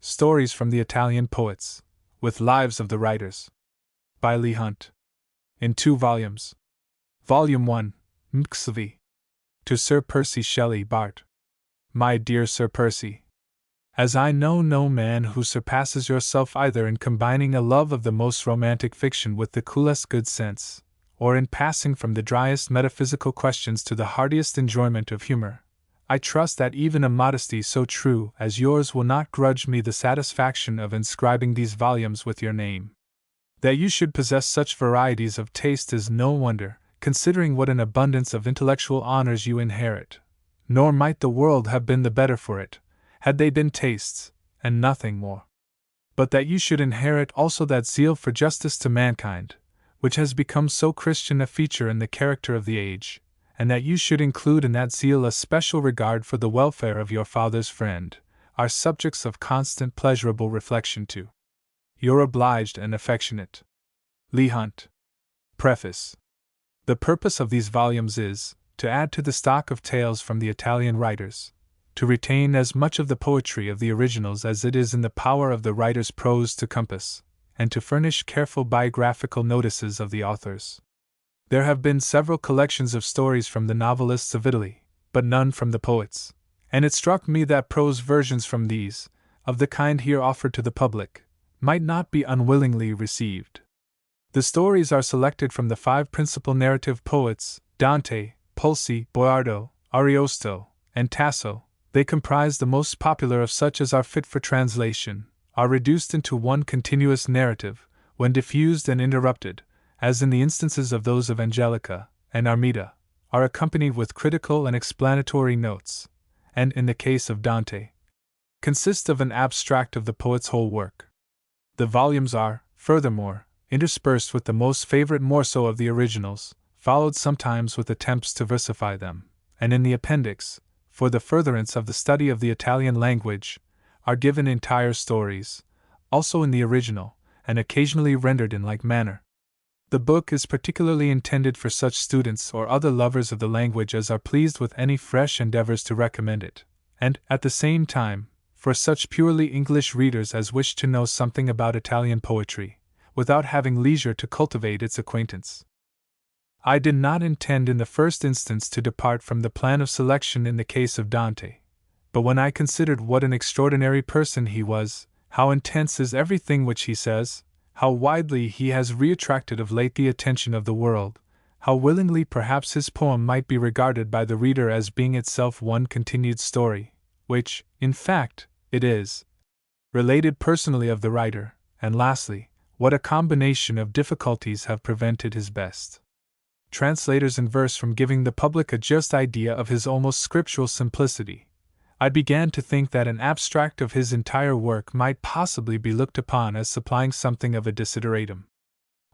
Stories from the Italian Poets, with Lives of the Writers. By Leigh Hunt. In 2 volumes. Volume 1, MXV. To Sir Percy Shelley, Bart. My dear Sir Percy, as I know no man who surpasses yourself either in combining a love of the most romantic fiction with the coolest good sense, or in passing from the driest metaphysical questions to the heartiest enjoyment of humor, I trust that even a modesty so true as yours will not grudge me the satisfaction of inscribing these volumes with your name. That you should possess such varieties of taste is no wonder, considering what an abundance of intellectual honors you inherit, nor might the world have been the better for it, had they been tastes, and nothing more. But that you should inherit also that zeal for justice to mankind, which has become so Christian a feature in the character of the age, and that you should include in that zeal a special regard for the welfare of your father's friend, are subjects of constant pleasurable reflection to your obliged and affectionate Leigh Hunt. Preface. The purpose of these volumes is to add to the stock of tales from the Italian writers, to retain as much of the poetry of the originals as it is in the power of the writer's prose to compass, and to furnish careful biographical notices of the authors. There have been several collections of stories from the novelists of Italy, but none from the poets, and it struck me that prose versions from these, of the kind here offered to the public, might not be unwillingly received. The stories are selected from the 5 principal narrative poets, Dante, Pulci, Boiardo, Ariosto, and Tasso. They comprise the most popular of such as are fit for translation, are reduced into one continuous narrative, when diffused and interrupted, as in the instances of those of Angelica and Armida, are accompanied with critical and explanatory notes, and, in the case of Dante, consist of an abstract of the poet's whole work. The volumes are, furthermore, interspersed with the most favorite morceau of the originals, followed sometimes with attempts to versify them, and in the appendix, for the furtherance of the study of the Italian language, are given entire stories, also in the original, and occasionally rendered in like manner. The book is particularly intended for such students or other lovers of the language as are pleased with any fresh endeavors to recommend it, and, at the same time, for such purely English readers as wish to know something about Italian poetry, without having leisure to cultivate its acquaintance. I did not intend in the first instance to depart from the plan of selection in the case of Dante, but when I considered what an extraordinary person he was, how intense is everything which he says, how widely he has reattracted of late the attention of the world, how willingly perhaps his poem might be regarded by the reader as being itself one continued story, which, in fact, it is, related personally of the writer, and lastly, what a combination of difficulties have prevented his best translators in verse from giving the public a just idea of his almost scriptural simplicity, I began to think that an abstract of his entire work might possibly be looked upon as supplying something of a desideratum.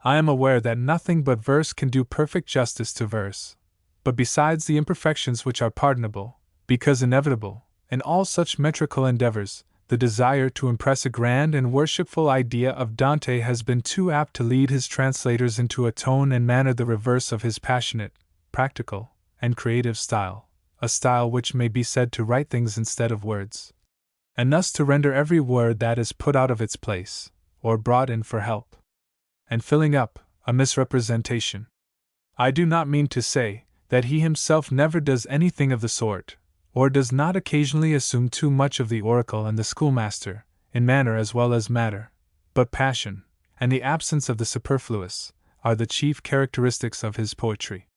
I am aware that nothing but verse can do perfect justice to verse, but besides the imperfections which are pardonable, because inevitable, in all such metrical endeavors, the desire to impress a grand and worshipful idea of Dante has been too apt to lead his translators into a tone and manner the reverse of his passionate, practical, and creative style, a style which may be said to write things instead of words, and thus to render every word that is put out of its place, or brought in for help, and filling up, a misrepresentation. I do not mean to say that he himself never does anything of the sort, or does not occasionally assume too much of the oracle and the schoolmaster, in manner as well as matter, but passion, and the absence of the superfluous, are the chief characteristics of his poetry.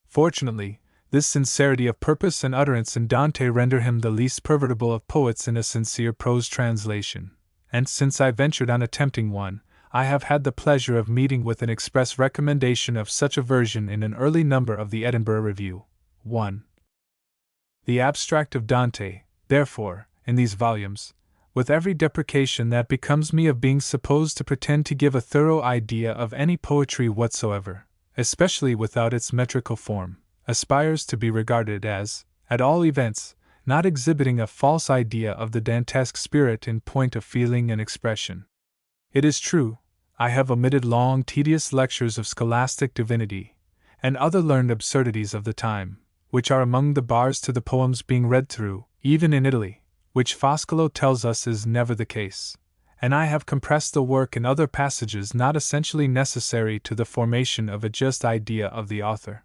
Fortunately, this sincerity of purpose and utterance in Dante render him the least pervertible of poets in a sincere prose translation, and since I ventured on attempting one, I have had the pleasure of meeting with an express recommendation of such a version in an early number of the Edinburgh Review. 1. The abstract of Dante, therefore, in these volumes, with every deprecation that becomes me of being supposed to pretend to give a thorough idea of any poetry whatsoever, especially without its metrical form, aspires to be regarded as, at all events, not exhibiting a false idea of the Dantesque spirit in point of feeling and expression. It is true, I have omitted long, tedious lectures of scholastic divinity, and other learned absurdities of the time, which are among the bars to the poems being read through, even in Italy, which Foscolo tells us is never the case, and I have compressed the work in other passages not essentially necessary to the formation of a just idea of the author.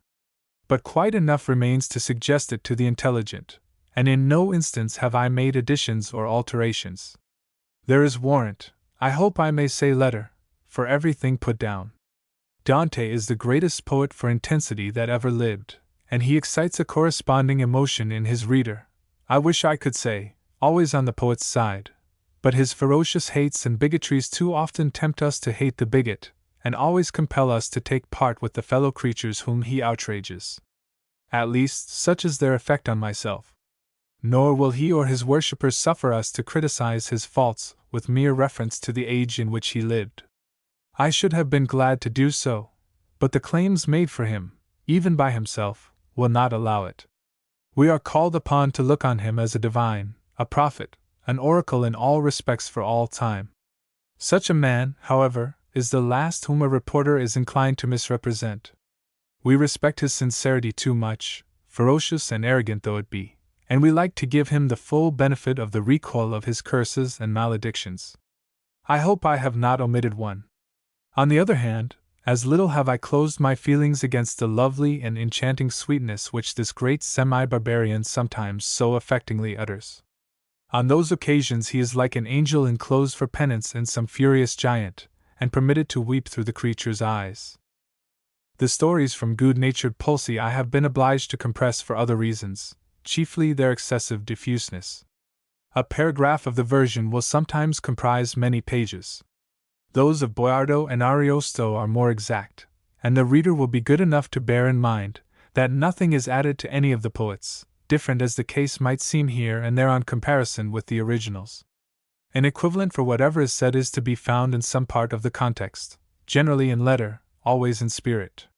But quite enough remains to suggest it to the intelligent, and in no instance have I made additions or alterations. There is warrant, I hope I may say letter, for everything put down. Dante is the greatest poet for intensity that ever lived, and he excites a corresponding emotion in his reader, I wish I could say, always on the poet's side, but his ferocious hates and bigotries too often tempt us to hate the bigot, and always compel us to take part with the fellow creatures whom he outrages. At least, such is their effect on myself. Nor will he or his worshippers suffer us to criticize his faults with mere reference to the age in which he lived. I should have been glad to do so, but the claims made for him, even by himself, will not allow it. We are called upon to look on him as a divine, a prophet, an oracle in all respects for all time. Such a man, however, is the last whom a reporter is inclined to misrepresent. We respect his sincerity too much, ferocious and arrogant though it be, and we like to give him the full benefit of the recoil of his curses and maledictions. I hope I have not omitted one. On the other hand, as little have I closed my feelings against the lovely and enchanting sweetness which this great semi-barbarian sometimes so affectingly utters. On those occasions he is like an angel enclosed for penance in some furious giant, and permitted to weep through the creature's eyes. The stories from good-natured Pulci I have been obliged to compress for other reasons, chiefly their excessive diffuseness. A paragraph of the version will sometimes comprise many pages. Those of Boiardo and Ariosto are more exact, and the reader will be good enough to bear in mind that nothing is added to any of the poets, different as the case might seem here and there on comparison with the originals. An equivalent for whatever is said is to be found in some part of the context, generally in letter, always in spirit.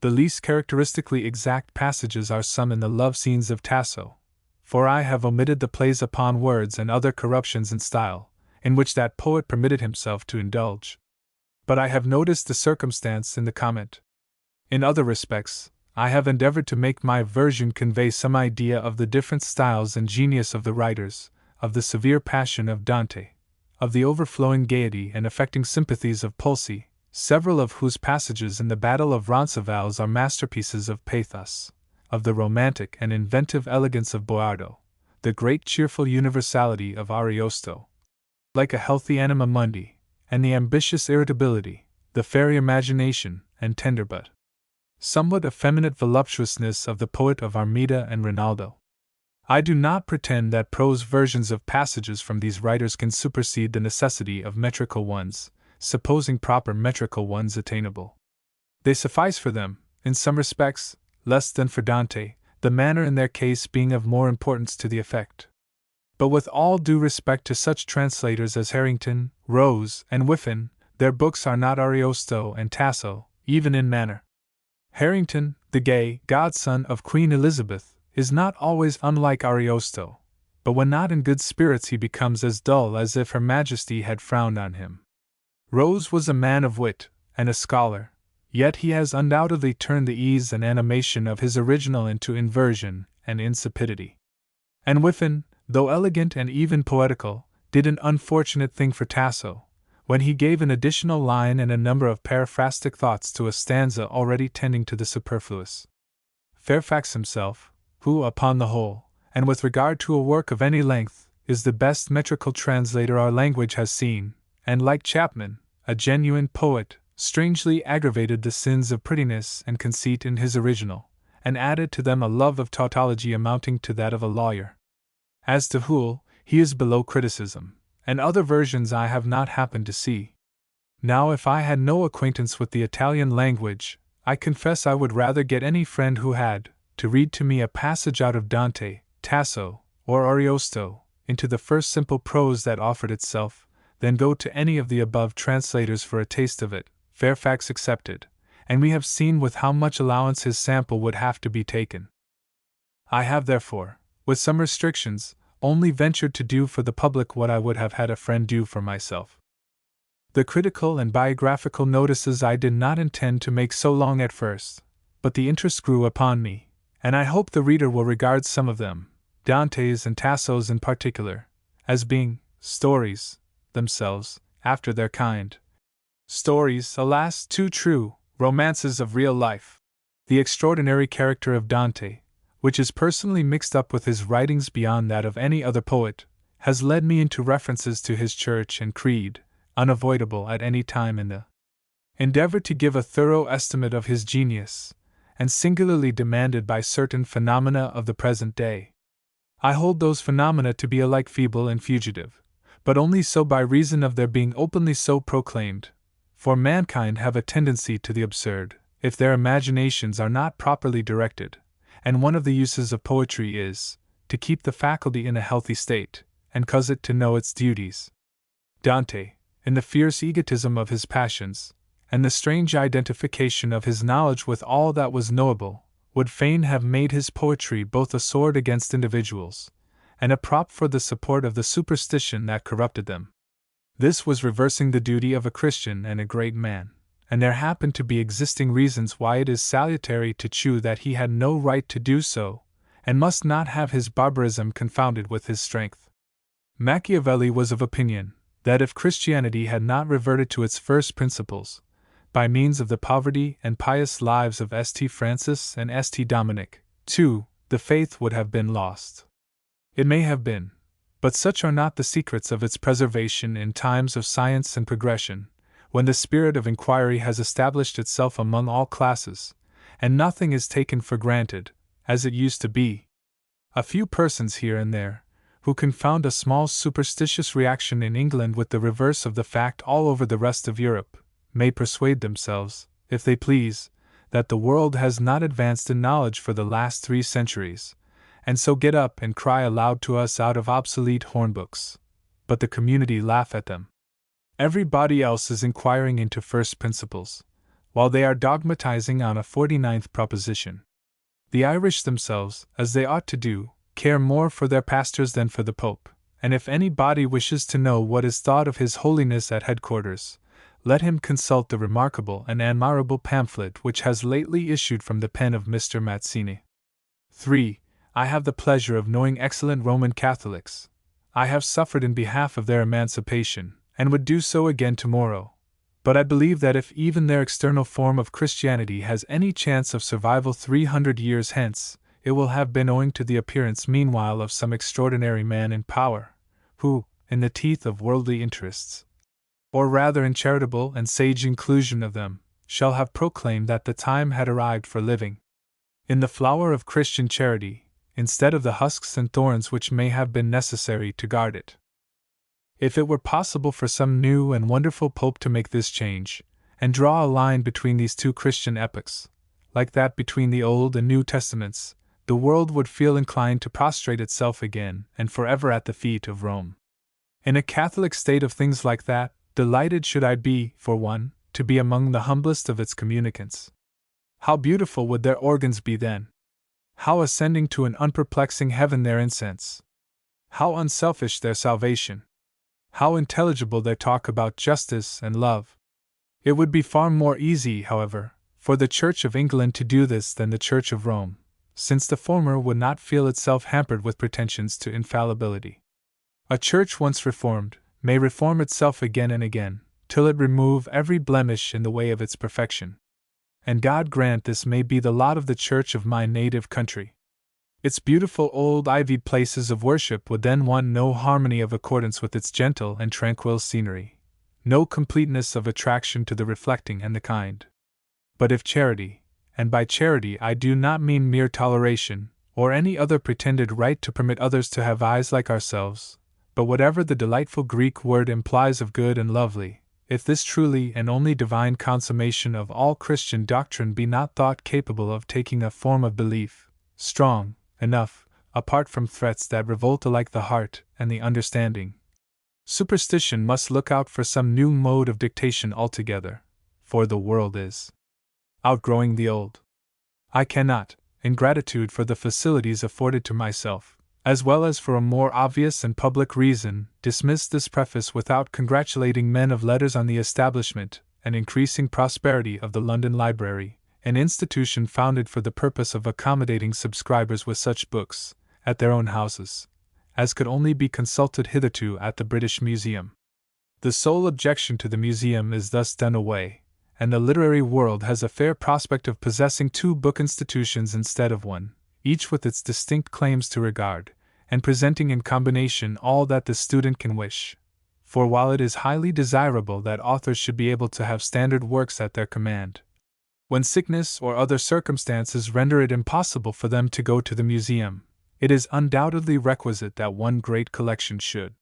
The least characteristically exact passages are some in the love scenes of Tasso, for I have omitted the plays upon words and other corruptions in style, in which that poet permitted himself to indulge. But I have noticed the circumstance in the comment. In other respects, I have endeavored to make my version convey some idea of the different styles and genius of the writers, of the severe passion of Dante, of the overflowing gaiety and affecting sympathies of Pulci, several of whose passages in the Battle of Roncesvalles are masterpieces of pathos, of the romantic and inventive elegance of Boiardo, the great cheerful universality of Ariosto, like a healthy anima mundi, and the ambitious irritability, the fairy imagination, and tender but somewhat effeminate voluptuousness of the poet of Armida and Rinaldo. I do not pretend that prose versions of passages from these writers can supersede the necessity of metrical ones, supposing proper metrical ones attainable. They suffice for them, in some respects, less than for Dante, the manner in their case being of more importance to the effect. But with all due respect to such translators as Harrington, Rose, and Whiffin, their books are not Ariosto and Tasso, even in manner. Harrington, the gay godson of Queen Elizabeth, is not always unlike Ariosto, but when not in good spirits he becomes as dull as if Her Majesty had frowned on him. Rose was a man of wit, and a scholar, yet he has undoubtedly turned the ease and animation of his original into inversion and insipidity. And Whiffin, though elegant and even poetical, did an unfortunate thing for Tasso, when he gave an additional line and a number of paraphrastic thoughts to a stanza already tending to the superfluous. Fairfax himself, who, upon the whole, and with regard to a work of any length, is the best metrical translator our language has seen, and like Chapman, a genuine poet, strangely aggravated the sins of prettiness and conceit in his original, and added to them a love of tautology amounting to that of a lawyer. As to Hoole, he is below criticism, and other versions I have not happened to see. Now, if I had no acquaintance with the Italian language, I confess I would rather get any friend who had, to read to me a passage out of Dante, Tasso, or Ariosto, into the first simple prose that offered itself, than go to any of the above translators for a taste of it, Fairfax excepted, and we have seen with how much allowance his sample would have to be taken. I have therefore, with some restrictions, only ventured to do for the public what I would have had a friend do for myself. The critical and biographical notices I did not intend to make so long at first, but the interest grew upon me, and I hope the reader will regard some of them, Dante's and Tasso's in particular, as being stories themselves, after their kind. Stories, alas, too true, romances of real life. The extraordinary character of Dante, which is personally mixed up with his writings beyond that of any other poet, has led me into references to his church and creed, unavoidable at any time in the endeavor to give a thorough estimate of his genius, and singularly demanded by certain phenomena of the present day. I hold those phenomena to be alike feeble and fugitive, but only so by reason of their being openly so proclaimed, for mankind have a tendency to the absurd, if their imaginations are not properly directed, and one of the uses of poetry is to keep the faculty in a healthy state, and cause it to know its duties. Dante, in the fierce egotism of his passions, and the strange identification of his knowledge with all that was knowable, would fain have made his poetry both a sword against individuals, and a prop for the support of the superstition that corrupted them. This was reversing the duty of a Christian and a great man, and there happen to be existing reasons why it is salutary to chew that he had no right to do so, and must not have his barbarism confounded with his strength. Machiavelli was of opinion that if Christianity had not reverted to its first principles, by means of the poverty and pious lives of St. Francis and St. Dominic, too, the faith would have been lost. It may have been, but such are not the secrets of its preservation in times of science and progression, when the spirit of inquiry has established itself among all classes, and nothing is taken for granted, as it used to be. A few persons here and there, who confound a small superstitious reaction in England with the reverse of the fact all over the rest of Europe, may persuade themselves, if they please, that the world has not advanced in knowledge for the last 3 centuries, and so get up and cry aloud to us out of obsolete hornbooks. But the community laugh at them. Everybody else is inquiring into first principles, while they are dogmatizing on a 49th proposition. The Irish themselves, as they ought to do, care more for their pastors than for the Pope, and if anybody wishes to know what is thought of His Holiness at headquarters, let him consult the remarkable and admirable pamphlet which has lately issued from the pen of Mr. Mazzini. 3. I have the pleasure of knowing excellent Roman Catholics. I have suffered in behalf of their emancipation, and would do so again tomorrow. But I believe that if even their external form of Christianity has any chance of survival 300 years hence, it will have been owing to the appearance meanwhile of some extraordinary man in power, who, in the teeth of worldly interests, or rather in charitable and sage inclusion of them, shall have proclaimed that the time had arrived for living in the flower of Christian charity, instead of the husks and thorns which may have been necessary to guard it. If it were possible for some new and wonderful Pope to make this change, and draw a line between these 2 Christian epochs, like that between the Old and New Testaments, the world would feel inclined to prostrate itself again and forever at the feet of Rome. In a Catholic state of things like that, delighted should I be, for one, to be among the humblest of its communicants. How beautiful would their organs be then! How ascending to an unperplexing heaven their incense! How unselfish their salvation! How intelligible their talk about justice and love! It would be far more easy, however, for the Church of England to do this than the Church of Rome, since the former would not feel itself hampered with pretensions to infallibility. A church once reformed may reform itself again and again, till it remove every blemish in the way of its perfection. And God grant this may be the lot of the church of my native country. Its beautiful old ivied places of worship would then want no harmony of accordance with its gentle and tranquil scenery, no completeness of attraction to the reflecting and the kind. But if charity, and by charity I do not mean mere toleration, or any other pretended right to permit others to have eyes like ourselves, but whatever the delightful Greek word implies of good and lovely, if this truly and only divine consummation of all Christian doctrine be not thought capable of taking a form of belief, strong enough, apart from threats that revolt alike the heart and the understanding, superstition must look out for some new mode of dictation altogether, for the world is outgrowing the old. I cannot, in gratitude for the facilities afforded to myself, as well as for a more obvious and public reason, dismiss this preface without congratulating men of letters on the establishment and increasing prosperity of the London Library, an institution founded for the purpose of accommodating subscribers with such books at their own houses, as could only be consulted hitherto at the British Museum. The sole objection to the museum is thus done away, and the literary world has a fair prospect of possessing two book institutions instead of one, each with its distinct claims to regard, and presenting in combination all that the student can wish. For while it is highly desirable that authors should be able to have standard works at their command, when sickness or other circumstances render it impossible for them to go to the museum, it is undoubtedly requisite that one great collection should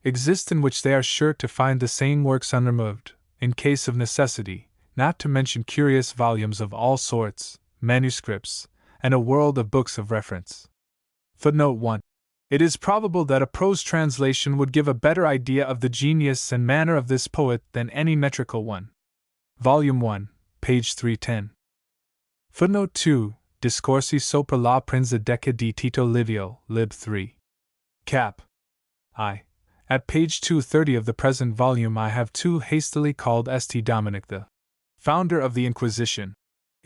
exist in which they are sure to find the same works unremoved, in case of necessity, not to mention curious volumes of all sorts, manuscripts, and a world of books of reference. Footnote 1. It is probable that a prose translation would give a better idea of the genius and manner of this poet than any metrical one. Volume 1, page 310. Footnote 2. Discorsi sopra la Principessa di Tito Livio, lib 3. Cap. I. At page 230 of the present volume I have too hastily called St. Dominic the founder of the Inquisition.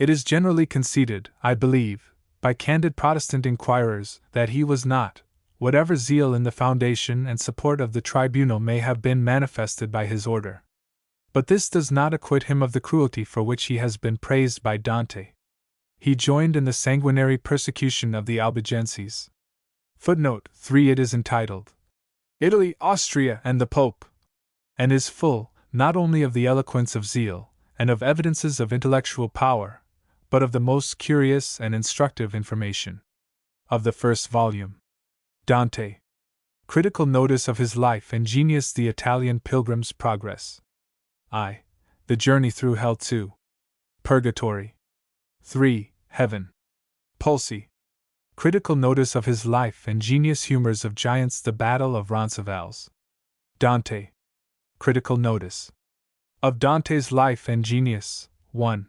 It is generally conceded, I believe, by candid Protestant inquirers, that he was not, whatever zeal in the foundation and support of the tribunal may have been manifested by his order. But this does not acquit him of the cruelty for which he has been praised by Dante. He joined in the sanguinary persecution of the Albigenses. Footnote 3. It is entitled Italy, Austria, and the Pope, and is full, not only of the eloquence of zeal, and of evidences of intellectual power, but of the most curious and instructive information. Of the first volume. Dante. Critical notice of his life and genius. The Italian Pilgrim's Progress. I. The Journey through Hell. 2. Purgatory. 3. Heaven. Pulci. Critical notice of his life and genius. Humors of Giants. The Battle of Roncesvalles. Dante. Critical notice of Dante's life and genius. 1.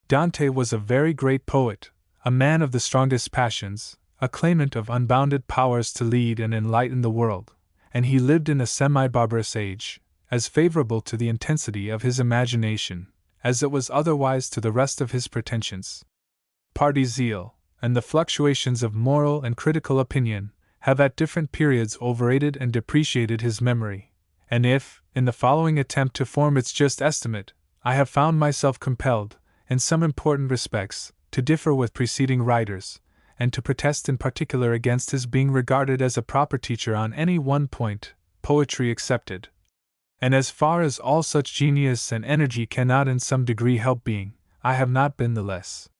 Dante was a very great poet, a man of the strongest passions, a claimant of unbounded powers to lead and enlighten the world, and he lived in a semi-barbarous age, as favorable to the intensity of his imagination as it was otherwise to the rest of his pretensions. Party zeal, and the fluctuations of moral and critical opinion, have at different periods overrated and depreciated his memory, and if, in the following attempt to form its just estimate, I have found myself compelled, in some important respects, to differ with preceding writers, and to protest in particular against his being regarded as a proper teacher on any one point, poetry excepted, and as far as all such genius and energy cannot in some degree help being, I have not been the less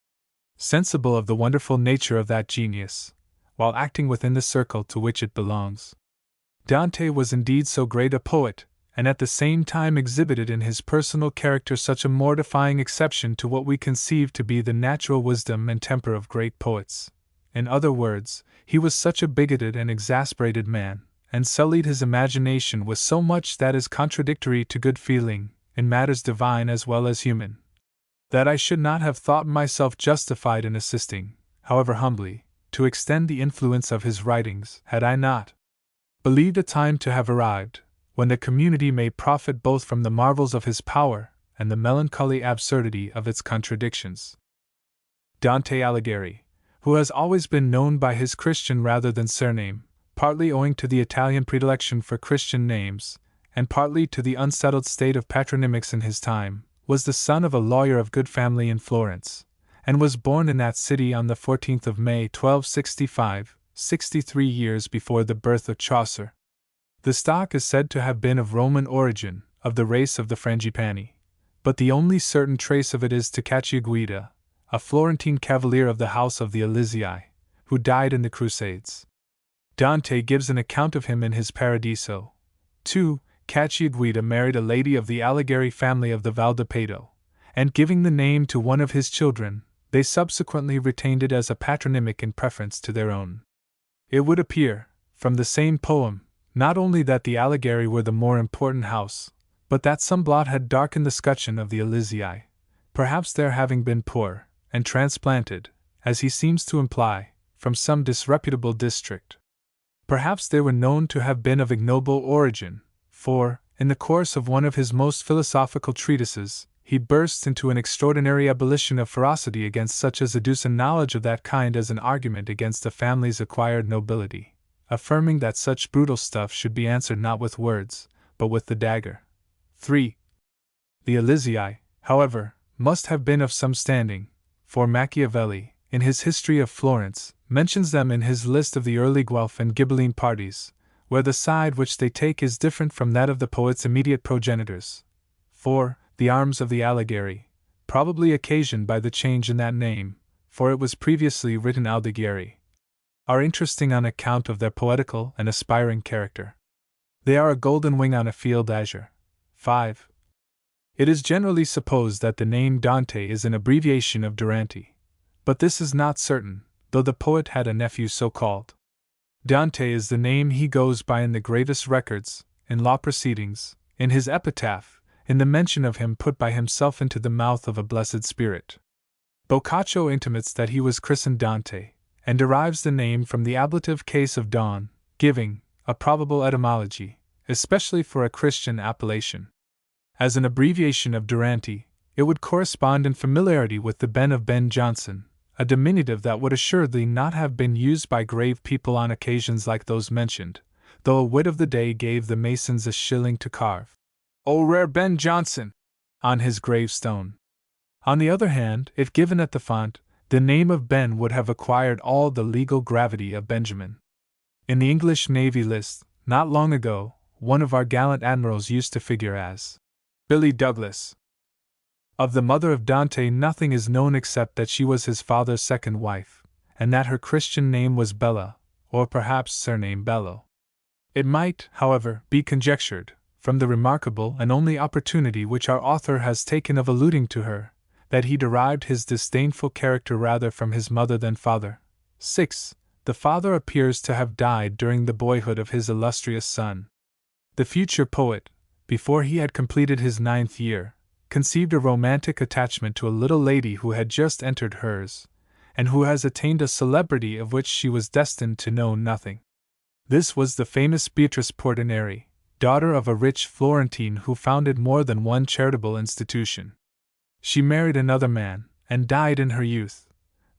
sensible of the wonderful nature of that genius, while acting within the circle to which it belongs. Dante was indeed so great a poet, and at the same time exhibited in his personal character such a mortifying exception to what we conceive to be the natural wisdom and temper of great poets. In other words, he was such a bigoted and exasperated man, and sullied his imagination with so much that is contradictory to good feeling, in matters divine as well as human, that I should not have thought myself justified in assisting, however humbly, to extend the influence of his writings, had I not believed a time to have arrived, when the community may profit both from the marvels of his power and the melancholy absurdity of its contradictions. Dante Alighieri, who has always been known by his Christian rather than surname, partly owing to the Italian predilection for Christian names, and partly to the unsettled state of patronymics in his time, was the son of a lawyer of good family in Florence, and was born in that city on the 14th of May 1265, 63 years before the birth of Chaucer. The stock is said to have been of Roman origin, of the race of the Frangipani, but the only certain trace of it is to Cacciaguida, a Florentine cavalier of the house of the Alizii, who died in the Crusades. Dante gives an account of him in his Paradiso. 2. Cacciaguida married a lady of the Alighieri family of the Val d'Apeto, and giving the name to one of his children, they subsequently retained it as a patronymic in preference to their own. It would appear, from the same poem, not only that the Alighieri were the more important house, but that some blot had darkened the scutcheon of the Alizii, perhaps their having been poor, and transplanted, as he seems to imply, from some disreputable district. Perhaps they were known to have been of ignoble origin, for, in the course of one of his most philosophical treatises, he bursts into an extraordinary ebullition of ferocity against such as adduce a knowledge of that kind as an argument against a family's acquired nobility, affirming that such brutal stuff should be answered not with words, but with the dagger. 3. The Elysii, however, must have been of some standing, for Machiavelli, in his History of Florence, mentions them in his list of the early Guelph and Ghibelline parties, where the side which they take is different from that of the poet's immediate progenitors. 4. The arms of the Alighieri, probably occasioned by the change in that name, for it was previously written Aldighieri, are interesting on account of their poetical and aspiring character. They are a golden wing on a field azure. 5. It is generally supposed that the name Dante is an abbreviation of Durante, but this is not certain, though the poet had a nephew so called. Dante is the name he goes by in the gravest records, in law proceedings, in his epitaph, in the mention of him put by himself into the mouth of a blessed spirit. Boccaccio intimates that he was christened Dante, and derives the name from the ablative case of dawn, giving a probable etymology, especially for a Christian appellation. As an abbreviation of Durante, it would correspond in familiarity with the Ben of Ben Jonson, a diminutive that would assuredly not have been used by grave people on occasions like those mentioned, though a wit of the day gave the masons a shilling to carve, "O rare Ben Jonson," on his gravestone. On the other hand, if given at the font, the name of Ben would have acquired all the legal gravity of Benjamin. In the English Navy list, not long ago, one of our gallant admirals used to figure as Billy Douglas. Of the mother of Dante nothing is known except that she was his father's second wife, and that her Christian name was Bella, or perhaps surname Bello. It might, however, be conjectured, from the remarkable and only opportunity which our author has taken of alluding to her, that he derived his disdainful character rather from his mother than father. 6. The father appears to have died during the boyhood of his illustrious son. The future poet, before he had completed his 9th year, conceived a romantic attachment to a little lady who had just entered hers, and who has attained a celebrity of which she was destined to know nothing. This was the famous Beatrice Portinari, daughter of a rich Florentine who founded more than one charitable institution. She married another man, and died in her youth,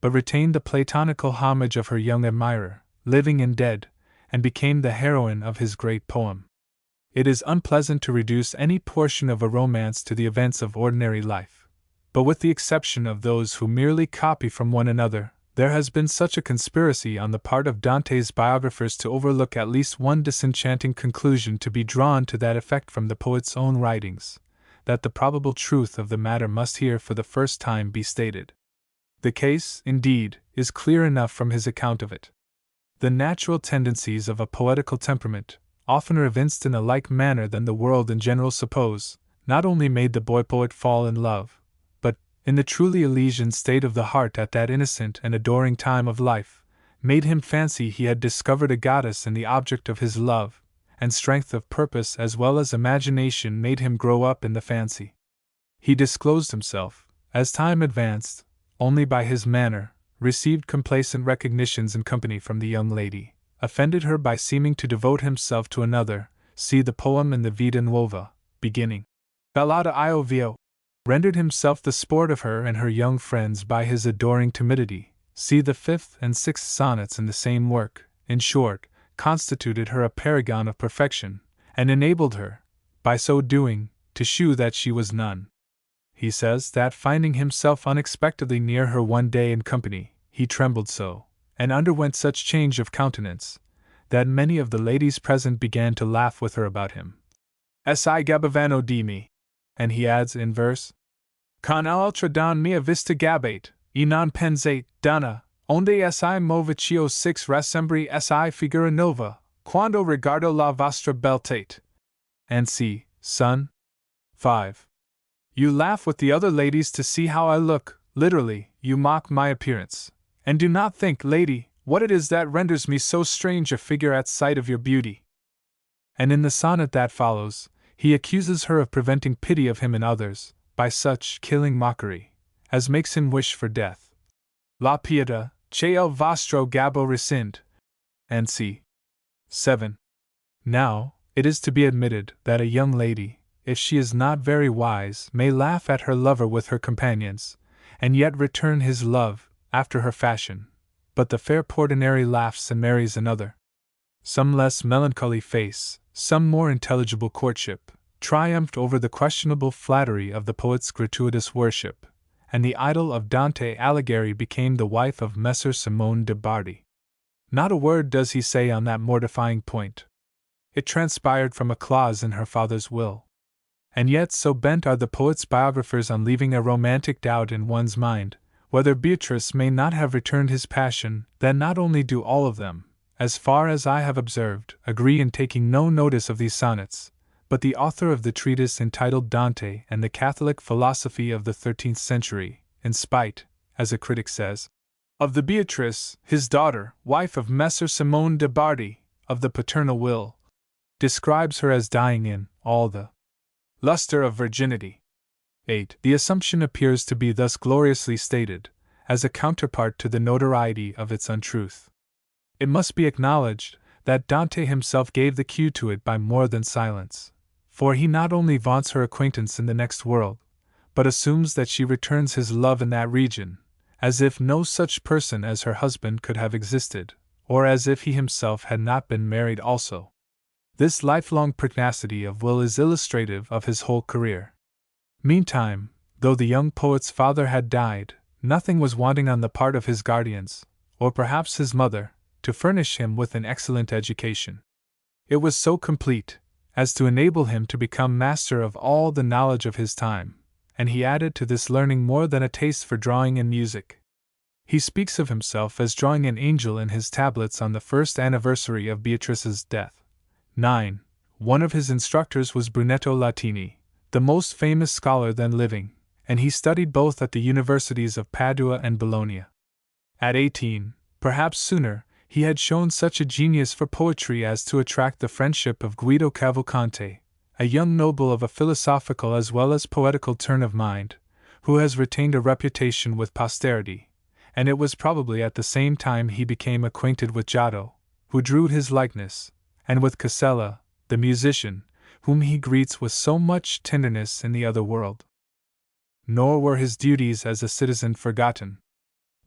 but retained the platonical homage of her young admirer, living and dead, and became the heroine of his great poem. It is unpleasant to reduce any portion of a romance to the events of ordinary life, but with the exception of those who merely copy from one another, there has been such a conspiracy on the part of Dante's biographers to overlook at least one disenchanting conclusion to be drawn to that effect from the poet's own writings, that the probable truth of the matter must here for the first time be stated. The case, indeed, is clear enough from his account of it. The natural tendencies of a poetical temperament, oftener evinced in a like manner than the world in general suppose, not only made the boy poet fall in love, but, in the truly Elysian state of the heart at that innocent and adoring time of life, made him fancy he had discovered a goddess in the object of his love, and strength of purpose as well as imagination made him grow up in the fancy. He disclosed himself, as time advanced, only by his manner, received complacent recognitions in company from the young lady, offended her by seeming to devote himself to another, see the poem in the Vita Nuova, beginning Ballata Iovio, rendered himself the sport of her and her young friends by his adoring timidity, see the 5th and 6th sonnets in the same work, in short, constituted her a paragon of perfection, and enabled her, by so doing, to shew that she was none. He says that finding himself unexpectedly near her one day in company, he trembled so, and underwent such change of countenance, that many of the ladies present began to laugh with her about him. Si gabavano di me. And he adds in verse, Con altra don mia vista gabate, e non pensate, donna, onde si moviccio 6 rassembri si figura nova, quando rigardo la vostra beltate. And see, son. 5. You laugh with the other ladies to see how I look, literally, you mock my appearance. And do not think, lady, what it is that renders me so strange a figure at sight of your beauty. And in the sonnet that follows, he accuses her of preventing pity of him in others, by such killing mockery, as makes him wish for death. La pieta, che el vostro gabbo rescind. And c. 7. Now, it is to be admitted that a young lady, if she is not very wise, may laugh at her lover with her companions, and yet return his love, after her fashion. But the fair Portinari laughs and marries another. Some less melancholy face, some more intelligible courtship, triumphed over the questionable flattery of the poet's gratuitous worship, and the idol of Dante Alighieri became the wife of Messer Simone de' Bardi. Not a word does he say on that mortifying point. It transpired from a clause in her father's will. And yet so bent are the poet's biographers on leaving a romantic doubt in one's mind, whether Beatrice may not have returned his passion, that not only do all of them, as far as I have observed, agree in taking no notice of these sonnets, but the author of the treatise entitled Dante and the Catholic Philosophy of the 13th century, in spite, as a critic says, of the Beatrice, his daughter, wife of Messer Simone de' Bardi, of the paternal will, describes her as dying in all the luster of virginity. 8. The assumption appears to be thus gloriously stated, as a counterpart to the notoriety of its untruth. It must be acknowledged that Dante himself gave the cue to it by more than silence, for he not only vaunts her acquaintance in the next world, but assumes that she returns his love in that region, as if no such person as her husband could have existed, or as if he himself had not been married also. This lifelong pertinacity of will is illustrative of his whole career. Meantime, though the young poet's father had died, nothing was wanting on the part of his guardians, or perhaps his mother, to furnish him with an excellent education. It was so complete as to enable him to become master of all the knowledge of his time, and he added to this learning more than a taste for drawing and music. He speaks of himself as drawing an angel in his tablets on the first anniversary of Beatrice's death. 9. One of his instructors was Brunetto Latini, the most famous scholar then living, and he studied both at the universities of Padua and Bologna. At 18, perhaps sooner, he had shown such a genius for poetry as to attract the friendship of Guido Cavalcanti, a young noble of a philosophical as well as poetical turn of mind, who has retained a reputation with posterity, and it was probably at the same time he became acquainted with Giotto, who drew his likeness, and with Casella, the musician, whom he greets with so much tenderness in the other world. Nor were his duties as a citizen forgotten.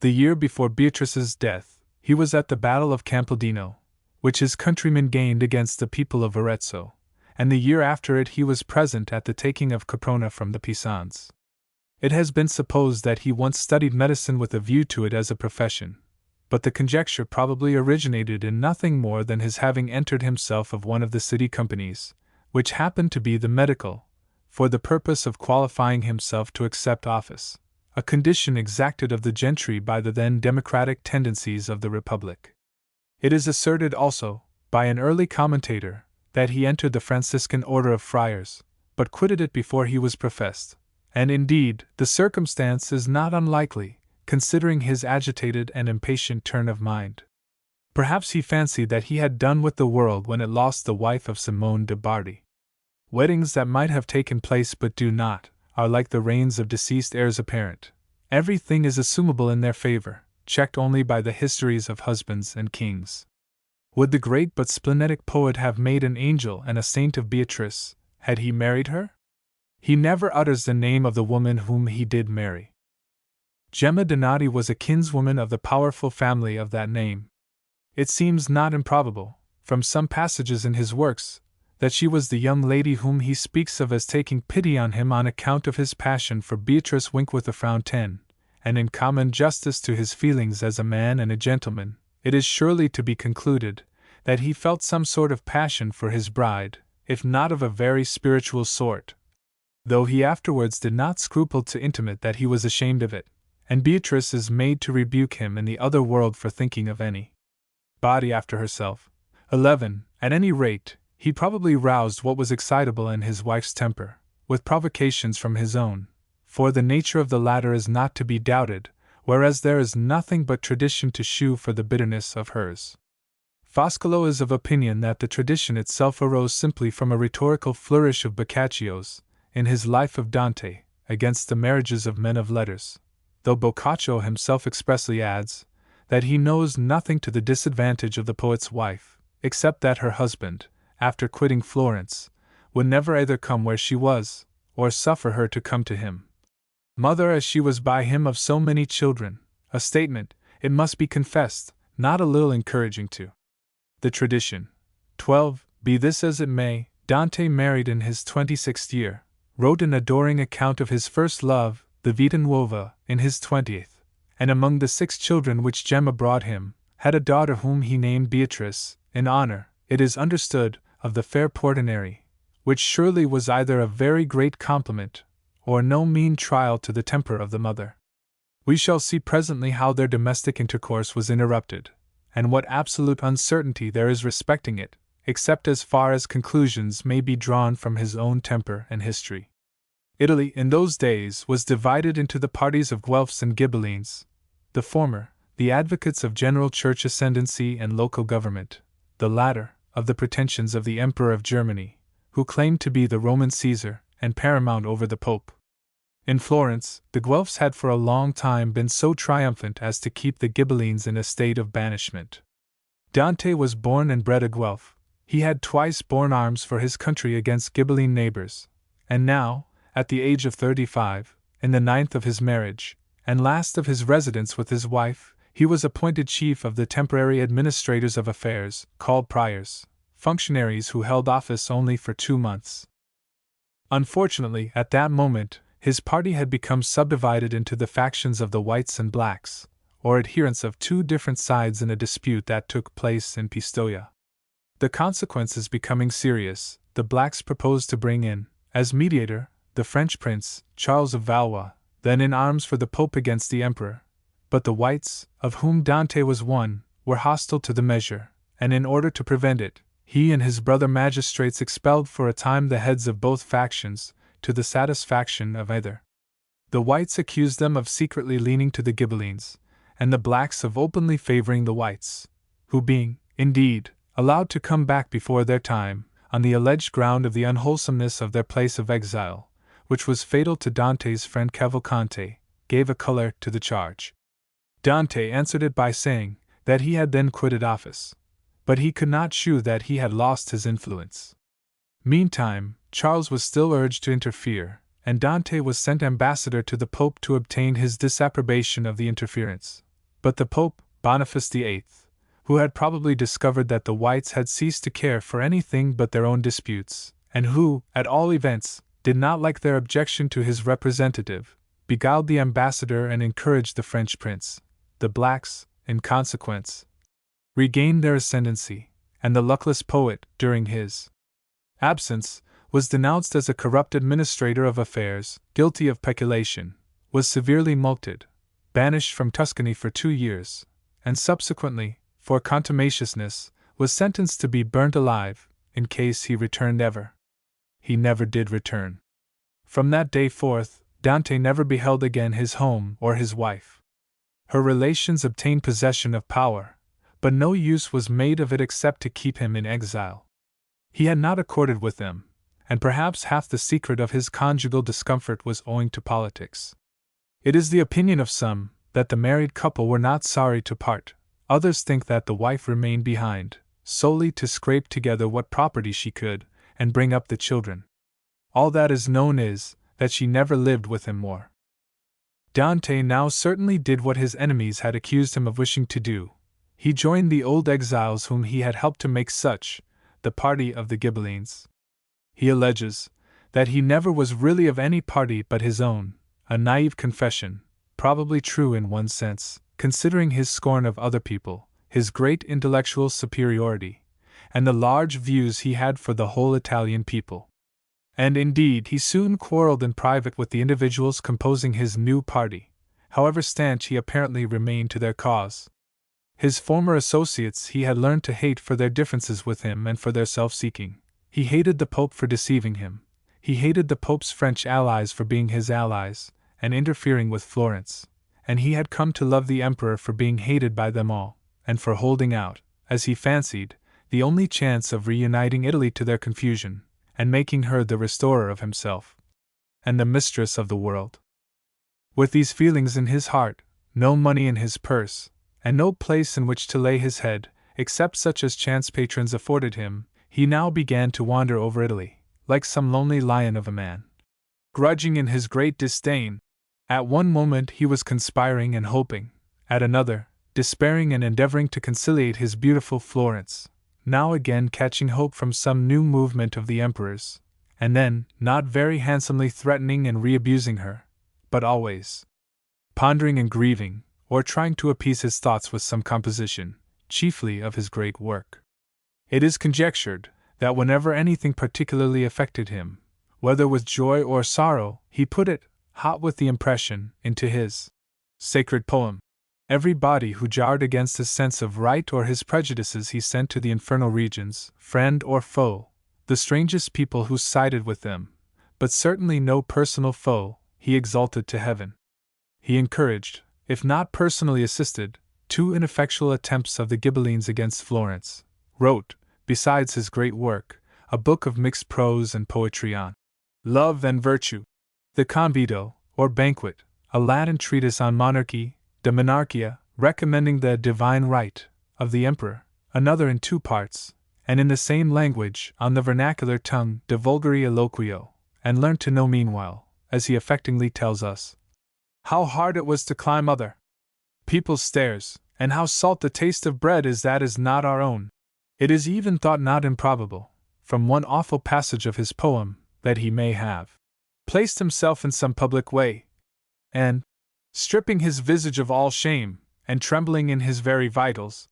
The year before Beatrice's death, he was at the Battle of Campaldino, which his countrymen gained against the people of Arezzo, and the year after it he was present at the taking of Caprona from the Pisans. It has been supposed that he once studied medicine with a view to it as a profession, but the conjecture probably originated in nothing more than his having entered himself of one of the city companies, which happened to be the medical, for the purpose of qualifying himself to accept office, a condition exacted of the gentry by the then democratic tendencies of the Republic. It is asserted also, by an early commentator, that he entered the Franciscan order of friars, but quitted it before he was professed, and indeed, the circumstance is not unlikely, considering his agitated and impatient turn of mind. Perhaps he fancied that he had done with the world when it lost the wife of Simone de' Bardi. Weddings that might have taken place but do not, are like the reigns of deceased heirs apparent. Everything is assumable in their favor, checked only by the histories of husbands and kings. Would the great but splenetic poet have made an angel and a saint of Beatrice, had he married her? He never utters the name of the woman whom he did marry. Gemma Donati was a kinswoman of the powerful family of that name. It seems not improbable, from some passages in his works, that she was the young lady whom he speaks of as taking pity on him on account of his passion for Beatrice Winkworth of Fountaine, and in common justice to his feelings as a man and a gentleman, it is surely to be concluded that he felt some sort of passion for his bride, if not of a very spiritual sort, though he afterwards did not scruple to intimate that he was ashamed of it, and Beatrice is made to rebuke him in the other world for thinking of any body after herself. 11. At any rate, he probably roused what was excitable in his wife's temper, with provocations from his own, for the nature of the latter is not to be doubted, whereas there is nothing but tradition to shew for the bitterness of hers. Foscolo is of opinion that the tradition itself arose simply from a rhetorical flourish of Boccaccio's, in his Life of Dante, against the marriages of men of letters, though Boccaccio himself expressly adds that he knows nothing to the disadvantage of the poet's wife, except that her husband, after quitting Florence, would never either come where she was, or suffer her to come to him. Mother as she was by him of so many children, a statement, it must be confessed, not a little encouraging to the tradition. 12. Be this as it may, Dante married in his 26th year, wrote an adoring account of his first love, the Vita Nuova, in his 20th, and among the 6 children which Gemma brought him, had a daughter whom he named Beatrice, in honor, it is understood, of the fair Portinari, which surely was either a very great compliment, or no mean trial to the temper of the mother. We shall see presently how their domestic intercourse was interrupted, and what absolute uncertainty there is respecting it, except as far as conclusions may be drawn from his own temper and history. Italy, in those days, was divided into the parties of Guelphs and Ghibellines, the former, the advocates of general church ascendancy and local government, the latter, of the pretensions of the Emperor of Germany, who claimed to be the Roman Caesar and paramount over the Pope. In Florence, the Guelphs had for a long time been so triumphant as to keep the Ghibellines in a state of banishment. Dante was born and bred a Guelph. He had twice borne arms for his country against Ghibelline neighbors, and now, at the age of 35, in the 9th of his marriage, and last of his residence with his wife, he was appointed chief of the temporary administrators of affairs, called priors, functionaries who held office only for 2 months. Unfortunately, at that moment, his party had become subdivided into the factions of the whites and blacks, or adherents of 2 different sides in a dispute that took place in Pistoia. The consequences becoming serious, the blacks proposed to bring in, as mediator, the French prince, Charles of Valois, then in arms for the Pope against the Emperor. But the whites, of whom Dante was one, were hostile to the measure, and in order to prevent it, he and his brother magistrates expelled for a time the heads of both factions, to the satisfaction of either. The whites accused them of secretly leaning to the Ghibellines, and the blacks of openly favoring the whites, who being, indeed, allowed to come back before their time, on the alleged ground of the unwholesomeness of their place of exile, which was fatal to Dante's friend Cavalcante, gave a color to the charge. Dante answered it by saying that he had then quitted office, but he could not shew that he had lost his influence. Meantime, Charles was still urged to interfere, and Dante was sent ambassador to the Pope to obtain his disapprobation of the interference. But the Pope, Boniface VIII, who had probably discovered that the whites had ceased to care for anything but their own disputes, and who, at all events, did not like their objection to his representative, beguiled the ambassador and encouraged the French prince. The blacks, in consequence, regained their ascendancy, and the luckless poet, during his absence, was denounced as a corrupt administrator of affairs, guilty of peculation, was severely mulcted, banished from Tuscany for 2 years, and subsequently, for contumaciousness, was sentenced to be burnt alive, in case he returned ever. He never did return. From that day forth, Dante never beheld again his home or his wife. Her relations obtained possession of power, but no use was made of it except to keep him in exile. He had not accorded with them, and perhaps half the secret of his conjugal discomfort was owing to politics. It is the opinion of some that the married couple were not sorry to part. Others think that the wife remained behind, solely to scrape together what property she could, and bring up the children. All that is known is, that she never lived with him more. Dante now certainly did what his enemies had accused him of wishing to do. He joined the old exiles whom he had helped to make such, the party of the Ghibellines. He alleges that he never was really of any party but his own, a naive confession, probably true in one sense, considering his scorn of other people, his great intellectual superiority, and the large views he had for the whole Italian people. And indeed he soon quarreled in private with the individuals composing his new party, however stanch he apparently remained to their cause. His former associates he had learned to hate for their differences with him and for their self-seeking. He hated the Pope for deceiving him. He hated the Pope's French allies for being his allies, and interfering with Florence. And he had come to love the Emperor for being hated by them all, and for holding out, as he fancied, the only chance of reuniting Italy to their confusion, and making her the restorer of himself, and the mistress of the world. With these feelings in his heart, no money in his purse, and no place in which to lay his head, except such as chance patrons afforded him, he now began to wander over Italy, like some lonely lion of a man, grudging in his great disdain. At one moment he was conspiring and hoping, at another, despairing and endeavoring to conciliate his beautiful Florence, now again catching hope from some new movement of the Emperor's, and then, not very handsomely threatening and re-abusing her, but always pondering and grieving, or trying to appease his thoughts with some composition, chiefly of his great work. It is conjectured that whenever anything particularly affected him, whether with joy or sorrow, he put it, hot with the impression, into his sacred poem. Every body who jarred against his sense of right or his prejudices he sent to the infernal regions, friend or foe, the strangest people who sided with them, but certainly no personal foe, he exalted to heaven. He encouraged, if not personally assisted, 2 ineffectual attempts of the Ghibellines against Florence, wrote, besides his great work, a book of mixed prose and poetry on love and virtue, the Convito, or Banquet, a Latin treatise on monarchy, De Monarchia, recommending the divine right of the emperor, another in 2 parts, and in the same language, on the vernacular tongue, De Vulgari Eloquio, and learnt to know meanwhile, as he affectingly tells us, how hard it was to climb other people's stairs, and how salt the taste of bread is that is not our own. It is even thought not improbable, from one awful passage of his poem, that he may have placed himself in some public way, and, stripping his visage of all shame, and trembling in his very vitals,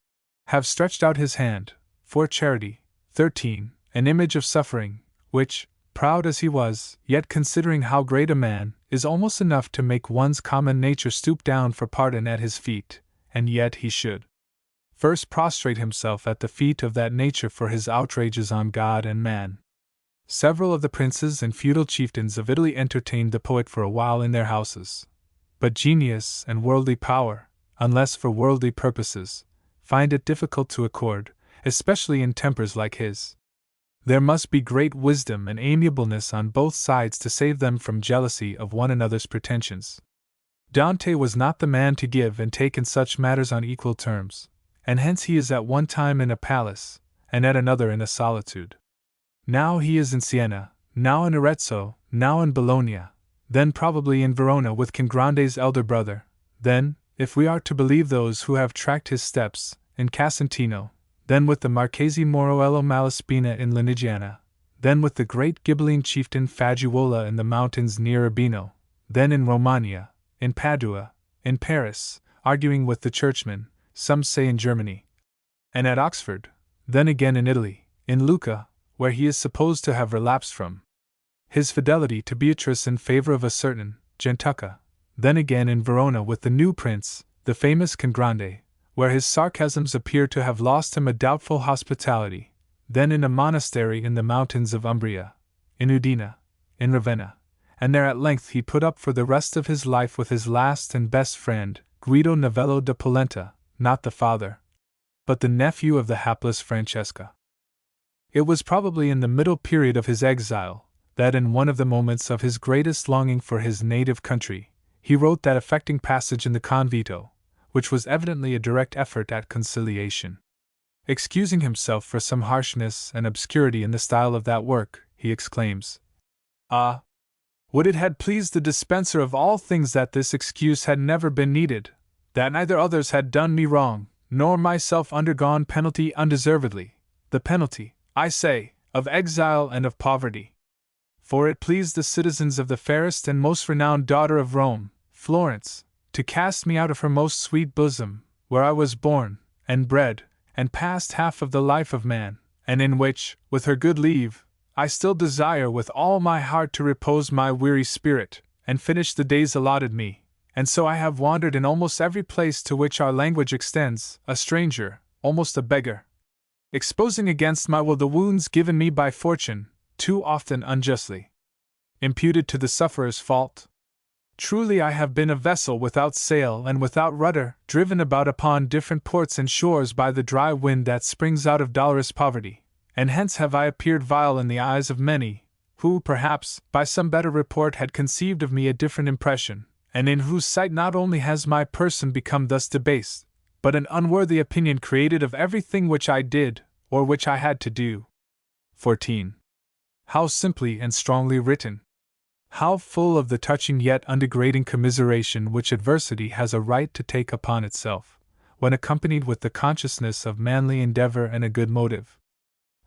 have stretched out his hand, for charity. 13. An image of suffering, which, proud as he was, yet considering how great a man, is almost enough to make one's common nature stoop down for pardon at his feet, and yet he should first prostrate himself at the feet of that nature for his outrages on God and man. Several of the princes and feudal chieftains of Italy entertained the poet for a while in their houses, but genius and worldly power, unless for worldly purposes, find it difficult to accord, especially in tempers like his. There must be great wisdom and amiableness on both sides to save them from jealousy of one another's pretensions. Dante was not the man to give and take in such matters on equal terms, and hence he is at one time in a palace, and at another in a solitude. Now he is in Siena, now in Arezzo, now in Bologna, then probably in Verona with Cangrande's elder brother, then, if we are to believe those who have tracked his steps, in Casentino, then with the Marchese Moroello Malaspina in Lunigiana, then with the great Ghibelline chieftain Fagiuola in the mountains near Urbino, then in Romagna, in Padua, in Paris, arguing with the churchmen, some say in Germany, and at Oxford, then again in Italy, in Lucca, where he is supposed to have relapsed from his fidelity to Beatrice in favor of a certain Gentucca, then again in Verona with the new prince, the famous Cangrande, where his sarcasms appear to have lost him a doubtful hospitality, then in a monastery in the mountains of Umbria, in Udine, in Ravenna, and there at length he put up for the rest of his life with his last and best friend, Guido Novello da Polenta, not the father, but the nephew of the hapless Francesca. It was probably in the middle period of his exile that in one of the moments of his greatest longing for his native country, he wrote that affecting passage in the Convito, which was evidently a direct effort at conciliation. Excusing himself for some harshness and obscurity in the style of that work, he exclaims, "Ah! Would it had pleased the dispenser of all things that this excuse had never been needed, that neither others had done me wrong, nor myself undergone penalty undeservedly, the penalty, I say, of exile and of poverty. For it pleased the citizens of the fairest and most renowned daughter of Rome, Florence, to cast me out of her most sweet bosom, where I was born, and bred, and passed half of the life of man, and in which, with her good leave, I still desire with all my heart to repose my weary spirit, and finish the days allotted me, and so I have wandered in almost every place to which our language extends, a stranger, almost a beggar, exposing against my will the wounds given me by fortune, too often unjustly imputed to the sufferer's fault. Truly I have been a vessel without sail and without rudder, driven about upon different ports and shores by the dry wind that springs out of dolorous poverty, and hence have I appeared vile in the eyes of many, who, perhaps, by some better report had conceived of me a different impression, and in whose sight not only has my person become thus debased, but an unworthy opinion created of everything which I did, or which I had to do." 14. How simply and strongly written! How full of the touching yet undegrading commiseration which adversity has a right to take upon itself, when accompanied with the consciousness of manly endeavor and a good motive!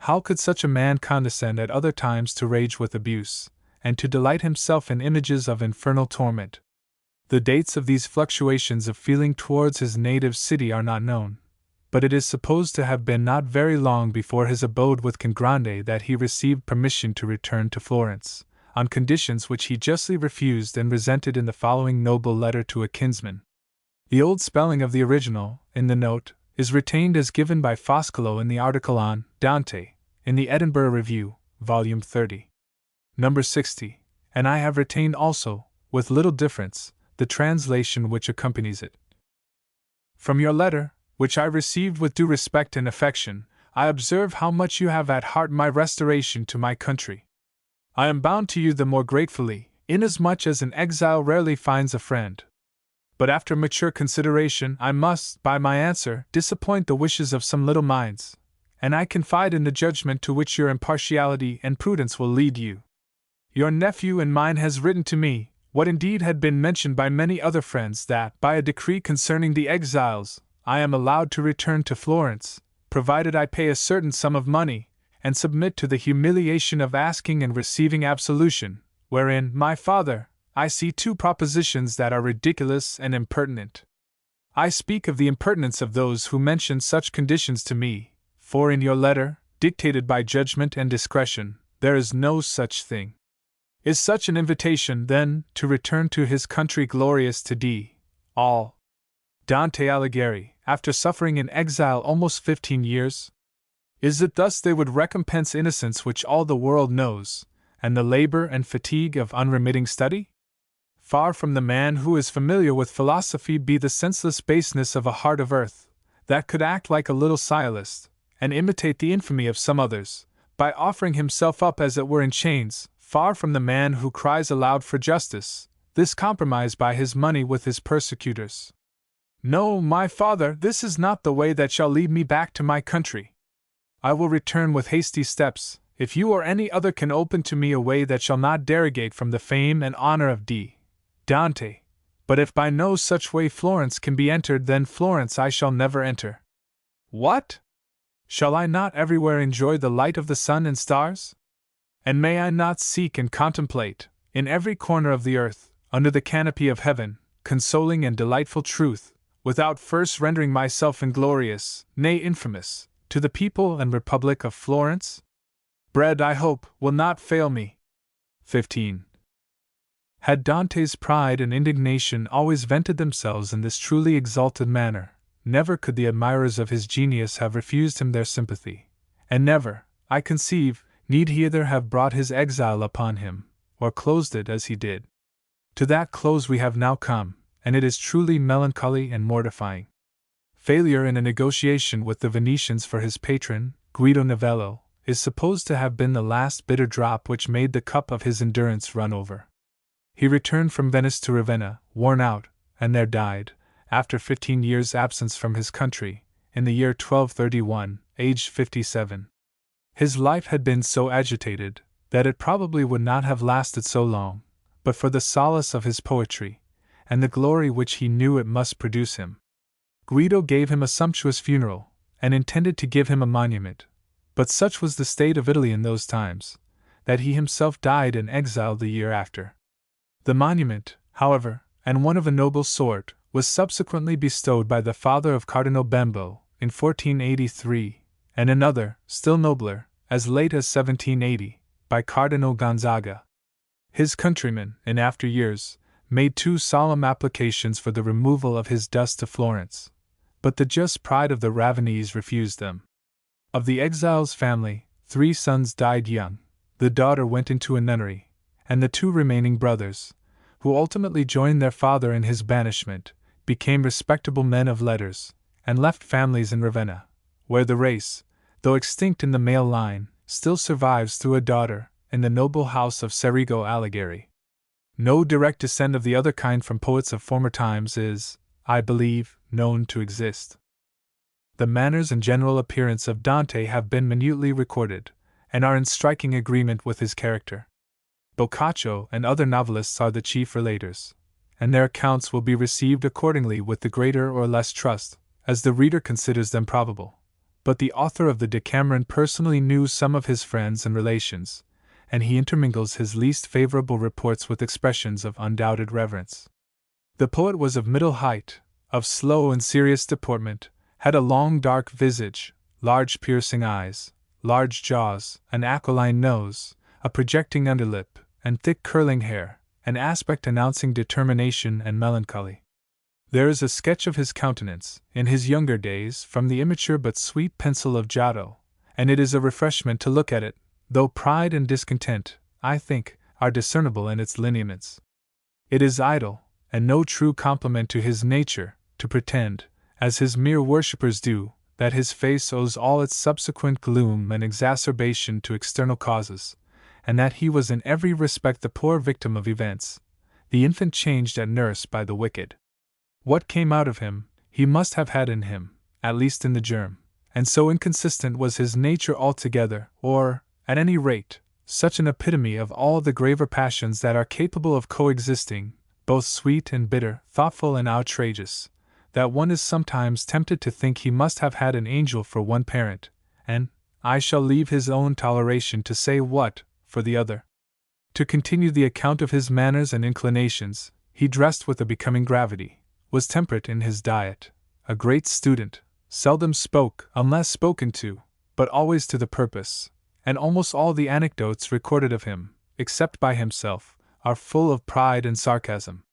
How could such a man condescend at other times to rage with abuse, and to delight himself in images of infernal torment? The dates of these fluctuations of feeling towards his native city are not known, but it is supposed to have been not very long before his abode with Congrande that he received permission to return to Florence, on conditions which he justly refused and resented in the following noble letter to a kinsman. The old spelling of the original, in the note, is retained as given by Foscolo in the article on Dante, in the Edinburgh Review, Volume 30. Number 60, and I have retained also, with little difference, the translation which accompanies it. From your letter, which I received with due respect and affection, I observe how much you have at heart my restoration to my country. I am bound to you the more gratefully, inasmuch as an exile rarely finds a friend. But after mature consideration, I must, by my answer, disappoint the wishes of some little minds, and I confide in the judgment to which your impartiality and prudence will lead you. Your nephew and mine has written to me, what indeed had been mentioned by many other friends, that, by a decree concerning the exiles, I am allowed to return to Florence, provided I pay a certain sum of money, and submit to the humiliation of asking and receiving absolution, wherein, my father, I see two propositions that are ridiculous and impertinent. I speak of the impertinence of those who mention such conditions to me, for in your letter, dictated by judgment and discretion, there is no such thing. Is such an invitation, then, to return to his country glorious to all Dante Alighieri, after suffering in exile almost 15 years? Is it thus they would recompense innocence which all the world knows, and the labor and fatigue of unremitting study? Far from the man who is familiar with philosophy be the senseless baseness of a heart of earth, that could act like a little sciolist, and imitate the infamy of some others, by offering himself up as it were in chains. Far from the man who cries aloud for justice, this compromise by his money with his persecutors. No, my father, this is not the way that shall lead me back to my country. I will return with hasty steps, if you or any other can open to me a way that shall not derogate from the fame and honor of Dante. But if by no such way Florence can be entered, then Florence I shall never enter. What? Shall I not everywhere enjoy the light of the sun and stars? And may I not seek and contemplate, in every corner of the earth, under the canopy of heaven, consoling and delightful truth, without first rendering myself inglorious, nay infamous, to the people and republic of Florence? Bread, I hope, will not fail me. 15. Had Dante's pride and indignation always vented themselves in this truly exalted manner, never could the admirers of his genius have refused him their sympathy, and never, I conceive, need he either have brought his exile upon him, or closed it as he did. To that close we have now come, and it is truly melancholy and mortifying. Failure in a negotiation with the Venetians for his patron, Guido Novello, is supposed to have been the last bitter drop which made the cup of his endurance run over. He returned from Venice to Ravenna, worn out, and there died, after 15 years' absence from his country, in the year 1231, aged 57. His life had been so agitated that it probably would not have lasted so long, but for the solace of his poetry, and the glory which he knew it must produce him. Guido gave him a sumptuous funeral, and intended to give him a monument, but such was the state of Italy in those times, that he himself died in exile the year after. The monument, however, and one of a noble sort, was subsequently bestowed by the father of Cardinal Bembo, in 1483, and another, still nobler, as late as 1780, by Cardinal Gonzaga. His countrymen, in after years, made 2 solemn applications for the removal of his dust to Florence, but the just pride of the Ravenese refused them. Of the exile's family, 3 sons died young, the daughter went into a nunnery, and the 2 remaining brothers, who ultimately joined their father in his banishment, became respectable men of letters, and left families in Ravenna, where the race, though extinct in the male line, still survives through a daughter, in the noble house of Cerigo Alighieri. No direct descent of the other kind from poets of former times is, I believe, known to exist. The manners and general appearance of Dante have been minutely recorded, and are in striking agreement with his character. Boccaccio and other novelists are the chief relators, and their accounts will be received accordingly with the greater or less trust, as the reader considers them probable. But the author of the Decameron personally knew some of his friends and relations, and he intermingles his least favorable reports with expressions of undoubted reverence. The poet was of middle height, of slow and serious deportment, had a long dark visage, large piercing eyes, large jaws, an aquiline nose, a projecting underlip, and thick curling hair, an aspect announcing determination and melancholy. There is a sketch of his countenance, in his younger days, from the immature but sweet pencil of Giotto, and it is a refreshment to look at it, though pride and discontent, I think, are discernible in its lineaments. It is idle, and no true compliment to his nature, to pretend, as his mere worshippers do, that his face owes all its subsequent gloom and exacerbation to external causes, and that he was in every respect the poor victim of events, the infant changed at nurse by the wicked. What came out of him, he must have had in him, at least in the germ, and so inconsistent was his nature altogether, or, at any rate, such an epitome of all the graver passions that are capable of coexisting, both sweet and bitter, thoughtful and outrageous, that one is sometimes tempted to think he must have had an angel for one parent, and I shall leave his own toleration to say what, for the other. To continue the account of his manners and inclinations, he dressed with a becoming gravity, was temperate in his diet, a great student, seldom spoke unless spoken to, but always to the purpose, and almost all the anecdotes recorded of him, except by himself, are full of pride and sarcasm.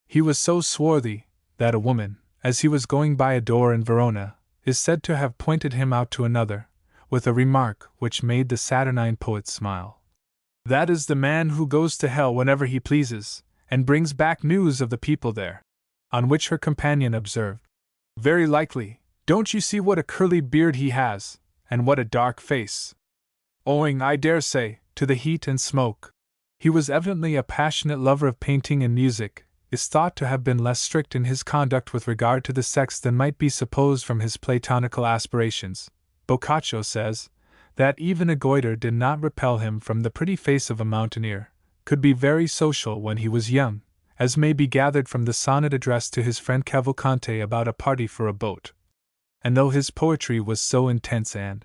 He was so swarthy, that a woman, as he was going by a door in Verona, is said to have pointed him out to another, with a remark which made the saturnine poet smile. "That is the man who goes to hell whenever he pleases, and brings back news of the people there." On which her companion observed, "Very likely, don't you see what a curly beard he has, and what a dark face? Owing, I dare say, to the heat and smoke." He was evidently a passionate lover of painting and music, is thought to have been less strict in his conduct with regard to the sex than might be supposed from his Platonical aspirations. Boccaccio says that even a goiter did not repel him from the pretty face of a mountaineer, could be very social when he was young, as may be gathered from the sonnet addressed to his friend Cavalcante about a party for a boat. And though his poetry was so intense and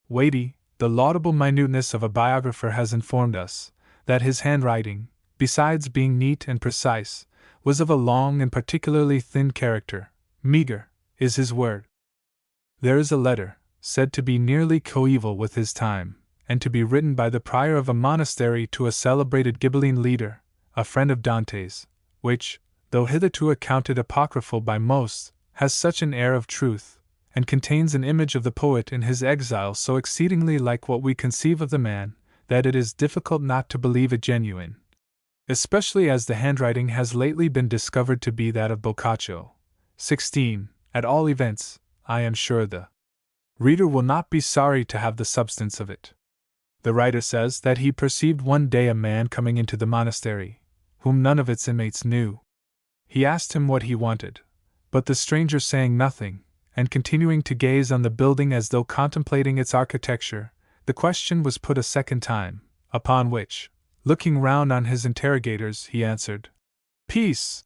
weighty, the laudable minuteness of a biographer has informed us that his handwriting, besides being neat and precise, was of a long and particularly thin character. Meager is his word. There is a letter, said to be nearly coeval with his time, and to be written by the prior of a monastery to a celebrated Ghibelline leader, a friend of Dante's, which, though hitherto accounted apocryphal by most, has such an air of truth, and contains an image of the poet in his exile so exceedingly like what we conceive of the man, that it is difficult not to believe it genuine, especially as the handwriting has lately been discovered to be that of Boccaccio. 16. At all events, I am sure the reader will not be sorry to have the substance of it. The writer says that he perceived one day a man coming into the monastery, whom none of its inmates knew. He asked him what he wanted, but the stranger saying nothing, and continuing to gaze on the building as though contemplating its architecture, the question was put a second time, upon which, looking round on his interrogators, he answered, "Peace!"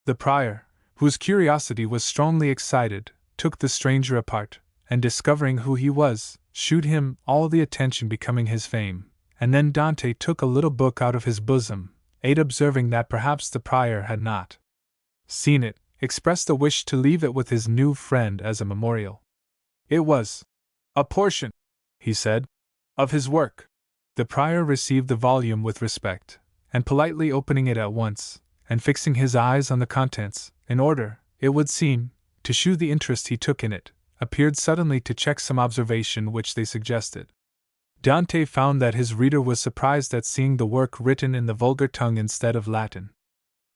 The prior, whose curiosity was strongly excited, took the stranger apart, and discovering who he was, shewed him all the attention becoming his fame, and then Dante took a little book out of his bosom, observing that perhaps the prior had not seen it, expressed a wish to leave it with his new friend as a memorial. It was a portion, he said, of his work. The prior received the volume with respect, and politely opening it at once, and fixing his eyes on the contents, in order, it would seem, to shew the interest he took in it, appeared suddenly to check some observation which they suggested. Dante found that his reader was surprised at seeing the work written in the vulgar tongue instead of Latin.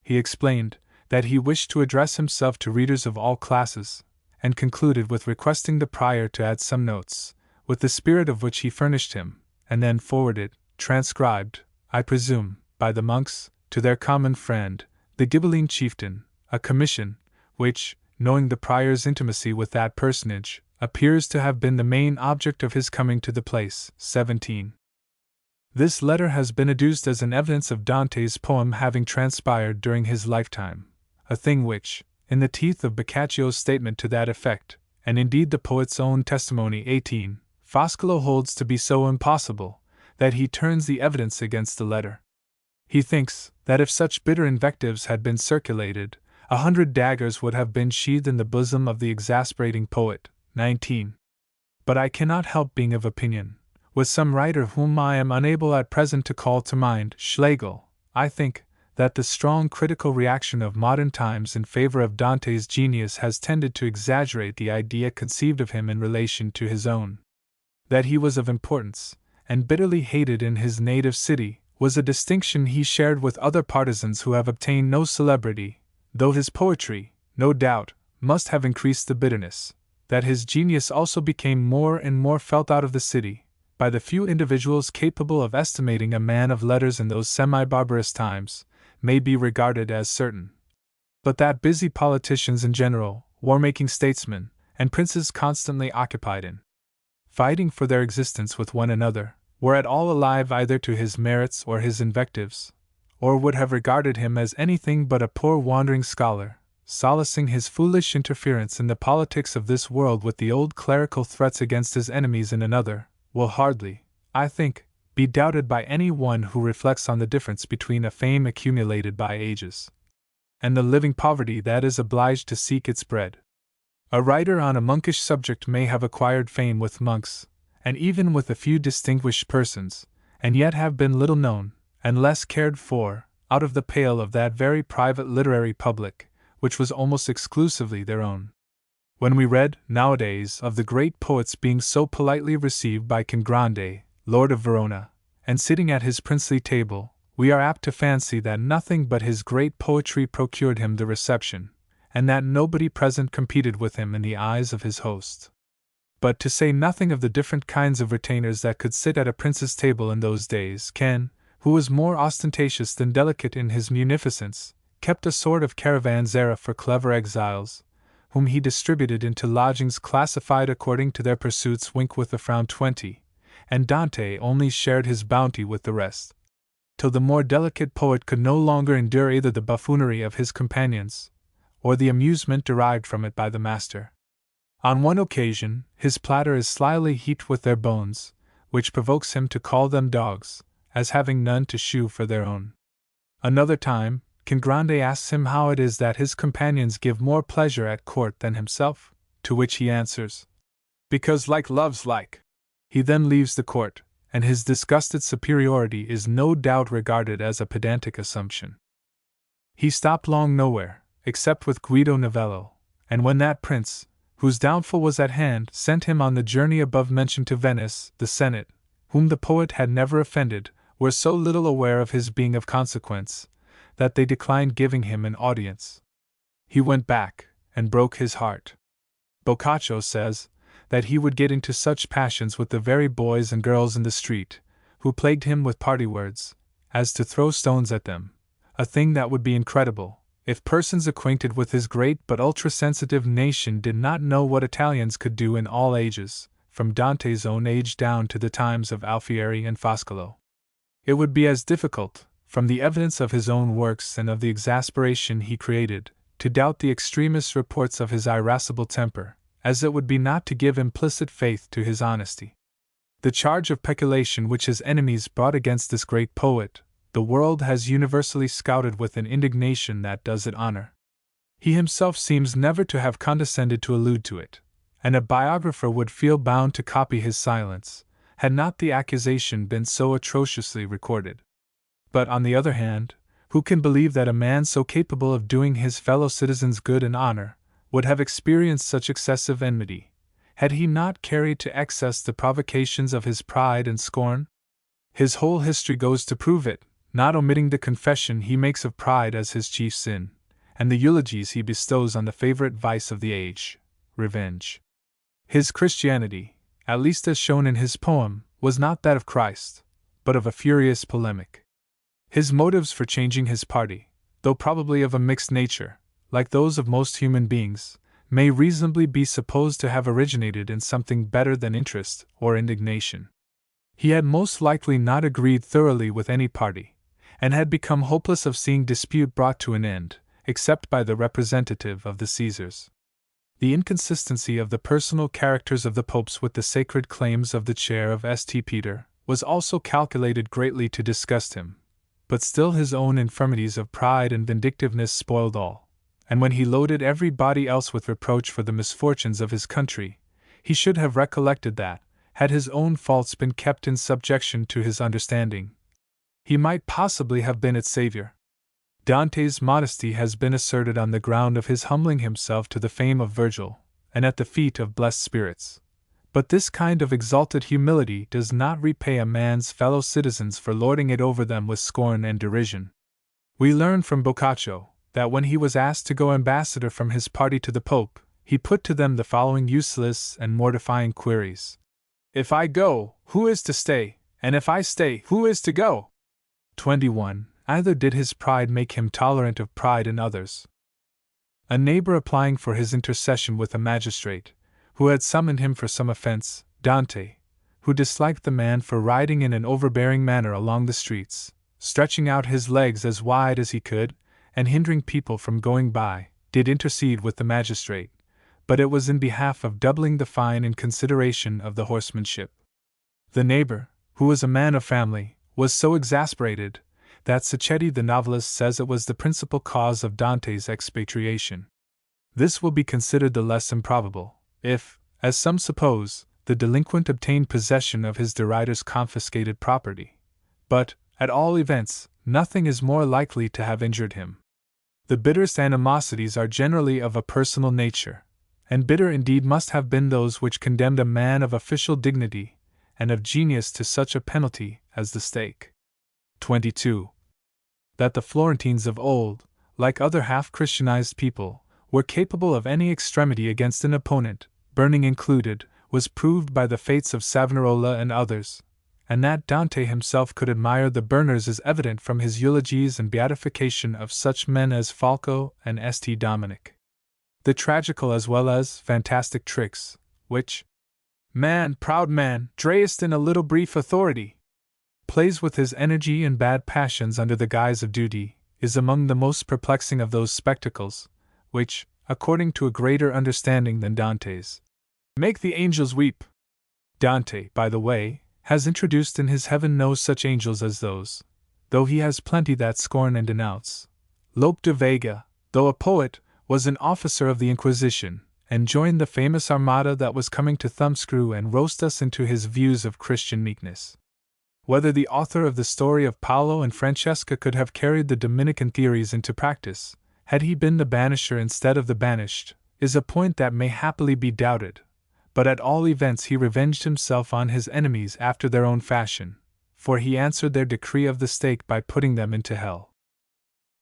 He explained that he wished to address himself to readers of all classes, and concluded with requesting the prior to add some notes, with the spirit of which he furnished him, and then forwarded, transcribed, I presume, by the monks, to their common friend, the Ghibelline chieftain, a commission, which, knowing the prior's intimacy with that personage, appears to have been the main object of his coming to the place. 17. This letter has been adduced as an evidence of Dante's poem having transpired during his lifetime, a thing which, in the teeth of Boccaccio's statement to that effect, and indeed the poet's own testimony 18, Foscolo holds to be so impossible, that he turns the evidence against the letter. He thinks that if such bitter invectives had been circulated, 100 daggers would have been sheathed in the bosom of the exasperating poet. 19. But I cannot help being of opinion, with some writer whom I am unable at present to call to mind, Schlegel, I think, that the strong critical reaction of modern times in favor of Dante's genius has tended to exaggerate the idea conceived of him in relation to his own. That he was of importance, and bitterly hated in his native city, was a distinction he shared with other partisans who have obtained no celebrity, though his poetry, no doubt, must have increased the bitterness. That his genius also became more and more felt out of the city, by the few individuals capable of estimating a man of letters in those semi-barbarous times, may be regarded as certain. But that busy politicians in general, war-making statesmen, and princes constantly occupied in fighting for their existence with one another, were at all alive either to his merits or his invectives, or would have regarded him as anything but a poor wandering scholar, solacing his foolish interference in the politics of this world with the old clerical threats against his enemies in another, will hardly, I think, be doubted by any one who reflects on the difference between a fame accumulated by ages and the living poverty that is obliged to seek its bread. A writer on a monkish subject may have acquired fame with monks, and even with a few distinguished persons, and yet have been little known, and less cared for, out of the pale of that very private literary public, which was almost exclusively their own. When we read, nowadays, of the great poets being so politely received by King Grande, Lord of Verona, and sitting at his princely table, we are apt to fancy that nothing but his great poetry procured him the reception, and that nobody present competed with him in the eyes of his host. But to say nothing of the different kinds of retainers that could sit at a prince's table in those days, Ken, who was more ostentatious than delicate in his munificence, kept a sort of caravanserai for clever exiles, whom he distributed into lodgings classified according to their pursuits. Wink with a frown 20, and Dante only shared his bounty with the rest, till the more delicate poet could no longer endure either the buffoonery of his companions, or the amusement derived from it by the master. On one occasion, his platter is slyly heaped with their bones, which provokes him to call them dogs, as having none to shew for their own. Another time, King Grande asks him how it is that his companions give more pleasure at court than himself, to which he answers, "Because like loves like." He then leaves the court, and his disgusted superiority is no doubt regarded as a pedantic assumption. He stopped long nowhere, except with Guido Novello, and when that prince, whose downfall was at hand, sent him on the journey above mentioned to Venice, the Senate, whom the poet had never offended, were so little aware of his being of consequence, that they declined giving him an audience. He went back, and broke his heart. Boccaccio says that he would get into such passions with the very boys and girls in the street, who plagued him with party words, as to throw stones at them, a thing that would be incredible, if persons acquainted with his great but ultra-sensitive nation did not know what Italians could do in all ages, from Dante's own age down to the times of Alfieri and Foscolo. It would be as difficult, from the evidence of his own works and of the exasperation he created, to doubt the extremest reports of his irascible temper, as it would be not to give implicit faith to his honesty. The charge of peculation which his enemies brought against this great poet, the world has universally scouted with an indignation that does it honor. He himself seems never to have condescended to allude to it, and a biographer would feel bound to copy his silence, had not the accusation been so atrociously recorded. But on the other hand, who can believe that a man so capable of doing his fellow citizens good and honor, would have experienced such excessive enmity, had he not carried to excess the provocations of his pride and scorn? His whole history goes to prove it, not omitting the confession he makes of pride as his chief sin, and the eulogies he bestows on the favorite vice of the age, revenge. His Christianity, at least as shown in his poem, was not that of Christ, but of a furious polemic. His motives for changing his party, though probably of a mixed nature, like those of most human beings, may reasonably be supposed to have originated in something better than interest or indignation. He had most likely not agreed thoroughly with any party, and had become hopeless of seeing dispute brought to an end, except by the representative of the Caesars. The inconsistency of the personal characters of the popes with the sacred claims of the chair of St. Peter was also calculated greatly to disgust him, but still his own infirmities of pride and vindictiveness spoiled all, and when he loaded everybody else with reproach for the misfortunes of his country, he should have recollected that, had his own faults been kept in subjection to his understanding, he might possibly have been its savior. Dante's modesty has been asserted on the ground of his humbling himself to the fame of Virgil, and at the feet of blessed spirits. But this kind of exalted humility does not repay a man's fellow citizens for lording it over them with scorn and derision. We learn from Boccaccio that when he was asked to go ambassador from his party to the Pope, he put to them the following useless and mortifying queries. If I go, who is to stay? And if I stay, who is to go? 21. Either did his pride make him tolerant of pride in others. A neighbor applying for his intercession with a magistrate, who had summoned him for some offense, Dante, who disliked the man for riding in an overbearing manner along the streets, stretching out his legs as wide as he could, and hindering people from going by, did intercede with the magistrate, but it was in behalf of doubling the fine in consideration of the horsemanship. The neighbor, who was a man of family, was so exasperated that Sacchetti the novelist says it was the principal cause of Dante's expatriation. This will be considered the less improbable, if, as some suppose, the delinquent obtained possession of his derider's confiscated property. But, at all events, nothing is more likely to have injured him. The bitterest animosities are generally of a personal nature, and bitter indeed must have been those which condemned a man of official dignity and of genius to such a penalty as the stake. 22. That the Florentines of old, like other half-Christianized people, were capable of any extremity against an opponent, burning included, was proved by the fates of Savonarola and others, and that Dante himself could admire the burners is evident from his eulogies and beatification of such men as Falco and St. Dominic. The tragical as well as fantastic tricks, which man, proud man, drayest in a little brief authority, plays with his energy and bad passions under the guise of duty, is among the most perplexing of those spectacles, which, according to a greater understanding than Dante's, make the angels weep. Dante, by the way, has introduced in his Heaven no such angels as those, though he has plenty that scorn and denounce. Lope de Vega, though a poet, was an officer of the Inquisition, and joined the famous armada that was coming to thumbscrew and roast us into his views of Christian meekness. Whether the author of the story of Paolo and Francesca could have carried the Dominican theories into practice, had he been the banisher instead of the banished, is a point that may happily be doubted, but at all events he revenged himself on his enemies after their own fashion, for he answered their decree of the stake by putting them into hell.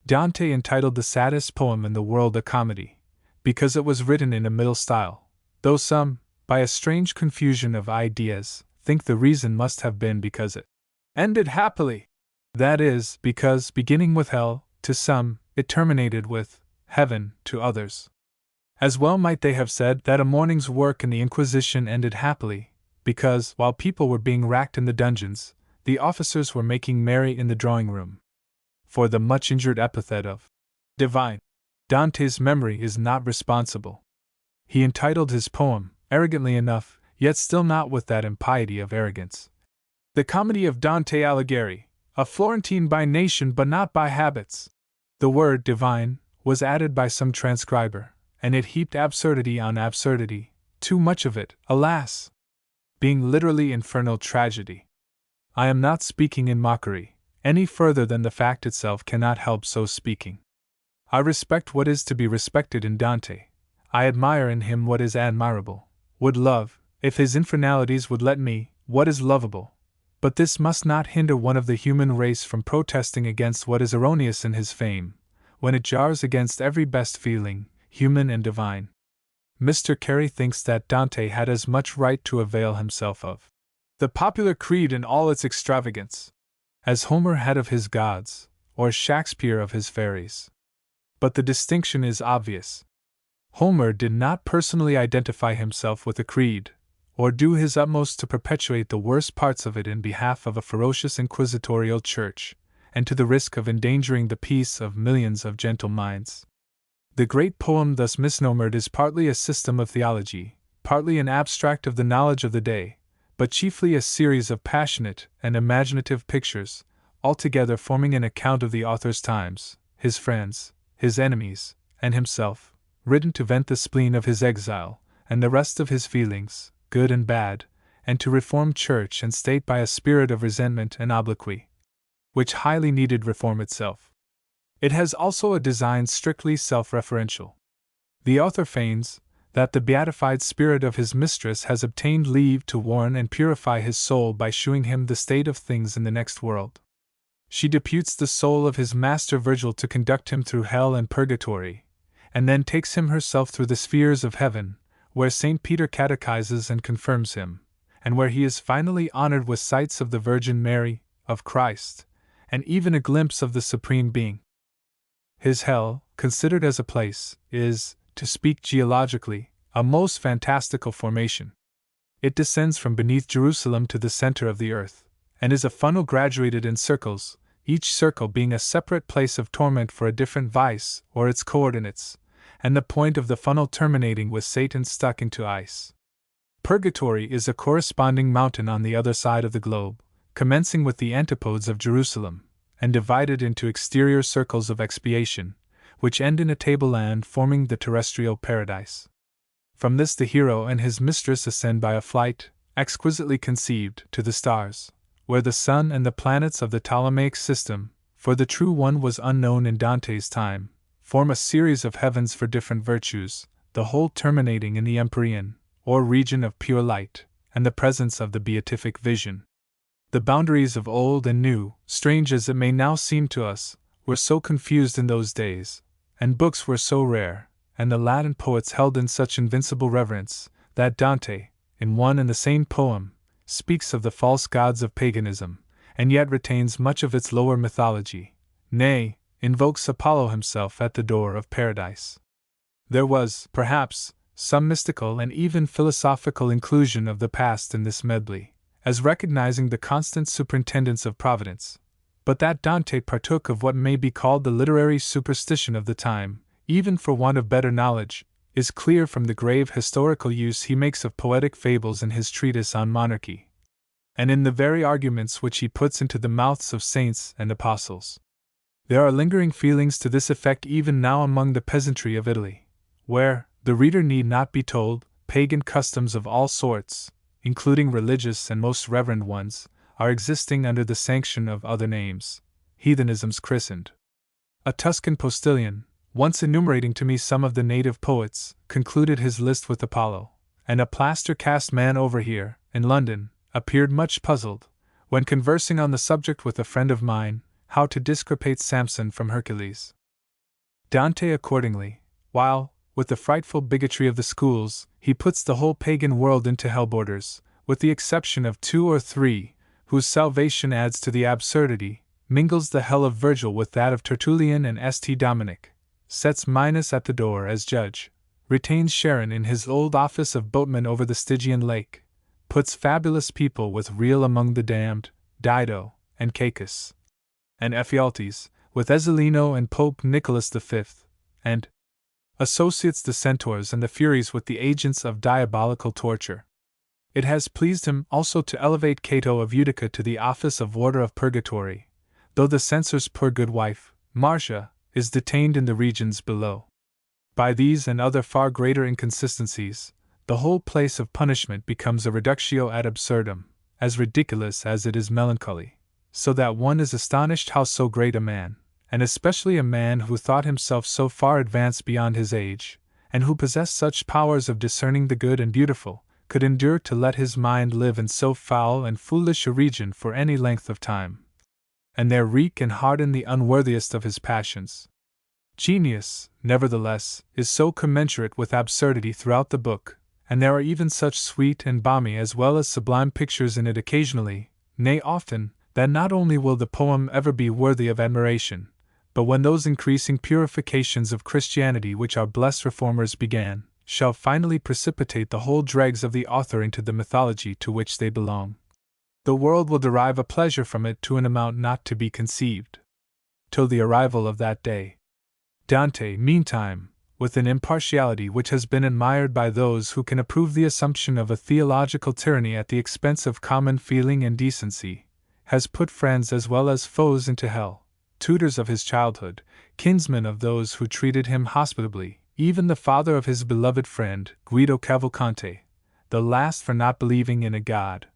Dante entitled the saddest poem in the world a comedy, because it was written in a middle style, though some, by a strange confusion of ideas, think the reason must have been because it ended happily. That is, because, beginning with hell, to some, it terminated with heaven to others. As well might they have said that a morning's work in the Inquisition ended happily, because, while people were being racked in the dungeons, the officers were making merry in the drawing-room. For the much-injured epithet of divine, Dante's memory is not responsible. He entitled his poem, arrogantly enough, yet still not with that impiety of arrogance, The Comedy of Dante Alighieri, a Florentine by nation but not by habits. The word divine was added by some transcriber, and it heaped absurdity on absurdity, too much of it, alas! Being literally infernal tragedy. I am not speaking in mockery, any further than the fact itself cannot help so speaking. I respect what is to be respected in Dante, I admire in him what is admirable, would love, if his infernalities would let me, what is lovable. But this must not hinder one of the human race from protesting against what is erroneous in his fame, when it jars against every best feeling, human and divine. Mr. Carey thinks that Dante had as much right to avail himself of the popular creed in all its extravagance as Homer had of his gods, or Shakespeare of his fairies. But the distinction is obvious. Homer did not personally identify himself with the creed, or do his utmost to perpetuate the worst parts of it in behalf of a ferocious inquisitorial church, and to the risk of endangering the peace of millions of gentle minds. The great poem thus misnomered is partly a system of theology, partly an abstract of the knowledge of the day, but chiefly a series of passionate and imaginative pictures, altogether forming an account of the author's times, his friends, his enemies, and himself, written to vent the spleen of his exile, and the rest of his feelings, good and bad, and to reform church and state by a spirit of resentment and obloquy, which highly needed reform itself. It has also a design strictly self-referential. The author feigns that the beatified spirit of his mistress has obtained leave to warn and purify his soul by shewing him the state of things in the next world. She deputes the soul of his master Virgil to conduct him through hell and purgatory, and then takes him herself through the spheres of heaven, where St. Peter catechizes and confirms him, and where he is finally honored with sights of the Virgin Mary, of Christ, and even a glimpse of the Supreme Being. His hell, considered as a place, is, to speak geologically, a most fantastical formation. It descends from beneath Jerusalem to the center of the earth, and is a funnel graduated in circles, each circle being a separate place of torment for a different vice or its coordinates, and the point of the funnel terminating with Satan stuck into ice. Purgatory is a corresponding mountain on the other side of the globe, commencing with the antipodes of Jerusalem, and divided into exterior circles of expiation, which end in a tableland forming the terrestrial paradise. From this the hero and his mistress ascend by a flight, exquisitely conceived, to the stars, where the sun and the planets of the Ptolemaic system, for the true one was unknown in Dante's time, form a series of heavens for different virtues, the whole terminating in the Empyrean, or region of pure light, and the presence of the beatific vision. The boundaries of old and new, strange as it may now seem to us, were so confused in those days, and books were so rare, and the Latin poets held in such invincible reverence, that Dante, in one and the same poem, speaks of the false gods of paganism, and yet retains much of its lower mythology, nay, invokes Apollo himself at the door of paradise. There was, perhaps, some mystical and even philosophical inclusion of the past in this medley, as recognizing the constant superintendence of Providence, but that Dante partook of what may be called the literary superstition of the time, even for want of better knowledge, is clear from the grave historical use he makes of poetic fables in his treatise on monarchy, and in the very arguments which he puts into the mouths of saints and apostles. There are lingering feelings to this effect even now among the peasantry of Italy, where, the reader need not be told, pagan customs of all sorts, including religious and most reverend ones, are existing under the sanction of other names, heathenisms christened. A Tuscan postilion, once enumerating to me some of the native poets, concluded his list with Apollo, and a plaster-cast man over here, in London, appeared much puzzled, when conversing on the subject with a friend of mine, how to discrepate Samson from Hercules. Dante accordingly, while, with the frightful bigotry of the schools, he puts the whole pagan world into hell borders, with the exception of 2 or 3, whose salvation adds to the absurdity, mingles the hell of Virgil with that of Tertullian and St. Dominic, sets Minos at the door as judge, retains Charon in his old office of boatman over the Stygian lake, puts fabulous people with real among the damned, Dido, and Cacus, and Ephialtes, with Ezzelino and Pope Nicholas V, and associates the centaurs and the Furies with the agents of diabolical torture. It has pleased him also to elevate Cato of Utica to the office of warder of purgatory, though the censor's poor good wife, Marcia, is detained in the regions below. By these and other far greater inconsistencies, the whole place of punishment becomes a reductio ad absurdum, as ridiculous as it is melancholy, so that one is astonished how so great a man, and especially a man who thought himself so far advanced beyond his age, and who possessed such powers of discerning the good and beautiful, could endure to let his mind live in so foul and foolish a region for any length of time, and there wreak and harden the unworthiest of his passions. Genius, nevertheless, is so commensurate with absurdity throughout the book, and there are even such sweet and balmy as well as sublime pictures in it occasionally, nay often, that not only will the poem ever be worthy of admiration, But when those increasing purifications of Christianity which our blessed reformers began, shall finally precipitate the whole dregs of the author into the mythology to which they belong, the world will derive a pleasure from it to an amount not to be conceived. Till the arrival of that day, Dante, meantime, with an impartiality which has been admired by those who can approve the assumption of a theological tyranny at the expense of common feeling and decency, has put friends as well as foes into hell, tutors of his childhood, kinsmen of those who treated him hospitably, even the father of his beloved friend, Guido Cavalcanti, the last for not believing in a god,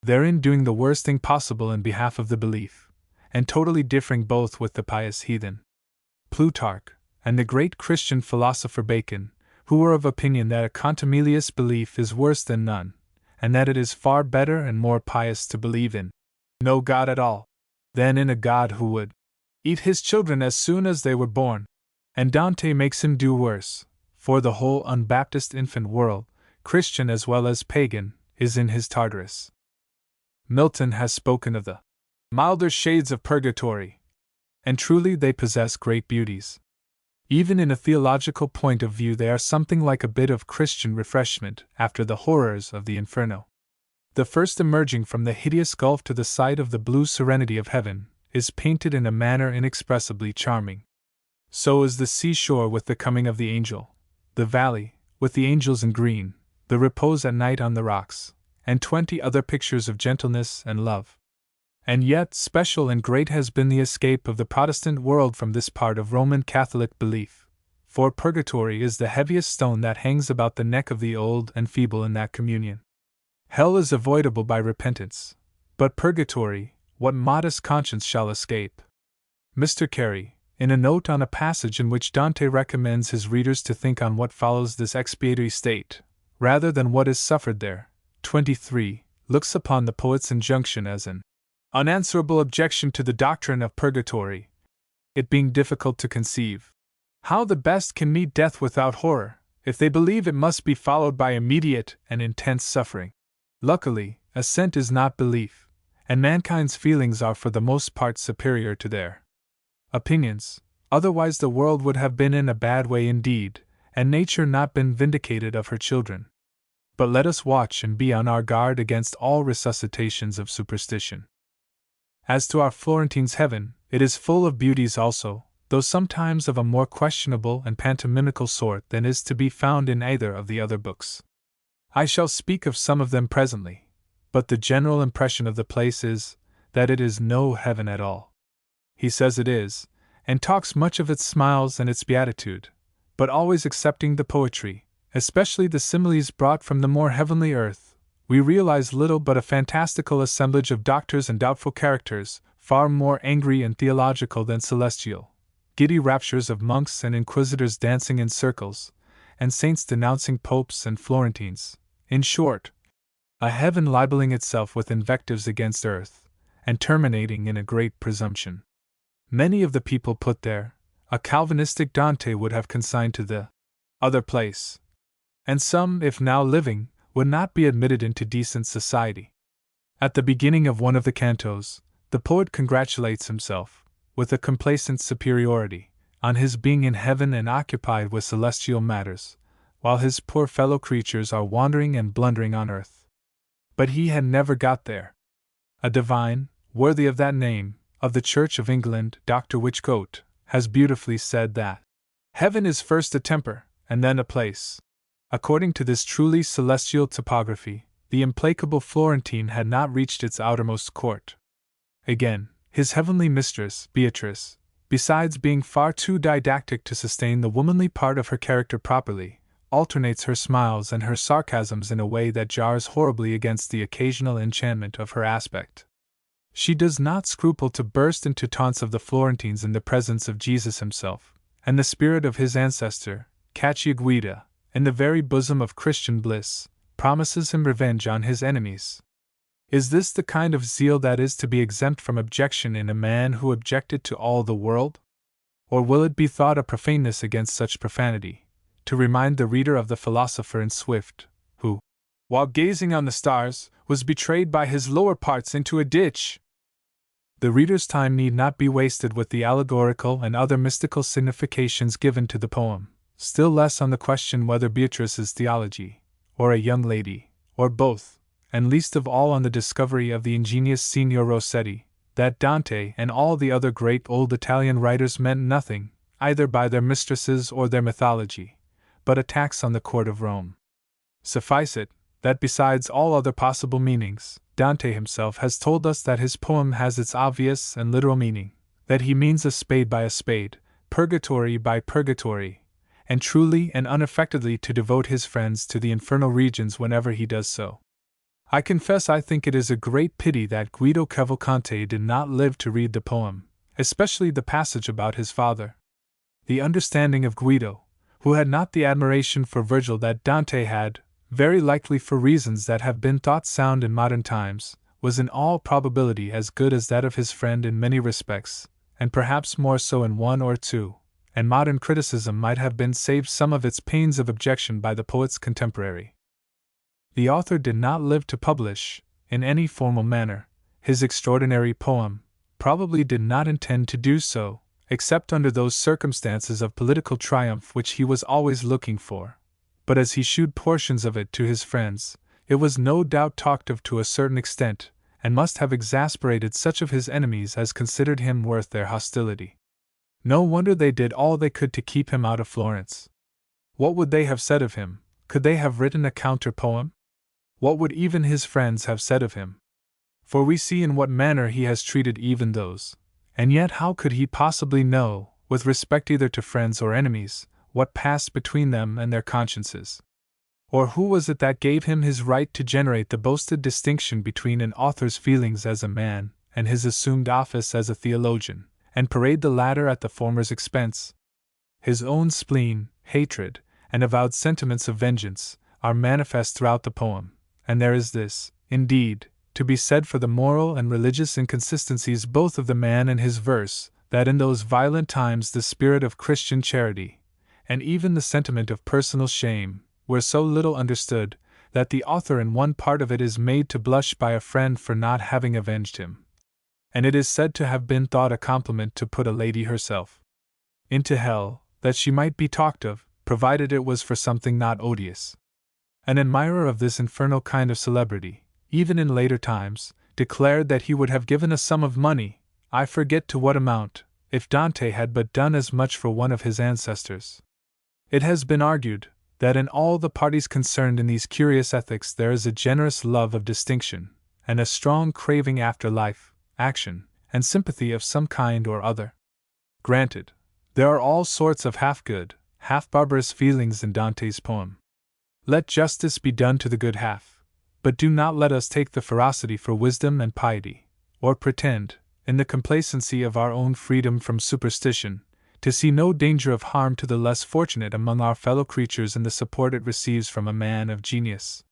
therein doing the worst thing possible in behalf of the belief, and totally differing both with the pious heathen Plutarch, and the great Christian philosopher Bacon, who were of opinion that a contumelious belief is worse than none, and that it is far better and more pious to believe in no God at all, than in a God who would eat his children as soon as they were born. And Dante makes him do worse, for the whole unbaptized infant world, Christian as well as pagan, is in his Tartarus. Milton has spoken of the milder shades of purgatory, and truly they possess great beauties. Even in a theological point of view, they are something like a bit of Christian refreshment after the horrors of the inferno. The first emerging from the hideous gulf to the sight of the blue serenity of heaven is painted in a manner inexpressibly charming. So is the seashore with the coming of the angel, the valley, with the angels in green, the repose at night on the rocks, and 20 other pictures of gentleness and love. And yet special and great has been the escape of the Protestant world from this part of Roman Catholic belief, for purgatory is the heaviest stone that hangs about the neck of the old and feeble in that communion. Hell is avoidable by repentance, but purgatory, what modest conscience shall escape? Mr. Carey, in a note on a passage in which Dante recommends his readers to think on what follows this expiatory state, rather than what is suffered there, 23, looks upon the poet's injunction as an unanswerable objection to the doctrine of purgatory, it being difficult to conceive how the best can meet death without horror, if they believe it must be followed by immediate and intense suffering. Luckily, assent is not belief, and mankind's feelings are for the most part superior to their opinions, otherwise the world would have been in a bad way indeed, and nature not been vindicated of her children. But let us watch and be on our guard against all resuscitations of superstition. As to our Florentine's heaven, it is full of beauties also, though sometimes of a more questionable and pantomimical sort than is to be found in either of the other books. I shall speak of some of them presently, but the general impression of the place is, that it is no heaven at all. He says it is, and talks much of its smiles and its beatitude, but always excepting the poetry, especially the similes brought from the more heavenly earth, we realize little but a fantastical assemblage of doctors and doubtful characters, far more angry and theological than celestial, giddy raptures of monks and inquisitors dancing in circles, and saints denouncing popes and Florentines. In short, a heaven libeling itself with invectives against earth, and terminating in a great presumption. Many of the people put there, a Calvinistic Dante would have consigned to the other place, and some, if now living, would not be admitted into decent society. At the beginning of one of the cantos, the poet congratulates himself, with a complacent superiority, on his being in heaven and occupied with celestial matters, while his poor fellow creatures are wandering and blundering on earth. But he had never got there. A divine, worthy of that name, of the Church of England, Dr. Whichcote, has beautifully said that heaven is first a temper, and then a place. According to this truly celestial topography, the implacable Florentine had not reached its outermost court. Again, his heavenly mistress, Beatrice, besides being far too didactic to sustain the womanly part of her character properly, alternates her smiles and her sarcasms in a way that jars horribly against the occasional enchantment of her aspect. She does not scruple to burst into taunts of the Florentines in the presence of Jesus himself, and the spirit of his ancestor, Cacciaguida, in the very bosom of Christian bliss, promises him revenge on his enemies. Is this the kind of zeal that is to be exempt from objection in a man who objected to all the world? Or will it be thought a profaneness against such profanity, to remind the reader of the philosopher in Swift, who, while gazing on the stars, was betrayed by his lower parts into a ditch? The reader's time need not be wasted with the allegorical and other mystical significations given to the poem, still less on the question whether Beatrice is theology, or a young lady, or both, and least of all on the discovery of the ingenious Signor Rossetti, that Dante and all the other great old Italian writers meant nothing, either by their mistresses or their mythology, but attacks on the court of Rome. Suffice it, that besides all other possible meanings, Dante himself has told us that his poem has its obvious and literal meaning, that he means a spade by a spade, purgatory by purgatory, and truly and unaffectedly to devote his friends to the infernal regions whenever he does so. I confess I think it is a great pity that Guido Cavalcanti did not live to read the poem, especially the passage about his father. The understanding of Guido, who had not the admiration for Virgil that Dante had, very likely for reasons that have been thought sound in modern times, was in all probability as good as that of his friend in many respects, and perhaps more so in one or two, and modern criticism might have been saved some of its pains of objection by the poet's contemporary. The author did not live to publish, in any formal manner, his extraordinary poem, probably did not intend to do so, except under those circumstances of political triumph which he was always looking for. But as he shewed portions of it to his friends, it was no doubt talked of to a certain extent, and must have exasperated such of his enemies as considered him worth their hostility. No wonder they did all they could to keep him out of Florence. What would they have said of him, could they have written a counter-poem? What would even his friends have said of him? For we see in what manner he has treated even those, and yet how could he possibly know, with respect either to friends or enemies, what passed between them and their consciences? Or who was it that gave him his right to generate the boasted distinction between an author's feelings as a man and his assumed office as a theologian, and parade the latter at the former's expense? His own spleen, hatred, and avowed sentiments of vengeance are manifest throughout the poem, and there is this, indeed, to be said for the moral and religious inconsistencies both of the man and his verse, that in those violent times the spirit of Christian charity, and even the sentiment of personal shame, were so little understood, that the author in one part of it is made to blush by a friend for not having avenged him. And it is said to have been thought a compliment to put a lady herself into hell, that she might be talked of, provided it was for something not odious. An admirer of this infernal kind of celebrity, even in later times, declared that he would have given a sum of money, I forget to what amount, if Dante had but done as much for one of his ancestors. It has been argued that in all the parties concerned in these curious ethics there is a generous love of distinction, and a strong craving after life, action, and sympathy of some kind or other. Granted, there are all sorts of half-good, half-barbarous feelings in Dante's poem. Let justice be done to the good half, but do not let us take the ferocity for wisdom and piety, or pretend, in the complacency of our own freedom from superstition, to see no danger of harm to the less fortunate among our fellow creatures in the support it receives from a man of genius.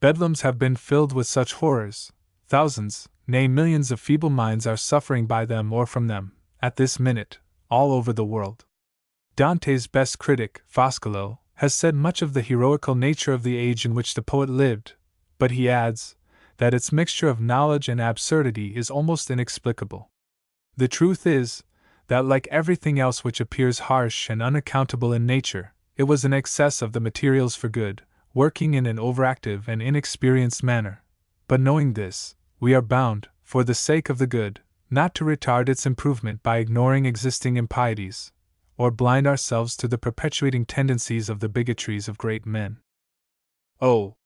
Bedlams have been filled with such horrors, thousands, nay millions of feeble minds are suffering by them or from them, at this minute, all over the world. Dante's best critic, Foscolo, has said much of the heroical nature of the age in which the poet lived, but he adds that its mixture of knowledge and absurdity is almost inexplicable. The truth is, that like everything else which appears harsh and unaccountable in nature, it was an excess of the materials for good, working in an overactive and inexperienced manner. But knowing this, we are bound, for the sake of the good, not to retard its improvement by ignoring existing impieties, or blind ourselves to the perpetuating tendencies of the bigotries of great men. Oh!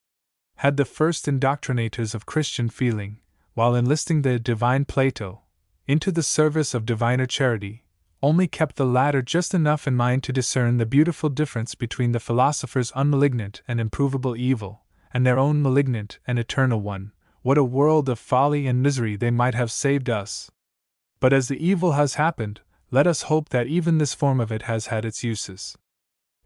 Had the first indoctrinators of Christian feeling, while enlisting the divine Plato into the service of diviner charity, only kept the latter just enough in mind to discern the beautiful difference between the philosopher's unmalignant and improvable evil, and their own malignant and eternal one, what a world of folly and misery they might have saved us! But as the evil has happened, let us hope that even this form of it has had its uses.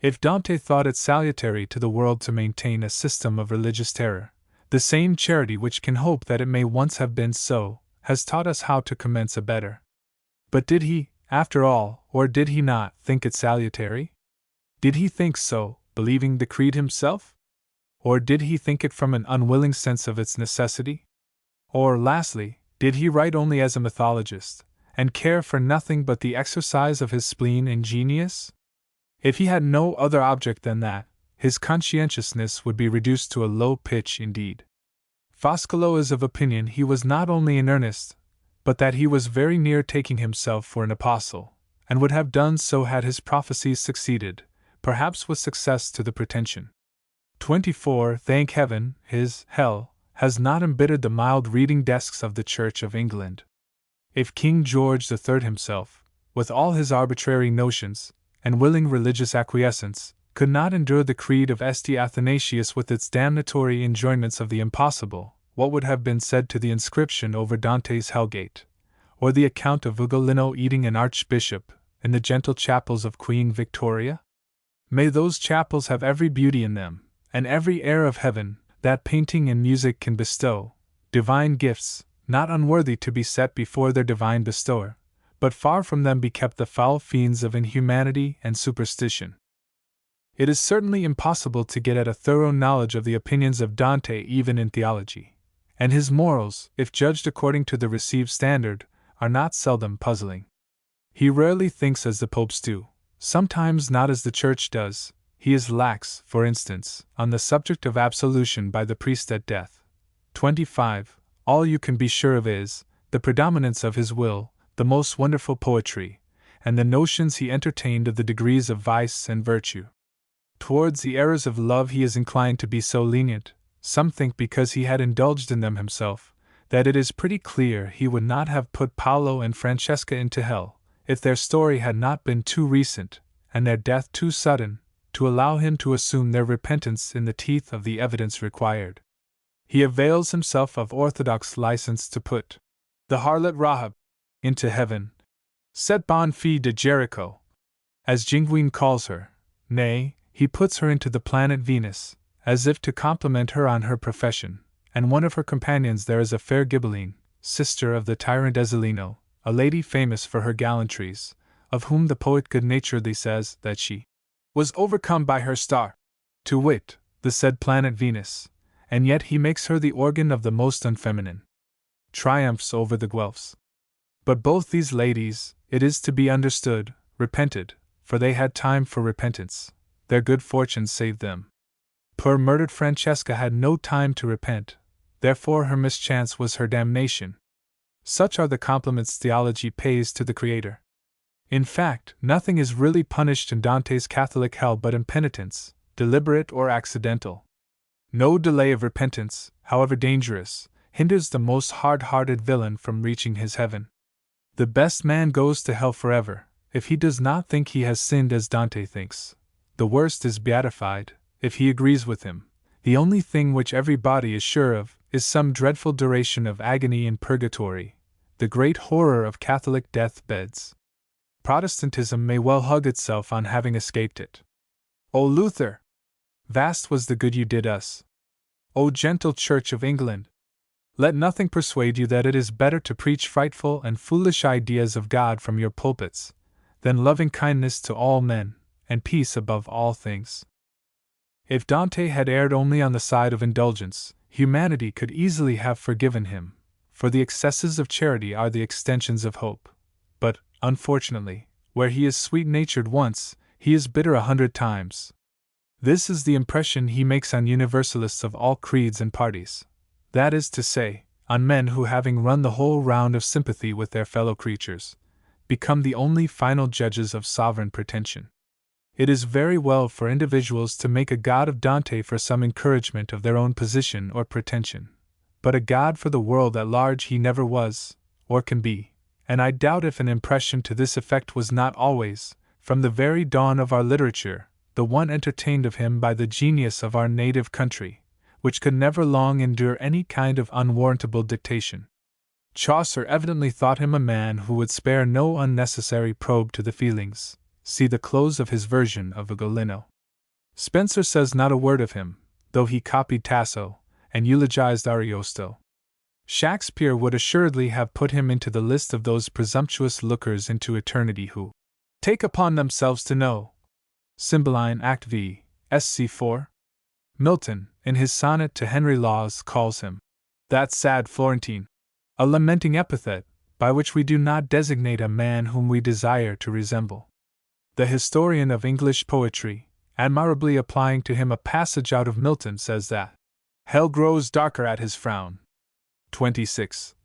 If Dante thought it salutary to the world to maintain a system of religious terror, the same charity which can hope that it may once have been so, has taught us how to commence a better. But did he, after all, or did he not, think it salutary? Did he think so, believing the creed himself? Or did he think it from an unwilling sense of its necessity? Or, lastly, Did he write only as a mythologist, and care for nothing but the exercise of his spleen and genius? If he had no other object than that, his conscientiousness would be reduced to a low pitch indeed. Foscolo is of opinion he was not only in earnest, but that he was very near taking himself for an apostle, and would have done so had his prophecies succeeded, perhaps with success to the pretension. 24. Thank heaven, his hell has not embittered the mild reading desks of the Church of England. If King George III himself, with all his arbitrary notions, and willing religious acquiescence, could not endure the creed of St. Athanasius with its damnatory enjoinments of the impossible, what would have been said to the inscription over Dante's Hellgate, or the account of Ugolino eating an archbishop in the gentle chapels of Queen Victoria? May those chapels have every beauty in them, and every air of heaven, that painting and music can bestow, divine gifts, not unworthy to be set before their divine bestower, but far from them be kept the foul fiends of inhumanity and superstition. It is certainly impossible to get at a thorough knowledge of the opinions of Dante even in theology, and his morals, if judged according to the received standard, are not seldom puzzling. He rarely thinks as the popes do, sometimes not as the Church does. He is lax, for instance, on the subject of absolution by the priest at death. 25. All you can be sure of is, the predominance of his will, the most wonderful poetry, and the notions he entertained of the degrees of vice and virtue. Towards the errors of love he is inclined to be so lenient, some think because he had indulged in them himself, that it is pretty clear he would not have put Paolo and Francesca into hell, if their story had not been too recent, and their death too sudden, to allow him to assume their repentance in the teeth of the evidence required. He avails himself of orthodox license to put the harlot Rahab into heaven, cette bonne fille de Jericho, as Jinguine calls her. Nay, he puts her into the planet Venus, as if to compliment her on her profession, and one of her companions there is a fair Ghibelline, sister of the tyrant Ezzelino, a lady famous for her gallantries, of whom the poet good-naturedly says that she was overcome by her star, to wit, the said planet Venus, and yet he makes her the organ of the most unfeminine triumphs over the Guelphs. But both these ladies, it is to be understood, repented, for they had time for repentance. Their good fortune saved them. Poor murdered Francesca had no time to repent, therefore her mischance was her damnation. Such are the compliments theology pays to the Creator. In fact, nothing is really punished in Dante's Catholic hell but impenitence, deliberate or accidental. No delay of repentance, however dangerous, hinders the most hard-hearted villain from reaching his heaven. The best man goes to hell forever, if he does not think he has sinned as Dante thinks. The worst is beatified, if he agrees with him. The only thing which everybody is sure of is some dreadful duration of agony in purgatory, the great horror of Catholic death-beds. Protestantism may well hug itself on having escaped it. O Luther! Vast was the good you did us. O gentle Church of England! Let nothing persuade you that it is better to preach frightful and foolish ideas of God from your pulpits, than loving kindness to all men, and peace above all things. If Dante had erred only on the side of indulgence, humanity could easily have forgiven him, for the excesses of charity are the extensions of hope. But, unfortunately, where he is sweet-natured once, he is bitter 100 times. This is the impression he makes on universalists of all creeds and parties. That is to say, on men who, having run the whole round of sympathy with their fellow creatures, become the only final judges of sovereign pretension. It is very well for individuals to make a god of Dante for some encouragement of their own position or pretension, but a god for the world at large he never was, or can be, and I doubt if an impression to this effect was not always, from the very dawn of our literature, the one entertained of him by the genius of our native country, which could never long endure any kind of unwarrantable dictation. Chaucer evidently thought him a man who would spare no unnecessary probe to the feelings. See the close of his version of Ugolino. Spenser says not a word of him, though he copied Tasso, and eulogized Ariosto. Shakespeare would assuredly have put him into the list of those presumptuous lookers into eternity who take upon themselves to know. Cymbeline Act v. Sc. 4. Milton, in his sonnet to Henry Lawes, calls him that sad Florentine. A lamenting epithet, by which we do not designate a man whom we desire to resemble. The historian of English poetry, admirably applying to him a passage out of Milton, says that hell grows darker at his frown. 26.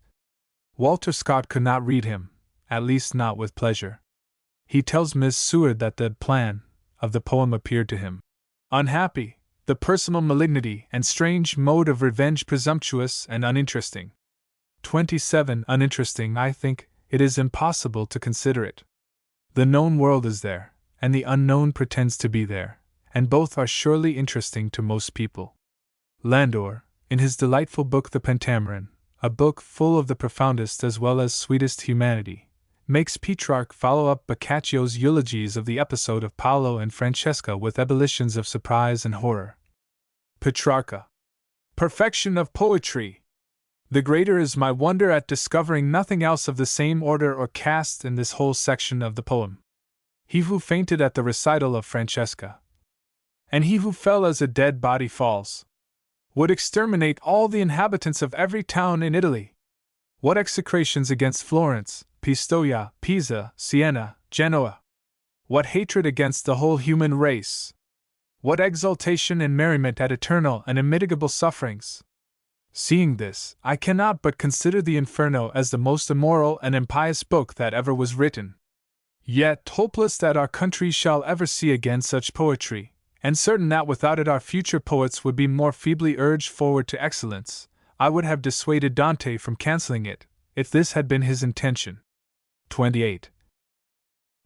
Walter Scott could not read him, at least not with pleasure. He tells Miss Seward that the plan of the poem appeared to him unhappy, the personal malignity and strange mode of revenge presumptuous and uninteresting. 27. Uninteresting, I think it is impossible to consider it. The known world is there, and the unknown pretends to be there, and both are surely interesting to most people. Landor, in his delightful book The Pentameron, a book full of the profoundest as well as sweetest humanity, makes Petrarch follow up Boccaccio's eulogies of the episode of Paolo and Francesca with ebullitions of surprise and horror. Petrarca. Perfection of poetry! The greater is my wonder at discovering nothing else of the same order or caste in this whole section of the poem. He who fainted at the recital of Francesca, and he who fell as a dead body falls, would exterminate all the inhabitants of every town in Italy. What execrations against Florence, Pistoia, Pisa, Siena, Genoa! What hatred against the whole human race! What exultation and merriment at eternal and immitigable sufferings! Seeing this, I cannot but consider the Inferno as the most immoral and impious book that ever was written. Yet, hopeless that our country shall ever see again such poetry, and certain that without it our future poets would be more feebly urged forward to excellence, I would have dissuaded Dante from cancelling it, if this had been his intention. 28.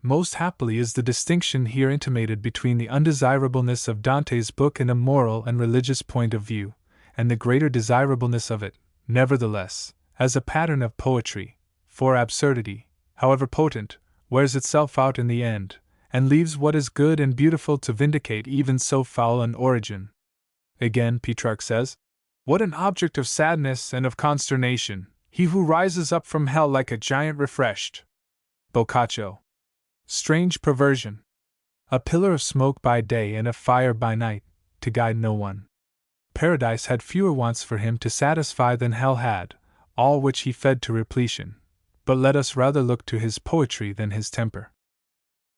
Most happily is the distinction here intimated between the undesirableness of Dante's book in a moral and religious point of view, and the greater desirableness of it, nevertheless, as a pattern of poetry, for absurdity, however potent, wears itself out in the end, and leaves what is good and beautiful to vindicate even so foul an origin. Again, Petrarch says, what an object of sadness and of consternation, he who rises up from hell like a giant refreshed. Boccaccio. Strange perversion. A pillar of smoke by day and of fire by night, to guide no one. Paradise had fewer wants for him to satisfy than hell had, all which he fed to repletion. But let us rather look to his poetry than his temper.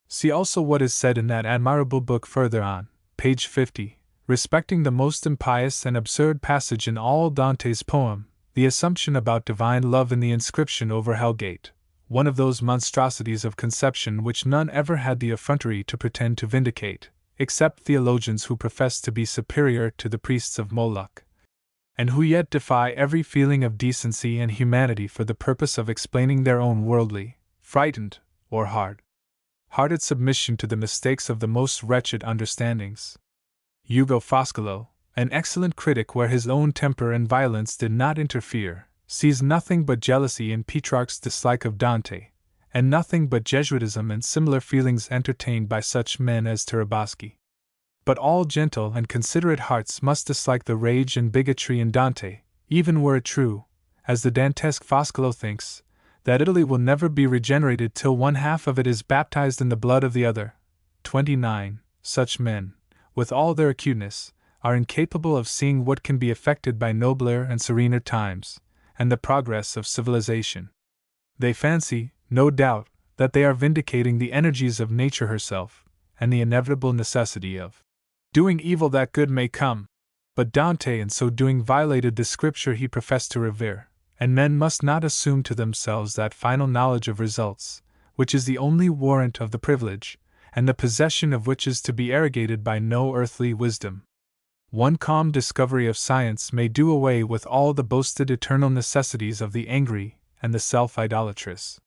See also what is said in that admirable book further on, page 50, respecting the most impious and absurd passage in all Dante's poem, the assumption about divine love in the inscription over Hell Gate, one of those monstrosities of conception which none ever had the effrontery to pretend to vindicate, except theologians who profess to be superior to the priests of Moloch, and who yet defy every feeling of decency and humanity for the purpose of explaining their own worldly, frightened, or hard-hearted submission to the mistakes of the most wretched understandings. Ugo Foscolo, an excellent critic where his own temper and violence did not interfere, sees nothing but jealousy in Petrarch's dislike of Dante, and nothing but Jesuitism and similar feelings entertained by such men as Tiraboschi. But all gentle and considerate hearts must dislike the rage and bigotry in Dante, even were it true, as the Dantesque Foscolo thinks, that Italy will never be regenerated till one half of it is baptized in the blood of the other. 29. Such men, with all their acuteness, are incapable of seeing what can be effected by nobler and serener times, and the progress of civilization. They fancy, no doubt, that they are vindicating the energies of nature herself, and the inevitable necessity of doing evil that good may come. But Dante in so doing violated the scripture he professed to revere, and men must not assume to themselves that final knowledge of results, which is the only warrant of the privilege, and the possession of which is to be arrogated by no earthly wisdom. One calm discovery of science may do away with all the boasted eternal necessities of the angry and the self-idolatrous.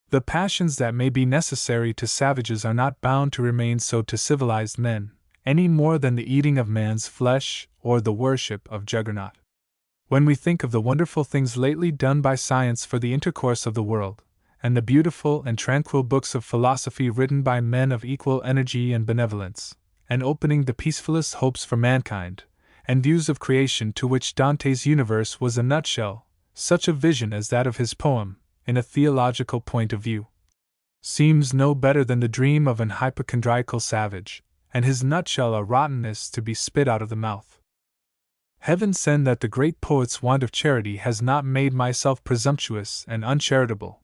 The passions that may be necessary to savages are not bound to remain so to civilized men, any more than the eating of man's flesh or the worship of Juggernaut. When we think of the wonderful things lately done by science for the intercourse of the world, and the beautiful and tranquil books of philosophy written by men of equal energy and benevolence, and opening the peacefulest hopes for mankind, and views of creation to which Dante's universe was a nutshell, such a vision as that of his poem, in a theological point of view, seems no better than the dream of an hypochondriacal savage, and his nutshell a rottenness to be spit out of the mouth. Heaven send that the great poet's want of charity has not made myself presumptuous and uncharitable.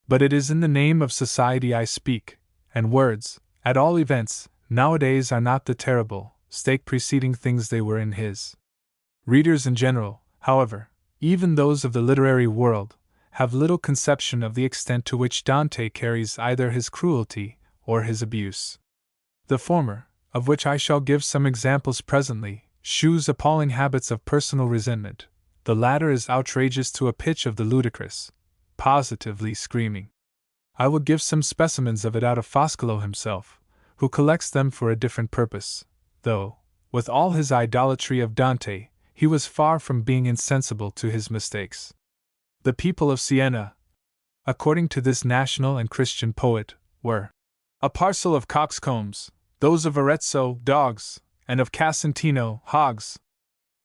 But it is in the name of society I speak, and words, at all events, nowadays are not the terrible, stake preceding things they were in his. Readers in general, however, even those of the literary world, have little conception of the extent to which Dante carries either his cruelty or his abuse. The former, of which I shall give some examples presently, shews appalling habits of personal resentment; the latter is outrageous to a pitch of the ludicrous, positively screaming. I will give some specimens of it out of Foscolo himself, who collects them for a different purpose, though, with all his idolatry of Dante, he was far from being insensible to his mistakes. The people of Siena, according to this national and Christian poet, were a parcel of coxcombs, those of Arezzo, dogs, and of Casentino, hogs.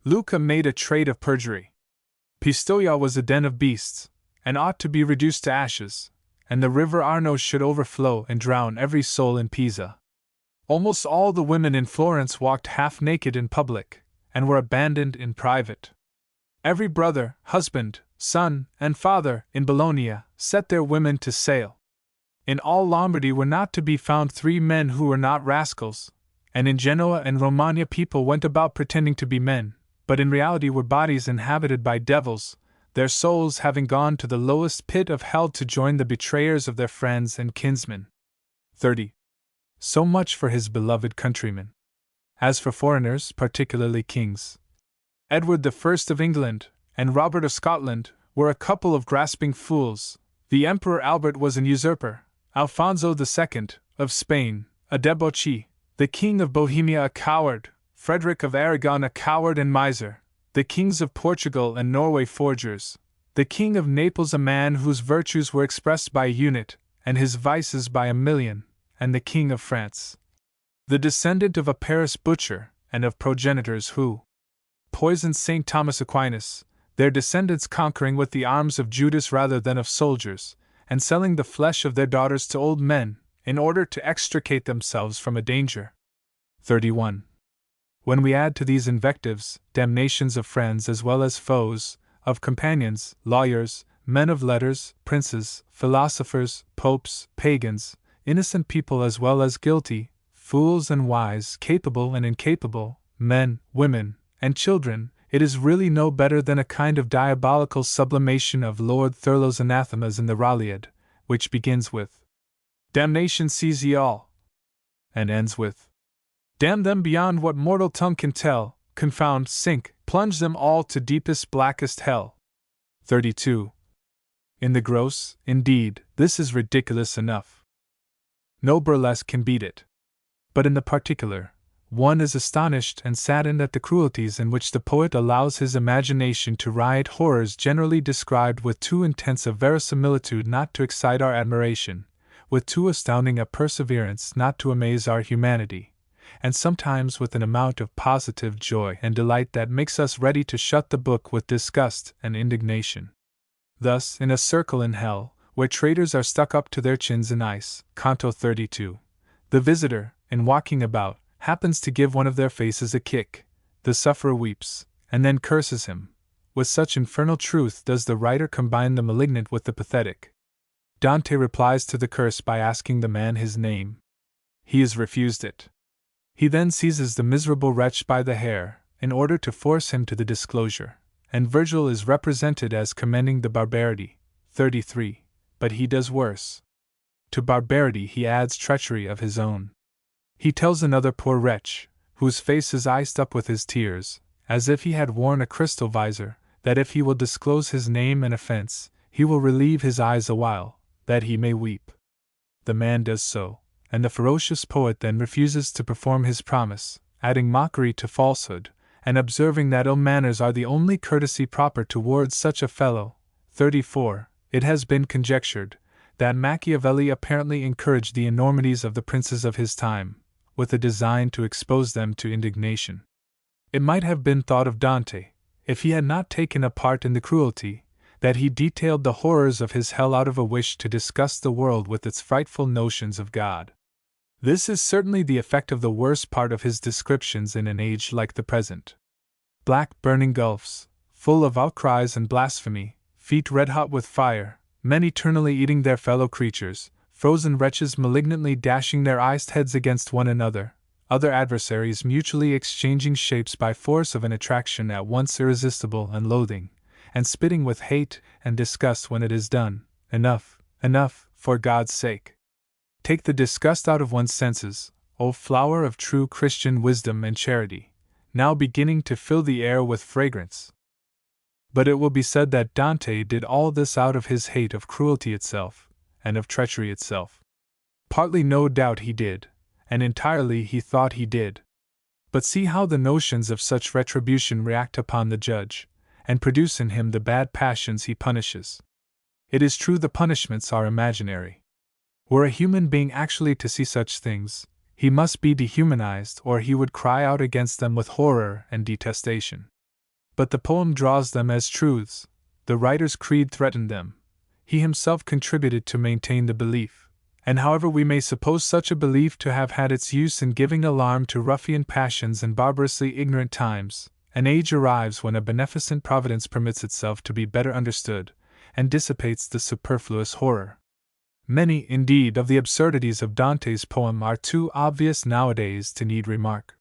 Lucca made a trade of perjury. Pistoia was a den of beasts, and ought to be reduced to ashes, and the river Arno should overflow and drown every soul in Pisa. Almost all the women in Florence walked half naked in public, and were abandoned in private. Every brother, husband, son, and father in Bologna set their women to sale. In all Lombardy were not to be found 3 men who were not rascals, and in Genoa and Romagna people went about pretending to be men, but in reality were bodies inhabited by devils, their souls having gone to the lowest pit of hell to join the betrayers of their friends and kinsmen. 30. So much for his beloved countrymen. As for foreigners, particularly kings, Edward I of England and Robert of Scotland were a couple of grasping fools. The Emperor Albert was an usurper, Alfonso II of Spain a debauchee, the King of Bohemia a coward, Frederick of Aragon a coward and miser, the kings of Portugal and Norway forgers, the King of Naples a man whose virtues were expressed by a unit, and his vices by a million, and the King of France, the descendant of a Paris butcher and of progenitors who poisoned St. Thomas Aquinas, their descendants conquering with the arms of Judas rather than of soldiers, and selling the flesh of their daughters to old men, in order to extricate themselves from a danger. 31. When we add to these invectives damnations of friends as well as foes, of companions, lawyers, men of letters, princes, philosophers, popes, pagans, innocent people as well as guilty, fools and wise, capable and incapable, men, women, and children, it is really no better than a kind of diabolical sublimation of Lord Thurlow's anathemas in the Raleigh, which begins with "Damnation seize ye all," and ends with "Damn them beyond what mortal tongue can tell, confound, sink, plunge them all to deepest, blackest hell." 32. In the gross, indeed, this is ridiculous enough. No burlesque can beat it. But in the particular, one is astonished and saddened at the cruelties in which the poet allows his imagination to riot, horrors generally described with too intense a verisimilitude not to excite our admiration, with too astounding a perseverance not to amaze our humanity, and sometimes with an amount of positive joy and delight that makes us ready to shut the book with disgust and indignation. Thus, in A Circle in Hell, where traitors are stuck up to their chins in ice, Canto 32, the visitor, in walking about, happens to give one of their faces a kick. The sufferer weeps, and then curses him. With such infernal truth does the writer combine the malignant with the pathetic. Dante replies to the curse by asking the man his name. He is refused it. He then seizes the miserable wretch by the hair, in order to force him to the disclosure, and Virgil is represented as commending the barbarity. 33. But he does worse. To barbarity he adds treachery of his own. He tells another poor wretch, whose face is iced up with his tears, as if he had worn a crystal visor, that if he will disclose his name and offense, he will relieve his eyes awhile, that he may weep. The man does so, and the ferocious poet then refuses to perform his promise, adding mockery to falsehood, and observing that ill manners are the only courtesy proper towards such a fellow. 34. It has been conjectured that Machiavelli apparently encouraged the enormities of the princes of his time, with a design to expose them to indignation. It might have been thought of Dante, if he had not taken a part in the cruelty, that he detailed the horrors of his hell out of a wish to disgust the world with its frightful notions of God. This is certainly the effect of the worst part of his descriptions in an age like the present. black burning gulfs, full of outcries and blasphemy, feet red-hot with fire, men eternally eating their fellow creatures, frozen wretches malignantly dashing their iced heads against one another, other adversaries mutually exchanging shapes by force of an attraction at once irresistible and loathing, and spitting with hate and disgust when it is done. Enough, enough, for God's sake. Take the disgust out of one's senses, O flower of true Christian wisdom and charity, now beginning to fill the air with fragrance. But it will be said that Dante did all this out of his hate of cruelty itself, and of treachery itself. Partly no doubt he did, and entirely he thought he did. But see how the notions of such retribution react upon the judge, and produce in him the bad passions he punishes. It is true the punishments are imaginary. Were a human being actually to see such things, he must be dehumanized or he would cry out against them with horror and detestation. But the poem draws them as truths, the writer's creed threatened them, he himself contributed to maintain the belief, and however we may suppose such a belief to have had its use in giving alarm to ruffian passions and barbarously ignorant times, an age arrives when a beneficent providence permits itself to be better understood, and dissipates the superfluous horror. Many, indeed, of the absurdities of Dante's poem are too obvious nowadays to need remark.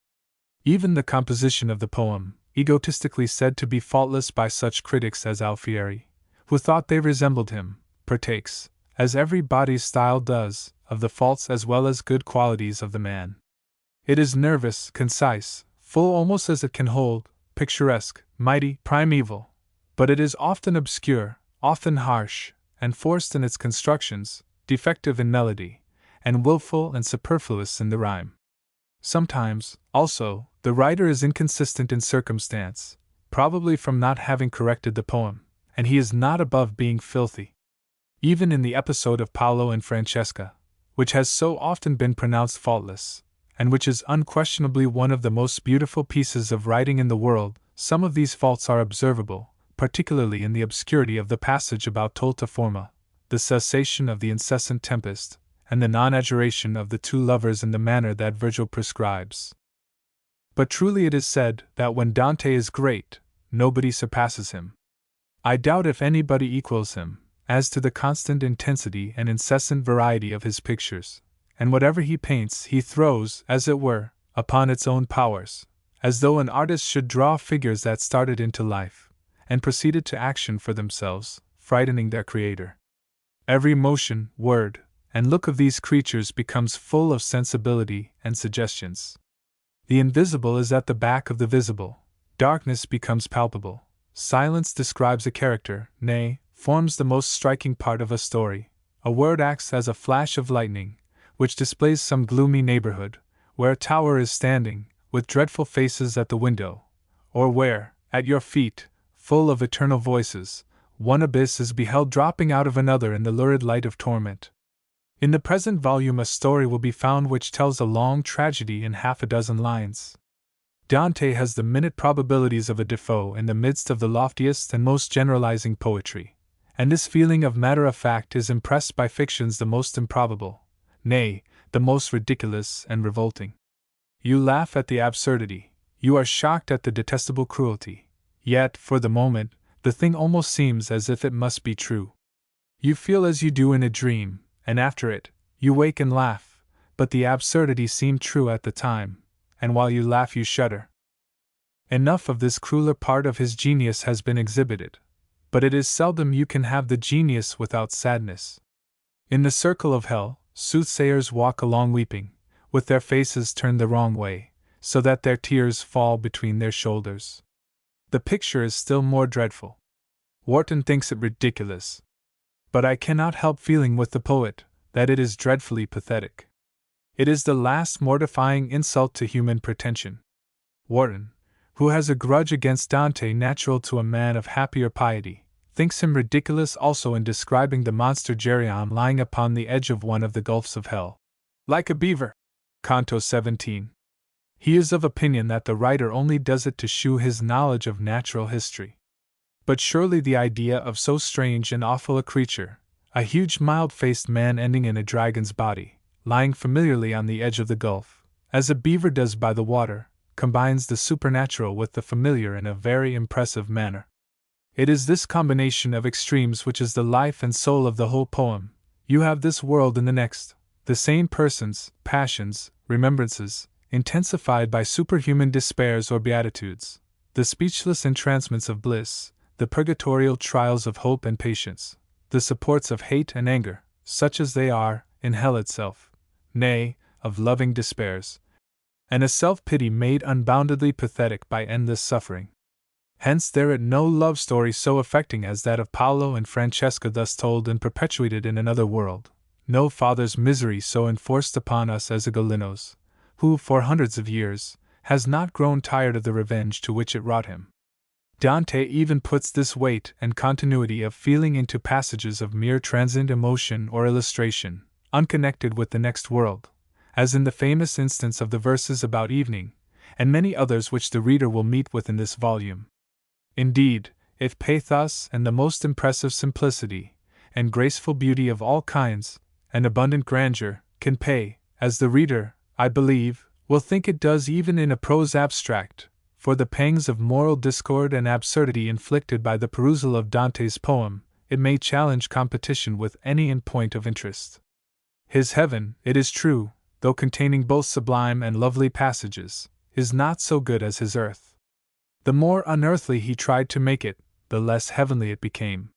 Even the composition of the poem, egotistically said to be faultless by such critics as Alfieri, who thought they resembled him, partakes, as every body's style does, of the faults as well as good qualities of the man. It is nervous, concise, full almost as it can hold, picturesque, mighty, primeval, but it is often obscure, often harsh, and forced in its constructions, defective in melody, and wilful and superfluous in the rhyme. Sometimes, also, the writer is inconsistent in circumstance, probably from not having corrected the poem, and he is not above being filthy. Even in the episode of Paolo and Francesca, which has so often been pronounced faultless, and which is unquestionably one of the most beautiful pieces of writing in the world, some of these faults are observable, particularly in the obscurity of the passage about Tolta Forma, the cessation of the incessant tempest, and the non-adjuration of the two lovers in the manner that Virgil prescribes. But truly it is said that when Dante is great, nobody surpasses him. I doubt if anybody equals him, as to the constant intensity and incessant variety of his pictures, and whatever he paints he throws, as it were, upon its own powers, as though an artist should draw figures that started into life, and proceeded to action for themselves, frightening their creator. Every motion, word, and look of these creatures becomes full of sensibility and suggestions. The invisible is at the back of the visible, darkness becomes palpable, silence describes a character, nay, forms the most striking part of a story, a word acts as a flash of lightning, which displays some gloomy neighborhood, where a tower is standing, with dreadful faces at the window, or where, at your feet, full of eternal voices, one abyss is beheld dropping out of another in the lurid light of torment. In the present volume a story will be found which tells a long tragedy in half a dozen lines. Dante has the minute probabilities of a Defoe in the midst of the loftiest and most generalizing poetry, and this feeling of matter-of-fact is impressed by fictions the most improbable, nay, the most ridiculous and revolting. You laugh at the absurdity, you are shocked at the detestable cruelty, yet, for the moment, the thing almost seems as if it must be true. You feel as you do in a dream, and after it, you wake and laugh, but the absurdity seemed true at the time, and while you laugh you shudder. Enough of this crueler part of his genius has been exhibited, but it is seldom you can have the genius without sadness. In the circle of hell, soothsayers walk along weeping, with their faces turned the wrong way, so that their tears fall between their shoulders. The picture is still more dreadful. Warton thinks it ridiculous. But I cannot help feeling with the poet that it is dreadfully pathetic. It is the last mortifying insult to human pretension. Warton, who has a grudge against Dante natural to a man of happier piety, thinks him ridiculous also in describing the monster Geryon lying upon the edge of one of the gulfs of hell, like a beaver. Canto 17. He is of opinion that the writer only does it to shew his knowledge of natural history. But surely the idea of so strange and awful a creature, a huge mild-faced man ending in a dragon's body, lying familiarly on the edge of the gulf, as a beaver does by the water, combines the supernatural with the familiar in a very impressive manner. It is this combination of extremes which is the life and soul of the whole poem. You have this world and the next, the same persons, passions, remembrances, intensified by superhuman despairs or beatitudes, the speechless entrancements of bliss, the purgatorial trials of hope and patience, the supports of hate and anger, such as they are, in hell itself, nay, of loving despairs, and a self-pity made unboundedly pathetic by endless suffering. Hence there is no love story so affecting as that of Paolo and Francesca thus told and perpetuated in another world, no father's misery so enforced upon us as Ugolino's, who, for hundreds of years, has not grown tired of the revenge to which it wrought him. Dante even puts this weight and continuity of feeling into passages of mere transient emotion or illustration, unconnected with the next world, as in the famous instance of the verses about evening, and many others which the reader will meet with in this volume. Indeed, if pathos and the most impressive simplicity, and graceful beauty of all kinds, and abundant grandeur, can pay, as the reader, I believe, will think it does even in a prose abstract, for the pangs of moral discord and absurdity inflicted by the perusal of Dante's poem, it may challenge competition with any in point of interest. His heaven, it is true, though containing both sublime and lovely passages, is not so good as his earth. The more unearthly he tried to make it, the less heavenly it became.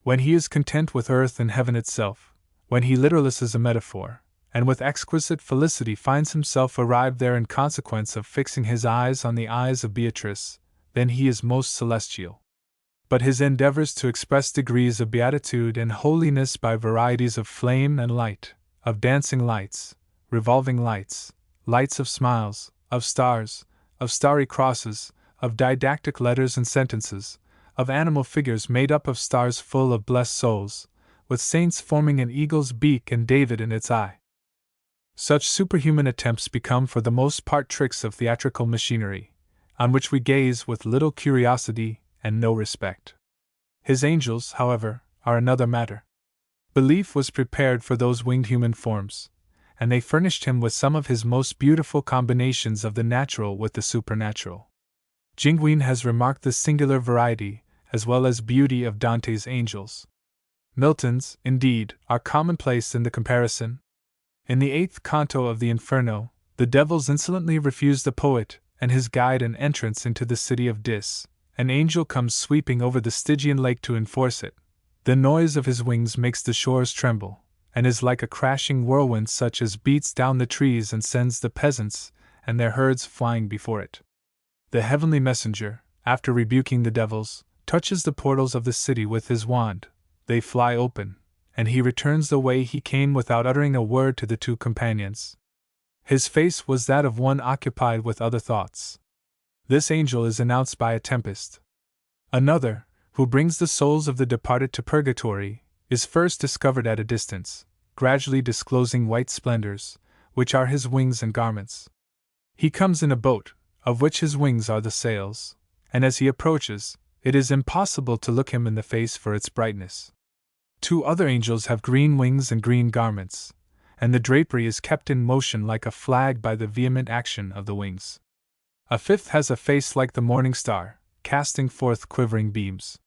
When he is content with earth and heaven itself, when he literalises a metaphor, and with exquisite felicity finds himself arrived there in consequence of fixing his eyes on the eyes of Beatrice, then he is most celestial. But his endeavors to express degrees of beatitude and holiness by varieties of flame and light, of dancing lights, revolving lights, lights of smiles, of stars, of starry crosses, of didactic letters and sentences, of animal figures made up of stars full of blessed souls, with saints forming an eagle's beak and David in its eye. Such superhuman attempts become for the most part tricks of theatrical machinery, on which we gaze with little curiosity and no respect. His angels, however, are another matter. Belief was prepared for those winged human forms, and they furnished him with some of his most beautiful combinations of the natural with the supernatural. Jinguin has remarked this singular variety, as well as beauty of Dante's angels. Milton's, indeed, are commonplace in the comparison. In the 8th canto of the Inferno, the devils insolently refuse the poet and his guide an entrance into the city of Dis. An angel comes sweeping over the Stygian lake to enforce it. The noise of his wings makes the shores tremble, and is like a crashing whirlwind such as beats down the trees and sends the peasants and their herds flying before it. The heavenly messenger, after rebuking the devils, touches the portals of the city with his wand. They fly open, and he returns the way he came without uttering a word to the two companions. His face was that of one occupied with other thoughts. This angel is announced by a tempest. Another, who brings the souls of the departed to purgatory, is first discovered at a distance, gradually disclosing white splendors, which are his wings and garments. He comes in a boat, of which his wings are the sails, and as he approaches, it is impossible to look him in the face for its brightness. Two other angels have green wings and green garments, and the drapery is kept in motion like a flag by the vehement action of the wings. A fifth has a face like the morning star, casting forth quivering beams.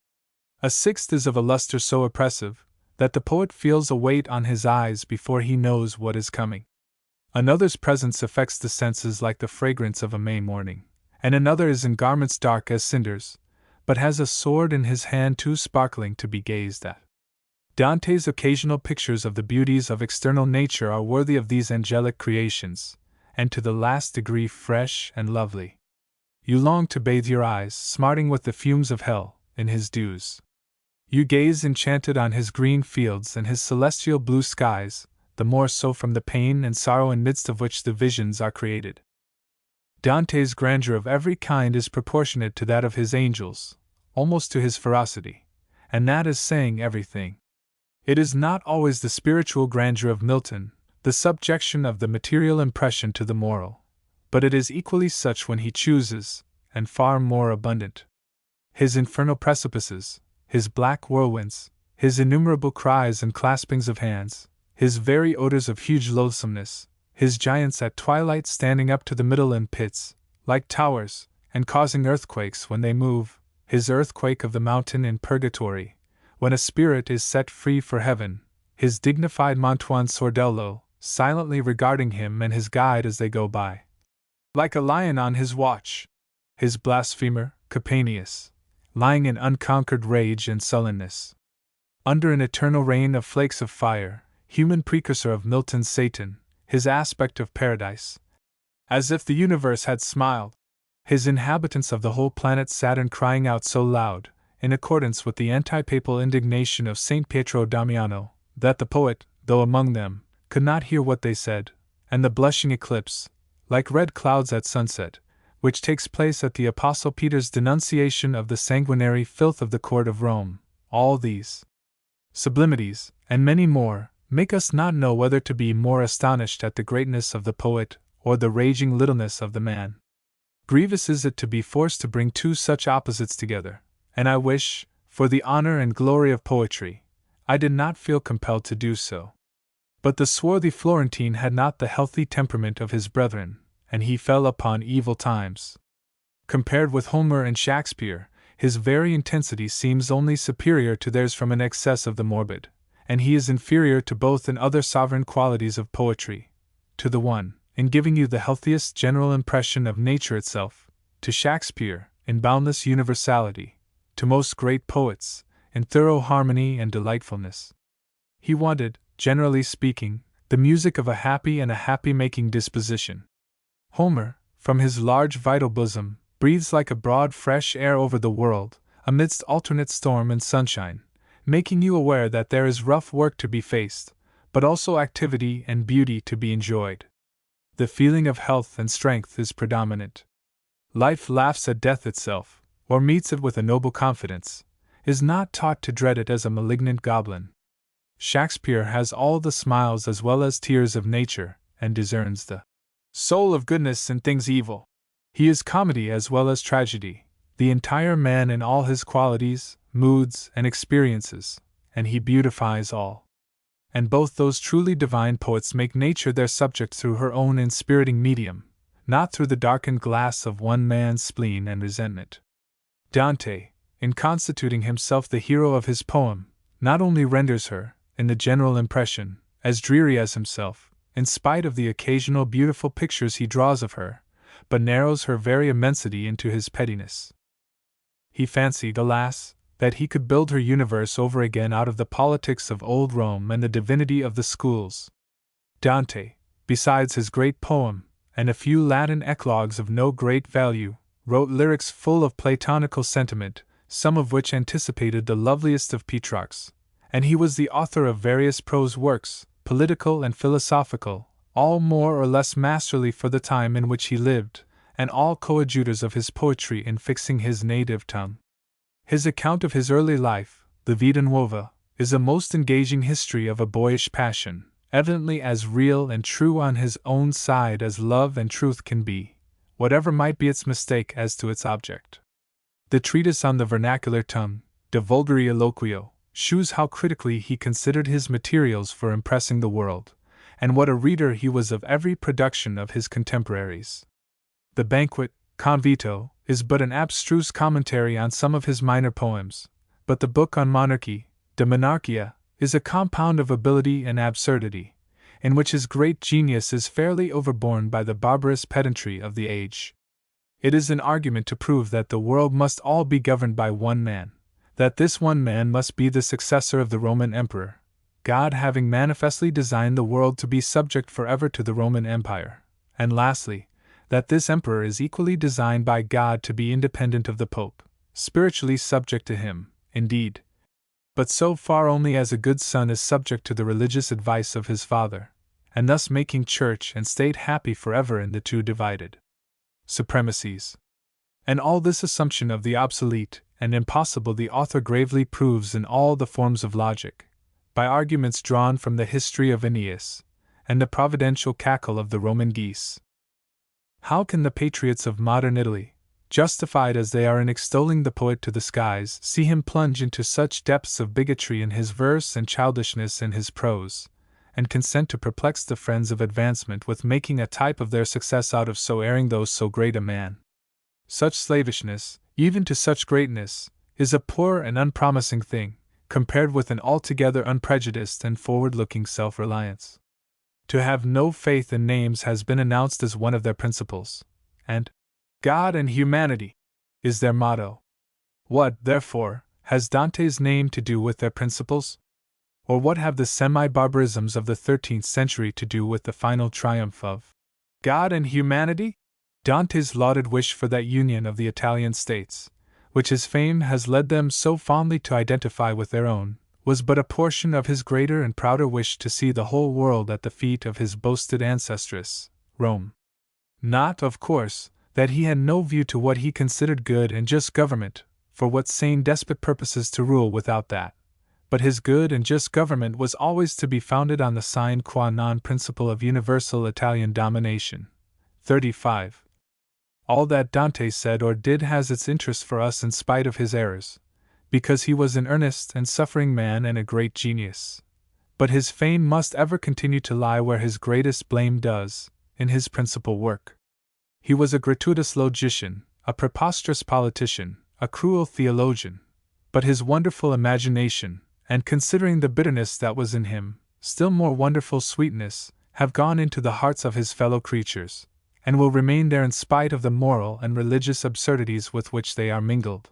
A sixth is of a luster so oppressive that the poet feels a weight on his eyes before he knows what is coming. Another's presence affects the senses like the fragrance of a May morning, and another is in garments dark as cinders, but has a sword in his hand too sparkling to be gazed at. Dante's occasional pictures of the beauties of external nature are worthy of these angelic creations, and to the last degree fresh and lovely. You long to bathe your eyes, smarting with the fumes of hell, in his dews. You gaze enchanted on his green fields and his celestial blue skies, the more so from the pain and sorrow in midst of which the visions are created. Dante's grandeur of every kind is proportionate to that of his angels, almost to his ferocity, and that is saying everything. It is not always the spiritual grandeur of Milton, the subjection of the material impression to the moral, but it is equally such when he chooses, and far more abundant. His infernal precipices, his black whirlwinds, his innumerable cries and claspings of hands, his very odors of huge loathsomeness, his giants at twilight standing up to the middle in pits, like towers, and causing earthquakes when they move, his earthquake of the mountain in purgatory, when a spirit is set free for heaven, his dignified Montuan Sordello, silently regarding him and his guide as they go by, like a lion on his watch, his blasphemer, Capaneus, lying in unconquered rage and sullenness. Under an eternal rain of flakes of fire, human precursor of Milton's Satan, his aspect of paradise, as if the universe had smiled, his inhabitants of the whole planet Saturn crying out so loud, in accordance with the anti-papal indignation of St. Pietro Damiano, that the poet, though among them, could not hear what they said, and the blushing eclipse, like red clouds at sunset, which takes place at the Apostle Peter's denunciation of the sanguinary filth of the court of Rome, all these sublimities, and many more, make us not know whether to be more astonished at the greatness of the poet or the raging littleness of the man. Grievous is it to be forced to bring two such opposites together, and I wish, for the honor and glory of poetry, I did not feel compelled to do so. But the swarthy Florentine had not the healthy temperament of his brethren, and he fell upon evil times. Compared with Homer and Shakespeare, his very intensity seems only superior to theirs from an excess of the morbid, and he is inferior to both in other sovereign qualities of poetry, to the one, in giving you the healthiest general impression of nature itself, to Shakespeare, in boundless universality, to most great poets, in thorough harmony and delightfulness. He wanted, generally speaking, the music of a happy and a happy-making disposition. Homer, from his large vital bosom, breathes like a broad fresh air over the world, amidst alternate storm and sunshine, making you aware that there is rough work to be faced, but also activity and beauty to be enjoyed. The feeling of health and strength is predominant. Life laughs at death itself, or meets it with a noble confidence, is not taught to dread it as a malignant goblin. Shakespeare has all the smiles as well as tears of nature, and discerns the soul of goodness in things evil. He is comedy as well as tragedy, the entire man in all his qualities, moods, and experiences, and he beautifies all. And both those truly divine poets make nature their subject through her own inspiriting medium, not through the darkened glass of one man's spleen and resentment. Dante, in constituting himself the hero of his poem, not only renders her, in the general impression, as dreary as himself, in spite of the occasional beautiful pictures he draws of her, but narrows her very immensity into his pettiness. He fancied, alas, that he could build her universe over again out of the politics of old Rome and the divinity of the schools. Dante, besides his great poem, and a few Latin eclogues of no great value, wrote lyrics full of Platonical sentiment, some of which anticipated the loveliest of Petrarchs, and he was the author of various prose works, political and philosophical, all more or less masterly for the time in which he lived, and all coadjutors of his poetry in fixing his native tongue. His account of his early life, the Vita Nuova, is a most engaging history of a boyish passion, evidently as real and true on his own side as love and truth can be, whatever might be its mistake as to its object. The treatise on the vernacular tongue, De Vulgari Eloquio, shews how critically he considered his materials for impressing the world, and what a reader he was of every production of his contemporaries. The Banquet, Convito, is but an abstruse commentary on some of his minor poems, but the book on Monarchy, De Monarchia, is a compound of ability and absurdity, in which his great genius is fairly overborne by the barbarous pedantry of the age. It is an argument to prove that the world must all be governed by one man, that this one man must be the successor of the Roman Emperor, God having manifestly designed the world to be subject forever to the Roman Empire, and lastly, that this emperor is equally designed by God to be independent of the Pope, spiritually subject to him, indeed, but so far only as a good son is subject to the religious advice of his father, and thus making church and state happy forever in the two divided supremacies. And all this assumption of the obsolete and impossible the author gravely proves in all the forms of logic, by arguments drawn from the history of Aeneas, and the providential cackle of the Roman geese. How can the patriots of modern Italy, justified as they are in extolling the poet to the skies, see him plunge into such depths of bigotry in his verse and childishness in his prose, and consent to perplex the friends of advancement with making a type of their success out of so erring though so great a man. Such slavishness, even to such greatness, is a poor and unpromising thing, compared with an altogether unprejudiced and forward-looking self-reliance. To have no faith in names has been announced as one of their principles, and God and humanity is their motto. What, therefore, has Dante's name to do with their principles? Or what have the semi-barbarisms of the 13th century to do with the final triumph of God and humanity? Dante's lauded wish for that union of the Italian states, which his fame has led them so fondly to identify with their own, was but a portion of his greater and prouder wish to see the whole world at the feet of his boasted ancestress, Rome. Not, of course, that he had no view to what he considered good and just government, for what sane despot purposes to rule without that? But his good and just government was always to be founded on the sine qua non principle of universal Italian domination. 35. All that Dante said or did has its interest for us in spite of his errors, because he was an earnest and suffering man and a great genius. But his fame must ever continue to lie where his greatest blame does, in his principal work. He was a gratuitous logician, a preposterous politician, a cruel theologian, but his wonderful imagination, and considering the bitterness that was in him, still more wonderful sweetness, have gone into the hearts of his fellow creatures, and will remain there in spite of the moral and religious absurdities with which they are mingled,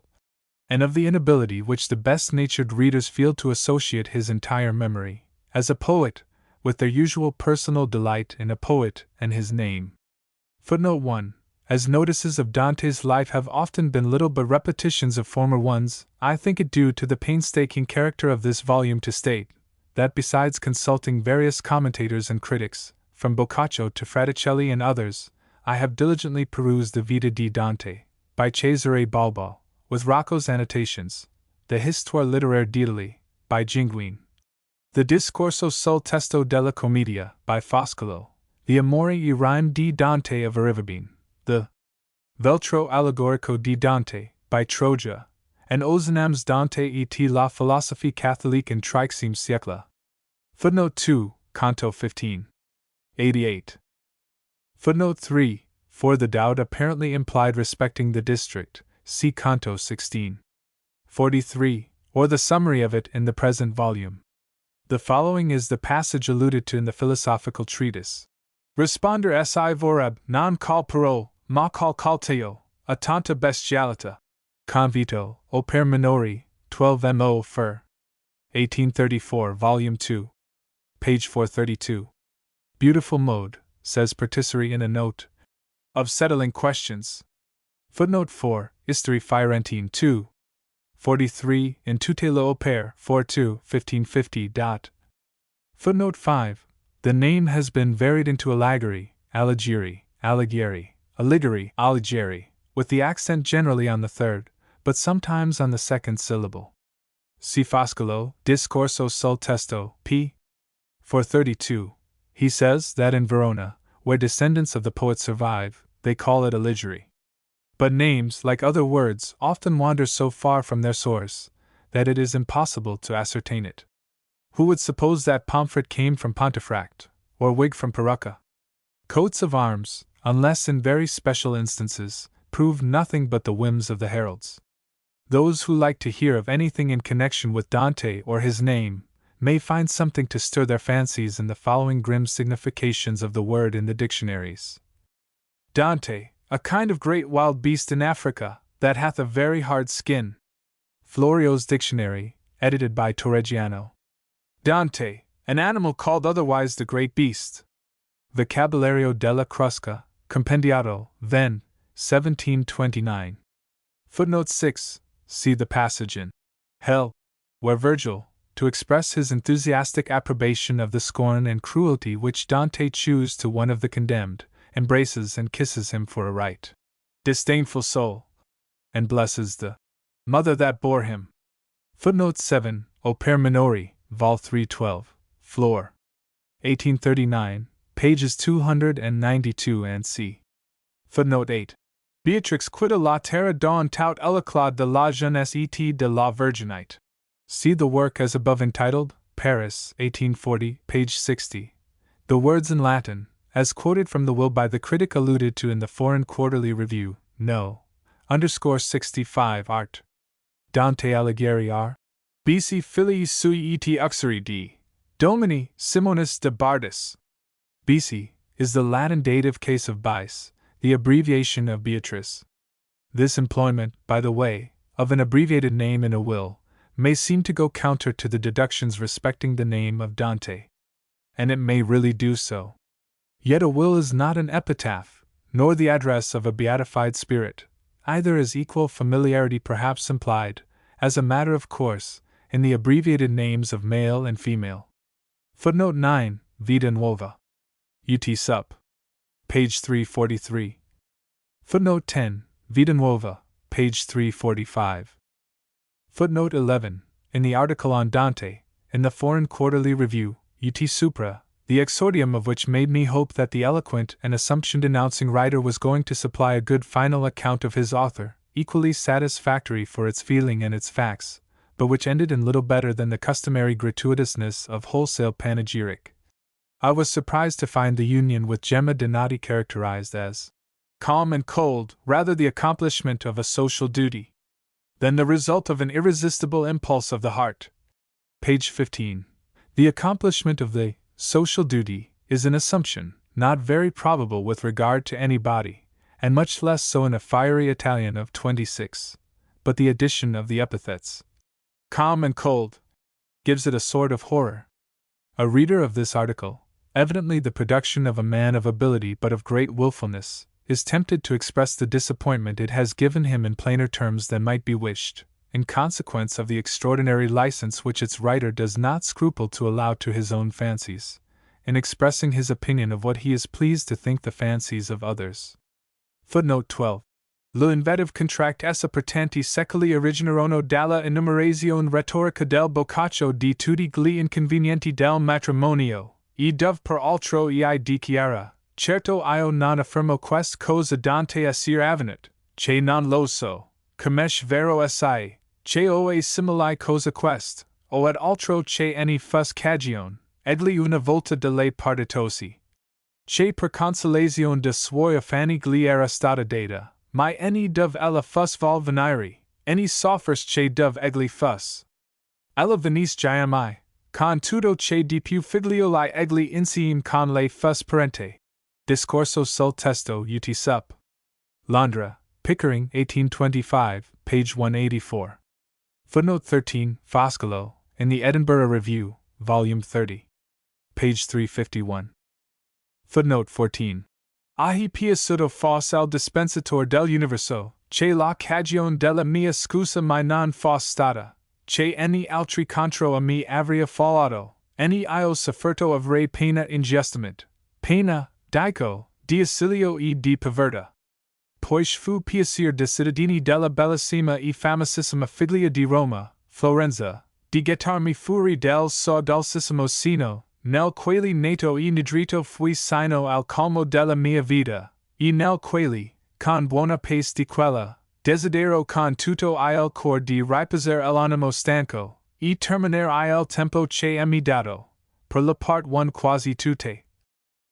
and of the inability which the best-natured readers feel to associate his entire memory, as a poet, with their usual personal delight in a poet and his name. Footnote 1. As notices of Dante's life have often been little but repetitions of former ones, I think it due to the painstaking character of this volume to state that besides consulting various commentators and critics, from Boccaccio to Fraticelli and others, I have diligently perused the Vita di Dante, by Cesare Balbo, with Rocco's annotations, the Histoire littéraire d'Italie, by Ginguin, the Discorso sul testo della commedia, by Foscolo, the Amore e Rime di Dante of Arivabene, the Veltro allegorico di Dante, by Troja, and Ozanam's Dante et la philosophie catholique in Trixime siècle. Footnote 2, Canto 15. 88. Footnote 3. For the doubt apparently implied respecting the district, see Canto 16. 43, or the summary of it in the present volume. The following is the passage alluded to in the philosophical treatise. Responder si voreb, non call parole, ma call calteo, a tanta bestialita. Convito, o per minori, 12 mo fur. 1834, Volume 2. Page 432. Beautiful mode, says Pertissery in a note, of settling questions. Footnote 4, Istri Fiorentine 2. 43, in tutte le opere, 42, 1550. Footnote 5, the name has been varied into Allegory, Alighieri, Alighieri, with the accent generally on the third, but sometimes on the second syllable. See Foscolo, Discorso sul testo, p. 432. He says that in Verona, where descendants of the poet survive, they call it Alighieri. But names, like other words, often wander so far from their source that it is impossible to ascertain it. Who would suppose that Pomfret came from Pontefract, or Whig from Perucca? Coats of arms, unless in very special instances, prove nothing but the whims of the heralds. Those who like to hear of anything in connection with Dante or his name may find something to stir their fancies in the following grim significations of the word in the dictionaries. Dante, a kind of great wild beast in Africa, that hath a very hard skin. Florio's Dictionary, edited by Torregiano. Dante, an animal called otherwise the great beast. Vocabolario della Crusca, Compendiato, Venn, 1729. Footnote 6, see the passage in Hell, where Virgil, to express his enthusiastic approbation of the scorn and cruelty which Dante chews to one of the condemned, embraces and kisses him for a right disdainful soul, and blesses the mother that bore him. Footnote 7, O per minori, Vol 312, Flor. 1839, pages 292 and c. Footnote 8. Beatrix quitta la terra don tout éclat de la jeunesse et de la virginite. See the work as above entitled, Paris, 1840, page 60. The words in Latin, as quoted from the will by the critic alluded to in the Foreign Quarterly Review, no. _65 art. Dante Alighieri R. BC Filii sui et uxori d. Domini Simonis de Bardis. BC is the Latin dative case of Bice, the abbreviation of Beatrice. This employment, by the way, of an abbreviated name in a will, may seem to go counter to the deductions respecting the name of Dante. And it may really do so. Yet a will is not an epitaph, nor the address of a beatified spirit, either is equal familiarity perhaps implied, as a matter of course, in the abbreviated names of male and female. Footnote 9, Vita Nuova. UT Sup. Page 343. Footnote 10, Vita Nuova, page 345. Footnote 11, in the article on Dante, in the Foreign Quarterly Review, UT Supra, the exordium of which made me hope that the eloquent and assumption-denouncing writer was going to supply a good final account of his author, equally satisfactory for its feeling and its facts, but which ended in little better than the customary gratuitousness of wholesale panegyric. I was surprised to find the union with Gemma Donati characterized as calm and cold, rather the accomplishment of a social duty than the result of an irresistible impulse of the heart. Page 15. The accomplishment of the social duty is an assumption, not very probable with regard to any body, and much less so in a fiery Italian of 26, but the addition of the epithets calm and cold gives it a sort of horror. A reader of this article, evidently the production of a man of ability but of great willfulness, is tempted to express the disappointment it has given him in plainer terms than might be wished, in consequence of the extraordinary license which its writer does not scruple to allow to his own fancies, in expressing his opinion of what he is pleased to think the fancies of others. Footnote 12. L'invetive contract essa pertanti secoli originarono dalla enumerazione retorica del Boccaccio di tutti gli inconvenienti del matrimonio, e dove per altro ei dichiara, certo io non affermo quest cosa Dante essere avenut, che non lo so, com'esce vero assai, che o è simili cosa quest, o ad altro che eni fus cagione, egli una volta de lei partitosi. Che per consolazione de suoi affanni gli era stata data, mai eni dove ella fus val venire, eni soffers che dove egli fus. Ella venis giamai, con tutto che di più figlioli egli insieme con lei fus parente. Discorso sul testo ut sup. Londra, Pickering, 1825, page 184. Footnote 13, Foscolo, in the Edinburgh Review, volume 30. Page 351. Footnote 14. Ahi piaciuto fos al dispensator del universo, che la cagione della mia scusa mai non fos stata, che eni altri contro a me avria fallato, eni io sofferto avrei pena ingiustamente, pena, dico, di assilio e di povertà. Poiché fu piacere de cittadini della bellissima e famosissima figlia di Roma, Florenza, di gettarmi fuori del so dolcissimo seno, nel quale nato e nidrito fui sino al colmo della mia vita, e nel quale, con buona pace di quella, desidero con tutto il cor di riposer l'animo stanco, e terminare il tempo che mi dato, per la part one quasi tutte.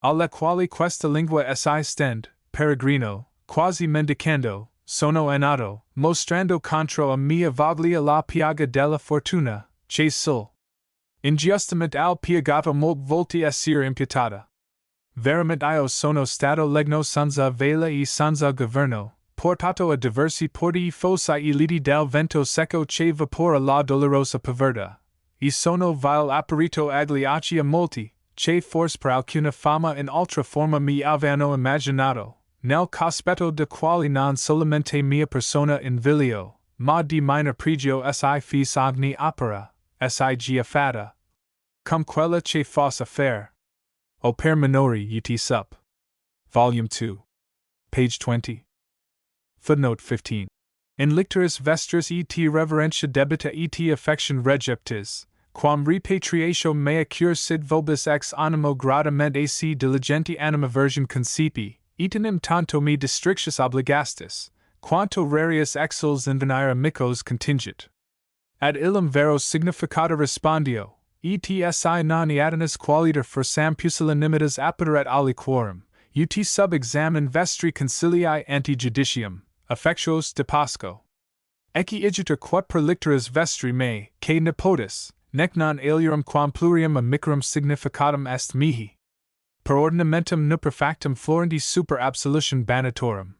Alla quale questa lingua assai stend, peregrino, quasi mendicando, sono nato, mostrando contro a mia voglia la piaga della fortuna, che sul ingiustamente al piagato molte volte essere imputata. Veramente io sono stato legno senza vela e senza governo, portato a diversi porti e fossa e liti del vento secco che vapora la dolorosa povertà, e sono vil apparito agli occhi a molti, che forse per alcuna fama in altra forma mi avevano immaginato, nel cospetto de quali non solamente mia persona invilio, ma di minor pregio si fis ogni opera, si giafata. Cum quella che fosse affair. O per minori ut sup. Volume 2. Page 20. Footnote 15. In lictoris vestris et reverentia debita et affection receptis, quam repatriatio mea cur sid vobis ex animo gradament ac diligenti animaversion concipi, itenem tanto me districtus obligastis, quanto rarius exuls invenire amicos contingit. Ad illum vero significata respondio, etsi non iatinus qualiter forsam pusillanimitas apparet aliquorum, ut sub examen vestri concilii ante judicium, effectuos deposco. Ecce igitur quod per lictoris vestri me, que nepotis, nec non alirum quam plurium amicarum significatum est mihi. Per ordinamentum nuperfactum Florentis super absolution banatorum.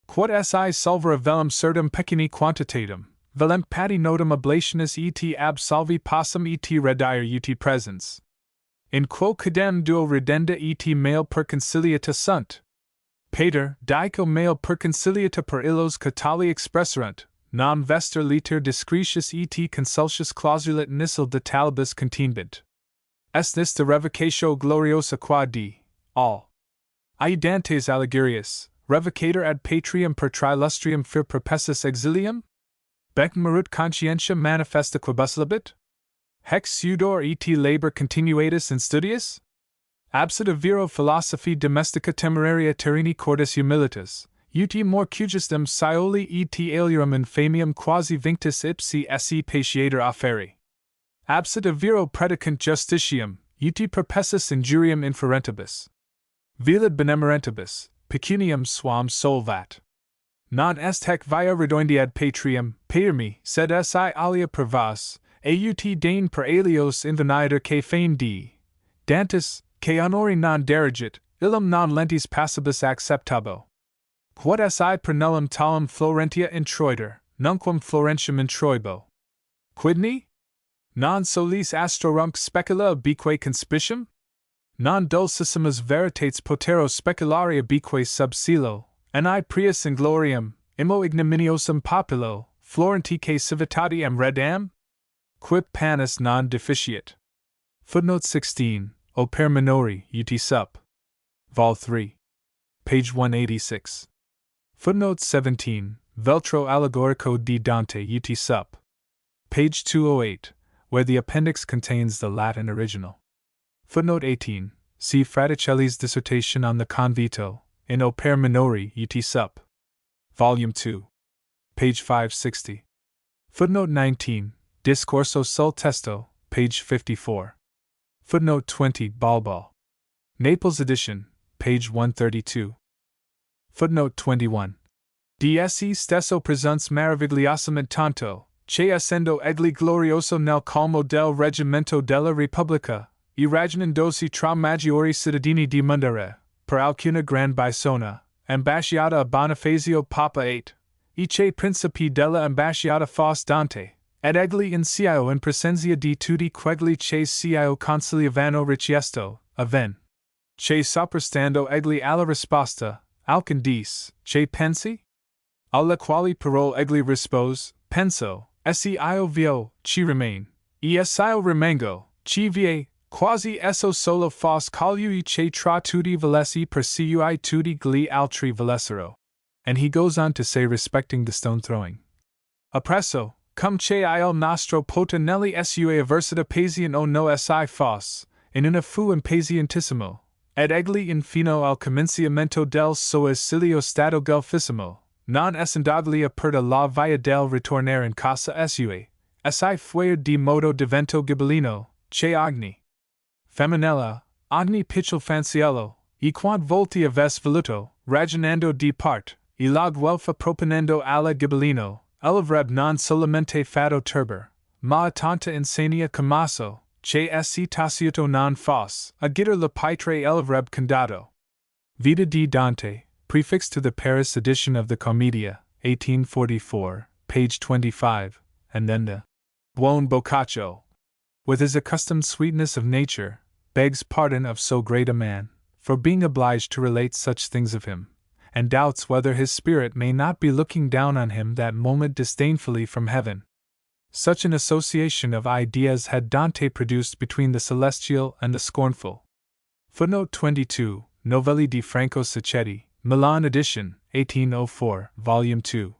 Quod si solvere velum certum pecuni quantitatum, velem pati notum oblationis et ab salvi possum et redire ut presens. In quo cadem duo redenda et male per conciliata sunt. Pater, dico male per conciliata per illos catali expresserunt, nam vester liter discretius et consultius clausulat nihil de talibus continbent. Est nis de revocatio gloriosa qua di, all. Aidantes allegorius, revocator ad patrium per trilustrium fir perpessus exilium? Bec marut conscientia manifesta quibusibit? Hex sudor et labor continuatus in studiis? Absida viro philosophi domestica temeraria terrini cordis humilitas, ut more cugistem scioli et alirum infamium quasi vinctus ipsi esse patiator afferi. Absida viro predicant justitium, ut perpessus injuriam inferentibus. Velid benemerentibus, pecuniam suam solvat. Non est hec via redoindi ad patrium, patermi, sed si alia per vas, aut dane per alios inveniator que fein di. Dantis, que honori non derogit, illum non lentis passibus acceptabo. Quod si per nullum talum Florentia introiter, nunquam Florentium introibo. Quidni? Non solis astrorumc specula bique conspicium? Non dulcissimus veritates potero specularia bique sub silo, ani prius in gloriam, immo ignominiosum populo, Florenticae civitatiam redam? Quip panis non deficiat. Footnote 16, O per minori, ut sup. Vol 3. Page 186. Footnote 17, Veltro allegorico di Dante ut sup. Page 208, where the appendix contains the Latin original. Footnote 18, see Fraticelli's dissertation on the Convito, in O per minori ut sup. Volume 2. Page 560. Footnote 19, Discorso sul testo, page 54. Footnote 20, Balbal. Naples edition, page 132. Footnote 21. DSE stesso presunts maravigliosamente tanto, che essendo egli glorioso nel calmo del reggimento della Repubblica, irraginandosi tra maggiori cittadini di mundere, per alcuna gran bisogna, ambasciata a Bonifacio Papa VIII, e che principi della ambasciata fos Dante, ed egli incio in presenza di tutti quegli che cio conciliavano richiesto, aven. Che soprastando egli alla risposta, alcun dis, che pensi? Alla quali parole egli rispose, penso, esse io vio, ci remain, e io rimango, ci vie, quasi esso solo fos colui che tra tutti valesi per cui tutti gli altri valesero. And he goes on to say respecting the stone throwing. Appresso, cum che il nostro potenelli sua aversita pasian o no si fos, in una fu impazientissimo, ed egli infino al cominciamento del suo esilio stato gelfissimo, non essendogli aperta la via del ritornare in casa sua, si fuer di modo divento gibellino, che agni. Feminella, agni pichel fanciello, e quant volti aves voluto, ragionando di part, e la guelfa proponendo alla gibellino, elevreb non solamente fado turber, ma tanta insania commasso, che esse taciuto non fos, agitur la pietre elevreb condato. Vita di Dante, prefixed to the Paris edition of the Commedia, 1844, page 25, and then the Buon Boccaccio, with his accustomed sweetness of nature, begs pardon of so great a man, for being obliged to relate such things of him, and doubts whether his spirit may not be looking down on him that moment disdainfully from heaven. Such an association of ideas had Dante produced between the celestial and the scornful. Footnote 22, Novelli di Franco Sacchetti, Milan edition, 1804, volume 2.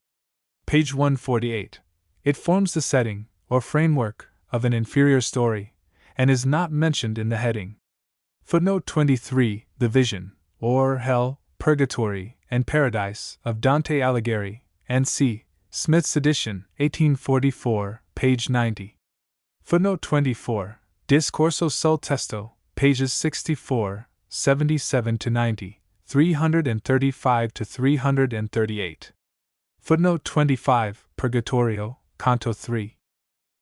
Page 148. It forms the setting, or framework, of an inferior story, and is not mentioned in the heading. Footnote 23, The Vision, or Hell, Purgatory, and Paradise, of Dante Alighieri, and C. Smith's edition, 1844, page 90. Footnote 24, Discorso sul testo, pages 64, 77 to 90, 335 to 338. Footnote 25, Purgatorio, Canto 3.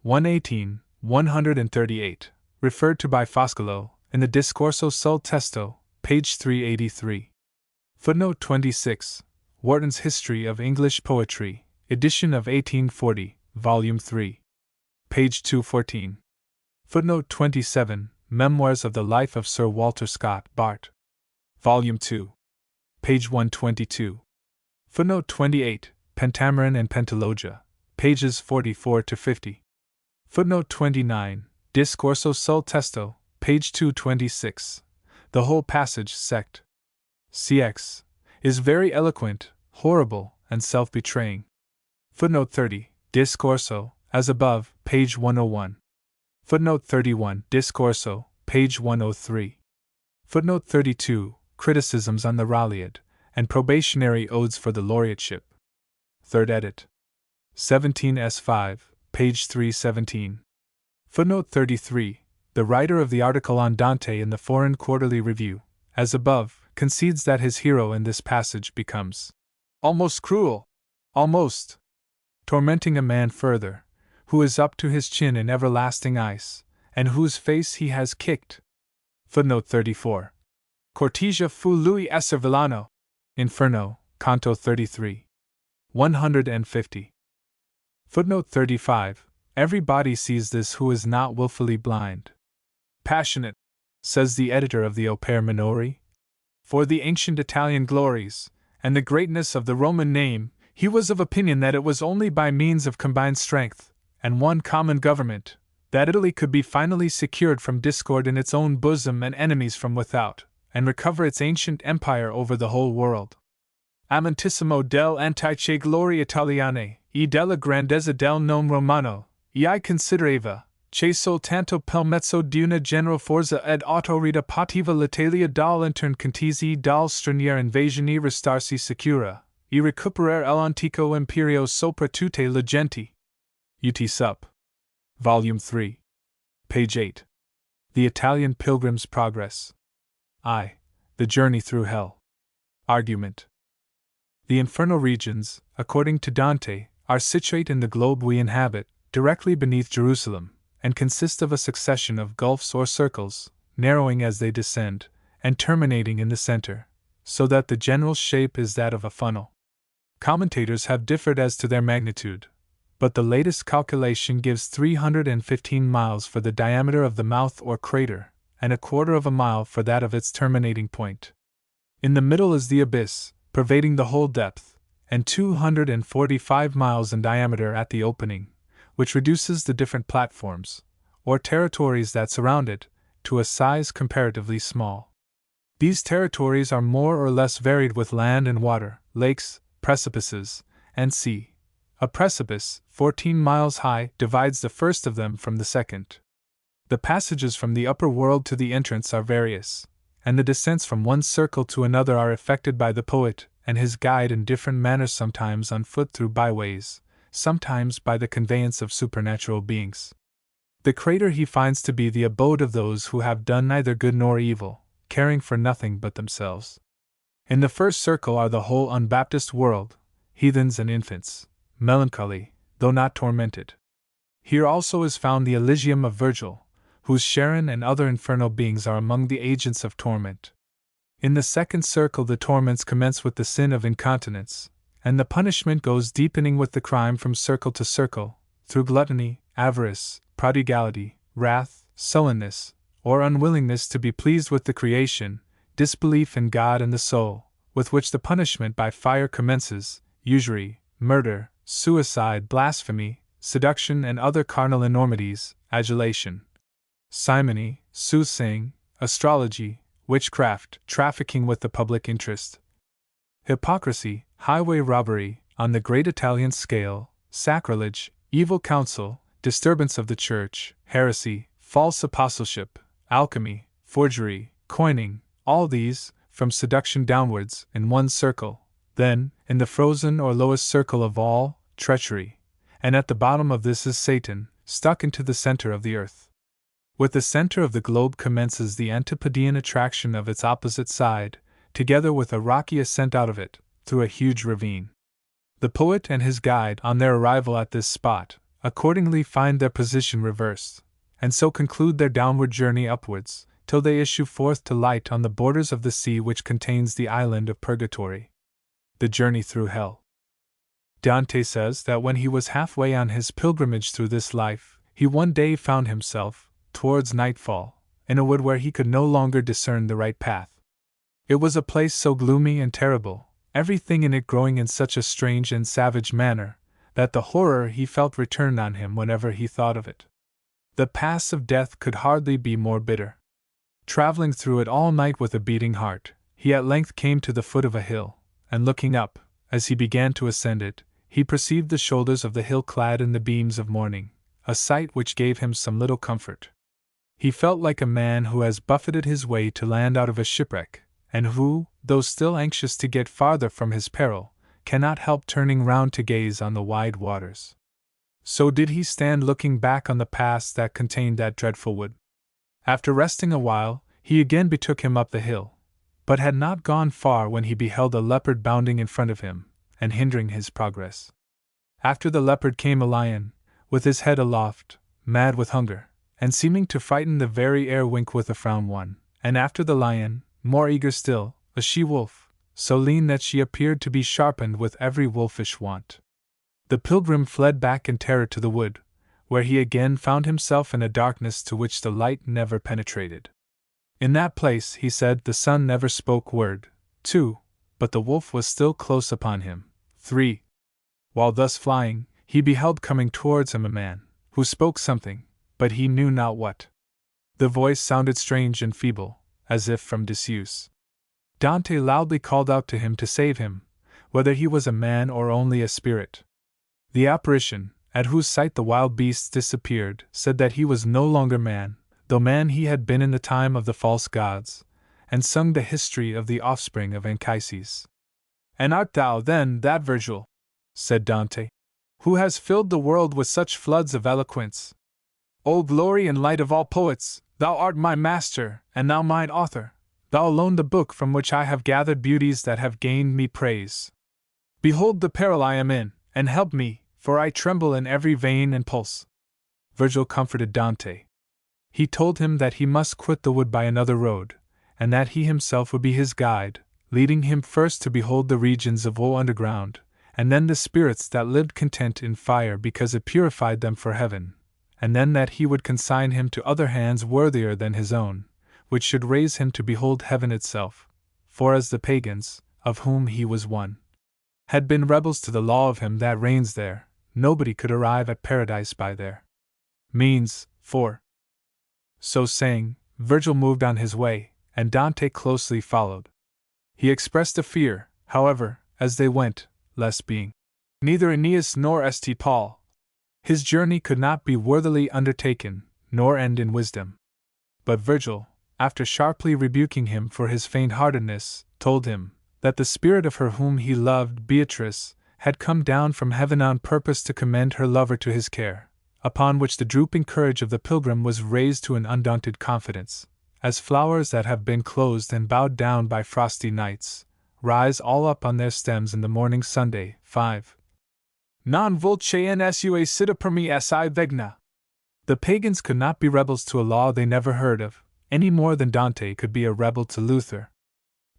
118, 138, referred to by Foscolo, in the Discorso sul testo, page 383. Footnote 26, Wharton's History of English Poetry, edition of 1840, volume 3. Page 214. Footnote 27, Memoirs of the Life of Sir Walter Scott, Bart. Volume 2. Page 122. Footnote 28, Pentameron and Pentalogia, pages 44 to 50. Footnote 29, Discorso sul testo, page 226. The whole passage, sect. cx, is very eloquent, horrible, and self-betraying. Footnote 30, Discorso, as above, page 101. Footnote 31, Discorso, page 103. Footnote 32, Criticisms on the Ralliad, and Probationary Odes for the Laureateship. 3rd edit. 17s5, page 317. Footnote 33, the writer of the article on Dante in the Foreign Quarterly Review, as above, concedes that his hero in this passage becomes almost cruel, almost tormenting a man further, who is up to his chin in everlasting ice, and whose face he has kicked. Footnote 34. Cortesia fu Louis Esser Villano. Inferno, Canto 33. 150. Footnote 35. Everybody sees this who is not wilfully blind. Passionate, says the editor of the Opere Minori, for the ancient Italian glories, and the greatness of the Roman name, he was of opinion that it was only by means of combined strength, and one common government, that Italy could be finally secured from discord in its own bosom and enemies from without, and recover its ancient empire over the whole world. Amantissimo del antiche glorie italiane, e della grandezza del nome romano, e I considerava, che soltanto pel mezzo di una general forza ed autorita pativa l'Italia dall'intern contesi dal straniere invasione restarsi sicura, e recuperare l'antico imperio sopra tutte le genti. UT Sup. Volume 3. Page 8. The Italian Pilgrim's Progress. I. The Journey Through Hell. Argument. The infernal regions, according to Dante, are situate in the globe we inhabit, directly beneath Jerusalem, and consist of a succession of gulfs or circles, narrowing as they descend, and terminating in the center, so that the general shape is that of a funnel. Commentators have differed as to their magnitude, but the latest calculation gives 315 miles for the diameter of the mouth or crater, and 1/4 of a mile for that of its terminating point. In the middle is the abyss, pervading the whole depth, and 245 miles in diameter at the opening, which reduces the different platforms, or territories that surround it, to a size comparatively small. These territories are more or less varied with land and water, lakes, precipices, and sea. A precipice, 14 miles high, divides the first of them from the second. The passages from the upper world to the entrance are various, and the descents from one circle to another are effected by the poet and his guide in different manners, sometimes on foot through byways, sometimes by the conveyance of supernatural beings. The crater he finds to be the abode of those who have done neither good nor evil, caring for nothing but themselves. In the first circle are the whole unbaptized world, heathens and infants, melancholy, though not tormented. Here also is found the Elysium of Virgil, whose Charon and other infernal beings are among the agents of torment. In the second circle the torments commence with the sin of incontinence, and the punishment goes deepening with the crime from circle to circle, through gluttony, avarice, prodigality, wrath, sullenness, or unwillingness to be pleased with the creation, disbelief in God and the soul, with which the punishment by fire commences, usury, murder, suicide, blasphemy, seduction and other carnal enormities, adulation, simony, soothsaying, astrology, witchcraft, trafficking with the public interest, hypocrisy, highway robbery, on the great Italian scale, sacrilege, evil counsel, disturbance of the church, heresy, false apostleship, alchemy, forgery, coining, all these, from seduction downwards, in one circle, then, in the frozen or lowest circle of all, treachery, and at the bottom of this is Satan, stuck into the center of the earth. With the center of the globe commences the antipodean attraction of its opposite side, together with a rocky ascent out of it, through a huge ravine. The poet and his guide, on their arrival at this spot, accordingly find their position reversed, and so conclude their downward journey upwards, till they issue forth to light on the borders of the sea which contains the island of Purgatory. The journey through hell. Dante says that when he was halfway on his pilgrimage through this life, he one day found himself, towards nightfall, in a wood where he could no longer discern the right path. It was a place so gloomy and terrible, everything in it growing in such a strange and savage manner, that the horror he felt returned on him whenever he thought of it. The paths of death could hardly be more bitter. Traveling through it all night with a beating heart, he at length came to the foot of a hill, and looking up, as he began to ascend it, he perceived the shoulders of the hill clad in the beams of morning, a sight which gave him some little comfort. He felt like a man who has buffeted his way to land out of a shipwreck, and who, though still anxious to get farther from his peril, cannot help turning round to gaze on the wide waters. So did he stand looking back on the past that contained that dreadful wood. After resting a while, he again betook him up the hill, but had not gone far when he beheld a leopard bounding in front of him, and hindering his progress. After the leopard came a lion, with his head aloft, mad with hunger, and seeming to frighten the very air wink with a frown one, and after the lion, more eager still, a she-wolf, so lean that she appeared to be sharpened with every wolfish want. The pilgrim fled back in terror to the wood, where he again found himself in a darkness to which the light never penetrated. In that place, he said, the sun never spoke word. 2. But the wolf was still close upon him. 3. While thus flying, he beheld coming towards him a man, who spoke something, but he knew not what. The voice sounded strange and feeble, as if from disuse. Dante loudly called out to him to save him, whether he was a man or only a spirit. The apparition, at whose sight the wild beasts disappeared, said that he was no longer man, though man he had been in the time of the false gods, and sung the history of the offspring of Anchises. And art thou, then, that Virgil, said Dante, who has filled the world with such floods of eloquence? O glory and light of all poets, thou art my master, and thou mine author, thou alone the book from which I have gathered beauties that have gained me praise. Behold the peril I am in, and help me, for I tremble in every vein and pulse. Virgil comforted Dante. He told him that he must quit the wood by another road, and that he himself would be his guide, leading him first to behold the regions of woe underground, and then the spirits that lived content in fire because it purified them for heaven, and then that he would consign him to other hands worthier than his own, which should raise him to behold heaven itself, for as the pagans, of whom he was one, had been rebels to the law of him that reigns there, nobody could arrive at paradise by their means. 4. So saying, Virgil moved on his way, and Dante closely followed. He expressed a fear, however, as they went, lest being neither Aeneas nor St. Paul, his journey could not be worthily undertaken, nor end in wisdom. But Virgil, after sharply rebuking him for his faint-heartedness, told him that the spirit of her whom he loved, Beatrice, had come down from heaven on purpose to commend her lover to his care, upon which the drooping courage of the pilgrim was raised to an undaunted confidence, as flowers that have been closed and bowed down by frosty nights, rise all up on their stems in the morning Sunday. 5. Non volce nsua cita per me si vegna. The pagans could not be rebels to a law they never heard of, any more than Dante could be a rebel to Luther.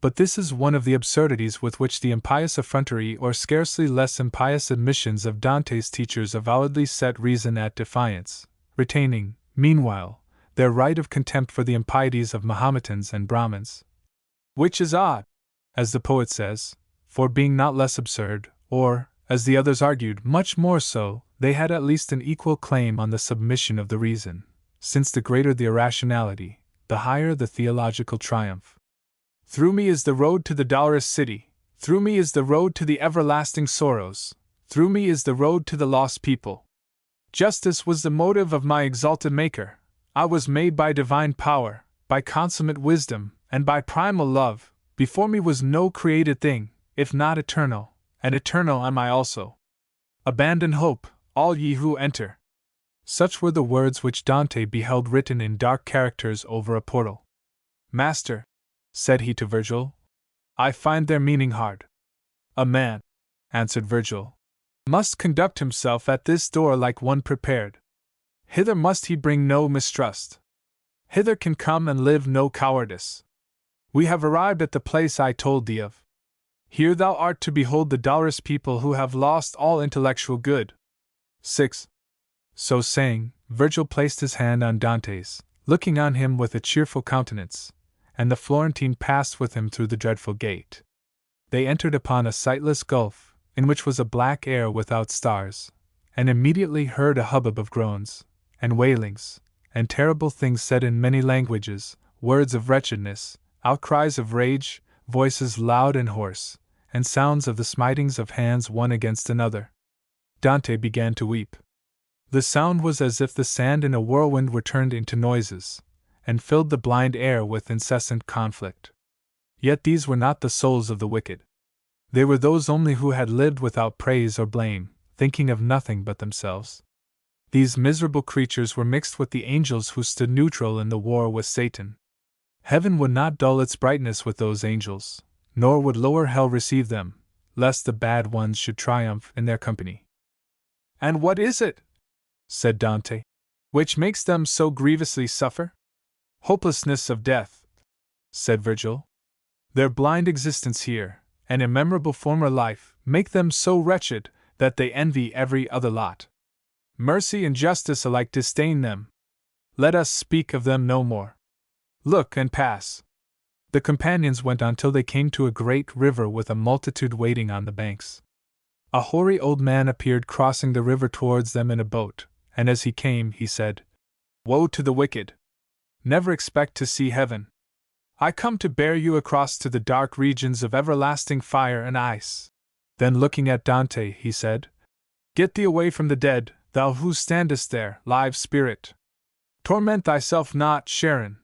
But this is one of the absurdities with which the impious effrontery or scarcely less impious admissions of Dante's teachers avowedly set reason at defiance, retaining, meanwhile, their right of contempt for the impieties of Mahometans and Brahmins. Which is odd, as the poet says, for being not less absurd, or, as the others argued, much more so, they had at least an equal claim on the submission of the reason, since the greater the irrationality, the higher the theological triumph. Through me is the road to the dolorous city, through me is the road to the everlasting sorrows, through me is the road to the lost people. Justice was the motive of my exalted Maker. I was made by divine power, by consummate wisdom, and by primal love. Before me was no created thing, if not eternal, and eternal am I also. Abandon hope, all ye who enter. Such were the words which Dante beheld written in dark characters over a portal. "Master," said he to Virgil, "I find their meaning hard." "A man," answered Virgil, "must conduct himself at this door like one prepared. Hither must he bring no mistrust. Hither can come and live no cowardice. We have arrived at the place I told thee of. Here thou art to behold the dolorous people who have lost all intellectual good." 6. So saying, Virgil placed his hand on Dante's, looking on him with a cheerful countenance, and the Florentine passed with him through the dreadful gate. They entered upon a sightless gulf, in which was a black air without stars, and immediately heard a hubbub of groans, and wailings, and terrible things said in many languages, words of wretchedness, outcries of rage, voices loud and hoarse, and sounds of the smitings of hands one against another. Dante began to weep. The sound was as if the sand in a whirlwind were turned into noises, and filled the blind air with incessant conflict. Yet these were not the souls of the wicked. They were those only who had lived without praise or blame, thinking of nothing but themselves. These miserable creatures were mixed with the angels who stood neutral in the war with Satan. Heaven would not dull its brightness with those angels, nor would lower hell receive them, lest the bad ones should triumph in their company. "And what is it," said Dante, "which makes them so grievously suffer?" "Hopelessness of death," said Virgil. "Their blind existence here, and immemorable former life, make them so wretched that they envy every other lot. Mercy and justice alike disdain them. Let us speak of them no more. Look and pass." The companions went on till they came to a great river with a multitude waiting on the banks. A hoary old man appeared crossing the river towards them in a boat, and as he came, he said, "Woe to the wicked! Never expect to see heaven. I come to bear you across to the dark regions of everlasting fire and ice." Then looking at Dante, he said, "Get thee away from the dead, thou who standest there, live spirit. Torment thyself not, Charon,"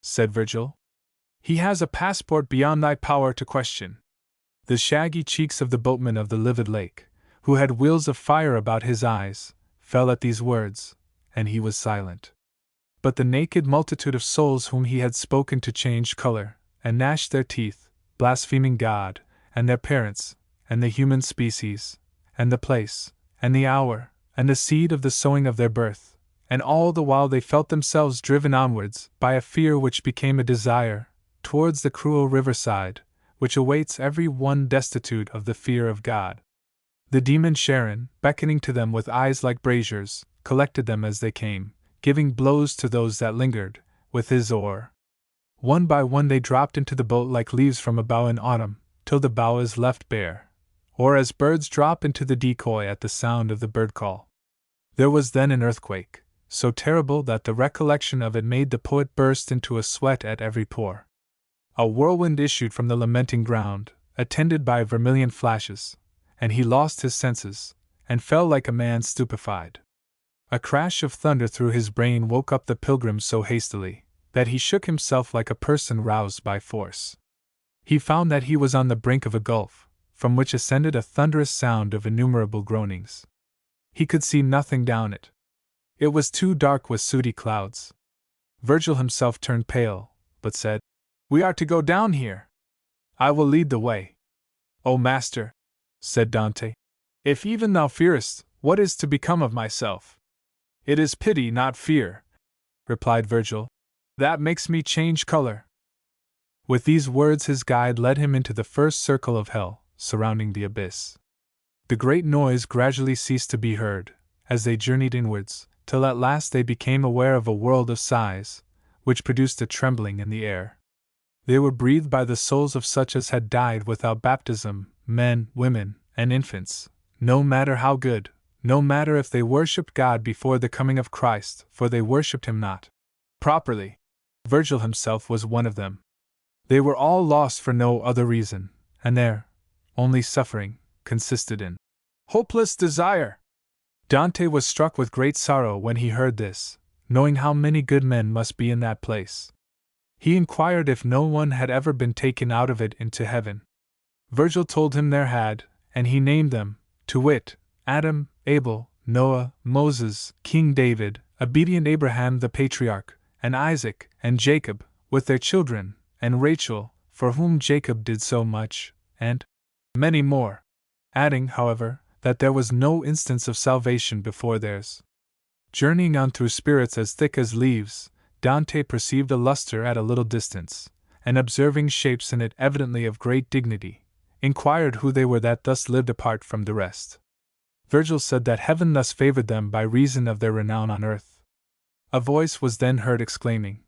said Virgil. "He has a passport beyond thy power to question." The shaggy cheeks of the boatman of the livid lake, who had wheels of fire about his eyes, fell at these words, and he was silent. But the naked multitude of souls whom he had spoken to changed color, and gnashed their teeth, blaspheming God, and their parents, and the human species, and the place, and the hour, and the seed of the sowing of their birth, and all the while they felt themselves driven onwards by a fear which became a desire, towards the cruel riverside, which awaits every one destitute of the fear of God. The demon Charon, beckoning to them with eyes like braziers, collected them as they came, giving blows to those that lingered, with his oar. One by one they dropped into the boat like leaves from a bough in autumn, till the bough is left bare, or as birds drop into the decoy at the sound of the bird call. There was then an earthquake, so terrible that the recollection of it made the poet burst into a sweat at every pore. A whirlwind issued from the lamenting ground, attended by vermilion flashes, and he lost his senses, and fell like a man stupefied. A crash of thunder through his brain woke up the pilgrim so hastily, that he shook himself like a person roused by force. He found that he was on the brink of a gulf, from which ascended a thunderous sound of innumerable groanings. He could see nothing down it. It was too dark with sooty clouds. Virgil himself turned pale, but said, "We are to go down here. I will lead the way." "O master," said Dante, "if even thou fearest, what is to become of myself?" "It is pity, not fear," replied Virgil, "that makes me change color." With these words his guide led him into the first circle of hell, surrounding the abyss. The great noise gradually ceased to be heard, as they journeyed inwards, till at last they became aware of a world of sighs, which produced a trembling in the air. They were breathed by the souls of such as had died without baptism, men, women, and infants, no matter how good, no matter if they worshipped God before the coming of Christ, for they worshipped him not properly. Virgil himself was one of them. They were all lost for no other reason, and their only suffering consisted in hopeless desire. Dante was struck with great sorrow when he heard this, knowing how many good men must be in that place. He inquired if no one had ever been taken out of it into heaven. Virgil told him there had, and he named them, to wit, Adam, Abel, Noah, Moses, King David, obedient Abraham the patriarch, and Isaac, and Jacob, with their children, and Rachel, for whom Jacob did so much, and many more, adding, however, that there was no instance of salvation before theirs. Journeying on through spirits as thick as leaves, Dante perceived a lustre at a little distance, and observing shapes in it evidently of great dignity, inquired who they were that thus lived apart from the rest. Virgil said that heaven thus favored them by reason of their renown on earth. A voice was then heard exclaiming,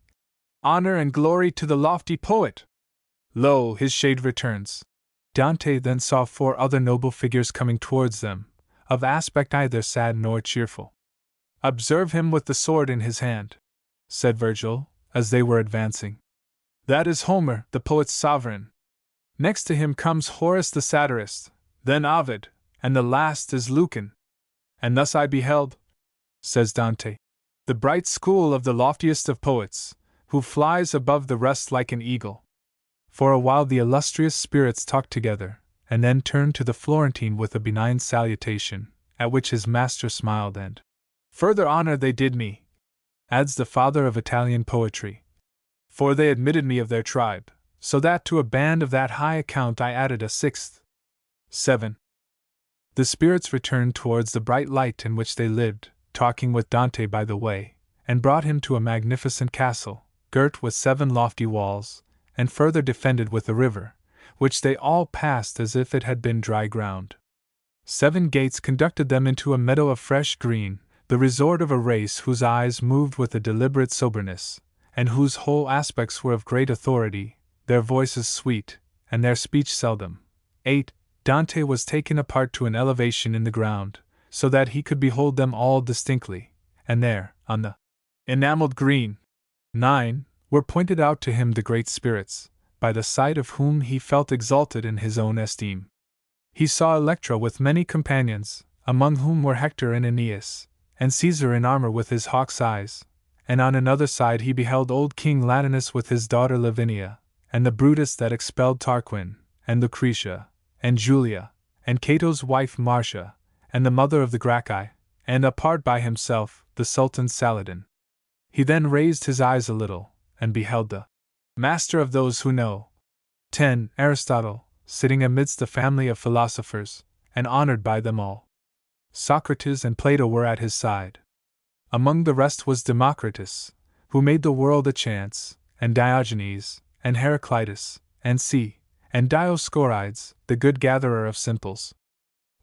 "Honor and glory to the lofty poet! Lo, his shade returns." Dante then saw 4 other noble figures coming towards them, of aspect neither sad nor cheerful. "Observe him with the sword in his hand," said Virgil, as they were advancing. "That is Homer, the poet's sovereign. Next to him comes Horace the satirist, then Ovid, and the last is Lucan. And thus I beheld," says Dante, "the bright school of the loftiest of poets, who flies above the rest like an eagle." For a while the illustrious spirits talked together, and then turned to the Florentine with a benign salutation, at which his master smiled and, "Further honor they did me," adds the father of Italian poetry, "for they admitted me of their tribe, so that to a band of that high account I added a 6th. 7. The spirits returned towards the bright light in which they lived, talking with Dante by the way, and brought him to a magnificent castle, girt with 7 lofty walls, and further defended with a river, which they all passed as if it had been dry ground. 7 gates conducted them into a meadow of fresh green, the resort of a race whose eyes moved with a deliberate soberness, and whose whole aspects were of great authority, their voices sweet, and their speech seldom. 8. Dante was taken apart to an elevation in the ground, so that he could behold them all distinctly, and there, on the enameled green, 9, were pointed out to him the great spirits, by the sight of whom he felt exalted in his own esteem. He saw Electra with many companions, among whom were Hector and Aeneas, and Caesar in armor with his hawk's eyes, and on another side he beheld old King Latinus with his daughter Lavinia, and the Brutus that expelled Tarquin, and Lucretia, and Julia, and Cato's wife Marcia, and the mother of the Gracchi, and apart by himself, the Sultan Saladin. He then raised his eyes a little, and beheld the master of those who know. 10. Aristotle, sitting amidst the family of philosophers, and honored by them all. Socrates and Plato were at his side. Among the rest was Democritus, who made the world a chance, and Diogenes, and Heraclitus, and and Dioscorides, the good gatherer of simples.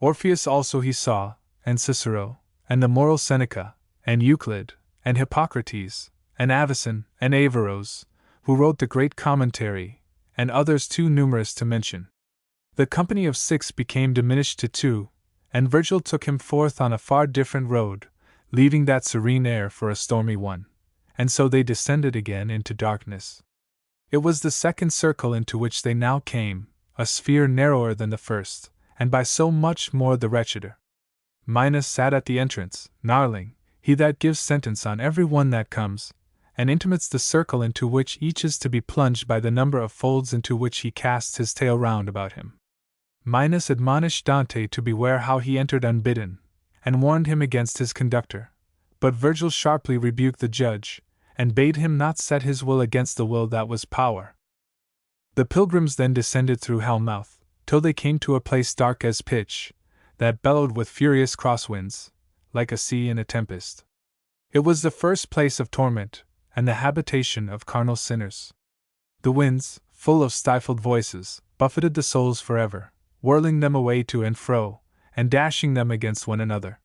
Orpheus also he saw, and Cicero, and the moral Seneca, and Euclid, and Hippocrates, and Avicen, and Averroes, who wrote the great commentary, and others too numerous to mention. The company of 6 became diminished to 2, and Virgil took him forth on a far different road, leaving that serene air for a stormy one, and so they descended again into darkness. It was the second circle into which they now came, a sphere narrower than the first, and by so much more the wretcheder. Minos sat at the entrance, gnarling, he that gives sentence on every one that comes, and intimates the circle into which each is to be plunged by the number of folds into which he casts his tail round about him. Minos admonished Dante to beware how he entered unbidden, and warned him against his conductor, but Virgil sharply rebuked the judge, and bade him not set his will against the will that was power. The pilgrims then descended through Hell-mouth, till they came to a place dark as pitch, that bellowed with furious crosswinds, like a sea in a tempest. It was the first place of torment, and the habitation of carnal sinners. The winds, full of stifled voices, buffeted the souls forever, whirling them away to and fro, and dashing them against one another.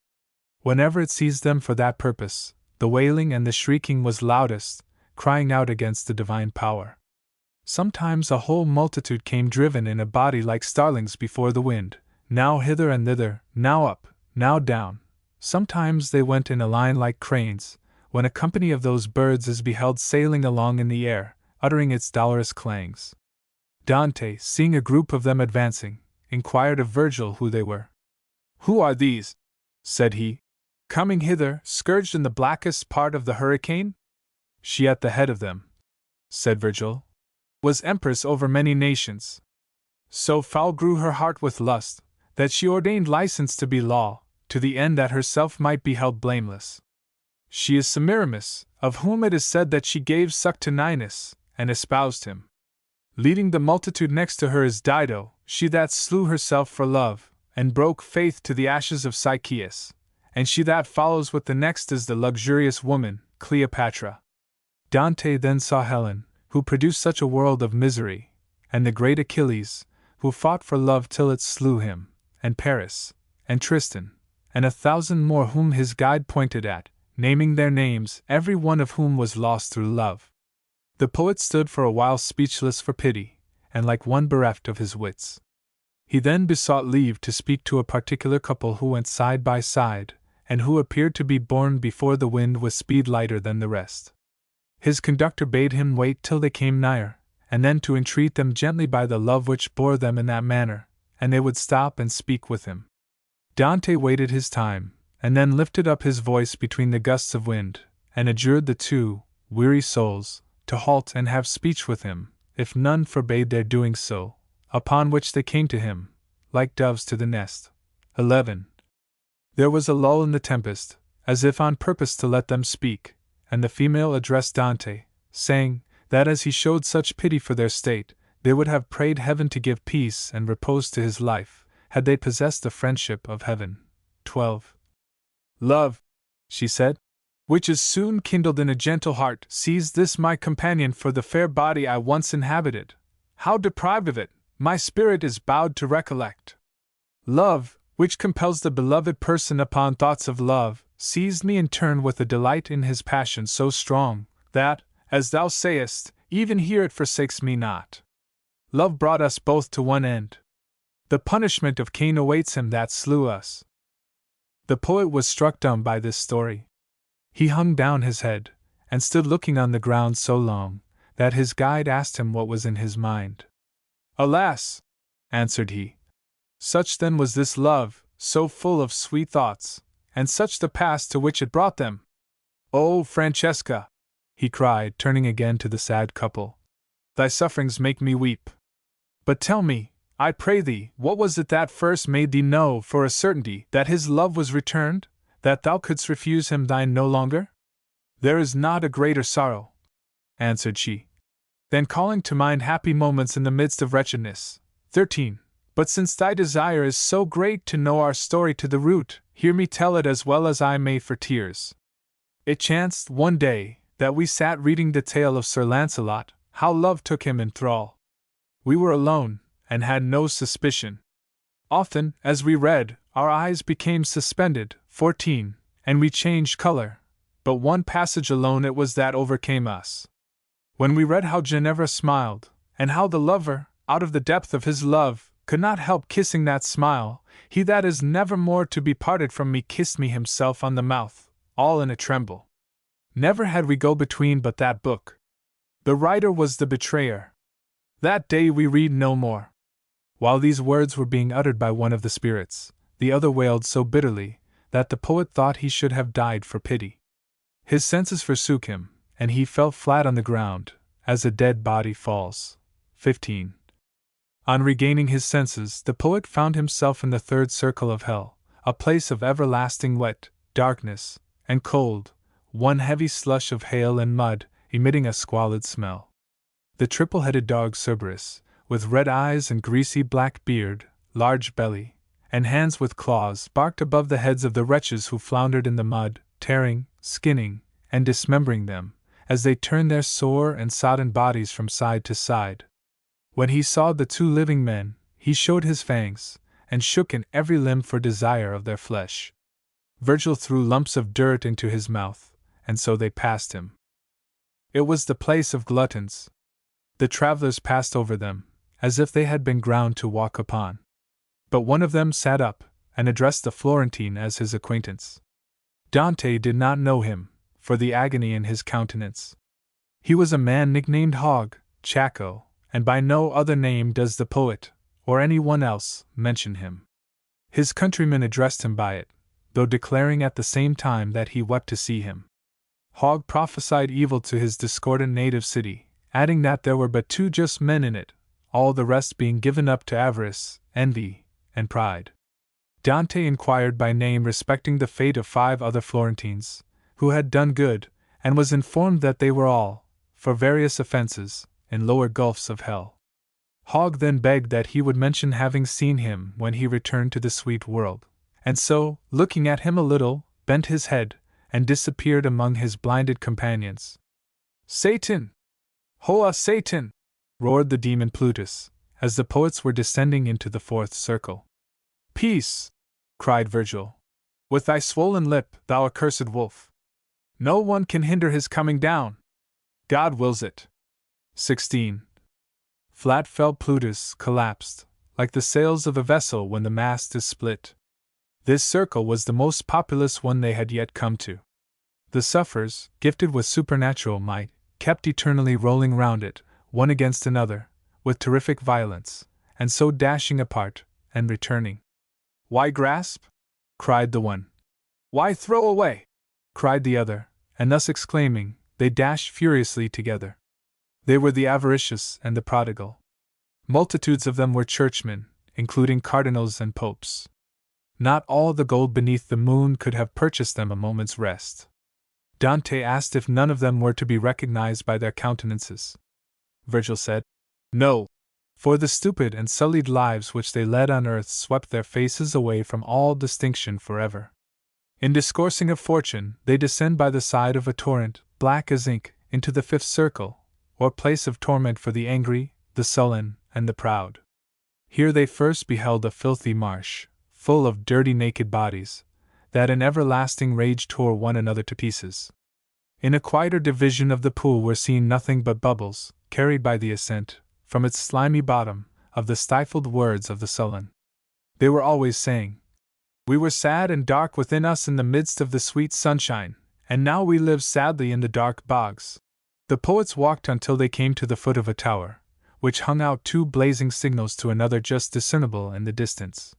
Whenever it seized them for that purpose, the wailing and the shrieking was loudest, crying out against the divine power. Sometimes a whole multitude came driven in a body like starlings before the wind, now hither and thither, now up, now down. Sometimes they went in a line like cranes, when a company of those birds is beheld sailing along in the air, uttering its dolorous clangs. Dante, seeing a group of them advancing, inquired of Virgil who they were. "Who are these?" said he, "coming hither, scourged in the blackest part of the hurricane?" "She at the head of them," said Virgil, "was empress over many nations. So foul grew her heart with lust, that she ordained license to be law, to the end that herself might be held blameless. She is Semiramis, of whom it is said that she gave suck to Ninus, and espoused him. Leading the multitude next to her is Dido, she that slew herself for love, and broke faith to the ashes of Sychaeus, and she that follows with the next is the luxurious woman, Cleopatra. Dante then saw Helen, who produced such a world of misery, and the great Achilles, who fought for love till it slew him, and Paris, and Tristan, and 1,000 more whom his guide pointed at, naming their names, every one of whom was lost through love. The poet stood for a while speechless for pity, and like one bereft of his wits. He then besought leave to speak to a particular couple who went side by side, and who appeared to be borne before the wind with speed lighter than the rest. His conductor bade him wait till they came nigher, and then to entreat them gently by the love which bore them in that manner, and they would stop and speak with him. Dante waited his time, and then lifted up his voice between the gusts of wind, and adjured the two weary souls to halt and have speech with him, if none forbade their doing so, upon which they came to him, like doves to the nest. 11. There was a lull in the tempest, as if on purpose to let them speak, and the female addressed Dante, saying, that as he showed such pity for their state, they would have prayed heaven to give peace and repose to his life, had they possessed the friendship of heaven. 12. Love, she said, which is soon kindled in a gentle heart, sees this my companion for the fair body I once inhabited. How deprived of it, my spirit is bowed to recollect. Love, which compels the beloved person upon thoughts of love, seized me in turn with a delight in his passion so strong, that, as thou sayest, even here it forsakes me not. Love brought us both to one end. The punishment of Cain awaits him that slew us. The poet was struck dumb by this story. He hung down his head, and stood looking on the ground so long, that his guide asked him what was in his mind. Alas! answered he. Such then was this love, so full of sweet thoughts, and such the pass to which it brought them. Oh, Francesca! he cried, turning again to the sad couple. Thy sufferings make me weep. But tell me, I pray thee, what was it that first made thee know for a certainty that his love was returned, that thou couldst refuse him thine no longer? There is not a greater sorrow, answered she, than calling to mind happy moments in the midst of wretchedness. 13. But since thy desire is so great to know our story to the root, hear me tell it as well as I may for tears. It chanced one day that we sat reading the tale of Sir Lancelot, how love took him in thrall. We were alone, and had no suspicion. Often, as we read, our eyes became suspended. 14. And we changed color. But one passage alone it was that overcame us. When we read how Ginevra smiled, and how the lover, out of the depth of his love, could not help kissing that smile, he that is never more to be parted from me kissed me himself on the mouth, all in a tremble. Never had we go between but that book. The writer was the betrayer. That day we read no more. While these words were being uttered by one of the spirits, the other wailed so bitterly that the poet thought he should have died for pity. His senses forsook him, and he fell flat on the ground, as a dead body falls. 15. On regaining his senses, the poet found himself in the third circle of hell, a place of everlasting wet, darkness, and cold, one heavy slush of hail and mud, emitting a squalid smell. The triple-headed dog Cerberus, with red eyes and greasy black beard, large belly, and hands with claws, barked above the heads of the wretches who floundered in the mud, tearing, skinning, and dismembering them, as they turned their sore and sodden bodies from side to side. When he saw the two living men, he showed his fangs, and shook in every limb for desire of their flesh. Virgil threw lumps of dirt into his mouth, and so they passed him. It was the place of gluttons. The travelers passed over them, as if they had been ground to walk upon. But one of them sat up, and addressed the Florentine as his acquaintance. Dante did not know him, for the agony in his countenance. He was a man nicknamed Hog, Chaco, and by no other name does the poet, or any one else, mention him. His countrymen addressed him by it, though declaring at the same time that he wept to see him. Hog prophesied evil to his discordant native city, adding that there were but two just men in it, all the rest being given up to avarice, envy, and pride. Dante inquired by name respecting the fate of 5 other Florentines, who had done good, and was informed that they were all, for various offenses, in lower gulfs of hell. Hogg then begged that he would mention having seen him when he returned to the sweet world, and so, looking at him a little, bent his head, and disappeared among his blinded companions. "Satan! Hoa Satan!" roared the demon Plutus, as the poets were descending into the 4th circle. "Peace!" cried Virgil. "With thy swollen lip, thou accursed wolf! No one can hinder his coming down. God wills it." 16. Flat fell Plutus, collapsed, like the sails of a vessel when the mast is split. This circle was the most populous one they had yet come to. The sufferers, gifted with supernatural might, kept eternally rolling round it, one against another, with terrific violence, and so dashing apart, and returning. "Why grasp?" cried the one. "Why throw away?" cried the other, and thus exclaiming, they dashed furiously together. They were the avaricious and the prodigal. Multitudes of them were churchmen, including cardinals and popes. Not all the gold beneath the moon could have purchased them a moment's rest. Dante asked if none of them were to be recognized by their countenances. Virgil said, "No, for the stupid and sullied lives which they led on earth swept their faces away from all distinction forever. In discoursing of fortune, they descend by the side of a torrent, black as ink, into the 5th circle, or place of torment for the angry, the sullen, and the proud. Here they first beheld a filthy marsh, full of dirty naked bodies, that in everlasting rage tore one another to pieces. In a quieter division of the pool were seen nothing but bubbles, carried by the ascent, from its slimy bottom, of the stifled words of the sullen. They were always saying, 'We were sad and dark within us in the midst of the sweet sunshine, and now we live sadly in the dark bogs.' The poets walked until they came to the foot of a tower, which hung out 2 blazing signals to another just discernible in the distance.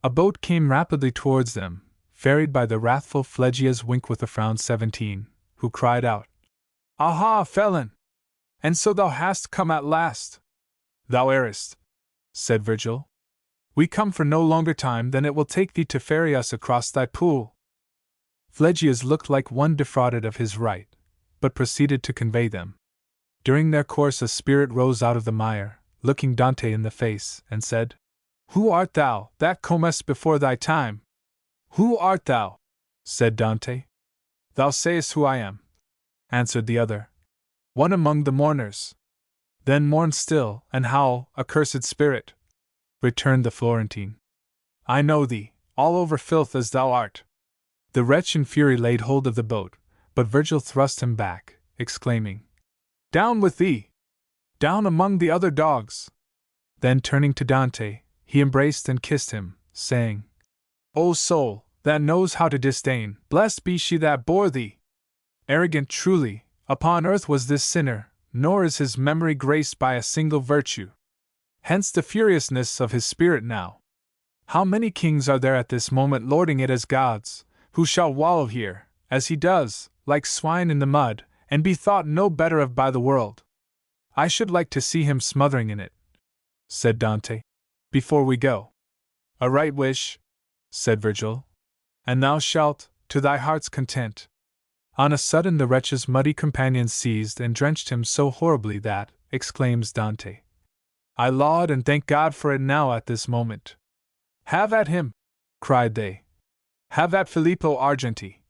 A boat came rapidly towards them, ferried by the wrathful Phlegia's wink with a frown 17, who cried out, "Aha, felon! And so thou hast come at last!" "Thou errest," said Virgil. "We come for no longer time than it will take thee to ferry us across thy pool." Phlegia's looked like one defrauded of his right, but proceeded to convey them. During their course a spirit rose out of the mire, looking Dante in the face, and said, "Who art thou, that comest before thy time?" "Who art thou?" said Dante. "Thou sayest who I am," answered the other. "One among the mourners." "Then mourn still, and howl, accursed spirit," returned the Florentine. "I know thee, all over filth as thou art." The wretch in fury laid hold of the boat, but Virgil thrust him back, exclaiming, "Down with thee! Down among the other dogs!" Then turning to Dante, he embraced and kissed him, saying, "O soul, that knows how to disdain, blessed be she that bore thee! Arrogant truly, upon earth was this sinner, nor is his memory graced by a single virtue. Hence the furiousness of his spirit now. How many kings are there at this moment lording it as gods, who shall wallow here, as he does, like swine in the mud, and be thought no better of by the world? I should like to see him smothering in it," said Dante, "before we go." "A right wish," said Virgil, "and thou shalt, to thy heart's content." On a sudden the wretch's muddy companions seized and drenched him so horribly that, exclaims Dante, "I laud and thank God for it now at this moment." "Have at him!" cried they. "Have at Filippo Argenti!"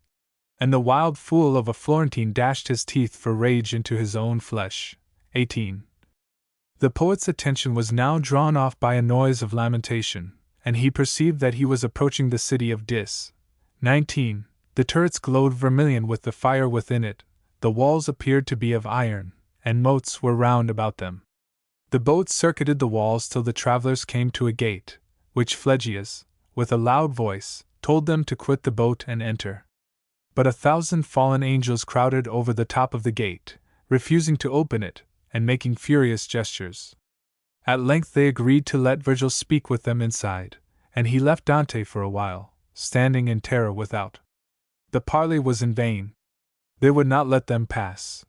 And the wild fool of a Florentine dashed his teeth for rage into his own flesh. 18. The poet's attention was now drawn off by a noise of lamentation, and he perceived that he was approaching the city of Dis. 19. The turrets glowed vermilion with the fire within it, the walls appeared to be of iron, and moats were round about them. The boat circuited the walls till the travelers came to a gate, which Phlegias, with a loud voice, told them to quit the boat and enter. But 1,000 fallen angels crowded over the top of the gate, refusing to open it, and making furious gestures. At length they agreed to let Virgil speak with them inside, and he left Dante for a while, standing in terror without. The parley was in vain. They would not let them pass.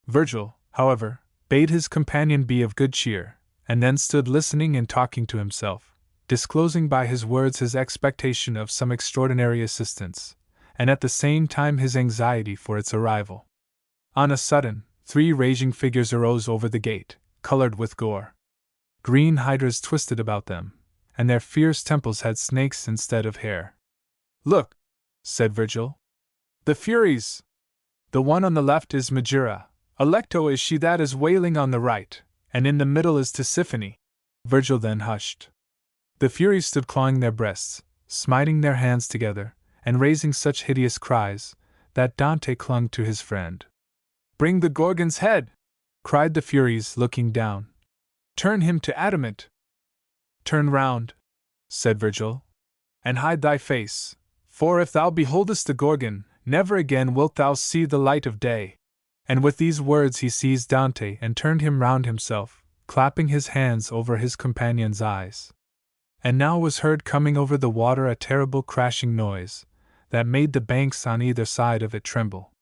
Virgil, however, bade his companion be of good cheer, and then stood listening and talking to himself, disclosing by his words his expectation of some extraordinary assistance, and at the same time his anxiety for its arrival. On a sudden, 3 raging figures arose over the gate, colored with gore. Green hydras twisted about them, and their fierce temples had snakes instead of hair. "Look," said Virgil. "The Furies! The one on the left is Megara, Alecto is she that is wailing on the right, and in the middle is Tisiphone." Virgil then hushed. The Furies stood clawing their breasts, smiting their hands together, and raising such hideous cries, that Dante clung to his friend. "Bring the Gorgon's head!" cried the Furies, looking down. "Turn him to adamant!" "Turn round," said Virgil, "and hide thy face, for if thou beholdest the Gorgon, never again wilt thou see the light of day." And with these words he seized Dante and turned him round himself, clapping his hands over his companion's eyes. And now was heard coming over the water a terrible crashing noise, that made the banks on either side of it tremble.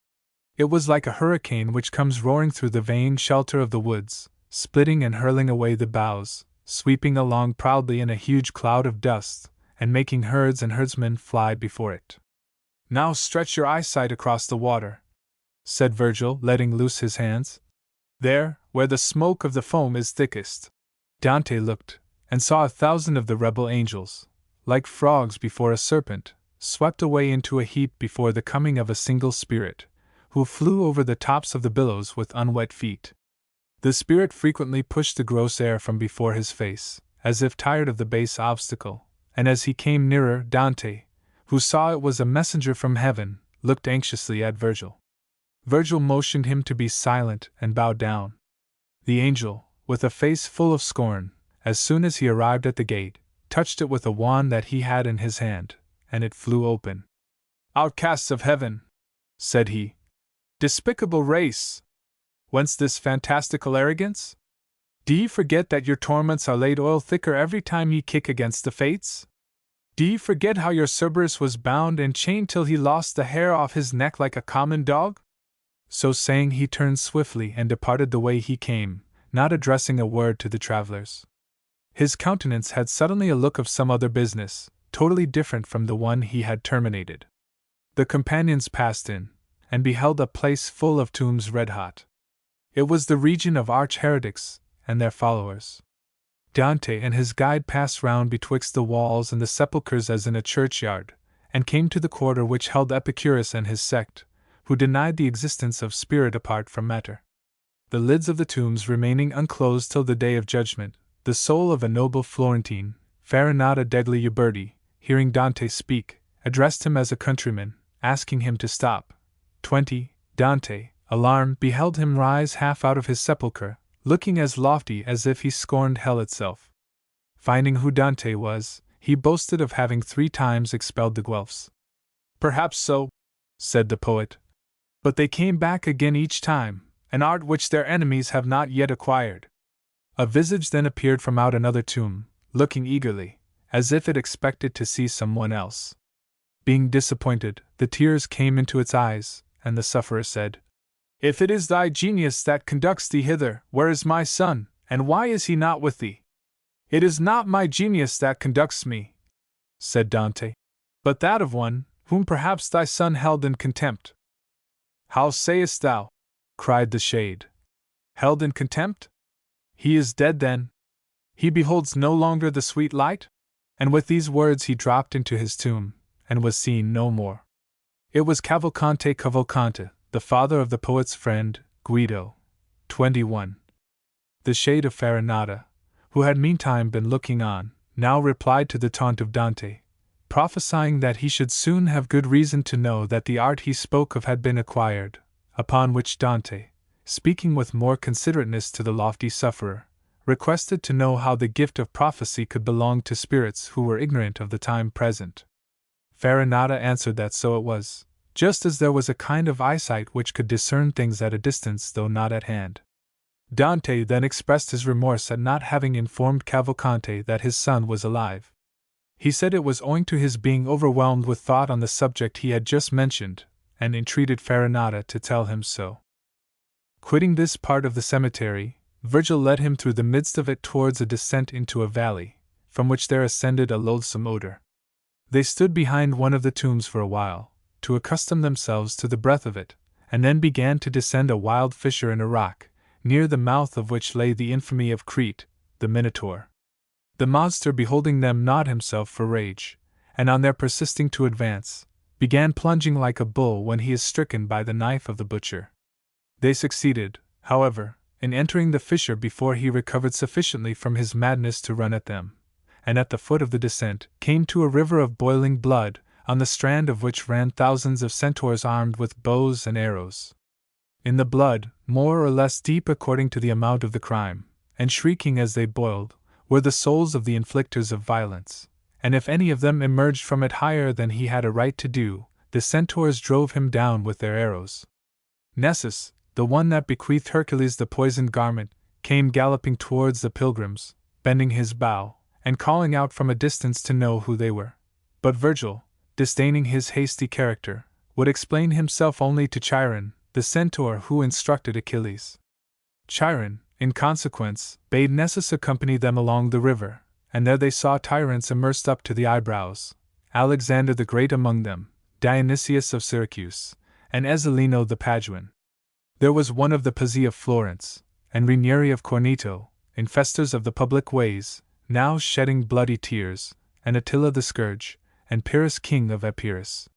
It was like a hurricane which comes roaring through the vain shelter of the woods, splitting and hurling away the boughs, sweeping along proudly in a huge cloud of dust, and making herds and herdsmen fly before it. "Now stretch your eyesight across the water," said Virgil, letting loose his hands. "There, where the smoke of the foam is thickest." Dante looked, and saw 1,000 of the rebel angels, like frogs before a serpent, swept away into a heap before the coming of a single spirit, who flew over the tops of the billows with unwet feet. The spirit frequently pushed the gross air from before his face, as if tired of the base obstacle, and as he came nearer, Dante, who saw it was a messenger from heaven, looked anxiously at Virgil. Virgil motioned him to be silent and bowed down. The angel, with a face full of scorn, as soon as he arrived at the gate, touched it with a wand that he had in his hand, and it flew open. "Outcasts of heaven," said he, "despicable race! Whence this fantastical arrogance? Do ye forget that your torments are laid oil thicker every time ye kick against the fates? Do ye forget how your Cerberus was bound and chained till he lost the hair off his neck like a common dog?" So saying, he turned swiftly and departed the way he came, not addressing a word to the travelers. His countenance had suddenly a look of some other business, totally different from the one he had terminated. The companions passed in, and beheld a place full of tombs red hot. It was the region of arch-heretics and their followers. Dante and his guide passed round betwixt the walls and the sepulchres as in a churchyard, and came to the quarter which held Epicurus and his sect, who denied the existence of spirit apart from matter. The lids of the tombs remaining unclosed till the day of judgment, the soul of a noble Florentine, Farinata degli Uberti, hearing Dante speak, addressed him as a countryman, asking him to stop. 20. Dante, alarmed, beheld him rise half out of his sepulchre, looking as lofty as if he scorned hell itself. Finding who Dante was, he boasted of having 3 times expelled the Guelphs. "Perhaps so," said the poet, "but they came back again each time, an art which their enemies have not yet acquired." A visage then appeared from out another tomb, looking eagerly, as if it expected to see someone else. Being disappointed, the tears came into its eyes, and the sufferer said, "If it is thy genius that conducts thee hither, where is my son, and why is he not with thee?" "It is not my genius that conducts me," said Dante, "but that of one, whom perhaps thy son held in contempt." "How sayest thou?" cried the shade. "Held in contempt? He is dead then? He beholds no longer the sweet light?" And with these words he dropped into his tomb, and was seen no more. It was Cavalcante, the father of the poet's friend, Guido. 21. The shade of Farinata, who had meantime been looking on, now replied to the taunt of Dante, prophesying that he should soon have good reason to know that the art he spoke of had been acquired, upon which Dante, speaking with more considerateness to the lofty sufferer, requested to know how the gift of prophecy could belong to spirits who were ignorant of the time present. Farinata answered that so it was, just as there was a kind of eyesight which could discern things at a distance though not at hand. Dante then expressed his remorse at not having informed Cavalcante that his son was alive. He said it was owing to his being overwhelmed with thought on the subject he had just mentioned, and entreated Farinata to tell him so. Quitting this part of the cemetery, Virgil led him through the midst of it towards a descent into a valley, from which there ascended a loathsome odor. They stood behind one of the tombs for a while, to accustom themselves to the breath of it, and then began to descend a wild fissure in a rock, near the mouth of which lay the infamy of Crete, the Minotaur. The monster, beholding them, gnawed himself for rage, and on their persisting to advance, began plunging like a bull when he is stricken by the knife of the butcher. They succeeded, however, in entering the fissure before he recovered sufficiently from his madness to run at them, and at the foot of the descent came to a river of boiling blood, on the strand of which ran thousands of centaurs armed with bows and arrows. In the blood, more or less deep according to the amount of the crime, and shrieking as they boiled, were the souls of the inflictors of violence, and if any of them emerged from it higher than he had a right to do, the centaurs drove him down with their arrows. Nessus, the one that bequeathed Hercules the poisoned garment, came galloping towards the pilgrims, bending his bow, and calling out from a distance to know who they were. But Virgil, disdaining his hasty character, would explain himself only to Chiron, the centaur who instructed Achilles. Chiron, in consequence, bade Nessus accompany them along the river, and there they saw tyrants immersed up to the eyebrows, Alexander the Great among them, Dionysius of Syracuse, and Ezelino the Paduan. There was one of the Pazzi of Florence, and Ranieri of Corneto, infestors of the public ways, now shedding bloody tears, and Attila the Scourge, and Pyrrhus king of Epirus.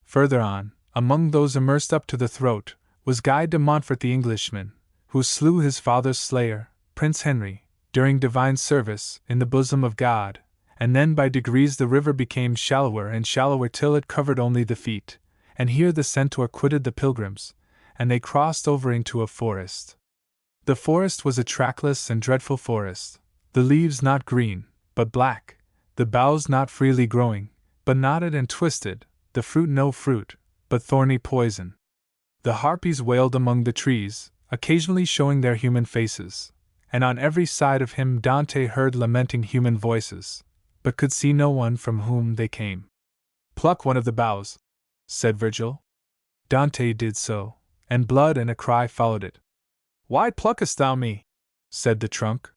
Further on, among those immersed up to the throat, was Guy de Montfort the Englishman, who slew his father's slayer, Prince Henry, during divine service in the bosom of God, and then by degrees the river became shallower and shallower till it covered only the feet, and here the centaur quitted the pilgrims, and they crossed over into a forest. The forest was a trackless and dreadful forest, the leaves not green, but black, the boughs not freely growing, but knotted and twisted, the fruit no fruit, but thorny poison. The harpies wailed among the trees, occasionally showing their human faces, and on every side of him Dante heard lamenting human voices, but could see no one from whom they came. "Pluck one of the boughs," said Virgil. Dante did so, and blood and a cry followed it. "Why pluckest thou me?" said the trunk.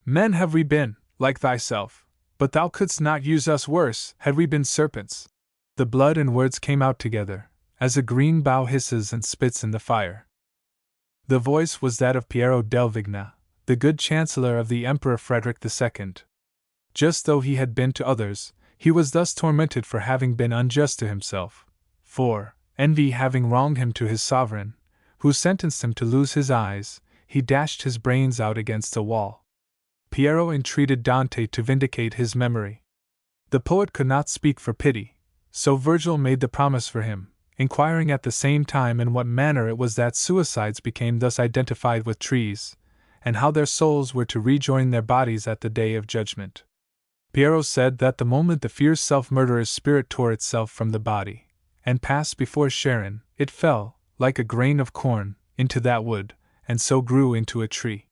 "Men have we been, like thyself, but thou couldst not use us worse had we been serpents." The blood and words came out together, as a green bough hisses and spits in the fire. The voice was that of Piero del Vigna, the good chancellor of the Emperor Frederick II. Just though he had been to others, he was thus tormented for having been unjust to himself, for, envy having wronged him to his sovereign, who sentenced him to lose his eyes, he dashed his brains out against a wall. Piero entreated Dante to vindicate his memory. The poet could not speak for pity, so Virgil made the promise for him, inquiring at the same time in what manner it was that suicides became thus identified with trees, and how their souls were to rejoin their bodies at the day of judgment. Piero said that the moment the fierce self-murderer's spirit tore itself from the body, and passed before Charon, it fell, like a grain of corn, into that wood, and so grew into a tree.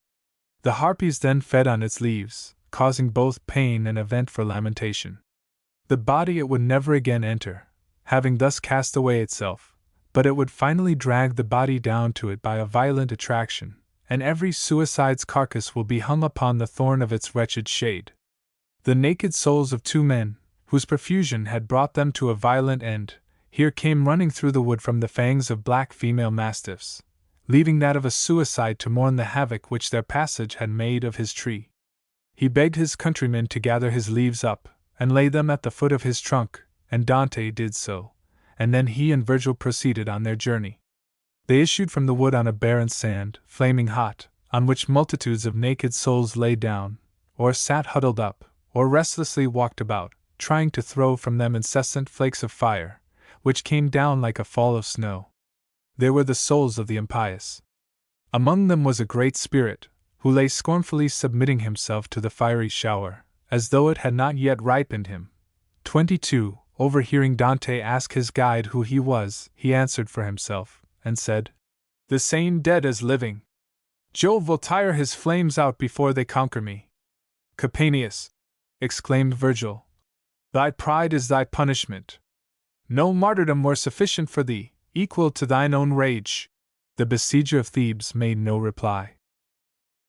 The harpies then fed on its leaves, causing both pain and a vent for lamentation. The body it would never again enter, having thus cast away itself, but it would finally drag the body down to it by a violent attraction, and every suicide's carcass will be hung upon the thorn of its wretched shade. The naked souls of two men, whose profusion had brought them to a violent end, here came running through the wood from the fangs of black female mastiffs, leaving that of a suicide to mourn the havoc which their passage had made of his tree. He begged his countrymen to gather his leaves up, and lay them at the foot of his trunk, and Dante did so, and then he and Virgil proceeded on their journey. They issued from the wood on a barren sand, flaming hot, on which multitudes of naked souls lay down, or sat huddled up, or restlessly walked about, trying to throw from them incessant flakes of fire, which came down like a fall of snow. They were the souls of the impious. Among them was a great spirit, who lay scornfully submitting himself to the fiery shower, as though it had not yet ripened him. 22. Overhearing Dante ask his guide who he was, he answered for himself, and said, "The same dead as living. Jove will tire his flames out before they conquer me." "Capaneus," exclaimed Virgil, "thy pride is thy punishment. No martyrdom were sufficient for thee, equal to thine own rage." The besieger of Thebes made no reply.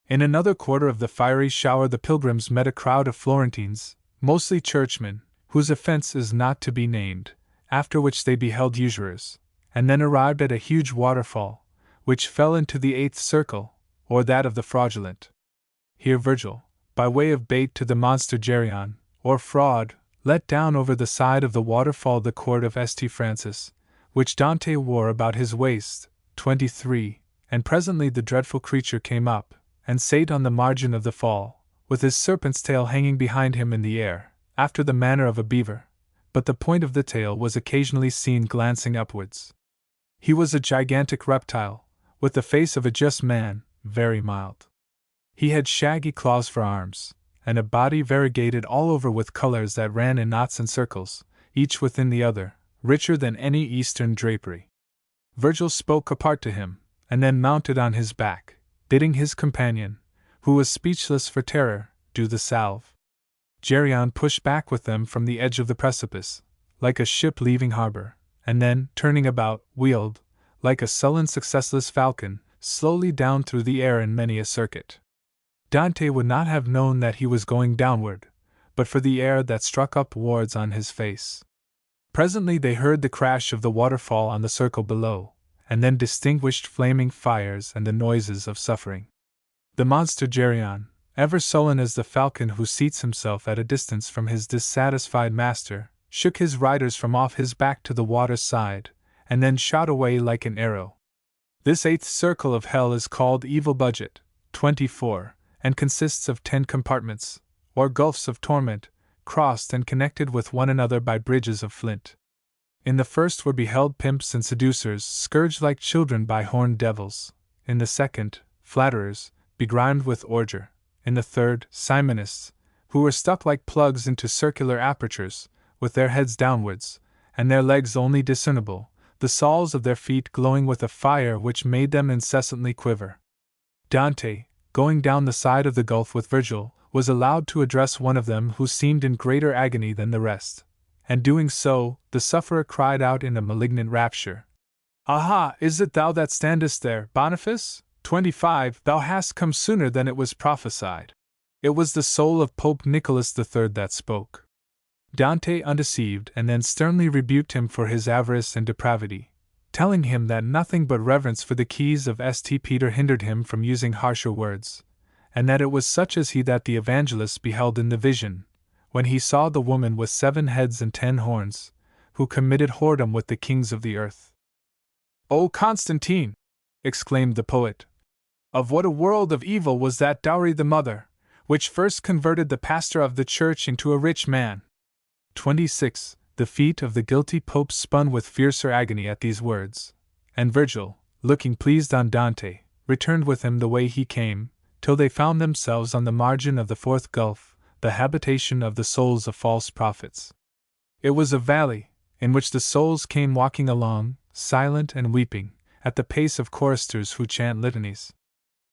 In another quarter of the fiery shower the pilgrims met a crowd of Florentines, mostly churchmen, whose offense is not to be named, after which they beheld usurers, and then arrived at a huge waterfall, which fell into the eighth circle, or that of the fraudulent. Here Virgil, by way of bait to the monster Geryon, or fraud, let down over the side of the waterfall the cord of St. Francis, which Dante wore about his waist. 23. And presently the dreadful creature came up, and sate on the margin of the fall, with his serpent's tail hanging behind him in the air, after the manner of a beaver, but the point of the tail was occasionally seen glancing upwards. He was a gigantic reptile, with the face of a just man, very mild. He had shaggy claws for arms, and a body variegated all over with colors that ran in knots and circles, each within the other, richer than any Eastern drapery. Virgil spoke apart to him, and then mounted on his back, bidding his companion, who was speechless for terror, do the salve. Geryon pushed back with them from the edge of the precipice, like a ship leaving harbor, and then, turning about, wheeled, like a sullen successless falcon, slowly down through the air in many a circuit. Dante would not have known that he was going downward, but for the air that struck upwards on his face. Presently they heard the crash of the waterfall on the circle below, and then distinguished flaming fires and the noises of suffering. The monster Geryon, ever sullen as the falcon who seats himself at a distance from his dissatisfied master, shook his riders from off his back to the water's side, and then shot away like an arrow. This eighth circle of hell is called Evil Budget, 24, and consists of 10 compartments, or gulfs of torment, crossed and connected with one another by bridges of flint. In the first were beheld pimps and seducers scourged like children by horned devils; in the second, flatterers, begrimed with ordure; in the third, simonists, who were stuck like plugs into circular apertures, with their heads downwards, and their legs only discernible, the soles of their feet glowing with a fire which made them incessantly quiver. Dante, going down the side of the gulf with Virgil, was allowed to address one of them who seemed in greater agony than the rest, and doing so, the sufferer cried out in a malignant rapture, "Aha, is it thou that standest there, Boniface? 25, thou hast come sooner than it was prophesied." It was the soul of Pope Nicholas III that spoke. Dante undeceived and then sternly rebuked him for his avarice and depravity, telling him that nothing but reverence for the keys of St. Peter hindered him from using harsher words, and that it was such as he that the evangelist beheld in the vision, when he saw the woman with 7 heads and 10 horns, who committed whoredom with the kings of the earth. "O Constantine!" exclaimed the poet, "of what a world of evil was that dowry the mother, which first converted the pastor of the church into a rich man!" 26. The feet of the guilty pope spun with fiercer agony at these words, and Virgil, looking pleased on Dante, returned with him the way he came, till they found themselves on the margin of the fourth gulf, the habitation of the souls of false prophets. It was a valley, in which the souls came walking along, silent and weeping, at the pace of choristers who chant litanies.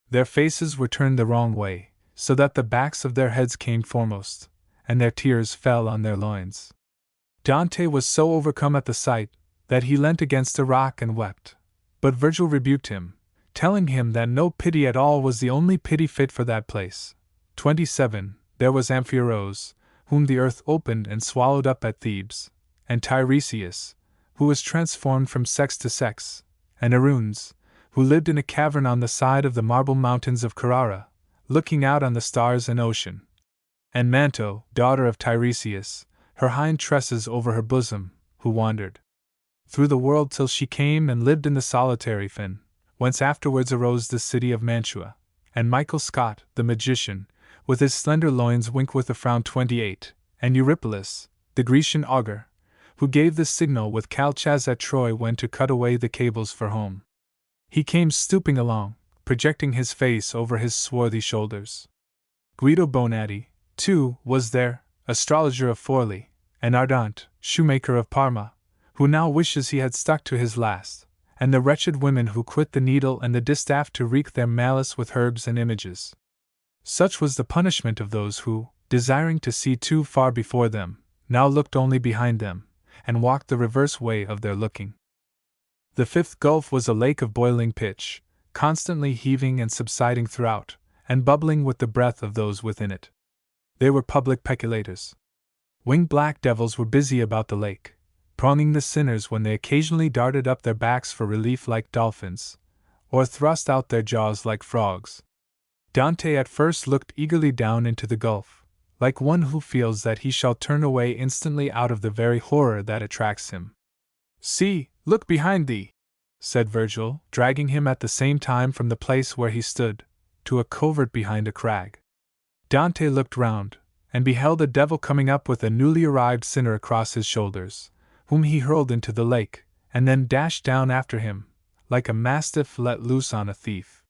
Their faces were turned the wrong way, so that the backs of their heads came foremost, and their tears fell on their loins. Dante was so overcome at the sight, that he leant against a rock and wept, but Virgil rebuked him, telling him that no pity at all was the only pity fit for that place. 27. There was Amphiorus, whom the earth opened and swallowed up at Thebes, and Tiresias, who was transformed from sex to sex, and Aruns, who lived in a cavern on the side of the marble mountains of Carrara, looking out on the stars and ocean, and Manto, daughter of Tiresias, her hind tresses over her bosom, who wandered through the world till she came and lived in the solitary fen, whence afterwards arose the city of Mantua, and Michael Scott, the magician, with his slender loins wink with a frown. 28, and Eurypylus, the Grecian augur, who gave the signal with Calchas at Troy when to cut away the cables for home. He came stooping along, projecting his face over his swarthy shoulders. Guido Bonatti, too, was there, astrologer of Forli, and Ardant, shoemaker of Parma, who now wishes he had stuck to his last, and the wretched women who quit the needle and the distaff to wreak their malice with herbs and images. Such was the punishment of those who, desiring to see too far before them, now looked only behind them, and walked the reverse way of their looking. The fifth gulf was a lake of boiling pitch, constantly heaving and subsiding throughout, and bubbling with the breath of those within it. They were public peculators. Winged black devils were busy about the lake, prawning the sinners when they occasionally darted up their backs for relief like dolphins, or thrust out their jaws like frogs. Dante at first looked eagerly down into the gulf, like one who feels that he shall turn away instantly out of the very horror that attracts him. "See, look behind thee," said Virgil, dragging him at the same time from the place where he stood, to a covert behind a crag. Dante looked round, and beheld a devil coming up with a newly arrived sinner across his shoulders, whom he hurled into the lake, and then dashed down after him, like a mastiff let loose on a thief.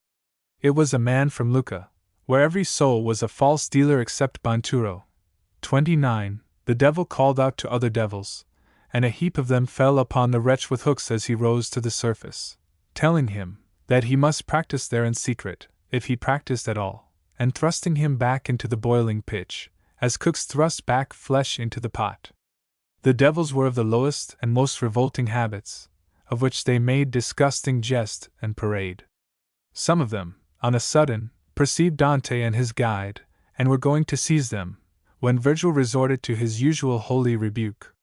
It was a man from Lucca, where every soul was a false dealer except Bonturo. 29. The devil called out to other devils, and a heap of them fell upon the wretch with hooks as he rose to the surface, telling him that he must practice there in secret, if he practiced at all, and thrusting him back into the boiling pitch, as cooks thrust back flesh into the pot. The devils were of the lowest and most revolting habits, of which they made disgusting jest and parade. Some of them, on a sudden, perceived Dante and his guide, and were going to seize them, when Virgil resorted to his usual holy rebuke.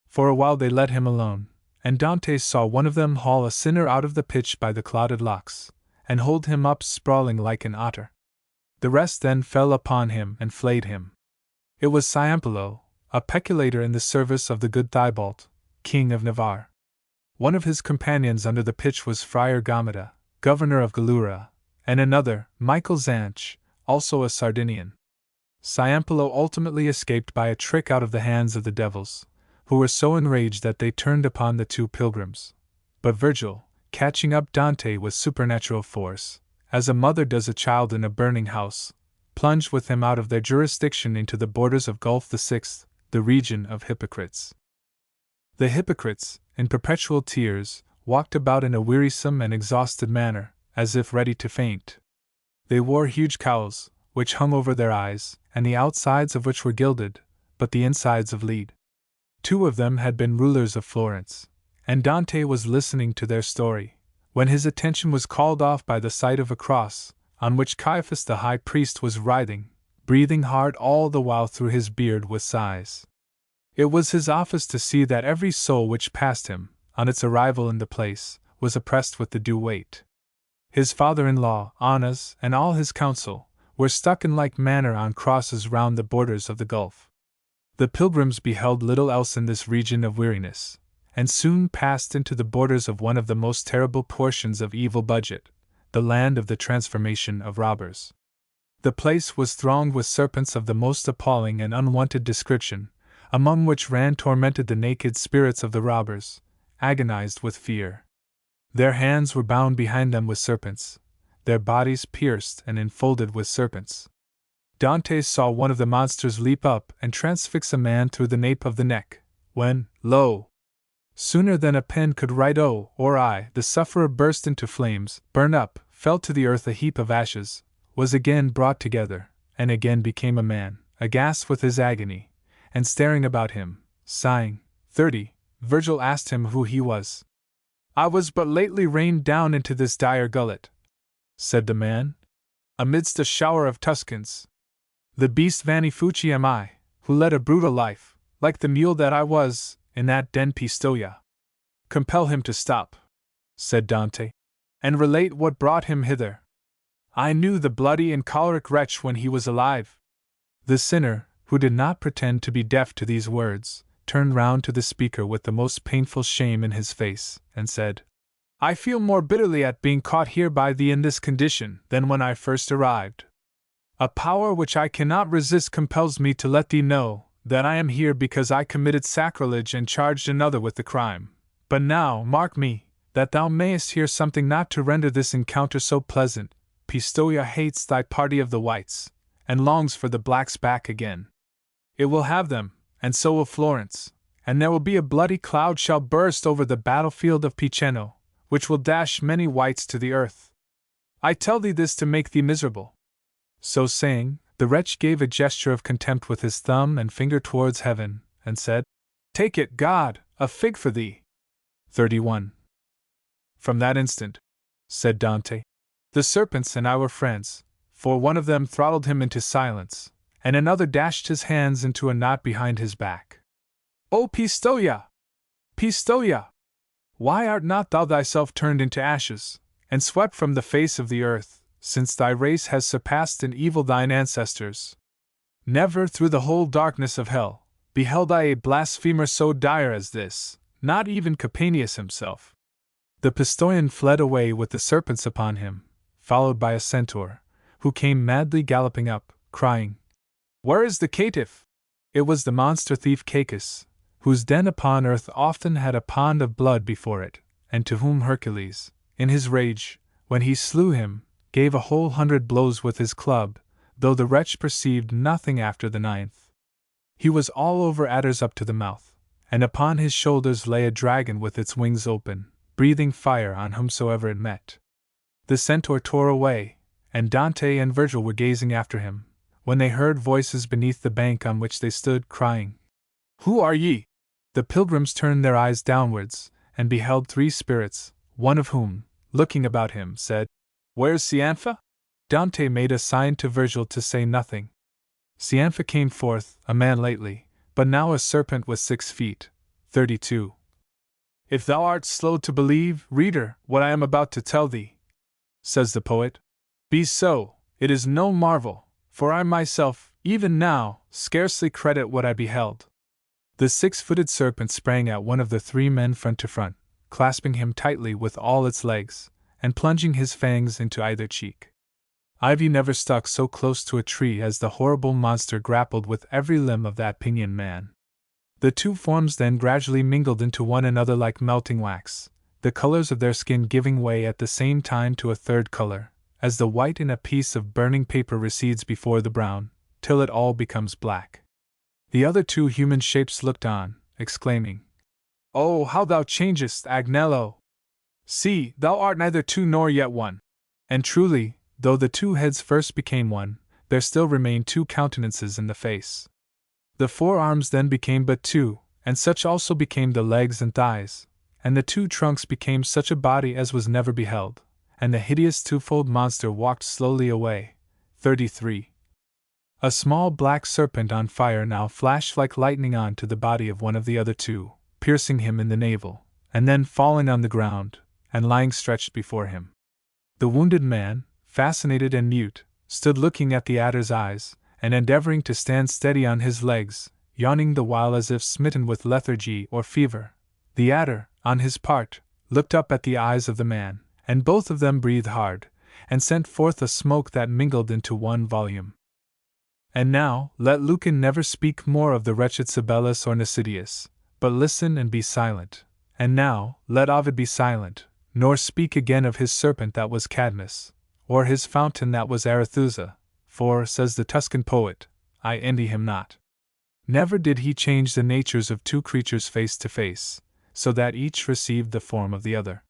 For a while they let him alone, and Dante saw one of them haul a sinner out of the pitch by the clotted locks, and hold him up sprawling like an otter. The rest then fell upon him and flayed him. It was Ciampolo, a peculator in the service of the good Thibault, king of Navarre. One of his companions under the pitch was Friar Gomita, governor of Gallura, and another, Michael Zanch, also a Sardinian. Ciampolo ultimately escaped by a trick out of the hands of the devils, who were so enraged that they turned upon the two pilgrims. But Virgil, catching up Dante with supernatural force, as a mother does a child in a burning house, plunged with him out of their jurisdiction into the borders of Gulf VI, the region of hypocrites. The hypocrites, in perpetual tears, walked about in a wearisome and exhausted manner, as if ready to faint. They wore huge cowls, which hung over their eyes, and the outsides of which were gilded, but the insides of lead. Two of them had been rulers of Florence, and Dante was listening to their story, when his attention was called off by the sight of a cross, on which Caiaphas the high priest was writhing, breathing hard all the while through his beard with sighs. It was his office to see that every soul which passed him, on its arrival in the place, was oppressed with the due weight. His father-in-law, Annas, and all his council, were stuck in like manner on crosses round the borders of the gulf. The pilgrims beheld little else in this region of weariness, and soon passed into the borders of one of the most terrible portions of evil budget, the land of the transformation of robbers. The place was thronged with serpents of the most appalling and unwanted description, among which ran tormented the naked spirits of the robbers, agonized with fear. Their hands were bound behind them with serpents, their bodies pierced and enfolded with serpents. Dante saw one of the monsters leap up and transfix a man through the nape of the neck, when, lo! Sooner than a pen could write O or I, the sufferer burst into flames, burned up, fell to the earth a heap of ashes, was again brought together, and again became a man, aghast with his agony, and staring about him, sighing. 30. Virgil asked him who he was. "I was but lately rained down into this dire gullet," said the man, "amidst a shower of Tuscans. The beast Vanifucci am I, who led a brutal life, like the mule that I was, in that den Pistoia." "Compel him to stop," said Dante, "and relate what brought him hither. I knew the bloody and choleric wretch when he was alive." The sinner, who did not pretend to be deaf to these words, turned round to the speaker with the most painful shame in his face, and said, "I feel more bitterly at being caught here by thee in this condition than when I first arrived. A power which I cannot resist compels me to let thee know that I am here because I committed sacrilege and charged another with the crime. But now, mark me, that thou mayest hear something not to render this encounter so pleasant. Pistoia hates thy party of the whites, and longs for the blacks back again. It will have them, and so will Florence, and there will be a bloody cloud shall burst over the battlefield of Piceno, which will dash many whites to the earth. I tell thee this to make thee miserable." So saying, the wretch gave a gesture of contempt with his thumb and finger towards heaven, and said, "Take it, God, a fig for thee." 31. From that instant, said Dante, the serpents and I were friends, for one of them throttled him into silence, and another dashed his hands into a knot behind his back. O Pistoia! Pistoia! Why art not thou thyself turned into ashes, and swept from the face of the earth, since thy race has surpassed in evil thine ancestors? Never through the whole darkness of hell beheld I a blasphemer so dire as this, not even Capaneus himself. The Pistoian fled away with the serpents upon him, followed by a centaur, who came madly galloping up, crying, Where is the caitiff? It was the monster thief Cacus, whose den upon earth often had a pond of blood before it, and to whom Hercules, in his rage, when he slew him, gave a whole 100 blows with his club, though the wretch perceived nothing after the 9th. He was all over adders up to the mouth, and upon his shoulders lay a dragon with its wings open, breathing fire on whomsoever it met. The centaur tore away, and Dante and Virgil were gazing after him, when they heard voices beneath the bank on which they stood, crying, Who are ye? The pilgrims turned their eyes downwards, and beheld 3 spirits, one of whom, looking about him, said, Where's Cianfa? Dante made a sign to Virgil to say nothing. Cianfa came forth, a man lately, but now a serpent with 6 feet, 32. If thou art slow to believe, reader, what I am about to tell thee, says the poet, be so, it is no marvel, for I myself, even now, scarcely credit what I beheld. The 6-footed serpent sprang at one of the 3 men front to front, clasping him tightly with all its legs, and plunging his fangs into either cheek. Ivy never stuck so close to a tree as the horrible monster grappled with every limb of that pinioned man. The 2 forms then gradually mingled into one another like melting wax, the colors of their skin giving way at the same time to a third color, as the white in a piece of burning paper recedes before the brown, till it all becomes black. The other 2 human shapes looked on, exclaiming, Oh, how thou changest, Agnello! See, thou art neither 2 nor yet 1. And truly, though the 2 heads first became one, there still remained 2 countenances in the face. The 4 arms then became but 2, and such also became the legs and thighs, and the 2 trunks became such a body as was never beheld, and the hideous 2-fold monster walked slowly away. 33. A small black serpent on fire now flashed like lightning on to the body of one of the other 2, piercing him in the navel, and then falling on the ground, and lying stretched before him. The wounded man, fascinated and mute, stood looking at the adder's eyes, and endeavoring to stand steady on his legs, yawning the while as if smitten with lethargy or fever. The adder, on his part, looked up at the eyes of the man, and both of them breathed hard, and sent forth a smoke that mingled into one volume. And now, let Lucan never speak more of the wretched Sabellus or Nicidius, but listen and be silent. And now, let Ovid be silent, nor speak again of his serpent that was Cadmus, or his fountain that was Arethusa, for, says the Tuscan poet, I envy him not. Never did he change the natures of 2 creatures face to face, so that each received the form of the other.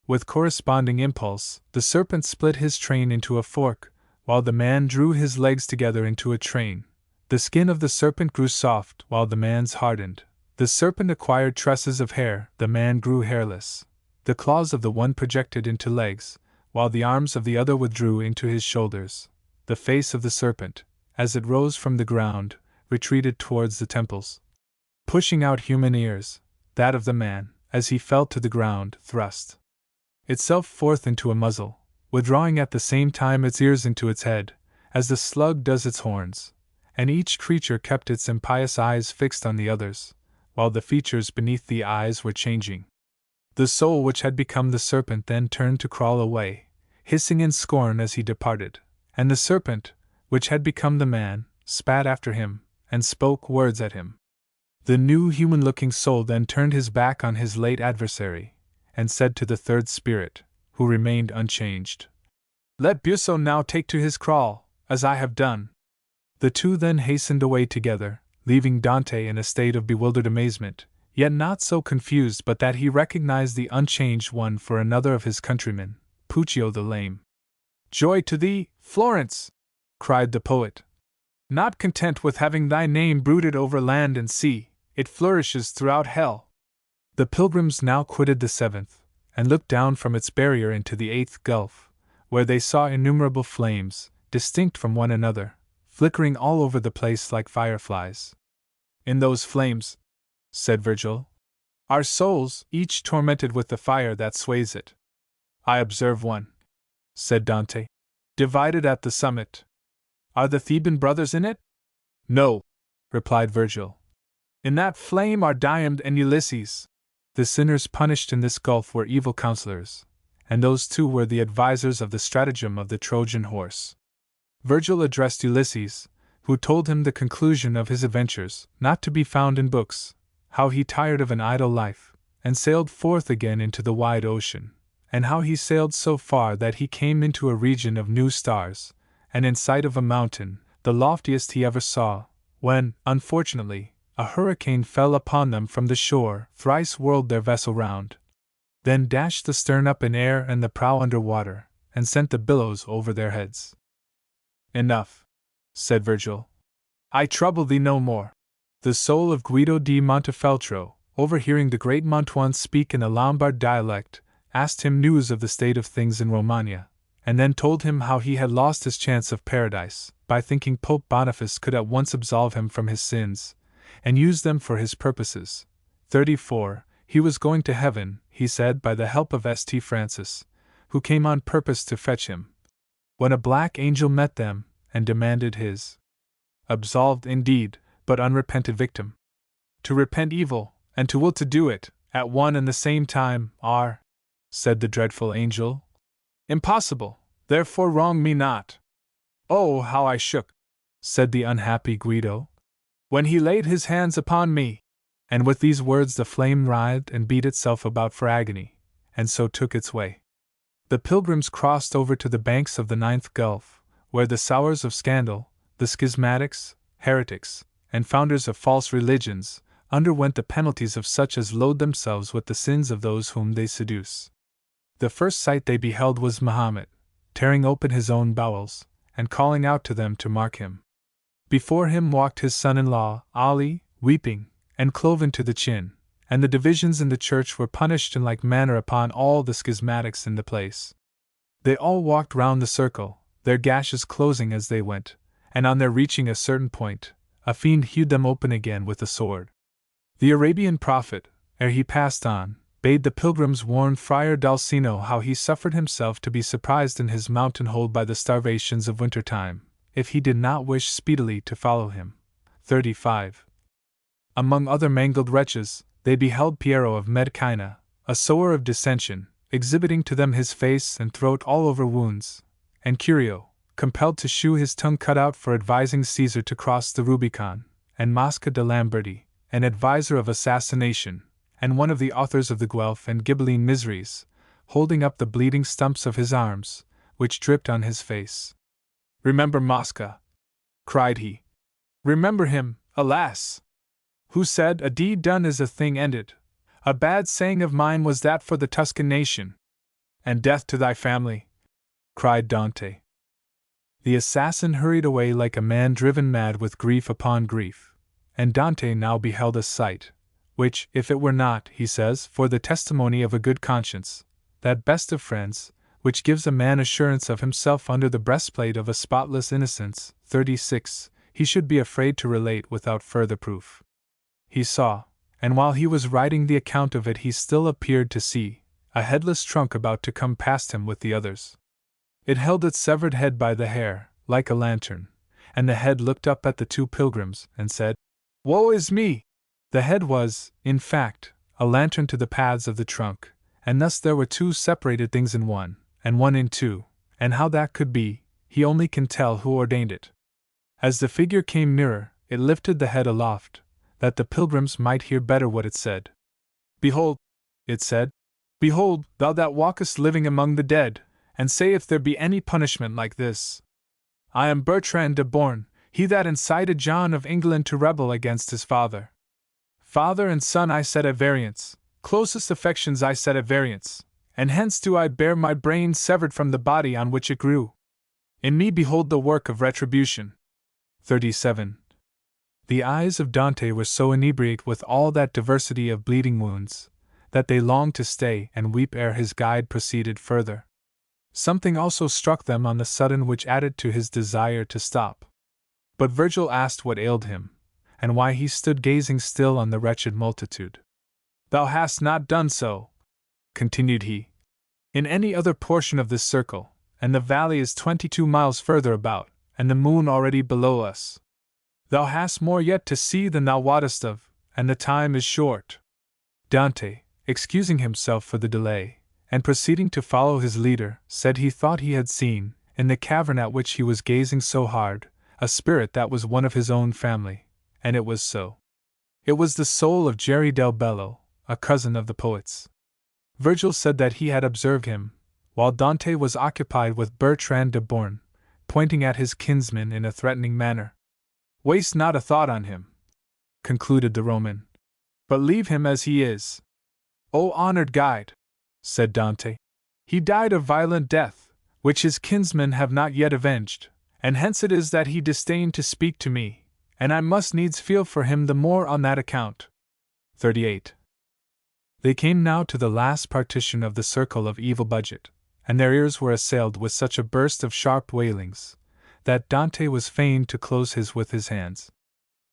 With corresponding impulse, the serpent split his train into a fork, while the man drew his legs together into a train. The skin of the serpent grew soft, while the man's hardened. The serpent acquired tresses of hair, the man grew hairless. The claws of the one projected into legs, while the arms of the other withdrew into his shoulders. The face of the serpent, as it rose from the ground, retreated towards the temples, pushing out human ears. That of the man, as he fell to the ground, thrust itself forth into a muzzle, withdrawing at the same time its ears into its head, as the slug does its horns, and each creature kept its impious eyes fixed on the others, while the features beneath the eyes were changing. The soul which had become the serpent then turned to crawl away, hissing in scorn as he departed, and the serpent, which had become the man, spat after him, and spoke words at him. The new human-looking soul then turned his back on his late adversary, and said to the 3rd spirit, who remained unchanged, Let Buso now take to his crawl, as I have done. The 2 then hastened away together, leaving Dante in a state of bewildered amazement, yet not so confused but that he recognized the unchanged one for another of his countrymen, Puccio the Lame. Joy to thee, Florence! Cried the poet. Not content with having thy name bruited over land and sea, it flourishes throughout hell. The pilgrims now quitted the 7th, and looked down from its barrier into the 8th gulf, where they saw innumerable flames, distinct from one another, flickering all over the place like fireflies. In those flames, said Virgil, are souls, each tormented with the fire that sways it. I observe one, said Dante, divided at the summit. Are the Theban brothers in it? No, replied Virgil. In that flame are Diomed and Ulysses. The sinners punished in this gulf were evil counselors, and those two were the advisers of the stratagem of the Trojan horse. Virgil addressed Ulysses, who told him the conclusion of his adventures, not to be found in books, how he tired of an idle life, and sailed forth again into the wide ocean, and how he sailed so far that he came into a region of new stars, and in sight of a mountain, the loftiest he ever saw, when, unfortunately, a hurricane fell upon them from the shore, thrice whirled their vessel round, then dashed the stern up in air and the prow under water, and sent the billows over their heads. Enough, said Virgil. I trouble thee no more. The soul of Guido di Montefeltro, overhearing the great Mantuan speak in a Lombard dialect, asked him news of the state of things in Romagna, and then told him how he had lost his chance of paradise, by thinking Pope Boniface could at once absolve him from his sins, and use them for his purposes. 34. He was going to heaven, he said, by the help of St. Francis, who came on purpose to fetch him, when a black angel met them, and demanded his absolved indeed, but unrepented victim. To repent evil, and to will to do it, at one and the same time, are, said the dreadful angel, impossible, therefore wrong me not. Oh, how I shook, said the unhappy Guido, when he laid his hands upon me. And with these words the flame writhed and beat itself about for agony, and so took its way. The pilgrims crossed over to the banks of the Ninth Gulf, where the sowers of scandal, the schismatics, heretics, and founders of false religions, underwent the penalties of such as load themselves with the sins of those whom they seduce. The first sight they beheld was Mahomet, tearing open his own bowels, and calling out to them to mark him. Before him walked his son-in-law, Ali, weeping, and cloven to the chin, and the divisions in the church were punished in like manner upon all the schismatics in the place. They all walked round the circle, their gashes closing as they went, and on their reaching a certain point, a fiend hewed them open again with a sword. The Arabian prophet, ere he passed on, bade the pilgrims warn Friar Dulcino how he suffered himself to be surprised in his mountain hold by the starvations of winter time, if he did not wish speedily to follow him. 35. Among other mangled wretches, they beheld Piero of Medicina, a sower of dissension, exhibiting to them his face and throat all over wounds, and Curio, compelled to shew his tongue cut out for advising Caesar to cross the Rubicon, and Mosca de Lamberti, an adviser of assassination, and one of the authors of the Guelph and Ghibelline miseries, holding up the bleeding stumps of his arms, which dripped on his face. Remember Mosca, cried he. Remember him, alas! Who said, a deed done is a thing ended. A bad saying of mine was that for the Tuscan nation. And death to thy family, cried Dante. The assassin hurried away like a man driven mad with grief upon grief, and Dante now beheld a sight, which, if it were not, he says, for the testimony of a good conscience, that best of friends, which gives a man assurance of himself under the breastplate of a spotless innocence, 36, he should be afraid to relate without further proof. He saw, and while he was writing the account of it he still appeared to see, a headless trunk about to come past him with the others. It held its severed head by the hair, like a lantern, and the head looked up at the two pilgrims, and said, Woe is me! The head was, in fact, a lantern to the paths of the trunk, and thus there were two separated things in one, and one in two, and how that could be, he only can tell who ordained it. As the figure came nearer, it lifted the head aloft, that the pilgrims might hear better what it said. Behold, it said, Behold, thou that walkest living among the dead, and say if there be any punishment like this. I am Bertrand de Born, he that incited John of England to rebel against his father. Father and son I set at variance, closest affections I set at variance, and hence do I bear my brain severed from the body on which it grew. In me behold the work of retribution. 37. The eyes of Dante were so inebriate with all that diversity of bleeding wounds, that they longed to stay and weep ere his guide proceeded further. Something also struck them on the sudden which added to his desire to stop. But Virgil asked what ailed him, and why he stood gazing still on the wretched multitude. "Thou hast not done so," continued he, "in any other portion of this circle, and the valley is 22 miles further about, and the moon already below us. Thou hast more yet to see than thou wottest of, and the time is short." Dante, excusing himself for the delay, and proceeding to follow his leader, said he thought he had seen, in the cavern at which he was gazing so hard, a spirit that was one of his own family, and it was so. It was the soul of Jerry del Bello, a cousin of the poet's. Virgil said that he had observed him, while Dante was occupied with Bertrand de Born, pointing at his kinsman in a threatening manner. "Waste not a thought on him," concluded the Roman, "but leave him as he is." "O honored guide," said Dante, "he died a violent death, which his kinsmen have not yet avenged, and hence it is that he disdained to speak to me, and I must needs feel for him the more on that account." 38. They came now to the last partition of the circle of evil budget, and their ears were assailed with such a burst of sharp wailings, that Dante was fain to close his with his hands.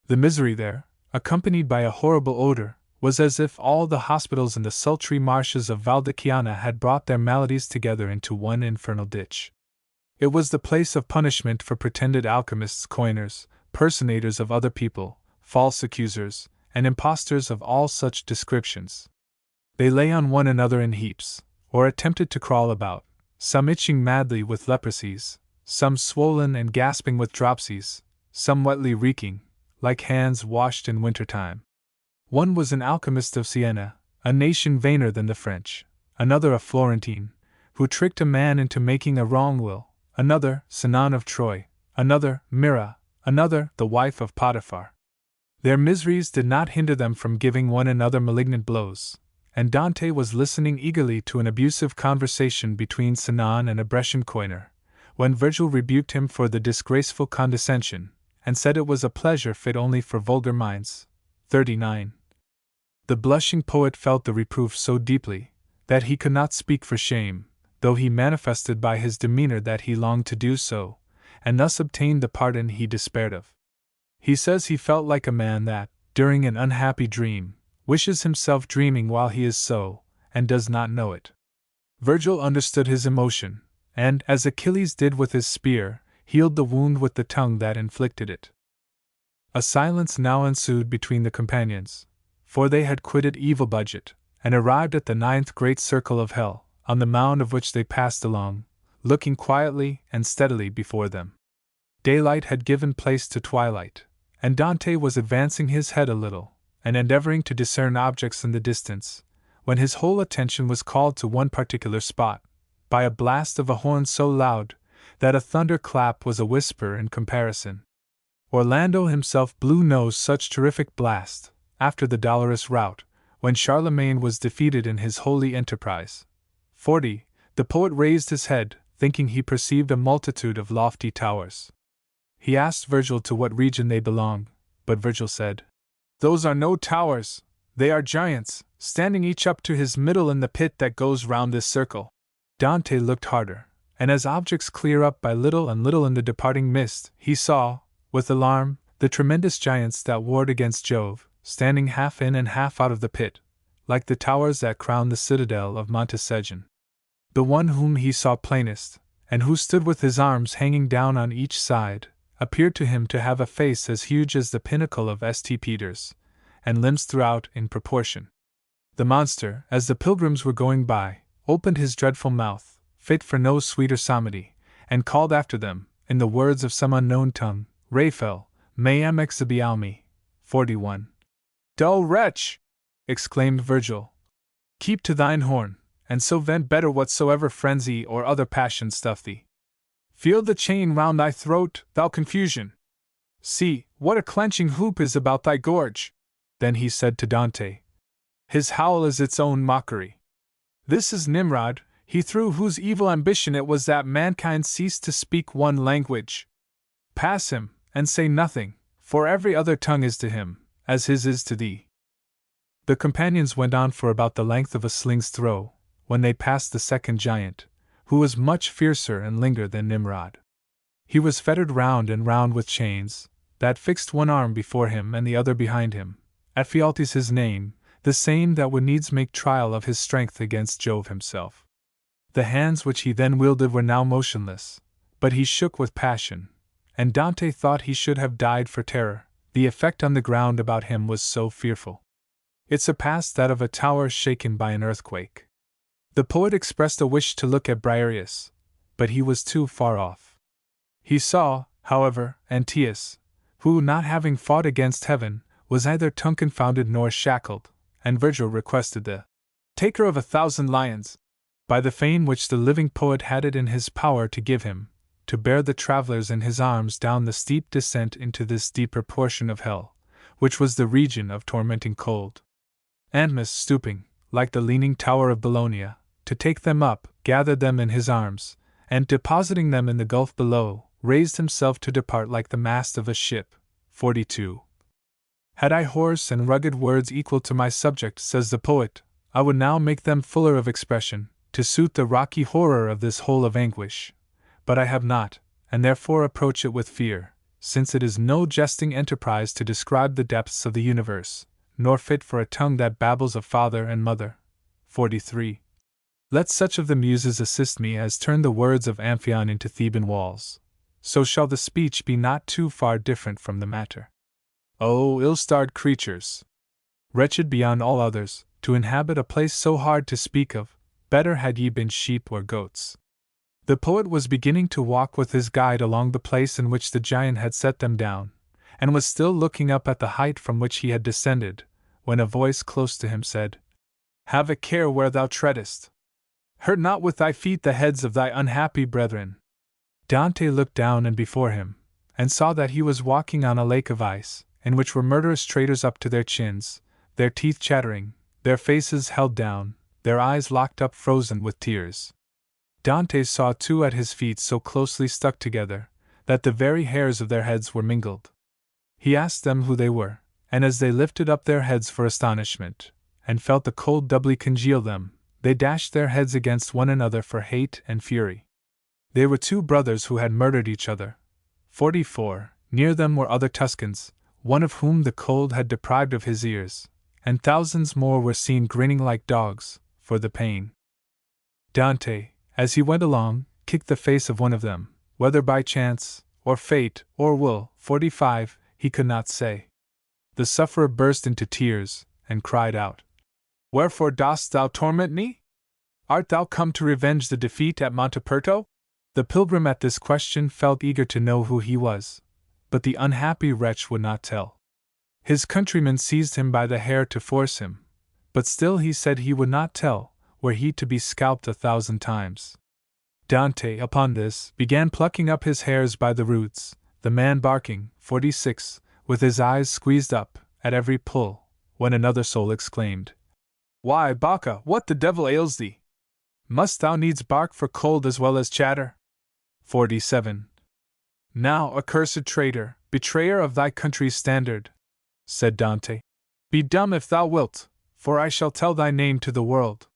The misery there, accompanied by a horrible odor, was as if all the hospitals in the sultry marshes of Valdichiana had brought their maladies together into one infernal ditch. It was the place of punishment for pretended alchemists, coiners, personators of other people, false accusers, and impostors of all such descriptions. They lay on one another in heaps, or attempted to crawl about, some itching madly with leprosies, some swollen and gasping with dropsies, some wetly reeking, like hands washed in winter-time. One was an alchemist of Siena, a nation vainer than the French, another a Florentine, who tricked a man into making a wrong will, another Sinon of Troy, another Myrrha, another the wife of Potiphar. Their miseries did not hinder them from giving one another malignant blows, and Dante was listening eagerly to an abusive conversation between Sinon and a Brescian coiner, when Virgil rebuked him for the disgraceful condescension, and said it was a pleasure fit only for vulgar minds. 39. The blushing poet felt the reproof so deeply, that he could not speak for shame, though he manifested by his demeanor that he longed to do so, and thus obtained the pardon he despaired of. He says he felt like a man that, during an unhappy dream, wishes himself dreaming while he is so, and does not know it. Virgil understood his emotion, and, as Achilles did with his spear, healed the wound with the tongue that inflicted it. A silence now ensued between the companions, for they had quitted evil budget, and arrived at the 9th great circle of hell, on the mound of which they passed along, looking quietly and steadily before them. Daylight had given place to twilight, and Dante was advancing his head a little, and endeavoring to discern objects in the distance, when his whole attention was called to one particular spot, by a blast of a horn so loud, that a thunderclap was a whisper in comparison. Orlando himself blew no such terrific blast, after the dolorous rout, when Charlemagne was defeated in his holy enterprise. 40. The poet raised his head, thinking he perceived a multitude of lofty towers. He asked Virgil to what region they belonged, but Virgil said, "Those are no towers, they are giants, standing each up to his middle in the pit that goes round this circle." Dante looked harder, and as objects clear up by little and little in the departing mist, he saw, with alarm, the tremendous giants that warred against Jove, standing half in and half out of the pit, like the towers that crown the citadel of Montesegin. The one whom he saw plainest, and who stood with his arms hanging down on each side, appeared to him to have a face as huge as the pinnacle of St. Peter's, and limbs throughout in proportion. The monster, as the pilgrims were going by, opened his dreadful mouth, fit for no sweeter psalmody, and called after them, in the words of some unknown tongue, Raphael, meam exhibialmi. 41. "Dull wretch!" exclaimed Virgil. "Keep to thine horn, and so vent better whatsoever frenzy or other passions stuff thee. Feel the chain round thy throat, thou confusion! See, what a clenching hoop is about thy gorge!" Then he said to Dante, "His howl is its own mockery. This is Nimrod, he through whose evil ambition it was that mankind ceased to speak one language. Pass him, and say nothing, for every other tongue is to him, as his is to thee." The companions went on for about the length of a sling's throw, when they passed the second giant, who was much fiercer and linger than Nimrod. He was fettered round and round with chains, that fixed one arm before him and the other behind him. Ephialtes his name, the same that would needs make trial of his strength against Jove himself. The hands which he then wielded were now motionless, but he shook with passion, and Dante thought he should have died for terror, the effect on the ground about him was so fearful. It surpassed that of a tower shaken by an earthquake. The poet expressed a wish to look at Briareus, but he was too far off. He saw, however, Antaeus, who, not having fought against heaven, was neither tongue-confounded nor shackled, and Virgil requested the taker of 1,000 lions, by the fame which the living poet had it in his power to give him, to bear the travellers in his arms down the steep descent into this deeper portion of hell, which was the region of tormenting cold. Antmus, stooping, like the leaning tower of Bologna, to take them up, gathered them in his arms, and depositing them in the gulf below, raised himself to depart like the mast of a ship. 42. Had I hoarse and rugged words equal to my subject, says the poet, I would now make them fuller of expression, to suit the rocky horror of this hole of anguish. But I have not, and therefore approach it with fear, since it is no jesting enterprise to describe the depths of the universe, nor fit for a tongue that babbles of father and mother. 43. Let such of the muses assist me as turn the words of Amphion into Theban walls. So shall the speech be not too far different from the matter. O ill-starred creatures! Wretched beyond all others, to inhabit a place so hard to speak of, better had ye been sheep or goats. The poet was beginning to walk with his guide along the place in which the giant had set them down, and was still looking up at the height from which he had descended, when a voice close to him said, Have a care where thou treadest. Hurt not with thy feet the heads of thy unhappy brethren. Dante looked down and before him, and saw that he was walking on a lake of ice, in which were murderous traitors up to their chins, their teeth chattering, their faces held down, their eyes locked up frozen with tears. Dante saw two at his feet so closely stuck together, that the very hairs of their heads were mingled. He asked them who they were, and as they lifted up their heads for astonishment, and felt the cold doubly congeal them, they dashed their heads against one another for hate and fury. They were two brothers who had murdered each other. 44. Near them were other Tuscans, one of whom the cold had deprived of his ears, and thousands more were seen grinning like dogs, for the pain. Dante, as he went along, kicked the face of one of them, whether by chance, or fate, or will. 45. He could not say. The sufferer burst into tears, and cried out, Wherefore dost thou torment me? Art thou come to revenge the defeat at Monteperto? The pilgrim at this question felt eager to know who he was, but the unhappy wretch would not tell. His countrymen seized him by the hair to force him, but still he said he would not tell, were he to be scalped 1,000 times. Dante, upon this, began plucking up his hairs by the roots, the man barking, 46, with his eyes squeezed up, at every pull, when another soul exclaimed, Why, Bacca, what the devil ails thee? Must thou needs bark for cold as well as chatter? 47. Now, accursed traitor, betrayer of thy country's standard, said Dante, be dumb if thou wilt, for I shall tell thy name to the world.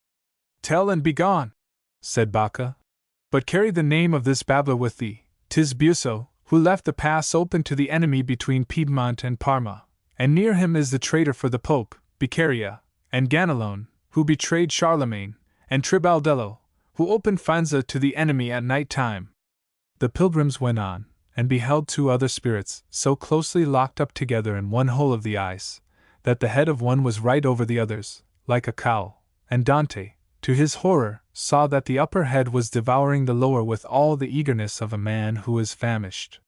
Tell and be gone, said Bacca, but carry the name of this babbler with thee. 'Tis Buso, who left the pass open to the enemy between Piedmont and Parma, and near him is the traitor for the Pope, Beccaria, and Ganelon, who betrayed Charlemagne, and Tribaldello, who opened Faenza to the enemy at night time. The pilgrims went on, and beheld two other spirits, so closely locked up together in one hole of the ice, that the head of one was right over the other's, like a cowl, and Dante, to his horror, saw that the upper head was devouring the lower with all the eagerness of a man who is famished.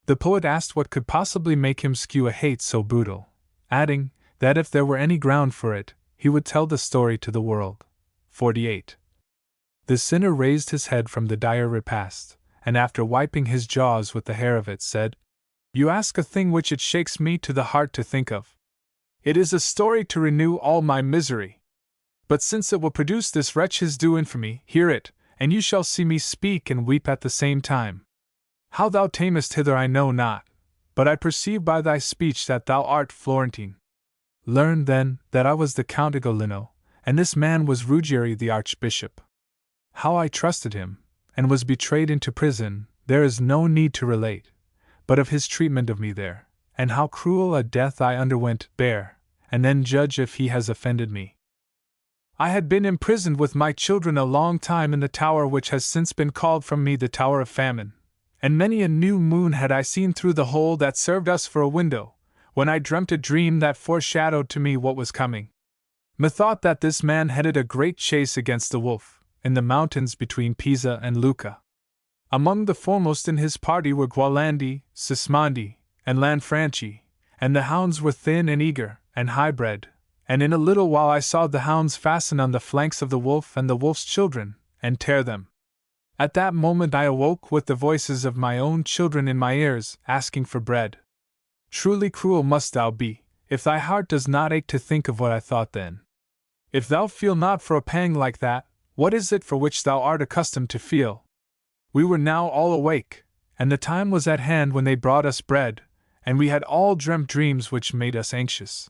The poet asked what could possibly make him skew a hate so brutal, adding, that if there were any ground for it, he would tell the story to the world. 48. The sinner raised his head from the dire repast, and after wiping his jaws with the hair of it, said, You ask a thing which it shakes me to the heart to think of. It is a story to renew all my misery. But since it will produce this wretch his due infamy, hear it, and you shall see me speak and weep at the same time. How thou tamest hither I know not, but I perceive by thy speech that thou art Florentine. Learn, then, that I was the Count Ugolino, and this man was Ruggieri the Archbishop. How I trusted him, and was betrayed into prison, there is no need to relate, but of his treatment of me there, and how cruel a death I underwent, bear, and then judge if he has offended me. I had been imprisoned with my children a long time in the tower which has since been called from me the Tower of Famine, and many a new moon had I seen through the hole that served us for a window, when I dreamt a dream that foreshadowed to me what was coming. Methought that this man headed a great chase against the wolf, in the mountains between Pisa and Lucca. Among the foremost in his party were Gualandi, Sismondi, and Lanfranchi, and the hounds were thin and eager, and high-bred, and in a little while I saw the hounds fasten on the flanks of the wolf and the wolf's children, and tear them. At that moment I awoke with the voices of my own children in my ears, asking for bread. Truly cruel must thou be, if thy heart does not ache to think of what I thought then. If thou feel not for a pang like that, what is it for which thou art accustomed to feel? We were now all awake, and the time was at hand when they brought us bread, and we had all dreamt dreams which made us anxious.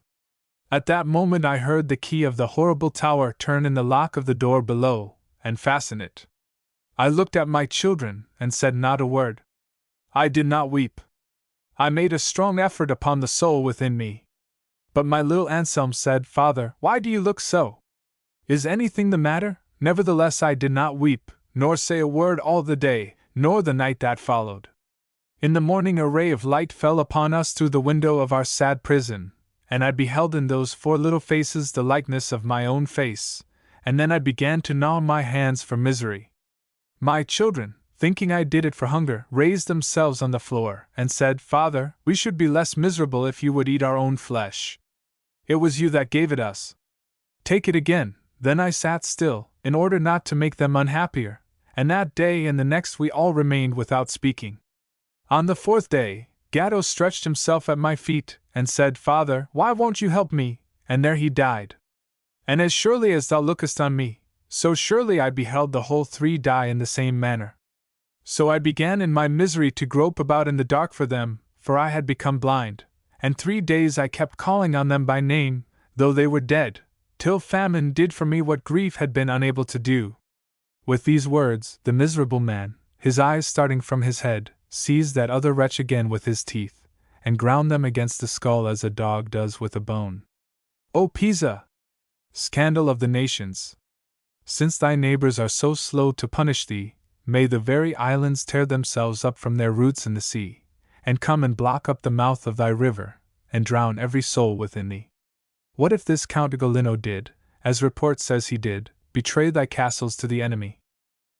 At that moment I heard the key of the horrible tower turn in the lock of the door below, and fasten it. I looked at my children, and said not a word. I did not weep. I made a strong effort upon the soul within me. But my little Anselm said, "Father, why do you look so? Is anything the matter?" Nevertheless I did not weep, nor say a word all the day, nor the night that followed. In the morning a ray of light fell upon us through the window of our sad prison, and I beheld in those 4 little faces the likeness of my own face, and then I began to gnaw my hands for misery. My children, thinking I did it for hunger, raised themselves on the floor, and said, "Father, we should be less miserable if you would eat our own flesh. It was you that gave it us. Take it again." Then I sat still, in order not to make them unhappier, and that day and the next we all remained without speaking. On the 4th day, Gatto stretched himself at my feet, and said, "Father, why won't you help me?" And there he died. And as surely as thou lookest on me, so surely I beheld the whole 3 die in the same manner. So I began in my misery to grope about in the dark for them, for I had become blind, and 3 days I kept calling on them by name, though they were dead, till famine did for me what grief had been unable to do. With these words, the miserable man, his eyes starting from his head, seized that other wretch again with his teeth, and ground them against the skull as a dog does with a bone. O Pisa! Scandal of the nations! Since thy neighbors are so slow to punish thee, may the very islands tear themselves up from their roots in the sea, and come and block up the mouth of thy river, and drown every soul within thee. What if this Count Ugolino did, as report says he did, betray thy castles to the enemy?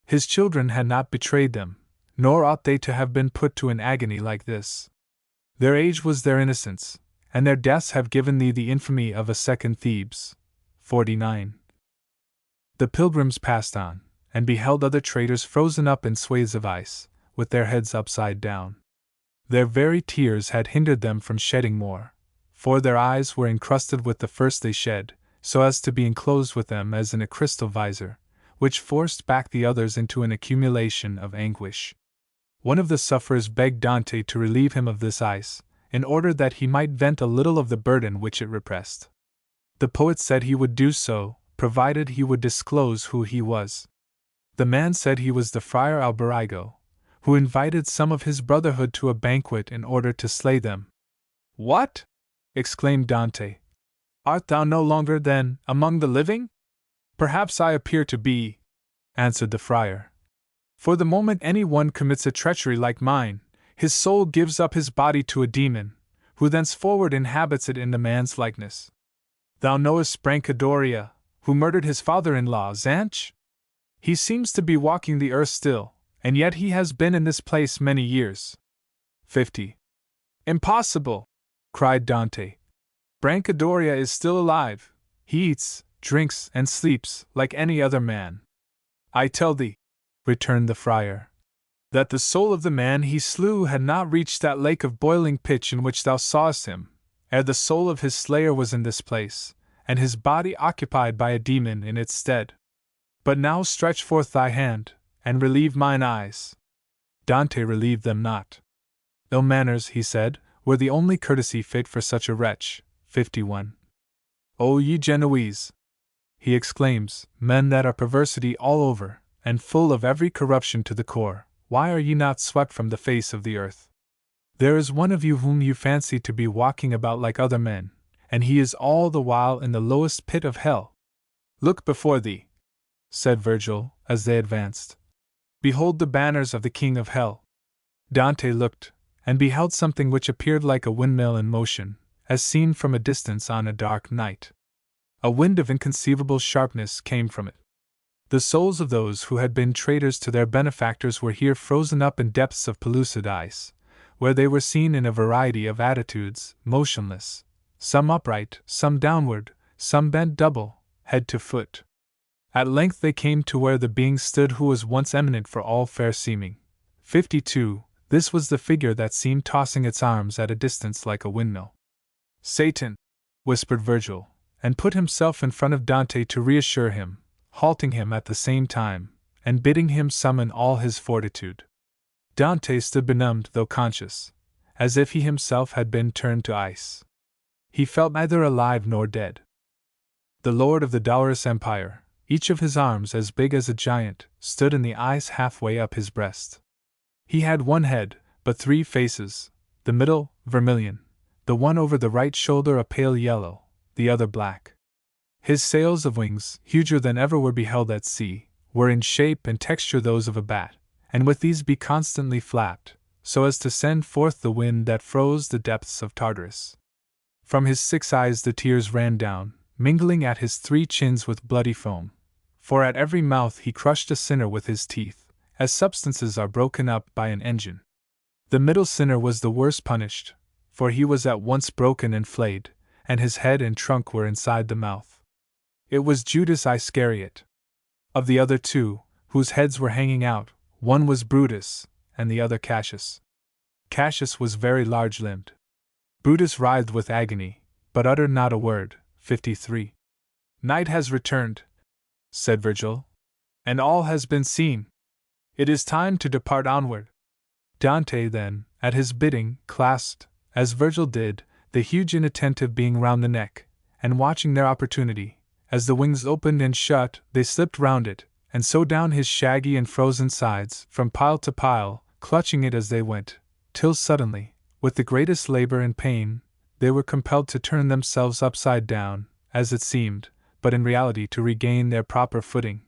His children had not betrayed them, nor ought they to have been put to an agony like this. Their age was their innocence, and their deaths have given thee the infamy of a second Thebes. 49. The pilgrims passed on, and beheld other traitors frozen up in swathes of ice, with their heads upside down. Their very tears had hindered them from shedding more, for their eyes were encrusted with the first they shed, so as to be enclosed with them as in a crystal visor, which forced back the others into an accumulation of anguish. One of the sufferers begged Dante to relieve him of this ice, in order that he might vent a little of the burden which it repressed. The poet said he would do so, provided he would disclose who he was. The man said he was the Friar Alberigo, who invited some of his brotherhood to a banquet in order to slay them. "What?" exclaimed Dante. "Art thou no longer, then, among the living?" "Perhaps I appear to be," answered the friar. "For the moment any one commits a treachery like mine, his soul gives up his body to a demon, who thenceforward inhabits it in the man's likeness. Thou knowest Brancadoria, who murdered his father-in-law, Zanch? He seems to be walking the earth still, and yet he has been in this place many years." 50. "Impossible!" cried Dante. "Brancadoria is still alive. He eats, drinks, and sleeps like any other man." "I tell thee," returned the friar, "that the soul of the man he slew had not reached that lake of boiling pitch in which thou sawest him, ere the soul of his slayer was in this place, and his body occupied by a demon in its stead. But now stretch forth thy hand, and relieve mine eyes." Dante relieved them not. "Ill manners," he said, "were the only courtesy fit for such a wretch." 51. "O ye Genoese!" he exclaims, "men that are perversity all over, and full of every corruption to the core, why are ye not swept from the face of the earth? There is one of you whom you fancy to be walking about like other men, and he is all the while in the lowest pit of hell. Look before thee, said Virgil, as they advanced. Behold the banners of the king of hell. Dante looked, and beheld something which appeared like a windmill in motion, as seen from a distance on a dark night. A wind of inconceivable sharpness came from it. The souls of those who had been traitors to their benefactors were here frozen up in depths of pellucid ice, where they were seen in a variety of attitudes, motionless, some upright, some downward, some bent double, head to foot. At length they came to where the being stood who was once eminent for all fair seeming. 52. This was the figure that seemed tossing its arms at a distance like a windmill. Satan, whispered Virgil, and put himself in front of Dante to reassure him, halting him at the same time, and bidding him summon all his fortitude. Dante stood benumbed though conscious, as if he himself had been turned to ice. He felt neither alive nor dead. The lord of the Dourus Empire, each of his arms as big as a giant, stood in the ice halfway up his breast. He had one head, but 3 faces, the middle, vermilion, the one over the right shoulder a pale yellow, the other black. His sails of wings, huger than ever were beheld at sea, were in shape and texture those of a bat, and with these be constantly flapped, so as to send forth the wind that froze the depths of Tartarus. From his 6 eyes the tears ran down, mingling at his 3 chins with bloody foam, for at every mouth he crushed a sinner with his teeth, as substances are broken up by an engine. The middle sinner was the worst punished, for he was at once broken and flayed, and his head and trunk were inside the mouth. It was Judas Iscariot. Of the other 2, whose heads were hanging out, one was Brutus, and the other Cassius. Cassius was very large-limbed. Brutus writhed with agony, but uttered not a word. 53. Night has returned, said Virgil, and all has been seen. It is time to depart onward. Dante then, at his bidding, clasped, as Virgil did, the huge inattentive being round the neck, and watching their opportunity, as the wings opened and shut, they slipped round it, and so down his shaggy and frozen sides, from pile to pile, clutching it as they went, till suddenly, with the greatest labor and pain, they were compelled to turn themselves upside down, as it seemed, but in reality to regain their proper footing.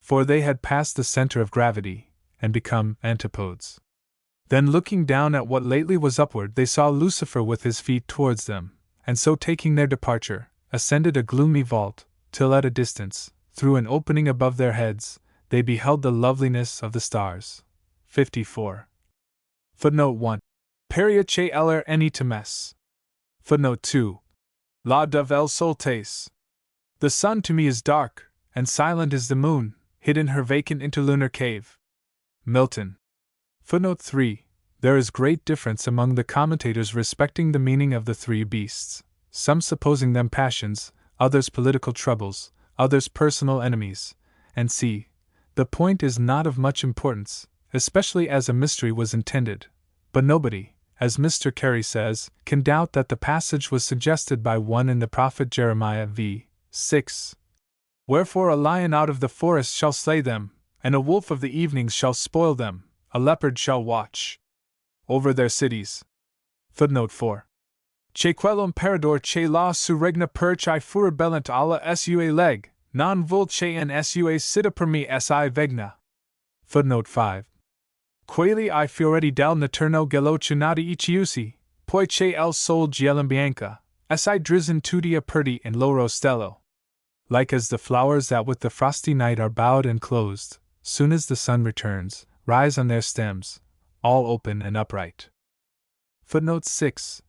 For they had passed the center of gravity, and become antipodes. Then looking down at what lately was upward, they saw Lucifer with his feet towards them, and so taking their departure, ascended a gloomy vault, till at a distance, through an opening above their heads, they beheld the loveliness of the stars. 54. Footnote 1. Peria che eller enitemes. Footnote 2. La dove el soltes. The sun to me is dark, and silent is the moon, hid in her vacant interlunar cave. Milton. Footnote 3. There is great difference among the commentators respecting the meaning of the 3 beasts, some supposing them passions, others political troubles, others personal enemies, and c. The point is not of much importance, especially as a mystery was intended, but nobody, as Mr. Carey says, can doubt that the passage was suggested by one in the prophet Jeremiah v. 6. Wherefore a lion out of the forest shall slay them, and a wolf of the evenings shall spoil them, a leopard shall watch over their cities. Footnote 4. Che quello imperador che la su regna per chi furibellent alla sua leg, non vul che en sua sita per me si vegna. Footnote 5. Quelli I fioretti del naturno gelocunati ichiusi, poi che el sol giellem bianca, si drizzen tutti aperti in loro stello. Like as the flowers that with the frosty night are bowed and closed, soon as the sun returns, rise on their stems, all open and upright. Footnote 6.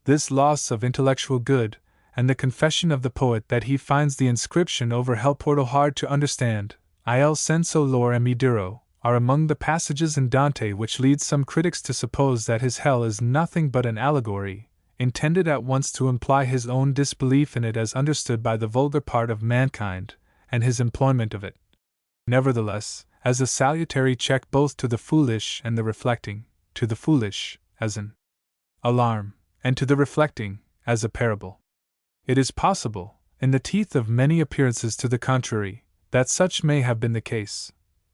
This loss of intellectual good, and the confession of the poet that he finds the inscription over hell portal hard to understand, il senso lor mi duro, are among the passages in Dante which lead some critics to suppose that his hell is nothing but an allegory, intended at once to imply his own disbelief in it as understood by the vulgar part of mankind, and his employment of it. Nevertheless, as a salutary check both to the foolish and the reflecting, to the foolish, as an alarm, and to the reflecting, as a parable. It is possible, in the teeth of many appearances to the contrary, that such may have been the case,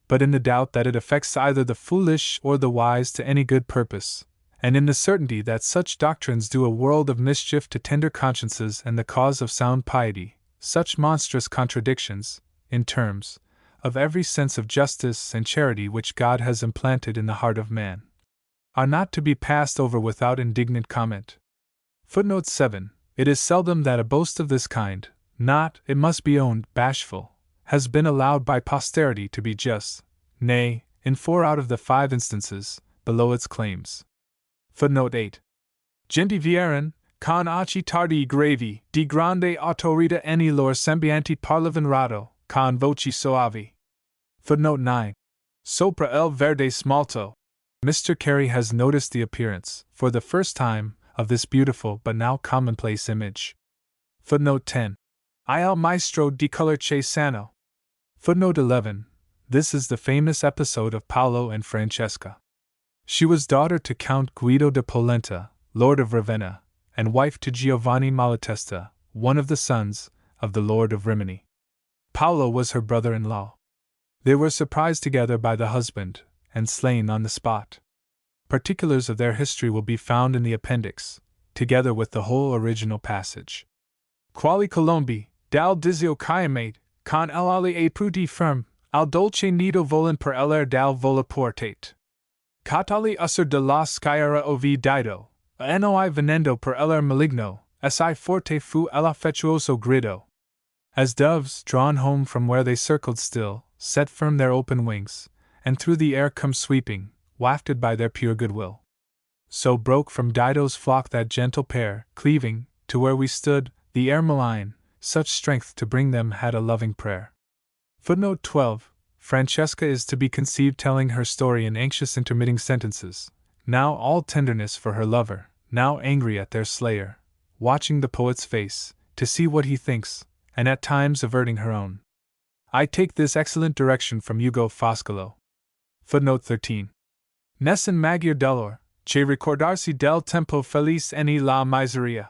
but in the doubt that it affects either the foolish or the wise to any good purpose, and in the certainty that such doctrines do a world of mischief to tender consciences and the cause of sound piety, such monstrous contradictions, in terms, of every sense of justice and charity which God has implanted in the heart of man, are not to be passed over without indignant comment. Footnote 7. It is seldom that a boast of this kind, not, it must be owned, bashful, has been allowed by posterity to be just, nay, in 4 out of the 5 instances, below its claims. Footnote 8. Genti vieran, con aci tardi gravi, di grande autorita eni lor sembianti parlavan rado, con voci soavi. Footnote 9. Sopra el verde smalto. Mr. Carey has noticed the appearance, for the first time, of this beautiful but now commonplace image. Footnote 10. Il maestro di color che sano. Footnote 11. This is the famous episode of Paolo and Francesca. She was daughter to Count Guido de Polenta, Lord of Ravenna, and wife to Giovanni Malatesta, one of the sons of the Lord of Rimini. Paolo was her brother-in-law. They were surprised together by the husband, and slain on the spot. Particulars of their history will be found in the appendix, together with the whole original passage. Quali Colombi, dal dizio chiamate, con l'ali e pruti firm, al dolce nido volan per l'er dal vola portate. Catali usser de la sciara ovi dido, noi venendo per l'er maligno, si forte fu l'affettuoso grido. As doves, drawn home from where they circled still, set firm their open wings, and through the air come sweeping, wafted by their pure goodwill. So broke from Dido's flock that gentle pair, cleaving, to where we stood, the air malign, such strength to bring them had a loving prayer. Footnote 12. Francesca is to be conceived telling her story in anxious intermitting sentences, now all tenderness for her lover, now angry at their slayer, watching the poet's face, to see what he thinks, and at times averting her own. I take this excellent direction from Ugo Foscolo. Footnote 13. Nessun maggior dolor, che ricordarsi del tempo felice eni la miseria.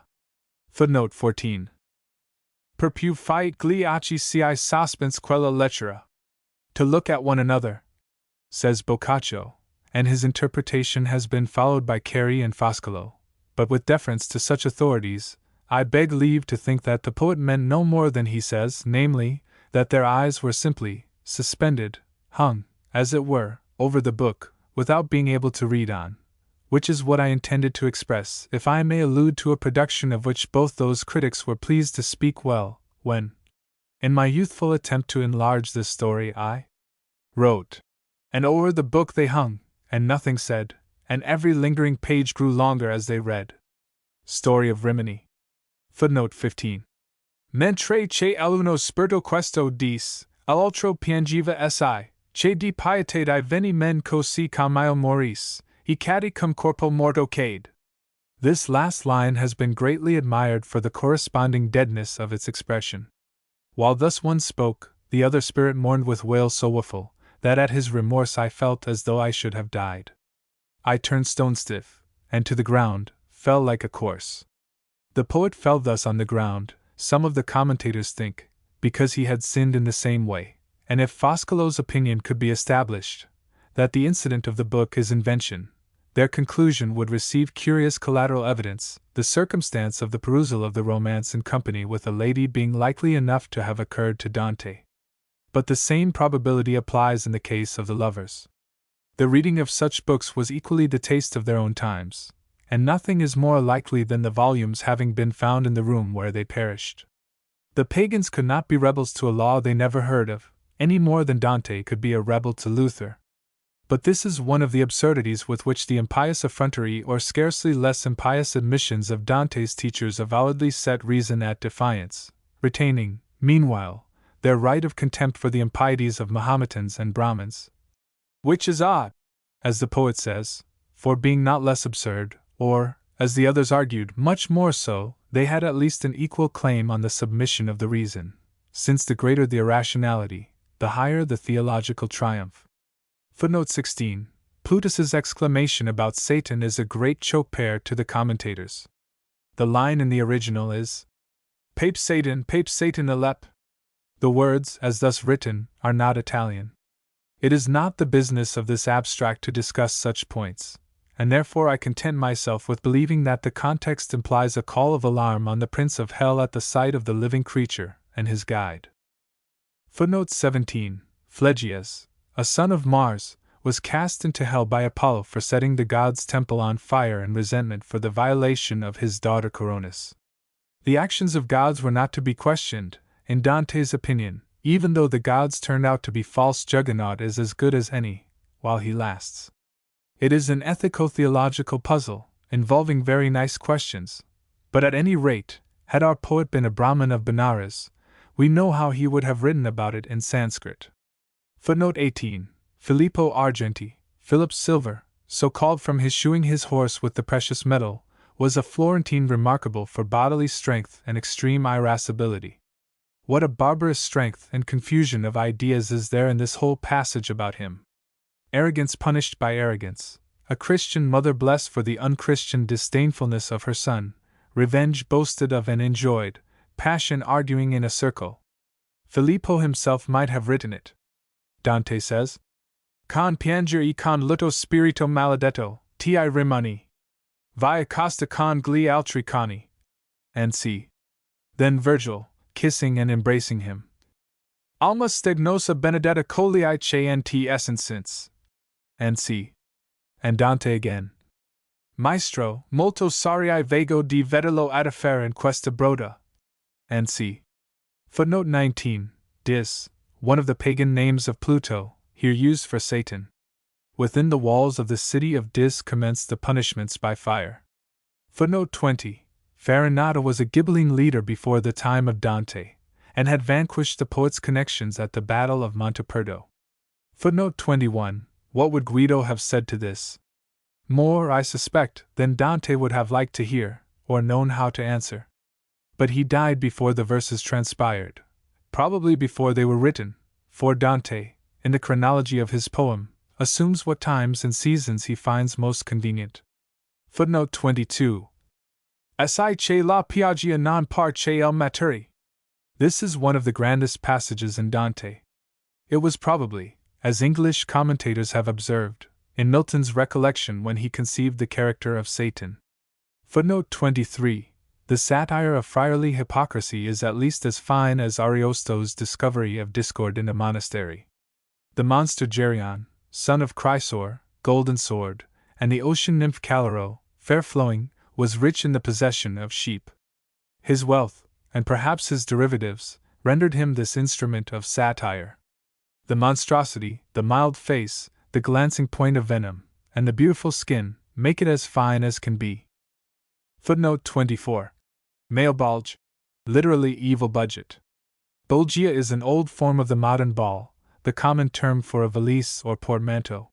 Footnote 14. Per più fiat gli occhi si sospens quella lettera. To look at one another, says Boccaccio, and his interpretation has been followed by Carey and Foscolo, but with deference to such authorities, I beg leave to think that the poet meant no more than he says, namely, that their eyes were simply suspended, hung, as it were, over the book, without being able to read on, which is what I intended to express, if I may allude to a production of which both those critics were pleased to speak well, when, in my youthful attempt to enlarge this story, I wrote, and o'er the book they hung, and nothing said, and every lingering page grew longer as they read. Story of Rimini. Footnote 15. Mentre che l'uno spirito questo dis, all'altro piangeva si, che di pietà veni men così come moris, e cadi cum corpo morto cade. This last line has been greatly admired for the corresponding deadness of its expression. While thus one spoke, the other spirit mourned with wail so woeful, that at his remorse I felt as though I should have died. I turned stone stiff, and to the ground, fell like a corse. The poet fell thus on the ground, some of the commentators think, because he had sinned in the same way, and if Foscolo's opinion could be established, that the incident of the book is invention, their conclusion would receive curious collateral evidence, the circumstance of the perusal of the romance in company with a lady being likely enough to have occurred to Dante. But the same probability applies in the case of the lovers. The reading of such books was equally the taste of their own times, and nothing is more likely than the volumes having been found in the room where they perished. The pagans could not be rebels to a law they never heard of, any more than Dante could be a rebel to Luther. But this is one of the absurdities with which the impious effrontery or scarcely less impious admissions of Dante's teachers avowedly set reason at defiance, retaining, meanwhile, their right of contempt for the impieties of Mahometans and Brahmins. Which is odd, as the poet says, for being not less absurd, or, as the others argued, much more so, they had at least an equal claim on the submission of the reason, since the greater the irrationality, the higher the theological triumph. Footnote 16. Plutus's exclamation about Satan is a great choke-pear to the commentators. The line in the original is, Pape Satan alep. The words, as thus written, are not Italian. It is not the business of this abstract to discuss such points, and therefore I content myself with believing that the context implies a call of alarm on the Prince of Hell at the sight of the living creature and his guide. Footnote 17. Phlegyas, a son of Mars, was cast into hell by Apollo for setting the god's temple on fire in resentment for the violation of his daughter Coronis. The actions of gods were not to be questioned, in Dante's opinion, even though the gods turned out to be false. Juggernaut is as good as any, while he lasts. It is an ethico-theological puzzle, involving very nice questions, but at any rate, had our poet been a Brahmin of Benares, we know how he would have written about it in Sanskrit. Footnote 18. Filippo Argenti, Philip's silver, so called from his shoeing his horse with the precious metal, was a Florentine remarkable for bodily strength and extreme irascibility. What a barbarous strength and confusion of ideas is there in this whole passage about him! Arrogance punished by arrogance, a Christian mother blessed for the unchristian disdainfulness of her son, revenge boasted of and enjoyed, passion arguing in a circle. Filippo himself might have written it. Dante says, Con pianger e con lutto spirito maledetto, ti rimani. Vi accosta con gli altri cani. And c. Then Virgil, kissing and embracing him. Alma stegnosa benedetta colii che nt essence. And c. And Dante again. Maestro, molto sorry vego di vederlo adafare in questa broda. And c. Footnote 19. Dis, one of the pagan names of Pluto, here used for Satan. Within the walls of the city of Dis commenced the punishments by fire. Footnote 20. Farinata was a Ghibelline leader before the time of Dante, and had vanquished the poet's connections at the Battle of Monteperdo. Footnote 21. What would Guido have said to this? More, I suspect, than Dante would have liked to hear, or known how to answer. But he died before the verses transpired, probably before they were written, for Dante, in the chronology of his poem, assumes what times and seasons he finds most convenient. Footnote 22. Assai che la piaggia non par che el maturi. This is one of the grandest passages in Dante. It was probably, as English commentators have observed, in Milton's recollection when he conceived the character of Satan. Footnote 23. The satire of friarly hypocrisy is at least as fine as Ariosto's discovery of discord in a monastery. The monster Geryon, son of Chrysor, golden sword, and the ocean nymph Calero, fair-flowing, was rich in the possession of sheep. His wealth, and perhaps his derivatives, rendered him this instrument of satire. The monstrosity, the mild face, the glancing point of venom, and the beautiful skin, make it as fine as can be. Footnote 24. Mailbulge, literally evil budget. Bulgia is an old form of the modern ball, the common term for a valise or portmanteau.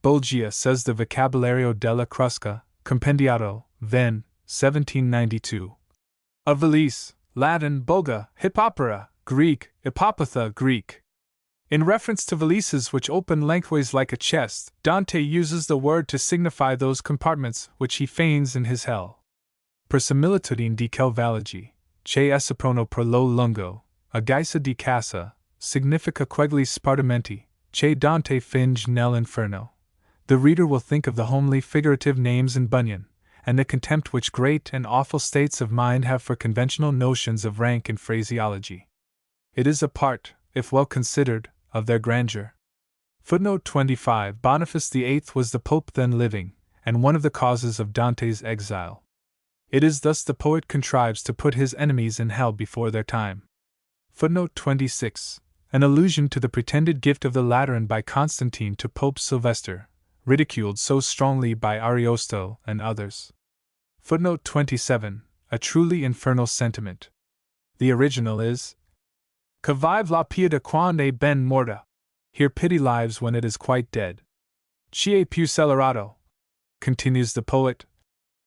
Bulgia, says the Vocabolario della Crusca, Compendiato, Venn, 1792. A valise, Latin bulga, hippopera, Greek, epopatha, Greek. In reference to valises which open lengthways like a chest, Dante uses the word to signify those compartments which he feigns in his hell. Per similitudine di quel valigi, che esseprono per lo lungo, a gaisa di casa, significa quegli spartimenti, che Dante finge nell'inferno. The reader will think of the homely figurative names in Bunyan, and the contempt which great and awful states of mind have for conventional notions of rank and phraseology. It is a part, if well considered, of their grandeur. Footnote 25. Boniface VIII was the pope then living, and one of the causes of Dante's exile. It is thus the poet contrives to put his enemies in hell before their time. Footnote 26. An allusion to the pretended gift of the Lateran by Constantine to Pope Sylvester, ridiculed so strongly by Ariosto and others. Footnote 27. A truly infernal sentiment. The original is, Que vive la pieta quando ben morta. Here pity lives when it is quite dead. Chie più celerato, continues the poet,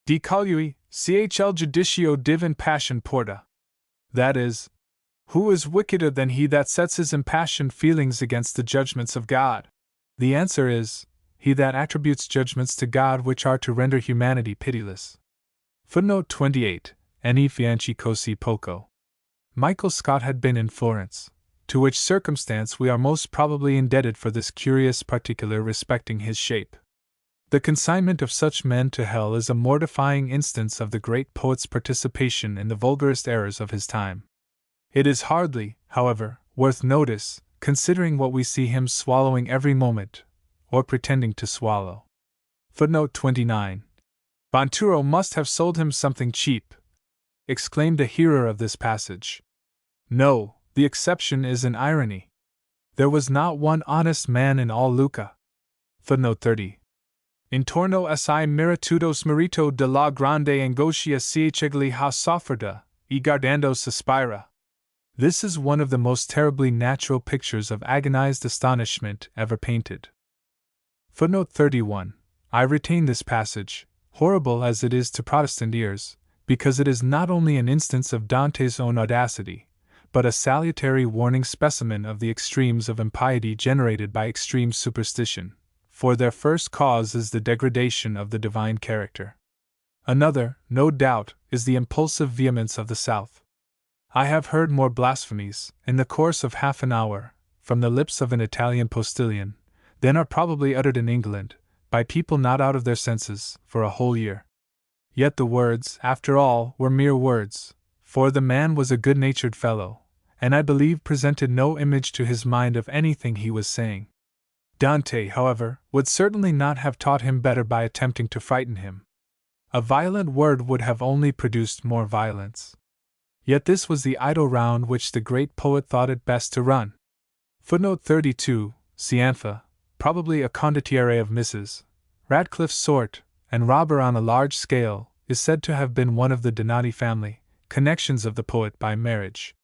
di colui, chl judicio div in passion porta. That is, who is wickeder than he that sets his impassioned feelings against the judgments of God? The answer is, he that attributes judgments to God which are to render humanity pitiless. Footnote 28. Ne fianchi così poco. Michael Scott had been in Florence, to which circumstance we are most probably indebted for this curious particular respecting his shape. The consignment of such men to hell is a mortifying instance of the great poet's participation in the vulgarest errors of his time. It is hardly, however, worth notice, considering what we see him swallowing every moment, or pretending to swallow. Footnote 29. Bonturo must have sold him something cheap, exclaimed a hearer of this passage. No, the exception is an irony. There was not one honest man in all Lucca. Footnote 30. Intorno assai miratudos merito de la grande angoscia ciecegli ha sofferta, e guardando sospira. This is one of the most terribly natural pictures of agonized astonishment ever painted. Footnote 31. I retain this passage, horrible as it is to Protestant ears, because it is not only an instance of Dante's own audacity, but a salutary warning specimen of the extremes of impiety generated by extreme superstition, for their first cause is the degradation of the divine character. Another, no doubt, is the impulsive vehemence of the South. I have heard more blasphemies, in the course of half an hour, from the lips of an Italian postilion, than are probably uttered in England, by people not out of their senses, for a whole year. Yet the words, after all, were mere words, for the man was a good-natured fellow, and I believe presented no image to his mind of anything he was saying. Dante, however, would certainly not have taught him better by attempting to frighten him. A violent word would have only produced more violence. Yet this was the idle round which the great poet thought it best to run. Footnote 32. Cianfa, probably a condottiere of Mrs. Radcliffe's sort, and robber on a large scale, is said to have been one of the Donati family, connections of the poet by marriage.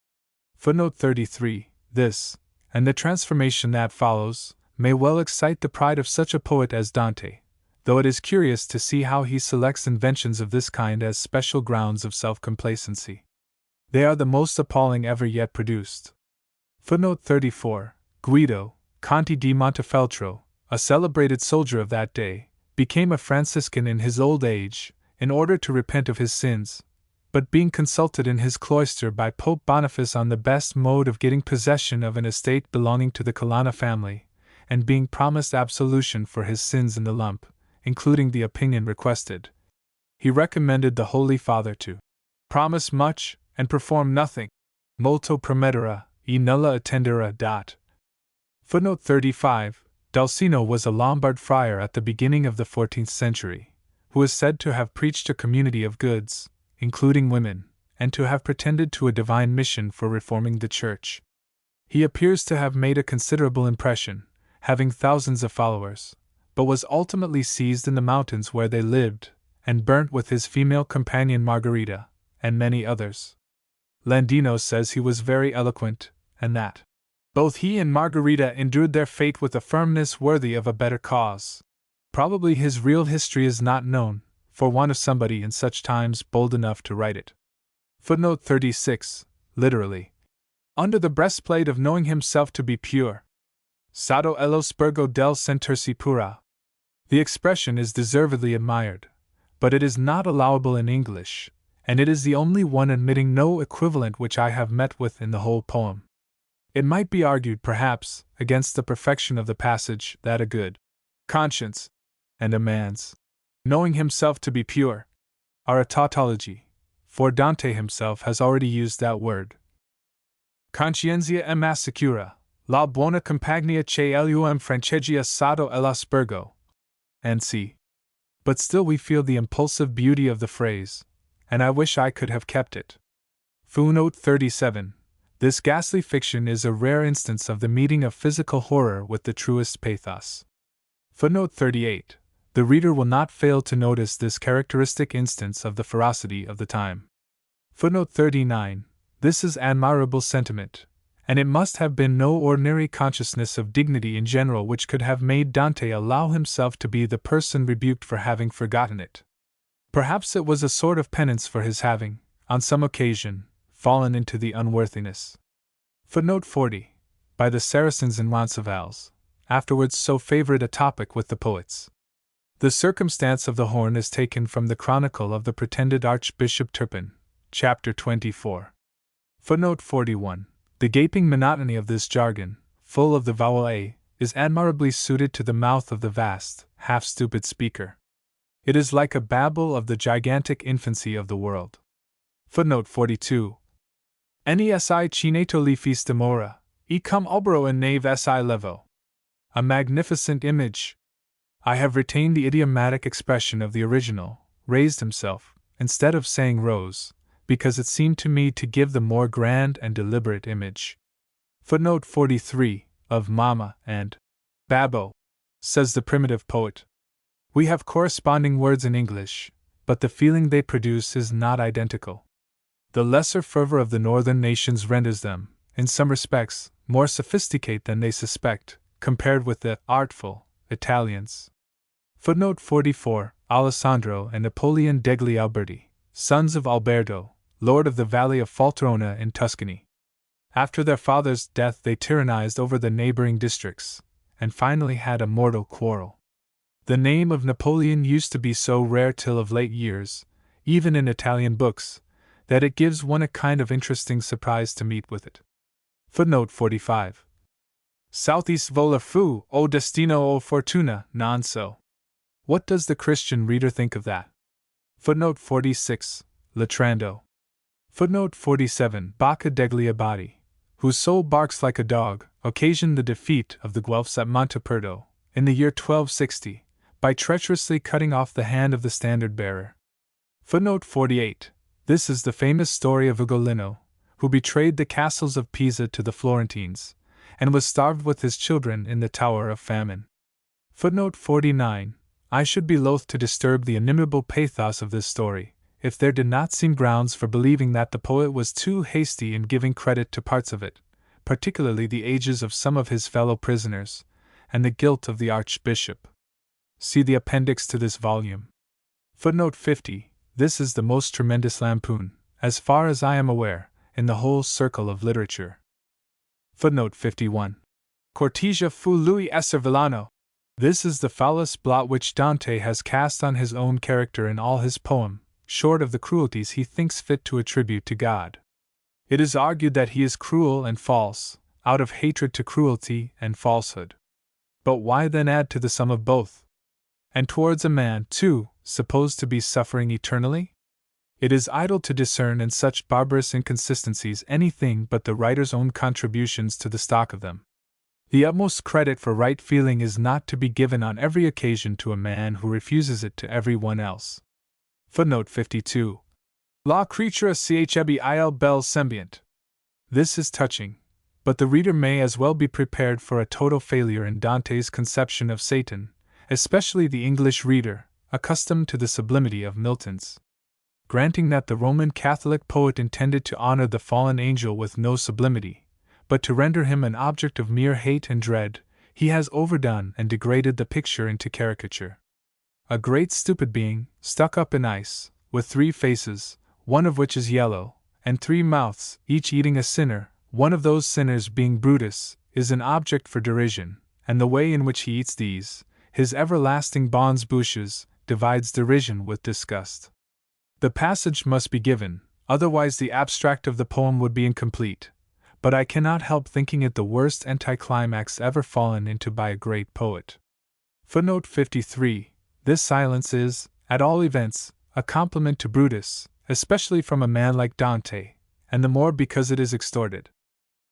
Footnote 33. This, and the transformation that follows, may well excite the pride of such a poet as Dante, though it is curious to see how he selects inventions of this kind as special grounds of self-complacency. They are the most appalling ever yet produced. Footnote 34. Guido, Conte di Montefeltro, a celebrated soldier of that day, became a Franciscan in his old age, in order to repent of his sins, but being consulted in his cloister by Pope Boniface on the best mode of getting possession of an estate belonging to the Colonna family, and being promised absolution for his sins in the lump, including the opinion requested, he recommended the Holy Father to promise much and perform nothing. Molto promettere, e nulla attendere dat. Footnote 35. Dulcino was a Lombard friar at the beginning of the 14th century, who is said to have preached a community of goods, including women, and to have pretended to a divine mission for reforming the Church. He appears to have made a considerable impression, having thousands of followers, but was ultimately seized in the mountains where they lived, and burnt with his female companion Margarita, and many others. Landino says he was very eloquent, and that both he and Margarita endured their fate with a firmness worthy of a better cause. Probably his real history is not known, for want of somebody in such times bold enough to write it. Footnote 36, literally. Under the breastplate of knowing himself to be pure. Sotto ello spurgo del sentirsi pura. The expression is deservedly admired, but it is not allowable in English, and it is the only one admitting no equivalent which I have met with in the whole poem. It might be argued, perhaps, against the perfection of the passage, that a good conscience and a man's knowing himself to be pure are a tautology, for Dante himself has already used that word. Conscienzia em assicura, la buona compagnia che l'uom franchegia sotto l'aspergo. And c. But still we feel the impulsive beauty of the phrase, and I wish I could have kept it. Footnote 37. This ghastly fiction is a rare instance of the meeting of physical horror with the truest pathos. Footnote 38. The reader will not fail to notice this characteristic instance of the ferocity of the time. Footnote 39. This is admirable sentiment, and it must have been no ordinary consciousness of dignity in general which could have made Dante allow himself to be the person rebuked for having forgotten it. Perhaps it was a sort of penance for his having, on some occasion, fallen into the unworthiness. Footnote 40. By the Saracens in Roncesvalles, afterwards so favorite a topic with the poets. The circumstance of the horn is taken from the Chronicle of the pretended Archbishop Turpin, chapter 24. Footnote 41. The gaping monotony of this jargon, full of the vowel A, is admirably suited to the mouth of the vast, half-stupid speaker. It is like a babble of the gigantic infancy of the world. Footnote 42. Nesi cineto li fis demora, e cum obro in nave si levo. A magnificent image. I have retained the idiomatic expression of the original, raised himself, instead of saying rose, because it seemed to me to give the more grand and deliberate image. Footnote 43, of Mama and Babbo, says the primitive poet. We have corresponding words in English, but the feeling they produce is not identical. The lesser fervor of the northern nations renders them, in some respects, more sophisticated than they suspect, compared with the artful Italians. Footnote 44. Alessandro and Napoleon degli Alberti, sons of Alberto, lord of the valley of Falterona in Tuscany. After their father's death they tyrannized over the neighboring districts, and finally had a mortal quarrel. The name of Napoleon used to be so rare till of late years, even in Italian books, that it gives one a kind of interesting surprise to meet with it. Footnote 45. Southeast vola fu, o destino o fortuna, non so. What does the Christian reader think of that? Footnote 46. Latrando. Footnote 47. Bacca degli Abati, whose soul barks like a dog, occasioned the defeat of the Guelphs at Monteperto, in the year 1260, by treacherously cutting off the hand of the standard-bearer. Footnote 48. This is the famous story of Ugolino, who betrayed the castles of Pisa to the Florentines, and was starved with his children in the Tower of Famine. Footnote 49. I should be loath to disturb the inimitable pathos of this story, if there did not seem grounds for believing that the poet was too hasty in giving credit to parts of it, particularly the ages of some of his fellow prisoners, and the guilt of the Archbishop. See the appendix to this volume. Footnote 50. This is the most tremendous lampoon, as far as I am aware, in the whole circle of literature. Footnote 51. Cortesia fu lui esser villano. This is the foulest blot which Dante has cast on his own character in all his poem, short of the cruelties he thinks fit to attribute to God. It is argued that he is cruel and false, out of hatred to cruelty and falsehood. But why then add to the sum of both? And towards a man, too, supposed to be suffering eternally? It is idle to discern in such barbarous inconsistencies anything but the writer's own contributions to the stock of them. The utmost credit for right feeling is not to be given on every occasion to a man who refuses it to every one else. Footnote 52. La creatura ch'ebi il bel sembient. This is touching, but the reader may as well be prepared for a total failure in Dante's conception of Satan, especially the English reader, accustomed to the sublimity of Milton's. Granting that the Roman Catholic poet intended to honor the fallen angel with no sublimity, but to render him an object of mere hate and dread, he has overdone and degraded the picture into caricature. A great stupid being, stuck up in ice, with 3 faces, one of which is yellow, and 3 mouths, each eating a sinner, one of those sinners being Brutus, is an object for derision, and the way in which he eats these, his everlasting bonnes bouches, divides derision with disgust. The passage must be given, otherwise the abstract of the poem would be incomplete, but I cannot help thinking it the worst anticlimax ever fallen into by a great poet. Footnote 53. This silence is, at all events, a compliment to Brutus, especially from a man like Dante, and the more because it is extorted.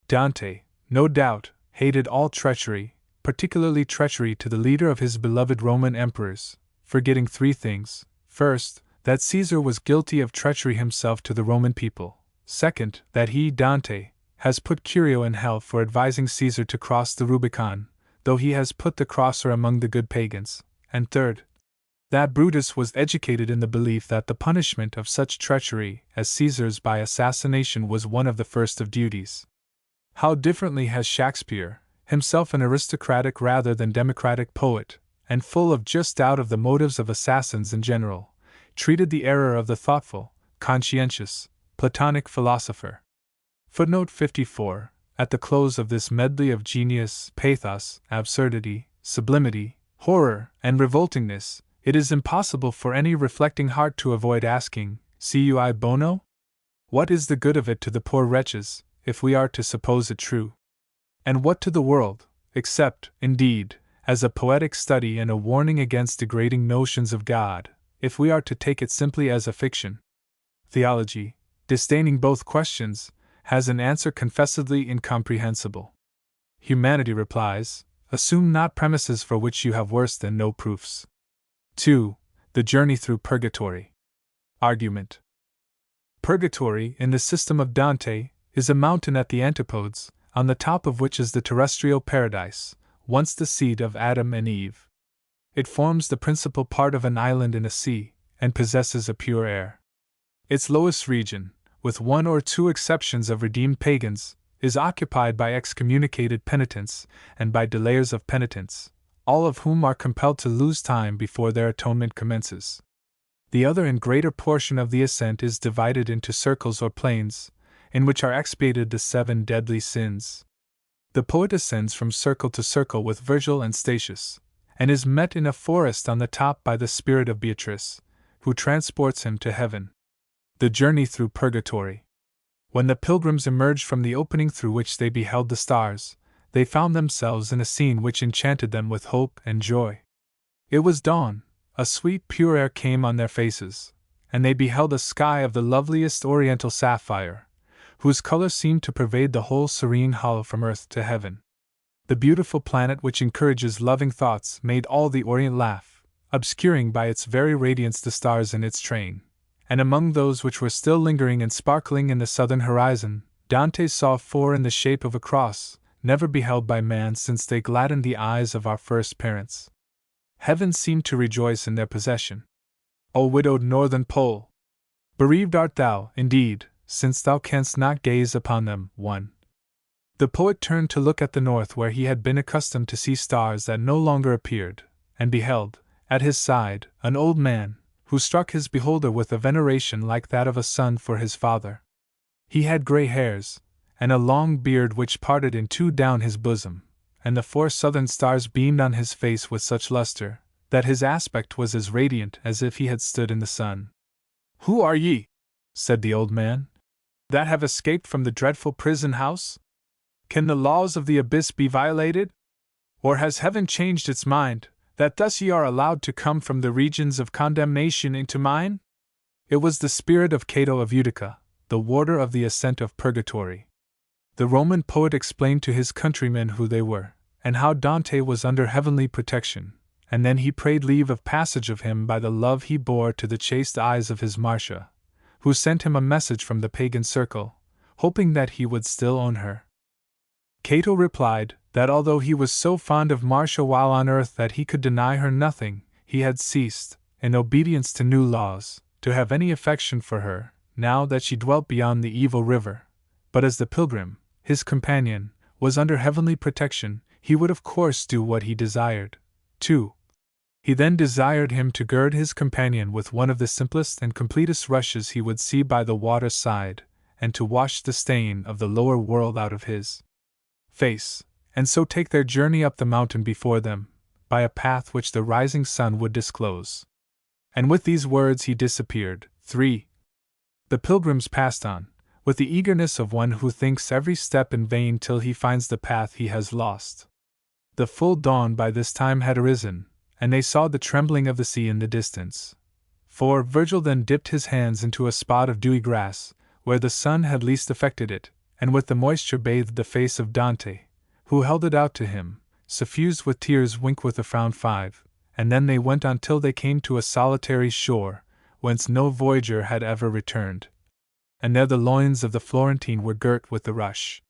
Dante, no doubt, hated all treachery, particularly treachery to the leader of his beloved Roman emperors, forgetting 3 things. First, that Caesar was guilty of treachery himself to the Roman people. Second, that he, Dante, has put Curio in hell for advising Caesar to cross the Rubicon, though he has put the crosser among the good pagans. And third, that Brutus was educated in the belief that the punishment of such treachery as Caesar's by assassination was one of the first of duties. How differently has Shakespeare, himself an aristocratic rather than democratic poet, and full of just doubt of the motives of assassins in general, treated the error of the thoughtful, conscientious, Platonic philosopher. Footnote 54. At the close of this medley of genius, pathos, absurdity, sublimity, horror, and revoltingness, it is impossible for any reflecting heart to avoid asking, cui bono? What is the good of it to the poor wretches, if we are to suppose it true. And what to the world, except, indeed, as a poetic study and a warning against degrading notions of God, if we are to take it simply as a fiction? Theology, disdaining both questions, has an answer confessedly incomprehensible. Humanity replies, assume not premises for which you have worse than no proofs. 2. The journey through purgatory. Argument. Purgatory, in the system of Dante, is a mountain at the antipodes, on the top of which is the terrestrial paradise, once the seat of Adam and Eve. It forms the principal part of an island in a sea, and possesses a pure air. Its lowest region, with one or two exceptions of redeemed pagans, is occupied by excommunicated penitents and by delayers of penitence, all of whom are compelled to lose time before their atonement commences. The other and greater portion of the ascent is divided into circles or plains, in which are expiated the 7 deadly sins. The poet ascends from circle to circle with Virgil and Statius, and is met in a forest on the top by the spirit of Beatrice, who transports him to heaven. The journey through purgatory. When the pilgrims emerged from the opening through which they beheld the stars, they found themselves in a scene which enchanted them with hope and joy. It was dawn, a sweet pure air came on their faces, and they beheld a sky of the loveliest oriental sapphire, whose color seemed to pervade the whole serene hollow from earth to heaven. The beautiful planet which encourages loving thoughts made all the Orient laugh, obscuring by its very radiance the stars in its train, and among those which were still lingering and sparkling in the southern horizon, Dante saw 4 in the shape of a cross, never beheld by man since they gladdened the eyes of our first parents. Heaven seemed to rejoice in their possession. O widowed northern pole! Bereaved art thou, indeed, since thou canst not gaze upon them. 1. The poet turned to look at the north where he had been accustomed to see stars that no longer appeared, and beheld, at his side, an old man, who struck his beholder with a veneration like that of a son for his father. He had grey hairs, and a long beard which parted in 2 down his bosom, and the 4 southern stars beamed on his face with such luster, that his aspect was as radiant as if he had stood in the sun. Who are ye, said the old man, that have escaped from the dreadful prison house? Can the laws of the abyss be violated? Or has heaven changed its mind, that thus ye are allowed to come from the regions of condemnation into mine? It was the spirit of Cato of Utica, the warder of the ascent of purgatory. The Roman poet explained to his countrymen who they were, and how Dante was under heavenly protection, and then he prayed leave of passage of him by the love he bore to the chaste eyes of his Marcia, who sent him a message from the pagan circle, hoping that he would still own her. Cato replied that although he was so fond of Marcia while on earth that he could deny her nothing, he had ceased, in obedience to new laws, to have any affection for her, now that she dwelt beyond the evil river. But as the pilgrim, his companion, was under heavenly protection, he would of course do what he desired. 2. He then desired him to gird his companion with one of the simplest and completest rushes he would see by the water's side, and to wash the stain of the lower world out of his face, and so take their journey up the mountain before them, by a path which the rising sun would disclose. And with these words he disappeared. 3. The pilgrims passed on, with the eagerness of one who thinks every step in vain till he finds the path he has lost. The full dawn by this time had arisen, and they saw the trembling of the sea in the distance. For Virgil then dipped his hands into a spot of dewy grass, where the sun had least affected it, and with the moisture bathed the face of Dante, who held it out to him, suffused with tears. Wink with a frown. 5. And then they went on till they came to a solitary shore, whence no voyager had ever returned. And there the loins of the Florentine were girt with the rush.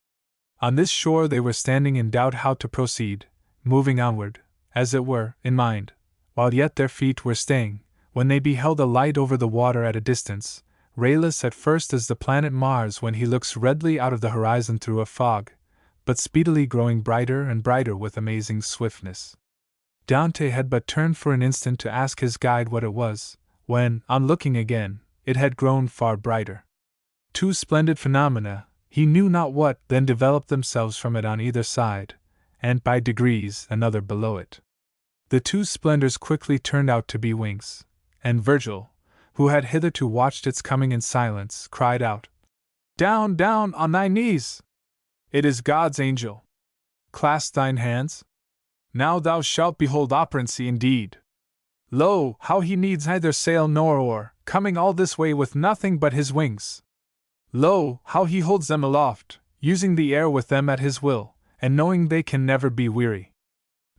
On this shore they were standing in doubt how to proceed, moving onward, as it were, in mind, while yet their feet were staying, when they beheld a light over the water at a distance, rayless at first as the planet Mars when he looks redly out of the horizon through a fog, but speedily growing brighter and brighter with amazing swiftness. Dante had but turned for an instant to ask his guide what it was, when, on looking again, it had grown far brighter. 2 splendid phenomena, he knew not what, then developed themselves from it on either side, and by degrees another below it. The 2 splendors quickly turned out to be wings, and Virgil, who had hitherto watched its coming in silence, cried out, "Down, down, on thy knees! It is God's angel. Clasp thine hands. Now thou shalt behold operancy indeed. Lo, how he needs neither sail nor oar, coming all this way with nothing but his wings. Lo, how he holds them aloft, using the air with them at his will, and knowing they can never be weary.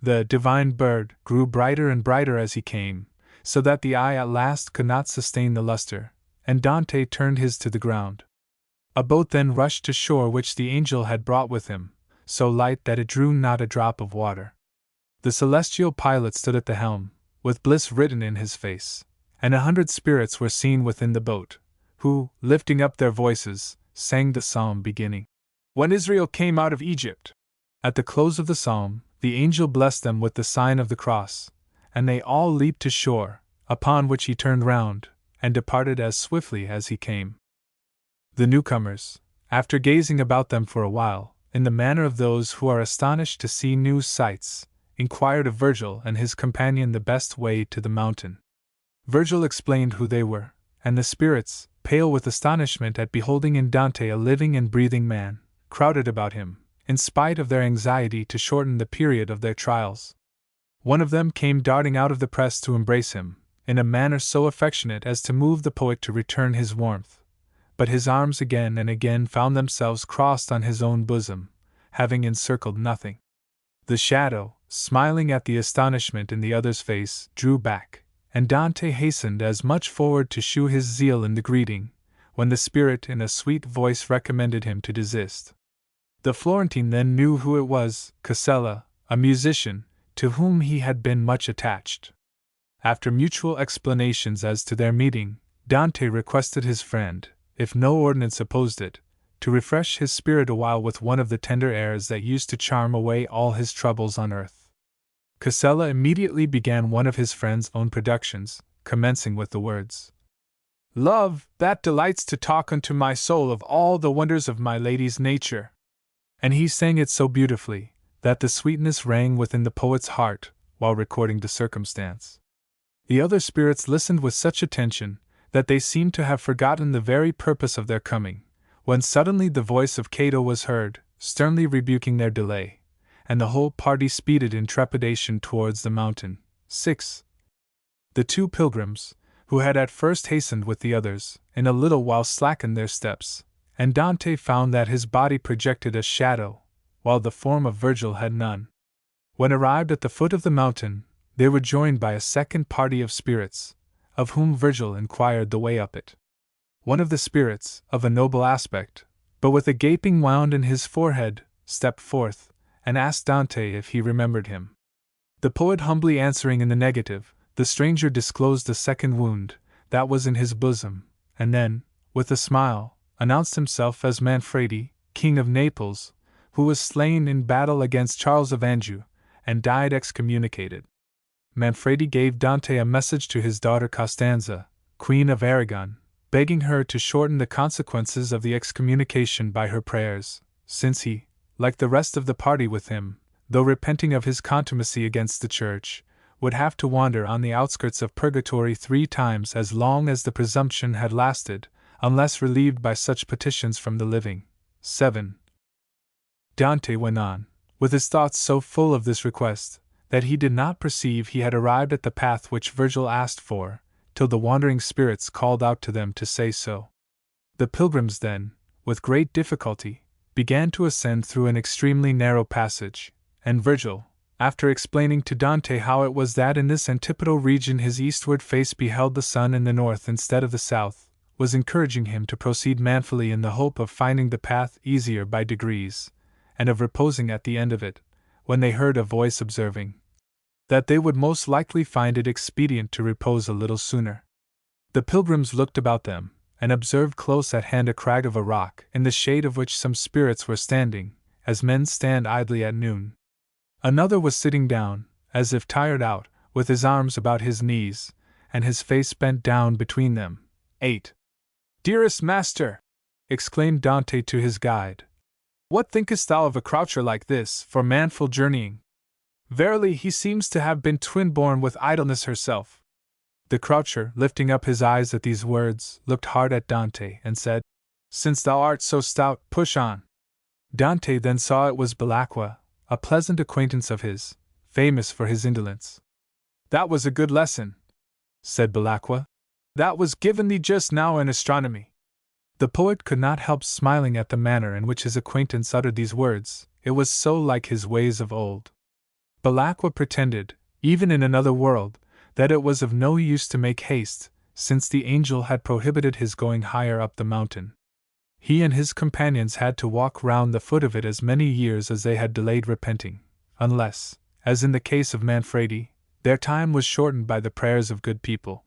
The divine bird grew brighter and brighter as he came, so that the eye at last could not sustain the luster, and Dante turned his to the ground. A boat then rushed to shore which the angel had brought with him, so light that it drew not a drop of water. The celestial pilot stood at the helm, with bliss written in his face, and 100 spirits were seen within the boat, who, lifting up their voices, sang the psalm beginning, "When Israel came out of Egypt." At the close of the psalm, the angel blessed them with the sign of the cross, and they all leaped to shore, upon which he turned round, and departed as swiftly as he came. The newcomers, after gazing about them for a while, in the manner of those who are astonished to see new sights, inquired of Virgil and his companion the best way to the mountain. Virgil explained who they were, and the spirits, pale with astonishment at beholding in Dante a living and breathing man, crowded about him, in spite of their anxiety to shorten the period of their trials. One of them came darting out of the press to embrace him, in a manner so affectionate as to move the poet to return his warmth, but his arms again and again found themselves crossed on his own bosom, having encircled nothing. The shadow, smiling at the astonishment in the other's face, drew back, and Dante hastened as much forward to shew his zeal in the greeting, when the spirit in a sweet voice recommended him to desist. The Florentine then knew who it was, Casella, a musician, to whom he had been much attached. After mutual explanations as to their meeting, Dante requested his friend, if no ordinance opposed it, to refresh his spirit awhile with one of the tender airs that used to charm away all his troubles on earth. Casella immediately began one of his friend's own productions, commencing with the words, "Love, that delights to talk unto my soul of all the wonders of my lady's nature." And he sang it so beautifully, that the sweetness rang within the poet's heart while recording the circumstance. The other spirits listened with such attention that they seemed to have forgotten the very purpose of their coming, when suddenly the voice of Cato was heard, sternly rebuking their delay, and the whole party speeded in trepidation towards the mountain. 6. The two pilgrims, who had at first hastened with the others, in a little while slackened their steps, and Dante found that his body projected a shadow, while the form of Virgil had none. When arrived at the foot of the mountain, they were joined by a second party of spirits, of whom Virgil inquired the way up it. One of the spirits, of a noble aspect, but with a gaping wound in his forehead, stepped forth, and asked Dante if he remembered him. The poet humbly answering in the negative, the stranger disclosed a second wound, that was in his bosom, and then, with a smile, announced himself as Manfredi, king of Naples, who was slain in battle against Charles of Anjou, and died excommunicated. Manfredi gave Dante a message to his daughter Costanza, Queen of Aragon, begging her to shorten the consequences of the excommunication by her prayers, since he, like the rest of the party with him, though repenting of his contumacy against the Church, would have to wander on the outskirts of purgatory 3 times as long as the presumption had lasted, unless relieved by such petitions from the living. 7. Dante went on, with his thoughts so full of this request, that he did not perceive he had arrived at the path which Virgil asked for, till the wandering spirits called out to them to say so. The pilgrims then, with great difficulty, began to ascend through an extremely narrow passage, and Virgil, after explaining to Dante how it was that in this antipodal region his eastward face beheld the sun in the north instead of the south, was encouraging him to proceed manfully in the hope of finding the path easier by degrees, and of reposing at the end of it, when they heard a voice observing that they would most likely find it expedient to repose a little sooner. The pilgrims looked about them, and observed close at hand a crag of a rock, in the shade of which some spirits were standing, as men stand idly at noon. Another was sitting down, as if tired out, with his arms about his knees, and his face bent down between them. 8. "Dearest master," exclaimed Dante to his guide, "what thinkest thou of a croucher like this for manful journeying? Verily he seems to have been twin-born with idleness herself." The croucher, lifting up his eyes at these words, looked hard at Dante and said, "Since thou art so stout, push on." Dante then saw it was Belacqua, a pleasant acquaintance of his, famous for his indolence. "That was a good lesson," said Belacqua. "That was given thee just now in astronomy." The poet could not help smiling at the manner in which his acquaintance uttered these words, it was so like his ways of old. Belacqua pretended, even in another world, that it was of no use to make haste, since the angel had prohibited his going higher up the mountain. He and his companions had to walk round the foot of it as many years as they had delayed repenting, unless, as in the case of Manfredi, their time was shortened by the prayers of good people.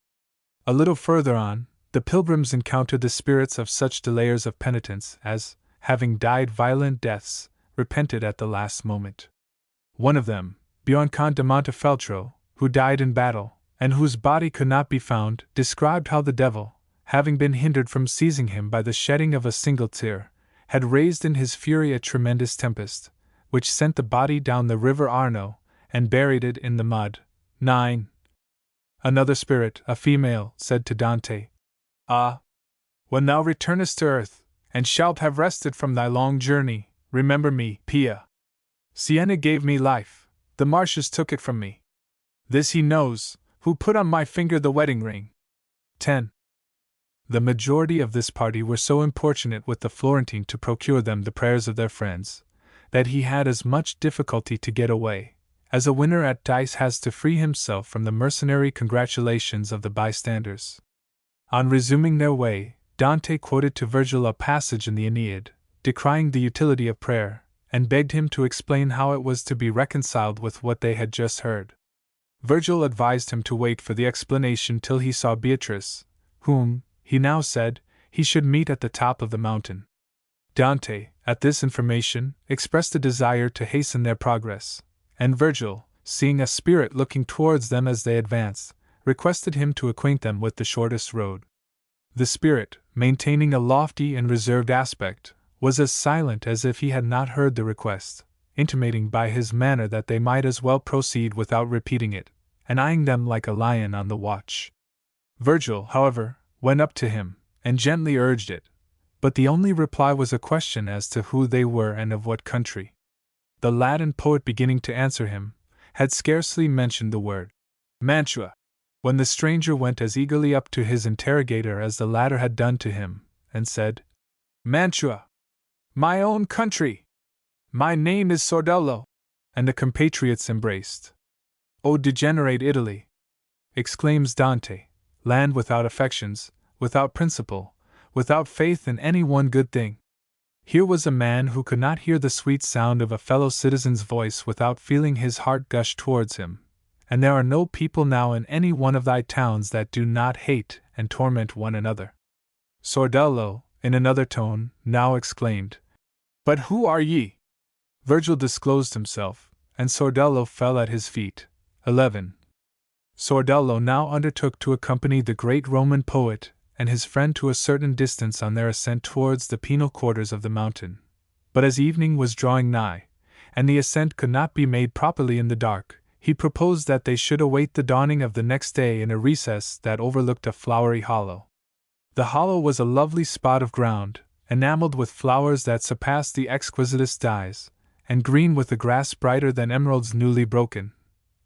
A little further on, the pilgrims encountered the spirits of such delayers of penitence as, having died violent deaths, repented at the last moment. One of them, Bjorn de Montefeltro, who died in battle, and whose body could not be found, described how the devil, having been hindered from seizing him by the shedding of a single tear, had raised in his fury a tremendous tempest, which sent the body down the river Arno, and buried it in the mud. 9. Another spirit, a female, said to Dante, "Ah! When thou returnest to earth, and shalt have rested from thy long journey, remember me, Pia. Siena gave me life, the marshes took it from me. This he knows, who put on my finger the wedding ring." 10. The majority of this party were so importunate with the Florentine to procure them the prayers of their friends, that he had as much difficulty to get away, as a winner at dice has to free himself from the mercenary congratulations of the bystanders. On resuming their way, Dante quoted to Virgil a passage in the Aeneid, decrying the utility of prayer, and begged him to explain how it was to be reconciled with what they had just heard. Virgil advised him to wait for the explanation till he saw Beatrice, whom, he now said, he should meet at the top of the mountain. Dante, at this information, expressed a desire to hasten their progress, and Virgil, seeing a spirit looking towards them as they advanced, requested him to acquaint them with the shortest road. The spirit, maintaining a lofty and reserved aspect, was as silent as if he had not heard the request, intimating by his manner that they might as well proceed without repeating it, and eyeing them like a lion on the watch. Virgil, however, went up to him, and gently urged it, but the only reply was a question as to who they were and of what country. The Latin poet, beginning to answer him, had scarcely mentioned the word Mantua, when the stranger went as eagerly up to his interrogator as the latter had done to him, and said, "Mantua! My own country! My name is Sordello!" And the compatriots embraced. "O degenerate Italy!" exclaims Dante, "land without affections, without principle, without faith in any one good thing. Here was a man who could not hear the sweet sound of a fellow citizen's voice without feeling his heart gush towards him, and there are no people now in any one of thy towns that do not hate and torment one another." Sordello, in another tone, now exclaimed, "But who are ye?" Virgil disclosed himself, and Sordello fell at his feet. 11. Sordello now undertook to accompany the great Roman poet and his friend to a certain distance on their ascent towards the penal quarters of the mountain. But as evening was drawing nigh, and the ascent could not be made properly in the dark, he proposed that they should await the dawning of the next day in a recess that overlooked a flowery hollow. The hollow was a lovely spot of ground, enameled with flowers that surpassed the exquisitest dyes, and green with a grass brighter than emeralds newly broken.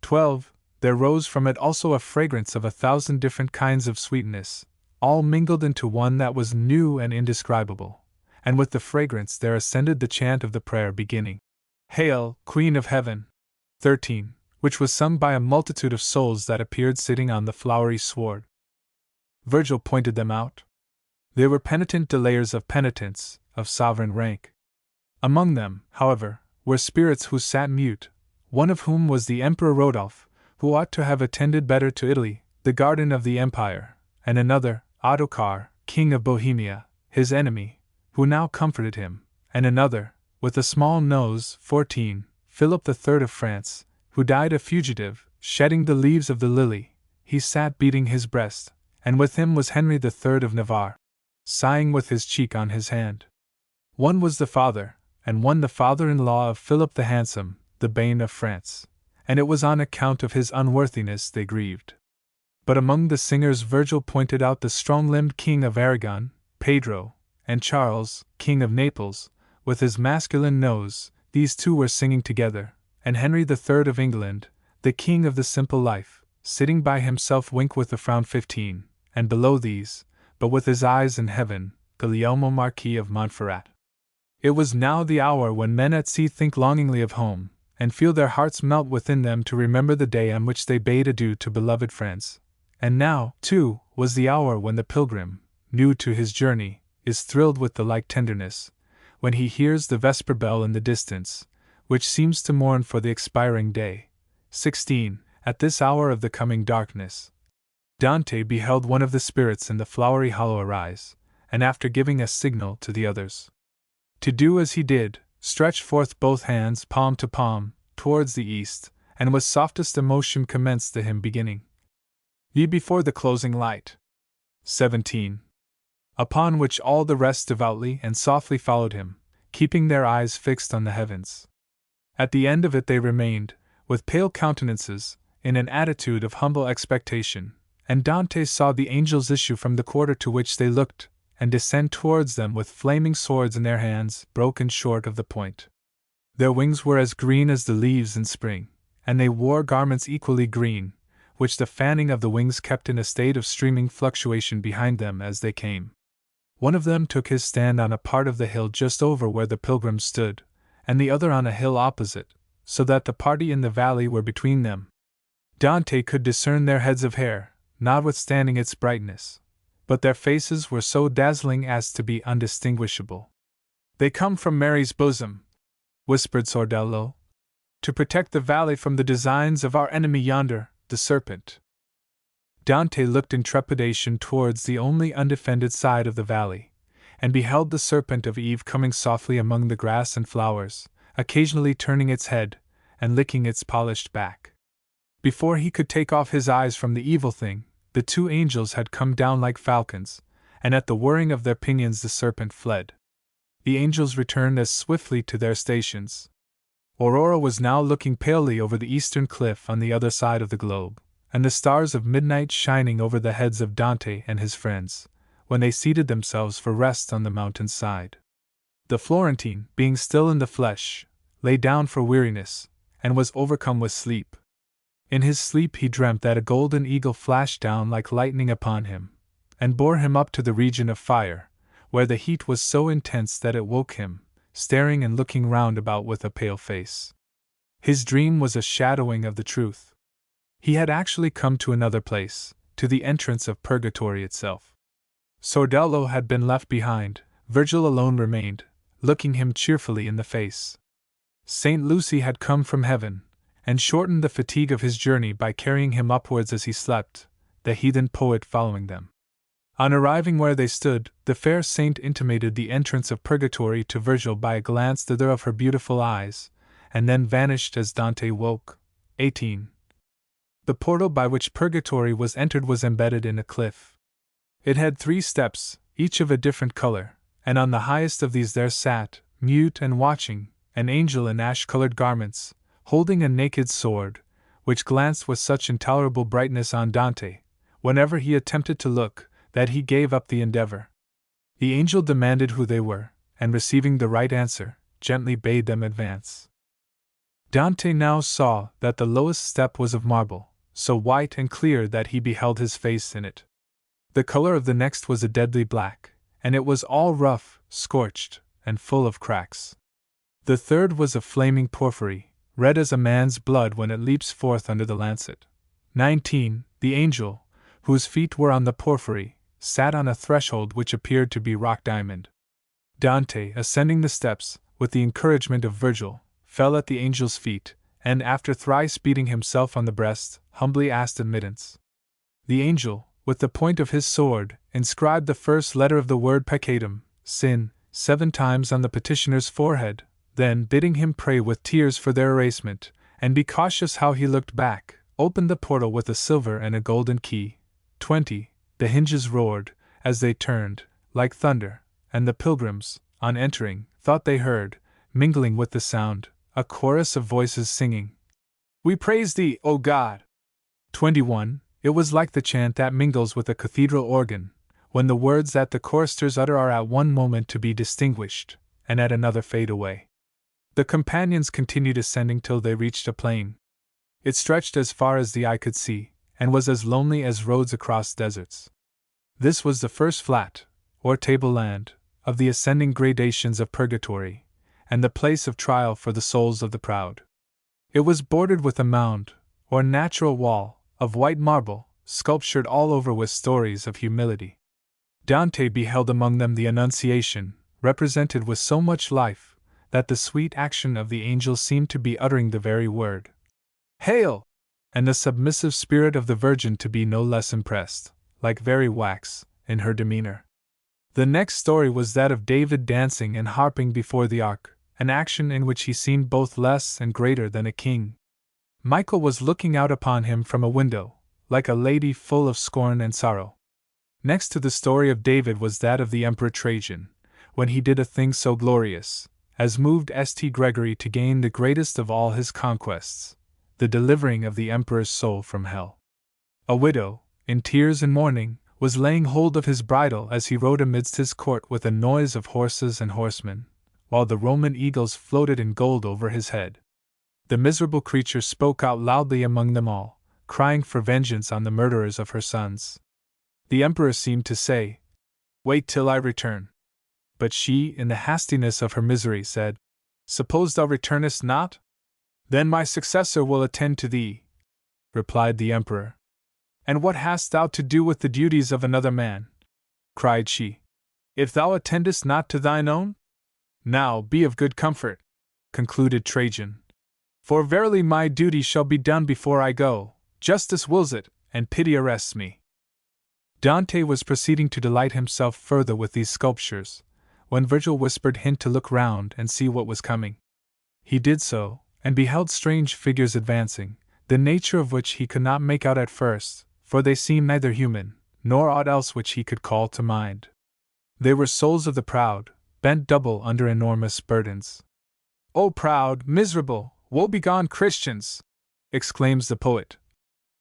12. There rose from it also a fragrance of 1,000 different kinds of sweetness, all mingled into one that was new and indescribable, and with the fragrance there ascended the chant of the prayer beginning, "Hail, Queen of Heaven!" 13, which was sung by a multitude of souls that appeared sitting on the flowery sward. Virgil pointed them out. They were penitent delayers of penitence, of sovereign rank. Among them, however, were spirits who sat mute, one of whom was the Emperor Rodolph, who ought to have attended better to Italy, the guardian of the empire, and another, Ottokar, king of Bohemia, his enemy, who now comforted him, and another, with a small nose, 14, Philip III of France, who died a fugitive, shedding the leaves of the lily. He sat beating his breast, and with him was Henry III of Navarre, sighing with his cheek on his hand. One was the father, and one the father-in-law of Philip the Handsome, the bane of France, and it was on account of his unworthiness they grieved. But among the singers Virgil pointed out the strong-limbed king of Aragon, Pedro, and Charles, king of Naples, with his masculine nose, these two were singing together, and Henry III of England, the king of the simple life, sitting by himself wink with a frown 15, and below these, but with his eyes in heaven, Guglielmo Marquis of Montferrat. It was now the hour when men at sea think longingly of home, and feel their hearts melt within them to remember the day on which they bade adieu to beloved friends. And now, too, was the hour when the pilgrim, new to his journey, is thrilled with the like tenderness, when he hears the vesper bell in the distance, which seems to mourn for the expiring day. 16. At this hour of the coming darkness, Dante beheld one of the spirits in the flowery hollow arise, and after giving a signal to the others to do as he did, stretch forth both hands palm to palm, towards the east, and with softest emotion commenced the hymn beginning, Ye before the closing light. 17. Upon which all the rest devoutly and softly followed him, keeping their eyes fixed on the heavens. At the end of it they remained, with pale countenances, in an attitude of humble expectation, and Dante saw the angels issue from the quarter to which they looked, and descend towards them with flaming swords in their hands, broken short of the point. Their wings were as green as the leaves in spring, and they wore garments equally green, which the fanning of the wings kept in a state of streaming fluctuation behind them as they came. One of them took his stand on a part of the hill just over where the pilgrims stood, and the other on a hill opposite, so that the party in the valley were between them. Dante could discern their heads of hair, notwithstanding its brightness, but their faces were so dazzling as to be undistinguishable. They come from Mary's bosom, whispered Sordello, to protect the valley from the designs of our enemy yonder, the serpent. Dante looked in trepidation towards the only undefended side of the valley, and beheld the serpent of Eve coming softly among the grass and flowers, occasionally turning its head, and licking its polished back. Before he could take off his eyes from the evil thing, the two angels had come down like falcons, and at the whirring of their pinions the serpent fled. The angels returned as swiftly to their stations. Aurora was now looking palely over the eastern cliff on the other side of the globe, and the stars of midnight shining over the heads of Dante and his friends, when they seated themselves for rest on the mountain side. The Florentine, being still in the flesh, lay down for weariness, and was overcome with sleep. In his sleep he dreamt that a golden eagle flashed down like lightning upon him, and bore him up to the region of fire, where the heat was so intense that it woke him, staring and looking round about with a pale face. His dream was a shadowing of the truth. He had actually come to another place, to the entrance of purgatory itself. Sordello had been left behind, Virgil alone remained, looking him cheerfully in the face. Saint Lucy had come from heaven, and shortened the fatigue of his journey by carrying him upwards as he slept, the heathen poet following them. On arriving where they stood, the fair saint intimated the entrance of purgatory to Virgil by a glance thither of her beautiful eyes, and then vanished as Dante woke. 18. The portal by which purgatory was entered was embedded in a cliff. It had 3 steps, each of a different color, and on the highest of these there sat, mute and watching, an angel in ash-colored garments, holding a naked sword, which glanced with such intolerable brightness on Dante, whenever he attempted to look, that he gave up the endeavor. The angel demanded who they were, and receiving the right answer, gently bade them advance. Dante now saw that the lowest step was of marble, so white and clear that he beheld his face in it. The color of the next was a deadly black, and it was all rough, scorched, and full of cracks. The third was of flaming porphyry, red as a man's blood when it leaps forth under the lancet. 19. The angel, whose feet were on the porphyry, sat on a threshold which appeared to be rock diamond. Dante, ascending the steps, with the encouragement of Virgil, fell at the angel's feet, and after thrice beating himself on the breast, humbly asked admittance. The angel, with the point of his sword, inscribed the first letter of the word peccatum, sin, 7 times on the petitioner's forehead, then, bidding him pray with tears for their erasement, and be cautious how he looked back, opened the portal with a silver and a golden key. 20. The hinges roared, as they turned, like thunder, and the pilgrims, on entering, thought they heard, mingling with the sound, a chorus of voices singing, "We praise thee, O God!" 21. It was like the chant that mingles with a cathedral organ, when the words that the choristers utter are at one moment to be distinguished, and at another fade away. The companions continued ascending till they reached a plain. It stretched as far as the eye could see, and was as lonely as roads across deserts. This was the first flat, or tableland, of the ascending gradations of purgatory, and the place of trial for the souls of the proud. It was bordered with a mound, or natural wall, of white marble, sculptured all over with stories of humility. Dante beheld among them the Annunciation, represented with so much life, that the sweet action of the angels seemed to be uttering the very word, "Hail!" and the submissive spirit of the Virgin to be no less impressed, like very wax, in her demeanor. The next story was that of David dancing and harping before the ark, an action in which he seemed both less and greater than a king. Michael was looking out upon him from a window, like a lady full of scorn and sorrow. Next to the story of David was that of the Emperor Trajan, when he did a thing so glorious, as moved St. Gregory to gain the greatest of all his conquests, the delivering of the emperor's soul from hell. A widow, in tears and mourning, was laying hold of his bridle as he rode amidst his court with a noise of horses and horsemen, while the Roman eagles floated in gold over his head. The miserable creature spoke out loudly among them all, crying for vengeance on the murderers of her sons. The emperor seemed to say, "Wait till I return." But she, in the hastiness of her misery, said, "Suppose thou returnest not? Then my successor will attend to thee," replied the emperor. "And what hast thou to do with the duties of another man?" cried she. "If thou attendest not to thine own? Now be of good comfort," concluded Trajan. "For verily my duty shall be done before I go, justice wills it, and pity arrests me." Dante was proceeding to delight himself further with these sculptures, when Virgil whispered him to look round and see what was coming. He did so, and beheld strange figures advancing, the nature of which he could not make out at first, for they seemed neither human, nor aught else which he could call to mind. They were souls of the proud, bent double under enormous burdens. "O proud, miserable, woebegone Christians!" exclaims the poet.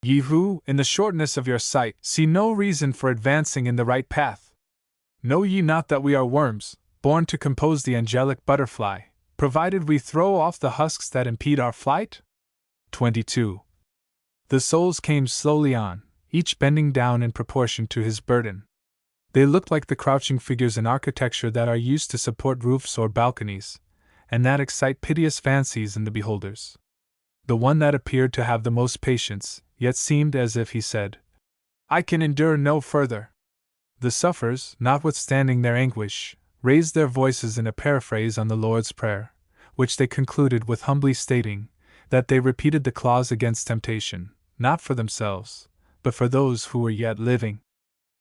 "Ye who, in the shortness of your sight, see no reason for advancing in the right path. Know ye not that we are worms, born to compose the angelic butterfly, provided we throw off the husks that impede our flight?" 22. The souls came slowly on, each bending down in proportion to his burden. They looked like the crouching figures in architecture that are used to support roofs or balconies, and that excite piteous fancies in the beholders. The one that appeared to have the most patience, yet seemed as if he said, "I can endure no further." The sufferers, notwithstanding their anguish, raised their voices in a paraphrase on the Lord's Prayer, which they concluded with humbly stating that they repeated the clause against temptation, not for themselves, but for those who were yet living.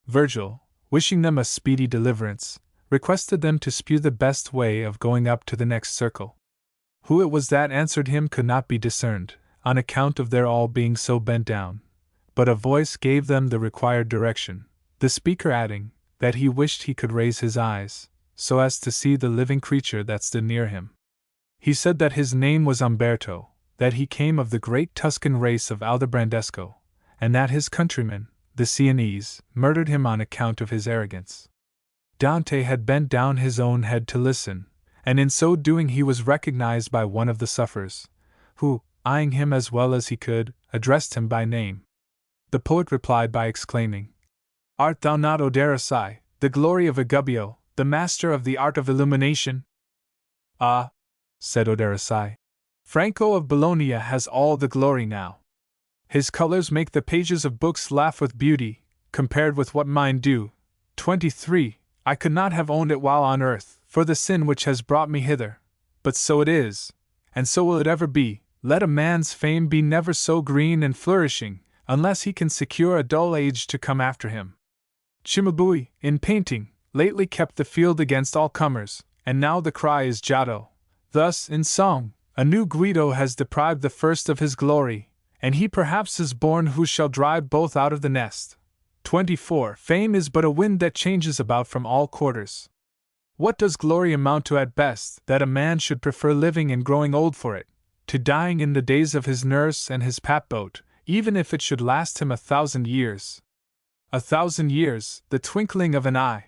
Virgil, wishing them a speedy deliverance, requested them to spew the best way of going up to the next circle. Who it was that answered him could not be discerned, on account of their all being so bent down, but a voice gave them the required direction, the speaker adding that he wished he could raise his eyes, so as to see the living creature that stood near him. He said that his name was Umberto, that he came of the great Tuscan race of Aldobrandesco, and that his countrymen, the Sienese, murdered him on account of his arrogance. Dante had bent down his own head to listen, and in so doing he was recognized by one of the sufferers, who, eyeing him as well as he could, addressed him by name. The poet replied by exclaiming, "Art thou not Oderacei, the glory of Agubio, the master of the art of illumination?" "Ah," said Oderacei, "Franco of Bologna has all the glory now. His colors make the pages of books laugh with beauty, compared with what mine do. 23. I could not have owned it while on earth, for the sin which has brought me hither. But so it is, and so will it ever be. Let a man's fame be never so green and flourishing, unless he can secure a dull age to come after him. Cimabue, in painting, lately kept the field against all comers, and now the cry is Giotto. Thus, in song, a new Guido has deprived the first of his glory, and he perhaps is born who shall drive both out of the nest. 24. Fame is but a wind that changes about from all quarters. What does glory amount to at best, that a man should prefer living and growing old for it, to dying in the days of his nurse and his pap boat, even if it should last him 1,000 years? 1,000 years, the twinkling of an eye.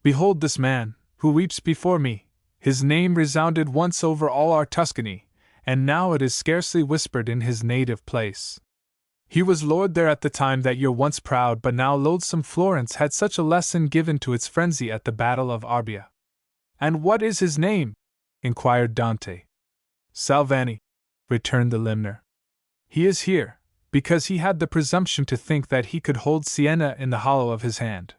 Behold this man, who weeps before me, His name resounded once over all our Tuscany, and now it is scarcely whispered in his native place. He was lord there at the time that your once proud but now loathsome Florence had such a lesson given to its frenzy at the Battle of Arbia. And what is his name? Inquired Dante. Salvani, returned the limner. He is here, because he had the presumption to think that he could hold Siena in the hollow of his hand.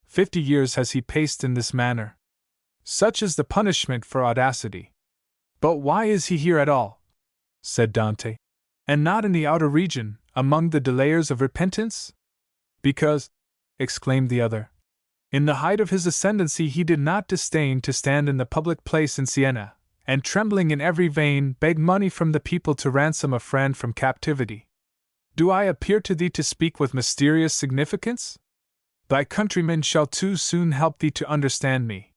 50 years has he paced in this manner. Such is the punishment for audacity. But why is he here at all? Said Dante. And not in the outer region, among the delayers of repentance? Because, exclaimed the other, in the height of his ascendancy he did not disdain to stand in the public place in Siena, and trembling in every vein beg money from the people to ransom a friend from captivity. Do I appear to thee to speak with mysterious significance? Thy countrymen shall too soon help thee to understand me.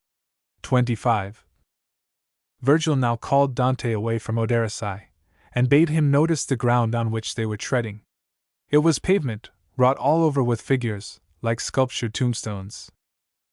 25. Virgil now called Dante away from Odericii, and bade him notice the ground on which they were treading. It was pavement, wrought all over with figures, like sculptured tombstones.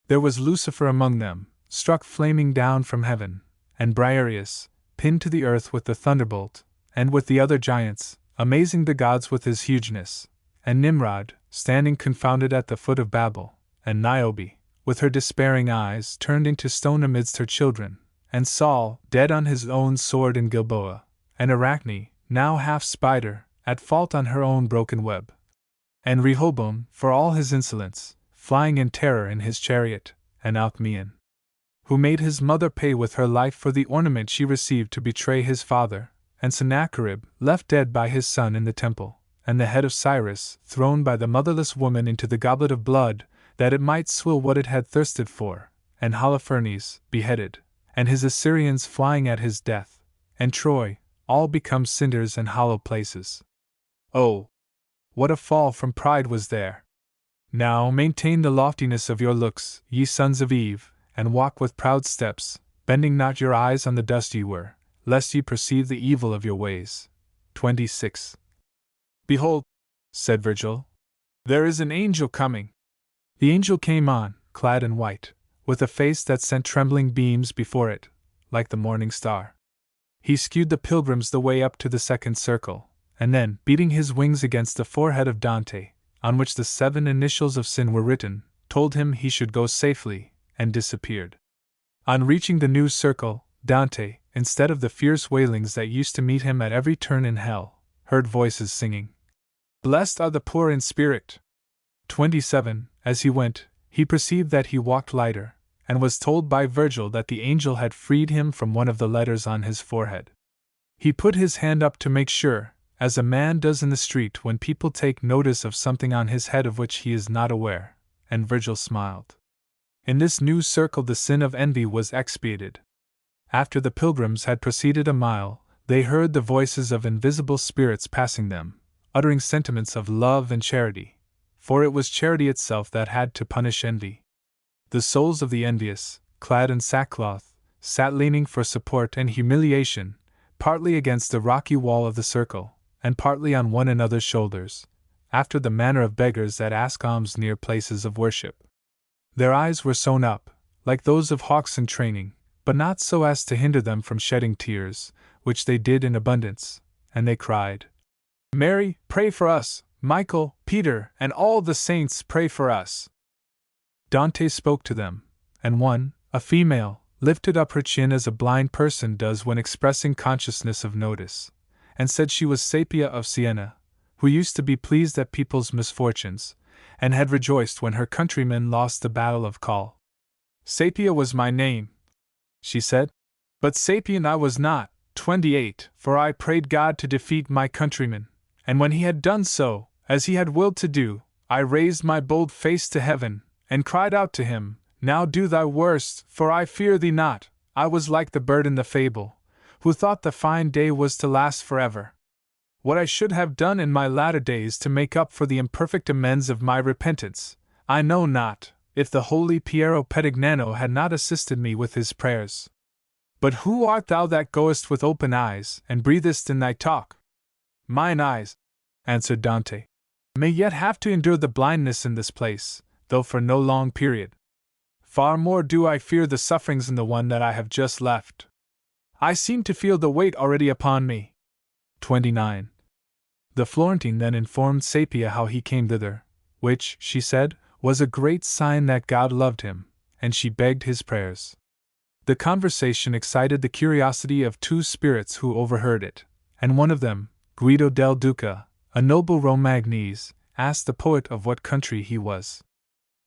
There was Lucifer among them, struck flaming down from heaven, and Briareus, pinned to the earth with the thunderbolt, and with the other giants, amazing the gods with his hugeness, and Nimrod, standing confounded at the foot of Babel, and Niobe, with her despairing eyes turned into stone amidst her children, and Saul, dead on his own sword in Gilboa, and Arachne, now half spider, at fault on her own broken web, and Rehoboam, for all his insolence, flying in terror in his chariot, and Alcmaeon, who made his mother pay with her life for the ornament she received to betray his father, and Sennacherib, left dead by his son in the temple, and the head of Cyrus, thrown by the motherless woman into the goblet of blood, that it might swill what it had thirsted for, and Holofernes, beheaded, and his Assyrians flying at his death, and Troy, all become cinders and hollow places. Oh, what a fall from pride was there! Now maintain the loftiness of your looks, ye sons of Eve, and walk with proud steps, bending not your eyes on the dust ye were, lest ye perceive the evil of your ways. 26. Behold, said Virgil, there is an angel coming. The angel came on, clad in white, with a face that sent trembling beams before it, like the morning star. He skewed the pilgrims the way up to the second circle, and then, beating his wings against the forehead of Dante, on which the 7 initials of sin were written, told him he should go safely, and disappeared. On reaching the new circle, Dante, instead of the fierce wailings that used to meet him at every turn in hell, heard voices singing, "Blessed are the poor in spirit." 27. As he went, he perceived that he walked lighter, and was told by Virgil that the angel had freed him from one of the letters on his forehead. He put his hand up to make sure, as a man does in the street when people take notice of something on his head of which he is not aware, and Virgil smiled. In this new circle the sin of envy was expiated. After the pilgrims had proceeded a mile, they heard the voices of invisible spirits passing them, uttering sentiments of love and charity, for it was charity itself that had to punish envy. The souls of the envious, clad in sackcloth, sat leaning for support and humiliation, partly against the rocky wall of the circle, and partly on one another's shoulders, after the manner of beggars that ask alms near places of worship. Their eyes were sewn up, like those of hawks in training, but not so as to hinder them from shedding tears, which they did in abundance, and they cried, "Mary, pray for us, Michael, Peter, and all the saints pray for us." Dante spoke to them, and one, a female, lifted up her chin as a blind person does when expressing consciousness of notice, and said she was Sapia of Siena, who used to be pleased at people's misfortunes, and had rejoiced when her countrymen lost the battle of Coll. "Sapia was my name," she said, "but sapient I was not." 28. For I prayed God to defeat my countrymen, and when he had done so, as he had willed to do, I raised my bold face to heaven, and cried out to him, "Now do thy worst, for I fear thee not." I was like the bird in the fable, who thought the fine day was to last forever. What I should have done in my latter days to make up for the imperfect amends of my repentance, I know not, if the holy Piero Pedignano had not assisted me with his prayers. But who art thou that goest with open eyes, and breathest in thy talk? Mine eyes, answered Dante, may yet have to endure the blindness in this place, though for no long period. Far more do I fear the sufferings in the one that I have just left. I seem to feel the weight already upon me. 29. The Florentine then informed Sapia how he came thither, which, she said, was a great sign that God loved him, and she begged his prayers. The conversation excited the curiosity of two spirits who overheard it, and one of them, Guido del Duca, a noble Romagnese, asked the poet of what country he was.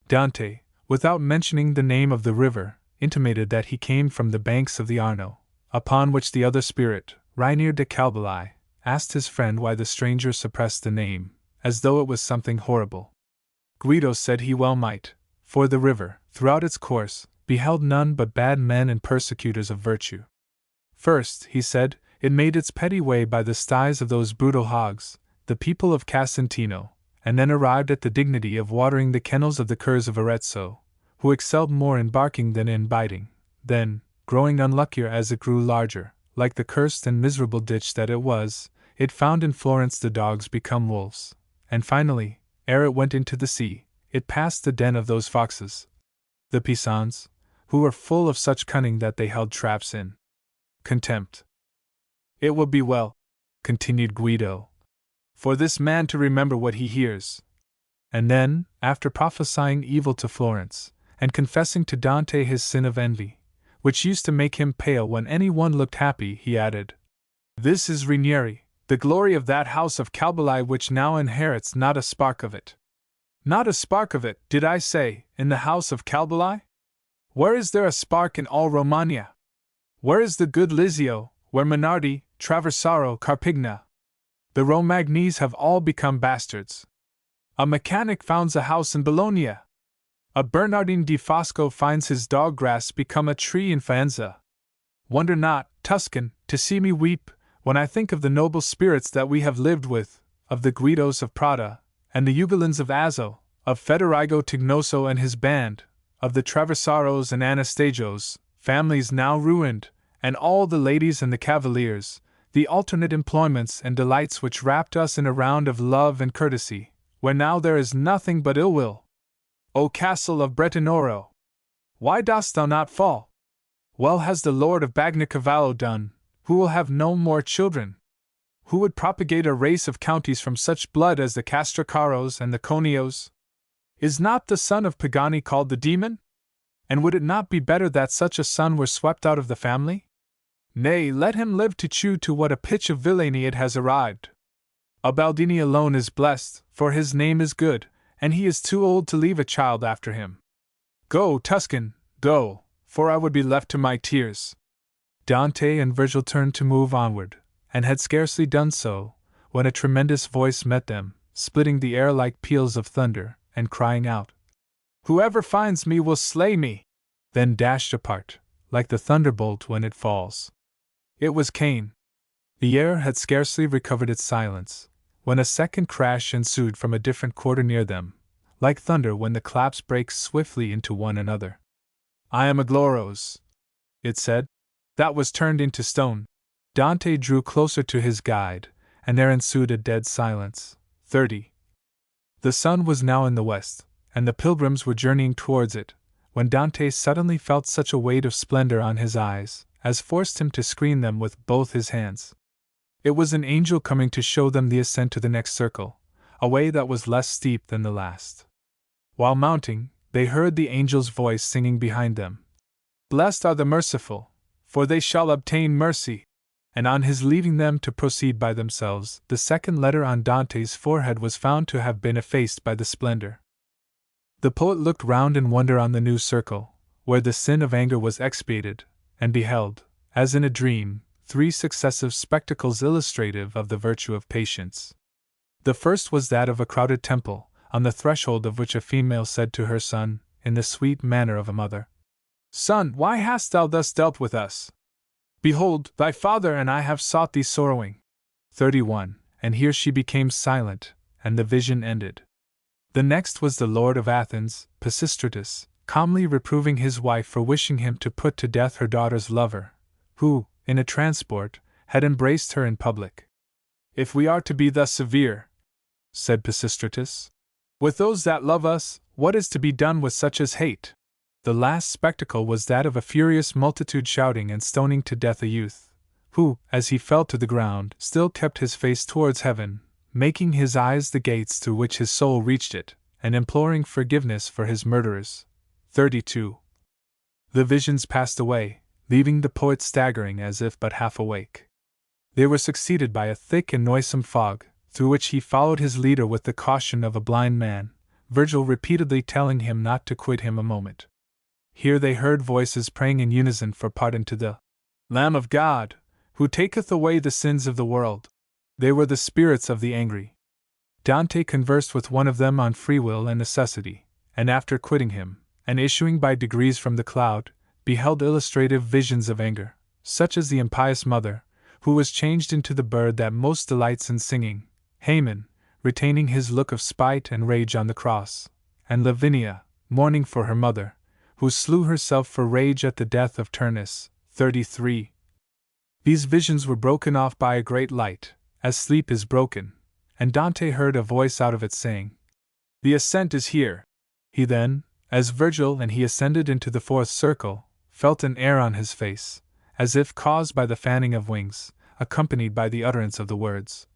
Dante, without mentioning the name of the river, intimated that he came from the banks of the Arno, upon which the other spirit, Rainier de Calbali, asked his friend why the stranger suppressed the name, as though it was something horrible. Guido said he well might, for the river, throughout its course, beheld none but bad men and persecutors of virtue. First, he said, it made its petty way by the sties of those brutal hogs, the people of Casentino, and then arrived at the dignity of watering the kennels of the curs of Arezzo, who excelled more in barking than in biting. Then, growing unluckier as it grew larger, like the cursed and miserable ditch that it was, it found in Florence the dogs become wolves, and finally, ere it went into the sea, it passed the den of those foxes, the Pisans, who were full of such cunning that they held traps in contempt. It will be well, continued Guido, for this man to remember what he hears. And then, after prophesying evil to Florence, and confessing to Dante his sin of envy, which used to make him pale when any one looked happy, he added, "This is Ranieri, the glory of that house of Calbali which now inherits not a spark of it." Not a spark of it, did I say, in the house of Calbali? Where is there a spark in all Romagna? Where is the good Lizio, where Minardi, Traversaro, Carpigna? The Romagnese have all become bastards. A mechanic founds a house in Bologna. A Bernardine di Fosco finds his dog grass become a tree in Faenza. Wonder not, Tuscan, to see me weep, when I think of the noble spirits that we have lived with, of the Guidos of Prada, and the Ugolins of Azzo, of Federigo Tignoso and his band, of the Traversaros and Anastagios, families now ruined, and all the ladies and the cavaliers, the alternate employments and delights which wrapped us in a round of love and courtesy, where now there is nothing but ill will. O castle of Bretonoro! Why dost thou not fall? Well has the Lord of Bagnacavallo done, who will have no more children. Who would propagate a race of counties from such blood as the Castracaros and the Conios? Is not the son of Pagani called the demon? And would it not be better that such a son were swept out of the family? Nay, let him live to chew to what a pitch of villainy it has arrived. Ubaldini alone is blessed, for his name is good, and he is too old to leave a child after him. Go, Tuscan, go, for I would be left to my tears. Dante and Virgil turned to move onward, and had scarcely done so, when a tremendous voice met them, splitting the air like peals of thunder, and crying out, "Whoever finds me will slay me!" then dashed apart, like the thunderbolt when it falls. It was Cain. The air had scarcely recovered its silence, when a second crash ensued from a different quarter near them, like thunder when the claps break swiftly into one another. "I am Aglaros," it said. That was turned into stone. Dante drew closer to his guide, and there ensued a dead silence. 30. The sun was now in the west, and the pilgrims were journeying towards it, when Dante suddenly felt such a weight of splendor on his eyes, as forced him to screen them with both his hands. It was an angel coming to show them the ascent to the next circle, a way that was less steep than the last. While mounting, they heard the angel's voice singing behind them, "Blessed are the merciful, for they shall obtain mercy." And on his leaving them to proceed by themselves, the second letter on Dante's forehead was found to have been effaced by the splendor. The poet looked round in wonder on the new circle, where the sin of anger was expiated, and beheld, as in a dream, 3 successive spectacles illustrative of the virtue of patience. The first was that of a crowded temple, on the threshold of which a female said to her son, in the sweet manner of a mother, "Son, why hast thou thus dealt with us? Behold, thy father and I have sought thee sorrowing." 31. And here she became silent, and the vision ended. The next was the Lord of Athens, Pisistratus, calmly reproving his wife for wishing him to put to death her daughter's lover, who, in a transport, had embraced her in public. "If we are to be thus severe," said Pisistratus, "with those that love us, what is to be done with such as hate? The last spectacle was that of a furious multitude shouting and stoning to death a youth, who, as he fell to the ground, still kept his face towards heaven, making his eyes the gates through which his soul reached it, and imploring forgiveness for his murderers. 32. The visions passed away, leaving the poet staggering as if but half awake. They were succeeded by a thick and noisome fog, through which he followed his leader with the caution of a blind man, Virgil repeatedly telling him not to quit him a moment. Here they heard voices praying in unison for pardon to the Lamb of God, who taketh away the sins of the world. They were the spirits of the angry. Dante conversed with one of them on free will and necessity, and after quitting him, and issuing by degrees from the cloud, beheld illustrative visions of anger, such as the impious mother, who was changed into the bird that most delights in singing, Haman, retaining his look of spite and rage on the cross, and Lavinia, mourning for her mother, who slew herself for rage at the death of Turnus. 33. These visions were broken off by a great light, as sleep is broken, and Dante heard a voice out of it saying, "The ascent is here." He then, as Virgil and he ascended into the fourth circle, felt an air on his face, as if caused by the fanning of wings, accompanied by the utterance of the words,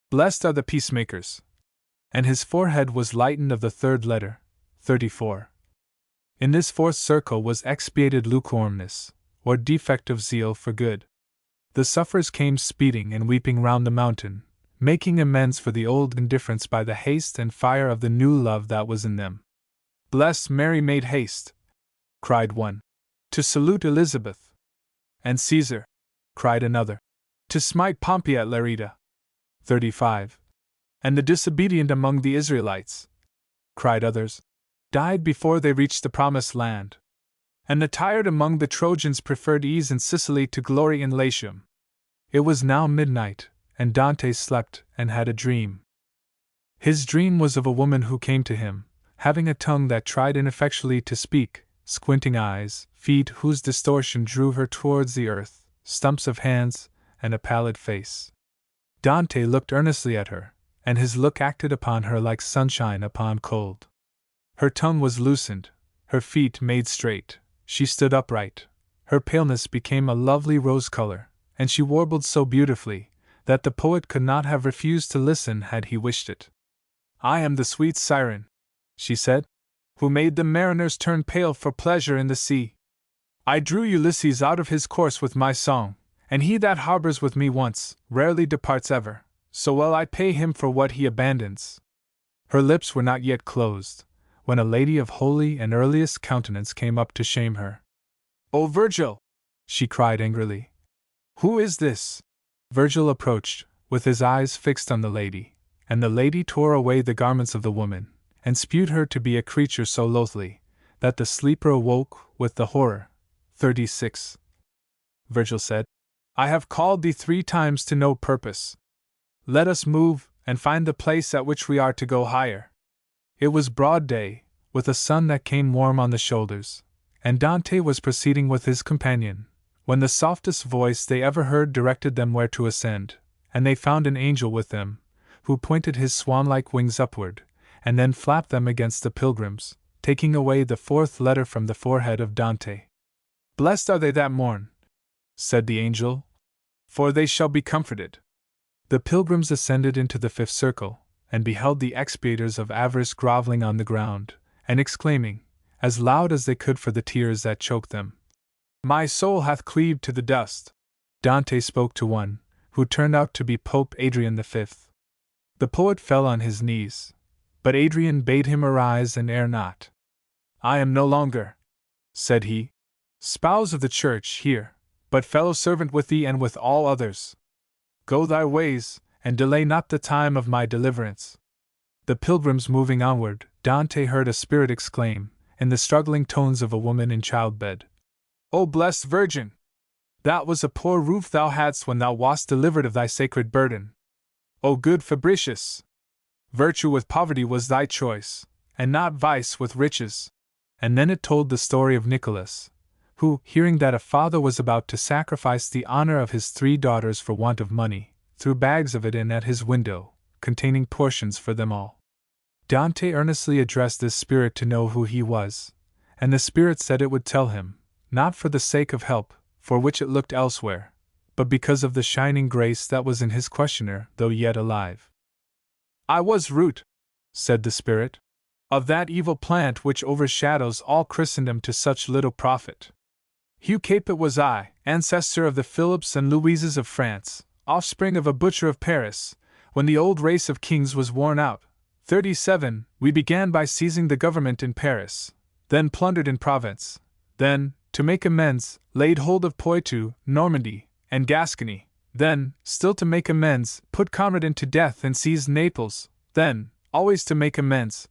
"Blessed are the peacemakers." And his forehead was lightened of the third letter. 34. In this fourth circle was expiated lukewarmness, or defect of zeal for good. The sufferers came speeding and weeping round the mountain, making amends for the old indifference by the haste and fire of the new love that was in them. "Bless Mary made haste," cried one, "to salute Elizabeth." "And Caesar," cried another, "to smite Pompey at Lerida." 35. "And the disobedient among the Israelites," cried others, "died before they reached the promised land. And the tired among the Trojans preferred ease in Sicily to glory in Latium." It was now midnight, and Dante slept and had a dream. His dream was of a woman who came to him, having a tongue that tried ineffectually to speak, squinting eyes, feet whose distortion drew her towards the earth, stumps of hands, and a pallid face. Dante looked earnestly at her, and his look acted upon her like sunshine upon cold. Her tongue was loosened, her feet made straight, she stood upright, her paleness became a lovely rose color, and she warbled so beautifully that the poet could not have refused to listen had he wished it. "I am the sweet siren," she said, "who made the mariners turn pale for pleasure in the sea. I drew Ulysses out of his course with my song, and he that harbors with me once, rarely departs ever, so well I pay him for what he abandons." Her lips were not yet closed, when a lady of holy and earliest countenance came up to shame her. "O Virgil!" she cried angrily. "Who is this?" Virgil approached, with his eyes fixed on the lady, and the lady tore away the garments of the woman, and spewed her to be a creature so loathly, that the sleeper awoke with the horror. 36. Virgil said, "I have called thee 3 times to no purpose. Let us move, and find the place at which we are to go higher." It was broad day, with a sun that came warm on the shoulders, and Dante was proceeding with his companion, when the softest voice they ever heard directed them where to ascend, and they found an angel with them, who pointed his swan-like wings upward, and then flapped them against the pilgrims, taking away the 4th letter from the forehead of Dante. "Blessed are they that mourn," said the angel, "for they shall be comforted." The pilgrims ascended into the 5th circle, and beheld the expiators of avarice groveling on the ground, and exclaiming, as loud as they could for the tears that choked them, "My soul hath cleaved to the dust." Dante spoke to one, who turned out to be Pope Adrian V. The poet fell on his knees, but Adrian bade him arise and err not. "I am no longer," said he, "spouse of the Church here, but fellow servant with thee and with all others. Go thy ways, and delay not the time of my deliverance." The pilgrims moving onward, Dante heard a spirit exclaim, in the struggling tones of a woman in childbed, "O blessed Virgin! That was a poor roof thou hadst when thou wast delivered of thy sacred burden. O good Fabricius! Virtue with poverty was thy choice, and not vice with riches." And then it told the story of Nicholas, who, hearing that a father was about to sacrifice the honor of his 3 daughters for want of money, threw bags of it in at his window, containing portions for them all. Dante earnestly addressed this spirit to know who he was, and the Spirit said it would tell him, not for the sake of help, for which it looked elsewhere, but because of the shining grace that was in his questioner, though yet alive. I was root, said the Spirit, of that evil plant which overshadows all Christendom to such little profit. Hugh Capet was I, ancestor of the Philips and Louises of France, offspring of a butcher of Paris, when the old race of kings was worn out. 37. We began by seizing the government in Paris, then plundered in Provence, then, to make amends, laid hold of Poitou, Normandy, and Gascony, then, still to make amends, put Conradin to death and seized Naples, then, always to make amends,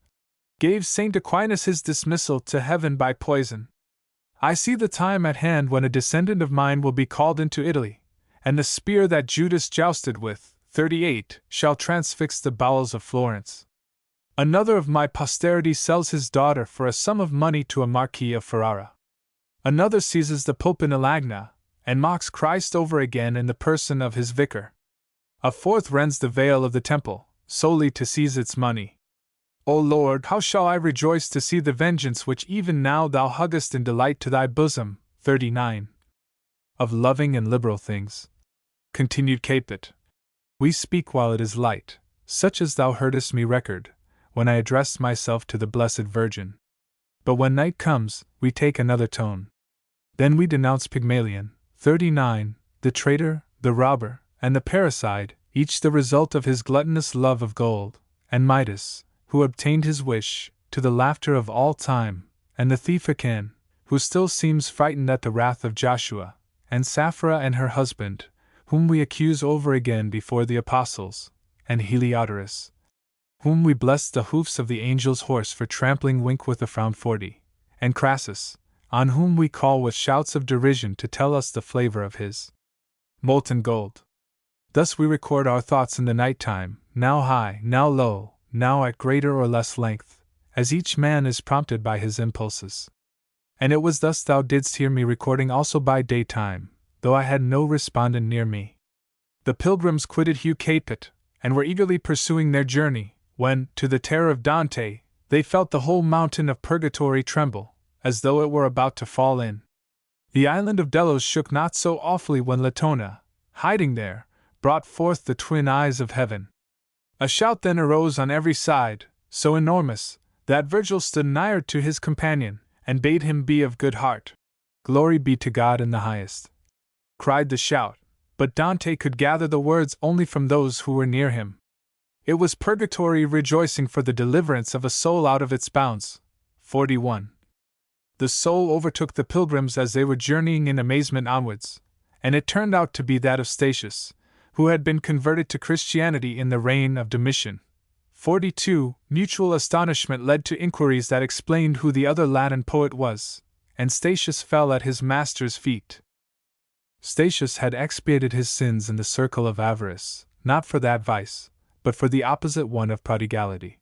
gave St. Aquinas his dismissal to heaven by poison. I see the time at hand when a descendant of mine will be called into Italy, and the spear that Judas jousted with, 38, shall transfix the bowels of Florence. Another of my posterity sells his daughter for a sum of money to a Marquis of Ferrara. Another seizes the Pope in Alagna, and mocks Christ over again in the person of his vicar. A fourth rends the veil of the temple, solely to seize its money. O Lord, how shall I rejoice to see the vengeance which even now thou huggest in delight to thy bosom. 39. Of loving and liberal things, continued Capet, we speak while it is light, such as thou heardest me record, when I addressed myself to the Blessed Virgin. But when night comes, we take another tone. Then we denounce Pygmalion, 39, the traitor, the robber, and the parricide, each the result of his gluttonous love of gold, and Midas, who obtained his wish, to the laughter of all time, and the thief Achan, who still seems frightened at the wrath of Joshua, and Sapphira and her husband, whom we accuse over again before the apostles, and Heliodorus, whom we bless the hoofs of the angel's horse for trampling Wink with a frown 40, and Crassus, on whom we call with shouts of derision to tell us the flavor of his molten gold. Thus we record our thoughts in the night time, now high, now low, now at greater or less length, as each man is prompted by his impulses. And it was thus thou didst hear me recording also by daytime, though I had no respondent near me. The pilgrims quitted Hugh Capet, and were eagerly pursuing their journey, when, to the terror of Dante, they felt the whole mountain of purgatory tremble, as though it were about to fall in. The island of Delos shook not so awfully when Latona, hiding there, brought forth the twin eyes of heaven. A shout then arose on every side, so enormous, that Virgil stood nigher to his companion, and bade him be of good heart. Glory be to God in the highest, cried the shout, but Dante could gather the words only from those who were near him. It was purgatory rejoicing for the deliverance of a soul out of its bounds. 41. The soul overtook the pilgrims as they were journeying in amazement onwards, and it turned out to be that of Statius, who had been converted to Christianity in the reign of Domitian. 42. Mutual astonishment led to inquiries that explained who the other Latin poet was, and Statius fell at his master's feet. Statius had expiated his sins in the circle of avarice, not for that vice, but for the opposite one of prodigality.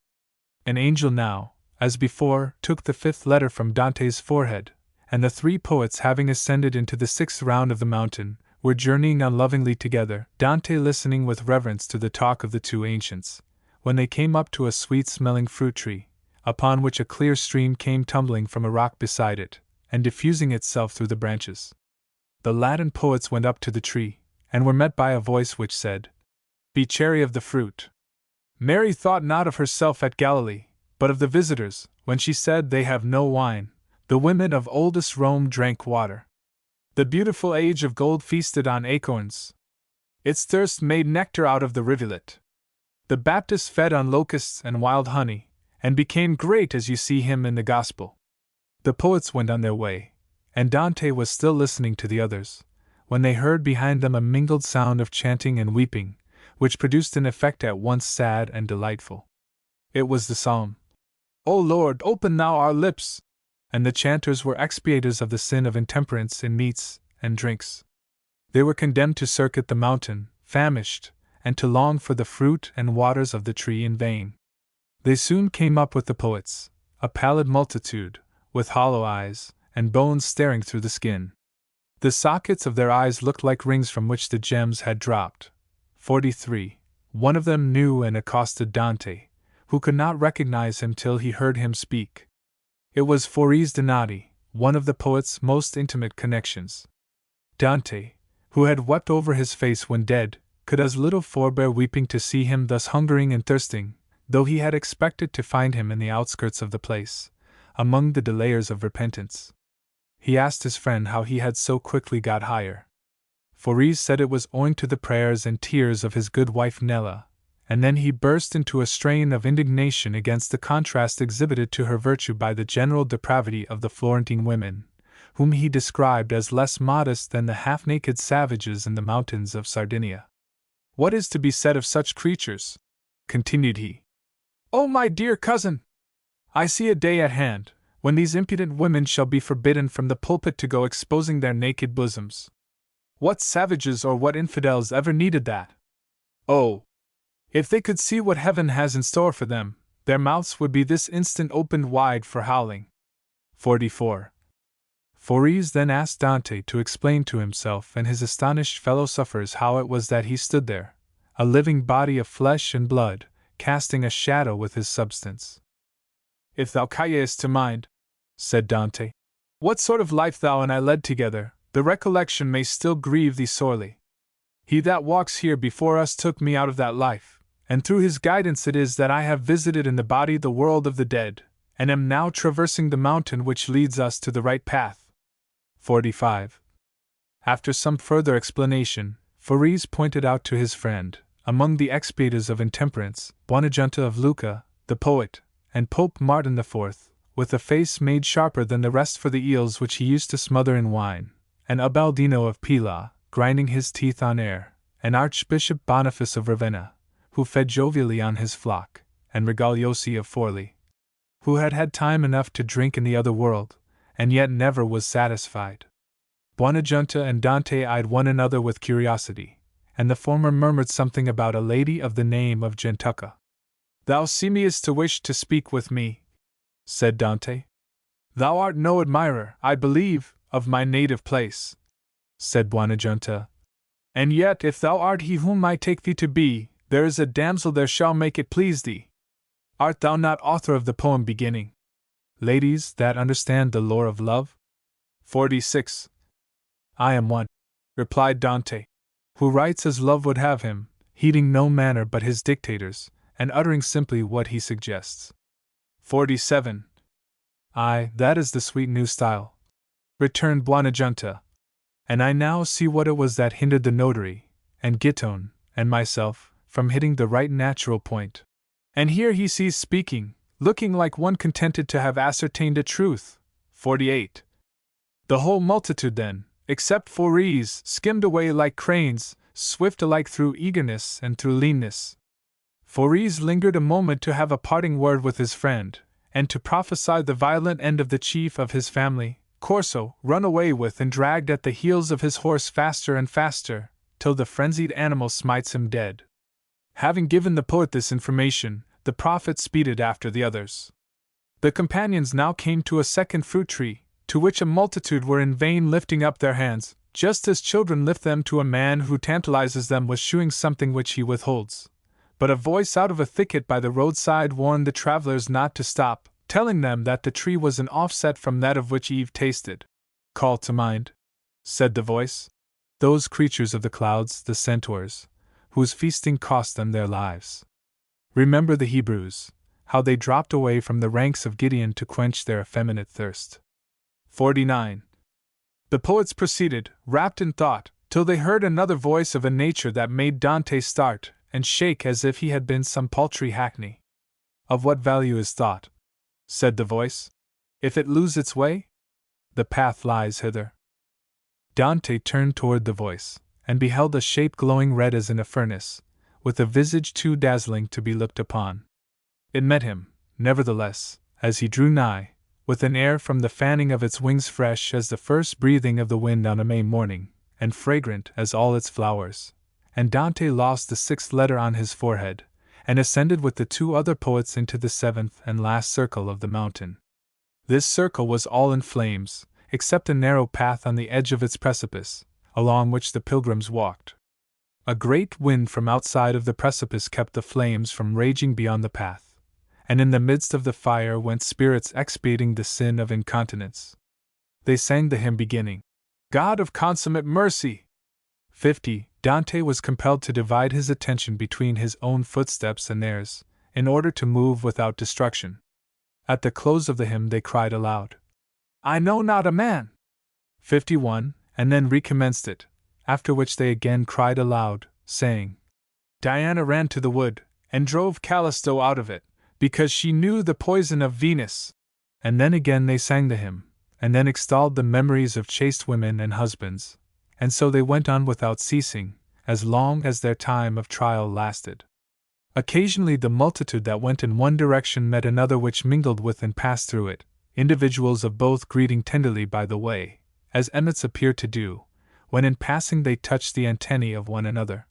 An angel now, as before, took the fifth letter from Dante's forehead, and the three poets, having ascended into the sixth round of the mountain, were journeying on lovingly together, Dante listening with reverence to the talk of the two ancients, when they came up to a sweet-smelling fruit tree, upon which a clear stream came tumbling from a rock beside it, and diffusing itself through the branches. The Latin poets went up to the tree, and were met by a voice which said, Be chary of the fruit. Mary thought not of herself at Galilee, but of the visitors, when she said, They have no wine. The women of oldest Rome drank water. The beautiful age of gold feasted on acorns. Its thirst made nectar out of the rivulet. The Baptist fed on locusts and wild honey, and became great as you see him in the Gospel. The poets went on their way, and Dante was still listening to the others, when they heard behind them a mingled sound of chanting and weeping, which produced an effect at once sad and delightful. It was the psalm, O Lord, open thou our lips! And the chanters were expiators of the sin of intemperance in meats and drinks. They were condemned to circuit the mountain, famished, and to long for the fruit and waters of the tree in vain. They soon came up with the poets, a pallid multitude, with hollow eyes, and bones staring through the skin. The sockets of their eyes looked like rings from which the gems had dropped. 43. One of them knew and accosted Dante, who could not recognize him till he heard him speak. It was Foris Donati, one of the poet's most intimate connections. Dante, who had wept over his face when dead, could as little forbear weeping to see him thus hungering and thirsting, though he had expected to find him in the outskirts of the place, among the delayers of repentance. He asked his friend how he had so quickly got higher. Foris said it was owing to the prayers and tears of his good wife Nella, and then he burst into a strain of indignation against the contrast exhibited to her virtue by the general depravity of the Florentine women, whom he described as less modest than the half-naked savages in the mountains of Sardinia. "What is to be said of such creatures?" continued he. "Oh, my dear cousin! I see a day at hand, when these impudent women shall be forbidden from the pulpit to go exposing their naked bosoms. What savages or what infidels ever needed that? Oh! If they could see what heaven has in store for them, their mouths would be this instant opened wide for howling." 44. Foris then asked Dante to explain to himself and his astonished fellow-sufferers how it was that he stood there, a living body of flesh and blood, casting a shadow with his substance. "If thou callest to mind," said Dante, "what sort of life thou and I led together, the recollection may still grieve thee sorely. He that walks here before us took me out of that life, and through his guidance it is that I have visited in the body the world of the dead, and am now traversing the mountain which leads us to the right path." 45. After some further explanation, Foris pointed out to his friend, among the expiators of intemperance, Buonagiunta of Lucca, the poet, and Pope Martin IV, with a face made sharper than the rest for the eels which he used to smother in wine, and Ubaldino of Pila, grinding his teeth on air, and Archbishop Boniface of Ravenna, who fed jovially on his flock, and Regaliosi of Forli, who had had time enough to drink in the other world, and yet never was satisfied. Buonagiunta and Dante eyed one another with curiosity, and the former murmured something about a lady of the name of Gentucca. "Thou seemest to wish to speak with me," said Dante. "Thou art no admirer, I believe, of my native place," said Buonagiunta. "And yet if thou art he whom I take thee to be, there is a damsel there shall make it please thee. Art thou not author of the poem beginning, 'Ladies that understand the lore of love'?" 46. "I am one," replied Dante, "who writes as love would have him, heeding no manner but his dictators, and uttering simply what he suggests." 47. "Aye, that is the sweet new style," returned Buonagiunta. "And I now see what it was that hindered the notary, and Gittone, and myself, from hitting the right natural point." And here he ceased speaking, looking like one contented to have ascertained a truth. 48. The whole multitude then, except Foris, skimmed away like cranes, swift alike through eagerness and through leanness. Foris lingered a moment to have a parting word with his friend, and to prophesy the violent end of the chief of his family, Corso, run away with and dragged at the heels of his horse faster and faster, till the frenzied animal smites him dead. Having given the poet this information, the prophet speeded after the others. The companions now came to a second fruit tree, to which a multitude were in vain lifting up their hands, just as children lift them to a man who tantalizes them with shewing something which he withholds. But a voice out of a thicket by the roadside warned the travelers not to stop, telling them that the tree was an offset from that of which Eve tasted. "Call to mind," said the voice, "those creatures of the clouds, the centaurs, whose feasting cost them their lives. Remember the Hebrews, how they dropped away from the ranks of Gideon to quench their effeminate thirst." 49. The poets proceeded, wrapped in thought, till they heard another voice of a nature that made Dante start and shake as if he had been some paltry hackney. "Of what value is thought?" said the voice. "If it lose its way? The path lies hither." Dante turned toward the voice, and beheld a shape glowing red as in a furnace, with a visage too dazzling to be looked upon. It met him, nevertheless, as he drew nigh, with an air from the fanning of its wings fresh as the first breathing of the wind on a May morning, and fragrant as all its flowers, and Dante lost the sixth letter on his forehead, and ascended with the two other poets into the seventh and last circle of the mountain. This circle was all in flames, except a narrow path on the edge of its precipice, along which the pilgrims walked. A great wind from outside of the precipice kept the flames from raging beyond the path, and in the midst of the fire went spirits expiating the sin of incontinence. They sang the hymn beginning, God of consummate mercy. 50. Dante was compelled to divide his attention between his own footsteps and theirs, in order to move without destruction. At the close of the hymn they cried aloud, I know not a man. 51. And then recommenced it, after which they again cried aloud, saying, Diana ran to the wood, and drove Callisto out of it, because she knew the poison of Venus. And then again they sang the hymn, and then extolled the memories of chaste women and husbands, and so they went on without ceasing, as long as their time of trial lasted. Occasionally the multitude that went in one direction met another which mingled with and passed through it, individuals of both greeting tenderly by the way, as emmets appear to do, when in passing they touch the antennae of one another.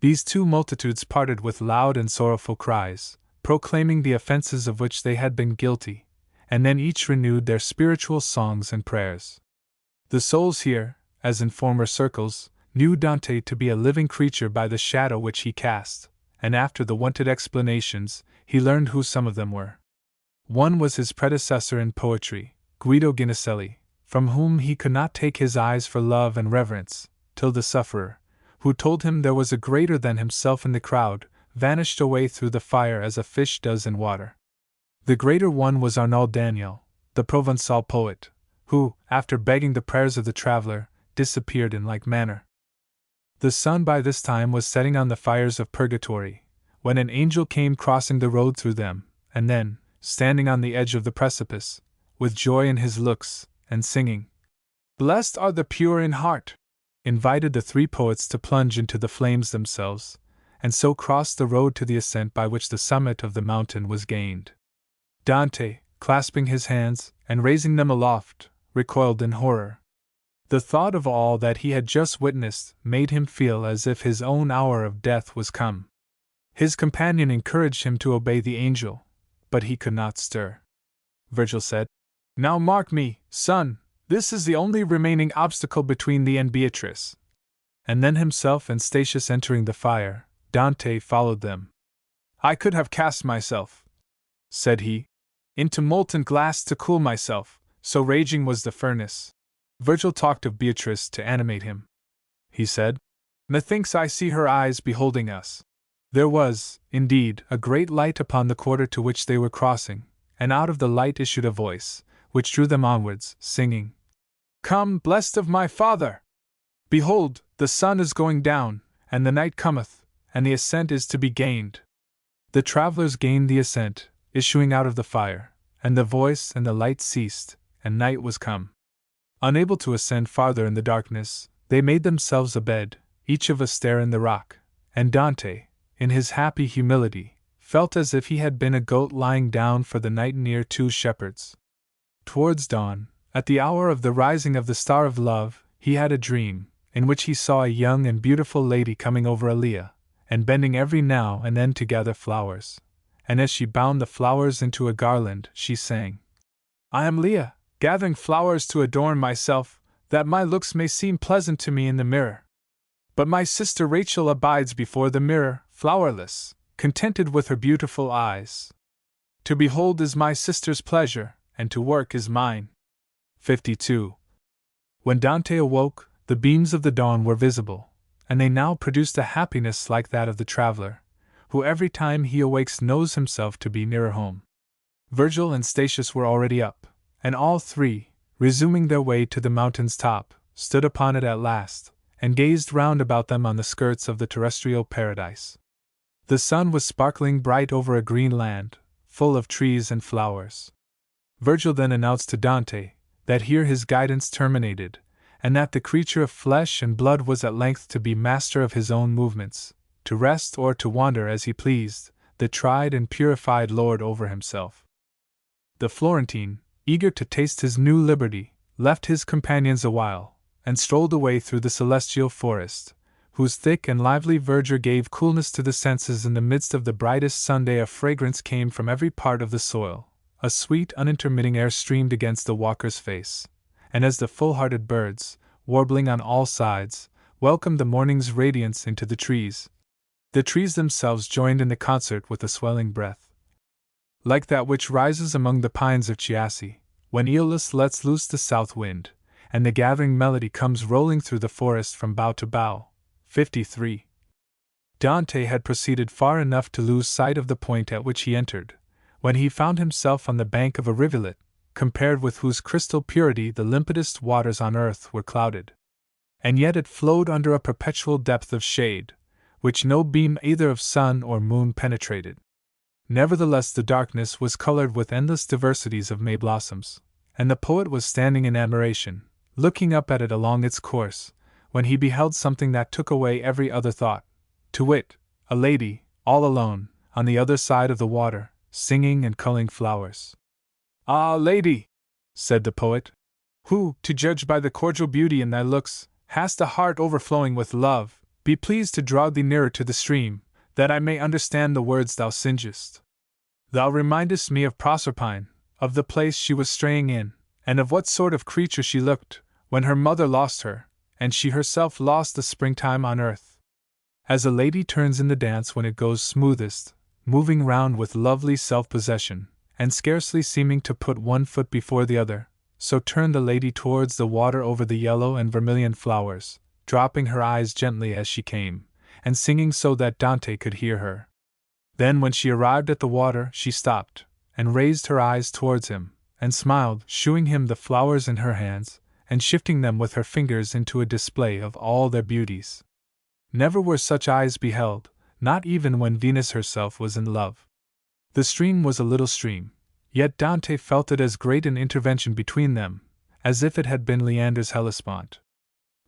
These two multitudes parted with loud and sorrowful cries, proclaiming the offenses of which they had been guilty, and then each renewed their spiritual songs and prayers. The souls here, as in former circles, knew Dante to be a living creature by the shadow which he cast, and after the wonted explanations, he learned who some of them were. One was his predecessor in poetry, Guido Ginicelli, from whom he could not take his eyes for love and reverence, till the sufferer, who told him there was a greater than himself in the crowd, vanished away through the fire as a fish does in water. The greater one was Arnauld Daniel, the Provençal poet, who, after begging the prayers of the traveler, disappeared in like manner. The sun by this time was setting on the fires of purgatory, when an angel came crossing the road through them, and then, standing on the edge of the precipice, with joy in his looks, and singing, Blessed are the pure in heart, invited the three poets to plunge into the flames themselves, and so crossed the road to the ascent by which the summit of the mountain was gained. Dante, clasping his hands, and raising them aloft, recoiled in horror. The thought of all that he had just witnessed made him feel as if his own hour of death was come. His companion encouraged him to obey the angel, but he could not stir. Virgil said, Now mark me, son, this is the only remaining obstacle between thee and Beatrice. And then himself and Statius entering the fire, Dante followed them. I could have cast myself, said he, into molten glass to cool myself, so raging was the furnace. Virgil talked of Beatrice to animate him. He said, Methinks I see her eyes beholding us. There was, indeed, a great light upon the quarter to which they were crossing, and out of the light issued a voice, which drew them onwards, singing, Come, blessed of my Father! Behold, the sun is going down, and the night cometh, and the ascent is to be gained. The travelers gained the ascent, issuing out of the fire, and the voice and the light ceased, and night was come. Unable to ascend farther in the darkness, they made themselves a bed, each of a stair in the rock, and Dante, in his happy humility, felt as if he had been a goat lying down for the night near two shepherds. Towards dawn, at the hour of the rising of the star of love, he had a dream, in which he saw a young and beautiful lady coming over Alia, and bending every now and then to gather flowers, and as she bound the flowers into a garland, she sang, I am Leah, gathering flowers to adorn myself, that my looks may seem pleasant to me in the mirror. But my sister Rachel abides before the mirror, flowerless, contented with her beautiful eyes. To behold is my sister's pleasure, and to work is mine. 52. When Dante awoke, the beams of the dawn were visible, and they now produced a happiness like that of the traveler, who every time he awakes knows himself to be nearer home. Virgil and Statius were already up, and all three, resuming their way to the mountain's top, stood upon it at last, and gazed round about them on the skirts of the terrestrial paradise. The sun was sparkling bright over a green land, full of trees and flowers. Virgil then announced to Dante that here his guidance terminated, and that the creature of flesh and blood was at length to be master of his own movements, to rest or to wander as he pleased, the tried and purified lord over himself. The Florentine, eager to taste his new liberty, left his companions awhile, and strolled away through the celestial forest, whose thick and lively verdure gave coolness to the senses. In the midst of the brightest Sunday a fragrance came from every part of the soil, a sweet unintermitting air streamed against the walker's face, and as the full-hearted birds, warbling on all sides, welcomed the morning's radiance into the trees themselves joined in the concert with a swelling breath. like that which rises among the pines of Chiasse, when Aeolus lets loose the south wind, and the gathering melody comes rolling through the forest from bough to bough. 53. Dante had proceeded far enough to lose sight of the point at which he entered, when he found himself on the bank of a rivulet, compared with whose crystal purity the limpidest waters on earth were clouded. And yet it flowed under a perpetual depth of shade, which no beam either of sun or moon penetrated. Nevertheless, the darkness was colored with endless diversities of May blossoms, and the poet was standing in admiration, looking up at it along its course, when he beheld something that took away every other thought, to wit, a lady, all alone, on the other side of the water, singing and culling flowers. "Ah, lady," said the poet, "who, to judge by the cordial beauty in thy looks, hast a heart overflowing with love, be pleased to draw thee nearer to the stream, that I may understand the words thou singest. Thou remindest me of Proserpine, of the place she was straying in, and of what sort of creature she looked, when her mother lost her, and she herself lost the springtime on earth. As a lady turns in the dance when it goes smoothest, moving round with lovely self-possession, and scarcely seeming to put one foot before the other, so turned the lady towards the water over the yellow and vermilion flowers, dropping her eyes gently as she came, and singing so that Dante could hear her. Then when she arrived at the water she stopped, and raised her eyes towards him, and smiled, shewing him the flowers in her hands, and shifting them with her fingers into a display of all their beauties. Never were such eyes beheld, not even when Venus herself was in love. The stream was a little stream, yet Dante felt it as great an intervention between them, as if it had been Leander's Hellespont.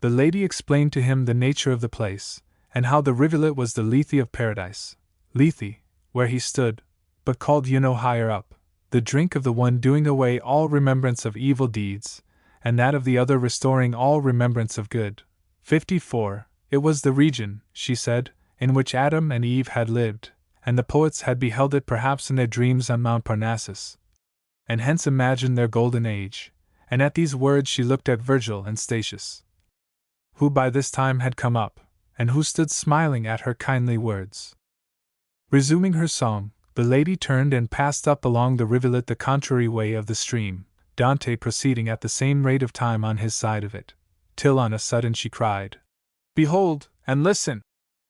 The lady explained to him the nature of the place, and how the rivulet was the Lethe of paradise, Lethe, where he stood, but called higher up, the drink of the one doing away all remembrance of evil deeds, and that of the other restoring all remembrance of good. 54. It was the region, she said, in which Adam and Eve had lived, and the poets had beheld it perhaps in their dreams on Mount Parnassus, and hence imagined their golden age. And at these words she looked at Virgil and Statius, who by this time had come up, and who stood smiling at her kindly words. Resuming her song, the lady turned and passed up along the rivulet the contrary way of the stream, Dante proceeding at the same rate of time on his side of it, till on a sudden she cried, "Behold, and listen!"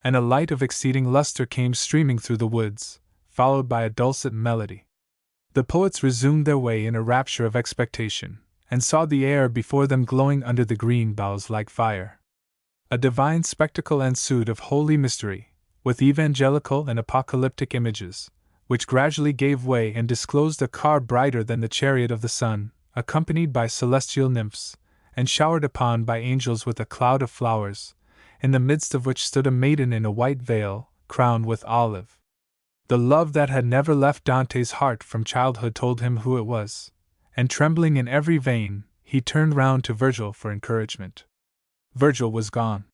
And a light of exceeding luster came streaming through the woods, followed by a dulcet melody. The poets resumed their way in a rapture of expectation, and saw the air before them glowing under the green boughs like fire. A divine spectacle ensued of holy mystery, with evangelical and apocalyptic images, which gradually gave way and disclosed a car brighter than the chariot of the sun, accompanied by celestial nymphs, and showered upon by angels with a cloud of flowers, in the midst of which stood a maiden in a white veil, crowned with olive. The love that had never left Dante's heart from childhood told him who it was, and trembling in every vein, he turned round to Virgil for encouragement. Virgil was gone.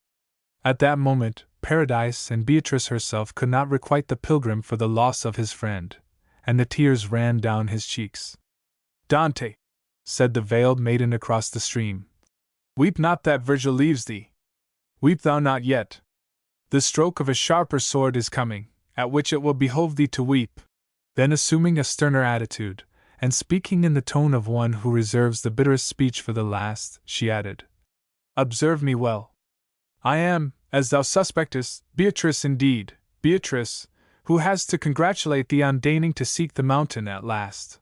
At that moment, Paradise and Beatrice herself could not requite the pilgrim for the loss of his friend, and the tears ran down his cheeks. "Dante," said the veiled maiden across the stream, "weep not that Virgil leaves thee. Weep thou not yet. The stroke of a sharper sword is coming, at which it will behove thee to weep." Then assuming a sterner attitude, and speaking in the tone of one who reserves the bitterest speech for the last, she added, "Observe me well. I am, as thou suspectest, Beatrice indeed, Beatrice, who has to congratulate thee on deigning to seek the mountain at last.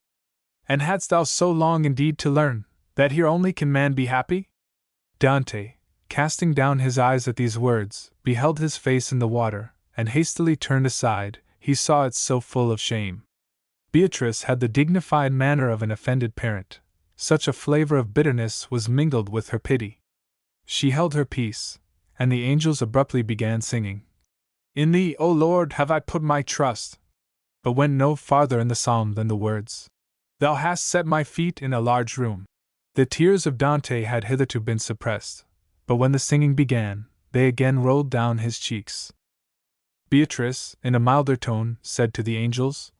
And hadst thou so long indeed to learn, that here only can man be happy?" Dante, casting down his eyes at these words, beheld his face in the water, and hastily turned aside, he saw it so full of shame. Beatrice had the dignified manner of an offended parent. Such a flavor of bitterness was mingled with her pity. She held her peace, and the angels abruptly began singing, "In thee, O Lord, have I put my trust," but went no farther in the psalm than the words, "Thou hast set my feet in a large room." The tears of Dante had hitherto been suppressed, but when the singing began, they again rolled down his cheeks. Beatrice, in a milder tone, said to the angels,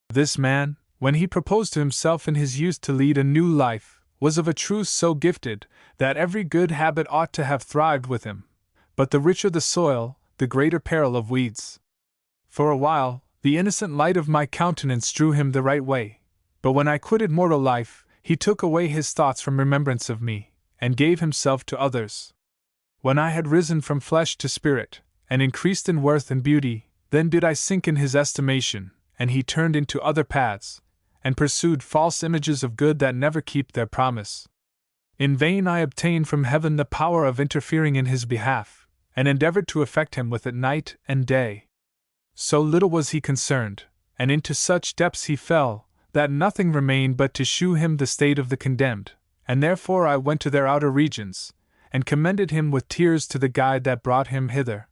"This man, when he proposed to himself in his youth to lead a new life, was of a truth so gifted that every good habit ought to have thrived with him, but the richer the soil, the greater peril of weeds. For a while, The innocent light of my countenance drew him the right way, but when I quitted mortal life, he took away his thoughts from remembrance of me, and gave himself to others. When I had risen from flesh to spirit, and increased in worth and beauty, then did I sink in his estimation, and he turned into other paths, and pursued false images of good that never keep their promise. In vain I obtained from heaven the power of interfering in his behalf, and endeavored to affect him with it night and day. So little was he concerned, and into such depths he fell, that nothing remained but to shew him the state of the condemned, and therefore I went to their outer regions, and commended him with tears to the guide that brought him hither.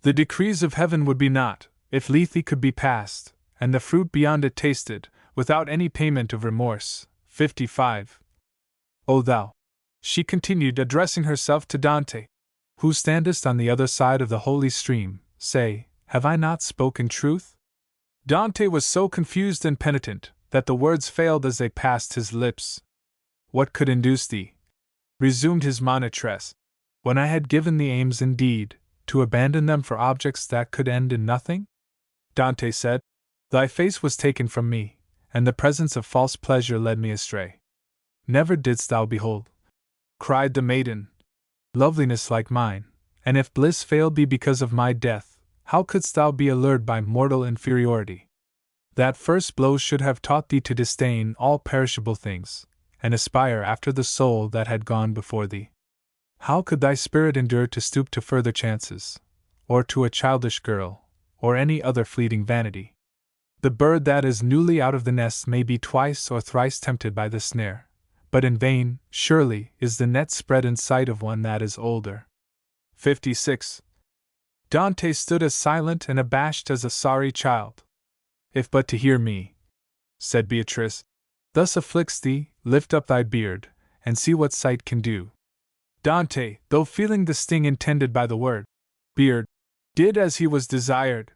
The decrees of heaven would be not, if Lethe could be passed, and the fruit beyond it tasted, without any payment of remorse. 55. O thou, she continued, addressing herself to Dante, who standest on the other side of the holy stream, say, have I not spoken truth? Dante was so confused and penitent that the words failed as they passed his lips. What could induce thee, resumed his monitress, when I had given thee aims indeed, to abandon them for objects that could end in nothing? Dante said, thy face was taken from me, and the presence of false pleasure led me astray. Never didst thou behold, cried the maiden, loveliness like mine, and if bliss failed thee because of my death, how couldst thou be allured by mortal inferiority? That first blow should have taught thee to disdain all perishable things, and aspire after the soul that had gone before thee. How could thy spirit endure to stoop to further chances, or to a childish girl, or any other fleeting vanity? The bird that is newly out of the nest may be twice or thrice tempted by the snare, but in vain, surely, is the net spread in sight of one that is older. 56. Dante stood as silent and abashed as a sorry child. If but to hear me, said Beatrice, thus afflicts thee, lift up thy beard, and see what sight can do. Dante, though feeling the sting intended by the word beard, did as he was desired.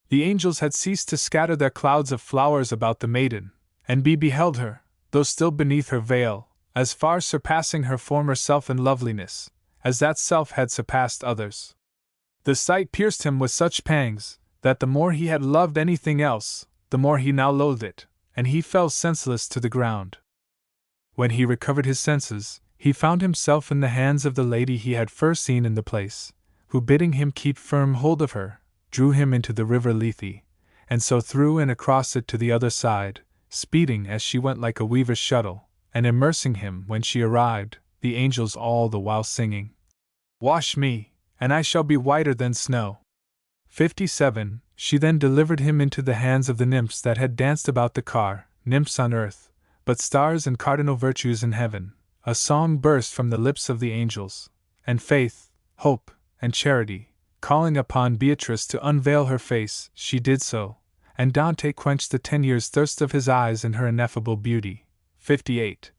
The angels had ceased to scatter their clouds of flowers about the maiden, and beheld her, though still beneath her veil, as far surpassing her former self in loveliness, as that self had surpassed others. The sight pierced him with such pangs, that the more he had loved anything else, the more he now loathed it, and he fell senseless to the ground. When he recovered his senses, he found himself in the hands of the lady he had first seen in the place, who, bidding him keep firm hold of her, drew him into the river Lethe, and so through and across it to the other side, speeding as she went like a weaver's shuttle, and immersing him when she arrived, the angels all the while singing, wash me, and I shall be whiter than snow. 57. She then delivered him into the hands of the nymphs that had danced about the car, nymphs on earth, but stars and cardinal virtues in heaven. A song burst from the lips of the angels, and faith, hope, and charity, calling upon Beatrice to unveil her face, she did so, and Dante quenched the 10 years' thirst of his eyes in her ineffable beauty. 58.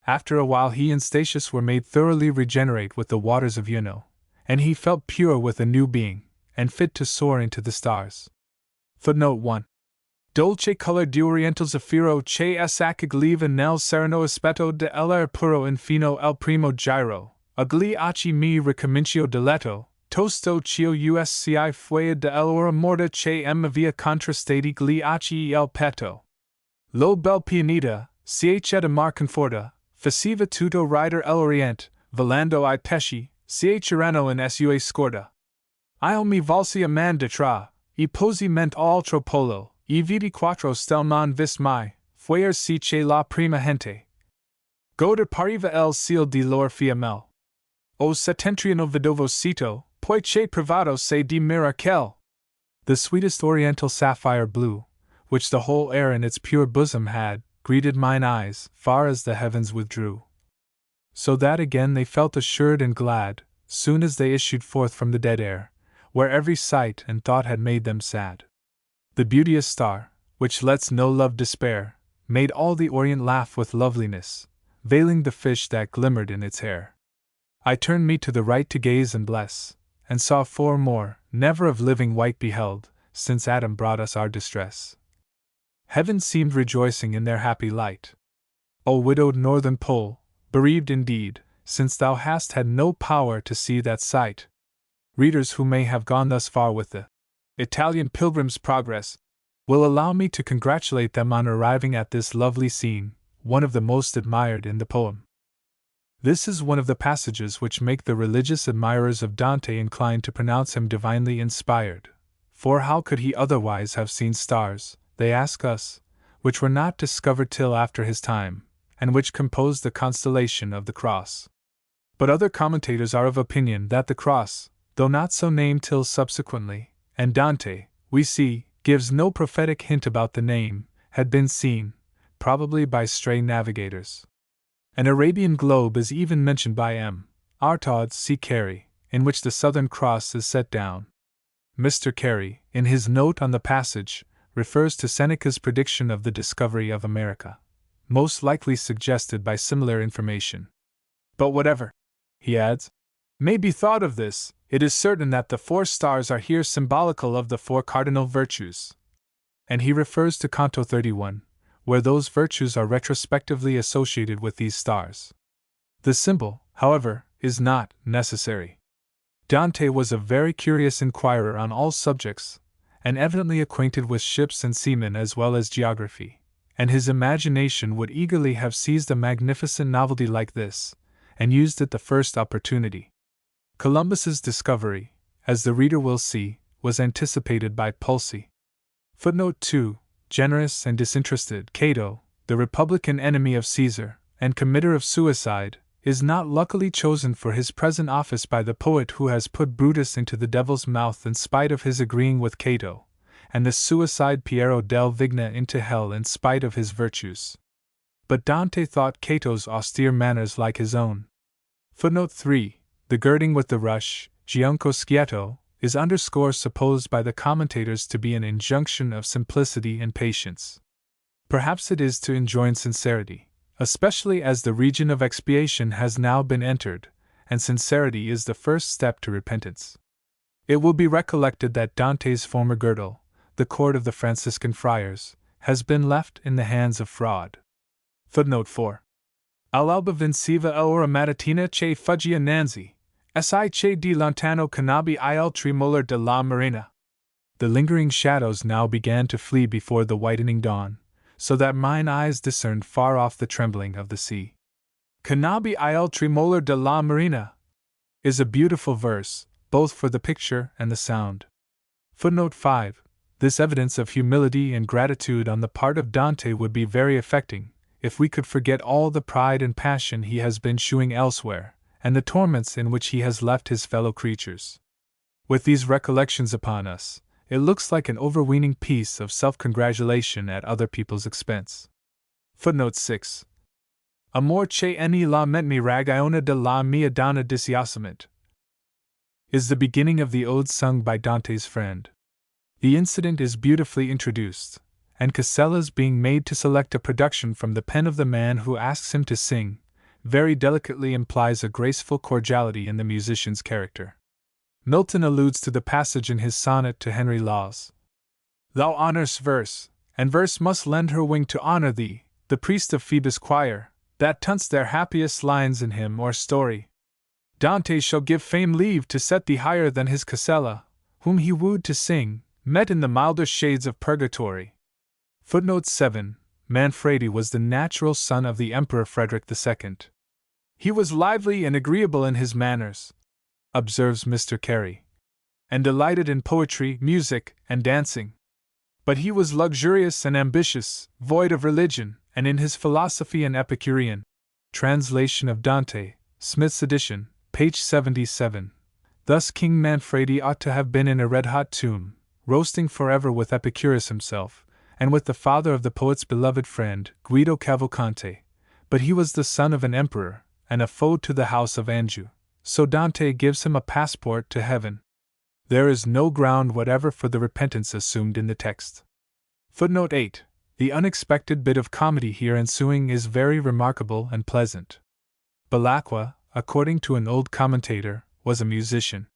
After a while he and Statius were made thoroughly regenerate with the waters of Juno, and he felt pure with a new being, and fit to soar into the stars. Footnote 1. Dolce color di oriental zafiro che acigliva nel sereno aspetto de l'er puro infino el primo giro, agli occhi mi ricomincio diletto, tosto chio usci fuea de l'ora morta che via contrastati gli occhi el petto. Lo bel pianita, ch et amar conforta, faceva tutto rider l'orient, volando I pesci, ch erano in sua scorda. Io mi volsi a man detra, e posi ment al tropolo, e vidi quattro stelman vis mai, fuer si che la prima gente. Goder pariva el ciel di lor fiamel. O settentriano vedovo cito, poi che privado se di Mirakel. The sweetest oriental sapphire blue, which the whole air in its pure bosom had, greeted mine eyes, far as the heavens withdrew. So that again they felt assured and glad, soon as they issued forth from the dead air, where every sight and thought had made them sad. The beauteous star, which lets no love despair, made all the Orient laugh with loveliness, veiling the fish that glimmered in its hair. I turned me to the right to gaze and bless, and saw 4 more, never of living wight beheld, since Adam brought us our distress. Heaven seemed rejoicing in their happy light. O widowed northern pole, bereaved indeed, since thou hast had no power to see that sight. Readers who may have gone thus far with the Italian Pilgrim's Progress, will allow me to congratulate them on arriving at this lovely scene, one of the most admired in the poem. This is one of the passages which make the religious admirers of Dante inclined to pronounce him divinely inspired. For how could he otherwise have seen stars, they ask us, which were not discovered till after his time, and which composed the constellation of the Cross? But other commentators are of opinion that the Cross, though not so named till subsequently, and Dante, we see, gives no prophetic hint about the name, had been seen, probably by stray navigators. An Arabian globe is even mentioned by M. Artaud C. Carey, in which the Southern Cross is set down. Mr. Carey, in his note on the passage, refers to Seneca's prediction of the discovery of America, most likely suggested by similar information. But whatever, he adds, may be thought of this, it is certain that the 4 stars are here symbolical of the 4 cardinal virtues. And he refers to Canto 31, where those virtues are retrospectively associated with these stars. The symbol, however, is not necessary. Dante was a very curious inquirer on all subjects, and evidently acquainted with ships and seamen as well as geography, and his imagination would eagerly have seized a magnificent novelty like this, and used it the first opportunity. Columbus's discovery, as the reader will see, was anticipated by Pulci. Footnote 2. Generous and disinterested Cato, the Republican enemy of Caesar, and committer of suicide, is not luckily chosen for his present office by the poet who has put Brutus into the devil's mouth in spite of his agreeing with Cato, and the suicide Piero del Vigna into hell in spite of his virtues. But Dante thought Cato's austere manners like his own. Footnote 3. The girding with the rush, giunco schietto, is underscore supposed by the commentators to be an injunction of simplicity and patience. Perhaps it is to enjoin sincerity, especially as the region of expiation has now been entered, and sincerity is the first step to repentance. It will be recollected that Dante's former girdle, the cord of the Franciscan friars, has been left in the hands of fraud. Footnote 4. All'alba vinceva ora mattina che fuggia Nanzi, si che di lontano conobbi il tremolor della marina. The lingering shadows now began to flee before the whitening dawn, so that mine eyes discerned far off the trembling of the sea. Conobbi il tremolor della marina is a beautiful verse, both for the picture and the sound. Footnote 5. This evidence of humility and gratitude on the part of Dante would be very affecting, if we could forget all the pride and passion he has been shewing elsewhere, and the torments in which he has left his fellow creatures. With these recollections upon us, it looks like an overweening piece of self-congratulation at other people's expense. Footnote 6. Amor che eni la mente ragiona de la mia donna disiasament is the beginning of the ode sung by Dante's friend. The incident is beautifully introduced, and Casella's being made to select a production from the pen of the man who asks him to sing, very delicately implies a graceful cordiality in the musician's character. Milton alludes to the passage in his sonnet to Henry Lawes. Thou honor'st verse, and verse must lend her wing to honor thee, the priest of Phoebus' choir, that tunst their happiest lines in hymn or story. Dante shall give fame leave to set thee higher than his Casella, whom he wooed to sing, met in the milder shades of purgatory. Footnote 7. Manfredi was the natural son of the Emperor Frederick II. He was lively and agreeable in his manners, observes Mr. Carey, and delighted in poetry, music, and dancing. But he was luxurious and ambitious, void of religion, and in his philosophy an Epicurean. Translation of Dante, Smith's edition, page 77. Thus King Manfredi ought to have been in a red-hot tomb, roasting forever with Epicurus himself, and with the father of the poet's beloved friend, Guido Cavalcanti, but he was the son of an emperor, and a foe to the house of Anjou, so Dante gives him a passport to heaven. There is no ground whatever for the repentance assumed in the text. Footnote 8. The unexpected bit of comedy here ensuing is very remarkable and pleasant. Belacqua, according to an old commentator, was a musician.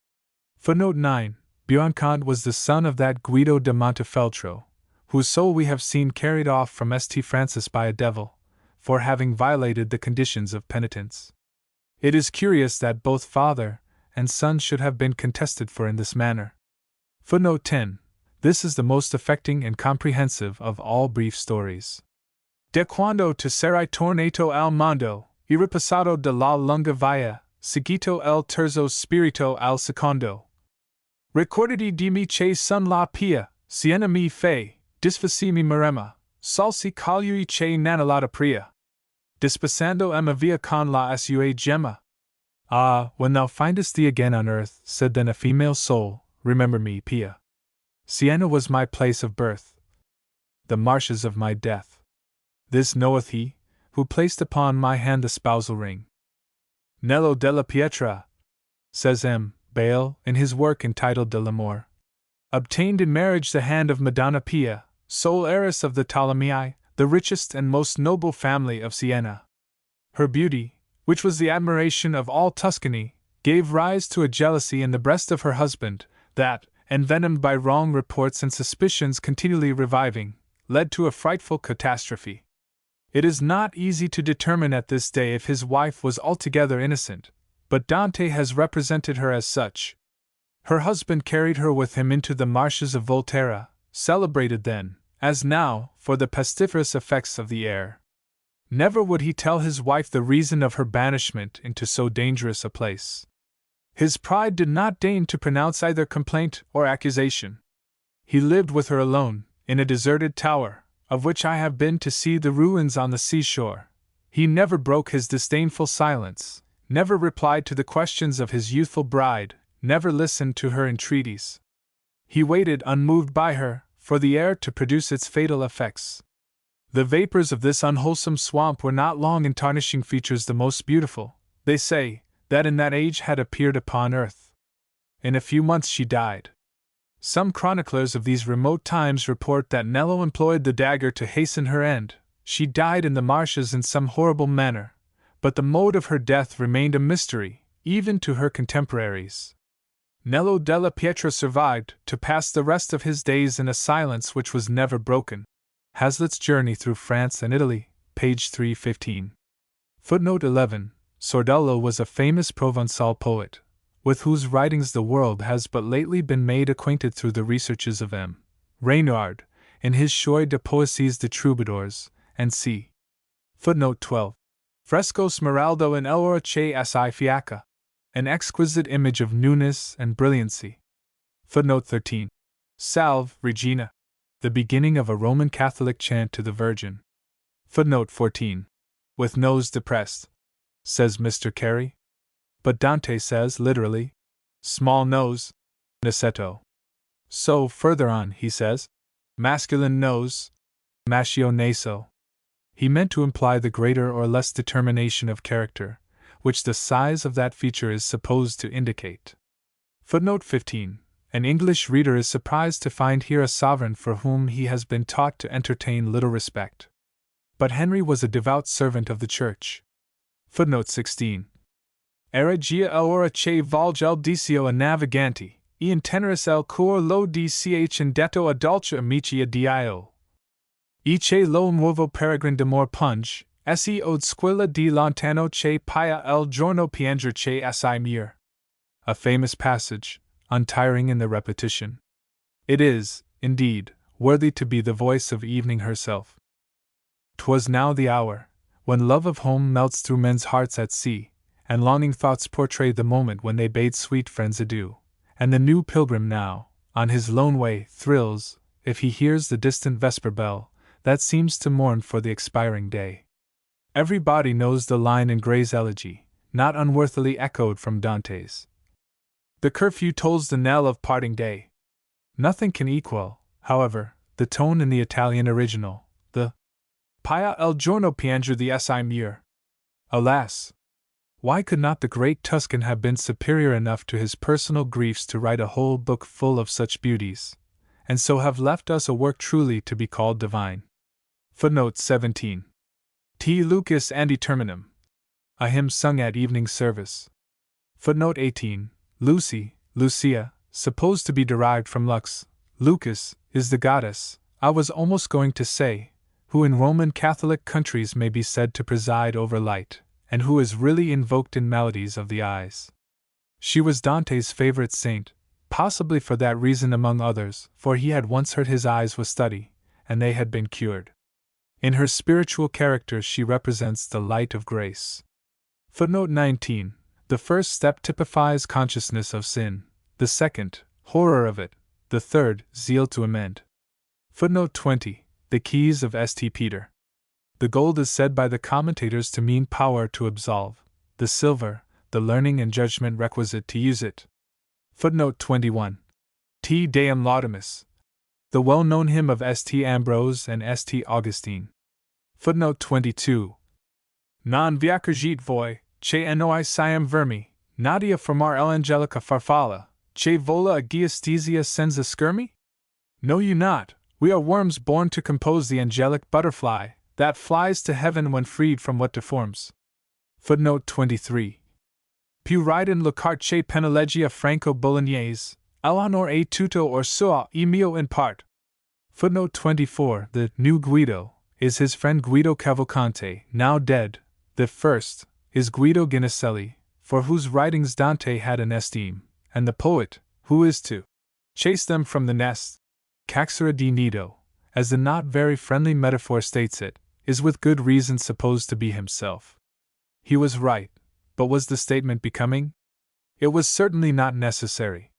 Footnote 9. Buoncant was the son of that Guido de Montefeltro, whose soul we have seen carried off from St. Francis by a devil, for having violated the conditions of penitence. It is curious that both father and son should have been contested for in this manner. Footnote 10. This is the most affecting and comprehensive of all brief stories. De cuando te serai tornato al mondo, y repasado de la lunga via, seguito el terzo spirito al secondo. Ricordati di me che son la pia, siena mi fe, disfaci mi marema, salsi calui che nanalata pria. Dispasando emma via con la sua gemma. Ah, when thou findest thee again on earth, said then a female soul, remember me, Pia. Siena was my place of birth, the marshes of my death. This knoweth he, who placed upon my hand the spousal ring. Nello della Pietra, says M. Bale, in his work entitled De l'Amore, obtained in marriage the hand of Madonna Pia, sole heiress of the Tolomei, the richest and most noble family of Siena. Her beauty, which was the admiration of all Tuscany, gave rise to a jealousy in the breast of her husband, that, envenomed by wrong reports and suspicions continually reviving, led to a frightful catastrophe. It is not easy to determine at this day if his wife was altogether innocent, but Dante has represented her as such. Her husband carried her with him into the marshes of Volterra, celebrated then, as now, for the pestiferous effects of the air. Never would he tell his wife the reason of her banishment into so dangerous a place. His pride did not deign to pronounce either complaint or accusation. He lived with her alone, in a deserted tower, of which I have been to see the ruins on the seashore. He never broke his disdainful silence, never replied to the questions of his youthful bride, never listened to her entreaties. He waited unmoved by her, for the air to produce its fatal effects. The vapors of this unwholesome swamp were not long in tarnishing features the most beautiful, they say, that in that age had appeared upon earth. In a few months she died. Some chroniclers of these remote times report that Nello employed the dagger to hasten her end. She died in the marshes in some horrible manner, but the mode of her death remained a mystery, even to her contemporaries. Nello della Pietra survived to pass the rest of his days in a silence which was never broken. Hazlitt's Journey Through France and Italy, page 315. Footnote 11. Sordello was a famous Provençal poet, with whose writings the world has but lately been made acquainted through the researches of M. Reynard, in his Choix de Poésies de Troubadours, and c. Footnote 12. Fresco Smeraldo in Elora che si fiacca, an exquisite image of newness and brilliancy. Footnote 13. Salve, Regina, the beginning of a Roman Catholic chant to the Virgin. Footnote 14. With nose depressed, says Mr. Carey. But Dante says literally, small nose, nasetto. So, further on, he says, masculine nose, machio naso. He meant to imply the greater or less determination of character, which the size of that feature is supposed to indicate. Footnote 15. An English reader is surprised to find here a sovereign for whom he has been taught to entertain little respect. But Henry was a devout servant of the Church. Footnote 16. Era gia ora che volge el dicio a naviganti, e in teneris el cor lo di ch indetto a dolce amici a dio. E che lo nuovo peregrin d'amor punge, se od squilla di lontano che paia el giorno pianger che assai mir. A famous passage, untiring in the repetition. It is, indeed, worthy to be the voice of evening herself. 'Twas now the hour, when love of home melts through men's hearts at sea, and longing thoughts portray the moment when they bade sweet friends adieu, and the new pilgrim now, on his lone way, thrills, if he hears the distant vesper bell, that seems to mourn for the expiring day. Everybody knows the line in Gray's Elegy, not unworthily echoed from Dante's. The curfew tolls the knell of parting day. Nothing can equal, however, the tone in the Italian original, the Paia el giorno pianger the assai mir. Alas! Why could not the great Tuscan have been superior enough to his personal griefs to write a whole book full of such beauties, and so have left us a work truly to be called divine? Footnote 17. T. Lucas Andi Terminum. A hymn sung at evening service. Footnote 18. Lucy, Lucia, supposed to be derived from Lux, Lucas, is the goddess, I was almost going to say, who in Roman Catholic countries may be said to preside over light, and who is really invoked in maladies of the eyes. She was Dante's favorite saint, possibly for that reason among others, for he had once hurt his eyes with study, and they had been cured. In her spiritual character she represents the light of grace. Footnote 19. The first step typifies consciousness of sin, the second, horror of it, the third, zeal to amend. Footnote 20. The keys of St. Peter. The gold is said by the commentators to mean power to absolve, the silver, the learning and judgment requisite to use it. Footnote 21. Te Deum Laudamus. The well-known hymn of St. Ambrose and St. Augustine. Footnote 22. Non viacergit voi, che noi siam vermi, nadia formar l'angelica farfalla, che vola agiestesia senza schermi? Know you not, we are worms born to compose the angelic butterfly, that flies to heaven when freed from what deforms. Footnote 23. Più ridin locar che penalegia franco bolognese, Eleanor e tutto or sua e mio in part. Footnote 24. The new Guido is his friend Guido Cavalcanti, now dead. The first is Guido Ginicelli, for whose writings Dante had an esteem, and the poet, who is to chase them from the nest. Caxera di nido, as the not very friendly metaphor states it, is with good reason supposed to be himself. He was right, but was the statement becoming? It was certainly not necessary.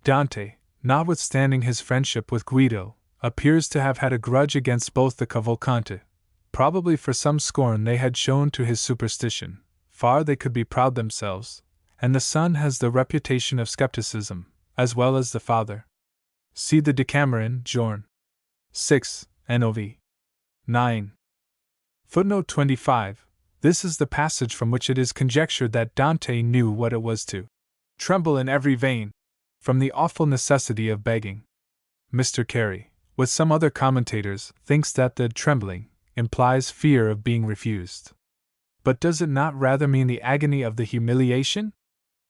Dante, notwithstanding his friendship with Guido, appears to have had a grudge against both the Cavalcanti, probably for some scorn they had shown to his superstition, far they could be proud themselves, and the son has the reputation of skepticism, as well as the father. See the Decameron, Jorn. 6, NOV. 9. Footnote 25. This is the passage from which it is conjectured that Dante knew what it was to tremble in every vein, from the awful necessity of begging. Mr. Carey, with some other commentators, thinks that the trembling implies fear of being refused. But does it not rather mean the agony of the humiliation?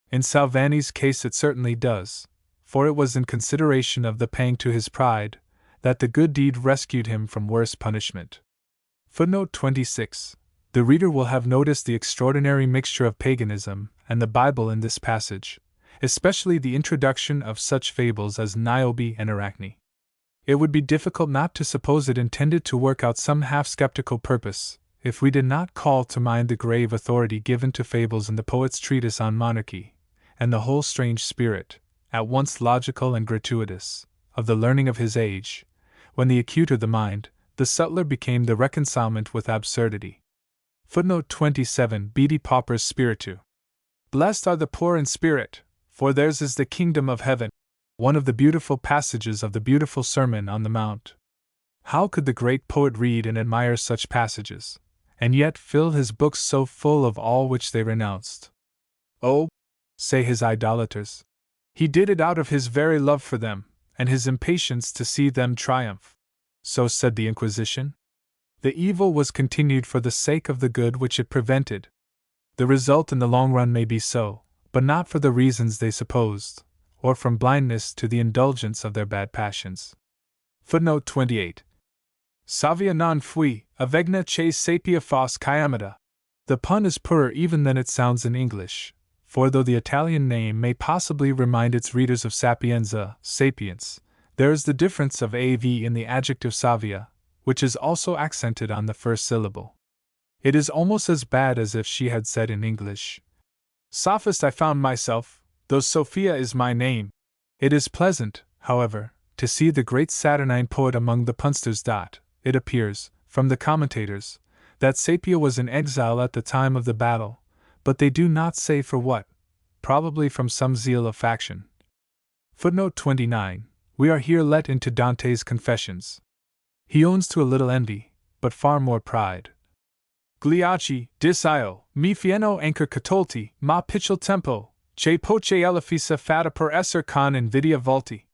In Salvani's case it certainly does, for it was in consideration of the pang to his pride that the good deed rescued him from worse punishment. Footnote 26. The reader will have noticed the extraordinary mixture of paganism and the Bible in this passage, especially the introduction of such fables as Niobe and Arachne. It would be difficult not to suppose it intended to work out some half-skeptical purpose, if we did not call to mind the grave authority given to fables in the poet's treatise on monarchy, and the whole strange spirit, at once logical and gratuitous, of the learning of his age, when the acuter the mind, the subtler became the reconcilement with absurdity. Footnote 27. Beati paupers spiritu. Blessed are the poor in spirit, for theirs is the kingdom of heaven. One of the beautiful passages of the beautiful Sermon on the Mount. How could the great poet read and admire such passages, and yet fill his books so full of all which they renounced? Oh, say his idolaters, he did it out of his very love for them, and his impatience to see them triumph. So said the Inquisition. The evil was continued for the sake of the good which it prevented. The result in the long run may be so, but not for the reasons they supposed, or from blindness to the indulgence of their bad passions. Footnote 28. Savia non fui, avegna che sapia fos chiamata. The pun is poorer even than it sounds in English, for though the Italian name may possibly remind its readers of sapienza, sapience, there is the difference of av in the adjective savia, which is also accented on the first syllable. It is almost as bad as if she had said in English, Sophist I found myself, though Sophia is my name. It is pleasant, however, to see the great Saturnine poet among the punsters. It appears, from the commentators, that Sapia was in exile at the time of the battle, but they do not say for what, probably from some zeal of faction. Footnote 29. We are here let into Dante's confessions. He owns to a little envy, but far more pride. Gliacci, disio, mi fieno anchor catolti, ma pichel tempo, che poche elefisa fata per esser con invidia volti.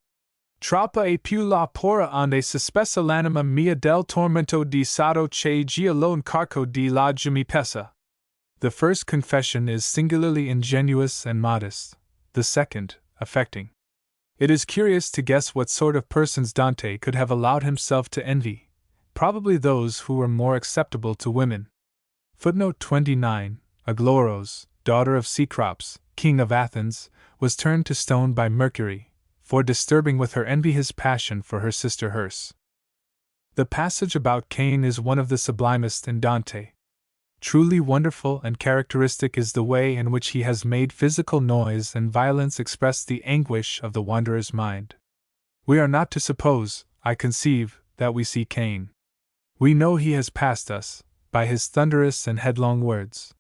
Troppa e più la pora onde sospesa l'anima mia del tormento di sado che gia lone carco di la mi pesa. The first confession is singularly ingenuous and modest, the second, affecting. It is curious to guess what sort of persons Dante could have allowed himself to envy, probably those who were more acceptable to women. Footnote 29. Aglaurus, daughter of Cecrops, king of Athens, was turned to stone by Mercury, for disturbing with her envy his passion for her sister Herse. The passage about Cain is one of the sublimest in Dante. Truly wonderful and characteristic is the way in which he has made physical noise and violence express the anguish of the wanderer's mind. We are not to suppose, I conceive, that we see Cain. We know he has passed us, by his thunderous and headlong words.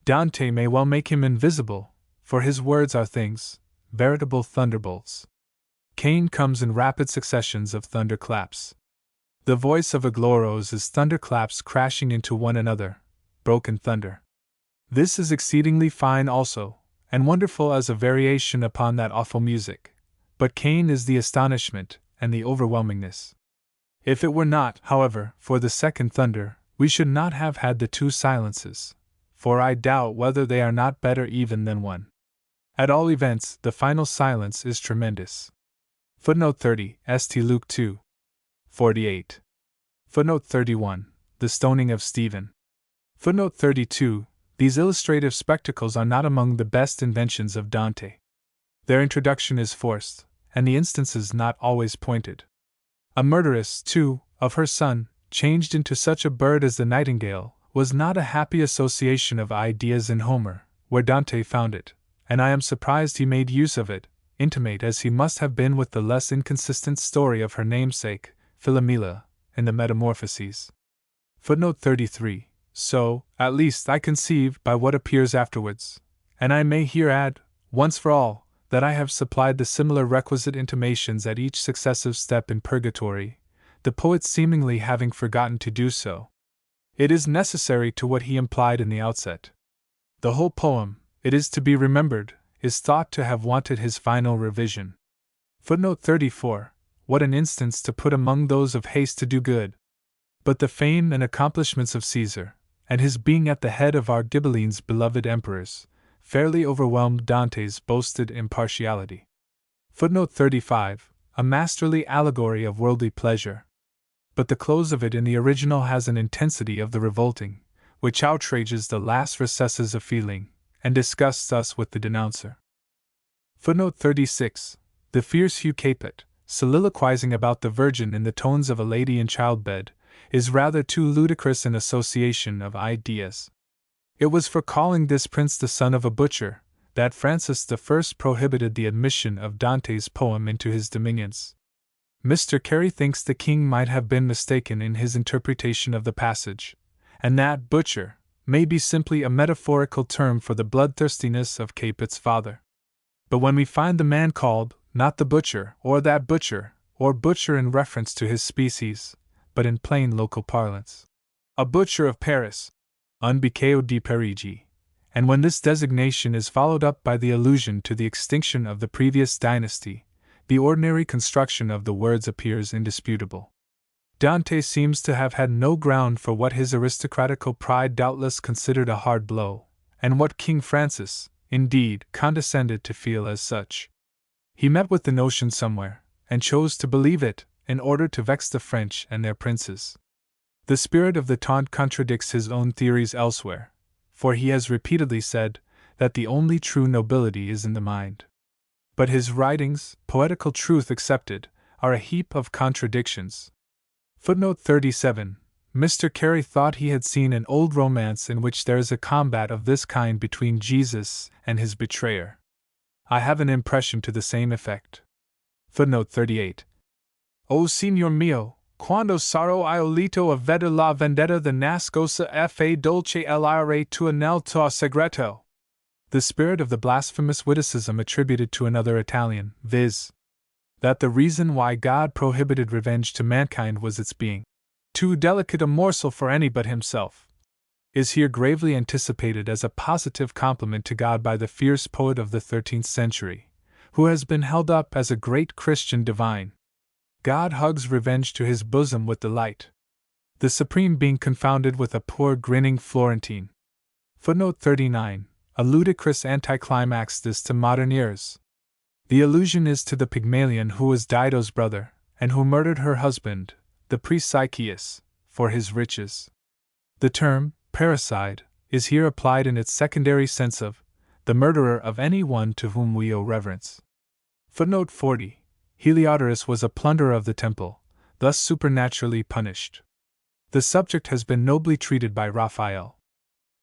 Dante may well make him invisible, for his words are things, veritable thunderbolts. Cain comes in rapid successions of thunderclaps. The voice of Aglaurose is thunderclaps crashing into one another, broken thunder. This is exceedingly fine also, and wonderful as a variation upon that awful music, but Cain is the astonishment and the overwhelmingness. If it were not, however, for the second thunder, we should not have had the two silences, for I doubt whether they are not better even than one. At all events, the final silence is tremendous. Footnote 30, St. Luke 2. 48. Footnote 31, the stoning of Stephen. Footnote 32, these illustrative spectacles are not among the best inventions of Dante. Their introduction is forced, and the instances not always pointed. A murderess, too, of her son, changed into such a bird as the nightingale, was not a happy association of ideas in Homer, where Dante found it, and I am surprised he made use of it, intimate as he must have been with the less inconsistent story of her namesake, Philomela, in the Metamorphoses. Footnote 33. So, at least, I conceive by what appears afterwards, and I may here add, once for all, that I have supplied the similar requisite intimations at each successive step in Purgatory, the poet seemingly having forgotten to do so. It is necessary to what he implied in the outset. The whole poem, it is to be remembered, is thought to have wanted his final revision. Footnote 34. What an instance to put among those of haste to do good! But the fame and accomplishments of Caesar, and his being at the head of our Ghibelline's beloved emperors, fairly overwhelmed Dante's boasted impartiality. Footnote 35, a masterly allegory of worldly pleasure. But the close of it in the original has an intensity of the revolting, which outrages the last recesses of feeling, and disgusts us with the denouncer. Footnote 36, the fierce Hugh Capet, soliloquizing about the Virgin in the tones of a lady in childbed, is rather too ludicrous an association of ideas. It was for calling this prince the son of a butcher that Francis I prohibited the admission of Dante's poem into his dominions. Mr. Carey thinks the king might have been mistaken in his interpretation of the passage, and that butcher may be simply a metaphorical term for the bloodthirstiness of Capet's father. But when we find the man called, not the butcher, or that butcher, or butcher in reference to his species, but in plain local parlance, a butcher of Paris, un bicao di Parigi, and when this designation is followed up by the allusion to the extinction of the previous dynasty, the ordinary construction of the words appears indisputable. Dante seems to have had no ground for what his aristocratical pride doubtless considered a hard blow, and what King Francis, indeed, condescended to feel as such. He met with the notion somewhere, and chose to believe it, in order to vex the French and their princes. The spirit of the taunt contradicts his own theories elsewhere, for he has repeatedly said that the only true nobility is in the mind. But his writings, poetical truth excepted, are a heap of contradictions. Footnote 37. Mr. Carey thought he had seen an old romance in which there is a combat of this kind between Jesus and his betrayer. I have an impression to the same effect. Footnote 38. O signor mio, quando sarò iolito a vedere la vendetta the nascosa fa dolce l'ire tua nel tuo segreto. The spirit of the blasphemous witticism attributed to another Italian, viz., that the reason why God prohibited revenge to mankind was its being too delicate a morsel for any but himself, is here gravely anticipated as a positive compliment to God by the fierce poet of the 13th century, who has been held up as a great Christian divine. God hugs revenge to his bosom with delight, the supreme being confounded with a poor grinning Florentine. Footnote 39. A ludicrous anticlimax this to modern ears. The allusion is to the Pygmalion who was Dido's brother, and who murdered her husband, the priest Sychaeus, for his riches. The term, parricide, is here applied in its secondary sense of the murderer of any one to whom we owe reverence. Footnote 40. Heliodorus was a plunderer of the temple, thus supernaturally punished. The subject has been nobly treated by Raphael.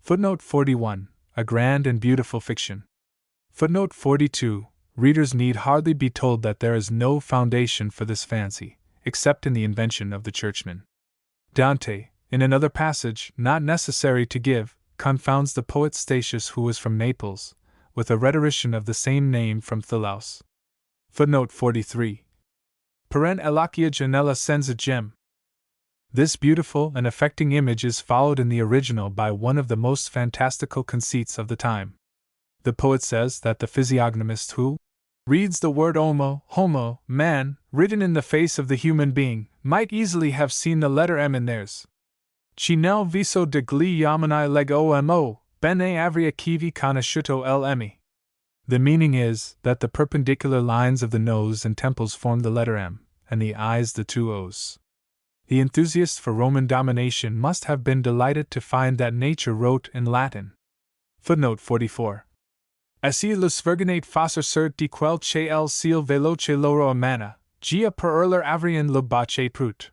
Footnote 41. A grand and beautiful fiction. Footnote 42. Readers need hardly be told that there is no foundation for this fancy, except in the invention of the churchman. Dante, in another passage, not necessary to give, confounds the poet Statius, who was from Naples, with a rhetorician of the same name from Thelaus. Footnote 43. Elachia Janella sends a gem. This beautiful and affecting image is followed in the original by one of the most fantastical conceits of the time. The poet says that the physiognomist who reads the word homo, man, written in the face of the human being, might easily have seen the letter M in theirs. Ci nel viso de gli uomini leggo bene avria kivi conosciuto l'M. The meaning is that the perpendicular lines of the nose and temples form the letter M, and the eyes the two O's. The enthusiast for Roman domination must have been delighted to find that nature wrote in Latin. Footnote 44. Esse lus verginate facer cert di quel che el seal veloce loro amana, gia per erler avrian lo bace prut.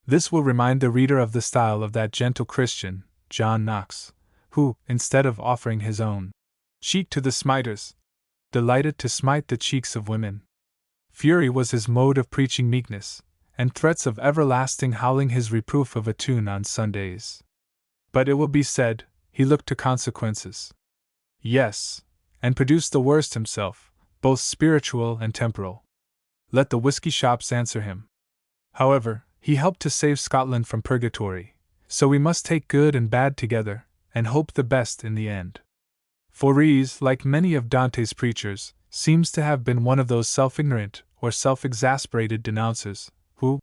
This will remind the reader of the style of that gentle Christian, John Knox, who, instead of offering his own cheek to the smiters, delighted to smite the cheeks of women. Fury was his mode of preaching meekness, and threats of everlasting howling his reproof of a tune on Sundays. But it will be said, he looked to consequences. Yes, and produced the worst himself, both spiritual and temporal. Let the whiskey shops answer him. However, he helped to save Scotland from purgatory, so we must take good and bad together, and hope the best in the end. Foureze, like many of Dante's preachers, seems to have been one of those self-ignorant or self-exasperated denouncers, who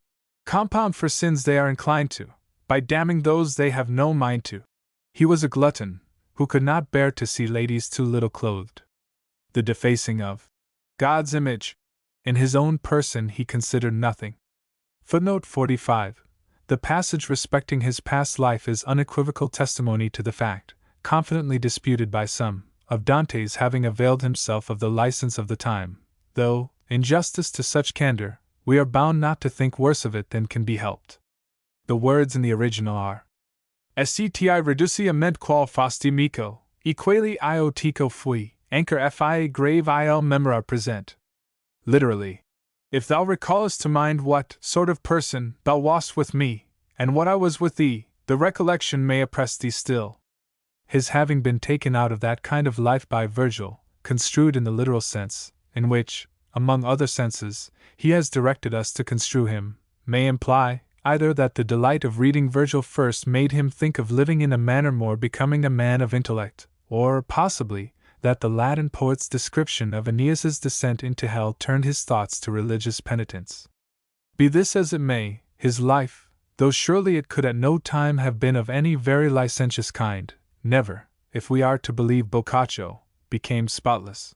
compound for sins they are inclined to, by damning those they have no mind to. He was a glutton, who could not bear to see ladies too little clothed. The defacing of God's image in his own person he considered nothing. Footnote 45. The passage respecting his past life is unequivocal testimony to the fact, confidently disputed by some, of Dante's having availed himself of the license of the time, though, in justice to such candor, we are bound not to think worse of it than can be helped. The words in the original are Scti reducia ment qual fasti mico, equali io tico fui, anchor fia grave il memora present. Literally, if thou recallest to mind what sort of person thou wast with me, and what I was with thee, the recollection may oppress thee still. His having been taken out of that kind of life by Virgil, construed in the literal sense, in which, among other senses, he has directed us to construe him, may imply, either that the delight of reading Virgil first made him think of living in a manner more becoming a man of intellect, or, possibly, that the Latin poet's description of Aeneas's descent into hell turned his thoughts to religious penitence. Be this as it may, his life, though surely it could at no time have been of any very licentious kind, never, if we are to believe Boccaccio, became spotless.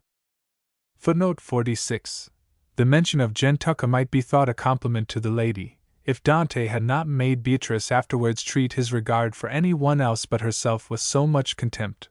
Footnote 46. The mention of Gentuca might be thought a compliment to the lady, if Dante had not made Beatrice afterwards treat his regard for any one else but herself with so much contempt.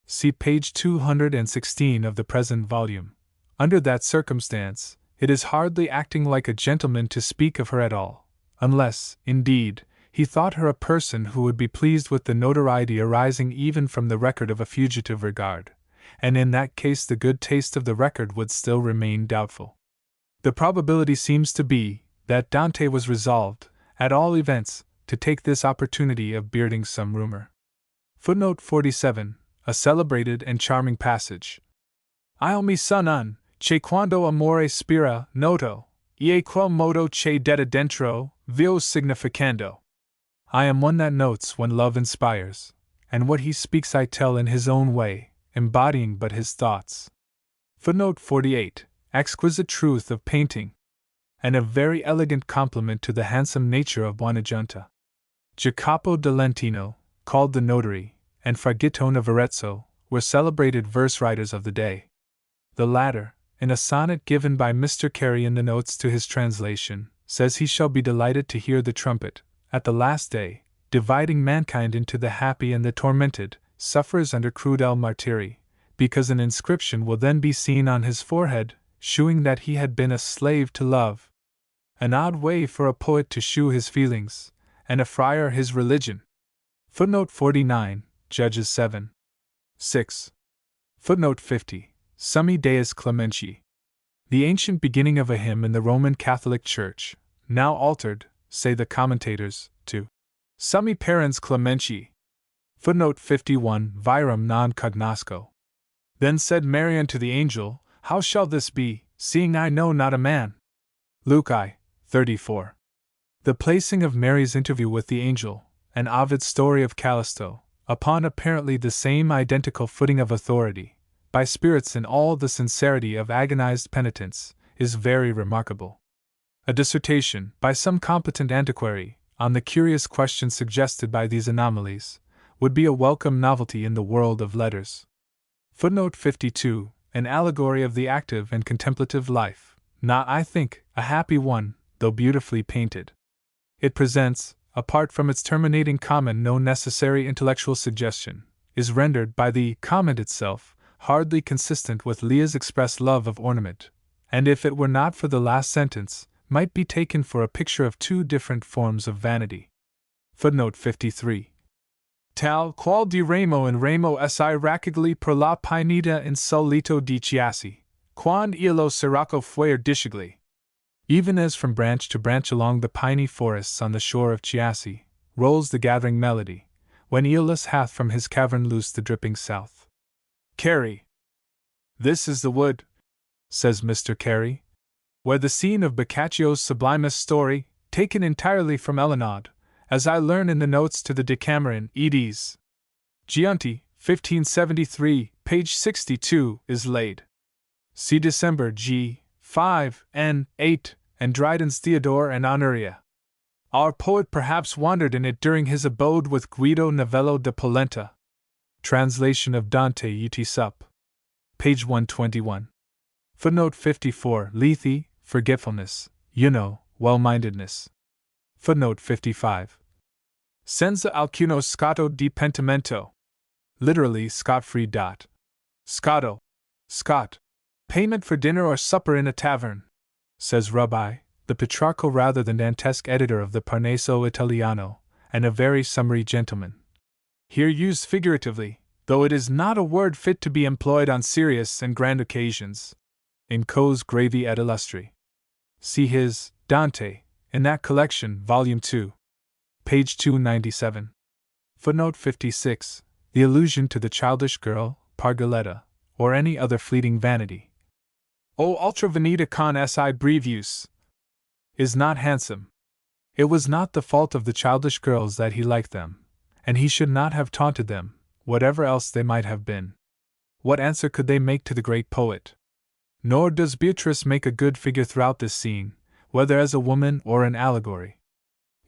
See page 216 of the present volume. Under that circumstance, it is hardly acting like a gentleman to speak of her at all, unless, indeed, he thought her a person who would be pleased with the notoriety arising even from the record of a fugitive regard, and in that case the good taste of the record would still remain doubtful. The probability seems to be that Dante was resolved, at all events, to take this opportunity of bearding some rumor. Footnote 47, a celebrated and charming passage. Io mi son un, che quando amore spira, noto, e quel modo che detta dentro, vio significando. I am one that notes when love inspires, and what he speaks I tell in his own way, embodying but his thoughts. Footnote 48, exquisite truth of painting, and a very elegant compliment to the handsome nature of Buonaggiunta. Jacopo da Lentino, called the Notary, and Fragittone of Arezzo, were celebrated verse writers of the day. The latter, in a sonnet given by Mr. Carey in the notes to his translation, says he shall be delighted to hear the trumpet, at the last day, dividing mankind into the happy and the tormented, sufferers under crudel martyri, because an inscription will then be seen on his forehead, shewing that he had been a slave to love. An odd way for a poet to shew his feelings, and a friar his religion. Footnote 49, Judges 7. 6. Footnote 50, Summi Deus Clementi. The ancient beginning of a hymn in the Roman Catholic Church, now altered, say the commentators, to Summi Parens Clementi. Footnote 51, Virum non cognosco. Then said Mary unto the angel, How shall this be, seeing I know not a man? Luke I. 34. The placing of Mary's interview with the angel, and Ovid's story of Callisto, upon apparently the same identical footing of authority, by spirits in all the sincerity of agonized penitence, is very remarkable. A dissertation, by some competent antiquary, on the curious questions suggested by these anomalies, would be a welcome novelty in the world of letters. Footnote 52, an allegory of the active and contemplative life, not, I think, a happy one, though beautifully painted. It presents, apart from its terminating comment, no necessary intellectual suggestion, is rendered by the comment itself hardly consistent with Leah's expressed love of ornament, and if it were not for the last sentence, might be taken for a picture of two different forms of vanity. Footnote 53. Tal qual di remo in remo si raccigli per la pineta in sul lito di Chiasi, quando illo sirocco fuer discigli. Even as from branch to branch along the piney forests on the shore of Chiasi, rolls the gathering melody, when Aeolus hath from his cavern loosed the dripping south. Carey. This is the wood, says Mr. Carey, where the scene of Boccaccio's sublimest story, taken entirely from Eleanor, as I learn in the notes to the Decameron, eds. Giunti, 1573, page 62, is laid. See December G. 5, n. 8, and Dryden's Theodore and Honoria. Our poet perhaps wandered in it during his abode with Guido Novello da Polenta. Translation of Dante ut sup. Page 121. Footnote 54, Lethe, forgetfulness, well-mindedness. Footnote 55. Senza alcuno scotto di pentimento. Literally, scot-free. Scotto. Scot. Payment for dinner or supper in a tavern, says Rabbi, the Petrarchal rather than Dantesque editor of the Parnaso Italiano, and a very summary gentleman. Here used figuratively, though it is not a word fit to be employed on serious and grand occasions. In Coe's Gravi et Illustri. See his Dante, in that collection, Volume 2. Page 297. Footnote 56. The allusion to the childish girl, Pargoletta, or any other fleeting vanity. O ultra venita con si brevius, is not handsome. It was not the fault of the childish girls that he liked them, and he should not have taunted them, whatever else they might have been. What answer could they make to the great poet? Nor does Beatrice make a good figure throughout this scene, whether as a woman or an allegory.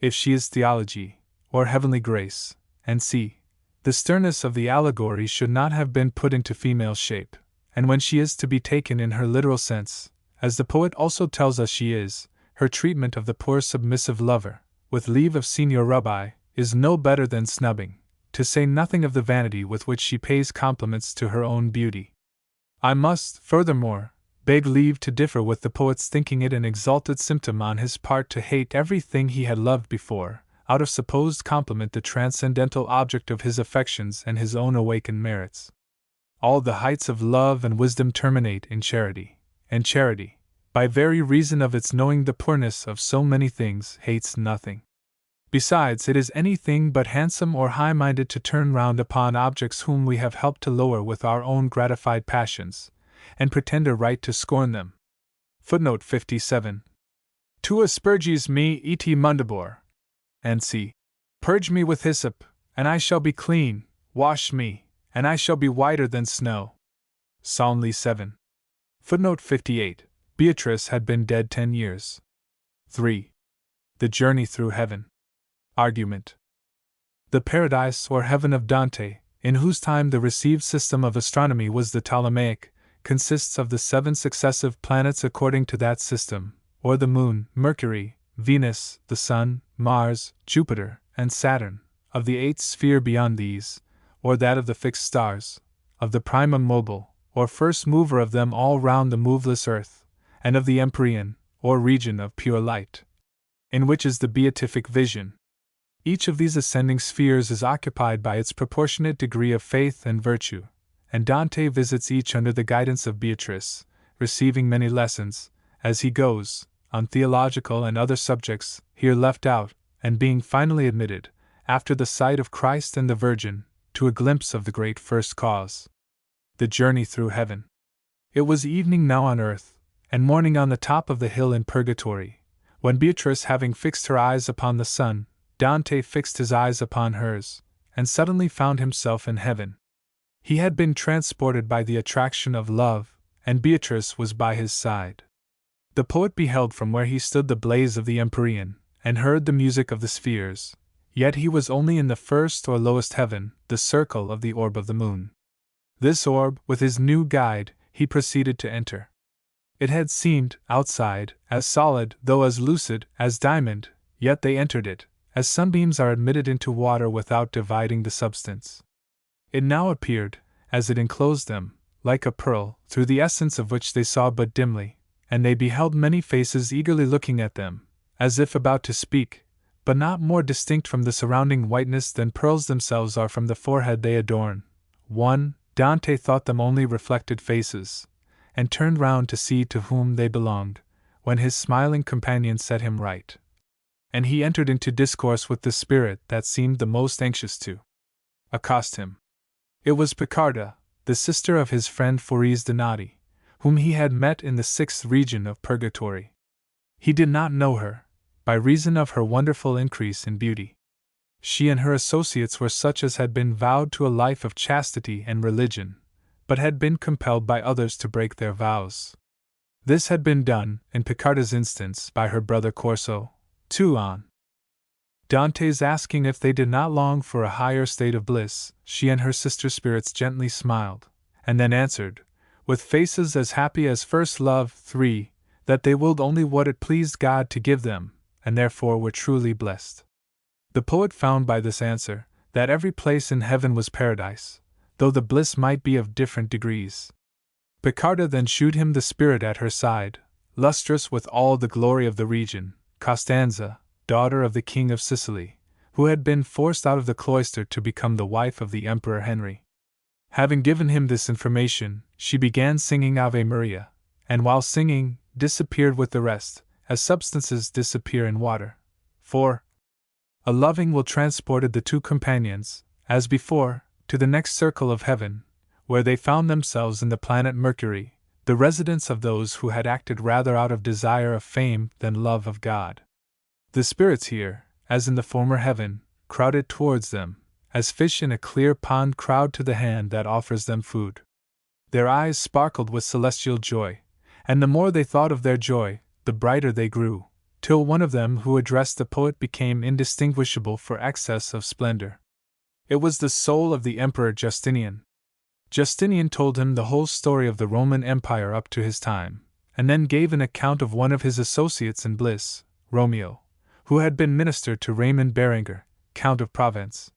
If she is theology, or heavenly grace, and see, the sternness of the allegory should not have been put into female shape, and when she is to be taken in her literal sense, as the poet also tells us she is, her treatment of the poor submissive lover, with leave of Signor Rabbi, is no better than snubbing, to say nothing of the vanity with which she pays compliments to her own beauty. I must, furthermore, beg leave to differ with the poet's thinking it an exalted symptom on his part to hate everything he had loved before, out of supposed compliment the transcendental object of his affections and his own awakened merits. All the heights of love and wisdom terminate in charity, and charity, by very reason of its knowing the poorness of so many things, hates nothing. Besides, it is anything but handsome or high-minded to turn round upon objects whom we have helped to lower with our own gratified passions, and pretend a right to scorn them. Footnote 57. Tu asperges me et mundibor. And see. Purge me with hyssop, and I shall be clean, wash me, and I shall be whiter than snow. Psalm 7. Footnote 58. Beatrice had been dead 10 years. 3. The journey through heaven. Argument. The paradise or heaven of Dante, in whose time the received system of astronomy was the Ptolemaic, consists of the 7 successive planets according to that system, or the Moon, Mercury, Venus, the Sun, Mars, Jupiter, and Saturn, of the 8th sphere beyond these, or that of the fixed stars, of the primum mobile, or first mover of them all round the moveless earth, and of the empyrean, or region of pure light, in which is the beatific vision. Each of these ascending spheres is occupied by its proportionate degree of faith and virtue, and Dante visits each under the guidance of Beatrice, receiving many lessons, as he goes, on theological and other subjects here left out, and being finally admitted, after the sight of Christ and the Virgin, to a glimpse of the great first cause. The journey through heaven. It was evening now on earth, and morning on the top of the hill in purgatory, when Beatrice, having fixed her eyes upon the sun, Dante fixed his eyes upon hers, and suddenly found himself in heaven. He had been transported by the attraction of love, and Beatrice was by his side. The poet beheld from where he stood the blaze of the empyrean, and heard the music of the spheres, yet he was only in the first or lowest heaven, the circle of the orb of the moon. This orb, with his new guide, he proceeded to enter. It had seemed, outside, as solid, though as lucid, as diamond, yet they entered it, as sunbeams are admitted into water without dividing the substance. It now appeared, as it enclosed them, like a pearl, through the essence of which they saw but dimly, and they beheld many faces eagerly looking at them, as if about to speak, but not more distinct from the surrounding whiteness than pearls themselves are from the forehead they adorn. Dante thought them only reflected faces, and turned round to see to whom they belonged, when his smiling companion set him right, and he entered into discourse with the spirit that seemed the most anxious to accost him. It was Picarda, the sister of his friend Foris Donati, whom he had met in the 6th region of purgatory. He did not know her, by reason of her wonderful increase in beauty. She and her associates were such as had been vowed to a life of chastity and religion, but had been compelled by others to break their vows. This had been done, in Picarda's instance, by her brother Corso, too, on Dante's asking if they did not long for a higher state of bliss. She and her sister spirits gently smiled, and then answered, with faces as happy as first love, that they willed only what it pleased God to give them, and therefore were truly blessed. The poet found by this answer that every place in heaven was paradise, though the bliss might be of different degrees. Picarda then shewed him the spirit at her side, lustrous with all the glory of the region, Costanza, daughter of the King of Sicily, who had been forced out of the cloister to become the wife of the Emperor Henry. Having given him this information, she began singing Ave Maria, and while singing, disappeared with the rest, as substances disappear in water. For a loving will transported the two companions, as before, to the next circle of heaven, where they found themselves in the planet Mercury, the residence of those who had acted rather out of desire of fame than love of God. The spirits here, as in the former heaven, crowded towards them, as fish in a clear pond crowd to the hand that offers them food. Their eyes sparkled with celestial joy, and the more they thought of their joy, the brighter they grew, till one of them who addressed the poet became indistinguishable for excess of splendor. It was the soul of the Emperor Justinian. Justinian told him the whole story of the Roman Empire up to his time, and then gave an account of one of his associates in bliss, Romeo, who had been minister to Raymond Berenger, Count of Provence.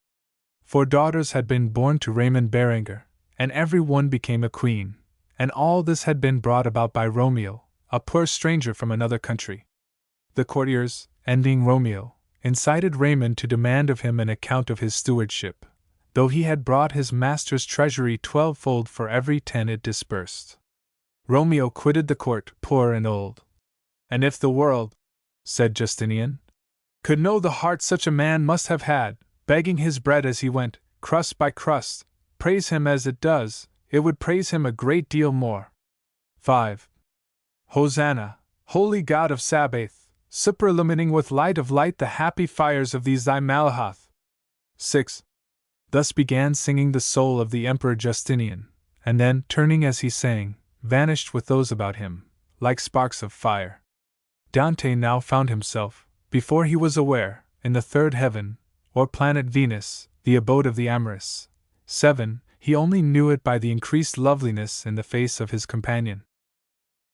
4 daughters had been born to Raymond Berenger, and every one became a queen, and all this had been brought about by Romeo, a poor stranger from another country. The courtiers, envying Romeo, incited Raymond to demand of him an account of his stewardship, though he had brought his master's treasury 12-fold for every 10 it disbursed. Romeo quitted the court, poor and old. And if the world, said Justinian, could know the heart such a man must have had, begging his bread as he went, crust by crust, praise him as it does, it would praise him a great deal more. 5. Hosanna, holy God of Sabaoth, superillumining with light of light the happy fires of these thy Malahath. 6. Thus began singing the soul of the Emperor Justinian, and then, turning as he sang, vanished with those about him, like sparks of fire. Dante now found himself, before he was aware, in the 3rd heaven, or planet Venus, the abode of the amorous. 7. He only knew it by the increased loveliness in the face of his companion.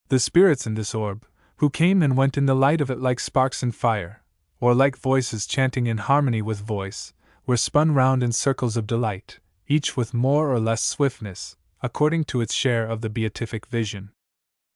The spirits in this orb, who came and went in the light of it like sparks in fire, or like voices chanting in harmony with voice, were spun round in circles of delight, each with more or less swiftness, according to its share of the beatific vision.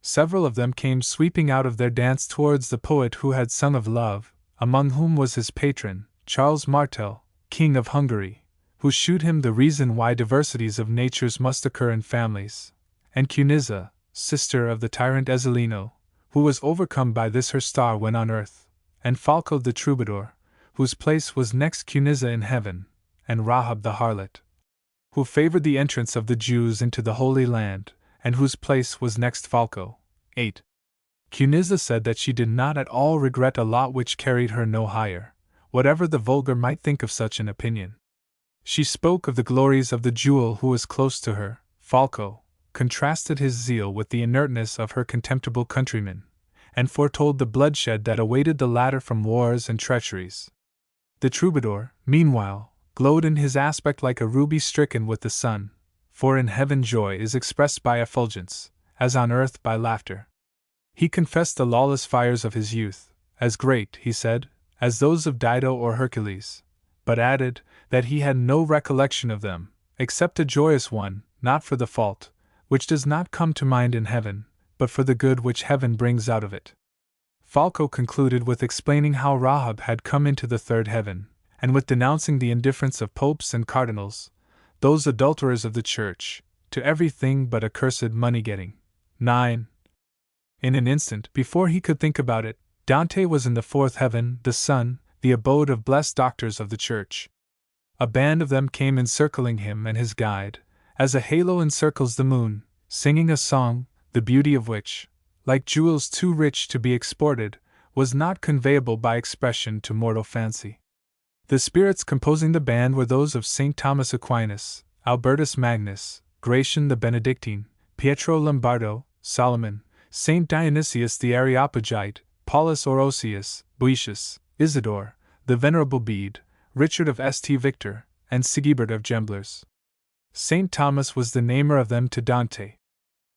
Several of them came sweeping out of their dance towards the poet who had sung of love, among whom was his patron, Charles Martel, King of Hungary, who shewed him the reason why diversities of natures must occur in families, and Cunizza, sister of the tyrant Ezzelino, who was overcome by this her star when on earth, and Falco the troubadour, whose place was next Cunizza in heaven, and Rahab the harlot, who favored the entrance of the Jews into the Holy Land, and whose place was next Falco. 8. Cunizza said that she did not at all regret a lot which carried her no higher, whatever the vulgar might think of such an opinion. She spoke of the glories of the jewel who was close to her, Falco, contrasted his zeal with the inertness of her contemptible countrymen, and foretold the bloodshed that awaited the latter from wars and treacheries. The troubadour, meanwhile, glowed in his aspect like a ruby stricken with the sun, for in heaven joy is expressed by effulgence, as on earth by laughter. He confessed the lawless fires of his youth, as great, he said, as those of Dido or Hercules, but added that he had no recollection of them, except a joyous one, not for the fault, which does not come to mind in heaven, but for the good which heaven brings out of it. Falco concluded with explaining how Rahab had come into the third heaven, and with denouncing the indifference of popes and cardinals, those adulterers of the church, to everything but accursed money-getting. 9. In an instant, before he could think about it, Dante was in the fourth heaven, the sun, the abode of blessed doctors of the church. A band of them came encircling him and his guide, as a halo encircles the moon, singing a song, the beauty of which, like jewels too rich to be exported, was not conveyable by expression to mortal fancy. The spirits composing the band were those of St. Thomas Aquinas, Albertus Magnus, Gratian the Benedictine, Pietro Lombardo, Solomon, St. Dionysius the Areopagite, Paulus Orosius, Boetius, Isidore, the Venerable Bede, Richard of St. Victor, and Sigebert of Gemblers. St. Thomas was the namer of them to Dante.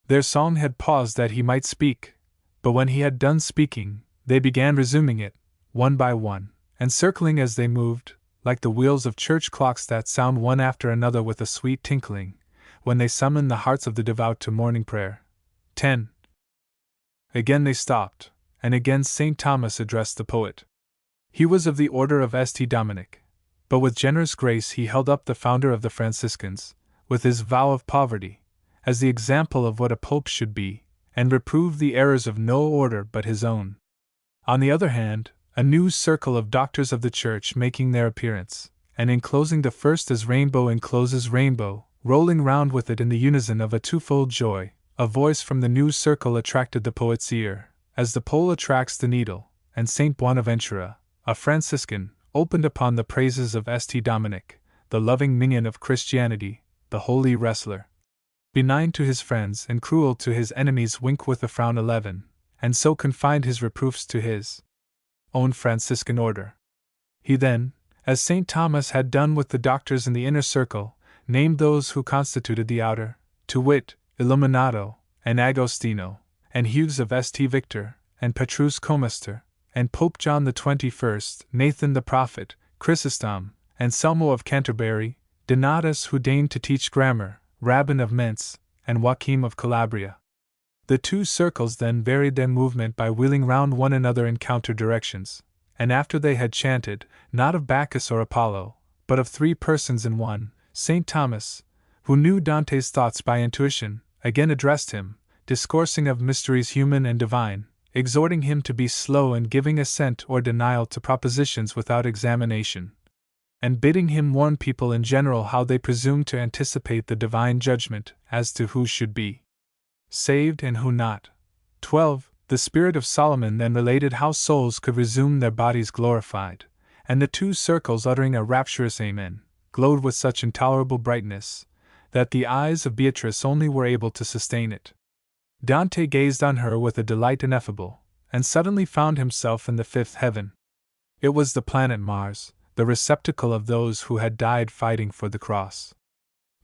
Their song had paused that he might speak, but when he had done speaking, they began resuming it, one by one, and circling as they moved, like the wheels of church clocks that sound one after another with a sweet tinkling, when they summon the hearts of the devout to morning prayer. 10. Again they stopped, and again St. Thomas addressed the poet. He was of the order of St. Dominic, but with generous grace he held up the founder of the Franciscans, with his vow of poverty, as the example of what a pope should be, and reproved the errors of no order but his own. On the other hand, a new circle of doctors of the church making their appearance, and enclosing the first as rainbow encloses rainbow, rolling round with it in the unison of a twofold joy, a voice from the new circle attracted the poet's ear, as the pole attracts the needle, and St. Bonaventura, a Franciscan, opened upon the praises of St. Dominic, the loving minion of Christianity, the holy wrestler. Benign to his friends and cruel to his enemies, wink with a frown 11, and so confined his reproofs to his own Franciscan order. He then, as St. Thomas had done with the doctors in the inner circle, named those who constituted the outer, to wit, Illuminato, and Agostino, and Hughes of St. Victor, and Petrus Comester, and Pope John the 21st, Nathan the Prophet, Chrysostom, and Selmo of Canterbury, Donatus who deigned to teach grammar, Rabban of Mentz, and Joachim of Calabria. The two circles then varied their movement by wheeling round one another in counter directions, and after they had chanted, not of Bacchus or Apollo, but of three persons in one, St. Thomas, who knew Dante's thoughts by intuition, again addressed him, discoursing of mysteries human and divine, exhorting him to be slow in giving assent or denial to propositions without examination, and bidding him warn people in general how they presumed to anticipate the divine judgment as to who should be saved and who not. 12. The Spirit of Solomon then related how souls could resume their bodies glorified, and the two circles, uttering a rapturous Amen, glowed with such intolerable brightness that the eyes of Beatrice only were able to sustain it. Dante gazed on her with a delight ineffable, and suddenly found himself in the fifth heaven. It was the planet Mars, the receptacle of those who had died fighting for the cross.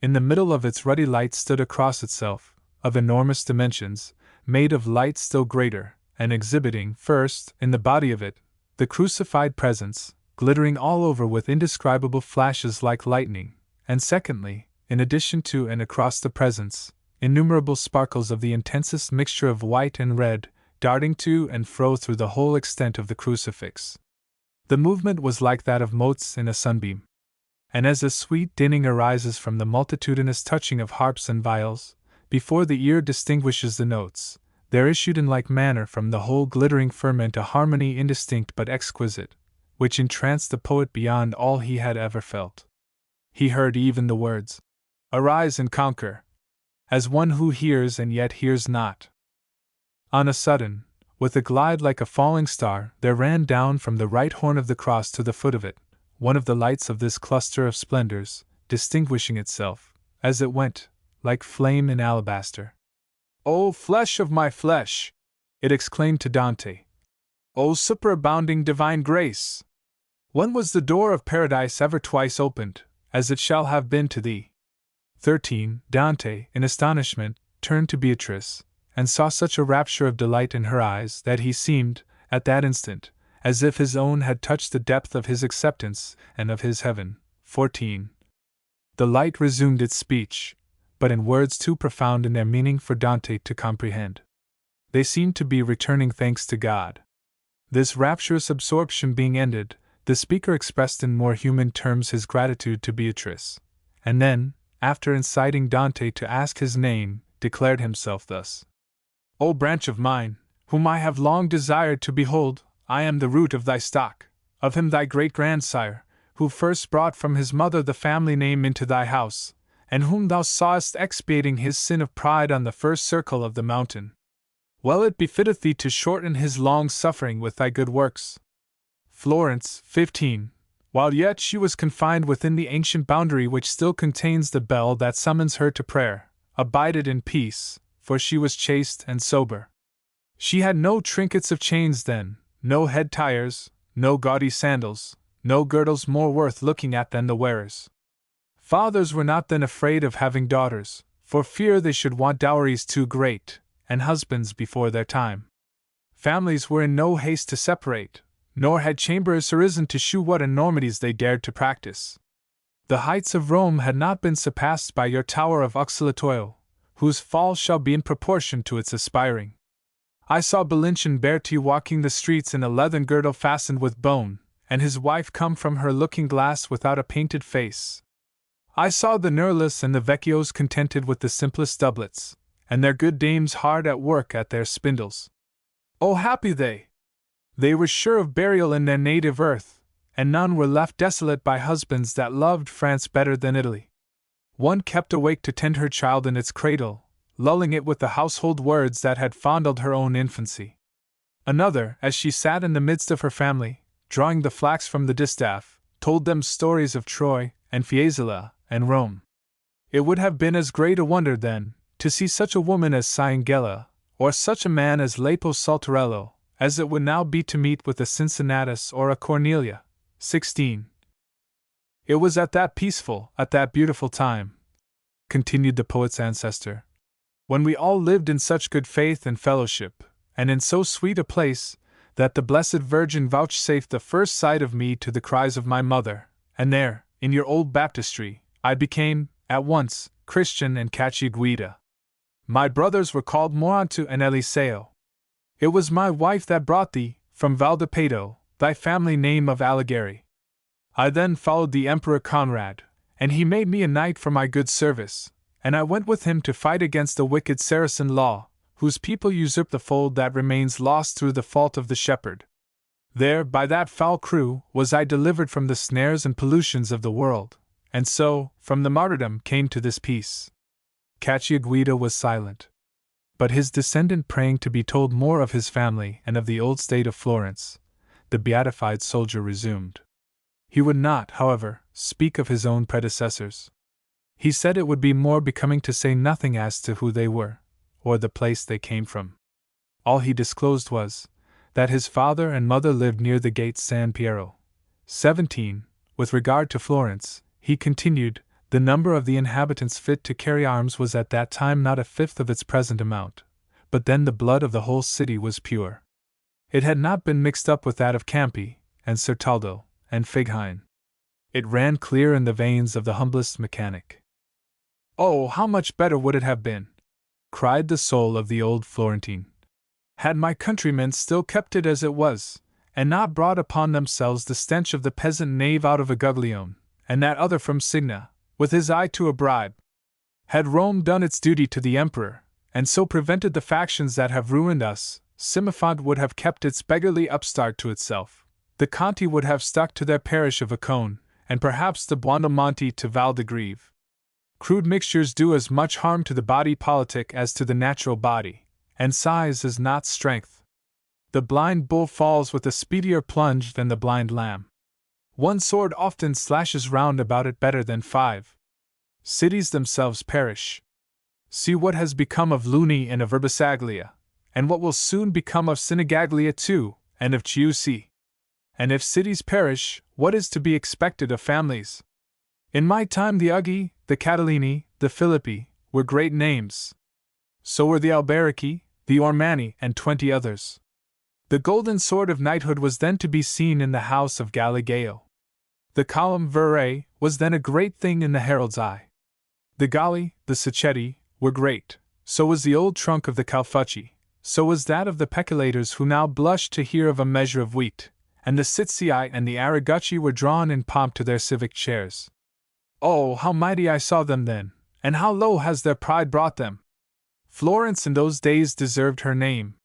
In the middle of its ruddy light stood a cross itself, of enormous dimensions, made of light still greater, and exhibiting, first, in the body of it, the crucified presence, glittering all over with indescribable flashes like lightning, and secondly, in addition to and across the presence, innumerable sparkles of the intensest mixture of white and red, darting to and fro through the whole extent of the crucifix. The movement was like that of motes in a sunbeam. And as a sweet dinning arises from the multitudinous touching of harps and viols, before the ear distinguishes the notes, there issued in like manner from the whole glittering firmament a harmony indistinct but exquisite, which entranced the poet beyond all he had ever felt. He heard even the words, "Arise and conquer," as one who hears and yet hears not. On a sudden, with a glide like a falling star, there ran down from the right horn of the cross to the foot of it, one of the lights of this cluster of splendors, distinguishing itself, as it went, like flame in alabaster. "O flesh of my flesh!" it exclaimed to Dante. "O superabounding divine grace! When was the door of paradise ever twice opened, as it shall have been to thee?" 13. Dante, in astonishment, turned to Beatrice, and saw such a rapture of delight in her eyes that he seemed, at that instant, as if his own had touched the depth of his acceptance and of his heaven. 14. The light resumed its speech, but in words too profound in their meaning for Dante to comprehend. They seemed to be returning thanks to God. This rapturous absorption being ended, the speaker expressed in more human terms his gratitude to Beatrice, and then, after inciting Dante to ask his name, declared himself thus: "O branch of mine, whom I have long desired to behold, I am the root of thy stock, of him thy great-grandsire, who first brought from his mother the family name into thy house, and whom thou sawest expiating his sin of pride on the first circle of the mountain. Well it befitteth thee to shorten his long suffering with thy good works." Florence, 15. While yet she was confined within the ancient boundary which still contains the bell that summons her to prayer, abided in peace, for she was chaste and sober. She had no trinkets of chains then, no head tires, no gaudy sandals, no girdles more worth looking at than the wearers. Fathers were not then afraid of having daughters, for fear they should want dowries too great, and husbands before their time. Families were in no haste to separate, nor had chambers arisen to shew what enormities they dared to practice. The heights of Rome had not been surpassed by your tower of Uxalatoil, whose fall shall be in proportion to its aspiring. I saw Belinchen Berti walking the streets in a leathern girdle fastened with bone, and his wife come from her looking-glass without a painted face. I saw the Nerlis and the Vecchios contented with the simplest doublets, and their good dames hard at work at their spindles. Oh, happy they! They were sure of burial in their native earth, and none were left desolate by husbands that loved France better than Italy. One kept awake to tend her child in its cradle, lulling it with the household words that had fondled her own infancy. Another, as she sat in the midst of her family, drawing the flax from the distaff, told them stories of Troy, and Fiesole, and Rome. It would have been as great a wonder, then, to see such a woman as Cyngella, or such a man as Lapo Saltarello, as it would now be to meet with a Cincinnatus or a Cornelia. 16. It was at that peaceful, at that beautiful time, continued the poet's ancestor, when we all lived in such good faith and fellowship, and in so sweet a place, that the Blessed Virgin vouchsafed the first sight of me to the cries of my mother, and there, in your old baptistry, I became, at once, Christian and Cacciaguida. My brothers were called Morantu and Eliseo. It was my wife that brought thee, from Valdepedo, thy family name of Alighieri. I then followed the Emperor Conrad, and he made me a knight for my good service, and I went with him to fight against the wicked Saracen law, whose people usurp the fold that remains lost through the fault of the shepherd. There, by that foul crew, was I delivered from the snares and pollutions of the world, and so, from the martyrdom came to this peace. Cacciaguida was silent. But his descendant praying to be told more of his family and of the old state of Florence, the beatified soldier resumed. He would not, however, speak of his own predecessors. He said it would be more becoming to say nothing as to who they were, or the place they came from. All he disclosed was, that his father and mother lived near the gate San Piero. 17. With regard to Florence, he continued, the number of the inhabitants fit to carry arms was at that time not a fifth of its present amount, but then the blood of the whole city was pure. It had not been mixed up with that of Campi, and Certaldo, and Figheim. It ran clear in the veins of the humblest mechanic. Oh, how much better would it have been, cried the soul of the old Florentine. Had my countrymen still kept it as it was, and not brought upon themselves the stench of the peasant knave out of Aguglione, and that other from Signa, with his eye to a bribe. Had Rome done its duty to the emperor, and so prevented the factions that have ruined us, Simifont would have kept its beggarly upstart to itself. The Conti would have stuck to their parish of Accone, and perhaps the Buondelmonti to Val de Greve. Crude mixtures do as much harm to the body politic as to the natural body, and size is not strength. The blind bull falls with a speedier plunge than the blind lamb. One sword often slashes round about it better than 5. Cities themselves perish. See what has become of Luni and of Urbisaglia, and what will soon become of Sinigaglia too, and of Chiusi. And if cities perish, what is to be expected of families? In my time the Ughi, the Catalini, the Filippi, were great names. So were the Alberici, the Ormani, and 20 others. The golden sword of knighthood was then to be seen in the house of Galileo. The column vere was then a great thing in the herald's eye. The Galli, the Sacchetti, were great, so was the old trunk of the Calfucci, so was that of the peculators who now blush to hear of a measure of wheat, and the Sitzii and the Arrigucci were drawn in pomp to their civic chairs. Oh, how mighty I saw them then, and how low has their pride brought them! Florence in those days deserved her name.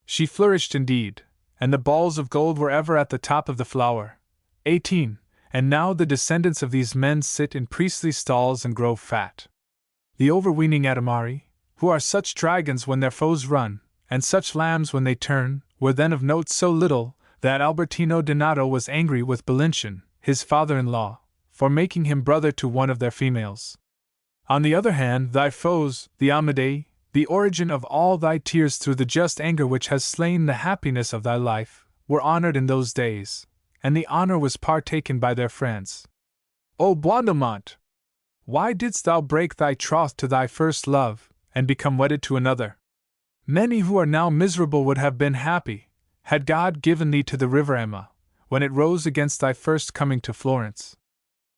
She flourished indeed, and the balls of gold were ever at the top of the flower. 18. And now the descendants of these men sit in priestly stalls and grow fat. The overweening Adimari, who are such dragons when their foes run, and such lambs when they turn, were then of note so little that Albertino Donato was angry with Belincian, his father-in-law, for making him brother to one of their females. On the other hand, thy foes, the Amadei, the origin of all thy tears through the just anger which has slain the happiness of thy life, were honored in those days, and the honor was partaken by their friends. O Buondelmont! Why didst thou break thy troth to thy first love, and become wedded to another? Many who are now miserable would have been happy, had God given thee to the river Emma, when it rose against thy first coming to Florence.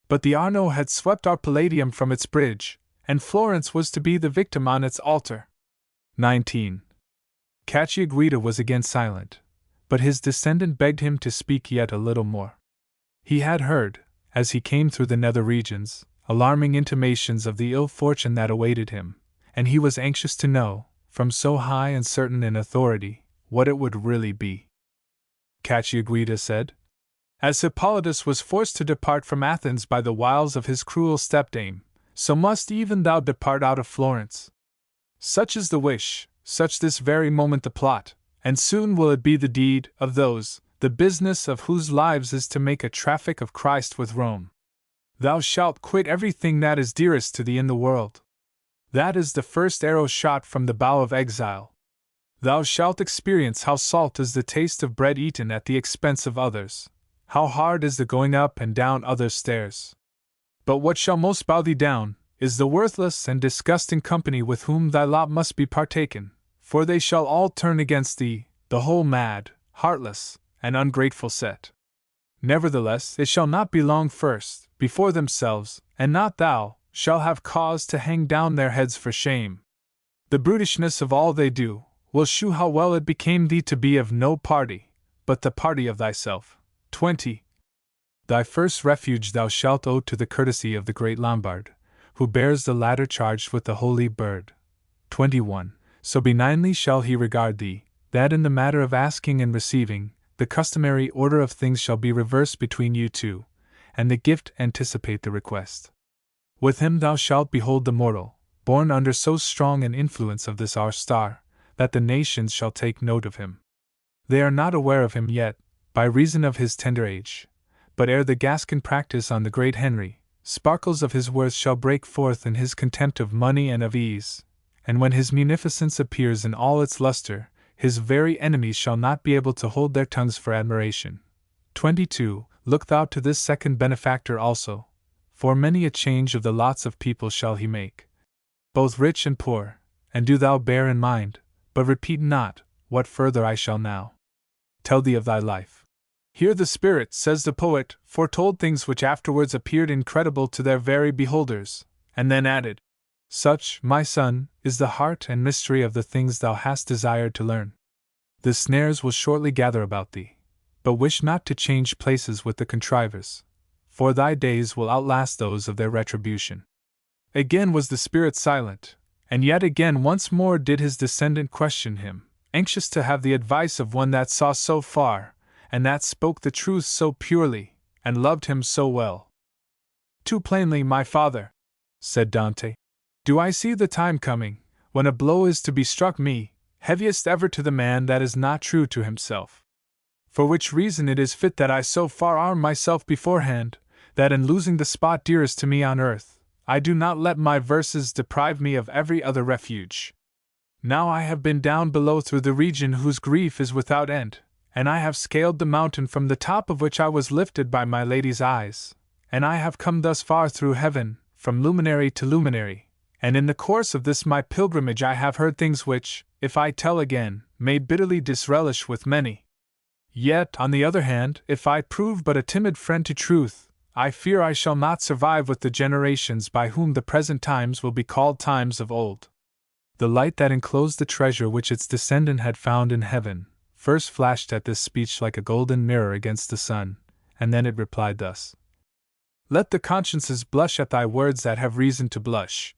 But the Arno had swept our Palladium from its bridge, and Florence was to be the victim on its altar. 19. Cacciaguida was again silent, but his descendant begged him to speak yet a little more. He had heard, as he came through the nether regions, alarming intimations of the ill fortune that awaited him, and he was anxious to know, from so high and certain an authority, what it would really be. Cacciaguida said, as Hippolytus was forced to depart from Athens by the wiles of his cruel stepdame, so must even thou depart out of Florence. Such is the wish, such this very moment the plot, and soon will it be the deed of those, the business of whose lives is to make a traffic of Christ with Rome. Thou shalt quit everything that is dearest to thee in the world. That is the first arrow shot from the bow of exile. Thou shalt experience how salt is the taste of bread eaten at the expense of others, how hard is the going up and down other stairs. But what shall most bow thee down, is the worthless and disgusting company with whom thy lot must be partaken, for they shall all turn against thee, the whole mad, heartless, and ungrateful set. Nevertheless, it shall not be long first, before themselves, and not thou, shall have cause to hang down their heads for shame. The brutishness of all they do will shew how well it became thee to be of no party, but the party of thyself. 20. Thy first refuge thou shalt owe to the courtesy of the great Lombard, who bears the ladder charged with the holy bird. 21. So benignly shall he regard thee, that in the matter of asking and receiving, the customary order of things shall be reversed between you two, and the gift anticipate the request. With him thou shalt behold the mortal, born under so strong an influence of this our star, that the nations shall take note of him. They are not aware of him yet, by reason of his tender age, but ere the Gascon practice on the great Henry, sparkles of his worth shall break forth in his contempt of money and of ease, and when his munificence appears in all its luster, his very enemies shall not be able to hold their tongues for admiration. 22. Look thou to this second benefactor also, for many a change of the lots of people shall he make, both rich and poor, and do thou bear in mind, but repeat not, what further I shall now tell thee of thy life. Here the spirit, says the poet, foretold things which afterwards appeared incredible to their very beholders, and then added, Such, my son, is the heart and mystery of the things thou hast desired to learn. The snares will shortly gather about thee, but wish not to change places with the contrivers, for thy days will outlast those of their retribution. Again was the spirit silent, and yet again once more did his descendant question him, anxious to have the advice of one that saw so far, and that spoke the truth so purely, and loved him so well. Too plainly, my father, said Dante, do I see the time coming, when a blow is to be struck me, heaviest ever to the man that is not true to himself. For which reason it is fit that I so far arm myself beforehand, that in losing the spot dearest to me on earth, I do not let my verses deprive me of every other refuge. Now I have been down below through the region whose grief is without end, and I have scaled the mountain from the top of which I was lifted by my lady's eyes, and I have come thus far through heaven, from luminary to luminary, and in the course of this my pilgrimage I have heard things which, if I tell again, may bitterly disrelish with many. Yet, on the other hand, if I prove but a timid friend to truth, I fear I shall not survive with the generations by whom the present times will be called times of old. The light that enclosed the treasure which its descendant had found in heaven, first flashed at this speech like a golden mirror against the sun, and then it replied thus: Let the consciences blush at thy words that have reason to blush.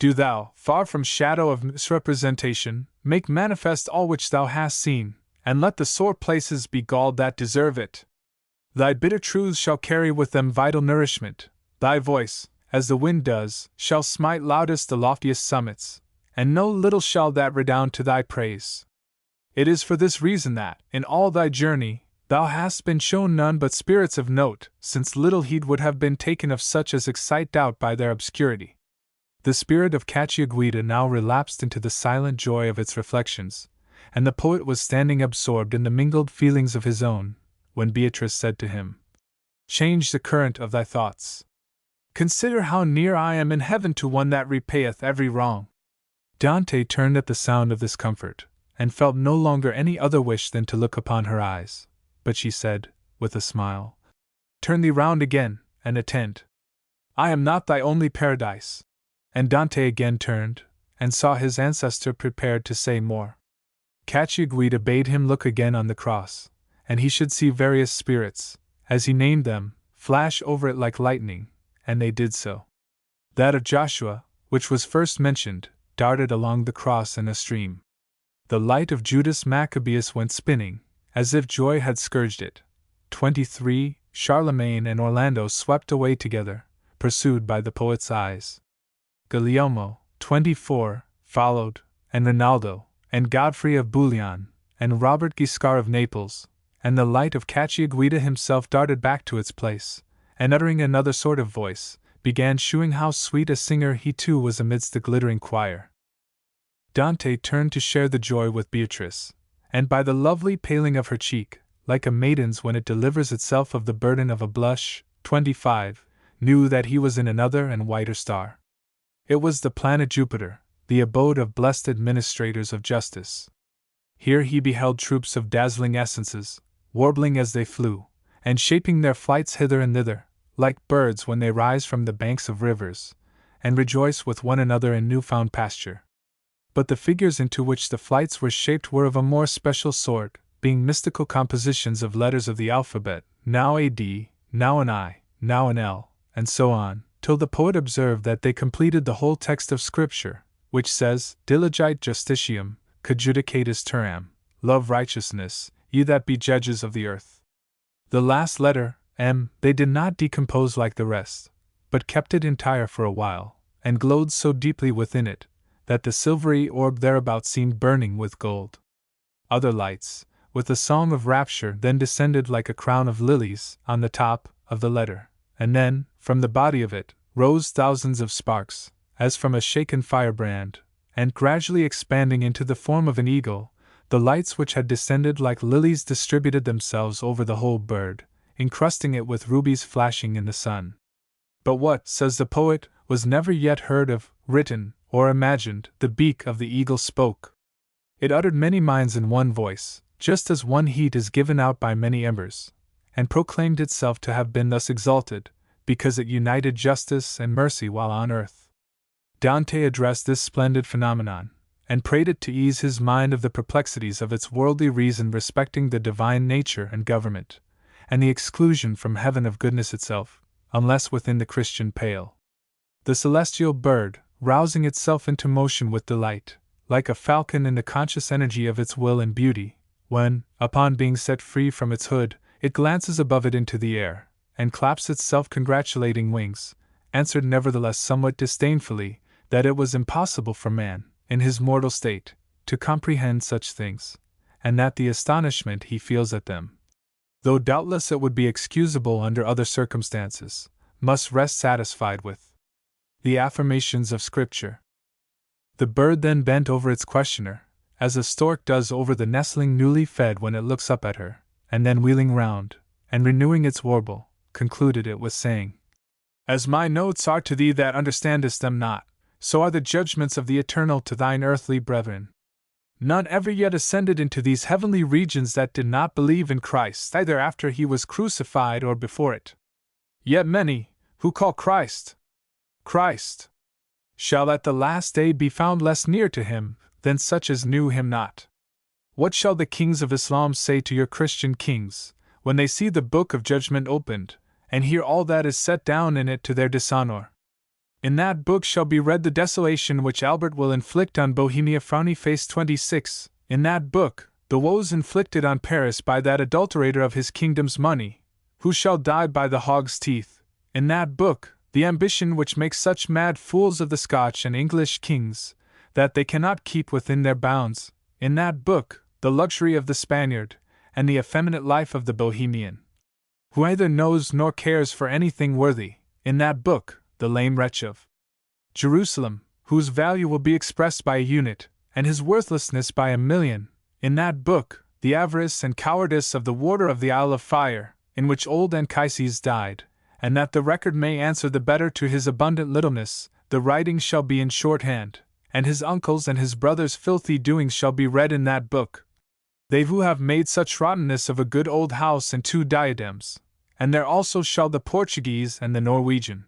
Do thou, far from shadow of misrepresentation, make manifest all which thou hast seen, and let the sore places be galled that deserve it. Thy bitter truths shall carry with them vital nourishment, thy voice, as the wind does, shall smite loudest the loftiest summits, and no little shall that redound to thy praise. It is for this reason that, in all thy journey, thou hast been shown none but spirits of note, since little heed would have been taken of such as excite doubt by their obscurity. The spirit of Cacciaguida now relapsed into the silent joy of its reflections, and the poet was standing absorbed in the mingled feelings of his own, when Beatrice said to him, Change the current of thy thoughts. Consider how near I am in heaven to one that repayeth every wrong. Dante turned at the sound of this comfort, and felt no longer any other wish than to look upon her eyes, but she said, with a smile, Turn thee round again, and attend. I am not thy only paradise. And Dante again turned, and saw his ancestor prepared to say more. Cacciaguida bade him look again on the cross, and he should see various spirits, as he named them, flash over it like lightning, and they did so. That of Joshua, which was first mentioned, darted along the cross in a stream. The light of Judas Maccabeus went spinning, as if joy had scourged it. 23. Charlemagne and Orlando swept away together, pursued by the poet's eyes. Guglielmo, 24, followed, and Rinaldo, and Godfrey of Bouillon, and Robert Guiscard of Naples, and the light of Cacciaguida himself darted back to its place, and uttering another sort of voice, began shewing how sweet a singer he too was amidst the glittering choir. Dante turned to share the joy with Beatrice, and by the lovely paling of her cheek, like a maiden's when it delivers itself of the burden of a blush, 25, knew that he was in another and whiter star. It was the planet Jupiter, the abode of blessed administrators of justice. Here he beheld troops of dazzling essences, warbling as they flew, and shaping their flights hither and thither, like birds when they rise from the banks of rivers, and rejoice with one another in new-found pasture. But the figures into which the flights were shaped were of a more special sort, being mystical compositions of letters of the alphabet, now a D, now an I, now an L, and so on, till the poet observed that they completed the whole text of Scripture, which says, Diligite justitiam, cojudicatis turam, love righteousness, ye that be judges of the earth. The last letter, M, they did not decompose like the rest, but kept it entire for a while, and glowed so deeply within it, that the silvery orb thereabout seemed burning with gold. Other lights, with a song of rapture, then descended like a crown of lilies on the top of the letter, and then, from the body of it, rose thousands of sparks, as from a shaken firebrand, and gradually expanding into the form of an eagle, the lights which had descended like lilies distributed themselves over the whole bird, encrusting it with rubies flashing in the sun. But what, says the poet, was never yet heard of, written, or imagined, the beak of the eagle spoke. It uttered many minds in one voice, just as one heat is given out by many embers, and proclaimed itself to have been thus exalted, because it united justice and mercy while on earth. Dante addressed this splendid phenomenon, and prayed it to ease his mind of the perplexities of its worldly reason respecting the divine nature and government, and the exclusion from heaven of goodness itself, unless within the Christian pale. The celestial bird, rousing itself into motion with delight, like a falcon in the conscious energy of its will and beauty, when, upon being set free from its hood, it glances above it into the air, and claps its self-congratulating wings, answered nevertheless somewhat disdainfully that it was impossible for man, in his mortal state, to comprehend such things, and that the astonishment he feels at them, though doubtless it would be excusable under other circumstances, must rest satisfied with the affirmations of Scripture. The bird then bent over its questioner, as a stork does over the nestling newly fed when it looks up at her, and then wheeling round, and renewing its warble, concluded it with saying, "As my notes are to thee that understandest them not, so are the judgments of the Eternal to thine earthly brethren. None ever yet ascended into these heavenly regions that did not believe in Christ either after he was crucified or before it. Yet many, who call Christ, shall at the last day be found less near to him than such as knew him not. What shall the kings of Islam say to your Christian kings, when they see the book of judgment opened, and hear all that is set down in it to their dishonor? In that book shall be read the desolation which Albert will inflict on Bohemia. Frowny face 26. In that book, the woes inflicted on Paris by that adulterator of his kingdom's money, who shall die by the hog's teeth. In that book, the ambition which makes such mad fools of the Scotch and English kings, that they cannot keep within their bounds. In that book, the luxury of the Spaniard, and the effeminate life of the Bohemian, who either knows nor cares for anything worthy. In that book, the lame wretch of Jerusalem, whose value will be expressed by a unit, and his worthlessness by a million. In that book, the avarice and cowardice of the warder of the Isle of Fire, in which old Anchises died, and that the record may answer the better to his abundant littleness, the writing shall be in shorthand, and his uncle's and his brother's filthy doings shall be read in that book. They who have made such rottenness of a good old house and 2 diadems, and there also shall the Portuguese and the Norwegian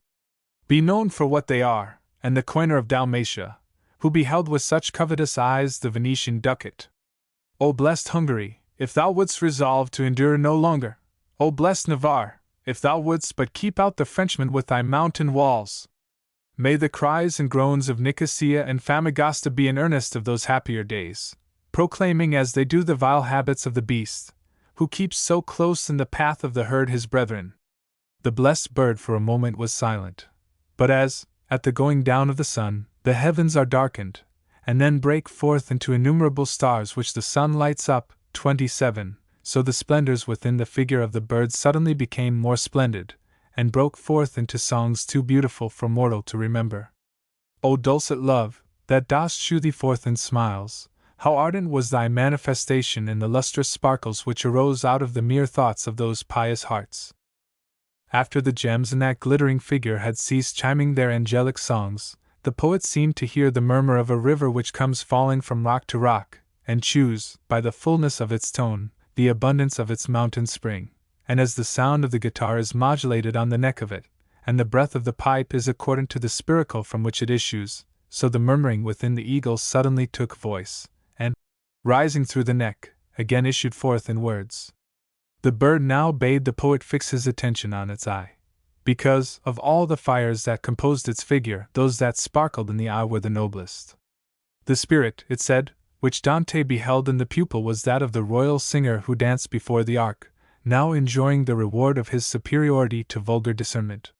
be known for what they are, and the coiner of Dalmatia, who beheld with such covetous eyes the Venetian ducat. O blessed Hungary, if thou wouldst resolve to endure no longer! O blessed Navarre, if thou wouldst but keep out the Frenchman with thy mountain walls! May the cries and groans of Nicosia and Famagosta be in earnest of those happier days, proclaiming as they do the vile habits of the beast, who keeps so close in the path of the herd his brethren. The blessed bird for a moment was silent, but as, at the going down of the sun, the heavens are darkened, and then break forth into innumerable stars which the sun lights up, 27, so the splendors within the figure of the bird suddenly became more splendid, and broke forth into songs too beautiful for mortal to remember. O dulcet love, that dost shew thee forth in smiles, how ardent was thy manifestation in the lustrous sparkles which arose out of the mere thoughts of those pious hearts! After the gems in that glittering figure had ceased chiming their angelic songs, the poet seemed to hear the murmur of a river which comes falling from rock to rock, and chews, by the fullness of its tone, the abundance of its mountain spring. And as the sound of the guitar is modulated on the neck of it, and the breath of the pipe is accordant to the spiracle from which it issues, so the murmuring within the eagle suddenly took voice, and, rising through the neck, again issued forth in words. The bird now bade the poet fix his attention on its eye, because, of all the fires that composed its figure, those that sparkled in the eye were the noblest. The spirit, it said, which Dante beheld in the pupil was that of the royal singer who danced before the ark, now enjoying the reward of his superiority to vulgar discernment.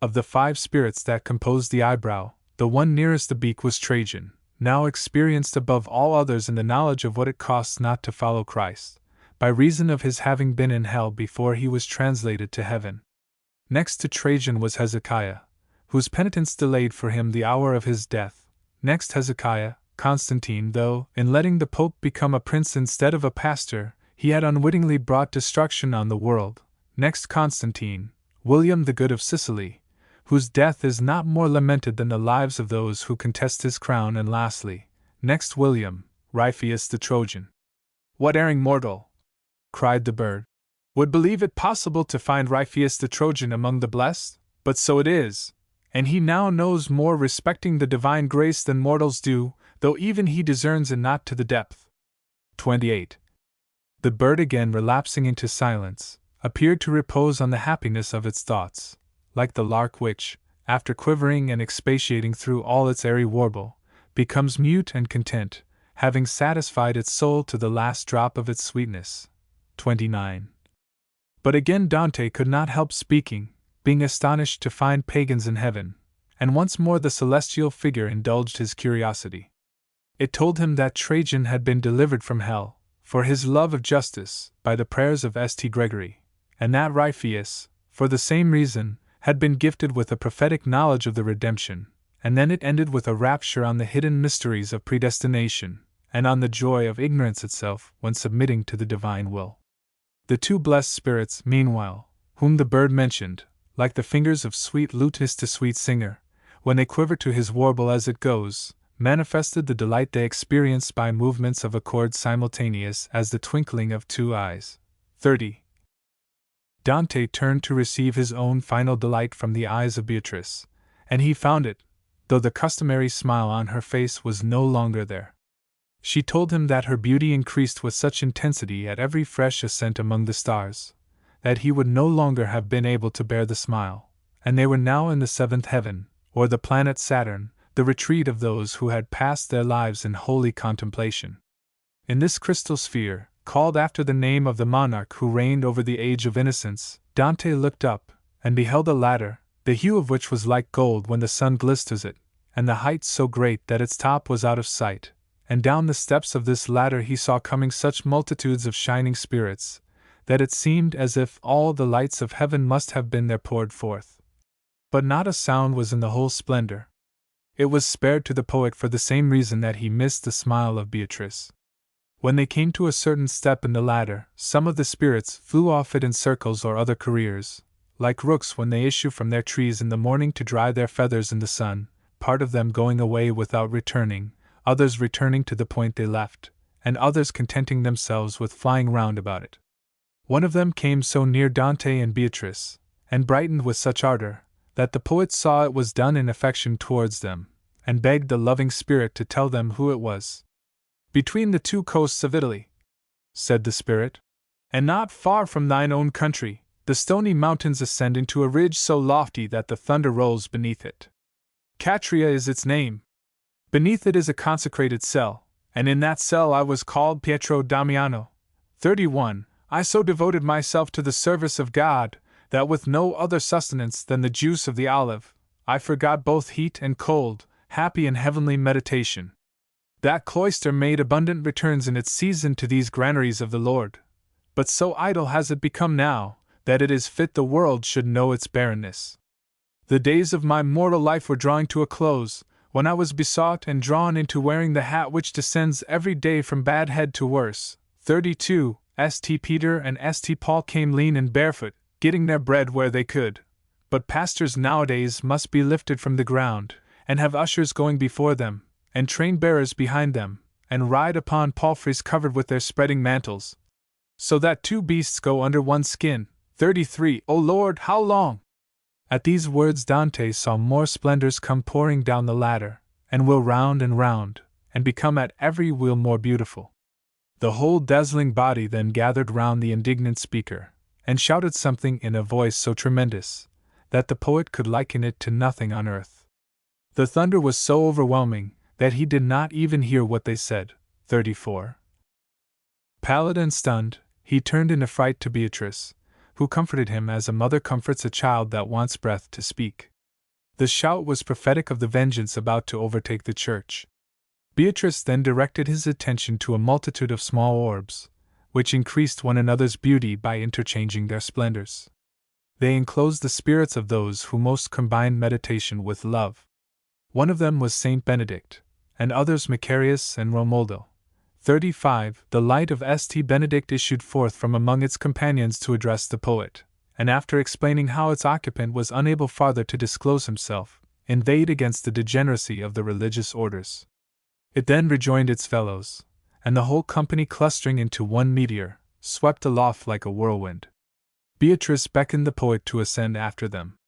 Of the 5 spirits that composed the eyebrow, the one nearest the beak was Trajan, now experienced above all others in the knowledge of what it costs not to follow Christ, by reason of his having been in hell before he was translated to heaven. Next to Trajan was Hezekiah, whose penitence delayed for him the hour of his death. Next Hezekiah, Constantine, though, in letting the Pope become a prince instead of a pastor, he had unwittingly brought destruction on the world. Next Constantine, William the Good of Sicily, whose death is not more lamented than the lives of those who contest his crown. And lastly, next William, Ripheus the Trojan. What erring mortal, cried the bird, would believe it possible to find Ripheus the Trojan among the blessed? But so it is, and he now knows more respecting the divine grace than mortals do, though even he discerns it not to the depth. 28. The bird, again relapsing into silence, appeared to repose on the happiness of its thoughts, like the lark which, after quivering and expatiating through all its airy warble, becomes mute and content, having satisfied its soul to the last drop of its sweetness. 29. But again Dante could not help speaking, being astonished to find pagans in heaven, and once more the celestial figure indulged his curiosity. It told him that Trajan had been delivered from hell, for his love of justice, by the prayers of St. Gregory, and that Ripheus, for the same reason, had been gifted with a prophetic knowledge of the redemption, and then it ended with a rapture on the hidden mysteries of predestination, and on the joy of ignorance itself when submitting to the divine will. The two blessed spirits, meanwhile, whom the bird mentioned, like the fingers of sweet lutist to sweet singer, when they quiver to his warble as it goes, manifested the delight they experienced by movements of accord simultaneous as the twinkling of two eyes. 30. Dante turned to receive his own final delight from the eyes of Beatrice, and he found it, though the customary smile on her face was no longer there. She told him that her beauty increased with such intensity at every fresh ascent among the stars, that he would no longer have been able to bear the smile, and they were now in the seventh heaven, or the planet Saturn, the retreat of those who had passed their lives in holy contemplation. In this crystal sphere, called after the name of the monarch who reigned over the age of innocence, Dante looked up, and beheld a ladder, the hue of which was like gold when the sun glisters it, and the height so great that its top was out of sight, and down the steps of this ladder he saw coming such multitudes of shining spirits, that it seemed as if all the lights of heaven must have been there poured forth. But not a sound was in the whole splendor. It was spared to the poet for the same reason that he missed the smile of Beatrice. When they came to a certain step in the ladder, some of the spirits flew off it in circles or other careers, like rooks when they issue from their trees in the morning to dry their feathers in the sun, part of them going away without returning, others returning to the point they left, and others contenting themselves with flying round about it. One of them came so near Dante and Beatrice, and brightened with such ardor, that the poet saw it was done in affection towards them, and begged the loving spirit to tell them who it was. "Between the two coasts of Italy," said the spirit, "and not far from thine own country, the stony mountains ascend into a ridge so lofty that the thunder rolls beneath it. Catria is its name. Beneath it is a consecrated cell, and in that cell I was called Pietro Damiano. 31. I so devoted myself to the service of God, that with no other sustenance than the juice of the olive, I forgot both heat and cold, happy in heavenly meditation. That cloister made abundant returns in its season to these granaries of the Lord, but so idle has it become now, that it is fit the world should know its barrenness. The days of my mortal life were drawing to a close, when I was besought and drawn into wearing the hat which descends every day from bad head to worse. 32. St. Peter and St. Paul came lean and barefoot, getting their bread where they could, but pastors nowadays must be lifted from the ground, and have ushers going before them, and train-bearers behind them, and ride upon palfreys covered with their spreading mantles, so that two beasts go under one skin. 33. O Lord, how long? At these words Dante saw more splendors come pouring down the ladder, and wheel round, and become at every wheel more beautiful. The whole dazzling body then gathered round the indignant speaker, and shouted something in a voice so tremendous, that the poet could liken it to nothing on earth. The thunder was so overwhelming, that he did not even hear what they said. 34. Pallid and stunned, he turned in affright to Beatrice, who comforted him as a mother comforts a child that wants breath to speak. The shout was prophetic of the vengeance about to overtake the church. Beatrice then directed his attention to a multitude of small orbs, which increased one another's beauty by interchanging their splendors. They enclosed the spirits of those who most combined meditation with love. One of them was Saint Benedict, and others Macarius and Romualdo. 35. The light of St. Benedict issued forth from among its companions to address the poet, and after explaining how its occupant was unable farther to disclose himself, inveighed against the degeneracy of the religious orders. It then rejoined its fellows, and the whole company, clustering into one meteor, swept aloft like a whirlwind. Beatrice beckoned the poet to ascend after them.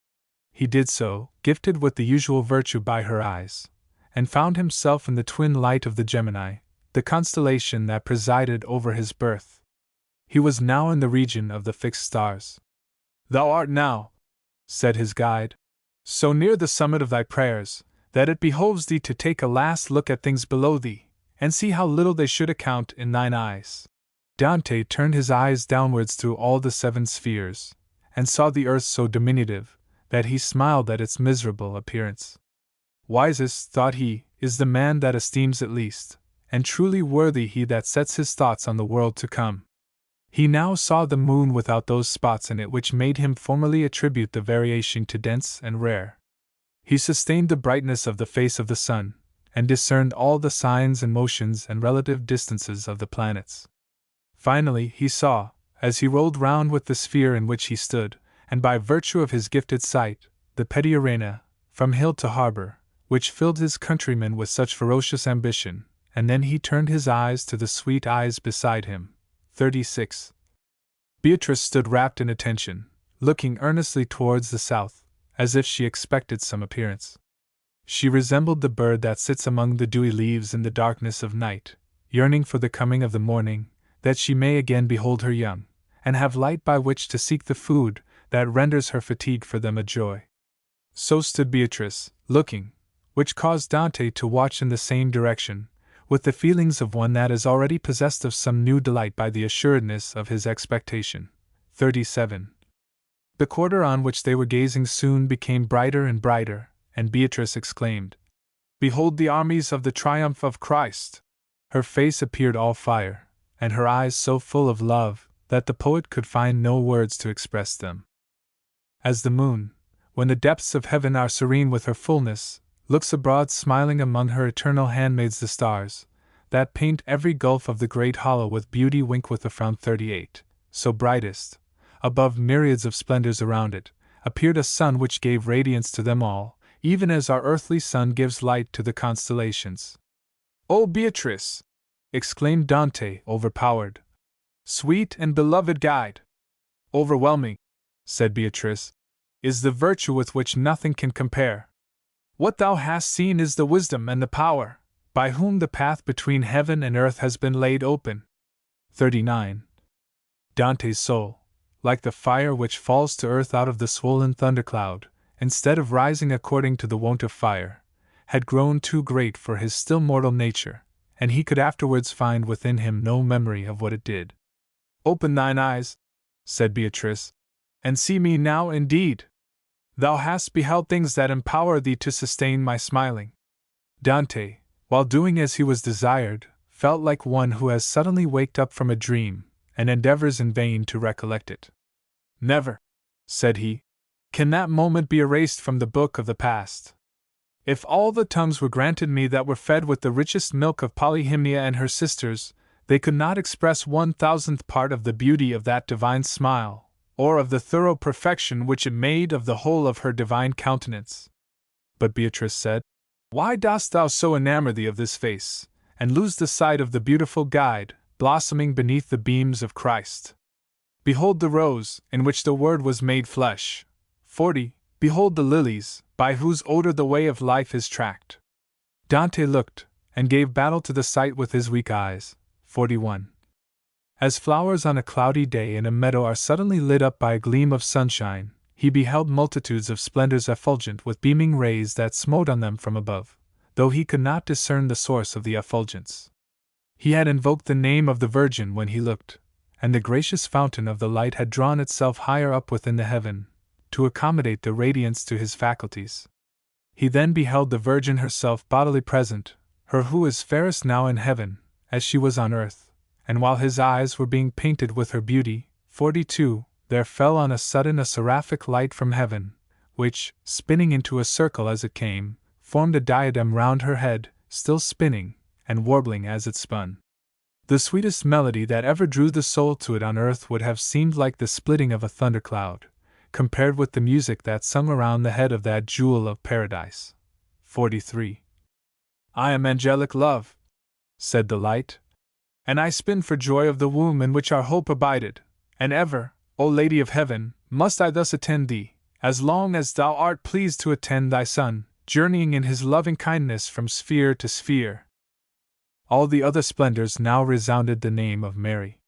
he did so, gifted with the usual virtue by her eyes, and found himself in the twin light of the Gemini, the constellation that presided over his birth. He was now in the region of the fixed stars. "Thou art now," said his guide, "so near the summit of thy prayers, that it behoves thee to take a last look at things below thee, and see how little they should account in thine eyes." Dante turned his eyes downwards through all the 7 spheres, and saw the earth so diminutive, that he smiled at its miserable appearance. Wisest, thought he, is the man that esteems it least, and truly worthy he that sets his thoughts on the world to come. He now saw the moon without those spots in it which made him formerly attribute the variation to dense and rare. He sustained the brightness of the face of the sun, and discerned all the signs and motions and relative distances of the planets. Finally, he saw, as he rolled round with the sphere in which he stood, and by virtue of his gifted sight, the petty arena, from hill to harbor, which filled his countrymen with such ferocious ambition, and then he turned his eyes to the sweet eyes beside him. 36. Beatrice stood rapt in attention, looking earnestly towards the south, as if she expected some appearance. She resembled the bird that sits among the dewy leaves in the darkness of night, yearning for the coming of the morning, that she may again behold her young, and have light by which to seek the food that renders her fatigue for them a joy. So stood Beatrice, looking, which caused Dante to watch in the same direction, with the feelings of one that is already possessed of some new delight by the assuredness of his expectation. 37. The quarter on which they were gazing soon became brighter and brighter, and Beatrice exclaimed, "Behold the armies of the triumph of Christ!" Her face appeared all fire, and her eyes so full of love, that the poet could find no words to express them. As the moon, when the depths of heaven are serene with her fullness, looks abroad smiling among her eternal handmaids the stars, that paint every gulf of the great hollow with beauty wink with a frown. 38. So brightest, above myriads of splendors around it, appeared a sun which gave radiance to them all, even as our earthly sun gives light to the constellations. "O Beatrice!" exclaimed Dante, overpowered. "Sweet and beloved guide!" "Overwhelming," said Beatrice, "is the virtue with which nothing can compare. What thou hast seen is the wisdom and the power, by whom the path between heaven and earth has been laid open." 39. Dante's soul, like the fire which falls to earth out of the swollen thundercloud, instead of rising according to the wont of fire, had grown too great for his still mortal nature, and he could afterwards find within him no memory of what it did. "Open thine eyes," said Beatrice, "and see me now indeed. Thou hast beheld things that empower thee to sustain my smiling." Dante, while doing as he was desired, felt like one who has suddenly waked up from a dream, and endeavors in vain to recollect it. "Never," said he, "can that moment be erased from the book of the past. If all the tongues were granted me that were fed with the richest milk of Polyhymnia and her sisters, they could not express 1,000th part of the beauty of that divine smile, or of the thorough perfection which it made of the whole of her divine countenance." But Beatrice said, "Why dost thou so enamor thee of this face, and lose the sight of the beautiful guide, blossoming beneath the beams of Christ? Behold the rose, in which the Word was made flesh. 40. Behold the lilies, by whose odor the way of life is tracked." Dante looked, and gave battle to the sight with his weak eyes. 41. As flowers on a cloudy day in a meadow are suddenly lit up by a gleam of sunshine, he beheld multitudes of splendors effulgent with beaming rays that smote on them from above, though he could not discern the source of the effulgence. He had invoked the name of the Virgin when he looked, and the gracious fountain of the light had drawn itself higher up within the heaven, to accommodate the radiance to his faculties. He then beheld the Virgin herself bodily present, her who is fairest now in heaven, as she was on earth, and while his eyes were being painted with her beauty, 42, there fell on a sudden a seraphic light from heaven, which, spinning into a circle as it came, formed a diadem round her head, still spinning, and warbling as it spun. The sweetest melody that ever drew the soul to it on earth would have seemed like the splitting of a thundercloud, compared with the music that sung around the head of that jewel of paradise. 43. "I am angelic love," said the light, "and I spin for joy of the womb in which our hope abided, and ever, O Lady of Heaven, must I thus attend thee, as long as thou art pleased to attend thy Son, journeying in his loving kindness from sphere to sphere. All the other splendors now resounded the name of Mary.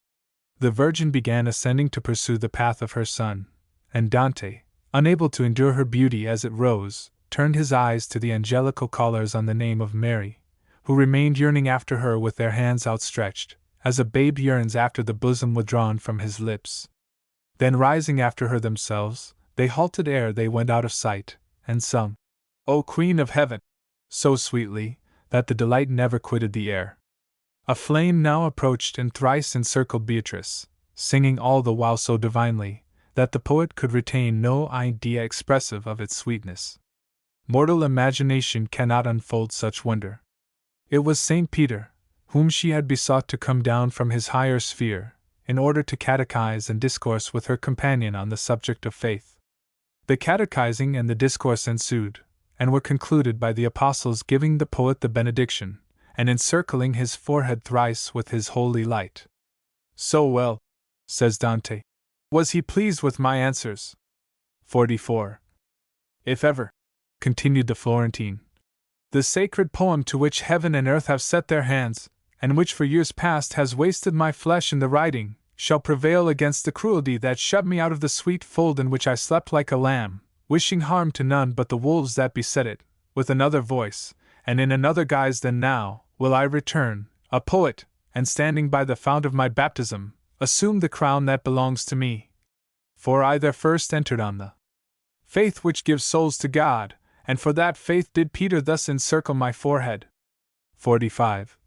The Virgin began ascending to pursue the path of her Son, and Dante, unable to endure her beauty as it rose, turned his eyes to the angelical callers on the name of Mary, who remained yearning after her with their hands outstretched, as a babe yearns after the bosom withdrawn from his lips. Then rising after her themselves, they halted ere they went out of sight, and sung, O Queen of Heaven, so sweetly, that the delight never quitted the air. A flame now approached and thrice encircled Beatrice, singing all the while so divinely, that the poet could retain no idea expressive of its sweetness. Mortal imagination cannot unfold such wonder. It was St. Peter, whom she had besought to come down from his higher sphere, in order to catechize and discourse with her companion on the subject of faith. The catechizing and the discourse ensued, and were concluded by the apostles giving the poet the benediction, and encircling his forehead thrice with his holy light. So well, says Dante, was he pleased with my answers. 44. If ever, continued the Florentine, the sacred poem to which heaven and earth have set their hands, and which for years past has wasted my flesh in the writing, shall prevail against the cruelty that shut me out of the sweet fold in which I slept like a lamb, wishing harm to none but the wolves that beset it, with another voice, and in another guise than now, will I return, a poet, and standing by the fount of my baptism, assume the crown that belongs to me. For I there first entered on the faith which gives souls to God, and for that faith did Peter thus encircle my forehead. 45.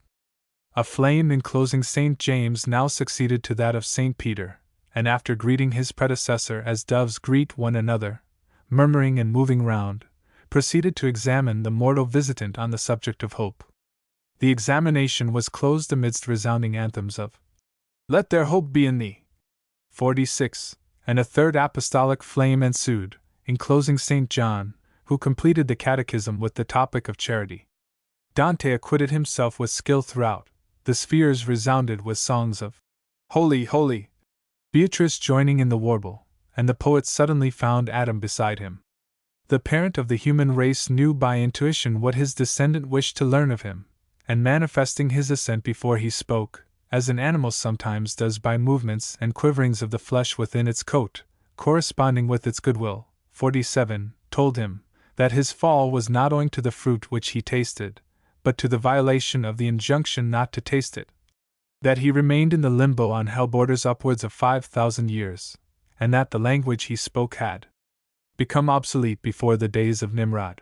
A flame enclosing St. James now succeeded to that of St. Peter, and after greeting his predecessor as doves greet one another, murmuring and moving round, proceeded to examine the mortal visitant on the subject of hope. The examination was closed amidst resounding anthems of Let their hope be in thee. 46. And a third apostolic flame ensued, enclosing St. John, who completed the catechism with the topic of charity. Dante acquitted himself with skill throughout. The spheres resounded with songs of Holy, holy, Beatrice joining in the warble, and the poet suddenly found Adam beside him. The parent of the human race knew by intuition what his descendant wished to learn of him, and manifesting his assent before he spoke, as an animal sometimes does by movements and quiverings of the flesh within its coat, corresponding with its goodwill, 47, told him that his fall was not owing to the fruit which he tasted, but to the violation of the injunction not to taste it. That he remained in the limbo on hell borders upwards of 5,000 years, and that the language he spoke had become obsolete before the days of Nimrod.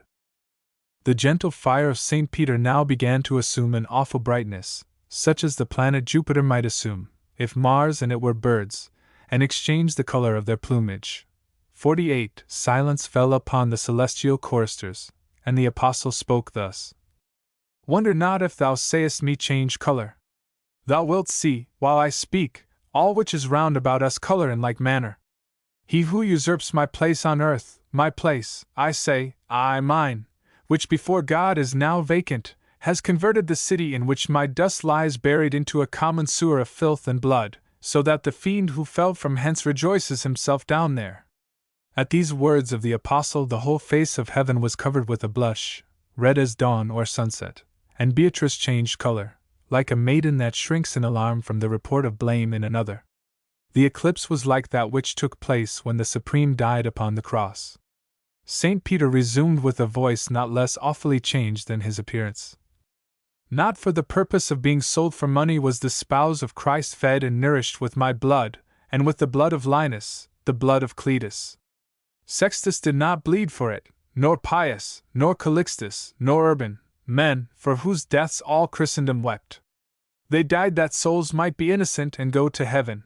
The gentle fire of St. Peter now began to assume an awful brightness, such as the planet Jupiter might assume, if Mars and it were birds, and exchanged the color of their plumage. 48. Silence fell upon the celestial choristers, and the apostle spoke thus: Wonder not if thou sayest me change color. Thou wilt see, while I speak, all which is round about us color in like manner. He who usurps my place on earth, my place, I say, mine, which before God is now vacant, has converted the city in which my dust lies buried into a common sewer of filth and blood, so that the fiend who fell from hence rejoices himself down there. At these words of the apostle the whole face of heaven was covered with a blush, red as dawn or sunset, and Beatrice changed color, like a maiden that shrinks in alarm from the report of blame in another. The eclipse was like that which took place when the Supreme died upon the cross. St. Peter resumed with a voice not less awfully changed than his appearance. Not for the purpose of being sold for money was the spouse of Christ fed and nourished with my blood, and with the blood of Linus, the blood of Cletus. Sextus did not bleed for it, nor Pius, nor Calixtus, nor Urban, men, for whose deaths all Christendom wept. They died that souls might be innocent and go to heaven.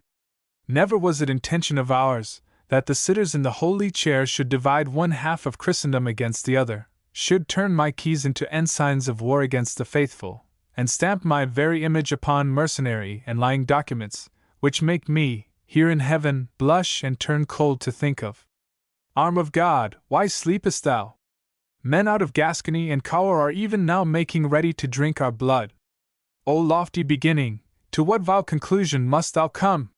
Never was it intention of ours, that the sitters in the holy chair should divide one half of Christendom against the other, should turn my keys into ensigns of war against the faithful, and stamp my very image upon mercenary and lying documents, which make me, here in heaven, blush and turn cold to think of. Arm of God, why sleepest thou? Men out of Gascony and Cawar are even now making ready to drink our blood. O lofty beginning, to what vile conclusion must thou come?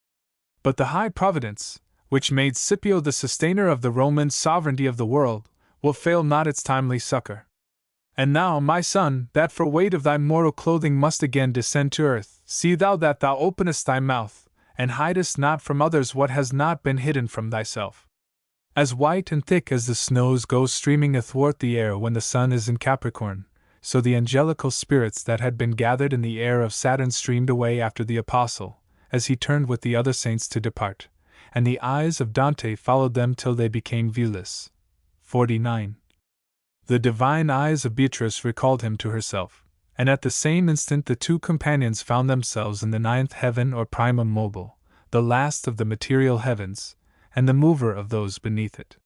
But the high providence, which made Scipio the sustainer of the Roman sovereignty of the world, will fail not its timely succor. And now, my son, that for weight of thy mortal clothing must again descend to earth, see thou that thou openest thy mouth, and hidest not from others what has not been hidden from thyself. As white and thick as the snows go streaming athwart the air when the sun is in Capricorn, so the angelical spirits that had been gathered in the air of Saturn streamed away after the apostle, as he turned with the other saints to depart, and the eyes of Dante followed them till they became viewless. 49. The divine eyes of Beatrice recalled him to herself, and at the same instant the two companions found themselves in the ninth heaven or primum mobile, the last of the material heavens, and the mover of those beneath it.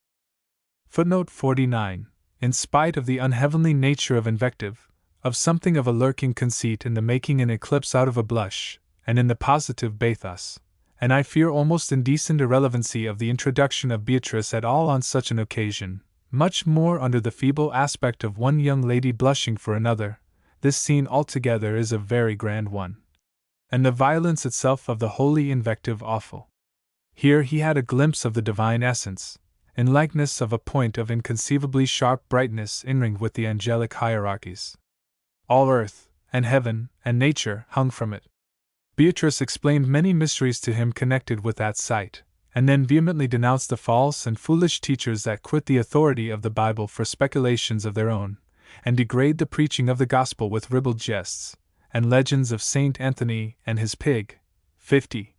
Footnote 49. In spite of the unheavenly nature of invective, of something of a lurking conceit in the making an eclipse out of a blush, and in the positive bathos, and I fear almost indecent irrelevancy of the introduction of Beatrice at all on such an occasion, much more under the feeble aspect of one young lady blushing for another, this scene altogether is a very grand one, and the violence itself of the holy invective awful. Here he had a glimpse of the divine essence, in likeness of a point of inconceivably sharp brightness in-ringed with the angelic hierarchies. All earth, and heaven, and nature hung from it. Beatrice explained many mysteries to him connected with that sight, and then vehemently denounced the false and foolish teachers that quit the authority of the Bible for speculations of their own, and degrade the preaching of the gospel with ribald jests, and legends of Saint Anthony and his pig. 50.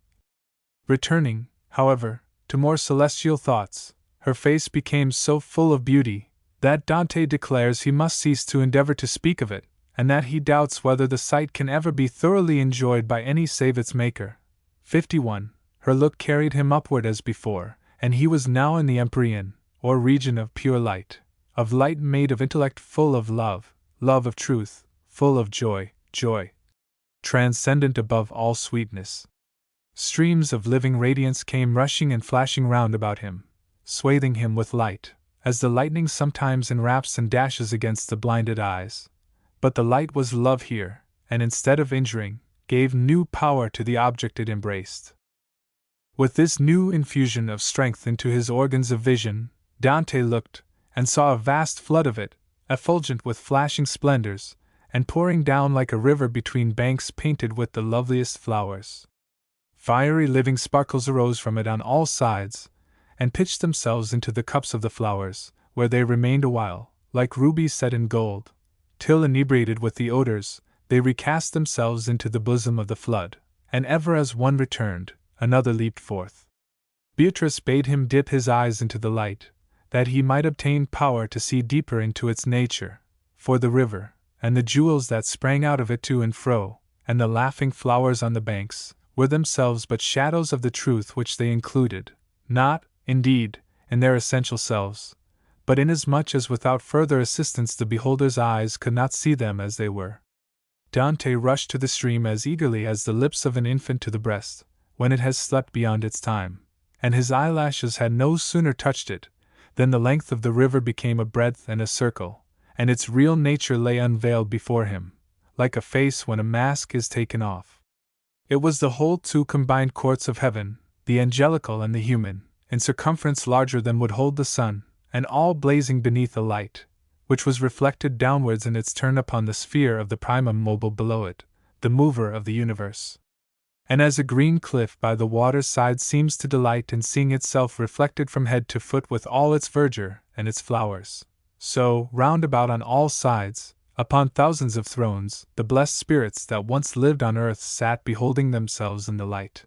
Returning, however, to more celestial thoughts, her face became so full of beauty, that Dante declares he must cease to endeavor to speak of it, and that he doubts whether the sight can ever be thoroughly enjoyed by any save its maker. 51. Her look carried him upward as before, and he was now in the empyrean, or region of pure light, of light made of intellect, full of love, love of truth, full of joy, joy transcendent above all sweetness. Streams of living radiance came rushing and flashing round about him, swathing him with light, as the lightning sometimes enwraps and dashes against the blinded eyes. But the light was love here, and instead of injuring, gave new power to the object it embraced. With this new infusion of strength into his organs of vision, Dante looked, and saw a vast flood of it, effulgent with flashing splendors, and pouring down like a river between banks painted with the loveliest flowers. Fiery living sparkles arose from it on all sides, and pitched themselves into the cups of the flowers, where they remained a while, like rubies set in gold, till inebriated with the odors, they recast themselves into the bosom of the flood, and ever as one returned, another leaped forth. Beatrice bade him dip his eyes into the light, that he might obtain power to see deeper into its nature, for the river, and the jewels that sprang out of it to and fro, and the laughing flowers on the banks, were themselves but shadows of the truth which they included, not, indeed, in their essential selves, but inasmuch as without further assistance the beholder's eyes could not see them as they were. Dante rushed to the stream as eagerly as the lips of an infant to the breast, when it has slept beyond its time, and his eyelashes had no sooner touched it, than the length of the river became a breadth and a circle, and its real nature lay unveiled before him, like a face when a mask is taken off. It was the whole two combined courts of heaven, the angelical and the human, in circumference larger than would hold the sun, and all blazing beneath a light, which was reflected downwards in its turn upon the sphere of the primum mobile below it, the mover of the universe. And as a green cliff by the water's side seems to delight in seeing itself reflected from head to foot with all its verdure and its flowers, so, round about on all sides, upon thousands of thrones, the blessed spirits that once lived on earth sat beholding themselves in the light.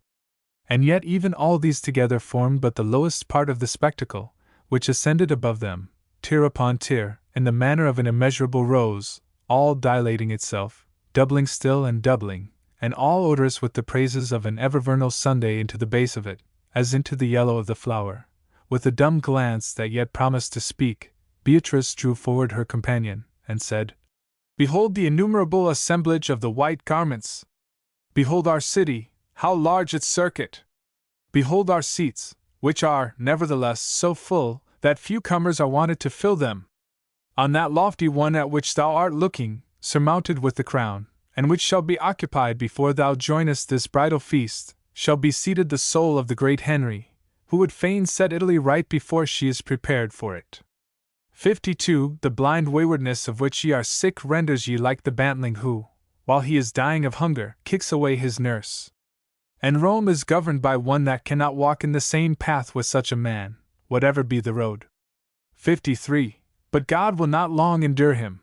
And yet even all these together formed but the lowest part of the spectacle, which ascended above them, tier upon tier, in the manner of an immeasurable rose, all dilating itself, doubling still and doubling, and all odorous with the praises of an ever-vernal Sunday into the base of it, as into the yellow of the flower. With a dumb glance that yet promised to speak, Beatrice drew forward her companion, and said, "Behold the innumerable assemblage of the white garments! Behold our city, how large its circuit! Behold our seats, which are, nevertheless, so full, that few comers are wanted to fill them. On that lofty one at which thou art looking, surmounted with the crown, and which shall be occupied before thou joinest this bridal feast, shall be seated the soul of the great Henry, who would fain set Italy right before she is prepared for it. 52. The blind waywardness of which ye are sick renders ye like the bantling who, while he is dying of hunger, kicks away his nurse. And Rome is governed by one that cannot walk in the same path with such a man, whatever be the road. 53. But God will not long endure him.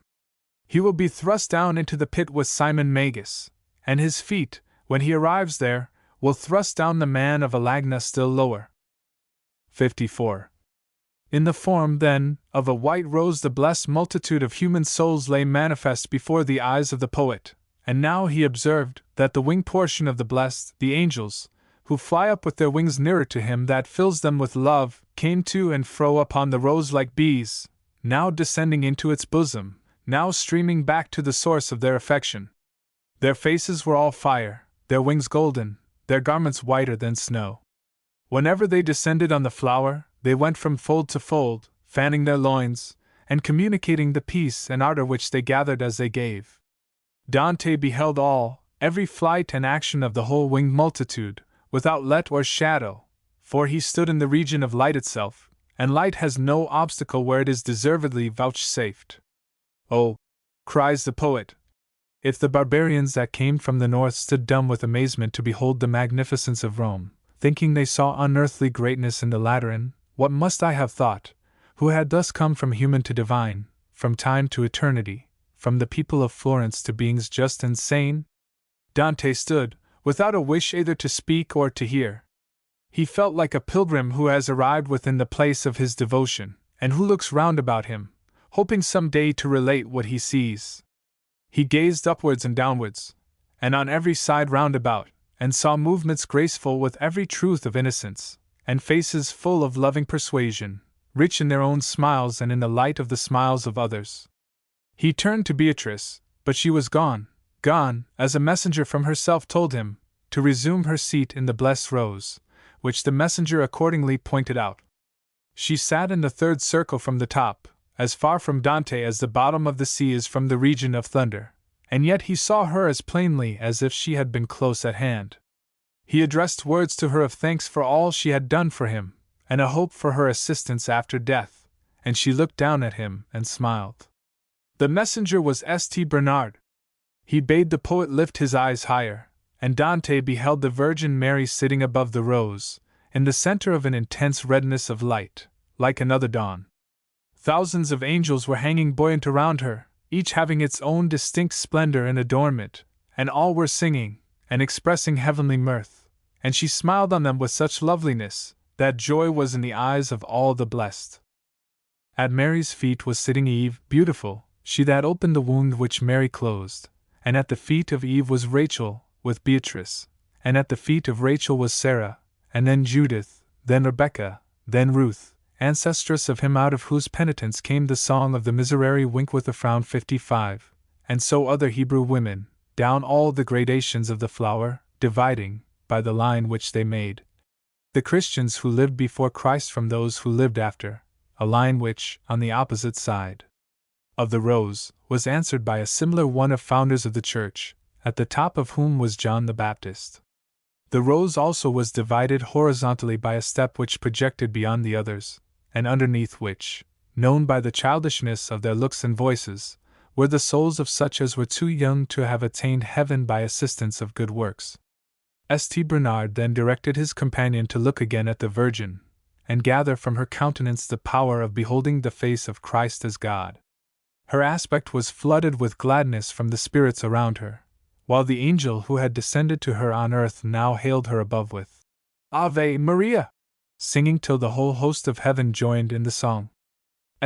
He will be thrust down into the pit with Simon Magus, and his feet, when he arrives there, will thrust down the man of Alagna still lower. 54. In the form, then, of a white rose the blessed multitude of human souls lay manifest before the eyes of the poet, and now he observed that the winged portion of the blessed, the angels, who fly up with their wings nearer to him that fills them with love, came to and fro upon the rose like bees, now descending into its bosom, now streaming back to the source of their affection. Their faces were all fire, their wings golden, their garments whiter than snow. Whenever they descended on the flower, they went from fold to fold, fanning their loins, and communicating the peace and ardor which they gathered as they gave. Dante beheld all, every flight and action of the whole winged multitude, without let or shadow, for he stood in the region of light itself, and light has no obstacle where it is deservedly vouchsafed. Oh, cries the poet, if the barbarians that came from the north stood dumb with amazement to behold the magnificence of Rome, thinking they saw unearthly greatness in the Lateran, what must I have thought, who had thus come from human to divine, from time to eternity, from the people of Florence to beings just and sane? Dante stood, without a wish either to speak or to hear. He felt like a pilgrim who has arrived within the place of his devotion, and who looks round about him, hoping some day to relate what he sees. He gazed upwards and downwards, and on every side round about, and saw movements graceful with every truth of innocence, and faces full of loving persuasion, rich in their own smiles and in the light of the smiles of others. He turned to Beatrice, but she was gone, as a messenger from herself told him, to resume her seat in the blessed rose, which the messenger accordingly pointed out. She sat in the third circle from the top, as far from Dante as the bottom of the sea is from the region of thunder, and yet he saw her as plainly as if she had been close at hand. He addressed words to her of thanks for all she had done for him, and a hope for her assistance after death, and she looked down at him and smiled. The messenger was St. Bernard. He bade the poet lift his eyes higher, and Dante beheld the Virgin Mary sitting above the rose, in the center of an intense redness of light, like another dawn. Thousands of angels were hanging buoyant around her, each having its own distinct splendor and adornment, and all were singing, and expressing heavenly mirth, and she smiled on them with such loveliness, that joy was in the eyes of all the blessed. At Mary's feet was sitting Eve, beautiful, she that opened the wound which Mary closed, and at the feet of Eve was Rachel, with Beatrice, and at the feet of Rachel was Sarah, and then Judith, then Rebecca, then Ruth, ancestress of him out of whose penitence came the song of the Miserere wink with a frown 55, and so other Hebrew women, down all the gradations of the flower, dividing, by the line which they made, the Christians who lived before Christ from those who lived after, a line which, on the opposite side of the rose, was answered by a similar one of founders of the Church, at the top of whom was John the Baptist. The rose also was divided horizontally by a step which projected beyond the others, and underneath which, known by the childishness of their looks and voices, were the souls of such as were too young to have attained heaven by assistance of good works. St. Bernard then directed his companion to look again at the Virgin, and gather from her countenance the power of beholding the face of Christ as God. Her aspect was flooded with gladness from the spirits around her, while the angel who had descended to her on earth now hailed her above with Ave Maria, singing till the whole host of heaven joined in the song.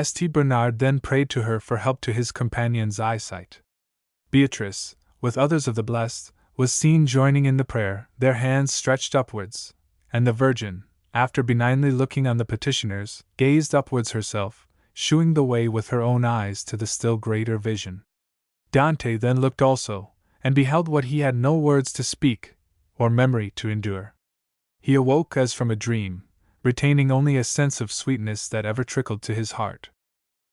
St. Bernard then prayed to her for help to his companion's eyesight. Beatrice, with others of the blessed, was seen joining in the prayer, their hands stretched upwards, and the Virgin, after benignly looking on the petitioners, gazed upwards herself, shewing the way with her own eyes to the still greater vision. Dante then looked also, and beheld what he had no words to speak, or memory to endure. He awoke as from a dream, retaining only a sense of sweetness that ever trickled to his heart.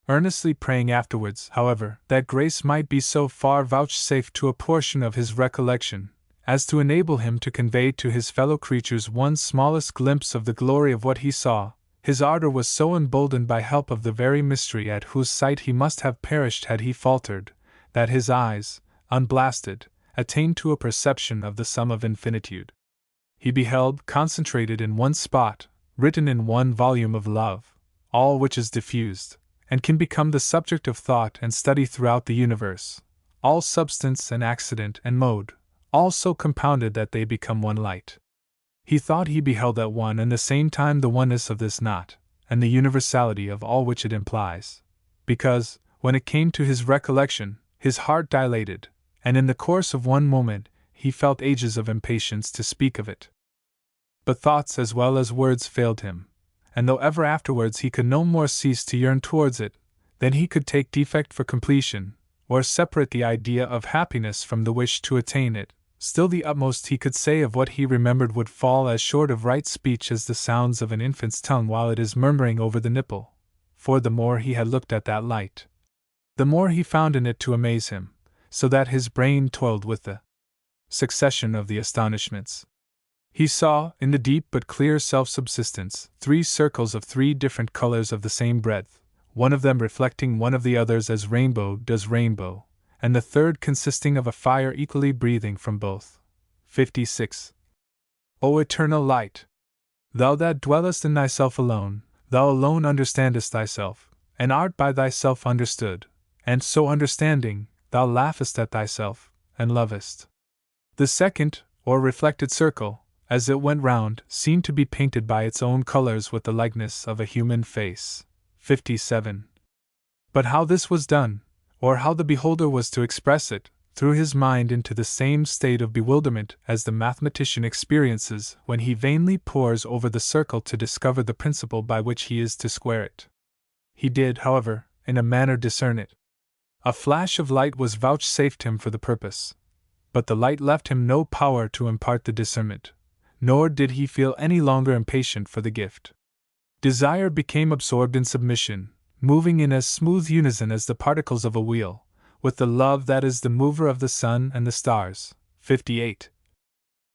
Earnestly praying afterwards, however, that grace might be so far vouchsafed to a portion of his recollection, as to enable him to convey to his fellow creatures one smallest glimpse of the glory of what he saw. His ardor was so emboldened by help of the very mystery at whose sight he must have perished had he faltered, that his eyes, unblasted, attained to a perception of the sum of infinitude. He beheld, concentrated in one spot, written in one volume of love, all which is diffused, and can become the subject of thought and study throughout the universe, all substance and accident and mode, all so compounded that they become one light. He thought he beheld at one and the same time the oneness of this knot, and the universality of all which it implies, because, when it came to his recollection, his heart dilated, and in the course of one moment he felt ages of impatience to speak of it. But thoughts as well as words failed him, and though ever afterwards he could no more cease to yearn towards it, than he could take defect for completion, or separate the idea of happiness from the wish to attain it, still the utmost he could say of what he remembered would fall as short of right speech as the sounds of an infant's tongue while it is murmuring over the nipple, for the more he had looked at that light, the more he found in it to amaze him, so that his brain toiled with the succession of the astonishments. He saw, in the deep but clear self-subsistence, 3 circles of 3 different colors of the same breadth, one of them reflecting one of the others as rainbow does rainbow, and the third consisting of a fire equally breathing from both. 56. O eternal light! Thou that dwellest in thyself alone, thou alone understandest thyself, and art by thyself understood, and so understanding, thou laughest at thyself, and lovest. The second, or reflected circle, as it went round, seemed to be painted by its own colors with the likeness of a human face. 57. But how this was done, or how the beholder was to express it, threw his mind into the same state of bewilderment as the mathematician experiences when he vainly pores over the circle to discover the principle by which he is to square it. He did, however, in a manner discern it. A flash of light was vouchsafed him for the purpose, but the light left him no power to impart the discernment, nor did he feel any longer impatient for the gift. Desire became absorbed in submission, moving in as smooth unison as the particles of a wheel, with the love that is the mover of the sun and the stars. 58.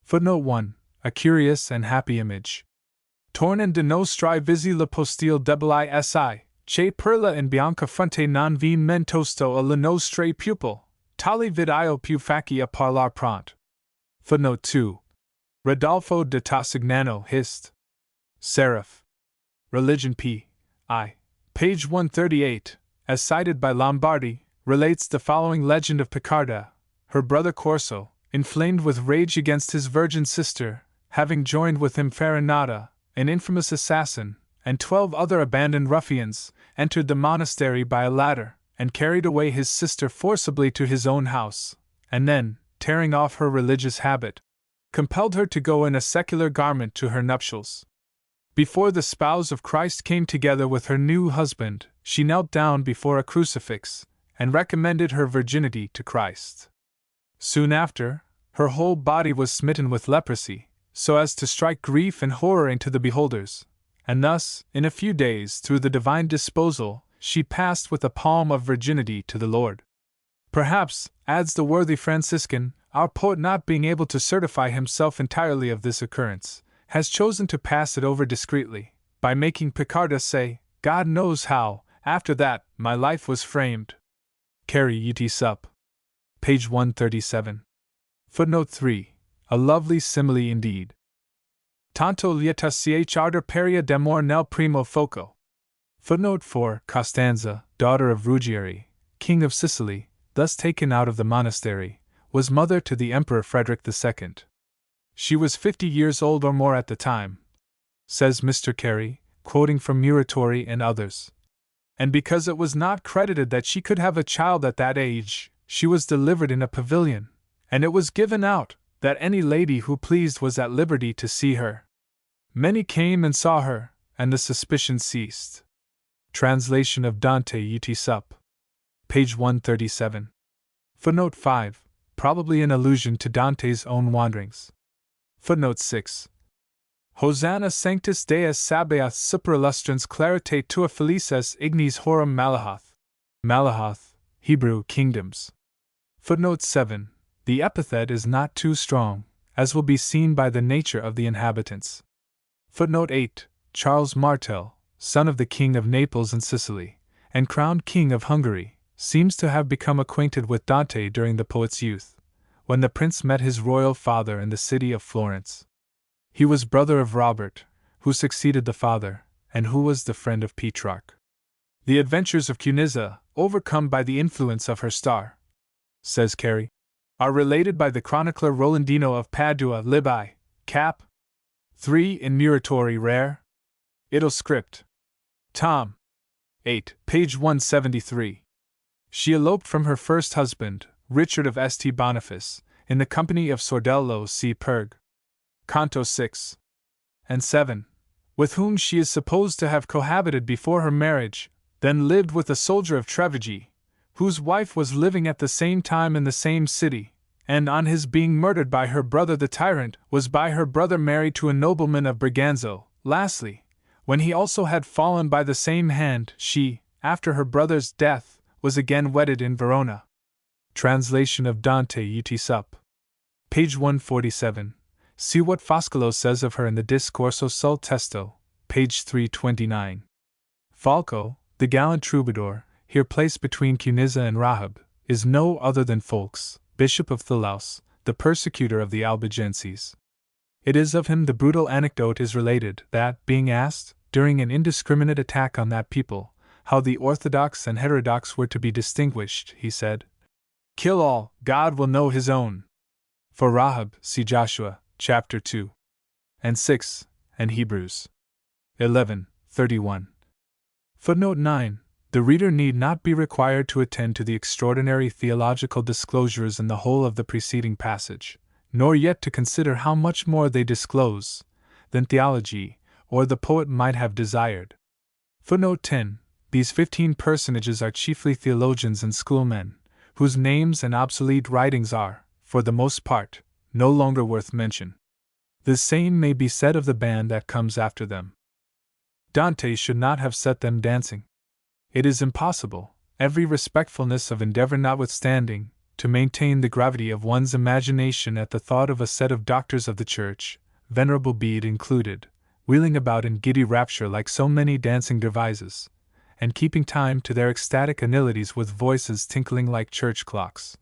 Footnote 1. A curious and happy image. Torn de nostri visi la postil debili si, che perla in bianca fronte non vi mentosto a la nostre pupil, tali vid io più faci a parlar pront. Footnote 2. Rodolfo de Tassignano Hist. Seraph. Religion p. I. Page 138, as cited by Lombardi, relates the following legend of Picarda. Her brother Corso, inflamed with rage against his virgin sister, having joined with him Farinata, an infamous assassin, and 12 other abandoned ruffians, entered the monastery by a ladder, and carried away his sister forcibly to his own house, and then, tearing off her religious habit, compelled her to go in a secular garment to her nuptials. Before the spouse of Christ came together with her new husband, she knelt down before a crucifix, and recommended her virginity to Christ. Soon after, her whole body was smitten with leprosy, so as to strike grief and horror into the beholders, and thus, in a few days, through the divine disposal, she passed with a palm of virginity to the Lord. Perhaps, adds the worthy Franciscan, our poet, not being able to certify himself entirely of this occurrence, has chosen to pass it over discreetly, by making Picarda say, God knows how, after that, my life was framed. Carry ut sup. Page 137. Footnote 3. A lovely simile indeed. Tanto lieta ch ardor peria d'amor nel primo foco. Footnote 4. Costanza, daughter of Ruggieri, king of Sicily, thus taken out of the monastery, was mother to the Emperor Frederick II. She was 50 years old or more at the time, says Mr. Carey, quoting from Muratori and others. And because it was not credited that she could have a child at that age, she was delivered in a pavilion, and it was given out that any lady who pleased was at liberty to see her. Many came and saw her, and the suspicion ceased. Translation of Dante ut sup. Page 137. Footnote 5. Probably an allusion to Dante's own wanderings. Footnote 6. Hosanna sanctus Deus sabaoth super illustrans clarite tua felices ignes horum Malahath. Malahath, Hebrew kingdoms. Footnote 7. The epithet is not too strong, as will be seen by the nature of the inhabitants. Footnote 8. Charles Martel, son of the King of Naples and Sicily, and crowned King of Hungary, seems to have become acquainted with Dante during the poet's youth, when the prince met his royal father in the city of Florence. He was brother of Robert, who succeeded the father, and who was the friend of Petrarch. The adventures of Cunizza, overcome by the influence of her star, says Carey, are related by the chronicler Rolandino of Padua Libai, cap. 3 in Muratori Rare. Idle script. Tom. 8, page 173. She eloped from her first husband, Richard of St. Boniface, in the company of Sordello C. Perg. Canto 6 and 7, with whom she is supposed to have cohabited before her marriage, then lived with a soldier of Trevigi, whose wife was living at the same time in the same city, and on his being murdered by her brother the tyrant, was by her brother married to a nobleman of Berganzo. Lastly, when he also had fallen by the same hand, she, after her brother's death, was again wedded in Verona. Translation of Dante ut sup. Page 147. See what Foscolo says of her in the Discorso sul Testo, page 329. Falco, the gallant troubadour, here placed between Cunizza and Rahab, is no other than Folks, bishop of Thelaus, the persecutor of the Albigenses. It is of him the brutal anecdote is related that, being asked, during an indiscriminate attack on that people, how the orthodox and heterodox were to be distinguished, he said, "Kill all, God will know his own." For Rahab, see Joshua, chapter 2 and 6, and Hebrews 11:31. Footnote 9. The reader need not be required to attend to the extraordinary theological disclosures in the whole of the preceding passage, nor yet to consider how much more they disclose than theology or the poet might have desired. Footnote 10. These 15 personages are chiefly theologians and schoolmen, whose names and obsolete writings are, for the most part, no longer worth mention. The same may be said of the band that comes after them. Dante should not have set them dancing. It is impossible, every respectfulness of endeavor notwithstanding, to maintain the gravity of one's imagination at the thought of a set of doctors of the Church, Venerable Bede included, wheeling about in giddy rapture like so many dancing devices, and keeping time to their ecstatic anilities with voices tinkling like church clocks.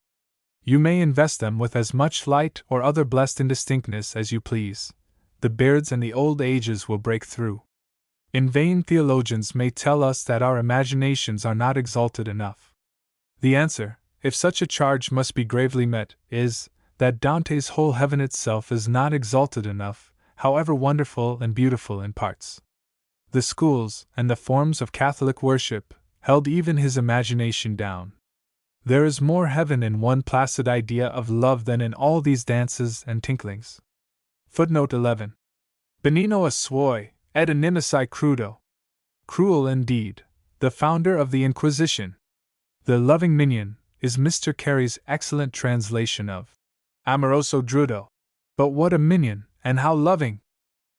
You may invest them with as much light or other blessed indistinctness as you please, the beards and the old ages will break through. In vain theologians may tell us that our imaginations are not exalted enough. The answer, if such a charge must be gravely met, is, that Dante's whole heaven itself is not exalted enough, however wonderful and beautiful in parts. The schools and the forms of Catholic worship held even his imagination down. There is more heaven in one placid idea of love than in all these dances and tinklings. Footnote 11. Benino a suoi, et inimici crudo. Cruel indeed, the founder of the Inquisition. The loving minion is Mr. Carey's excellent translation of Amoroso Drudo. But what a minion, and how loving!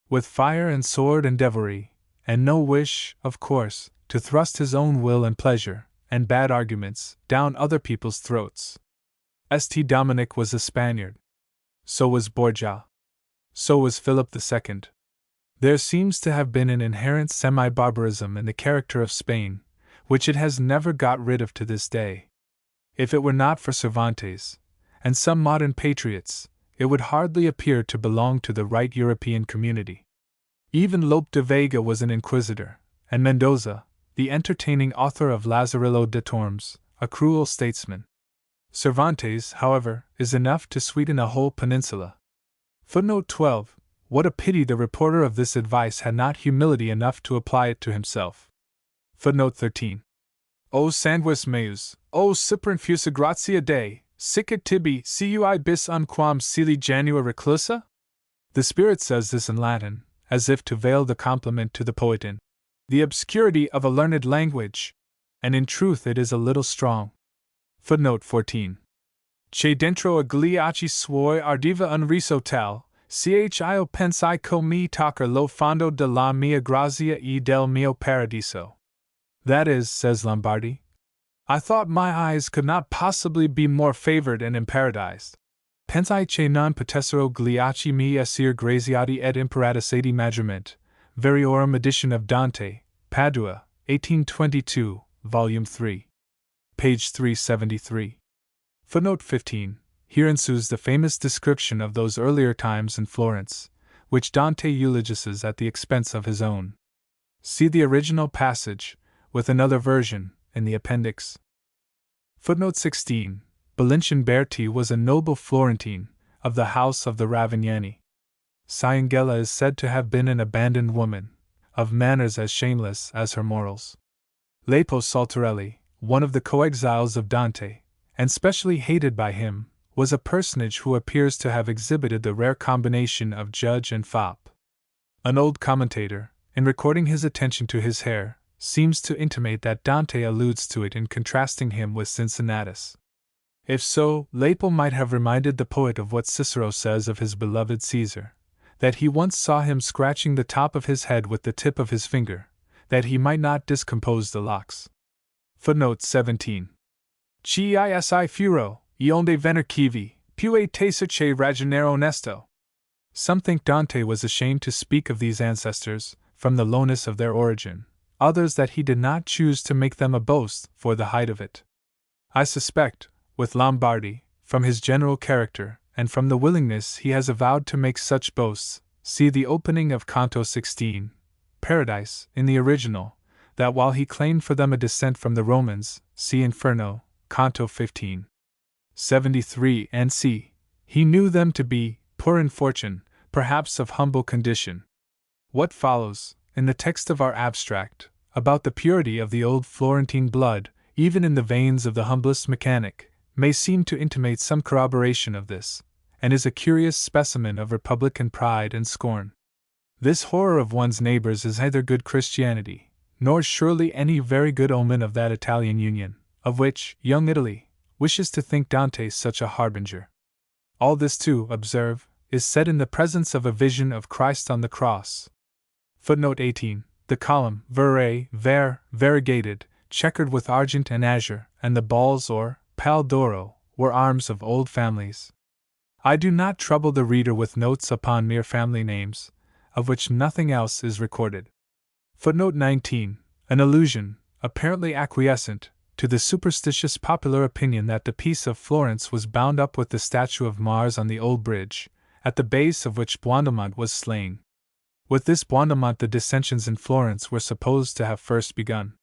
With fire and sword and devilry, and no wish, of course, to thrust his own will and pleasure, and bad arguments, down other people's throats. St. Dominic was a Spaniard. So was Borgia. So was Philip II. There seems to have been an inherent semi-barbarism in the character of Spain, which it has never got rid of to this day. If it were not for Cervantes, and some modern patriots, it would hardly appear to belong to the right European community. Even Lope de Vega was an inquisitor, and Mendoza, the entertaining author of Lazarillo de Tormes, a cruel statesman. Cervantes, however, is enough to sweeten a whole peninsula. Footnote 12. What a pity the reporter of this advice had not humility enough to apply it to himself. Footnote 13. O sanguis meus, O Cyprin fusa gratia Dei, sicut tibi cui bis unquam celi janua reclusa? The Spirit says this in Latin, as if to veil the compliment to the poet in the obscurity of a learned language, and in truth it is a little strong. Footnote 14. Che dentro agliaci suoi ardiva un riso tal, ch'io pensai come tocar lo fondo de la mia grazia e del mio paradiso. That is, says Lombardi, I thought my eyes could not possibly be more favored and in paradise Pensae che non potessero gliaci mi essere graziati ed imperatisati maggiormente. Variorum edition of Dante, Padua, 1822, Volume 3. Page 373. Footnote 15. Here ensues the famous description of those earlier times in Florence, which Dante eulogizes at the expense of his own. See the original passage, with another version, in the appendix. Footnote 16. Belincian Berti was a noble Florentine, of the house of the Ravignani. Cyangella is said to have been an abandoned woman, of manners as shameless as her morals. Lepo Saltarelli, one of the co-exiles of Dante, and specially hated by him, was a personage who appears to have exhibited the rare combination of judge and fop. An old commentator, in recording his attention to his hair, seems to intimate that Dante alludes to it in contrasting him with Cincinnatus. If so, Lepo might have reminded the poet of what Cicero says of his beloved Caesar, that he once saw him scratching the top of his head with the tip of his finger, that he might not discompose the locks. Footnote 17. Cisi furo, ionde vener kivi, pue tacer che ragionare onesto. Some think Dante was ashamed to speak of these ancestors, from the lowness of their origin, others that he did not choose to make them a boast for the height of it. I suspect, with Lombardi, from his general character, and from the willingness he has avowed to make such boasts, see the opening of Canto 16, Paradise, in the original, that while he claimed for them a descent from the Romans, see Inferno, Canto 15. 73 and c. He knew them to be poor in fortune, perhaps of humble condition. What follows, in the text of our abstract, about the purity of the old Florentine blood, even in the veins of the humblest mechanic, may seem to intimate some corroboration of this, and is a curious specimen of republican pride and scorn. This horror of one's neighbors is neither good Christianity, nor surely any very good omen of that Italian union, of which young Italy wishes to think Dante such a harbinger. All this, too, observe, is said in the presence of a vision of Christ on the cross. Footnote 18. The column, variegated, checkered with argent and azure, and the balls or pal d'oro, were arms of old families. I do not trouble the reader with notes upon mere family names, of which nothing else is recorded. Footnote 19. An allusion, apparently acquiescent, to the superstitious popular opinion that the peace of Florence was bound up with the statue of Mars on the old bridge, at the base of which Buondamont was slain. With this Buondamont the dissensions in Florence were supposed to have first begun.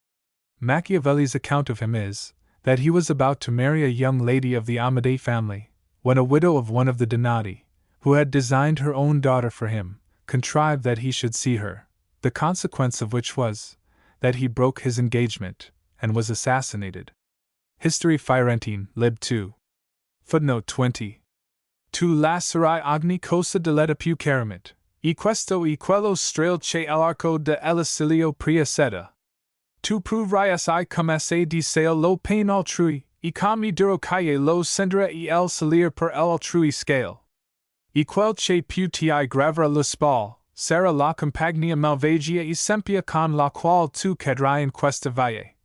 Machiavelli's account of him is, that he was about to marry a young lady of the Amadei family, when a widow of one of the Donati, who had designed her own daughter for him, contrived that he should see her, the consequence of which was, that he broke his engagement, and was assassinated. History Fiorentine, Lib 2. Footnote 20. Tu lacerai agni cosa deleta più caramit, e questo e quello strel che l'arco de Elicilio priaceta. Tu provrai si come esse di sale lo pain altrui, e come duro calle lo sendere e el salir per el altrui scale. E quel che più ti gravera lo spal, sarà la compagnia malvagia e sempia con la qual tu cadrai in questa valle.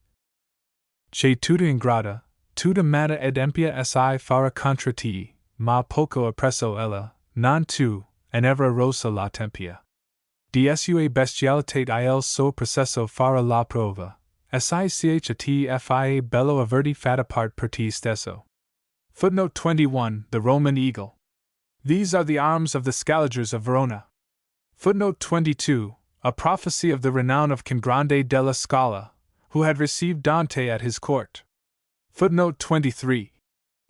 Che tuta ingrata, tuta matta ed empia si fara contra ti, ma poco oppresso ella, non tu, and ever rosa la tempia. Di sua bestialitate il so processo fara la prova, SICHATFIA bello averti fat apart per te stesso. Footnote 21. The Roman Eagle. These are the arms of the Scaligers of Verona. Footnote 22. A prophecy of the renown of Can Grande della Scala, who had received Dante at his court. Footnote 23.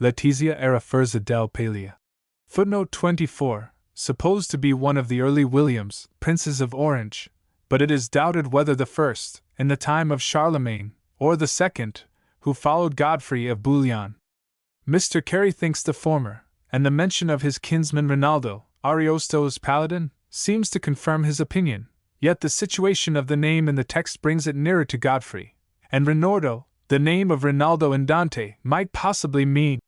Letizia era Furza del Paglia. Footnote 24. Supposed to be one of the early Williams, Princes of Orange, but it is doubted whether the first, in the time of Charlemagne, or the second, who followed Godfrey of Bouillon. Mr. Carey thinks the former, and the mention of his kinsman Rinaldo, Ariosto's paladin, seems to confirm his opinion, yet the situation of the name in the text brings it nearer to Godfrey, and Rinaldo, the name of Rinaldo in Dante, might possibly mean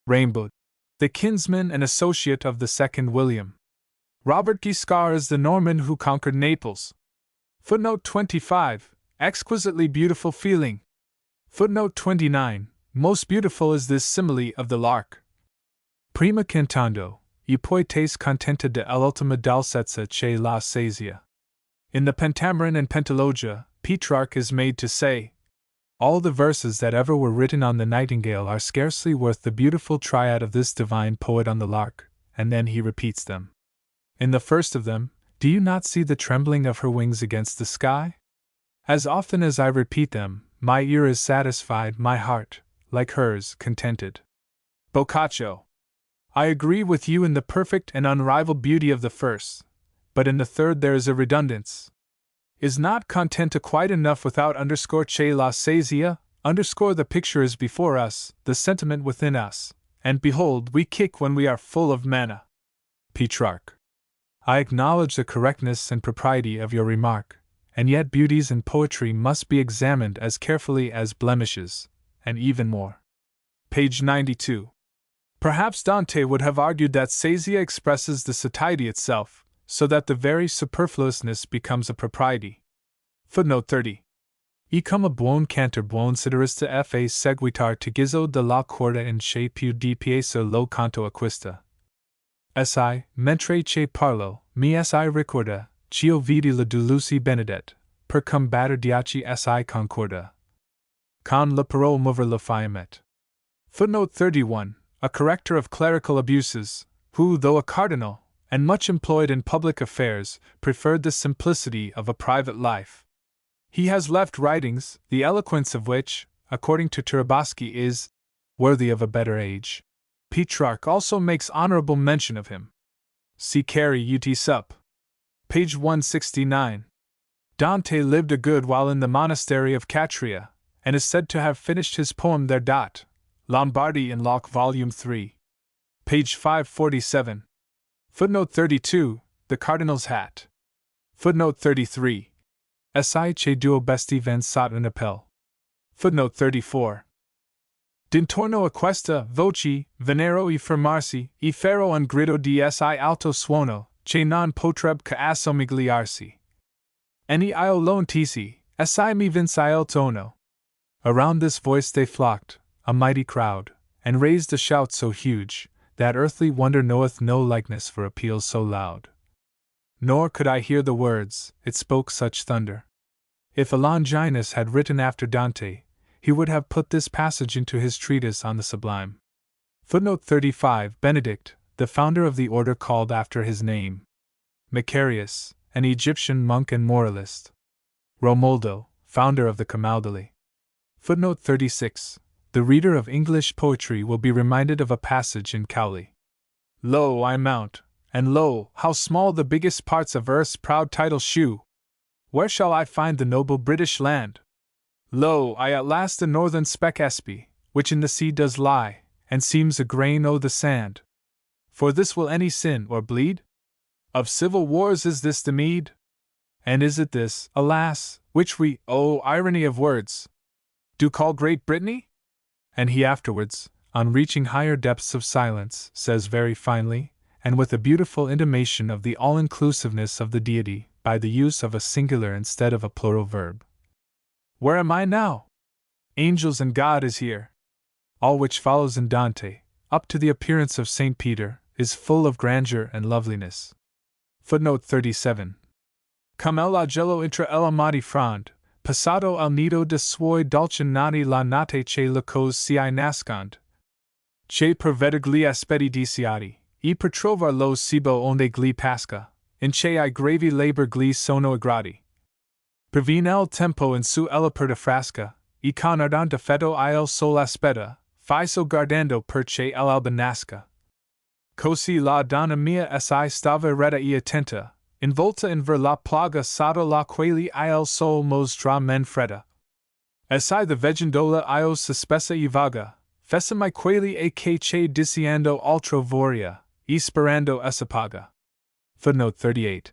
Rainbow, the kinsman and associate of the second William. Robert Guiscard is the Norman who conquered Naples. Footnote 25. Exquisitely beautiful feeling. Footnote 29. Most beautiful is this simile of the lark. Prima cantando, y poetes contenta de l'ultima dulcezza che la sazia. In the Pentameron and Pentalogia, Petrarch is made to say, all the verses that ever were written on the nightingale are scarcely worth the beautiful triad of this divine poet on the lark, and then he repeats them. In the first of them, do you not see the trembling of her wings against the sky? As often as I repeat them, my ear is satisfied, my heart, like hers, contented. Boccaccio. I agree with you in the perfect and unrivaled beauty of the first, but in the third there is a redundance. Is not contenta quite enough without underscore che la sazia? Underscore the picture is before us, the sentiment within us, and behold, we kick when we are full of manna. Petrarch. I acknowledge the correctness and propriety of your remark, and yet beauties in poetry must be examined as carefully as blemishes, and even more. Page 92. Perhaps Dante would have argued that sazia expresses the satiety itself, so that the very superfluousness becomes a propriety. Footnote 30. E come a buon cantor buon siderista fa seguitar tigizzo de la corda in che più di piesa lo canto acquista. Si, mentre che parlo, mi si ricorda, ch'io vidi la duluci benedet, per combatter diaci si concorda. Con la parole mover la fiamet. Footnote 31. A corrector of clerical abuses, who, though a cardinal, and much employed in public affairs, preferred the simplicity of a private life. He has left writings, the eloquence of which, according to Turabosky, is worthy of a better age. Petrarch also makes honorable mention of him. See Carey ut sup. Page 169. Dante lived a good while in the monastery of Catria, and is said to have finished his poem there. Lombardi in Locke Volume 3. Page 547. Footnote 32, the Cardinal's hat. Footnote 33. Si che duo besti ven sat in appel. Footnote 34. D'intorno a questa voci, venero e fermarsi, e ferro un grido di si alto suono, che non potreb che assomigliarsi. Eni io lontisi, si mi vinci il tono. Around this voice they flocked, a mighty crowd, and raised a shout so huge, that earthly wonder knoweth no likeness for appeals so loud. Nor could I hear the words, it spoke such thunder. If Longinus had written after Dante, he would have put this passage into his treatise on the sublime. Footnote 35. Benedict, the founder of the order called after his name. Macarius, an Egyptian monk and moralist. Romoldo, founder of the Camaldoli. Footnote 36. The reader of English poetry will be reminded of a passage in Cowley. Lo, I mount, and lo, how small the biggest parts of earth's proud title shew! Where shall I find the noble British land? Lo, I at last the northern speck espy, which in the sea does lie, and seems a grain o' the sand. For this will any sin or bleed? Of civil wars is this the meed? And is it this, alas, which we, oh, irony of words, do call Great Brittany? And he afterwards, on reaching higher depths of silence, says very finely, and with a beautiful intimation of the all-inclusiveness of the deity, by the use of a singular instead of a plural verb. Where am I now? Angels and God is here. All which follows in Dante, up to the appearance of St. Peter, is full of grandeur and loveliness. Footnote 37. Come el agello intra el amati frond, passato al nido de suoi dolcinati la notte che le cose si nascond. Che per veder gli aspetti disiati, e per trovar lo cibo onde gli pasca, in che I gravi labor gli sono agradi. Per vin el tempo in su ella per de frasca, e con ardente feto il sol aspetta, fi so guardando per che el alba nasca. Così la donna mia si stava retta e attenta, involta in ver la plaga sotto la quale il sol mostra men fretta. Si the vegendola io sospesa e vaga, fessami quali e che che diciendo altro voria, e sperando paga. Footnote 38.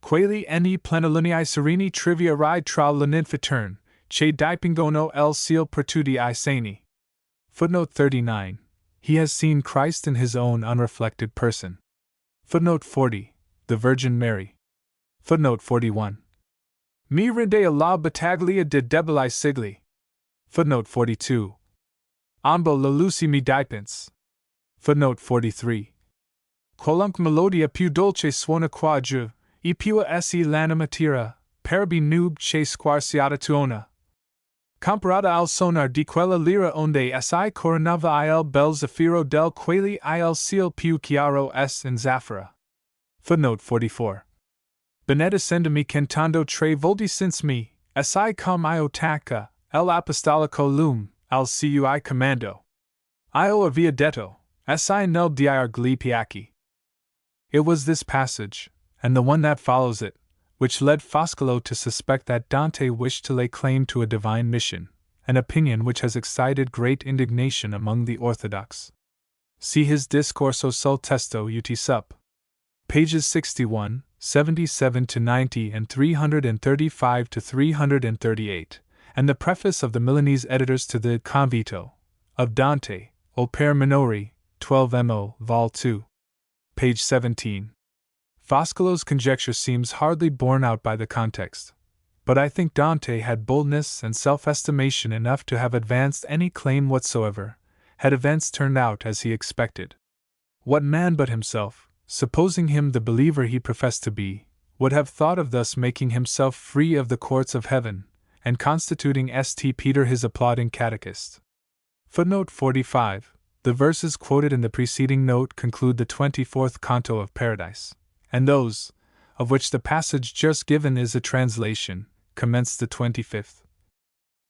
Quali eni plenilunii serini trivia ride tra la ninfetern, che dipingono el ciel pertudi I sani. Footnote 39. He has seen Christ in his own unreflected person. Footnote 40. The Virgin Mary. Footnote 41. Mi rende alla battaglia de deboli sigli. Footnote 42. Ambo la luci mi dipens. Footnote 43. Quolunque melodia più dolce suona qua giù, e più essi l'anima tira, parabi nub che squarciata tuona. Comparata al sonar di quella lira onde si coronava il bel zafiro del quali il ciel più chiaro es in zaffira. Footnote 44. Benedicendami cantando tre volte since mi, si com io tacca, l'apostolico lume, al cui commando. Io avia detto, si nel dir gli piaci. It was this passage, and the one that follows it, which led Foscolo to suspect that Dante wished to lay claim to a divine mission, an opinion which has excited great indignation among the orthodox. See his Discorso sul testo ut sup. Pages 61, 77-90 and 335-338, and the preface of the Milanese editors to the Convito of Dante, Opere Minori, 12 mo, Vol. 2. Page 17. Foscolo's conjecture seems hardly borne out by the context, but I think Dante had boldness and self-estimation enough to have advanced any claim whatsoever, had events turned out as he expected. What man but himself, supposing him the believer he professed to be, would have thought of thus making himself free of the courts of heaven, and constituting St. Peter his applauding catechist? Footnote 45. The verses quoted in the preceding note conclude the 24th canto of Paradise, and those, of which the passage just given is a translation, commence the 25th.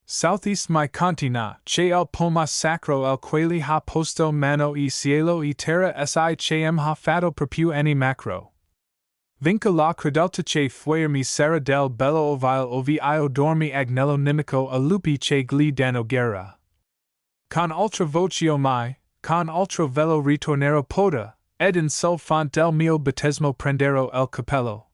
Southeast mi cantina, che el poma sacro el quali ha posto mano e cielo e terra si che ha fatto per più anni macro. Vinca la credelta che fuer mi sera del bello ovile ovi io dormi agnello nimico a lupi che gli danno guerra. Con ultra vocio mai, con ultra velo ritornero poda, ed in sol font del mio battesimo prendero el capello.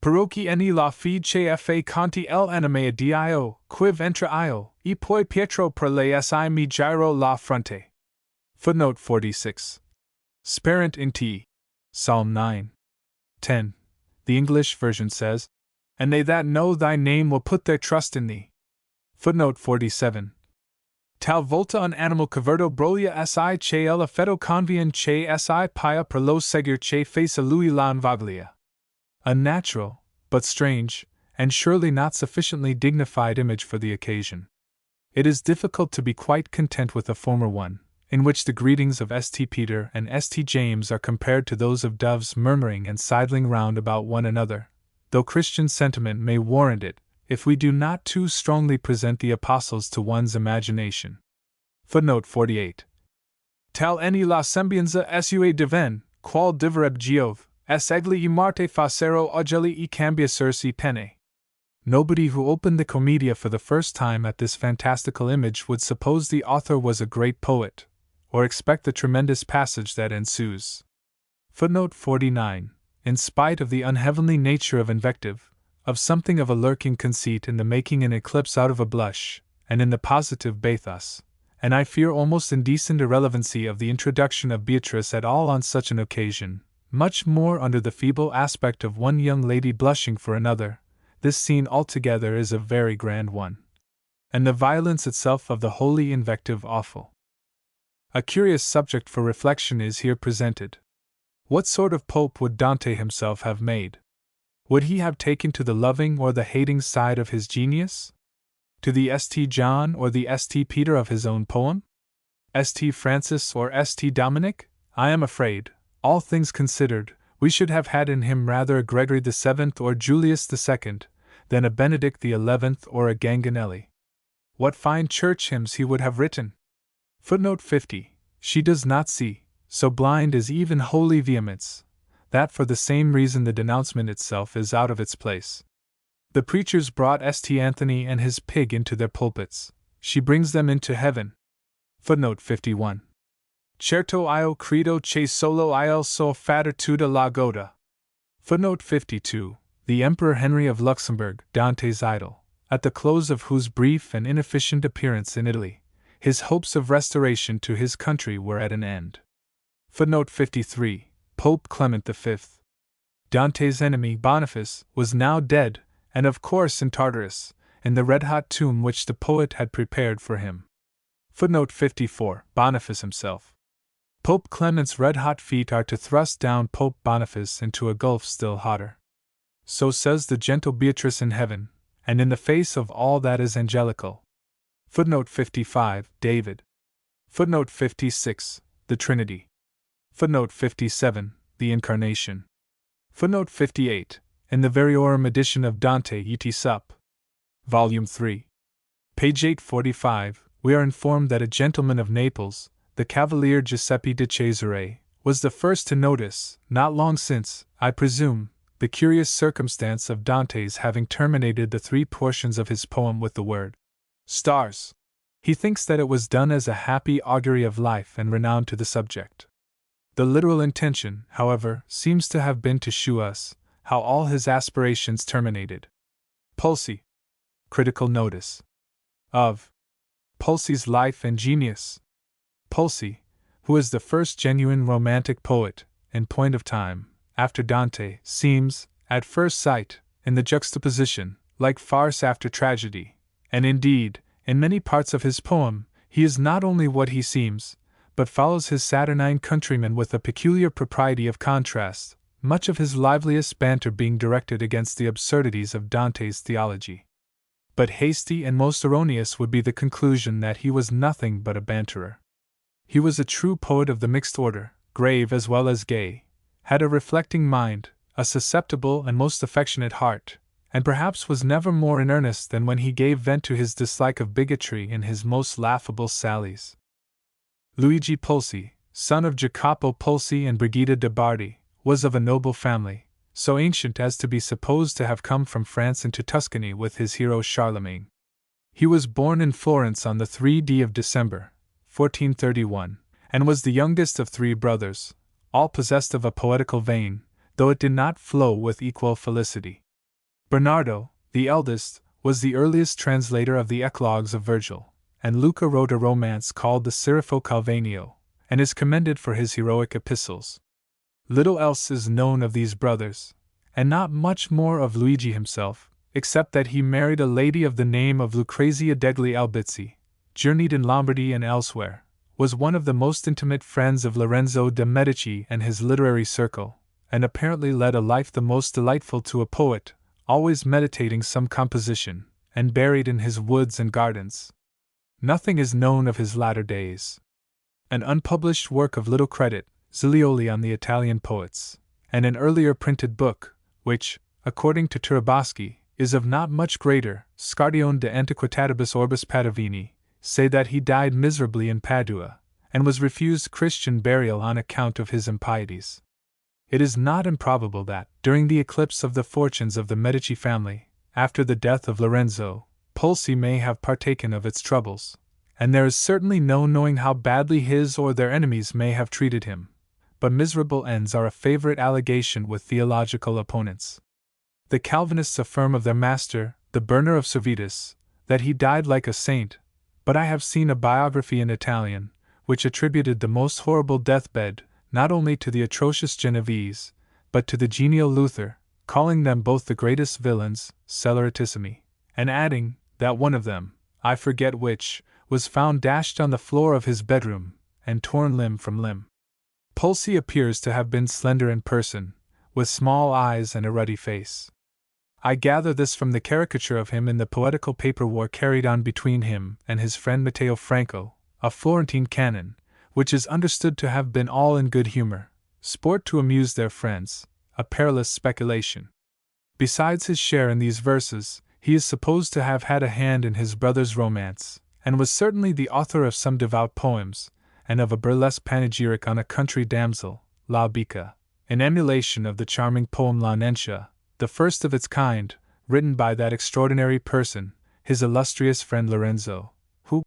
Parochi eni la fede che fa conti l'anima di io, quiv entra io, e poi Pietro per le si mi giro la fronte. Footnote 46. Sperant in te. Psalm 9. 10. The English version says, and they that know thy name will put their trust in thee. Footnote 47. Tal volta un animal caverto broglia si che el affetto conviene che si pia per lo seguir che face lui la invaglia. A natural, but strange, and surely not sufficiently dignified image for the occasion. It is difficult to be quite content with the former one, in which the greetings of St. Peter and St. James are compared to those of doves murmuring and sidling round about one another, though Christian sentiment may warrant it, if we do not too strongly present the apostles to one's imagination. Footnote 48. Tal eni la sembianza sua divin, qual divereb Giove, es egli e Marte facero oggi e cambiacersi penne. Nobody who opened the Commedia for the first time at this fantastical image would suppose the author was a great poet, or expect the tremendous passage that ensues. Footnote 49. In spite of the unheavenly nature of invective, of something of a lurking conceit in the making an eclipse out of a blush, and in the positive bathos, and I fear almost indecent irrelevancy of the introduction of Beatrice at all on such an occasion, much more under the feeble aspect of one young lady blushing for another, this scene altogether is a very grand one. And the violence itself of the holy invective awful. A curious subject for reflection is here presented. What sort of pope would Dante himself have made? Would he have taken to the loving or the hating side of his genius? To the St. John or the St. Peter of his own poem? St. Francis or St. Dominic? I am afraid, all things considered, we should have had in him rather a Gregory VII or Julius II, than a Benedict XI or a Ganganelli. What fine church hymns he would have written! Footnote 50. She does not see, so blind is even holy vehemence, that for the same reason the denouncement itself is out of its place. The preachers brought St. Anthony and his pig into their pulpits, she brings them into heaven. Footnote 51. Certo io credo che solo il so fatter tuda la goda. Footnote 52. The Emperor Henry of Luxembourg, Dante's idol, at the close of whose brief and inefficient appearance in Italy, his hopes of restoration to his country were at an end. Footnote 53. Pope Clement V. Dante's enemy, Boniface, was now dead, and of course in Tartarus, in the red-hot tomb which the poet had prepared for him. Footnote 54. Boniface himself. Pope Clement's red-hot feet are to thrust down Pope Boniface into a gulf still hotter. So says the gentle Beatrice in heaven, and in the face of all that is angelical. Footnote 55, David. Footnote 56, the Trinity. Footnote 57, the Incarnation. Footnote 58, in the Variorum edition of Dante et Sup. Volume 3. Page 845, we are informed that a gentleman of Naples, the Cavalier Giuseppe de Cesare, was the first to notice, not long since, I presume, the curious circumstance of Dante's having terminated the 3 portions of his poem with the word stars. He thinks that it was done as a happy augury of life and renown to the subject. The literal intention, however, seems to have been to shew us how all his aspirations terminated. Pulci. Critical notice of Pulci's life and genius. Pulci, who is the first genuine romantic poet, in point of time, after Dante, seems, at first sight, in the juxtaposition, like farce after tragedy, and indeed, in many parts of his poem, he is not only what he seems, but follows his saturnine countrymen with a peculiar propriety of contrast, much of his liveliest banter being directed against the absurdities of Dante's theology. But hasty and most erroneous would be the conclusion that he was nothing but a banterer. He was a true poet of the mixed order, grave as well as gay, had a reflecting mind, a susceptible and most affectionate heart, and perhaps was never more in earnest than when he gave vent to his dislike of bigotry in his most laughable sallies. Luigi Pulci, son of Jacopo Pulci and Brigida de Bardi, was of a noble family, so ancient as to be supposed to have come from France into Tuscany with his hero Charlemagne. He was born in Florence on the 3d of December, 1431, and was the youngest of 3 brothers, all possessed of a poetical vein, though it did not flow with equal felicity. Bernardo, the eldest, was the earliest translator of the eclogues of Virgil, and Luca wrote a romance called the Sirifo Calvanio, and is commended for his heroic epistles. Little else is known of these brothers, and not much more of Luigi himself, except that he married a lady of the name of Lucrezia degli Albizzi, journeyed in Lombardy and elsewhere, was one of the most intimate friends of Lorenzo de' Medici and his literary circle, and apparently led a life the most delightful to a poet, always meditating some composition, and buried in his woods and gardens. Nothing is known of his latter days. An unpublished work of little credit, Zilioli on the Italian poets, and an earlier printed book, which, according to Turaboschi, is of not much greater, Scardione de Antiquitatibus Orbis Padavini, say that he died miserably in Padua, and was refused Christian burial on account of his impieties. It is not improbable that, during the eclipse of the fortunes of the Medici family, after the death of Lorenzo, Pulci may have partaken of its troubles, and there is certainly no knowing how badly his or their enemies may have treated him, but miserable ends are a favorite allegation with theological opponents. The Calvinists affirm of their master, the burner of Servetus, that he died like a saint, but I have seen a biography in Italian, which attributed the most horrible deathbed, not only to the atrocious Genovese, but to the genial Luther, calling them both the greatest villains, celeritissimi, and adding, that one of them, I forget which, was found dashed on the floor of his bedroom, and torn limb from limb. Pulci appears to have been slender in person, with small eyes and a ruddy face. I gather this from the caricature of him in the poetical paper war carried on between him and his friend Matteo Franco, a Florentine canon, which is understood to have been all in good humor, sport to amuse their friends, a perilous speculation. Besides his share in these verses, he is supposed to have had a hand in his brother's romance, and was certainly the author of some devout poems, and of a burlesque panegyric on a country damsel, La Bica, in emulation of the charming poem La Nencia, the first of its kind, written by that extraordinary person, his illustrious friend Lorenzo, who,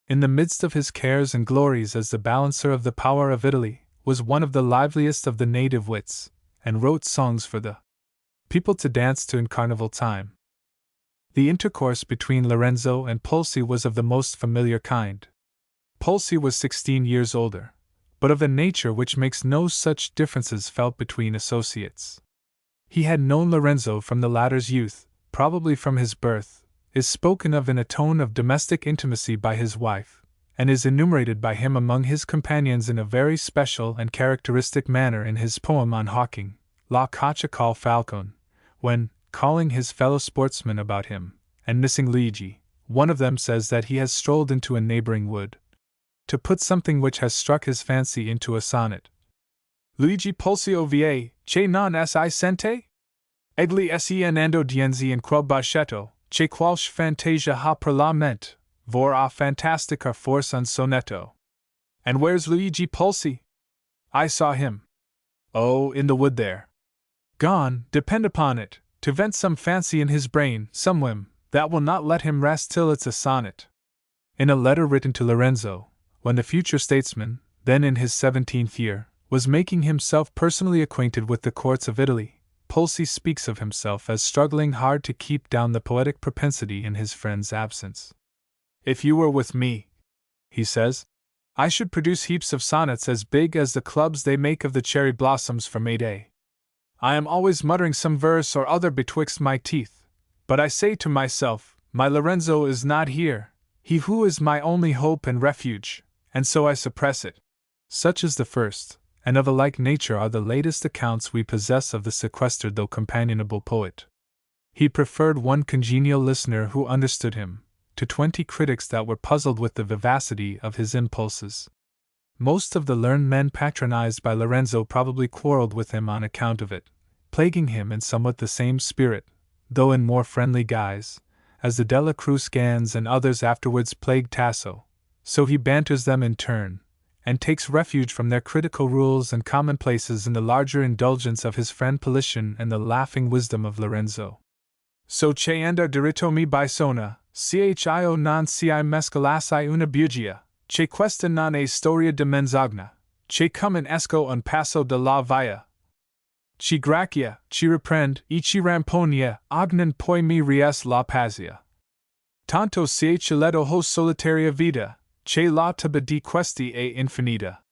in the midst of his cares and glories as the balancer of the power of Italy, was one of the liveliest of the native wits, and wrote songs for the people to dance to in carnival time. The intercourse between Lorenzo and Pulci was of the most familiar kind. Pulci was 16 years older, but of a nature which makes no such differences felt between associates. He had known Lorenzo from the latter's youth, probably from his birth, is spoken of in a tone of domestic intimacy by his wife, and is enumerated by him among his companions in a very special and characteristic manner in his poem on hawking, La Caccia col Falcon, when, calling his fellow sportsmen about him, and missing Luigi, one of them says that he has strolled into a neighboring wood to put something which has struck his fancy into a sonnet. Luigi Polsi ova, che non si sente? Egli enando dienzi in quel bachetto, che qualche fantasia ha per la mente, vor a fantastica forse un sonetto. And where's Luigi Polsi? I saw him. Oh, in the wood there. Gone, depend upon it, to vent some fancy in his brain, some whim, that will not let him rest till it's a sonnet. In a letter written to Lorenzo, when the future statesman, then in his 17th year, was making himself personally acquainted with the courts of Italy, Polsi speaks of himself as struggling hard to keep down the poetic propensity in his friend's absence. If you were with me, he says, I should produce heaps of sonnets as big as the clubs they make of the cherry blossoms for May Day. I am always muttering some verse or other betwixt my teeth, but I say to myself, my Lorenzo is not here, he who is my only hope and refuge, and so I suppress it. Such is the first, and of a like nature are the latest accounts we possess of the sequestered though companionable poet. He preferred one congenial listener who understood him, to 20 critics that were puzzled with the vivacity of his impulses. Most of the learned men patronized by Lorenzo probably quarreled with him on account of it, plaguing him in somewhat the same spirit, though in more friendly guise, as the Della Cruscans and others afterwards plagued Tasso, so he banters them in turn, and takes refuge from their critical rules and commonplaces in the larger indulgence of his friend Politian and the laughing wisdom of Lorenzo. So che andar diritto mi bisogna, ch'io non si mescolassi una bugia, che questa non è storia di menzogna, che come in esco un passo de la via. Ci gracchia, ci riprend, e ci rampogna, ognan poi mi ries la pazzia. Tanto se letto ho solitaria vita, che la taba di questi è infinita.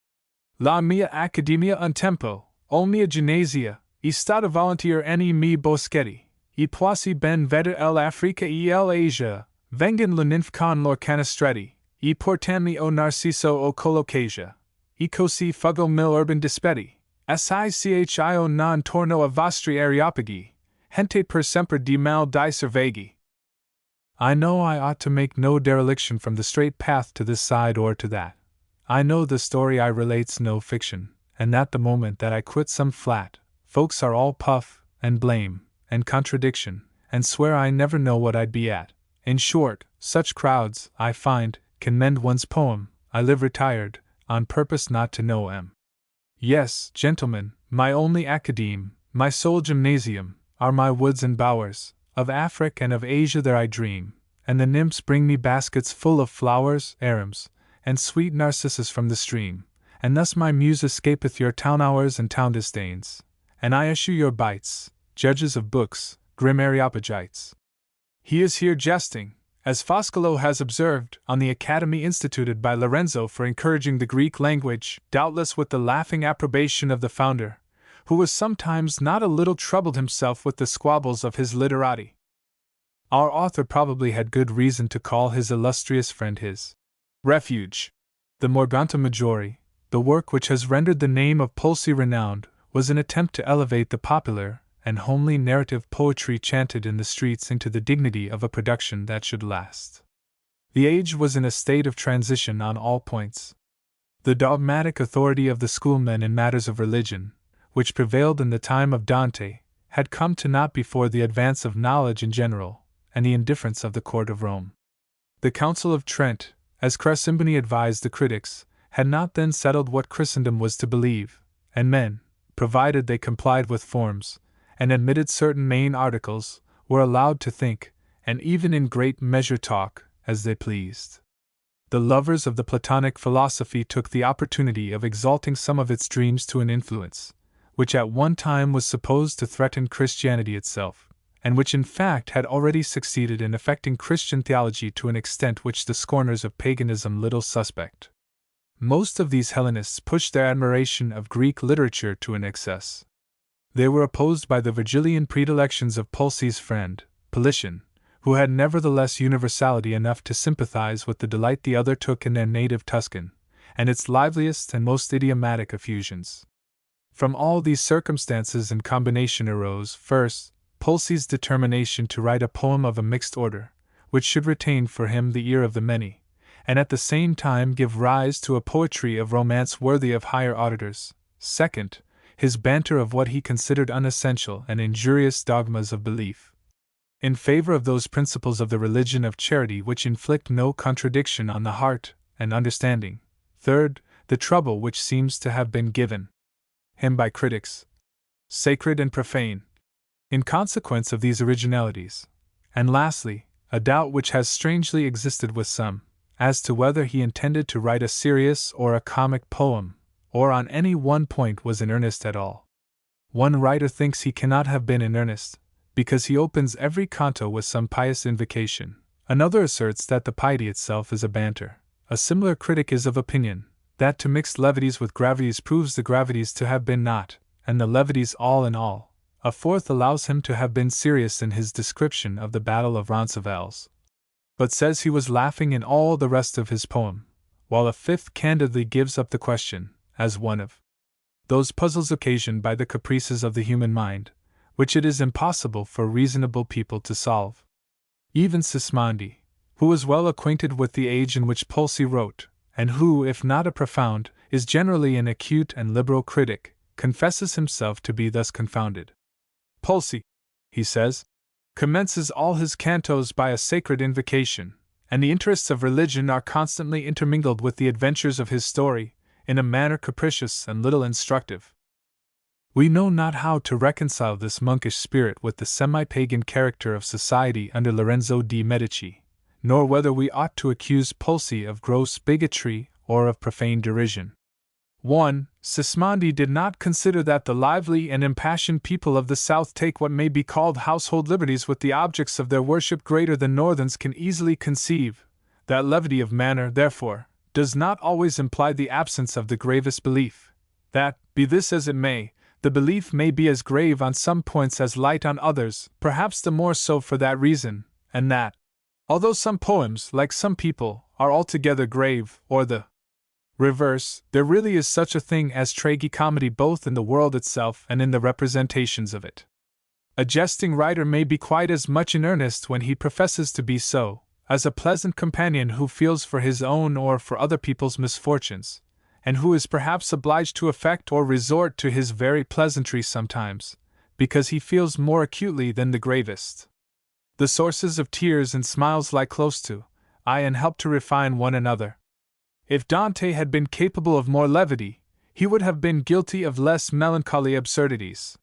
La mia accademia un tempo, o mia gymnasia, e stata volentier nei mi boschetti, e poisi ben veder l'Africa e l'Asia, vengan la nymph con lor canestretti, e portanmi o narciso o colocasia, e così fuggo mil urban dispetti, ch'io non torno a vostri areopagi, hente per sempre di mal di servaghi. I know I ought to make no dereliction from the straight path to this side or to that. I know the story I relate's no fiction, and that the moment that I quit some flat, folks are all puff, and blame, and contradiction, and swear I never know what I'd be at. In short, such crowds, I find, can mend one's poem. I live retired, on purpose not to know 'em. Yes, gentlemen, my only academe, my sole gymnasium, are my woods and bowers. Of Afric and of Asia there I dream, and the nymphs bring me baskets full of flowers, arums, and sweet narcissus from the stream, and thus my muse escapeth your town hours and town disdains, and I eschew your bites, judges of books, grim Areopagites. He is here jesting, as Foscolo has observed, on the academy instituted by Lorenzo for encouraging the Greek language, doubtless with the laughing approbation of the founder, who was sometimes not a little troubled himself with the squabbles of his literati. Our author probably had good reason to call his illustrious friend his refuge. The Morgante Maggiore, the work which has rendered the name of Polsi renowned, was an attempt to elevate the popular and homely narrative poetry chanted in the streets into the dignity of a production that should last. The age was in a state of transition on all points. The dogmatic authority of the schoolmen in matters of religion, which prevailed in the time of Dante, had come to naught before the advance of knowledge in general, and the indifference of the court of Rome. The Council of Trent, as Crassimbony advised the critics, had not then settled what Christendom was to believe, and men, provided they complied with forms, and admitted certain main articles, were allowed to think, and even in great measure talk, as they pleased. The lovers of the Platonic philosophy took the opportunity of exalting some of its dreams to an influence, which at one time was supposed to threaten Christianity itself, and which in fact had already succeeded in affecting Christian theology to an extent which the scorners of paganism little suspect. Most of these Hellenists pushed their admiration of Greek literature to an excess. They were opposed by the Virgilian predilections of Polsi's friend, Politian, who had nevertheless universality enough to sympathize with the delight the other took in their native Tuscan, and its liveliest and most idiomatic effusions. From all these circumstances in combination arose, first, Pulci's determination to write a poem of a mixed order, which should retain for him the ear of the many, and at the same time give rise to a poetry of romance worthy of higher auditors. Second, his banter of what he considered unessential and injurious dogmas of belief, in favor of those principles of the religion of charity which inflict no contradiction on the heart and understanding. Third, the trouble which seems to have been given him by critics, sacred and profane, in consequence of these originalities. And lastly, a doubt which has strangely existed with some, as to whether he intended to write a serious or a comic poem, or on any one point was in earnest at all. One writer thinks he cannot have been in earnest, because he opens every canto with some pious invocation. Another asserts that the piety itself is a banter. A similar critic is of opinion that to mix levities with gravities proves the gravities to have been not, and the levities all in all. A fourth allows him to have been serious in his description of the Battle of Roncesvalles, but says he was laughing in all the rest of his poem, while a fifth candidly gives up the question, as one of those puzzles occasioned by the caprices of the human mind, which it is impossible for reasonable people to solve. Even Sismondi, who was well acquainted with the age in which Pulci wrote, and who, if not a profound, is generally an acute and liberal critic, confesses himself to be thus confounded. Pulci, he says, commences all his cantos by a sacred invocation, and the interests of religion are constantly intermingled with the adventures of his story, in a manner capricious and little instructive. We know not how to reconcile this monkish spirit with the semi-pagan character of society under Lorenzo de' Medici, nor whether we ought to accuse Pulci of gross bigotry or of profane derision. 1. Sismondi did not consider that the lively and impassioned people of the South take what may be called household liberties with the objects of their worship greater than Northerns can easily conceive. That levity of manner, therefore, does not always imply the absence of the gravest belief. That, be this as it may, the belief may be as grave on some points as light on others, perhaps the more so for that reason, and that, although some poems, like some people, are altogether grave, or the reverse, there really is such a thing as tragicomedy both in the world itself and in the representations of it. A jesting writer may be quite as much in earnest when he professes to be so, as a pleasant companion who feels for his own or for other people's misfortunes, and who is perhaps obliged to affect or resort to his very pleasantry sometimes, because he feels more acutely than the gravest. The sources of tears and smiles lie close to, and help to refine one another. If Dante had been capable of more levity, he would have been guilty of less melancholy absurdities.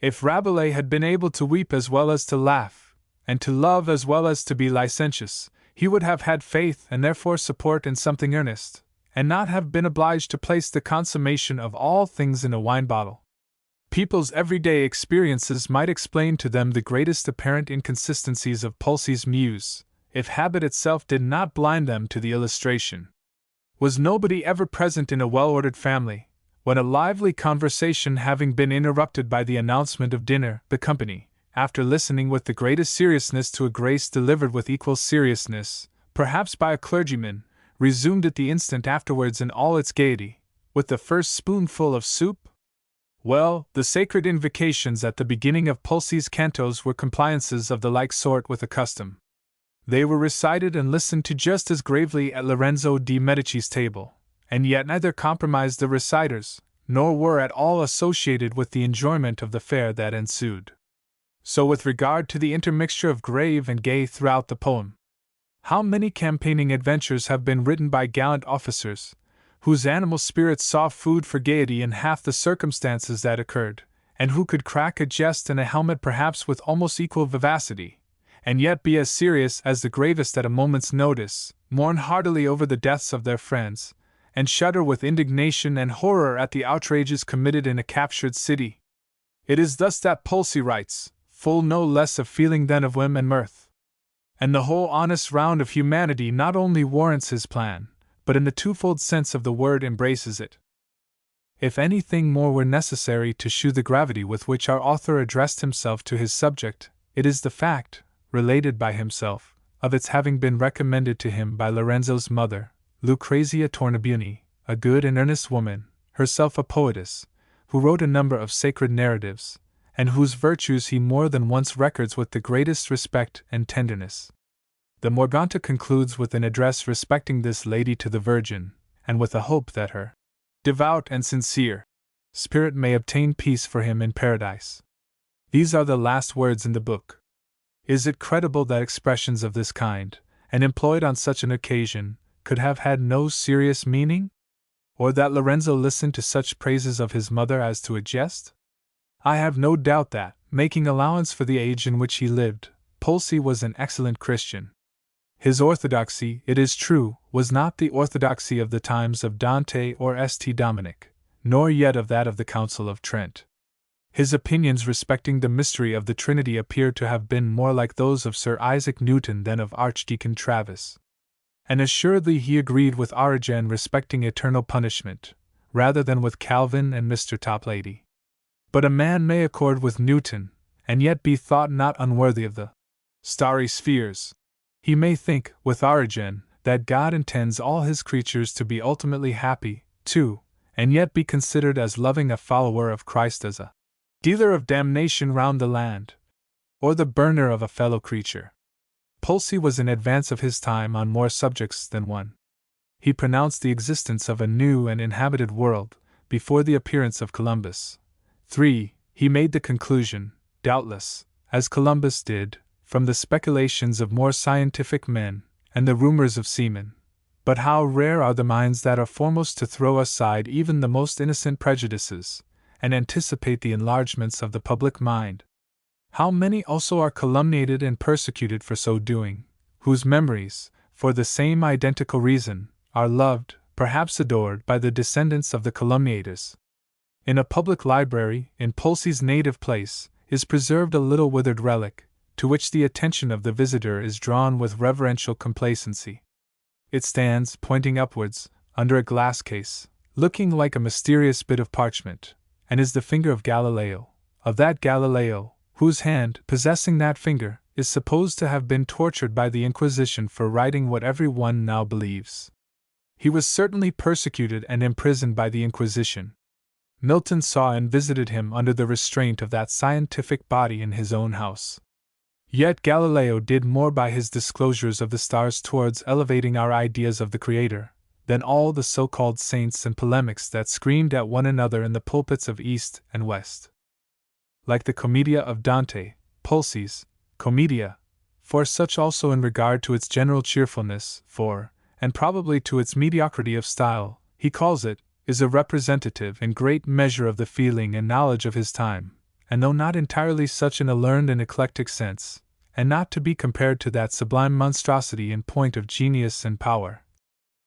If Rabelais had been able to weep as well as to laugh, and to love as well as to be licentious, he would have had faith and therefore support in something earnest, and not have been obliged to place the consummation of all things in a wine bottle. People's everyday experiences might explain to them the greatest apparent inconsistencies of Pulci's muse, if habit itself did not blind them to the illustration. Was nobody ever present in a well-ordered family, when a lively conversation having been interrupted by the announcement of dinner, the company, after listening with the greatest seriousness to a grace delivered with equal seriousness, perhaps by a clergyman, resumed it the instant afterwards in all its gaiety, with the first spoonful of soup? Well, the sacred invocations at the beginning of Pulci's cantos were compliances of the like sort with a custom. They were recited and listened to just as gravely at Lorenzo de' Medici's table, and yet neither compromised the reciters, nor were at all associated with the enjoyment of the fare that ensued. So with regard to the intermixture of grave and gay throughout the poem. How many campaigning adventures have been written by gallant officers, whose animal spirits saw food for gaiety in half the circumstances that occurred, and who could crack a jest and a helmet perhaps with almost equal vivacity, and yet be as serious as the gravest at a moment's notice, mourn heartily over the deaths of their friends, and shudder with indignation and horror at the outrages committed in a captured city. It is thus that Pulci writes, full no less of feeling than of whim and mirth. And the whole honest round of humanity not only warrants his plan, but in the twofold sense of the word embraces it. If anything more were necessary to shew the gravity with which our author addressed himself to his subject, it is the fact, related by himself, of its having been recommended to him by Lorenzo's mother, Lucrezia Tornabuoni, a good and earnest woman, herself a poetess, who wrote a number of sacred narratives, and whose virtues he more than once records with the greatest respect and tenderness. The Morgante concludes with an address respecting this lady to the Virgin, and with a hope that her devout and sincere spirit may obtain peace for him in paradise. These are the last words in the book. Is it credible that expressions of this kind, and employed on such an occasion, could have had no serious meaning? Or that Lorenzo listened to such praises of his mother as to a jest? I have no doubt that, making allowance for the age in which he lived, Pulci was an excellent Christian. His orthodoxy, it is true, was not the orthodoxy of the times of Dante or St. Dominic, nor yet of that of the Council of Trent. His opinions respecting the mystery of the Trinity appear to have been more like those of Sir Isaac Newton than of Archdeacon Travis. And assuredly he agreed with Origen respecting eternal punishment, rather than with Calvin and Mr. Toplady. But a man may accord with Newton, and yet be thought not unworthy of the starry spheres. He may think, with Origen, that God intends all his creatures to be ultimately happy, too, and yet be considered as loving a follower of Christ as a dealer of damnation round the land, or the burner of a fellow creature. Pulci was in advance of his time on more subjects than one. He pronounced the existence of a new and inhabited world, before the appearance of Columbus. 3. He made the conclusion, doubtless, as Columbus did, from the speculations of more scientific men, and the rumors of seamen. But how rare are the minds that are foremost to throw aside even the most innocent prejudices, and anticipate the enlargements of the public mind! How many also are calumniated and persecuted for so doing, whose memories, for the same identical reason, are loved, perhaps adored, by the descendants of the calumniators! In a public library, in Pulci's native place, is preserved a little withered relic, to which the attention of the visitor is drawn with reverential complacency. It stands, pointing upwards, under a glass case, looking like a mysterious bit of parchment, and is the finger of Galileo, of that Galileo, whose hand, possessing that finger, is supposed to have been tortured by the Inquisition for writing what every one now believes. He was certainly persecuted and imprisoned by the Inquisition. Milton saw and visited him under the restraint of that scientific body in his own house. Yet Galileo did more by his disclosures of the stars towards elevating our ideas of the Creator, than all the so-called saints and polemics that screamed at one another in the pulpits of East and West. Like the Commedia of Dante, Pulci's Commedia, for such also in regard to its general cheerfulness, for, and probably to its mediocrity of style, he calls it, is a representative in great measure of the feeling and knowledge of his time, and though not entirely such in a learned and eclectic sense, and not to be compared to that sublime monstrosity in point of genius and power,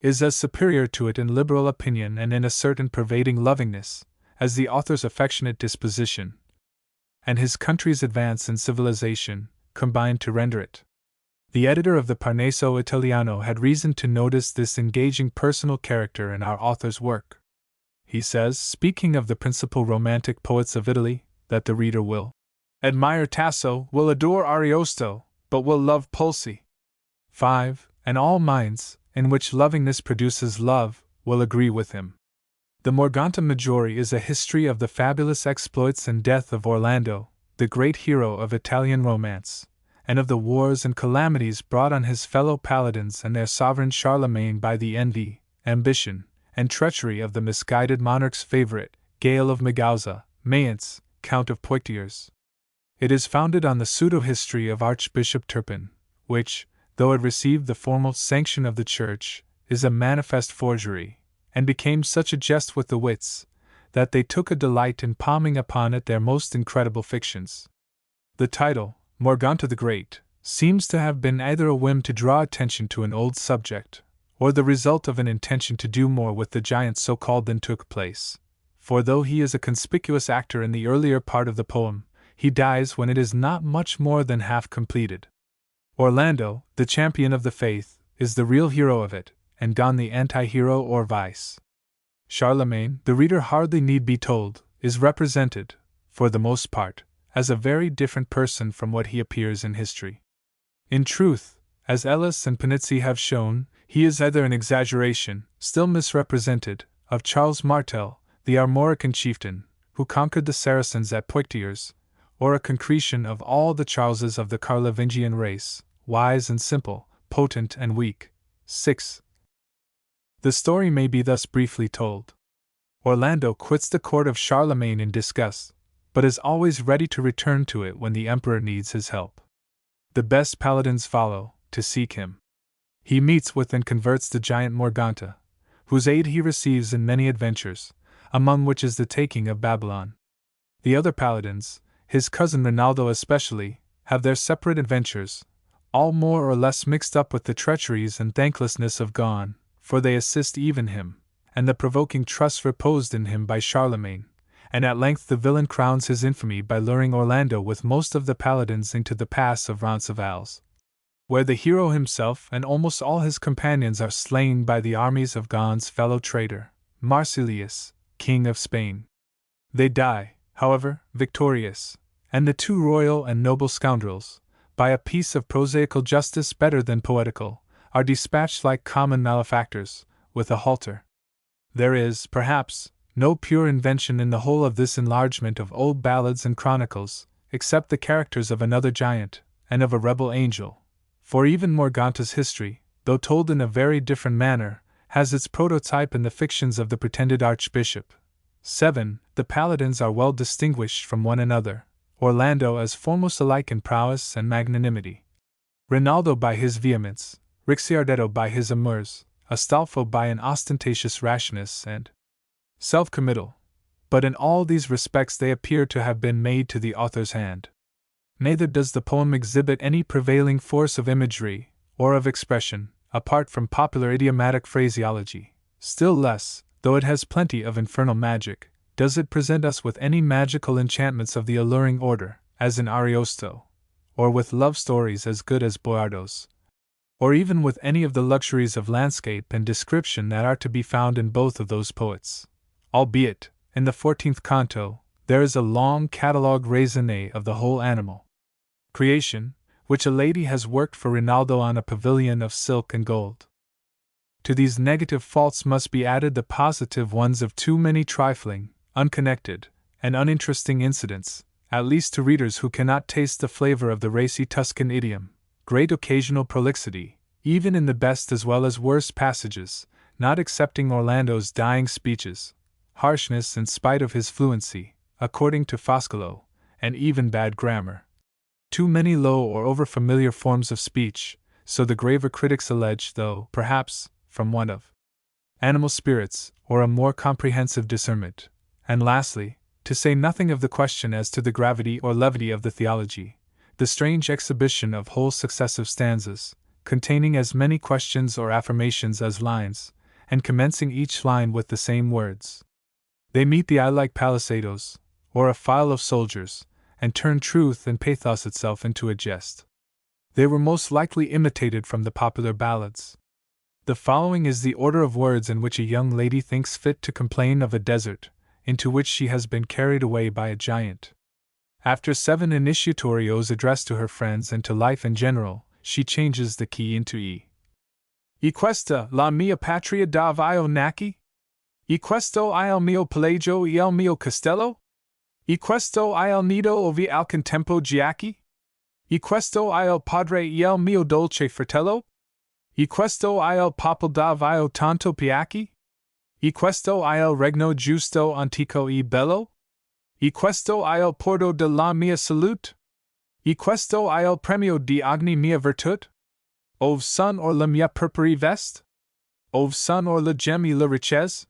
is as superior to it in liberal opinion and in a certain pervading lovingness, as the author's affectionate disposition, and his country's advance in civilization, combined to render it. The editor of the Parnaso Italiano had reason to notice this engaging personal character in our author's work. He says, speaking of the principal romantic poets of Italy, that the reader will admire Tasso, will adore Ariosto, but will love Pulci. 5. And all minds, in which lovingness produces love, will agree with him. The Morgante Maggiore is a history of the fabulous exploits and death of Orlando, the great hero of Italian romance, and of the wars and calamities brought on his fellow paladins and their sovereign Charlemagne by the envy, ambition, and treachery of the misguided monarch's favorite, Gael of Megausa, Mayence, Count of Poitiers. It is founded on the pseudo-history of Archbishop Turpin, which, though it received the formal sanction of the Church, is a manifest forgery, and became such a jest with the wits, that they took a delight in palming upon it their most incredible fictions. The title, Morgante the Great, seems to have been either a whim to draw attention to an old subject, or the result of an intention to do more with the giant so called than took place, for though he is a conspicuous actor in the earlier part of the poem, he dies when it is not much more than half completed. Orlando, the champion of the faith, is the real hero of it, and Gon the anti-hero or vice. Charlemagne, the reader hardly need be told, is represented, for the most part, as a very different person from what he appears in history. In truth, as Ellis and Panizzi have shown, he is either an exaggeration, still misrepresented, of Charles Martel, the Armorican chieftain, who conquered the Saracens at Poitiers, or a concretion of all the Charleses of the Carlovingian race, wise and simple, potent and weak. 6. The story may be thus briefly told. Orlando quits the court of Charlemagne in disgust, but is always ready to return to it when the emperor needs his help. The best paladins follow, to seek him. He meets with and converts the giant Morgante, whose aid he receives in many adventures, among which is the taking of Babylon. The other paladins, his cousin Rinaldo especially, have their separate adventures, all more or less mixed up with the treacheries and thanklessness of Gaun, for they assist even him, and the provoking trust reposed in him by Charlemagne, and at length the villain crowns his infamy by luring Orlando with most of the paladins into the pass of Roncesvalles, where the hero himself and almost all his companions are slain by the armies of Gaun's fellow traitor, Marsilius, king of Spain. They die, however, victorious, and the two royal and noble scoundrels, by a piece of prosaical justice better than poetical, are dispatched like common malefactors, with a halter. There is, perhaps, no pure invention in the whole of this enlargement of old ballads and chronicles, except the characters of another giant, and of a rebel angel, for even Morgante's history, though told in a very different manner, has its prototype in the fictions of the pretended archbishop. 7. The paladins are well distinguished from one another, Orlando as foremost alike in prowess and magnanimity, Rinaldo by his vehemence, Ricciardetto by his amours, Astolfo by an ostentatious rashness and self-committal, but in all these respects they appear to have been made to the author's hand. Neither does the poem exhibit any prevailing force of imagery, or of expression, apart from popular idiomatic phraseology. Still less, though it has plenty of infernal magic, does it present us with any magical enchantments of the alluring order, as in Ariosto, or with love stories as good as Boiardo's, or even with any of the luxuries of landscape and description that are to be found in both of those poets. Albeit, in the 14th canto, there is a long catalogue raisonné of the whole animal creation, which a lady has worked for Rinaldo on a pavilion of silk and gold. To these negative faults must be added the positive ones of too many trifling, unconnected, and uninteresting incidents, at least to readers who cannot taste the flavor of the racy Tuscan idiom, great occasional prolixity, even in the best as well as worst passages, not excepting Orlando's dying speeches, harshness in spite of his fluency, according to Foscolo, and even bad grammar. Too many low or over-familiar forms of speech, so the graver critics allege, though, perhaps, from want of animal spirits, or a more comprehensive discernment. And lastly, to say nothing of the question as to the gravity or levity of the theology, the strange exhibition of whole successive stanzas, containing as many questions or affirmations as lines, and commencing each line with the same words. They meet the eye like palisadoes, or a file of soldiers, and turn truth and pathos itself into a jest. They were most likely imitated from the popular ballads. The following is the order of words in which a young lady thinks fit to complain of a desert, into which she has been carried away by a giant. After 7 initiatory odes addressed to her friends and to life in general, she changes the key into E. E questa, la mia patria dove io nacqui? E questo il mio palagio e il mio castello? E questo il nido ove al contempo giacchi? E questo il padre e il mio dolce fratello? E questo il popolo dove io tanto piacchi? E questo il regno giusto antico e bello? E questo il porto della mia salute? E questo il premio di ogni mia virtute? Ove sun or la mia purpuri vest? Ove sun or la gem e la richesse?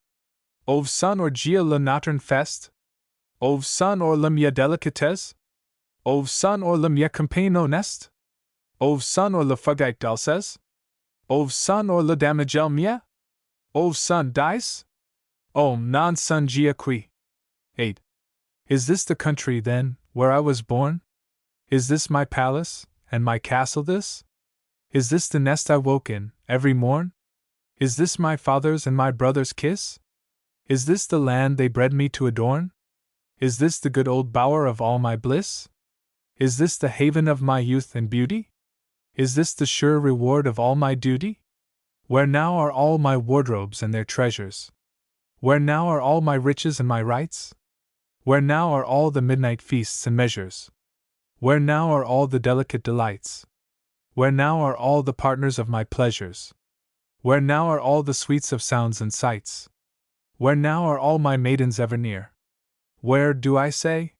Ove sun or gia la notturne fest? Ove sun or la mia delicatesse? Ove sun or la mia campagne honeste? Ove sun or la fugite dulces? Ove sun or la damigelle mia? Ove sun dice? Om non sun gia qui. 8. Is this the country, then, where I was born? Is this my palace, and my castle this? Is this the nest I woke in, every morn? Is this my father's and my brother's kiss? Is this the land they bred me to adorn? Is this the good old bower of all my bliss? Is this the haven of my youth and beauty? Is this the sure reward of all my duty? Where now are all my wardrobes and their treasures? Where now are all my riches and my rights? Where now are all the midnight feasts and measures? Where now are all the delicate delights? Where now are all the partners of my pleasures? Where now are all the sweets of sounds and sights? Where now are all my maidens ever near? Where, do I say?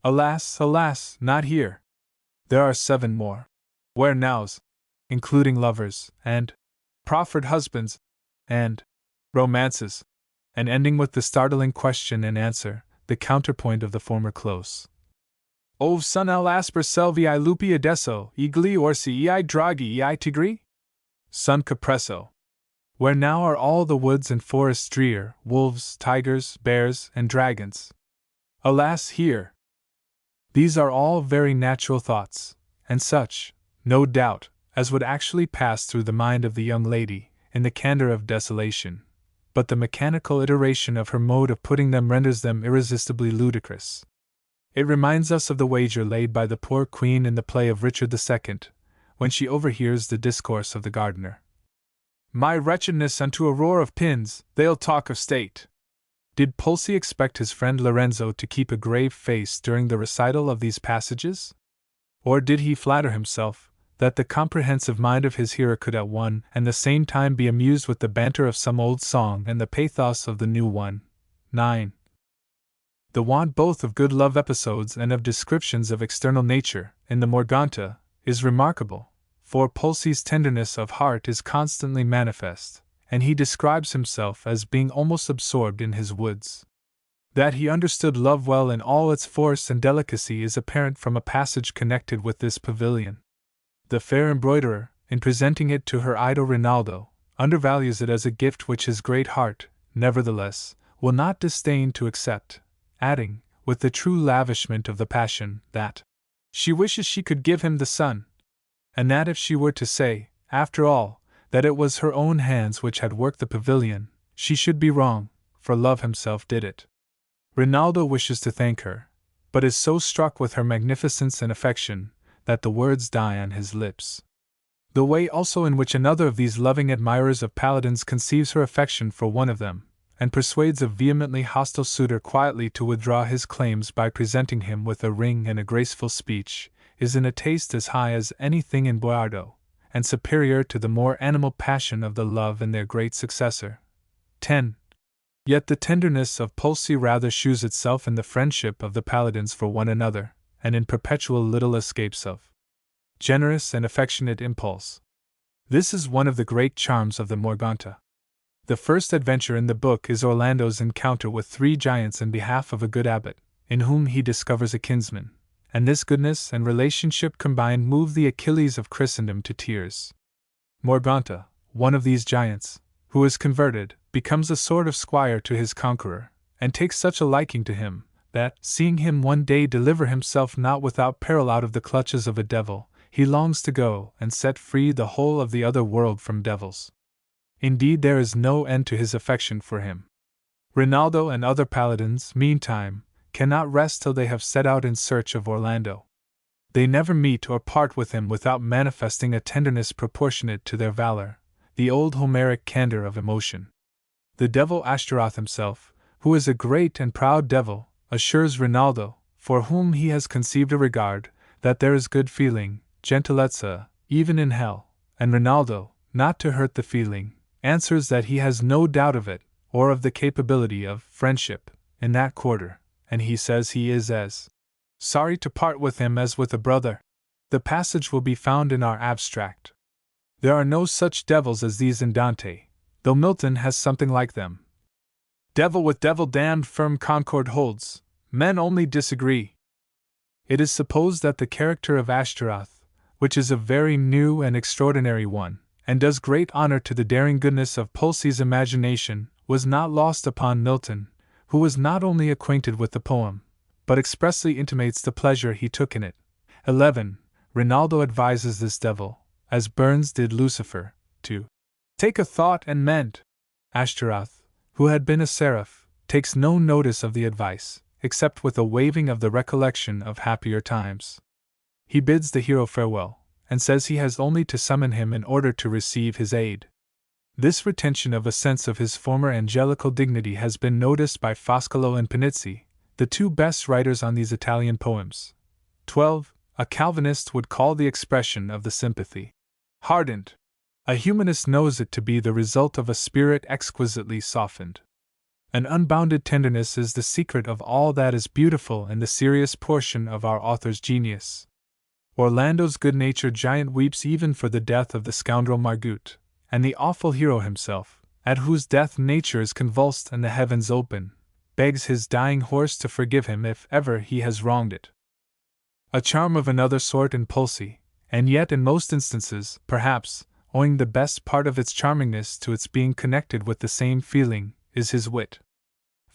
Alas, alas, not here. There are 7 more. Where nows, including lovers, and proffered husbands, and romances, and ending with the startling question and answer, the counterpoint of the former close. Ov sun el asper selvi I lupi adesso, igli orsi I draghi I tigri? Sun capresso. Where now are all the woods and forests drear, wolves, tigers, bears, and dragons? Alas, here! These are all very natural thoughts, and such, no doubt, as would actually pass through the mind of the young lady, in the candor of desolation, but the mechanical iteration of her mode of putting them renders them irresistibly ludicrous. It reminds us of the wager laid by the poor queen in the play of Richard II, when she overhears the discourse of the gardener. My wretchedness unto a roar of pins, they'll talk of state. Did Pulcy expect his friend Lorenzo to keep a grave face during the recital of these passages? Or did he flatter himself that the comprehensive mind of his hearer could at one and the same time be amused with the banter of some old song and the pathos of the new one? 9. The want both of good love episodes and of descriptions of external nature, in the Morgante, is remarkable, for Pulcy's tenderness of heart is constantly manifest, and he describes himself as being almost absorbed in his woods. That he understood love well in all its force and delicacy is apparent from a passage connected with this pavilion. The fair embroiderer, in presenting it to her idol Rinaldo, undervalues it as a gift which his great heart, nevertheless, will not disdain to accept, adding, with the true lavishment of the passion, that she wishes she could give him the sun, and that if she were to say, after all, that it was her own hands which had worked the pavilion, she should be wrong, for Love himself did it. Rinaldo wishes to thank her, but is so struck with her magnificence and affection, that the words die on his lips. The way also in which another of these loving admirers of paladins conceives her affection for one of them, and persuades a vehemently hostile suitor quietly to withdraw his claims by presenting him with a ring and a graceful speech, is in a taste as high as anything in Boiardo, and superior to the more animal passion of the love in their great successor. 10. Yet the tenderness of Pulcy rather shews itself in the friendship of the paladins for one another, and in perpetual little escapes of generous and affectionate impulse. This is one of the great charms of the Morgante. The first adventure in the book is Orlando's encounter with 3 giants in behalf of a good abbot, in whom he discovers a kinsman, and this goodness and relationship combined move the Achilles of Christendom to tears. Morgante, one of these giants, who is converted, becomes a sort of squire to his conqueror, and takes such a liking to him, that, seeing him one day deliver himself not without peril out of the clutches of a devil, he longs to go and set free the whole of the other world from devils. Indeed, there is no end to his affection for him. Rinaldo and other paladins, meantime, cannot rest till they have set out in search of Orlando. They never meet or part with him without manifesting a tenderness proportionate to their valor, the old Homeric candor of emotion. The devil Ashtaroth himself, who is a great and proud devil, assures Rinaldo, for whom he has conceived a regard, that there is good feeling, gentilezza, even in hell, and Rinaldo, not to hurt the feeling, answers that he has no doubt of it, or of the capability of friendship, in that quarter, and he says he is as sorry to part with him as with a brother. The passage will be found in our abstract. There are no such devils as these in Dante, though Milton has something like them. Devil with devil damned firm concord holds, men only disagree. It is supposed that the character of Ashtaroth, which is a very new and extraordinary one, and does great honor to the daring goodness of Pulcy's imagination, was not lost upon Milton, who was not only acquainted with the poem, but expressly intimates the pleasure he took in it. 11. Rinaldo advises this devil, as Burns did Lucifer, to take a thought and mend. Ashtaroth, who had been a seraph, takes no notice of the advice, except with a waving of the recollection of happier times. He bids the hero farewell, and says he has only to summon him in order to receive his aid. This retention of a sense of his former angelical dignity has been noticed by Foscolo and Panizzi, the two best writers on these Italian poems. 12. A Calvinist would call the expression of the sympathy hardened. A humanist knows it to be the result of a spirit exquisitely softened. An unbounded tenderness is the secret of all that is beautiful and the serious portion of our author's genius. Orlando's good-natured giant weeps even for the death of the scoundrel Margut, and the awful hero himself, at whose death nature is convulsed and the heavens open, begs his dying horse to forgive him if ever he has wronged it. A charm of another sort in Pulci, and yet in most instances, perhaps, owing the best part of its charmingness to its being connected with the same feeling, is his wit.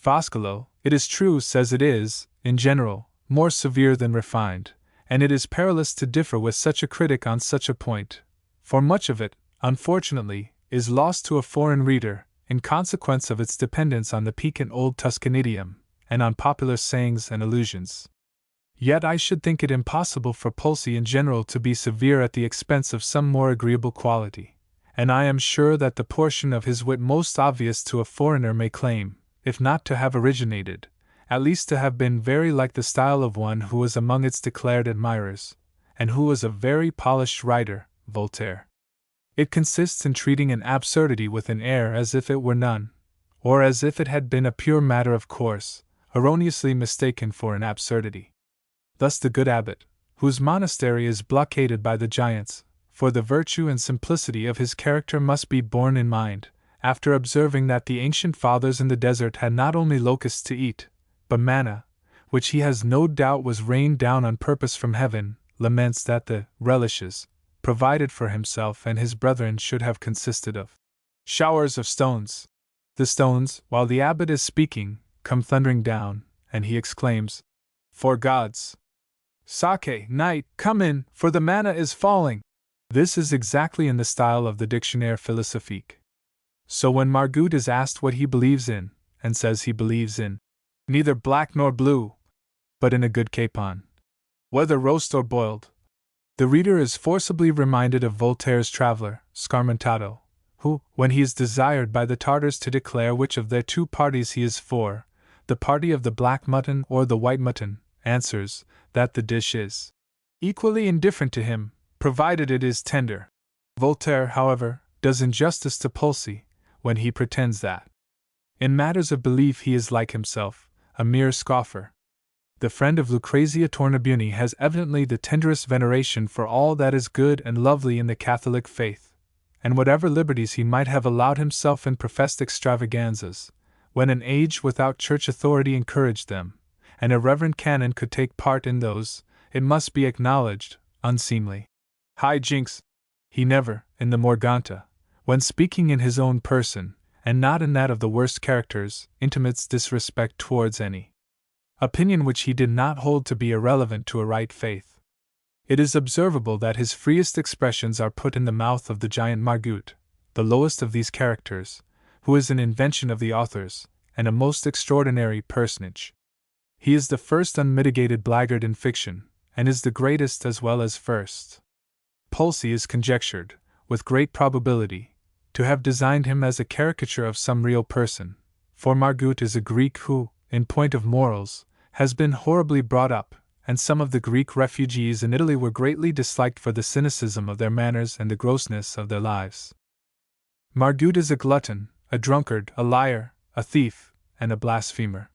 Foscolo, it is true, says it is, in general, more severe than refined, and it is perilous to differ with such a critic on such a point, for much of it, unfortunately, is lost to a foreign reader, in consequence of its dependence on the piquant old Tuscan idiom, and on popular sayings and allusions. Yet I should think it impossible for Pulci in general to be severe at the expense of some more agreeable quality, and I am sure that the portion of his wit most obvious to a foreigner may claim, if not to have originated, at least to have been very like the style of one who was among its declared admirers, and who was a very polished writer, Voltaire. It consists in treating an absurdity with an air as if it were none, or as if it had been a pure matter of course, erroneously mistaken for an absurdity. Thus the good abbot, whose monastery is blockaded by the giants, for the virtue and simplicity of his character must be borne in mind, after observing that the ancient fathers in the desert had not only locusts to eat, but manna, which he has no doubt was rained down on purpose from heaven, laments that the relishes provided for himself and his brethren should have consisted of showers of stones. The stones, while the abbot is speaking, come thundering down, and he exclaims, "For God's sake, knight, come in, for the manna is falling." This is exactly in the style of the Dictionnaire philosophique. So when Margut is asked what he believes in, and says he believes in neither black nor blue, but in a good capon, whether roast or boiled, the reader is forcibly reminded of Voltaire's traveller, Scarmontato, who, when he is desired by the Tartars to declare which of their two parties he is for, the party of the black mutton or the white mutton, answers that the dish is equally indifferent to him, provided it is tender. Voltaire, however, does injustice to Pulci when he pretends that, in matters of belief, he is like himself, a mere scoffer. The friend of Lucrezia Tornabuoni has evidently the tenderest veneration for all that is good and lovely in the Catholic faith, and whatever liberties he might have allowed himself in professed extravaganzas, when an age without church authority encouraged them, and a reverend canon could take part in those, it must be acknowledged, unseemly high jinks, he never, in the Morgante, when speaking in his own person, and not in that of the worst characters, intimates disrespect towards any opinion which he did not hold to be irrelevant to a right faith. It is observable that his freest expressions are put in the mouth of the giant Margut, the lowest of these characters, who is an invention of the author's, and a most extraordinary personage. He is the first unmitigated blackguard in fiction, and is the greatest as well as first. Pulci is conjectured, with great probability, to have designed him as a caricature of some real person, for Margut is a Greek who, in point of morals, has been horribly brought up, and some of the Greek refugees in Italy were greatly disliked for the cynicism of their manners and the grossness of their lives. Margut is a glutton, a drunkard, a liar, a thief, and a blasphemer.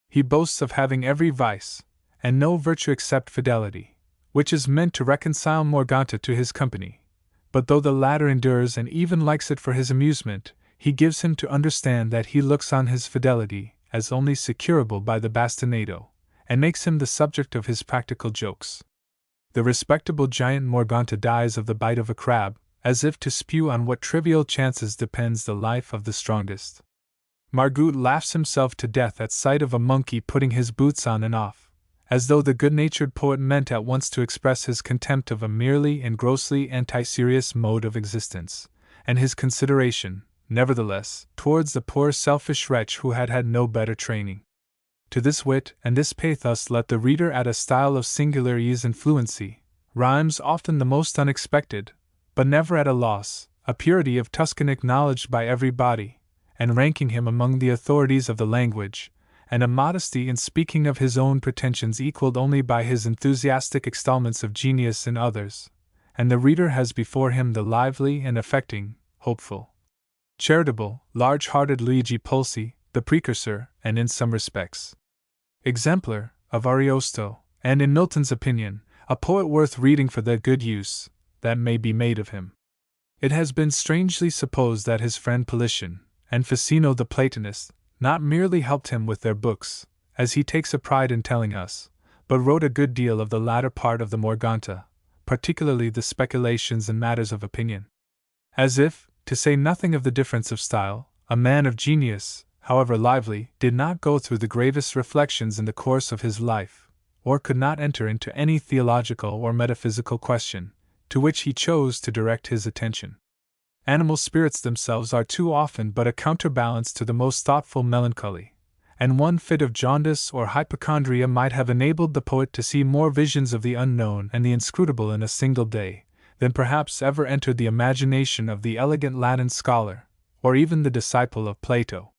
He boasts of having every vice, and no virtue except fidelity, which is meant to reconcile Morgante to his company. But though the latter endures and even likes it for his amusement, he gives him to understand that he looks on his fidelity as only securable by the bastinado, and makes him the subject of his practical jokes. The respectable giant Morgante dies of the bite of a crab, as if to spew on what trivial chances depends the life of the strongest. Margut laughs himself to death at sight of a monkey putting his boots on and off, as though the good-natured poet meant at once to express his contempt of a merely and grossly anti-serious mode of existence, and his consideration, nevertheless, towards the poor selfish wretch who had had no better training. To this wit and this pathos let the reader add a style of singular ease and fluency, rhymes often the most unexpected, but never at a loss, a purity of Tuscan acknowledged by everybody, and ranking him among the authorities of the language, and a modesty in speaking of his own pretensions equaled only by his enthusiastic extolments of genius in others, and the reader has before him the lively and affecting, hopeful, charitable, large-hearted Luigi Pulci, the precursor, and in some respects, exemplar, of Ariosto, and in Milton's opinion, a poet worth reading for the good use that may be made of him. It has been strangely supposed that his friend Politian, and Ficino the Platonist, not merely helped him with their books, as he takes a pride in telling us, but wrote a good deal of the latter part of the Morgante, particularly the speculations and matters of opinion. As if, to say nothing of the difference of style, a man of genius, however lively, did not go through the gravest reflections in the course of his life, or could not enter into any theological or metaphysical question, to which he chose to direct his attention. Animal spirits themselves are too often but a counterbalance to the most thoughtful melancholy, and one fit of jaundice or hypochondria might have enabled the poet to see more visions of the unknown and the inscrutable in a single day, than perhaps ever entered the imagination of the elegant Latin scholar, or even the disciple of Plato.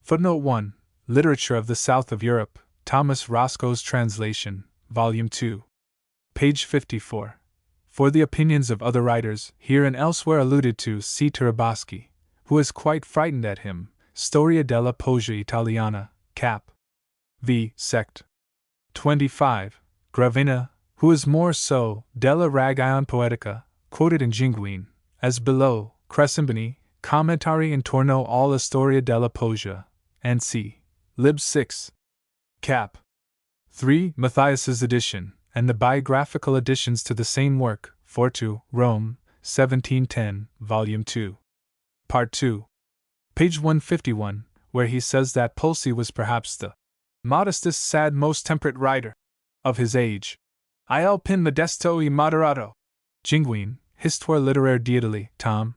Footnote 1. Literature of the South of Europe, Thomas Roscoe's translation, Volume 2. Page 54. For the opinions of other writers, here and elsewhere alluded to, see Tiraboschi, who is quite frightened at him, Storia della Poesia Italiana, cap. v. sect. 25, Gravina, who is more so, della Ragione Poetica, quoted in Ginguine, as below, Crescimbani, Commentari intorno alla Storia della Poesia, and c. Lib 6. Cap. 3. Matthias's edition, and the biographical additions to the same work, Fortu, Rome, 1710, Volume 2. Part 2. Page 151, where he says that Pulci was perhaps the modestest, sad, most temperate writer of his age. Il pin modesto e moderato. Ginguine, Histoire littéraire d'Italie, Tom.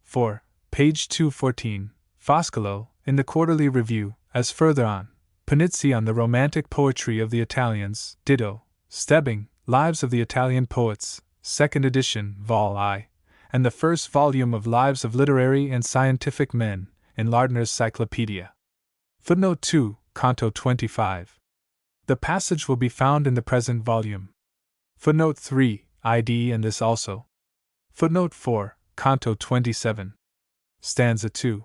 4. Page 214. Foscolo, in the Quarterly Review, as further on. Panizzi on the Romantic Poetry of the Italians, ditto. Stebbing, Lives of the Italian Poets, 2nd edition, Vol I, and the first volume of Lives of Literary and Scientific Men, in Lardner's Cyclopedia. Footnote 2, Canto 25. The passage will be found in the present volume. Footnote 3, ID and this also. Footnote 4, Canto 27. Stanza 2.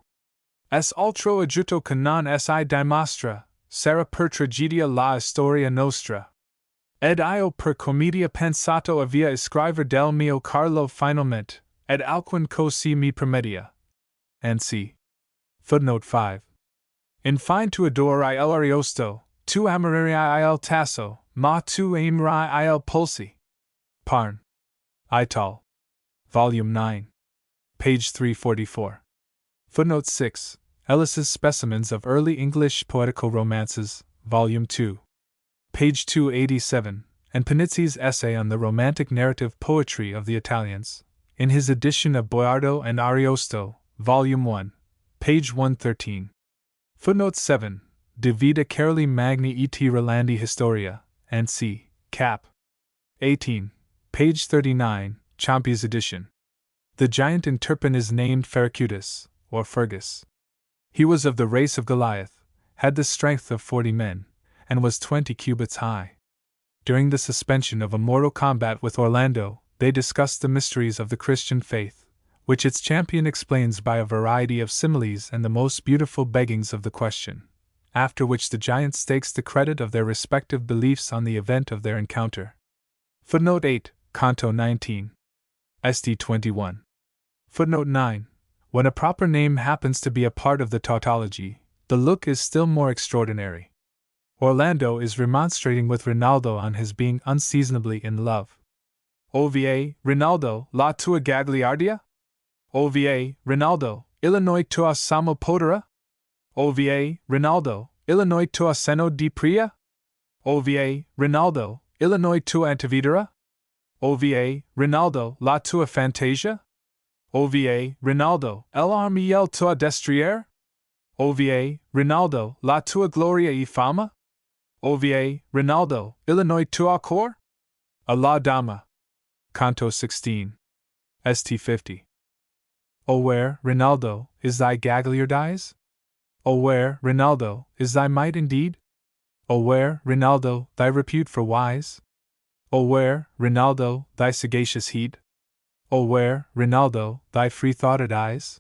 Es altro aggiunto che non si dimostra, sarà per tragedia la storia nostra. Ed io per commedia pensato avia scriver del mio Carlo finalmente, ed alquin così mi permedia. And c. Footnote 5. In fine to adore il Ariosto, tu amorare il Tasso, ma tu aimerai il Pulci. Parn. Ital. Volume 9. Page 344. Footnote 6. Ellis's Specimens of Early English Poetical Romances, Volume 2. Page 287, and Panizzi's essay on the romantic narrative poetry of the Italians, in his edition of Boiardo and Ariosto, Volume 1, page 113. Footnote 7. De Vita Caroli Magni et Rolandi Historia, and c. Cap. 18, page 39, Ciampi's edition. The giant in Turpin is named Ferracutus, or Fergus. He was of the race of Goliath, had the strength of 40 men, and was 20 cubits high. During the suspension of a mortal combat with Orlando, they discussed the mysteries of the Christian faith, which its champion explains by a variety of similes and the most beautiful beggings of the question, after which the giant stakes the credit of their respective beliefs on the event of their encounter. Footnote 8, Canto 19. St. 21. Footnote 9. When a proper name happens to be a part of the tautology, the look is still more extraordinary. Orlando is remonstrating with Rinaldo on his being unseasonably in love. Ova, Rinaldo, la tua gagliardia? Ova, Rinaldo, Illinois tua samo podera? Ova, Rinaldo, Illinois tua seno di pria? Ova, Rinaldo, Illinois tua antividera? Ova, Rinaldo, la tua fantasia? Ova, Rinaldo, l'armiel tua destriere? Ova, Rinaldo, la tua gloria e fama? Ova, Rinaldo, Illinois tua cor? Allah Dama. Canto 16. St. 50. O where, Rinaldo, is thy Gagliardize? O where, Rinaldo, is thy might indeed? O where, Rinaldo, thy repute for wise? O where, Rinaldo, thy sagacious heed? O where, Rinaldo, thy free-thoughted eyes?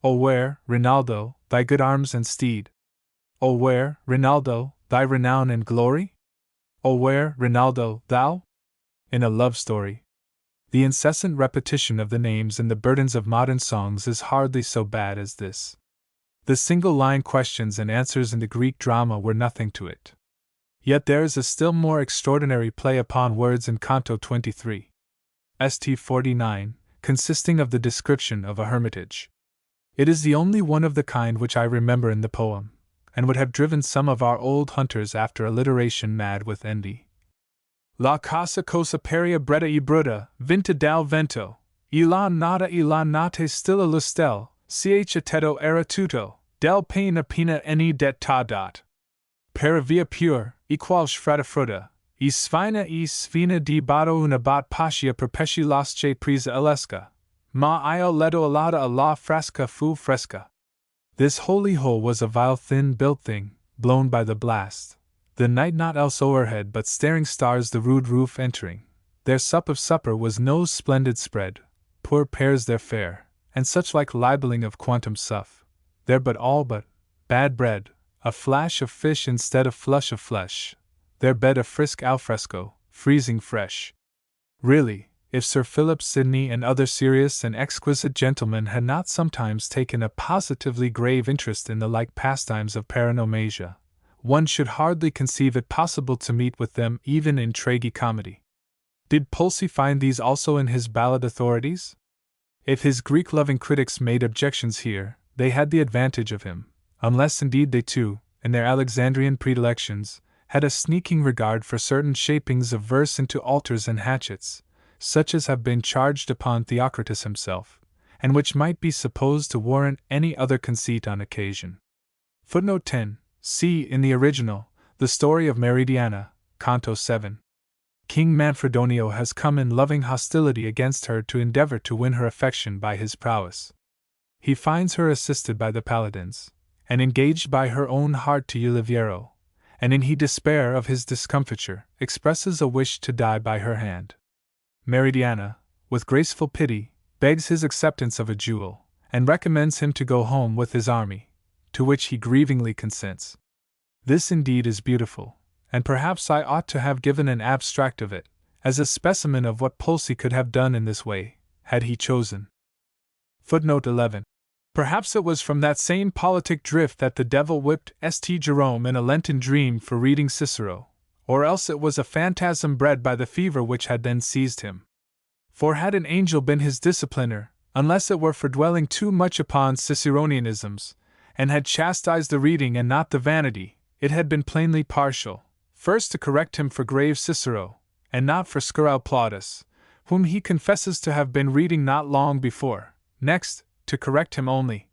O where, Rinaldo, thy good arms and steed? O where, Rinaldo, thy renown and glory? O where, Rinaldo, thou? In a love story, the incessant repetition of the names and the burdens of modern songs is hardly so bad as this. The single-line questions and answers in the Greek drama were nothing to it. Yet there is a still more extraordinary play upon words in Canto 23. St. 49, consisting of the description of a hermitage. It is the only one of the kind which I remember in the poem, and would have driven some of our old hunters after alliteration mad with envy. La casa cosa peria bretta e bruta, vinta dal vento, e la nate stilla lustel, ch teto era tutto, del pena pena eni det ta dot. Per via pure, equal frutta, e svina di bado una bot pascia perpesci lasce presa alesca, ma io ledo alada a la fresca fu fresca. This holy hole was a vile thin-built thing, blown by the blast, the night not else o'erhead but staring stars the rude roof entering. Their sup of supper was no splendid spread, poor pears their fare, and such like libelling of quantum suff, there but all but bad bread, a flash of fish instead of flush of flesh, their bed a frisk alfresco, freezing fresh. Really, if Sir Philip Sidney and other serious and exquisite gentlemen had not sometimes taken a positively grave interest in the like pastimes of paranomasia, one should hardly conceive it possible to meet with them even in tragi-comedy. Did Pulci find these also in his ballad authorities? If his Greek-loving critics made objections here, they had the advantage of him, unless indeed they too, in their Alexandrian predilections, had a sneaking regard for certain shapings of verse into altars and hatchets, such as have been charged upon Theocritus himself, and which might be supposed to warrant any other conceit on occasion. Footnote 10. See, in the original, the story of Meridiana, Canto 7. King Manfredonio has come in loving hostility against her to endeavor to win her affection by his prowess. He finds her assisted by the paladins, and engaged by her own heart to Oliviero, and in despair of his discomfiture, expresses a wish to die by her hand. Meridiana, with graceful pity, begs his acceptance of a jewel, and recommends him to go home with his army, to which he grievingly consents. This indeed is beautiful, and perhaps I ought to have given an abstract of it, as a specimen of what Pulci could have done in this way, had he chosen. Footnote 11. Perhaps it was from that same politic drift that the devil whipped St. Jerome in a Lenten dream for reading Cicero, or else it was a phantasm bred by the fever which had then seized him. For had an angel been his discipliner, unless it were for dwelling too much upon Ciceronianisms, and had chastised the reading and not the vanity, it had been plainly partial, first to correct him for grave Cicero, and not for scurrile Plautus, whom he confesses to have been reading not long before, next, to correct him only,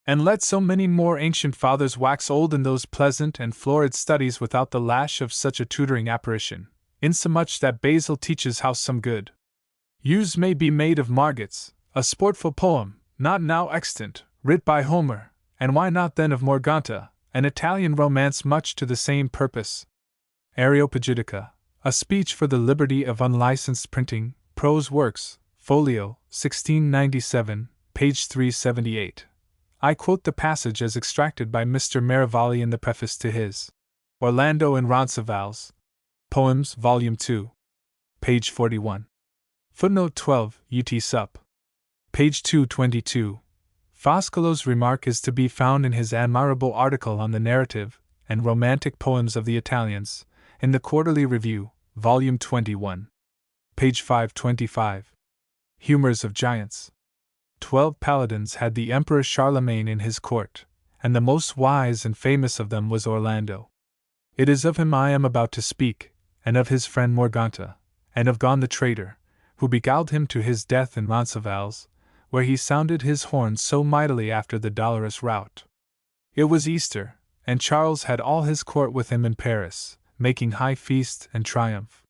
and let so many more ancient fathers wax old in those pleasant and florid studies without the lash of such a tutoring apparition, insomuch that Basil teaches how some good use may be made of Margot's, a sportful poem, not now extant, writ by Homer, and why not then of Morgante, an Italian romance much to the same purpose. Areopagitica, a speech for the liberty of unlicensed printing, prose works, folio, 1697, page 378. I quote the passage as extracted by Mr. Merivalli in the preface to his Orlando and Roncesvalles, Poems, Volume 2, page 41. Footnote 12, UT Sup. Page 222. Foscolo's remark is to be found in his admirable article on the narrative and romantic poems of the Italians, in the Quarterly Review, Volume 21. Page 525. Humors of Giants. 12 paladins had the Emperor Charlemagne in his court, and the most wise and famous of them was Orlando. It is of him I am about to speak, and of his friend Morgante, and of Gon the traitor, who beguiled him to his death in Roncesvalles, where he sounded his horn so mightily after the dolorous rout. It was Easter, and Charles had all his court with him in Paris, making high feast and triumph.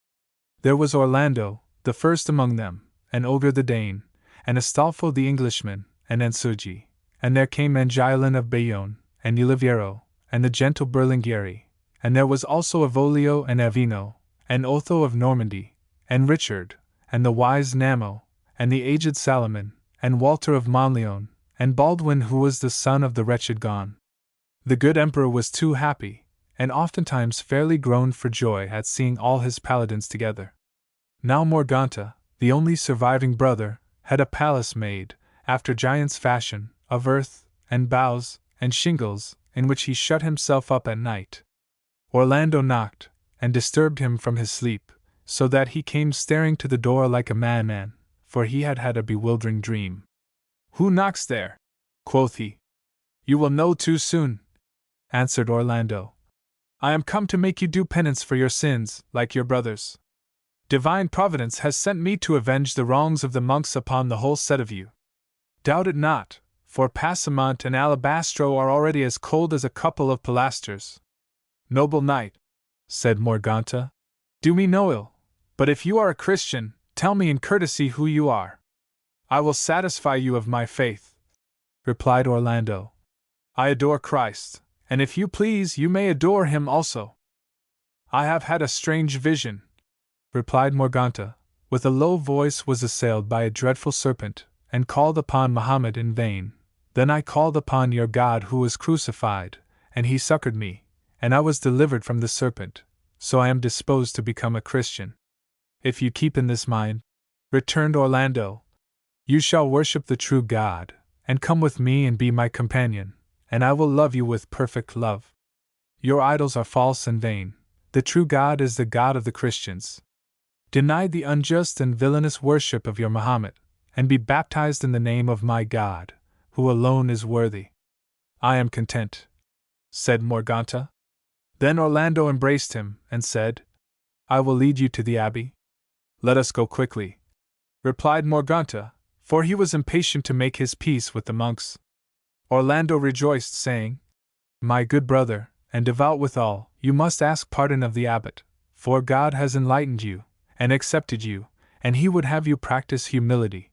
There was Orlando, the first among them, and Olger the Dane, and Astolfo the Englishman, and Ansugi, and there came Angiolin of Bayonne, and Oliviero, and the gentle Berlinghieri, and there was also Avolio and Avino, and Otho of Normandy, and Richard, and the wise Namo, and the aged Salomon, and Walter of Monleon, and Baldwin who was the son of the wretched Gon. The good emperor was too happy, and oftentimes fairly groaned for joy at seeing all his paladins together. Now Morganta, the only surviving brother, had a palace made, after giant's fashion, of earth, and boughs, and shingles, in which he shut himself up at night. Orlando knocked, and disturbed him from his sleep, so that he came staring to the door like a madman, for he had had a bewildering dream. "Who knocks there?" quoth he. "You will know too soon," answered Orlando. "I am come to make you do penance for your sins, like your brothers. Divine Providence has sent me to avenge the wrongs of the monks upon the whole set of you. Doubt it not, for Passamont and Alabastro are already as cold as a couple of pilasters." "Noble knight," said Morganta, "do me no ill, but if you are a Christian, tell me in courtesy who you are." "I will satisfy you of my faith," replied Orlando. "I adore Christ, and if you please, you may adore him also." "I have had a strange vision," replied Morganta, with a low voice, was assailed by a dreadful serpent, and called upon Mohammed in vain. Then I called upon your God who was crucified, and he succored me, and I was delivered from the serpent, so I am disposed to become a Christian. "If you keep in this mind," returned Orlando, "you shall worship the true God, and come with me and be my companion, and I will love you with perfect love. Your idols are false and vain, the true God is the God of the Christians. Deny the unjust and villainous worship of your Muhammad, and be baptized in the name of my God, who alone is worthy." "I am content," said Morganta. Then Orlando embraced him, and said, "I will lead you to the abbey." "Let us go quickly," replied Morganta, for he was impatient to make his peace with the monks. Orlando rejoiced, saying, "My good brother, and devout withal, you must ask pardon of the abbot, for God has enlightened you, and accepted you, and he would have you practice humility."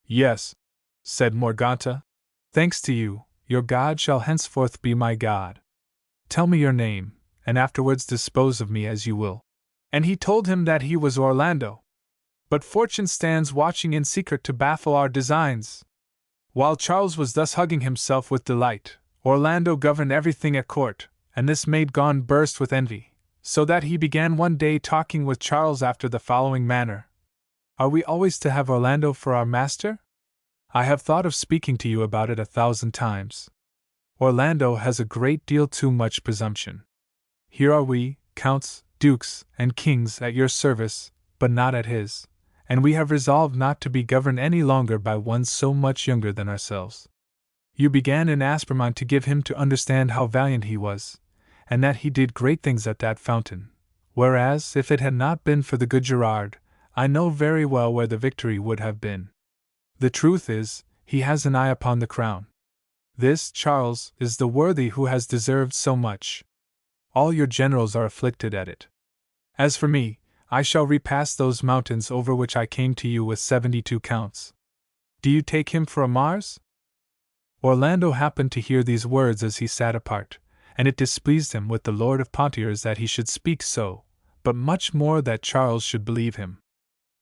"Yes," said Morganta, "thanks to you, your God shall henceforth be my God. Tell me your name, and afterwards dispose of me as you will." And he told him that he was Orlando. "But fortune stands watching in secret to baffle our designs." While Charles was thus hugging himself with delight, Orlando governed everything at court, and this made Gon burst with envy, so that he began one day talking with Charles after the following manner: "Are we always to have Orlando for our master? I have thought of speaking to you about it 1,000 times. Orlando has a great deal too much presumption. Here are we, counts, dukes, and kings at your service, but not at his, and we have resolved not to be governed any longer by one so much younger than ourselves. You began in Aspermont to give him to understand how valiant he was, and that he did great things at that fountain, whereas, if it had not been for the good Gerard, I know very well where the victory would have been. The truth is, he has an eye upon the crown. This, Charles, is the worthy who has deserved so much. All your generals are afflicted at it. As for me, I shall repass those mountains over which I came to you with 72 counts. Do you take him for a Mars?" Orlando happened to hear these words as he sat apart, and it displeased him with the Lord of Poitiers that he should speak so, but much more that Charles should believe him.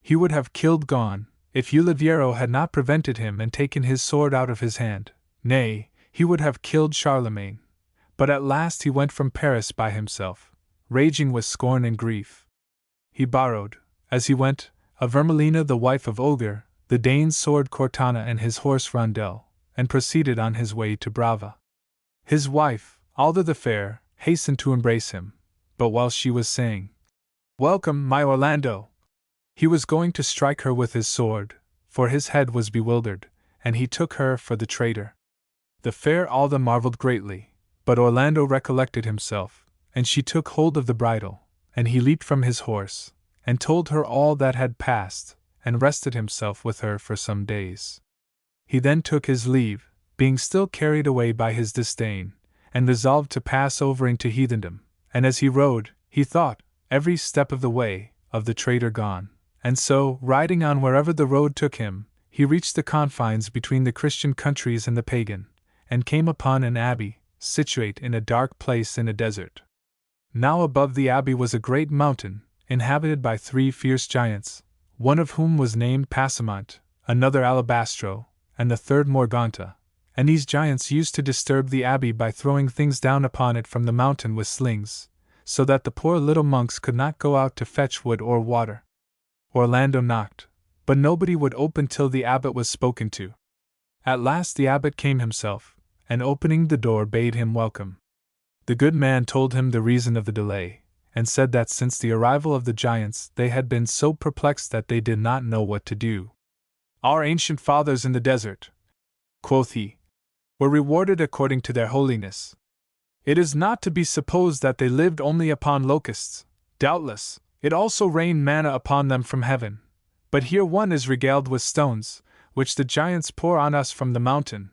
He would have killed Gon, if Oliviero had not prevented him and taken his sword out of his hand. Nay, he would have killed Charlemagne. But at last he went from Paris by himself, raging with scorn and grief. He borrowed, as he went, of Ermelina the wife of Olger, the Dane's sword Cortana and his horse Rondel, and proceeded on his way to Brava. His wife, Alda the Fair, hastened to embrace him, but while she was saying, "Welcome, my Orlando," he was going to strike her with his sword, for his head was bewildered, and he took her for the traitor. The fair Alda marveled greatly, but Orlando recollected himself, and she took hold of the bridle, and he leaped from his horse, and told her all that had passed, and rested himself with her for some days. He then took his leave, being still carried away by his disdain, and resolved to pass over into heathendom, and as he rode, he thought, every step of the way, of the traitor gone, and so, riding on wherever the road took him, he reached the confines between the Christian countries and the pagan, and came upon an abbey, situate in a dark place in a desert. Now above the abbey was a great mountain, inhabited by 3 fierce giants, one of whom was named Passamant, another Alabastro, and the third Morganta, and these giants used to disturb the abbey by throwing things down upon it from the mountain with slings, so that the poor little monks could not go out to fetch wood or water. Orlando knocked, but nobody would open till the abbot was spoken to. At last the abbot came himself, and opening the door bade him welcome. The good man told him the reason of the delay, and said that since the arrival of the giants they had been so perplexed that they did not know what to do. Our ancient fathers in the desert, quoth he, were rewarded according to their holiness. It is not to be supposed that they lived only upon locusts, doubtless, it also rained manna upon them from heaven, but here one is regaled with stones, which the giants pour on us from the mountain.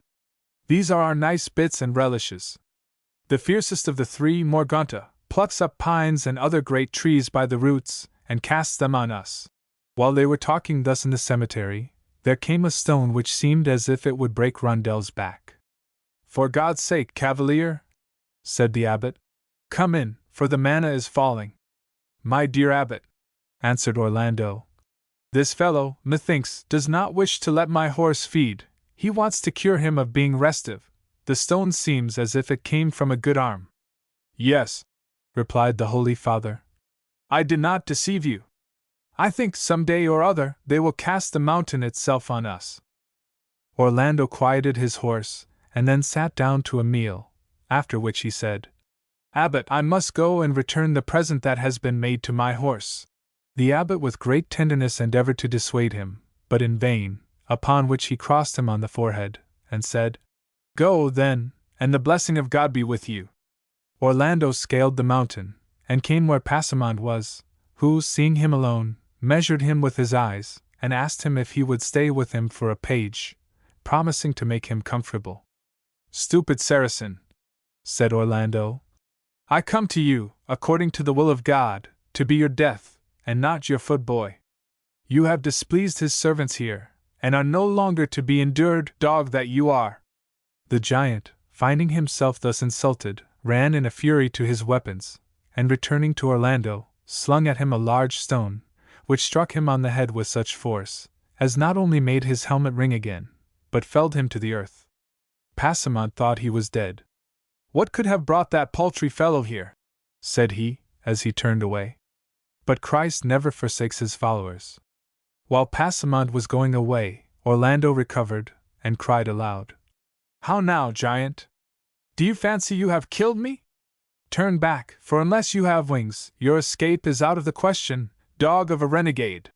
These are our nice bits and relishes. The fiercest of the 3, Morganta, plucks up pines and other great trees by the roots, and casts them on us. While they were talking thus in the cemetery, there came a stone which seemed as if it would break Rundell's back. For God's sake, cavalier, said the abbot, come in, for the manna is falling. My dear abbot, answered Orlando, this fellow, methinks, does not wish to let my horse feed, he wants to cure him of being restive. The stone seems as if it came from a good arm. Yes, replied the Holy Father. I did not deceive you. I think some day or other they will cast the mountain itself on us. Orlando quieted his horse, and then sat down to a meal, after which he said, Abbot, I must go and return the present that has been made to my horse. The abbot with great tenderness endeavored to dissuade him, but in vain, upon which he crossed him on the forehead, and said, Go, then, and the blessing of God be with you. Orlando scaled the mountain, and came where Passamant was, who, seeing him alone, measured him with his eyes, and asked him if he would stay with him for a page, promising to make him comfortable. Stupid Saracen, said Orlando, I come to you, according to the will of God, to be your death, and not your footboy. You have displeased his servants here, and are no longer to be endured, dog that you are. The giant, finding himself thus insulted, ran in a fury to his weapons, and returning to Orlando, slung at him a large stone, which struck him on the head with such force, as not only made his helmet ring again, but felled him to the earth. Passamant thought he was dead. What could have brought that paltry fellow here? Said he, as he turned away. But Christ never forsakes his followers. While Passamant was going away, Orlando recovered, and cried aloud, How now, giant? Do you fancy you have killed me? Turn back, for unless you have wings, your escape is out of the question, dog of a renegade.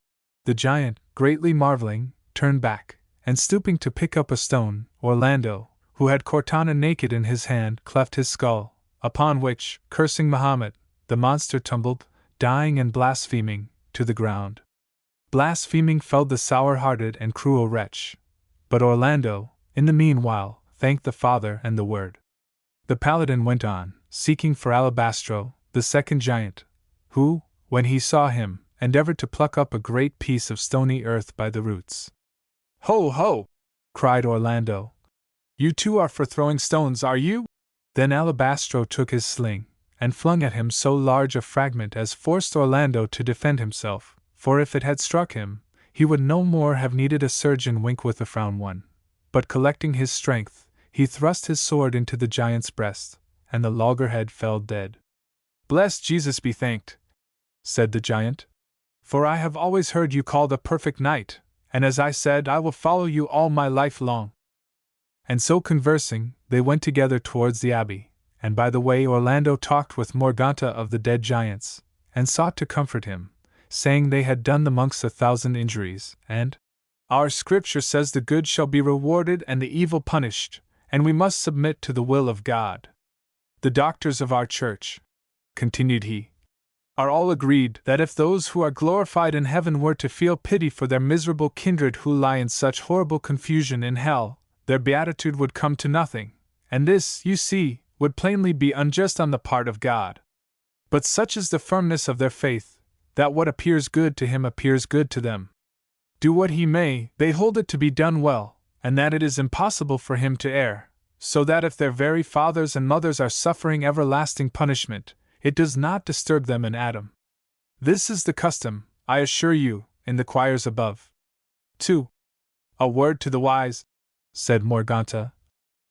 The giant, greatly marveling, turned back, and stooping to pick up a stone, Orlando, who had Cortana naked in his hand, cleft his skull, upon which, cursing Mahomet, the monster tumbled, dying and blaspheming, to the ground. Blaspheming fell the sour-hearted and cruel wretch. But Orlando, in the meanwhile, thanked the Father and the Word. The paladin went on, seeking for Alabastro, the second giant, who, when he saw him, endeavored to pluck up a great piece of stony earth by the roots. Ho, ho! Cried Orlando. You too are for throwing stones, are you? Then Alabastro took his sling, and flung at him so large a fragment as forced Orlando to defend himself, for if it had struck him, he would no more have needed a surgeon wink with a frown one. But collecting his strength, he thrust his sword into the giant's breast, and the loggerhead fell dead. Blessed Jesus be thanked, said the giant, for I have always heard you called a perfect knight, and as I said, I will follow you all my life long. And so conversing, they went together towards the abbey, and by the way Orlando talked with Morganta of the dead giants, and sought to comfort him, saying they had done the monks 1,000 injuries, and our scripture says the good shall be rewarded and the evil punished, and we must submit to the will of God. The doctors of our church, continued he, are all agreed that if those who are glorified in heaven were to feel pity for their miserable kindred who lie in such horrible confusion in hell, their beatitude would come to nothing, and this, you see, would plainly be unjust on the part of God. But such is the firmness of their faith, that what appears good to him appears good to them. Do what he may, they hold it to be done well, and that it is impossible for him to err, so that if their very fathers and mothers are suffering everlasting punishment, it does not disturb them an atom. This is the custom, I assure you, in the choirs above. 2. A word to the wise, said Morganta.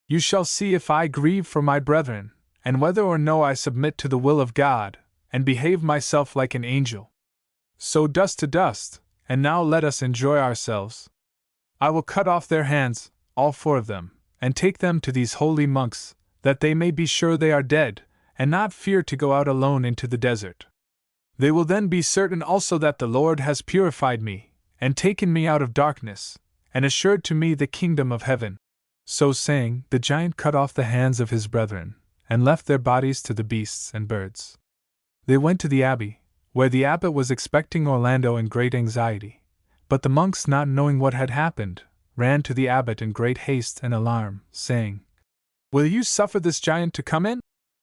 You shall see if I grieve for my brethren, and whether or no I submit to the will of God, and behave myself like an angel. So dust to dust, and now let us enjoy ourselves. I will cut off their hands, all 4 of them, and take them to these holy monks, that they may be sure they are dead, and not fear to go out alone into the desert. They will then be certain also that the Lord has purified me, and taken me out of darkness, and assured to me the kingdom of heaven. So saying, the giant cut off the hands of his brethren, and left their bodies to the beasts and birds. They went to the abbey, where the abbot was expecting Orlando in great anxiety, but the monks, not knowing what had happened, ran to the abbot in great haste and alarm, saying, Will you suffer this giant to come in?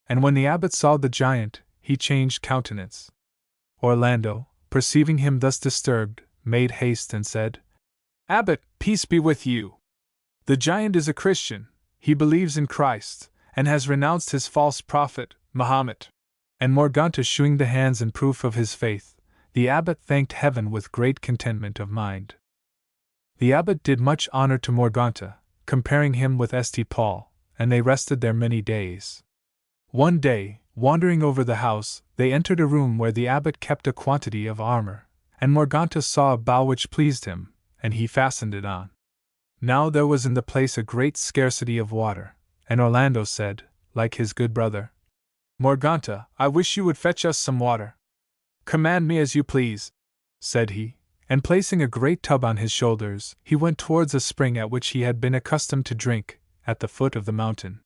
And when the abbot saw the giant, he changed countenance. Orlando, perceiving him thus disturbed, made haste and said, Abbot, peace be with you. The giant is a Christian, he believes in Christ, and has renounced his false prophet, Mahomet. And Morganta shewing the hands in proof of his faith, the abbot thanked heaven with great contentment of mind. The abbot did much honor to Morganta, comparing him with St. Paul, and they rested there many days. One day, wandering over the house, they entered a room where the abbot kept a quantity of armor, and Morganta saw a bow which pleased him, and he fastened it on. Now there was in the place a great scarcity of water, and Orlando said, like his good brother, Morganta, I wish you would fetch us some water. Command me as you please, said he, and placing a great tub on his shoulders, he went towards a spring at which he had been accustomed to drink, at the foot of the mountain.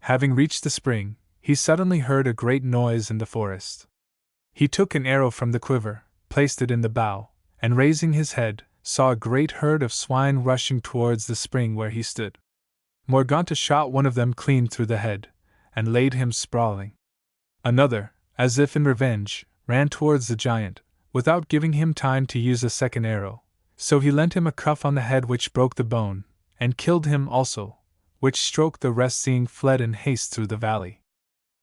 Having reached the spring, he suddenly heard a great noise in the forest. He took an arrow from the quiver, placed it in the bow, and raising his head, saw a great herd of swine rushing towards the spring where he stood. Morganta shot one of them clean through the head, and laid him sprawling. Another, as if in revenge, ran towards the giant, without giving him time to use a second arrow, so he lent him a cuff on the head which broke the bone, and killed him also, which stroke the rest seeing fled in haste through the valley.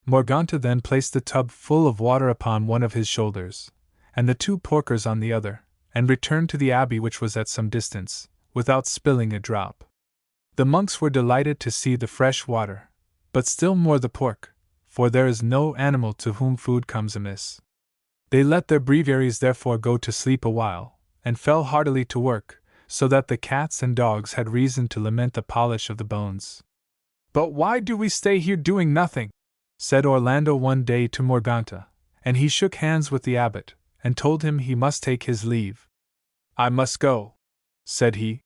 Morganta then placed the tub full of water upon one of his shoulders, and the 2 porkers on the other, and returned to the abbey which was at some distance, without spilling a drop. The monks were delighted to see the fresh water, but still more the pork, for there is no animal to whom food comes amiss. They let their breviaries therefore go to sleep a while, and fell heartily to work, so that the cats and dogs had reason to lament the polish of the bones. But why do we stay here doing nothing? Said Orlando one day to Morganta, and he shook hands with the abbot, and told him he must take his leave. I must go, said he,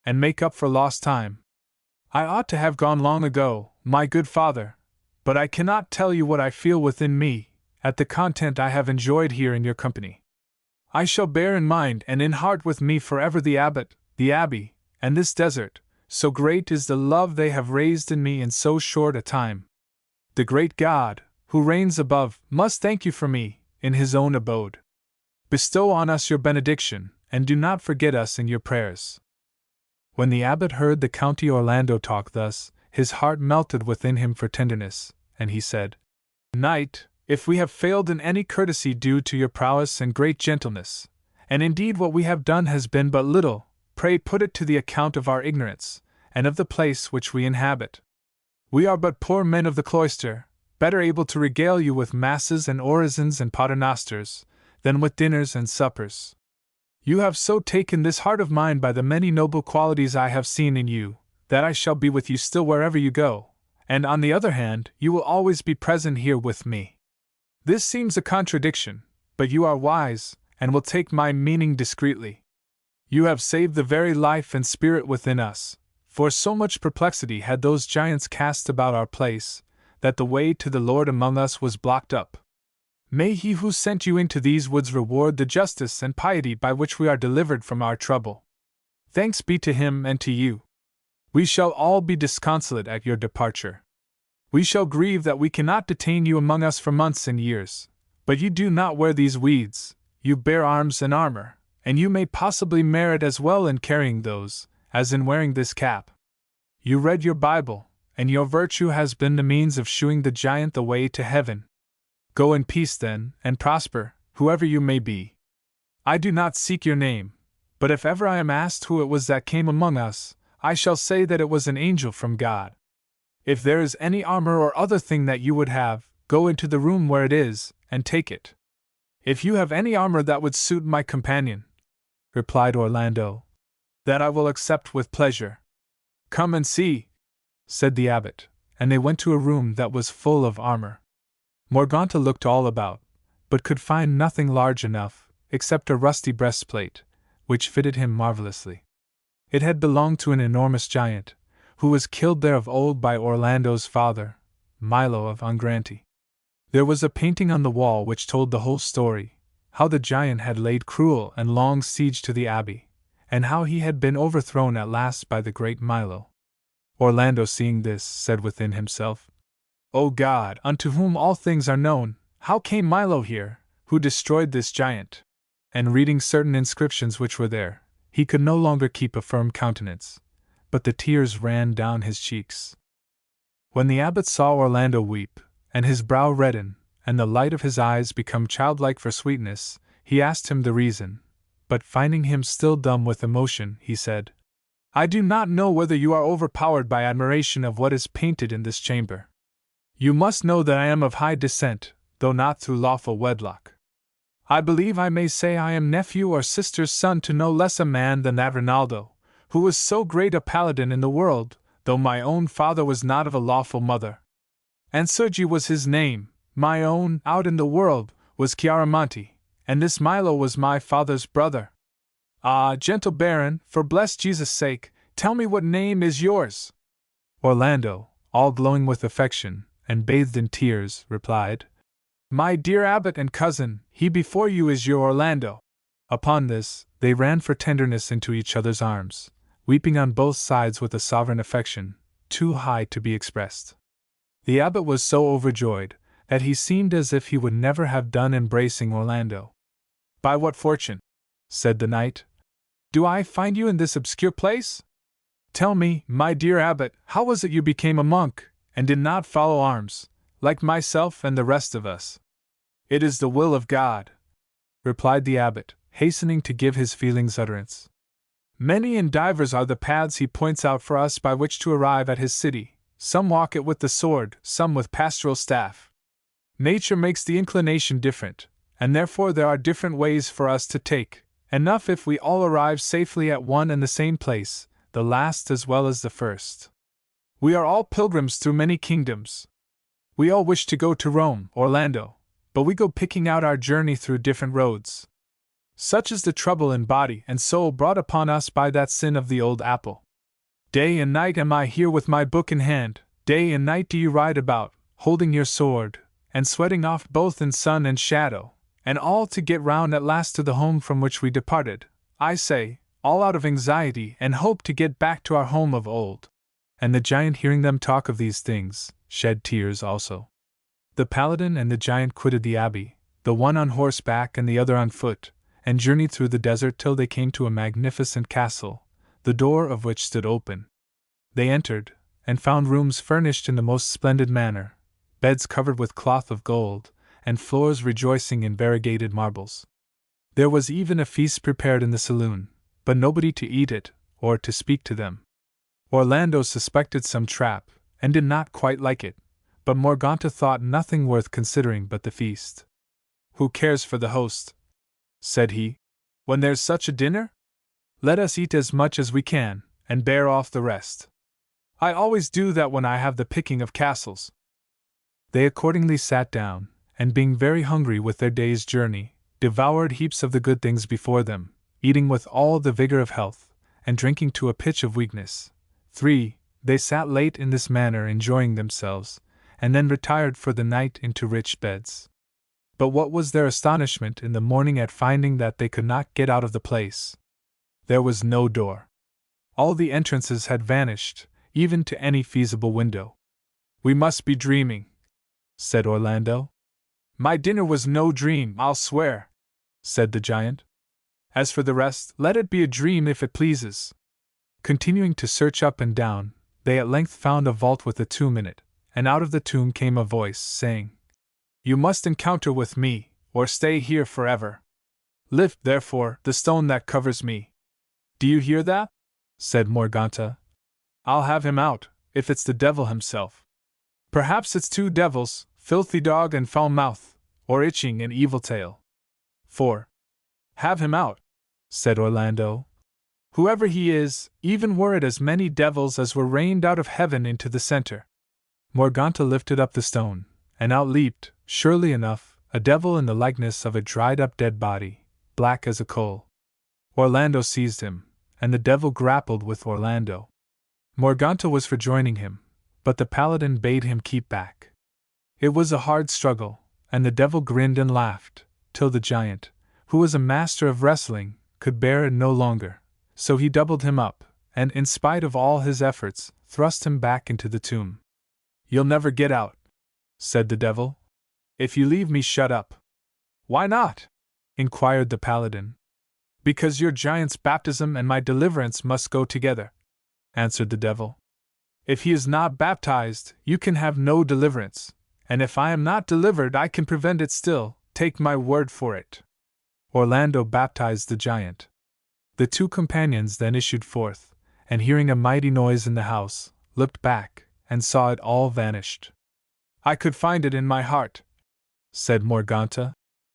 and make up for lost time. I ought to have gone long ago, my good father, but I cannot tell you what I feel within me, at the content I have enjoyed here in your company. I shall bear in mind and in heart with me forever the abbot, the abbey, and this desert, so great is the love they have raised in me in so short a time. The great God, who reigns above, must thank you for me, in his own abode. Bestow on us your benediction, and do not forget us in your prayers. When the abbot heard the County Orlando talk thus, his heart melted within him for tenderness, and he said, Knight, if we have failed in any courtesy due to your prowess and great gentleness, and indeed what we have done has been but little, pray put it to the account of our ignorance, and of the place which we inhabit. We are but poor men of the cloister, better able to regale you with masses and orisons and paternosters, than with dinners and suppers. You have so taken this heart of mine by the many noble qualities I have seen in you, that I shall be with you still wherever you go, and on the other hand, you will always be present here with me. This seems a contradiction, but you are wise, and will take my meaning discreetly. You have saved the very life and spirit within us, for so much perplexity had those giants cast about our place, that the way to the Lord among us was blocked up. May he who sent you into these woods reward the justice and piety by which we are delivered from our trouble. Thanks be to him and to you. We shall all be disconsolate at your departure. We shall grieve that we cannot detain you among us for months and years, but you do not wear these weeds, you bear arms and armor, and you may possibly merit as well in carrying those, as in wearing this cap. You read your Bible, and your virtue has been the means of shewing the giant the way to heaven. Go in peace then, and prosper, whoever you may be. I do not seek your name, but if ever I am asked who it was that came among us, I shall say that it was an angel from God. If there is any armor or other thing that you would have, go into the room where it is, and take it. If you have any armor that would suit my companion, replied Orlando, that I will accept with pleasure. Come and see, said the abbot, and they went to a room that was full of armor. Morgante looked all about, but could find nothing large enough, except a rusty breastplate, which fitted him marvelously. It had belonged to an enormous giant, who was killed there of old by Orlando's father, Milo of Ungranti. There was a painting on the wall which told the whole story, how the giant had laid cruel and long siege to the abbey, and how he had been overthrown at last by the great Milo. Orlando, seeing this, said within himself, O God, unto whom all things are known, how came Milo here, who destroyed this giant? And reading certain inscriptions which were there, he could no longer keep a firm countenance, but the tears ran down his cheeks. When the abbot saw Orlando weep, and his brow redden, and the light of his eyes become childlike for sweetness, he asked him the reason, but finding him still dumb with emotion, he said, I do not know whether you are overpowered by admiration of what is painted in this chamber. You must know that I am of high descent, though not through lawful wedlock. I believe I may say I am nephew or sister's son to no less a man than that Rinaldo, who was so great a paladin in the world, though my own father was not of a lawful mother. And Sergi was his name, my own, out in the world, was Chiaramonte, and this Milo was my father's brother. Ah, gentle baron, for blessed Jesus' sake, tell me what name is yours? Orlando, all glowing with affection, and bathed in tears, replied, My dear abbot and cousin, he before you is your Orlando. Upon this, they ran for tenderness into each other's arms, weeping on both sides with a sovereign affection, too high to be expressed. The abbot was so overjoyed, that he seemed as if he would never have done embracing Orlando. By what fortune, said the knight, do I find you in this obscure place? Tell me, my dear abbot, how was it you became a monk, and did not follow arms, like myself and the rest of us? It is the will of God, replied the abbot, hastening to give his feelings utterance. Many and divers are the paths he points out for us by which to arrive at his city. Some walk it with the sword, some with pastoral staff. Nature makes the inclination different, and therefore there are different ways for us to take. Enough if we all arrive safely at one and the same place, the last as well as the first. We are all pilgrims through many kingdoms. We all wish to go to Rome, Orlando, but we go picking out our journey through different roads. Such is the trouble in body and soul brought upon us by that sin of the old apple. Day and night am I here with my book in hand, day and night do you ride about, holding your sword, and sweating oft both in sun and shadow, and all to get round at last to the home from which we departed, I say, all out of anxiety and hope to get back to our home of old. And the giant, hearing them talk of these things, shed tears also. The paladin and the giant quitted the abbey, the one on horseback and the other on foot, and journeyed through the desert till they came to a magnificent castle, the door of which stood open. They entered, and found rooms furnished in the most splendid manner, beds covered with cloth of gold, and floors rejoicing in variegated marbles. There was even a feast prepared in the saloon, but nobody to eat it, or to speak to them. Orlando suspected some trap, and did not quite like it, but Morgante thought nothing worth considering but the feast. Who cares for the host? Said he. When there's such a dinner? Let us eat as much as we can, and bear off the rest. I always do that when I have the picking of castles. They accordingly sat down, and being very hungry with their day's journey, devoured heaps of the good things before them, eating with all the vigor of health, and drinking to a pitch of weakness. 3. They sat late in this manner enjoying themselves, and then retired for the night into rich beds. But what was their astonishment in the morning at finding that they could not get out of the place. There was no door. All the entrances had vanished, even to any feasible window. We must be dreaming, said Orlando. My dinner was no dream, I'll swear. said the giant. As for the rest, let it be a dream if it pleases. Continuing to search up and down, they at length found a vault with a tomb in it, and out of the tomb came a voice, saying, You must encounter with me, or stay here forever. Lift, therefore, the stone that covers me. Do you hear that? Said Morganta. I'll have him out, if it's the devil himself. Perhaps it's two devils, filthy dog and foul mouth, or itching and evil tail. 4. Have him out, said Orlando. Whoever he is, even were it as many devils as were rained out of heaven into the center. Morganta lifted up the stone, and out leaped, surely enough, a devil in the likeness of a dried-up dead body, black as a coal. Orlando seized him, and the devil grappled with Orlando. Morganta was for joining him, but the paladin bade him keep back. It was a hard struggle, and the devil grinned and laughed, till the giant, who was a master of wrestling, could bear it no longer. So he doubled him up, and in spite of all his efforts, thrust him back into the tomb. You'll never get out, said the devil, if you leave me shut up. Why not? Inquired the paladin. Because your giant's baptism and my deliverance must go together, answered the devil. If he is not baptized, you can have no deliverance, and if I am not delivered, I can prevent it still, take my word for it. Orlando baptized the giant. The two companions then issued forth, and hearing a mighty noise in the house, looked back, and saw it all vanished. I could find it in my heart, said Morganta,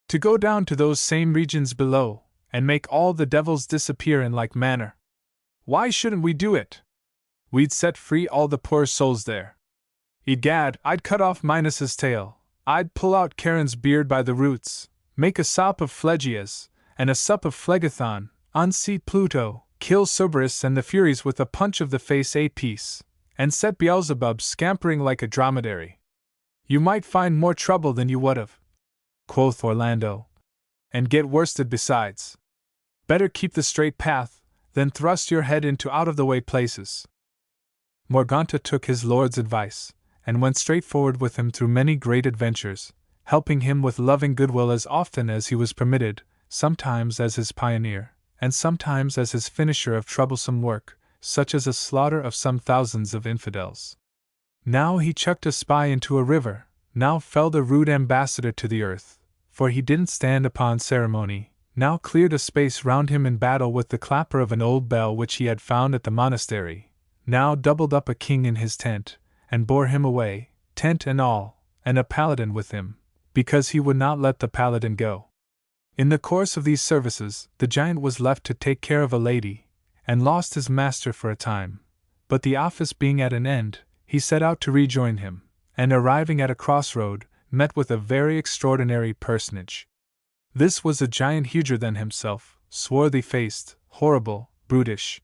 to go down to those same regions below, and make all the devils disappear in like manner. Why shouldn't we do it? We'd set free all the poor souls there. Egad, I'd cut off Minos's tail, I'd pull out Charon's beard by the roots, make a sop of Phlegias, and a sup of Phlegethon, unseat Pluto, kill Cerberus and the Furies with a punch of the face apiece, and set Beelzebub scampering like a dromedary. You might find more trouble than you would have, quoth Orlando, and get worsted besides. Better keep the straight path, than thrust your head into out-of-the-way places. Morganta took his lord's advice, and went straight forward with him through many great adventures, helping him with loving goodwill as often as he was permitted, sometimes as his pioneer, and sometimes as his finisher of troublesome work, such as a slaughter of some thousands of infidels. Now he chucked a spy into a river, now felled a rude ambassador to the earth, for he didn't stand upon ceremony, now cleared a space round him in battle with the clapper of an old bell which he had found at the monastery, now doubled up a king in his tent, and bore him away, tent and all, and a paladin with him, because he would not let the paladin go. In the course of these services, the giant was left to take care of a lady, and lost his master for a time, but the office being at an end, he set out to rejoin him, and arriving at a crossroad, met with a very extraordinary personage. This was a giant huger than himself, swarthy-faced, horrible, brutish.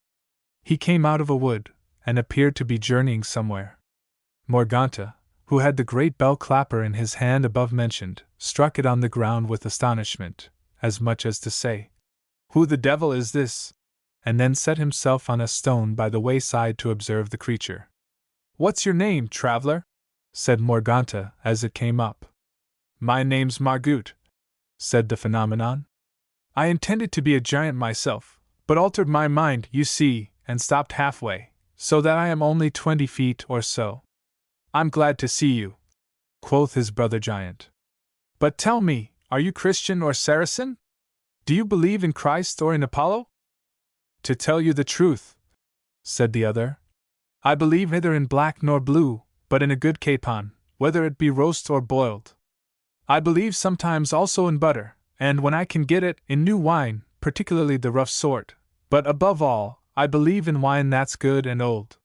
He came out of a wood, and appeared to be journeying somewhere. Morganta, who had the great bell clapper in his hand above mentioned, struck it on the ground with astonishment, as much as to say, Who the devil is this? And then set himself on a stone by the wayside to observe the creature. What's your name, traveler? Said Morganta as it came up. My name's Margut, said the phenomenon. I intended to be a giant myself, but altered my mind, you see, and stopped halfway, so that I am only 20 feet or so. I'm glad to see you, quoth his brother giant. But tell me, are you Christian or Saracen? Do you believe in Christ or in Apollo? To tell you the truth, said the other, I believe neither in black nor blue, but in a good capon, whether it be roast or boiled. I believe sometimes also in butter, and when I can get it, in new wine, particularly the rough sort, but above all, I believe in wine that's good and old.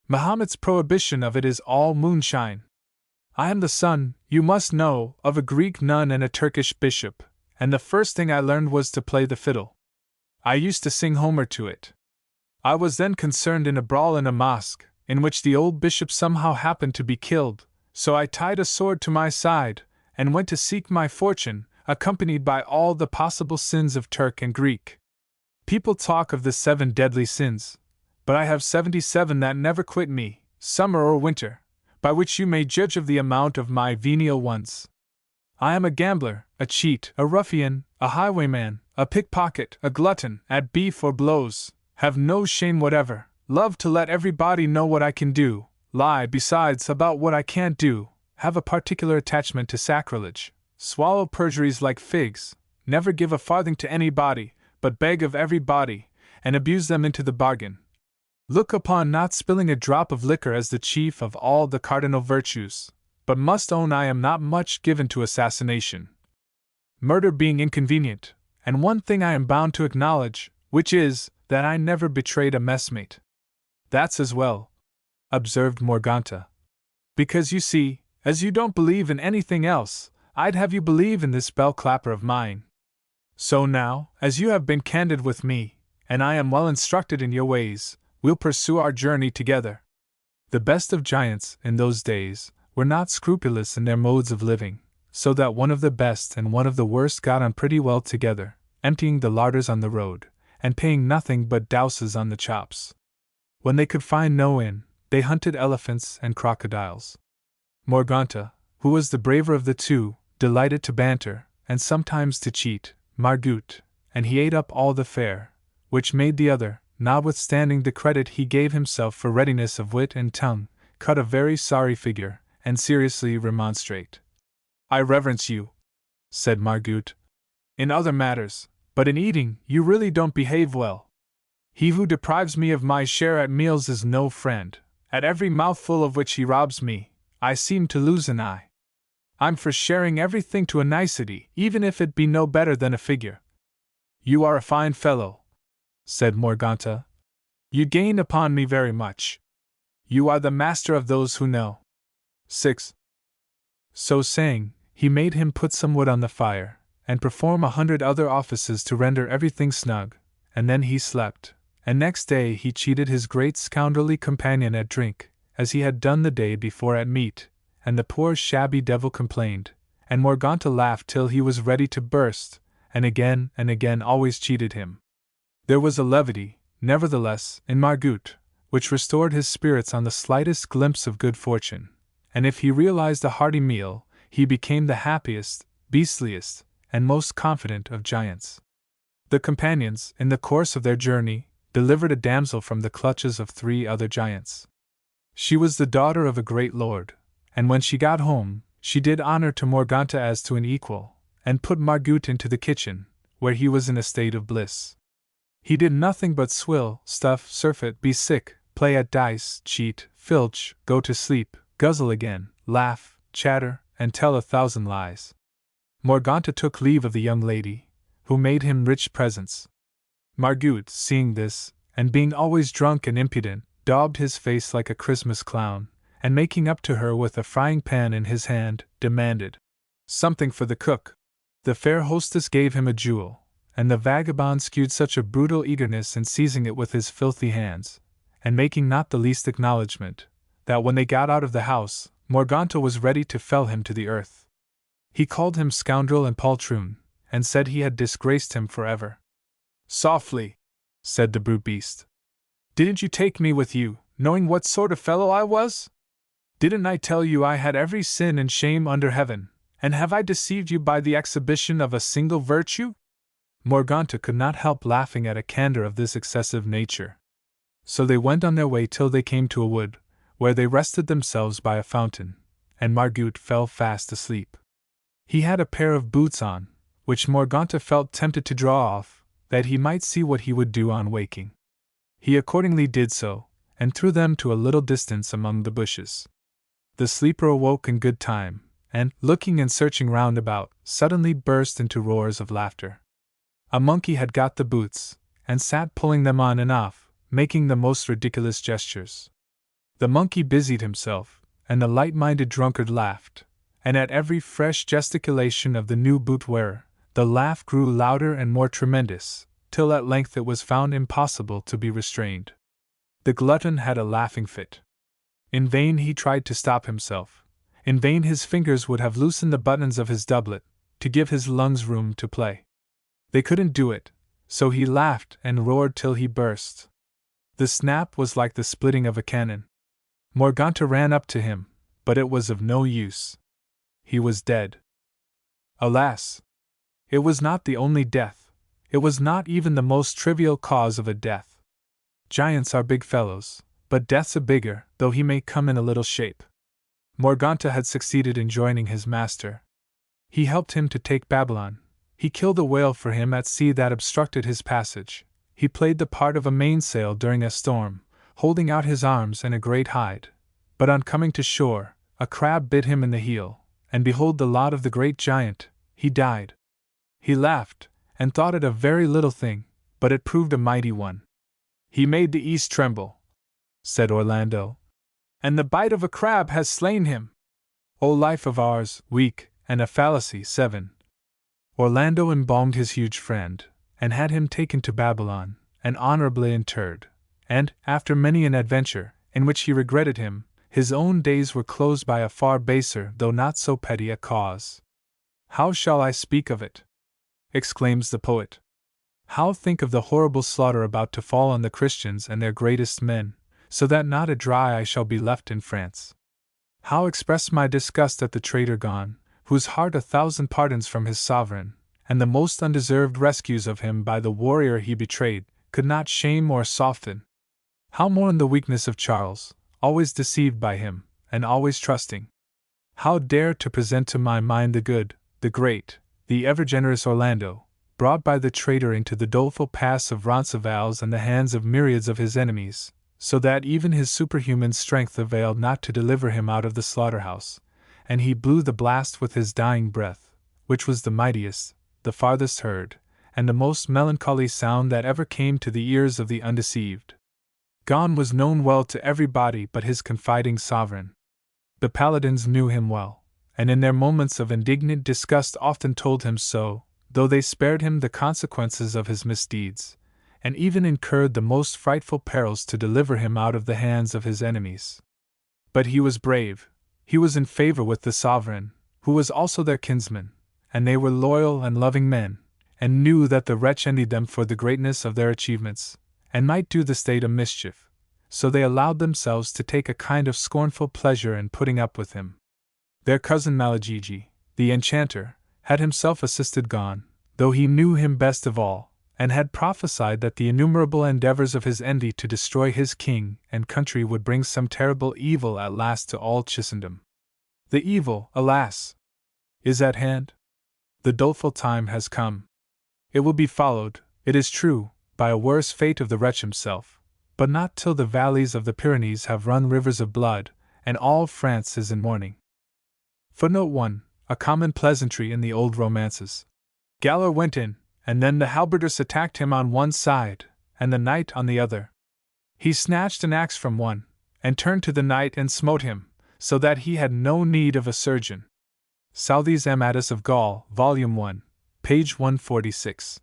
Mahomet's prohibition of it is all moonshine. I am the son, you must know, of a Greek nun and a Turkish bishop, and the first thing I learned was to play the fiddle. I used to sing Homer to it. I was then concerned in a brawl in a mosque, in which the old bishop somehow happened to be killed, so I tied a sword to my side, and went to seek my fortune, accompanied by all the possible sins of Turk and Greek. People talk of the 7 deadly sins, but I have 77 that never quit me, summer or winter, by which you may judge of the amount of my venial ones. I am a gambler, a cheat, a ruffian, a highwayman, a pickpocket, a glutton, at beef or blows, have no shame whatever, love to let everybody know what I can do, lie, besides, about what I can't do, have a particular attachment to sacrilege, swallow perjuries like figs, never give a farthing to anybody, but beg of everybody, and abuse them into the bargain. Look upon not spilling a drop of liquor as the chief of all the cardinal virtues, but must own I am not much given to assassination. Murder being inconvenient, and one thing I am bound to acknowledge, which is, that I never betrayed a messmate. That's as well, observed Morganta. Because you see, as you don't believe in anything else, I'd have you believe in this bell clapper of mine. So now, as you have been candid with me, and I am well instructed in your ways, we'll pursue our journey together. The best of giants, in those days, were not scrupulous in their modes of living, so that one of the best and one of the worst got on pretty well together, emptying the larders on the road, and paying nothing but douses on the chops. When they could find no inn, they hunted elephants and crocodiles. Morganta, who was the braver of the two, delighted to banter, and sometimes to cheat, Margot, and he ate up all the fare, which made the other, notwithstanding the credit he gave himself for readiness of wit and tongue, cut a very sorry figure, and seriously remonstrate. I reverence you, said Margot, in other matters, but in eating you really don't behave well. He who deprives me of my share at meals is no friend, at every mouthful of which he robs me, I seem to lose an eye. I'm for sharing everything to a nicety, even if it be no better than a figure. You are a fine fellow, said Morganta. You gain upon me very much. You are the master of those who know. 6. So saying, he made him put some wood on the fire, and perform 100 other offices to render everything snug, and then he slept, and next day he cheated his great scoundrelly companion at drink, as he had done the day before at meat, and the poor shabby devil complained, and Morganta laughed till he was ready to burst, and again always cheated him. There was a levity, nevertheless, in Margot, which restored his spirits on the slightest glimpse of good fortune, and if he realized a hearty meal, he became the happiest, beastliest, and most confident of giants. The companions, in the course of their journey, delivered a damsel from the clutches of 3 other giants. She was the daughter of a great lord, and when she got home, she did honor to Morganta as to an equal, and put Margot into the kitchen, where he was in a state of bliss. He did nothing but swill, stuff, surfeit, be sick, play at dice, cheat, filch, go to sleep, guzzle again, laugh, chatter, and tell 1,000 lies. Morganta took leave of the young lady, who made him rich presents. Margot, seeing this, and being always drunk and impudent, daubed his face like a Christmas clown, and making up to her with a frying pan in his hand, demanded something for the cook. The fair hostess gave him a jewel, and the vagabond skewed such a brutal eagerness in seizing it with his filthy hands, and making not the least acknowledgment, that when they got out of the house, Morganta was ready to fell him to the earth. He called him scoundrel and poltroon, and said he had disgraced him forever. Softly, said the brute beast. Didn't you take me with you, knowing what sort of fellow I was? Didn't I tell you I had every sin and shame under heaven, and have I deceived you by the exhibition of a single virtue? Morganta could not help laughing at a candor of this excessive nature. So they went on their way till they came to a wood, where they rested themselves by a fountain, and Margot fell fast asleep. He had a pair of boots on, which Morganta felt tempted to draw off, that he might see what he would do on waking. He accordingly did so, and threw them to a little distance among the bushes. The sleeper awoke in good time, and, looking and searching round about, suddenly burst into roars of laughter. A monkey had got the boots, and sat pulling them on and off, making the most ridiculous gestures. The monkey busied himself, and the light-minded drunkard laughed, and at every fresh gesticulation of the new boot-wearer, the laugh grew louder and more tremendous, till at length it was found impossible to be restrained. The glutton had a laughing fit. In vain he tried to stop himself. In vain his fingers would have loosened the buttons of his doublet, to give his lungs room to play. They couldn't do it, so he laughed and roared till he burst. The snap was like the splitting of a cannon. Morganta ran up to him, but it was of no use. He was dead. Alas! It was not the only death. It was not even the most trivial cause of a death. Giants are big fellows, but Death's a bigger, though he may come in a little shape. Morganta had succeeded in joining his master. He helped him to take Babylon. He killed a whale for him at sea that obstructed his passage. He played the part of a mainsail during a storm, holding out his arms and a great hide. But on coming to shore, a crab bit him in the heel, and behold the lot of the great giant, he died. He laughed, and thought it a very little thing, but it proved a mighty one. He made the east tremble, said Orlando, and the bite of a crab has slain him. O life of ours, weak, and a fallacy. 7. Orlando embalmed his huge friend, and had him taken to Babylon, and honorably interred, and, after many an adventure, in which he regretted him, his own days were closed by a far baser though not so petty a cause. How shall I speak of it? Exclaims the poet. How think of the horrible slaughter about to fall on the Christians and their greatest men, so that not a dry eye shall be left in France? How express my disgust at the traitor gone, whose heart 1,000 pardons from his sovereign, and the most undeserved rescues of him by the warrior he betrayed, could not shame or soften? How mourn the weakness of Charles, always deceived by him, and always trusting? How dare to present to my mind the good, the great, the ever-generous Orlando, brought by the traitor into the doleful pass of Roncesvalles and the hands of myriads of his enemies, so that even his superhuman strength availed not to deliver him out of the slaughterhouse, and he blew the blast with his dying breath, which was the mightiest, the farthest heard, and the most melancholy sound that ever came to the ears of the undeceived. Gone was known well to everybody but his confiding sovereign. The paladins knew him well, and in their moments of indignant disgust often told him so, though they spared him the consequences of his misdeeds, and even incurred the most frightful perils to deliver him out of the hands of his enemies. But he was brave, he was in favor with the sovereign, who was also their kinsman, and they were loyal and loving men, and knew that the wretch envied them for the greatness of their achievements, and might do the state a mischief, so they allowed themselves to take a kind of scornful pleasure in putting up with him. Their cousin Malagigi, the enchanter, had himself assisted Gon, though he knew him best of all, and had prophesied that the innumerable endeavors of his envy to destroy his king and country would bring some terrible evil at last to all Christendom. The evil, alas, is at hand. The doleful time has come. It will be followed, it is true, by a worse fate of the wretch himself, but not till the valleys of the Pyrenees have run rivers of blood, and all France is in mourning. Footnote 1. A common pleasantry in the old romances. Galaor went in, and then the halberders attacked him on one side, and the knight on the other. He snatched an axe from one, and turned to the knight and smote him, so that he had no need of a surgeon. Southey's Amadis of Gaul, Volume 1, page 146.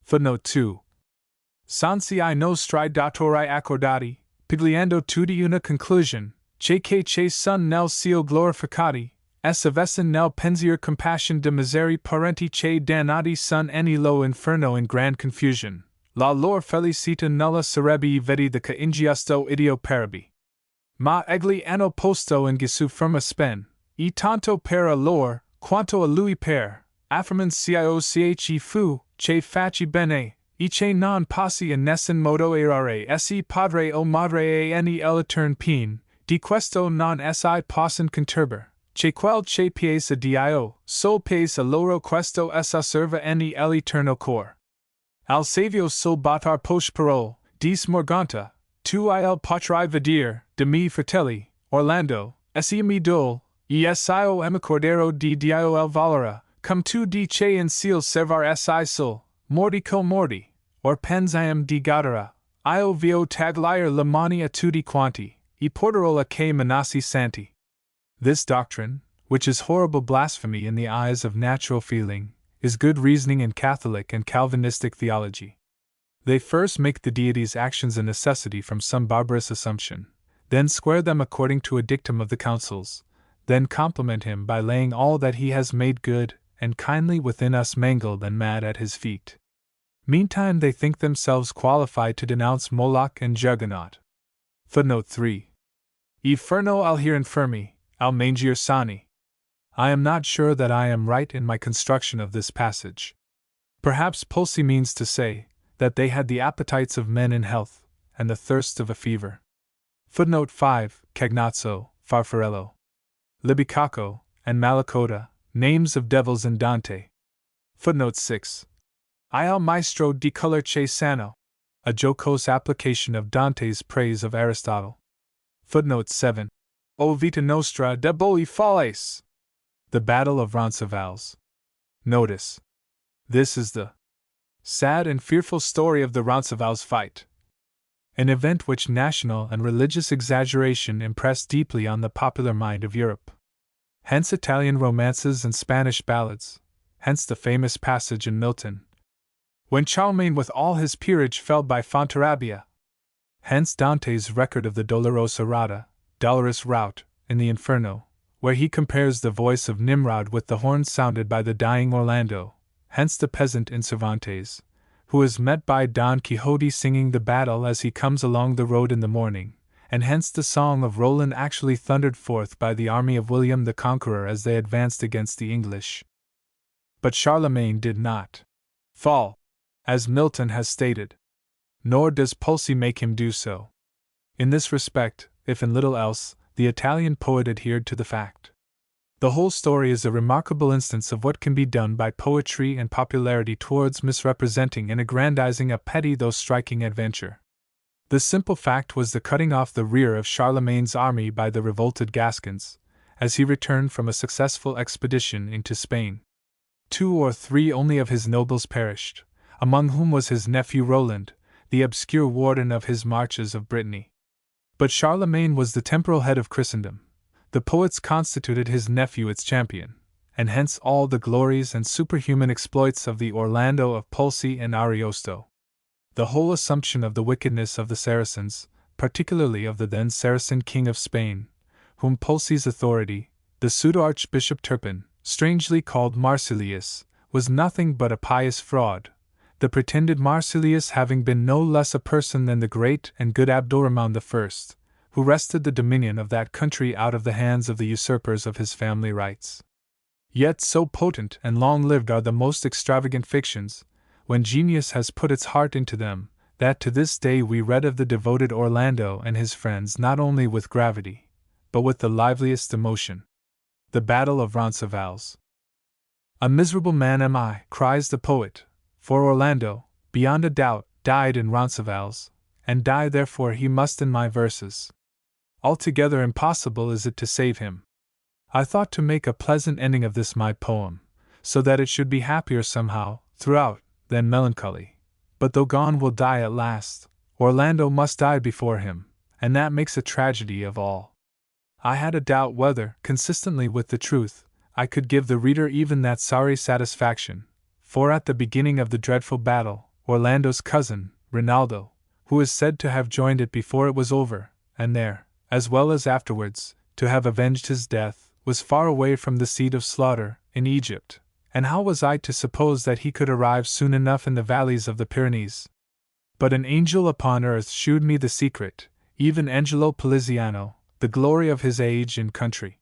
Footnote 2. Sansi I no stride datori accordati, pigliando tutti una conclusion, che son nel cielo glorificati, es avessin nel pensier compassion de miseri parenti che dannati son eni lo inferno in grand confusion, la lor felicita nulla sarebbe vedi the ca ingiusto idio parabi. Ma egli hanno posto in gisu firma spen, e tanto per a lor, quanto a lui per, affirman cio fu, che faci bene, e che non passi in nessun modo errare esse padre o madre a ne elitern peen, di questo non si possin conturber, che quel che piesa dio, sol piesa loro questo essa serva ne eliterno cor. Al savio sol batar poche parole, dis morganta, tu il potrai vedere, de mi fratelli, Orlando, esse mi dol, e io emicordero di dio el valera, cum tu di che in seal servar si sol, mordi co mordi, or pensiam di gadara, io vio tagliare la mani a tutti quanti, e porterola che manassi santi. This doctrine, which is horrible blasphemy in the eyes of natural feeling, is good reasoning in Catholic and Calvinistic theology. They first make the deity's actions a necessity from some barbarous assumption, then square them according to a dictum of the councils, then compliment him by laying all that he has made good and kindly within us mangled and mad at his feet. Meantime they think themselves qualified to denounce Moloch and Juggernaut. Footnote 3. E ferno al hier infermi, al mangier sani. I am not sure that I am right in my construction of this passage. Perhaps Pulci means to say that they had the appetites of men in health, and the thirst of a fever. Footnote 5, Cagnazzo, Farfarello, Libicacco, and Malacoda, names of devils in Dante. Footnote 6. Il Maestro di Colorce Sano, a jocose application of Dante's praise of Aristotle. Footnote 7. O Vita Nostra deboli falles, the Battle of Roncesvalles. Notice. This is the sad and fearful story of the Roncesvalles fight, an event which national and religious exaggeration impressed deeply on the popular mind of Europe. Hence Italian romances and Spanish ballads, hence the famous passage in Milton, when Charlemagne with all his peerage fell by Fontarabia. Hence Dante's record of the Dolorosa Rata, dolorous rout, in the Inferno, where he compares the voice of Nimrod with the horn sounded by the dying Orlando. Hence the peasant in Cervantes, who is met by Don Quixote singing the battle as he comes along the road in the morning, and hence the song of Roland actually thundered forth by the army of William the Conqueror as they advanced against the English. But Charlemagne did not fall, as Milton has stated. Nor does Pulci make him do so. In this respect, if in little else, the Italian poet adhered to the fact. The whole story is a remarkable instance of what can be done by poetry and popularity towards misrepresenting and aggrandizing a petty though striking adventure. The simple fact was the cutting off the rear of Charlemagne's army by the revolted Gascons, as he returned from a successful expedition into Spain. 2 or 3 only of his nobles perished, among whom was his nephew Roland, the obscure warden of his marches of Brittany. But Charlemagne was the temporal head of Christendom. The poets constituted his nephew its champion, and hence all the glories and superhuman exploits of the Orlando of Pulci and Ariosto. The whole assumption of the wickedness of the Saracens, particularly of the then Saracen king of Spain, whom Pulci's authority, the pseudo-archbishop Turpin, strangely called Marsilius, was nothing but a pious fraud, the pretended Marsilius having been no less a person than the great and good Abdurrahman I, who wrested the dominion of that country out of the hands of the usurpers of his family rights. Yet so potent and long-lived are the most extravagant fictions, when genius has put its heart into them, that to this day we read of the devoted Orlando and his friends not only with gravity, but with the liveliest emotion. The Battle of Roncesvalles. A miserable man am I, cries the poet, for Orlando, beyond a doubt, died in Roncesvalles, and die therefore he must in my verses. Altogether impossible is it to save him. I thought to make a pleasant ending of this my poem, so that it should be happier somehow, throughout, than melancholy. But though gone will die at last, Orlando must die before him, and that makes a tragedy of all. I had a doubt whether, consistently with the truth, I could give the reader even that sorry satisfaction, for at the beginning of the dreadful battle, Orlando's cousin, Rinaldo, who is said to have joined it before it was over, and there, as well as afterwards, to have avenged his death, was far away from the seat of slaughter, in Egypt, and how was I to suppose that he could arrive soon enough in the valleys of the Pyrenees? But an angel upon earth shewed me the secret, even Angelo Poliziano, the glory of his age and country.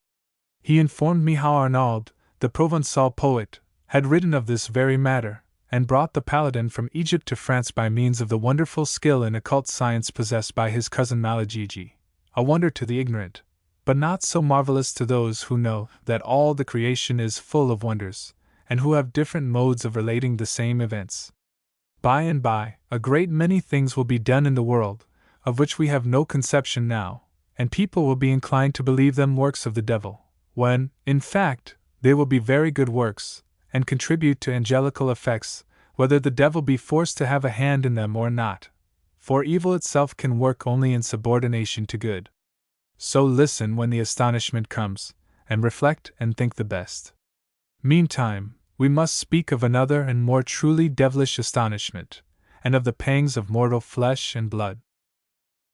He informed me how Arnauld, the Provençal poet, had written of this very matter, and brought the paladin from Egypt to France by means of the wonderful skill in occult science possessed by his cousin Malagigi, a wonder to the ignorant, but not so marvelous to those who know that all the creation is full of wonders, and who have different modes of relating the same events. By and by, a great many things will be done in the world, of which we have no conception now, and people will be inclined to believe them works of the devil, when, in fact, they will be very good works, and contribute to angelical effects, whether the devil be forced to have a hand in them or not, for evil itself can work only in subordination to good. So listen when the astonishment comes, and reflect and think the best. Meantime, we must speak of another and more truly devilish astonishment, and of the pangs of mortal flesh and blood.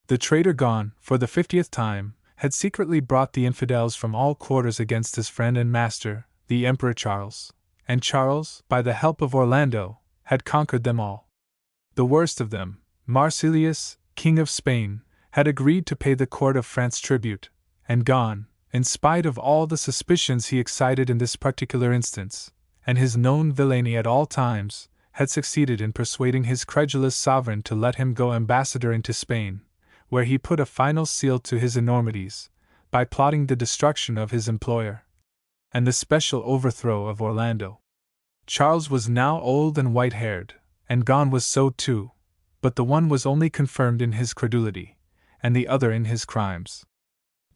The traitor gone, for the 50th time, had secretly brought the infidels from all quarters against his friend and master, the Emperor Charles, and Charles, by the help of Orlando, had conquered them all. The worst of them, Marsilius, King of Spain, had agreed to pay the court of France tribute, and gone, in spite of all the suspicions he excited in this particular instance, and his known villainy at all times, had succeeded in persuading his credulous sovereign to let him go ambassador into Spain, where he put a final seal to his enormities, by plotting the destruction of his employer, and the special overthrow of Orlando. Charles was now old and white-haired, and Gon was so too, but the one was only confirmed in his credulity, and the other in his crimes.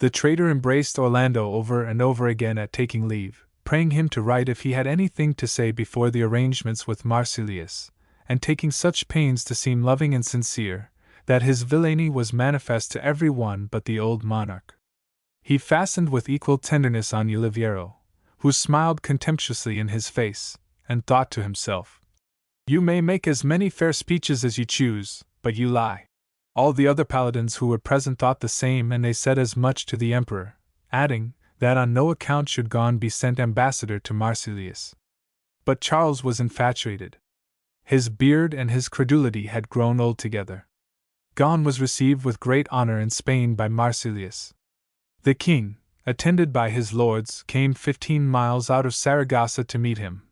The traitor embraced Orlando over and over again at taking leave, praying him to write if he had anything to say before the arrangements with Marsilius, and taking such pains to seem loving and sincere, that his villainy was manifest to every one but the old monarch. He fastened with equal tenderness on Oliviero, who smiled contemptuously in his face, and thought to himself, "You may make as many fair speeches as you choose, but you lie." All the other paladins who were present thought the same, and they said as much to the emperor, adding, that on no account should Gon be sent ambassador to Marsilius. But Charles was infatuated. His beard and his credulity had grown old together. Gon was received with great honor in Spain by Marsilius. The king, attended by his lords, came 15 miles out of Saragossa to meet him,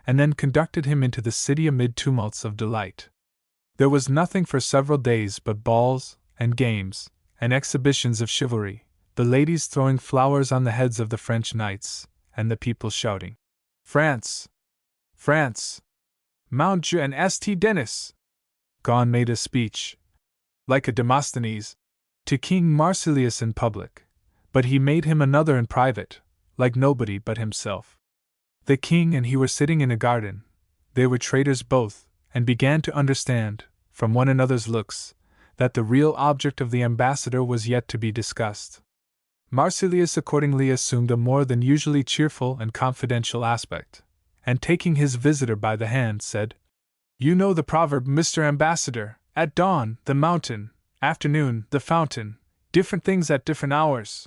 and then conducted him into the city amid tumults of delight. There was nothing for several days but balls, and games, and exhibitions of chivalry, the ladies throwing flowers on the heads of the French knights, and the people shouting, "France! France! Mount Dieu and St. Denis!" Gon made a speech, like a Demosthenes, to King Marsilius in public, but he made him another in private, like nobody but himself. The king and he were sitting in a garden. They were traitors both, and began to understand, from one another's looks, that the real object of the ambassador was yet to be discussed. Marsilius accordingly assumed a more than usually cheerful and confidential aspect, and taking his visitor by the hand, said, "You know the proverb, Mr. Ambassador, at dawn, the mountain, afternoon, the fountain, different things at different hours.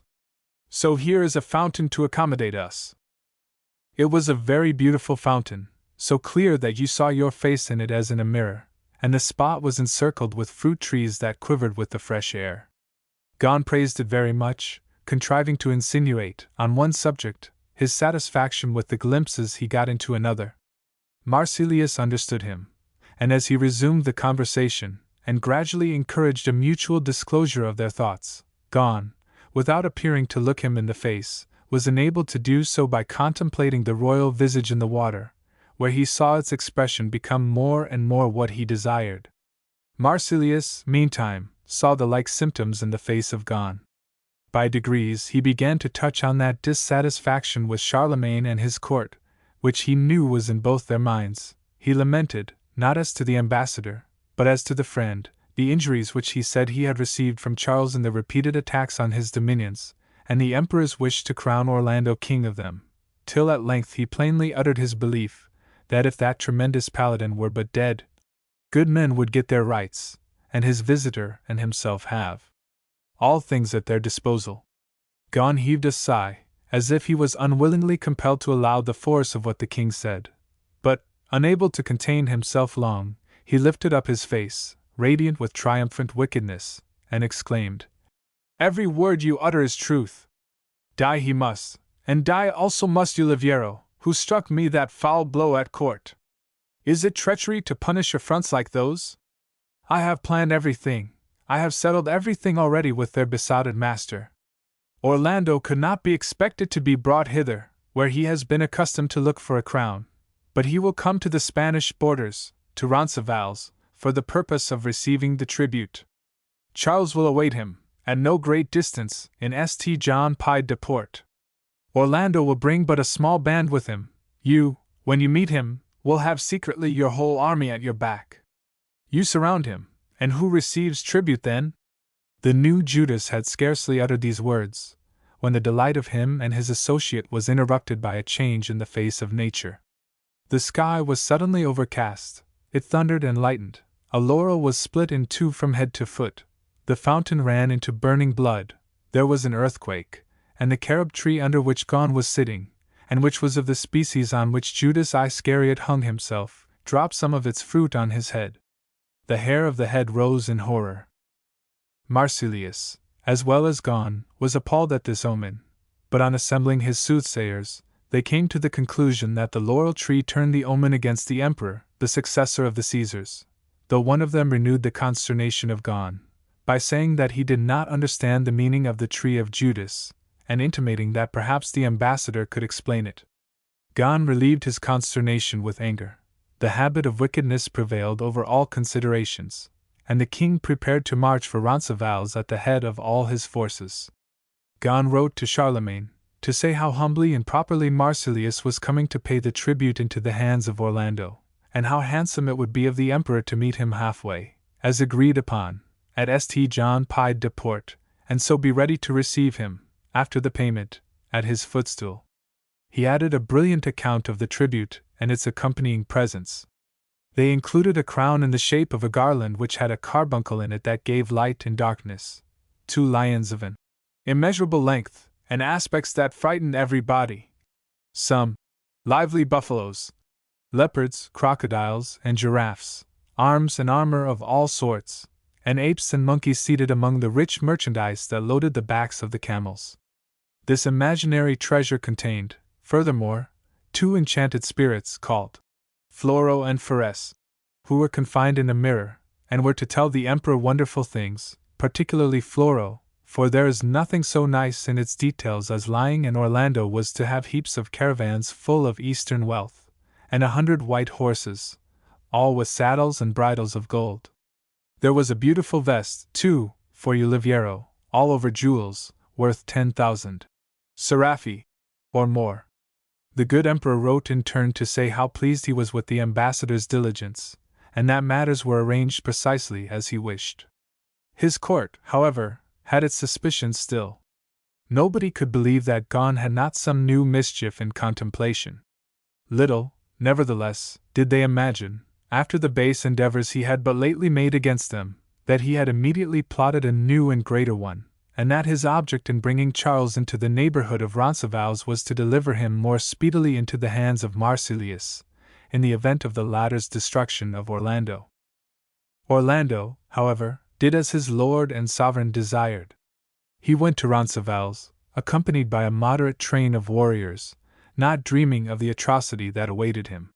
So here is a fountain to accommodate us." It was a very beautiful fountain, so clear that you saw your face in it as in a mirror, and the spot was encircled with fruit trees that quivered with the fresh air. Gon praised it very much, contriving to insinuate, on one subject, his satisfaction with the glimpses he got into another. Marsilius understood him, and as he resumed the conversation, and gradually encouraged a mutual disclosure of their thoughts, Gon, without appearing to look him in the face, was enabled to do so by contemplating the royal visage in the water, where he saw its expression become more and more what he desired. Marsilius, meantime, saw the like symptoms in the face of Gon. By degrees he began to touch on that dissatisfaction with Charlemagne and his court, which he knew was in both their minds. He lamented, not as to the ambassador, but as to the friend, the injuries which he said he had received from Charles in the repeated attacks on his dominions, and the emperor's wish to crown Orlando king of them, till at length he plainly uttered his belief, that if that tremendous paladin were but dead, good men would get their rights, and his visitor and himself have all things at their disposal. Gon heaved a sigh, as if he was unwillingly compelled to allow the force of what the king said, but, unable to contain himself long, he lifted up his face, radiant with triumphant wickedness, and exclaimed, "Every word you utter is truth. Die he must, and die also must Oliviero, who struck me that foul blow at court. Is it treachery to punish affronts like those? I have planned everything, I have settled everything already with their besotted master. Orlando could not be expected to be brought hither, where he has been accustomed to look for a crown, but he will come to the Spanish borders, to Roncesvalles, for the purpose of receiving the tribute. Charles will await him, at no great distance, in St. John Pied de Port. Orlando will bring but a small band with him. You, when you meet him, will have secretly your whole army at your back. You surround him, and who receives tribute then?" The new Judas had scarcely uttered these words, when the delight of him and his associate was interrupted by a change in the face of nature. The sky was suddenly overcast, it thundered and lightened, a laurel was split in two from head to foot, the fountain ran into burning blood, there was an earthquake, and the carob tree under which Gon was sitting, and which was of the species on which Judas Iscariot hung himself, dropped some of its fruit on his head. The hair of the head rose in horror. Marsilius, as well as Gon, was appalled at this omen, but on assembling his soothsayers, they came to the conclusion that the laurel tree turned the omen against the emperor, the successor of the Caesars, though one of them renewed the consternation of Gon, by saying that he did not understand the meaning of the tree of Judas, and intimating that perhaps the ambassador could explain it. Gon relieved his consternation with anger. The habit of wickedness prevailed over all considerations, and the king prepared to march for Roncesvalles at the head of all his forces. Gon wrote to Charlemagne, to say how humbly and properly Marsilius was coming to pay the tribute into the hands of Orlando, and how handsome it would be of the emperor to meet him halfway, as agreed upon, at St. John Pied de Port, and so be ready to receive him, after the payment, at his footstool. He added a brilliant account of the tribute and its accompanying presents. They included a crown in the shape of a garland which had a carbuncle in it that gave light and darkness, 2 lions of an immeasurable length, and aspects that frightened everybody, some lively buffaloes, leopards, crocodiles, and giraffes, arms and armor of all sorts, and apes and monkeys seated among the rich merchandise that loaded the backs of the camels. This imaginary treasure contained, furthermore, 2 enchanted spirits called Floro and Pheres, who were confined in a mirror, and were to tell the emperor wonderful things, particularly Floro, for there is nothing so nice in its details as lying in Orlando was to have heaps of caravans full of Eastern wealth, and 100 white horses, all with saddles and bridles of gold. There was a beautiful vest, too, for Oliviero, all over jewels, worth 10,000 seraphi, or more. The good emperor wrote in turn to say how pleased he was with the ambassador's diligence, and that matters were arranged precisely as he wished. His court, however, had its suspicions still. Nobody could believe that Gon had not some new mischief in contemplation. Little, nevertheless, did they imagine, after the base endeavors he had but lately made against them, that he had immediately plotted a new and greater one, and that his object in bringing Charles into the neighborhood of Roncesvalles was to deliver him more speedily into the hands of Marsilius, in the event of the latter's destruction of Orlando. Orlando, however, did as his lord and sovereign desired. He went to Roncesvalles, accompanied by a moderate train of warriors, not dreaming of the atrocity that awaited him.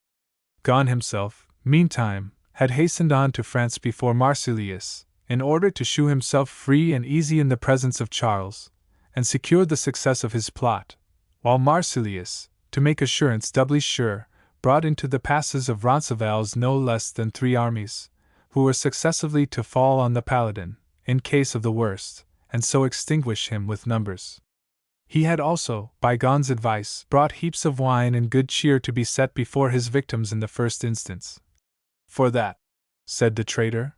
Gon himself, meantime, had hastened on to France before Marsilius, in order to shew himself free and easy in the presence of Charles, and secure the success of his plot, while Marsilius, to make assurance doubly sure, brought into the passes of Roncesvalles no less than 3 armies, who were successively to fall on the paladin, in case of the worst, and so extinguish him with numbers. He had also, by Gon's advice, brought heaps of wine and good cheer to be set before his victims in the first instance. For that, said the traitor,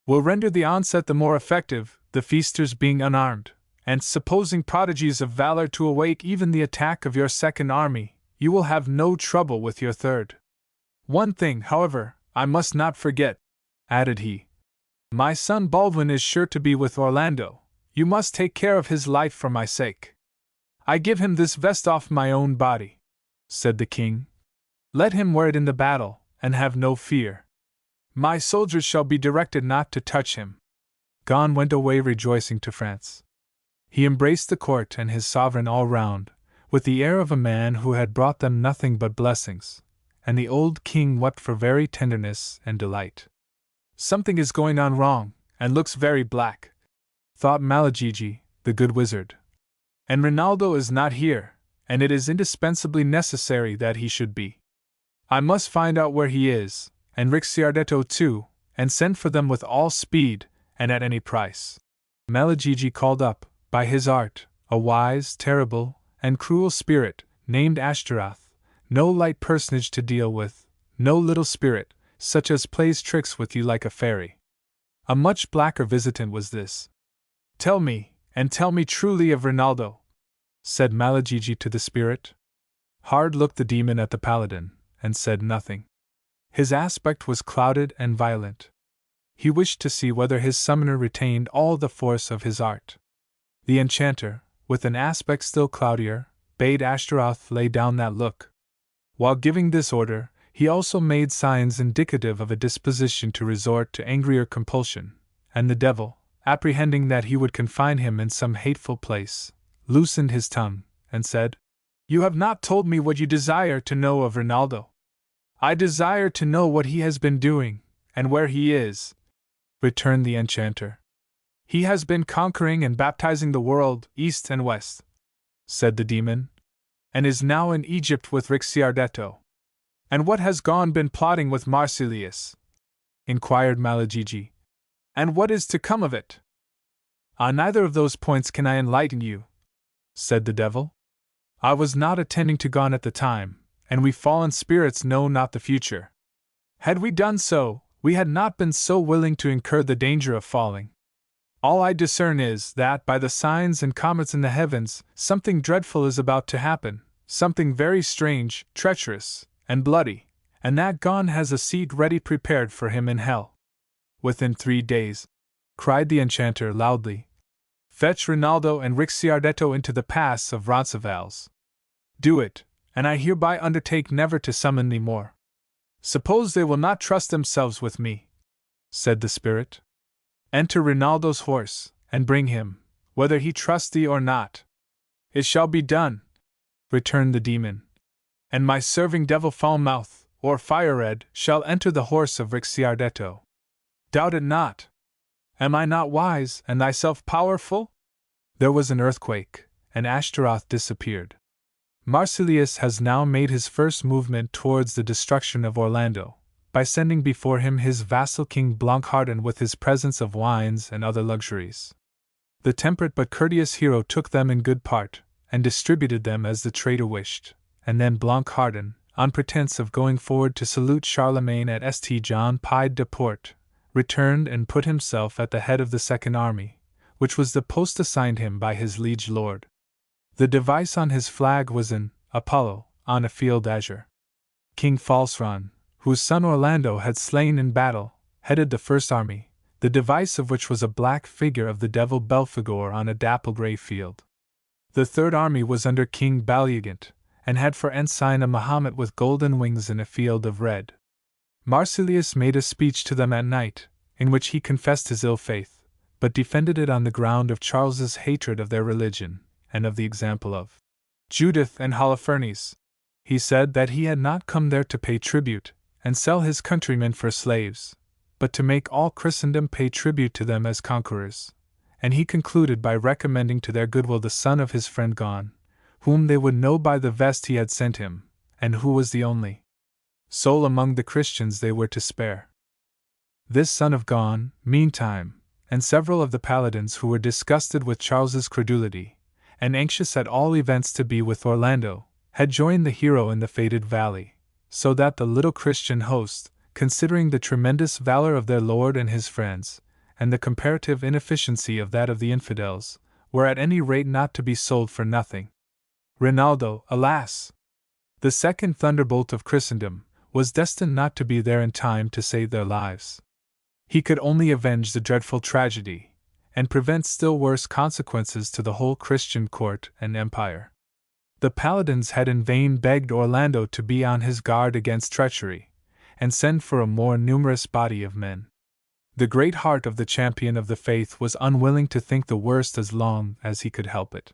will render the onset the more effective, the feasters being unarmed, and supposing prodigies of valor to awake even the attack of your second army, you will have no trouble with your third. One thing, however, I must not forget, added he. My son Baldwin is sure to be with Orlando. You must take care of his life for my sake. I give him this vest off my own body, said the king. Let him wear it in the battle, and have no fear. My soldiers shall be directed not to touch him. Gon went away rejoicing to France. He embraced the court and his sovereign all round, with the air of a man who had brought them nothing but blessings, and the old king wept for very tenderness and delight. Something is going on wrong, and looks very black, thought Malagigi, the good wizard. And Rinaldo is not here, and it is indispensably necessary that he should be. I must find out where he is, and Ricciardetto too, and send for them with all speed, and at any price. Malagigi called up, by his art, a wise, terrible, and cruel spirit, named Ashtaroth, no light personage to deal with, no little spirit, such as plays tricks with you like a fairy. A much blacker visitant was this. Tell me, and tell me truly of Rinaldo, said Malagigi to the spirit. Hard looked the demon at the paladin, and said nothing. His aspect was clouded and violent. He wished to see whether his summoner retained all the force of his art. The enchanter, with an aspect still cloudier, bade Ashtaroth lay down that look. While giving this order, he also made signs indicative of a disposition to resort to angrier compulsion, and the devil, apprehending that he would confine him in some hateful place, loosened his tongue, and said, "You have not told me what you desire to know of Rinaldo." "I desire to know what he has been doing, and where he is," returned the enchanter. "He has been conquering and baptizing the world, east and west," said the demon, "and is now in Egypt with Ricciardetto." "And what has Gon been plotting with Marsilius?" inquired Malagigi. "And what is to come of it?" "On neither of those points can I enlighten you," said the devil. "I was not attending to Gon at the time, and we fallen spirits know not the future. Had we done so, we had not been so willing to incur the danger of falling. All I discern is that, by the signs and comets in the heavens, something dreadful is about to happen, something very strange, treacherous, and bloody, and that Gon has a seat ready prepared for him in hell. Within 3 days, cried the enchanter loudly, fetch Rinaldo and Ricciardetto into the pass of Roncesvalles. Do it, and I hereby undertake never to summon thee more. Suppose they will not trust themselves with me, said the spirit. Enter Rinaldo's horse, and bring him, whether he trust thee or not. It shall be done, returned the demon. And my serving devil Foulmouth, or Firered, shall enter the horse of Ricciardetto. Doubt it not. Am I not wise, and thyself powerful? There was an earthquake, and Ashtaroth disappeared. Marsilius has now made his first movement towards the destruction of Orlando, by sending before him his vassal King Blancharden with his presents of wines and other luxuries. The temperate but courteous hero took them in good part, and distributed them as the traitor wished, and then Blancharden, on pretence of going forward to salute Charlemagne at St. Jean Pied de Port, returned and put himself at the head of the second army, which was the post assigned him by his liege lord. The device on his flag was an Apollo on a field azure. King Falseron, whose son Orlando had slain in battle, headed the first army, the device of which was a black figure of the devil Belphegor on a dapple-grey field. The third army was under King Baliagant, and had for ensign a Mahomet with golden wings in a field of red. Marsilius made a speech to them at night, in which he confessed his ill faith, but defended it on the ground of Charles's hatred of their religion, and of the example of Judith and Holofernes. He said that he had not come there to pay tribute, and sell his countrymen for slaves, but to make all Christendom pay tribute to them as conquerors, and he concluded by recommending to their goodwill the son of his friend Gon, whom they would know by the vest he had sent him, and who was the only soul among the Christians they were to spare. This son of Gon, meantime, and several of the paladins who were disgusted with Charles's credulity, and anxious at all events to be with Orlando, had joined the hero in the fated valley, so that the little Christian host, considering the tremendous valor of their lord and his friends, and the comparative inefficiency of that of the infidels, were at any rate not to be sold for nothing. Rinaldo, alas! The second thunderbolt of Christendom, was destined not to be there in time to save their lives. He could only avenge the dreadful tragedy, and prevent still worse consequences to the whole Christian court and empire. The paladins had in vain begged Orlando to be on his guard against treachery, and send for a more numerous body of men. The great heart of the champion of the faith was unwilling to think the worst as long as he could help it.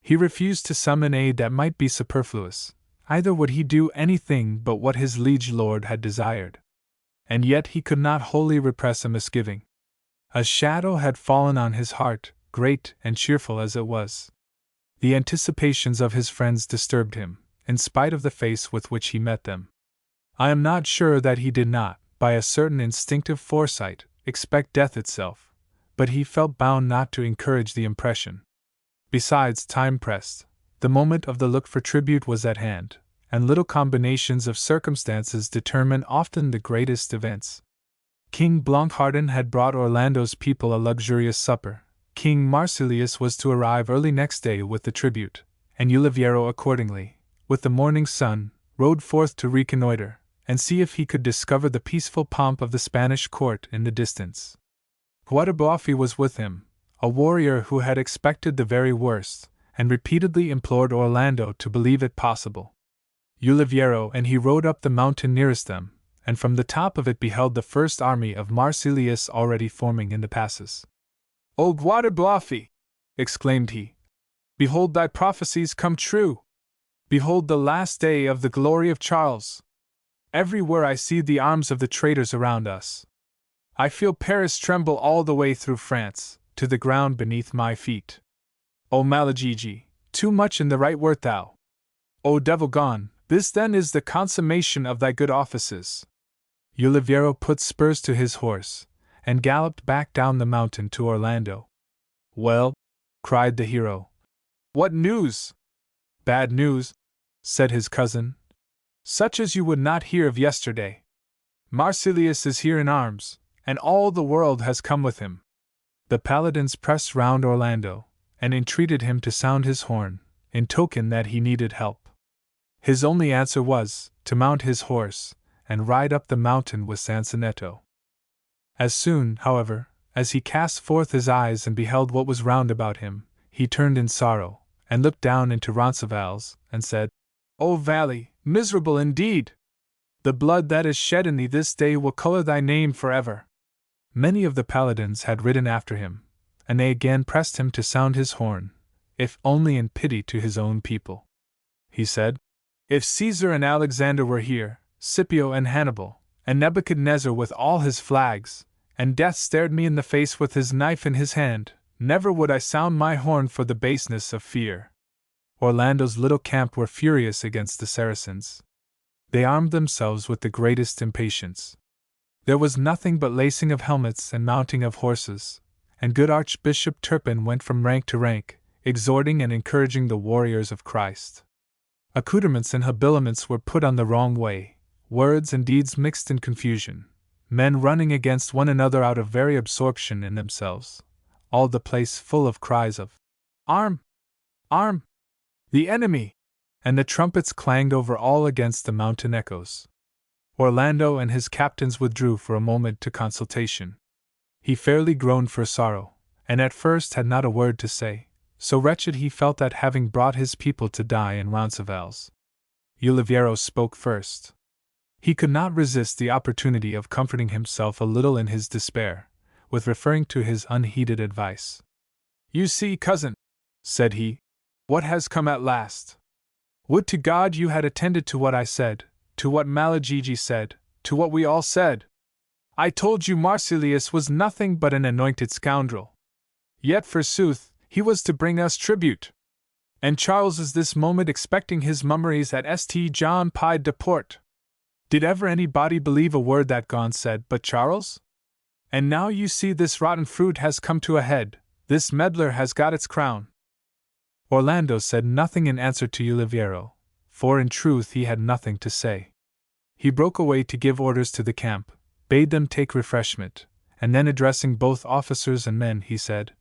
He refused to summon aid that might be superfluous, either would he do anything but what his liege lord had desired. And yet he could not wholly repress a misgiving. A shadow had fallen on his heart, great and cheerful as it was. The anticipations of his friends disturbed him, in spite of the face with which he met them. I am not sure that he did not, by a certain instinctive foresight, expect death itself, but he felt bound not to encourage the impression. Besides, time pressed, the moment of the look for tribute was at hand, and little combinations of circumstances determine often the greatest events. King Blancharden had brought Orlando's people a luxurious supper. King Marsilius was to arrive early next day with the tribute, and Uliviero accordingly, with the morning sun, rode forth to reconnoiter, and see if he could discover the peaceful pomp of the Spanish court in the distance. Guadabuafi was with him, a warrior who had expected the very worst, and repeatedly implored Orlando to believe it possible. Uliviero and he rode up the mountain nearest them, and from the top of it beheld the first army of Marsilius already forming in the passes. "O Guadabuafi!" exclaimed he. Behold thy prophecies come true! Behold the last day of the glory of Charles! Everywhere I see the arms of the traitors around us. I feel Paris tremble all the way through France, to the ground beneath my feet. O Malagigi, too much in the right wert thou! O devil gone, this then is the consummation of thy good offices. Oliviero put spurs to his horse, and galloped back down the mountain to Orlando. Well, cried the hero. What news? Bad news, said his cousin. Such as you would not hear of yesterday. Marsilius is here in arms, and all the world has come with him. The paladins pressed round Orlando, and entreated him to sound his horn, in token that he needed help. His only answer was, to mount his horse, and ride up the mountain with Sansonetto. As soon, however, as he cast forth his eyes and beheld what was round about him, he turned in sorrow, and looked down into Roncesvalles, and said, O valley, miserable indeed! The blood that is shed in thee this day will color thy name forever. Many of the paladins had ridden after him, and they again pressed him to sound his horn, if only in pity to his own people. He said, If Caesar and Alexander were here, Scipio and Hannibal, and Nebuchadnezzar with all his flags, and death stared me in the face with his knife in his hand, never would I sound my horn for the baseness of fear. Orlando's little camp were furious against the Saracens. They armed themselves with the greatest impatience. There was nothing but lacing of helmets and mounting of horses, and good Archbishop Turpin went from rank to rank, exhorting and encouraging the warriors of Christ. Accoutrements and habiliments were put on the wrong way, words and deeds mixed in confusion, men running against one another out of very absorption in themselves, all the place full of cries of, Arm! Arm! The enemy! And the trumpets clanged over all against the mountain echoes. Orlando and his captains withdrew for a moment to consultation. He fairly groaned for sorrow, and at first had not a word to say, so wretched he felt at having brought his people to die in Roncesvalles. Oliviero spoke first. He could not resist the opportunity of comforting himself a little in his despair, with referring to his unheeded advice. You see, cousin, said he, what has come at last. Would to God you had attended to what I said, to what Malagigi said, to what we all said. I told you Marsilius was nothing but an anointed scoundrel. Yet forsooth, he was to bring us tribute. And Charles is this moment expecting his mummeries at St. John Pied de Port. Did ever anybody believe a word that Gon said but Charles? And now you see this rotten fruit has come to a head, this meddler has got its crown. Orlando said nothing in answer to Oliviero, for in truth he had nothing to say. He broke away to give orders to the camp, bade them take refreshment, and then addressing both officers and men he said,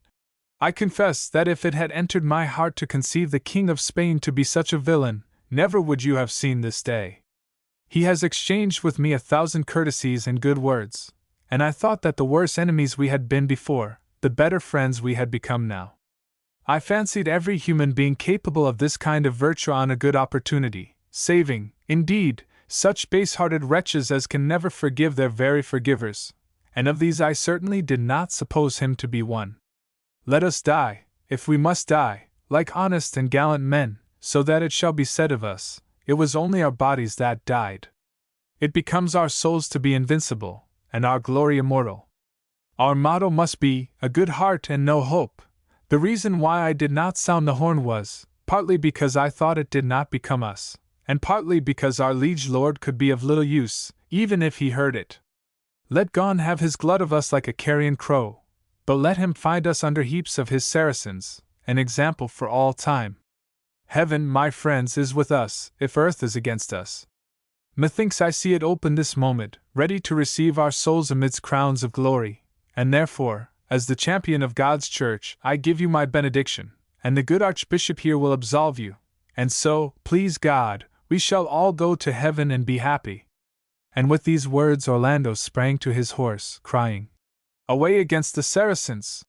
I confess that if it had entered my heart to conceive the King of Spain to be such a villain, never would you have seen this day. He has exchanged with me 1,000 courtesies and good words, and I thought that the worse enemies we had been before, the better friends we had become now. I fancied every human being capable of this kind of virtue on a good opportunity, saving, indeed, such base-hearted wretches as can never forgive their very forgivers, and of these I certainly did not suppose him to be one. Let us die, if we must die, like honest and gallant men, so that it shall be said of us, it was only our bodies that died. It becomes our souls to be invincible, and our glory immortal. Our motto must be, a good heart and no hope. The reason why I did not sound the horn was, partly because I thought it did not become us, and partly because our liege lord could be of little use, even if he heard it. Let Gon have his glut of us like a carrion crow, but let him find us under heaps of his Saracens, an example for all time. Heaven, my friends, is with us, if earth is against us. Methinks I see it open this moment, ready to receive our souls amidst crowns of glory, and therefore, as the champion of God's church, I give you my benediction, and the good Archbishop here will absolve you, and so, please God, we shall all go to heaven and be happy. And with these words Orlando sprang to his horse, crying, Away against the Saracens!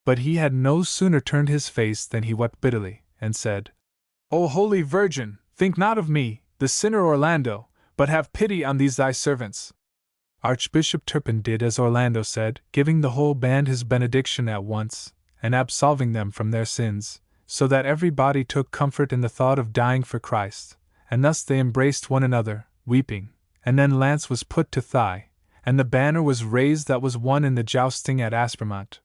But he had no sooner turned his face than he wept bitterly, and said, O Holy Virgin, think not of me, the sinner Orlando, but have pity on these thy servants. Archbishop Turpin did as Orlando said, giving the whole band his benediction at once, and absolving them from their sins, so that everybody took comfort in the thought of dying for Christ, and thus they embraced one another, weeping, and then lance was put to thigh, and the banner was raised that was won in the jousting at Aspremont.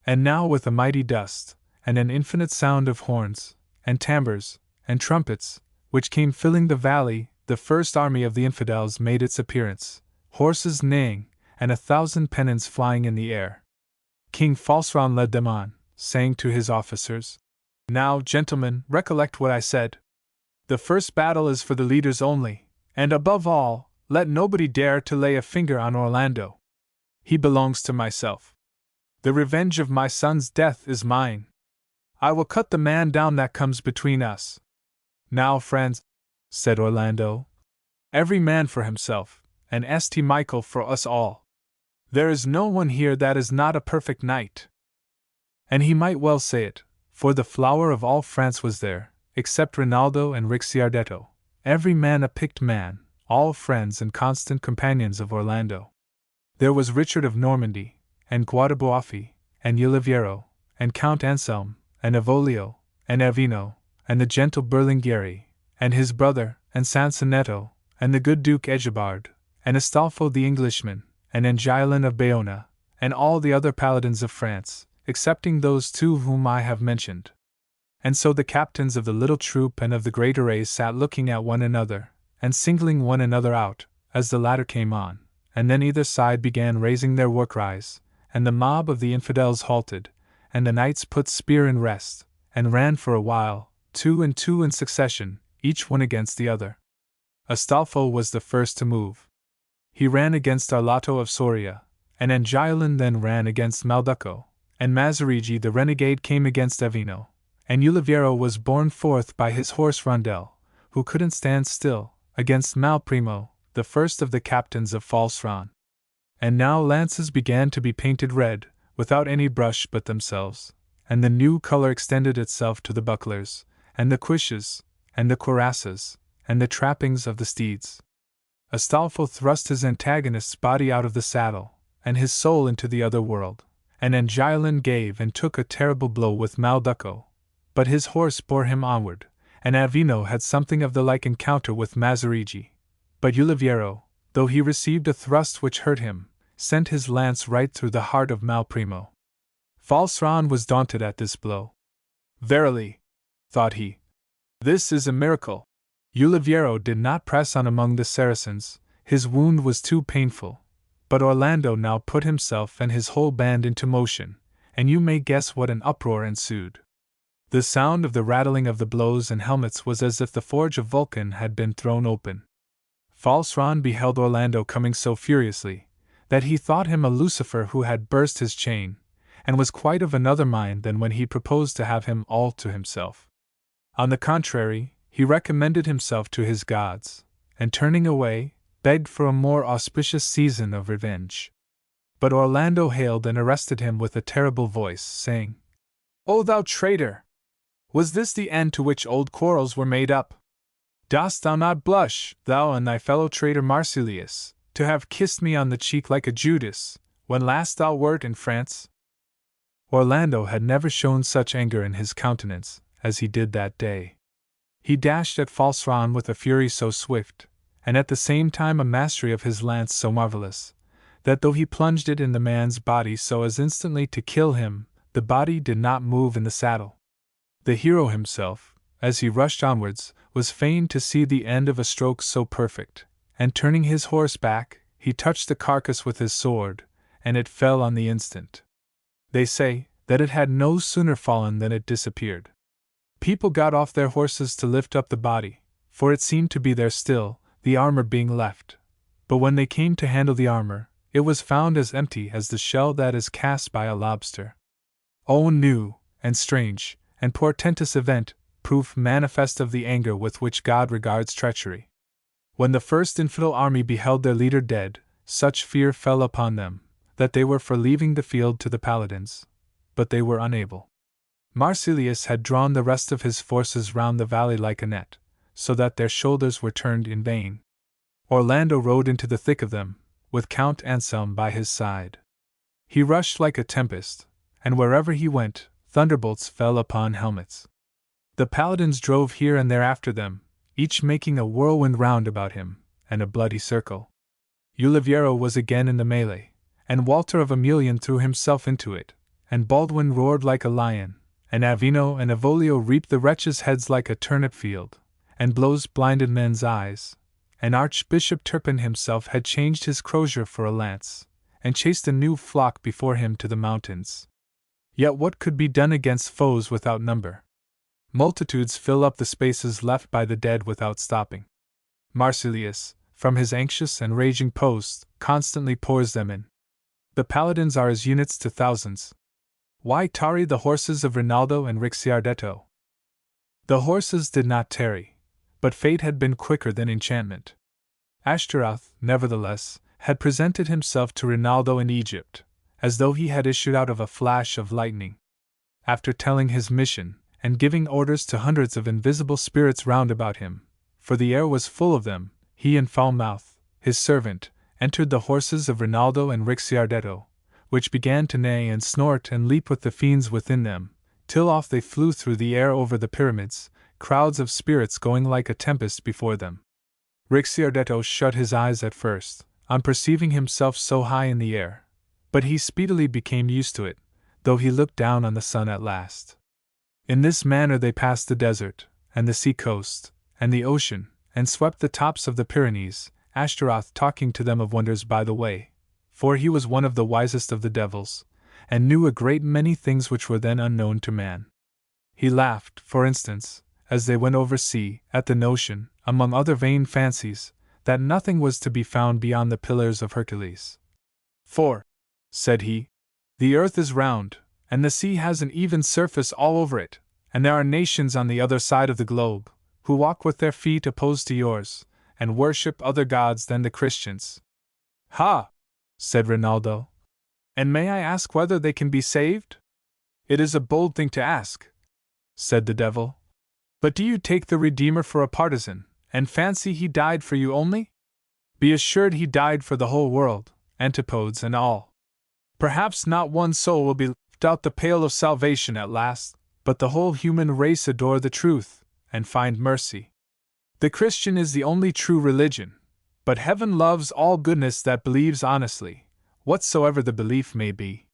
And now with a mighty dust, and an infinite sound of horns, and tambours, and trumpets, which came filling the valley, the first army of the infidels made its appearance, horses neighing, and 1,000 pennons flying in the air. King Falseron led them on, saying to his officers, "Now, gentlemen, recollect what I said. The first battle is for the leaders only, and above all, let nobody dare to lay a finger on Orlando. He belongs to myself. The revenge of my son's death is mine. I will cut the man down that comes between us. Now, friends," said Orlando, "every man for himself, and St. Michael for us all. There is no one here that is not a perfect knight." And he might well say it, for the flower of all France was there, except Rinaldo and Ricciardetto, every man a picked man, all friends and constant companions of Orlando. There was Richard of Normandy, and Guadabuafi, and Oliviero, and Count Anselm, and Avolio, and Avino, and the gentle Berlinghieri, and his brother, and Sansonetto, and the good Duke Egibard, and Astolfo the Englishman, and Angiolin of Bayona, and all the other paladins of France, excepting those two whom I have mentioned. And so the captains of the little troop and of the great array sat looking at one another, and singling one another out, as the latter came on, and then either side began raising their war cries, and the mob of the infidels halted, and the knights put spear in rest, and ran for a while, 2 and 2 in succession, each one against the other. Astolfo was the first to move. He ran against Arlato of Soria, and Angiolin then ran against Malducco, and Mazarigi the renegade came against Avino, and Oliviero was borne forth by his horse Rondel, who couldn't stand still, against Malprimo, the first of the captains of Falseron. And now lances began to be painted red, without any brush but themselves, and the new color extended itself to the bucklers, and the cuishes, and the cuirasses, and the trappings of the steeds. Astolfo thrust his antagonist's body out of the saddle, and his soul into the other world, and Angiolin gave and took a terrible blow with Malducco, but his horse bore him onward, and Avino had something of the like encounter with Mazarigi, but Oliviero, though he received a thrust which hurt him, sent his lance right through the heart of Malprimo. Falseron was daunted at this blow. "Verily," thought he, "this is a miracle." Oliviero did not press on among the Saracens, his wound was too painful, but Orlando now put himself and his whole band into motion, and you may guess what an uproar ensued. The sound of the rattling of the blows and helmets was as if the forge of Vulcan had been thrown open. Falseron beheld Orlando coming so furiously, that he thought him a Lucifer who had burst his chain, and was quite of another mind than when he proposed to have him all to himself. On the contrary, he recommended himself to his gods, and turning away, begged for a more auspicious season of revenge. But Orlando hailed and arrested him with a terrible voice, saying, "O thou traitor! Was this the end to which old quarrels were made up? Dost thou not blush, thou and thy fellow traitor Marsilius, to have kissed me on the cheek like a Judas, when last thou wert in France?" Orlando had never shown such anger in his countenance as he did that day. He dashed at Falseron with a fury so swift, and at the same time a mastery of his lance so marvelous, that though he plunged it in the man's body so as instantly to kill him, the body did not move in the saddle. The hero himself, as he rushed onwards, was fain to see the end of a stroke so perfect, and turning his horse back, he touched the carcass with his sword, and it fell on the instant. They say that it had no sooner fallen than it disappeared. People got off their horses to lift up the body, for it seemed to be there still, the armor being left. But when they came to handle the armor, it was found as empty as the shell that is cast by a lobster. O new, and strange, and portentous event, proof manifest of the anger with which God regards treachery. When the first infidel army beheld their leader dead, such fear fell upon them, that they were for leaving the field to the paladins, but they were unable. Marsilius had drawn the rest of his forces round the valley like a net, so that their shoulders were turned in vain. Orlando rode into the thick of them, with Count Anselm by his side. He rushed like a tempest, and wherever he went, thunderbolts fell upon helmets. The paladins drove here and there after them, each making a whirlwind round about him, and a bloody circle. Oliviero was again in the melee, and Walter of Emelian threw himself into it, and Baldwin roared like a lion, and Avino and Avolio reaped the wretches' heads like a turnip field, and blows blinded men's eyes, and Archbishop Turpin himself had changed his crozier for a lance, and chased a new flock before him to the mountains. Yet what could be done against foes without number? Multitudes fill up the spaces left by the dead without stopping. Marsilius, from his anxious and raging post, constantly pours them in. The paladins are as units to thousands. Why tarry the horses of Rinaldo and Ricciardetto? The horses did not tarry, but fate had been quicker than enchantment. Ashtaroth, nevertheless, had presented himself to Rinaldo in Egypt, as though he had issued out of a flash of lightning. After telling his mission, and giving orders to hundreds of invisible spirits round about him, for the air was full of them, he and Foulmouth, his servant, entered the horses of Rinaldo and Ricciardetto, which began to neigh and snort and leap with the fiends within them, till off they flew through the air over the pyramids, crowds of spirits going like a tempest before them. Ricciardetto shut his eyes at first, on perceiving himself so high in the air, but he speedily became used to it, though he looked down on the sun at last. In this manner they passed the desert, and the sea coast, and the ocean, and swept the tops of the Pyrenees, Ashtaroth talking to them of wonders by the way, for he was one of the wisest of the devils, and knew a great many things which were then unknown to man. He laughed, for instance, as they went over sea, at the notion, among other vain fancies, that nothing was to be found beyond the Pillars of Hercules. For, said he, the earth is round, and the sea has an even surface all over it, and there are nations on the other side of the globe, who walk with their feet opposed to yours, and worship other gods than the Christians. Ha! Said Rinaldo. And may I ask whether they can be saved? It is a bold thing to ask, said the devil. But do you take the Redeemer for a partisan, and fancy he died for you only? Be assured he died for the whole world, antipodes and all. Perhaps not one soul will be left out the pale of salvation at last, but the whole human race adore the truth, and find mercy. The Christian is the only true religion, but heaven loves all goodness that believes honestly, whatsoever the belief may be.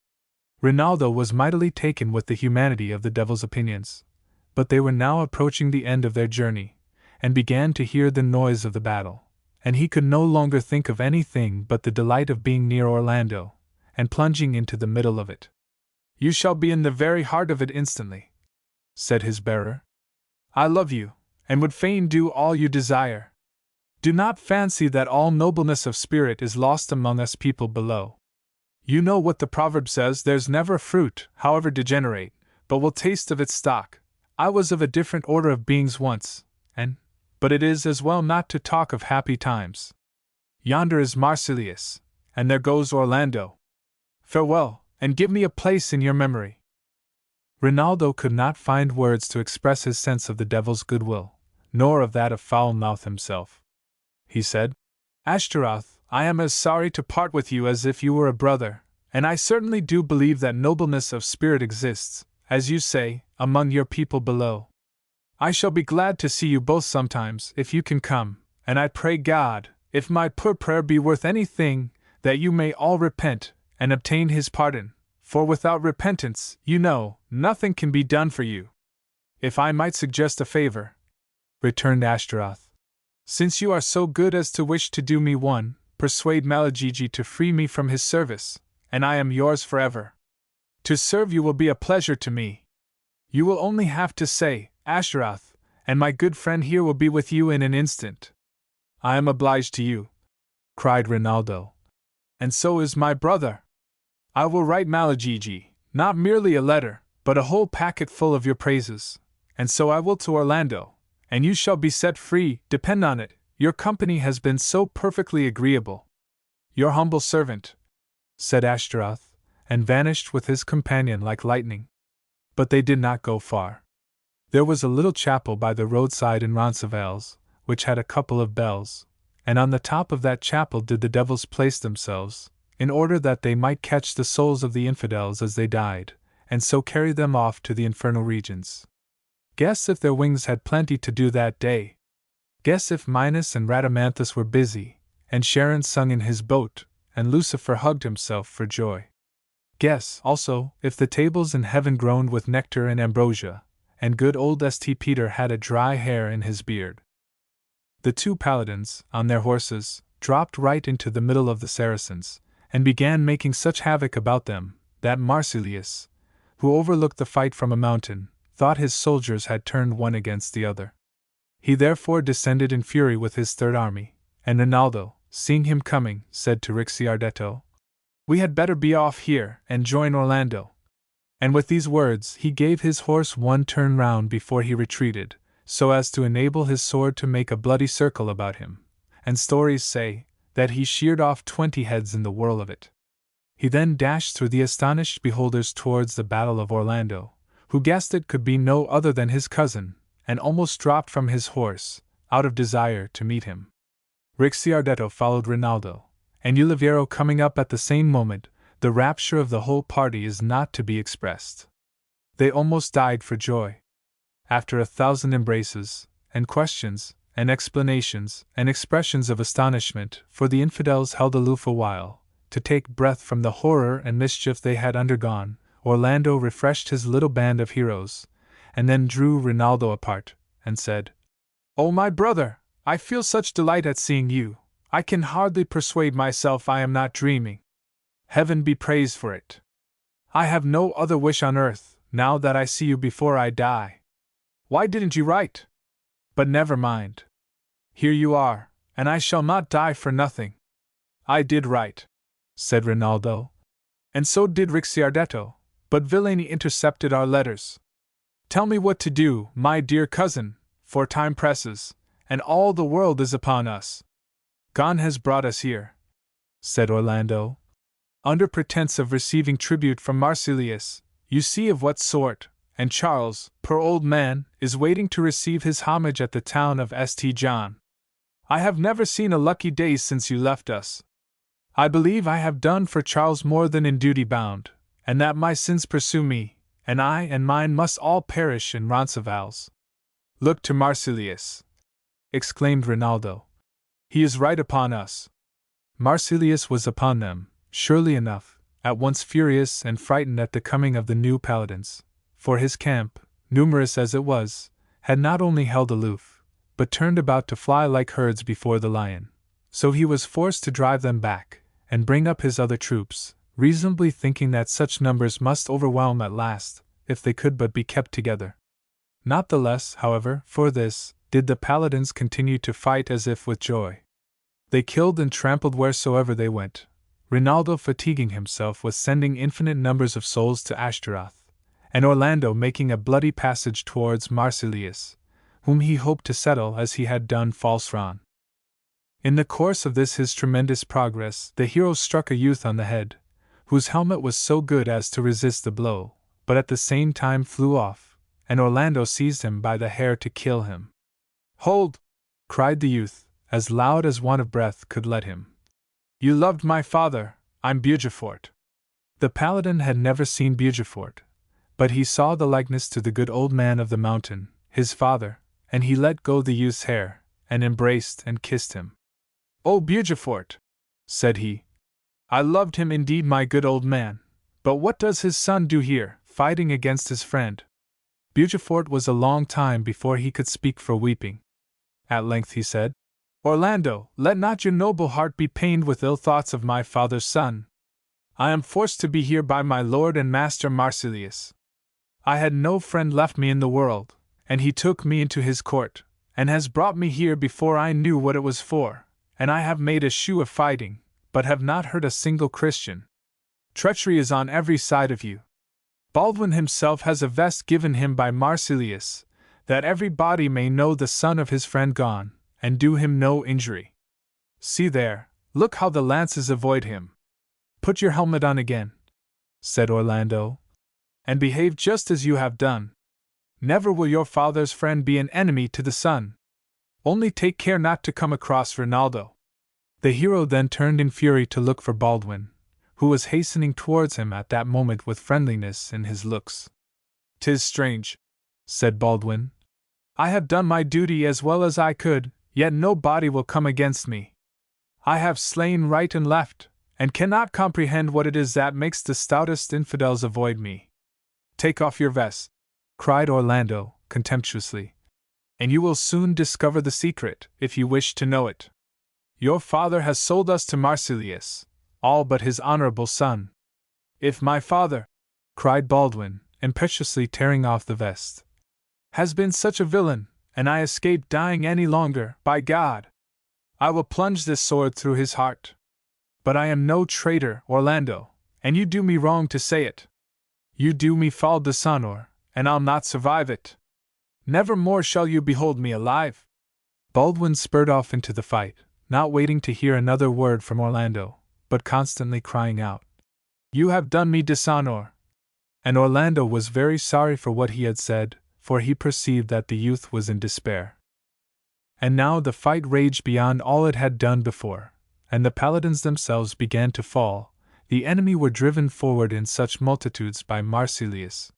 Rinaldo was mightily taken with the humanity of the devil's opinions, but they were now approaching the end of their journey, and began to hear the noise of the battle, and he could no longer think of anything but the delight of being near Orlando, and plunging into the middle of it. You shall be in the very heart of it instantly, said his bearer. I love you, and would fain do all you desire. Do not fancy that all nobleness of spirit is lost among us people below. You know what the proverb says, there's never fruit, however degenerate, but will taste of its stock. I was of a different order of beings once, but it is as well not to talk of happy times. Yonder is Marsilius, and there goes Orlando. Farewell, and give me a place in your memory. Rinaldo could not find words to express his sense of the devil's goodwill, nor of that of Foulmouth himself. He said, Ashtaroth, I am as sorry to part with you as if you were a brother, and I certainly do believe that nobleness of spirit exists, as you say, among your people below. I shall be glad to see you both sometimes, if you can come, and I pray God, if my poor prayer be worth anything, that you may all repent, and obtain his pardon, for without repentance, you know, nothing can be done for you. If I might suggest a favor, returned Ashtaroth, since you are so good as to wish to do me one, persuade Malagigi to free me from his service, and I am yours forever. To serve you will be a pleasure to me. You will only have to say, Ashtaroth, and my good friend here will be with you in an instant. I am obliged to you, cried Rinaldo. And so is my brother. I will write Malagigi, not merely a letter, but a whole packet full of your praises, and so I will to Orlando, and you shall be set free, depend on it, your company has been so perfectly agreeable. Your humble servant, said Ashtaroth, and vanished with his companion like lightning. But they did not go far. There was a little chapel by the roadside in Roncesvalles, which had a couple of bells, and on the top of that chapel did the devils place themselves, in order that they might catch the souls of the infidels as they died, and so carry them off to the infernal regions. Guess if their wings had plenty to do that day. Guess if Minos and Rhadamanthus were busy, and Charon sung in his boat, and Lucifer hugged himself for joy. Guess, also, if the tables in heaven groaned with nectar and ambrosia, and good old St. Peter had a dry hair in his beard. The two paladins, on their horses, dropped right into the middle of the Saracens, and began making such havoc about them, that Marsilius, who overlooked the fight from a mountain, thought his soldiers had turned one against the other. He therefore descended in fury with his third army, and Rinaldo, seeing him coming, said to Ricciardetto, "We had better be off here and join Orlando." And with these words he gave his horse one turn round before he retreated, so as to enable his sword to make a bloody circle about him, and stories say that he sheared off 20 heads in the whirl of it. He then dashed through the astonished beholders towards the battle of Orlando, who guessed it could be no other than his cousin, and almost dropped from his horse, out of desire to meet him. Ricciardetto followed Rinaldo, and Uliviero coming up at the same moment. The rapture of the whole party is not to be expressed. They almost died for joy. After 1,000 embraces, and questions, and explanations, and expressions of astonishment, for the infidels held aloof a while, to take breath from the horror and mischief they had undergone, Orlando refreshed his little band of heroes, and then drew Rinaldo apart, and said, "Oh, my brother, I feel such delight at seeing you, I can hardly persuade myself I am not dreaming. Heaven be praised for it. I have no other wish on earth, now that I see you before I die. Why didn't you write? But never mind. Here you are, and I shall not die for nothing." "I did write," said Rinaldo. "And so did Ricciardetto, but villainy intercepted our letters. Tell me what to do, my dear cousin, for time presses, and all the world is upon us." "Gon has brought us here," said Orlando, "under pretense of receiving tribute from Marsilius, you see of what sort, and Charles, poor old man, is waiting to receive his homage at the town of St. John. I have never seen a lucky day since you left us. I believe I have done for Charles more than in duty bound, and that my sins pursue me, and I and mine must all perish in Roncesvalles." "Look to Marsilius!" exclaimed Rinaldo. "He is right upon us." Marsilius was upon them, surely enough, at once furious and frightened at the coming of the new paladins, for his camp, numerous as it was, had not only held aloof, but turned about to fly like herds before the lion. So he was forced to drive them back, and bring up his other troops, reasonably thinking that such numbers must overwhelm at last, if they could but be kept together. Not the less, however, for this, did the paladins continue to fight as if with joy. They killed and trampled wheresoever they went, Rinaldo fatiguing himself with sending infinite numbers of souls to Ashtaroth, and Orlando making a bloody passage towards Marsilius, whom he hoped to settle as he had done Falseron. In the course of this his tremendous progress, the hero struck a youth on the head, whose helmet was so good as to resist the blow, but at the same time flew off, and Orlando seized him by the hair to kill him. "Hold!" cried the youth, as loud as want of breath could let him. "You loved my father, I'm Bugefort." The paladin had never seen Bugefort, but he saw the likeness to the good old man of the mountain, his father, and he let go the youth's hair, and embraced and kissed him. "Oh, Bugefort," said he, "I loved him indeed, my good old man, but what does his son do here, fighting against his friend?" Bugefort was a long time before he could speak for weeping. At length he said, "Orlando, let not your noble heart be pained with ill thoughts of my father's son. I am forced to be here by my lord and master Marsilius. I had no friend left me in the world, and he took me into his court, and has brought me here before I knew what it was for, and I have made a show of fighting, but have not hurt a single Christian. Treachery is on every side of you. Baldwin himself has a vest given him by Marsilius, that every body may know the son of his friend gone, and do him no injury. See there, look how the lances avoid him. Put your helmet on again," said Orlando, "and behave just as you have done. Never will your father's friend be an enemy to the son. Only take care not to come across Rinaldo." The hero then turned in fury to look for Baldwin, who was hastening towards him at that moment with friendliness in his looks. "'Tis strange," said Baldwin. "I have done my duty as well as I could, yet no body will come against me. I have slain right and left, and cannot comprehend what it is that makes the stoutest infidels avoid me." "Take off your vest," cried Orlando, contemptuously, "and you will soon discover the secret, if you wish to know it. Your father has sold us to Marsilius, all but his honorable son." "If my father," cried Baldwin, impetuously tearing off the vest, "has been such a villain, and I escape dying any longer, by God, I will plunge this sword through his heart. But I am no traitor, Orlando, and you do me wrong to say it. You do me faute d'honneur, and I'll not survive it. Never more shall you behold me alive." Baldwin spurred off into the fight, not waiting to hear another word from Orlando, but constantly crying out, "You have done me dishonor." And Orlando was very sorry for what he had said, for he perceived that the youth was in despair. And now the fight raged beyond all it had done before, and the paladins themselves began to fall. The enemy were driven forward in such multitudes by Marsilius.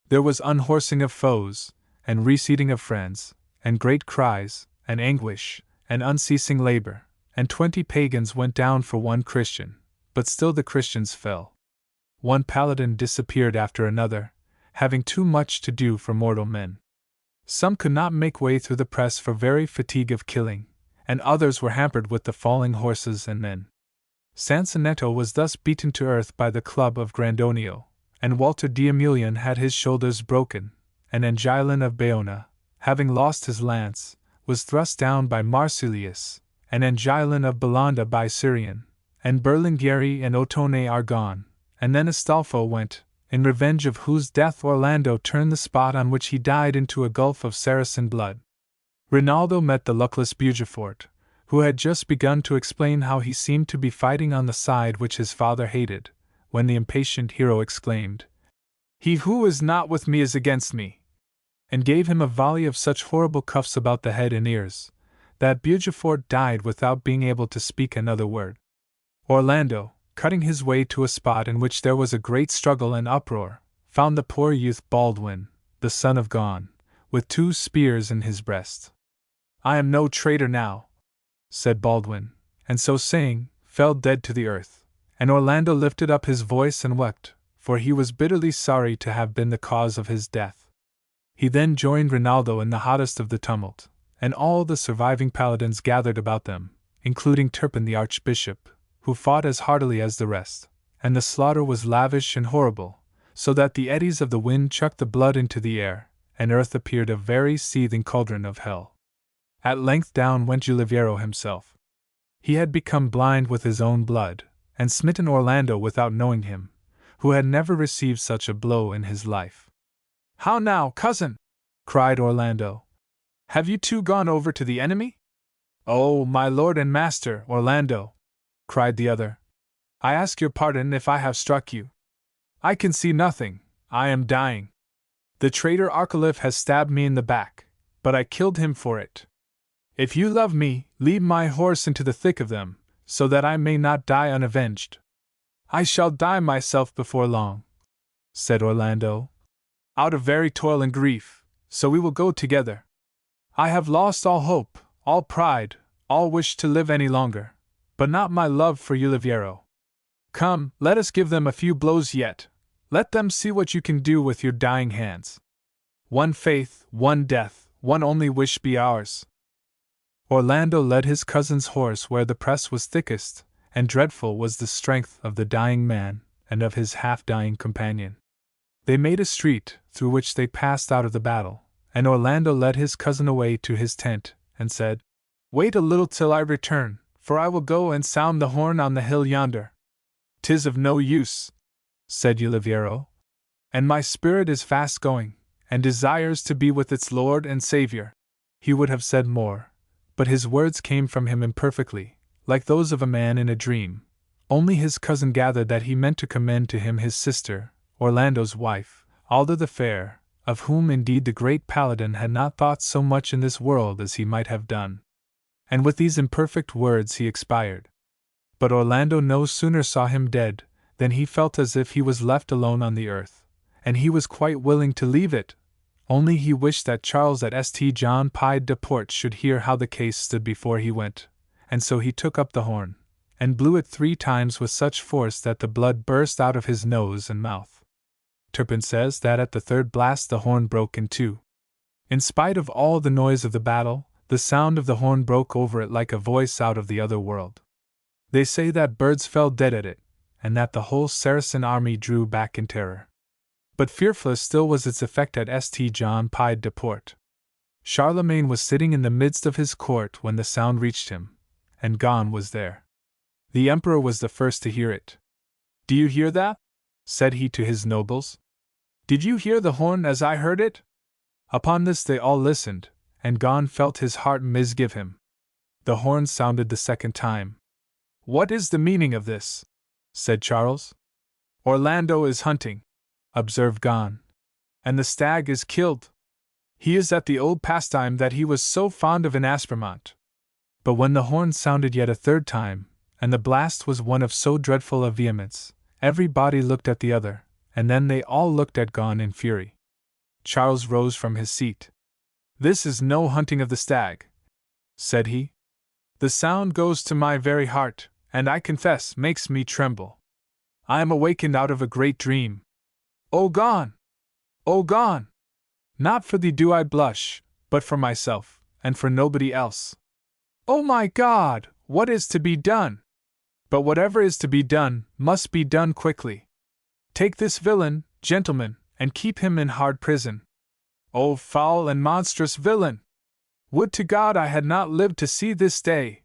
There was unhorsing of foes, and reseating of friends, and great cries, and anguish, and unceasing labor, and 20 pagans went down for one Christian, but still the Christians fell. One paladin disappeared after another, having too much to do for mortal men. Some could not make way through the press for very fatigue of killing, and others were hampered with the falling horses and men. Sansonetto was thus beaten to earth by the club of Grandonio, and Walter d'Aemilion had his shoulders broken, and Angilin of Bayona, having lost his lance, was thrust down by Marsilius, and Angilin of Belanda by Syrian, and Berlinghieri and Ottone are gone, and then Astolfo went, in revenge of whose death Orlando turned the spot on which he died into a gulf of Saracen blood. Rinaldo met the luckless Bugefort, who had just begun to explain how he seemed to be fighting on the side which his father hated, when the impatient hero exclaimed, "He who is not with me is against me," and gave him a volley of such horrible cuffs about the head and ears, that Bugefort died without being able to speak another word. Orlando, cutting his way to a spot in which there was a great struggle and uproar, found the poor youth Baldwin, the son of Gon, with 2 spears in his breast. "I am no traitor now," said Baldwin, and so saying, fell dead to the earth, and Orlando lifted up his voice and wept, for he was bitterly sorry to have been the cause of his death. He then joined Rinaldo in the hottest of the tumult, and all the surviving paladins gathered about them, including Turpin the archbishop, who fought as heartily as the rest, and the slaughter was lavish and horrible, so that the eddies of the wind chucked the blood into the air, and earth appeared a very seething cauldron of hell. At length down went Giuliviero himself. He had become blind with his own blood, and smitten Orlando without knowing him, who had never received such a blow in his life. "How now, cousin?" cried Orlando. "Have you too gone over to the enemy?" "Oh, my lord and master, Orlando," cried the other, "I ask your pardon if I have struck you. I can see nothing, I am dying. The traitor Archelaus has stabbed me in the back, but I killed him for it. If you love me, lead my horse into the thick of them, so that I may not die unavenged." "I shall die myself before long," said Orlando, "out of very toil and grief, so we will go together. I have lost all hope, all pride, all wish to live any longer, but not my love for Giuliviero. Come, let us give them a few blows yet. Let them see what you can do with your dying hands. One faith, one death, one only wish be ours." Orlando led his cousin's horse where the press was thickest, and dreadful was the strength of the dying man and of his half-dying companion. They made a street, through which they passed out of the battle, and Orlando led his cousin away to his tent, and said, "Wait a little till I return, for I will go and sound the horn on the hill yonder." "'Tis of no use," said Giuliviero, "and my spirit is fast going, and desires to be with its Lord and Saviour." He would have said more, but his words came from him imperfectly, like those of a man in a dream. Only his cousin gathered that he meant to commend to him his sister, Orlando's wife, Alda the Fair, of whom indeed the great paladin had not thought so much in this world as he might have done. And with these imperfect words he expired. But Orlando no sooner saw him dead than he felt as if he was left alone on the earth, and he was quite willing to leave it, only he wished that Charles at St. John Pied de Port should hear how the case stood before he went, and so he took up the horn, and blew it 3 times with such force that the blood burst out of his nose and mouth. Turpin says that at the 3rd blast the horn broke in 2. In spite of all the noise of the battle, the sound of the horn broke over it like a voice out of the other world. They say that birds fell dead at it, and that the whole Saracen army drew back in terror. But fearful still was its effect at St. John Pied de Port. Charlemagne was sitting in the midst of his court when the sound reached him, and Gon was there. The emperor was the first to hear it. "Do you hear that?" said he to his nobles. "Did you hear the horn as I heard it?" Upon this they all listened, and Gon felt his heart misgive him. The horn sounded the 2nd time. "What is the meaning of this?" said Charles. "Orlando is hunting," observed Gon, "and the stag is killed. He is at the old pastime that he was so fond of in Aspremont." But when the horn sounded yet a 3rd time, and the blast was one of so dreadful a vehemence, everybody looked at the other, and then they all looked at Gon in fury. Charles rose from his seat. "This is no hunting of the stag," said he. "The sound goes to my very heart, and I confess makes me tremble. I am awakened out of a great dream. O Gon! O Gon! Not for thee do I blush, but for myself, and for nobody else. O my God, what is to be done? But whatever is to be done, must be done quickly. Take this villain, gentlemen, and keep him in hard prison. O foul and monstrous villain! Would to God I had not lived to see this day!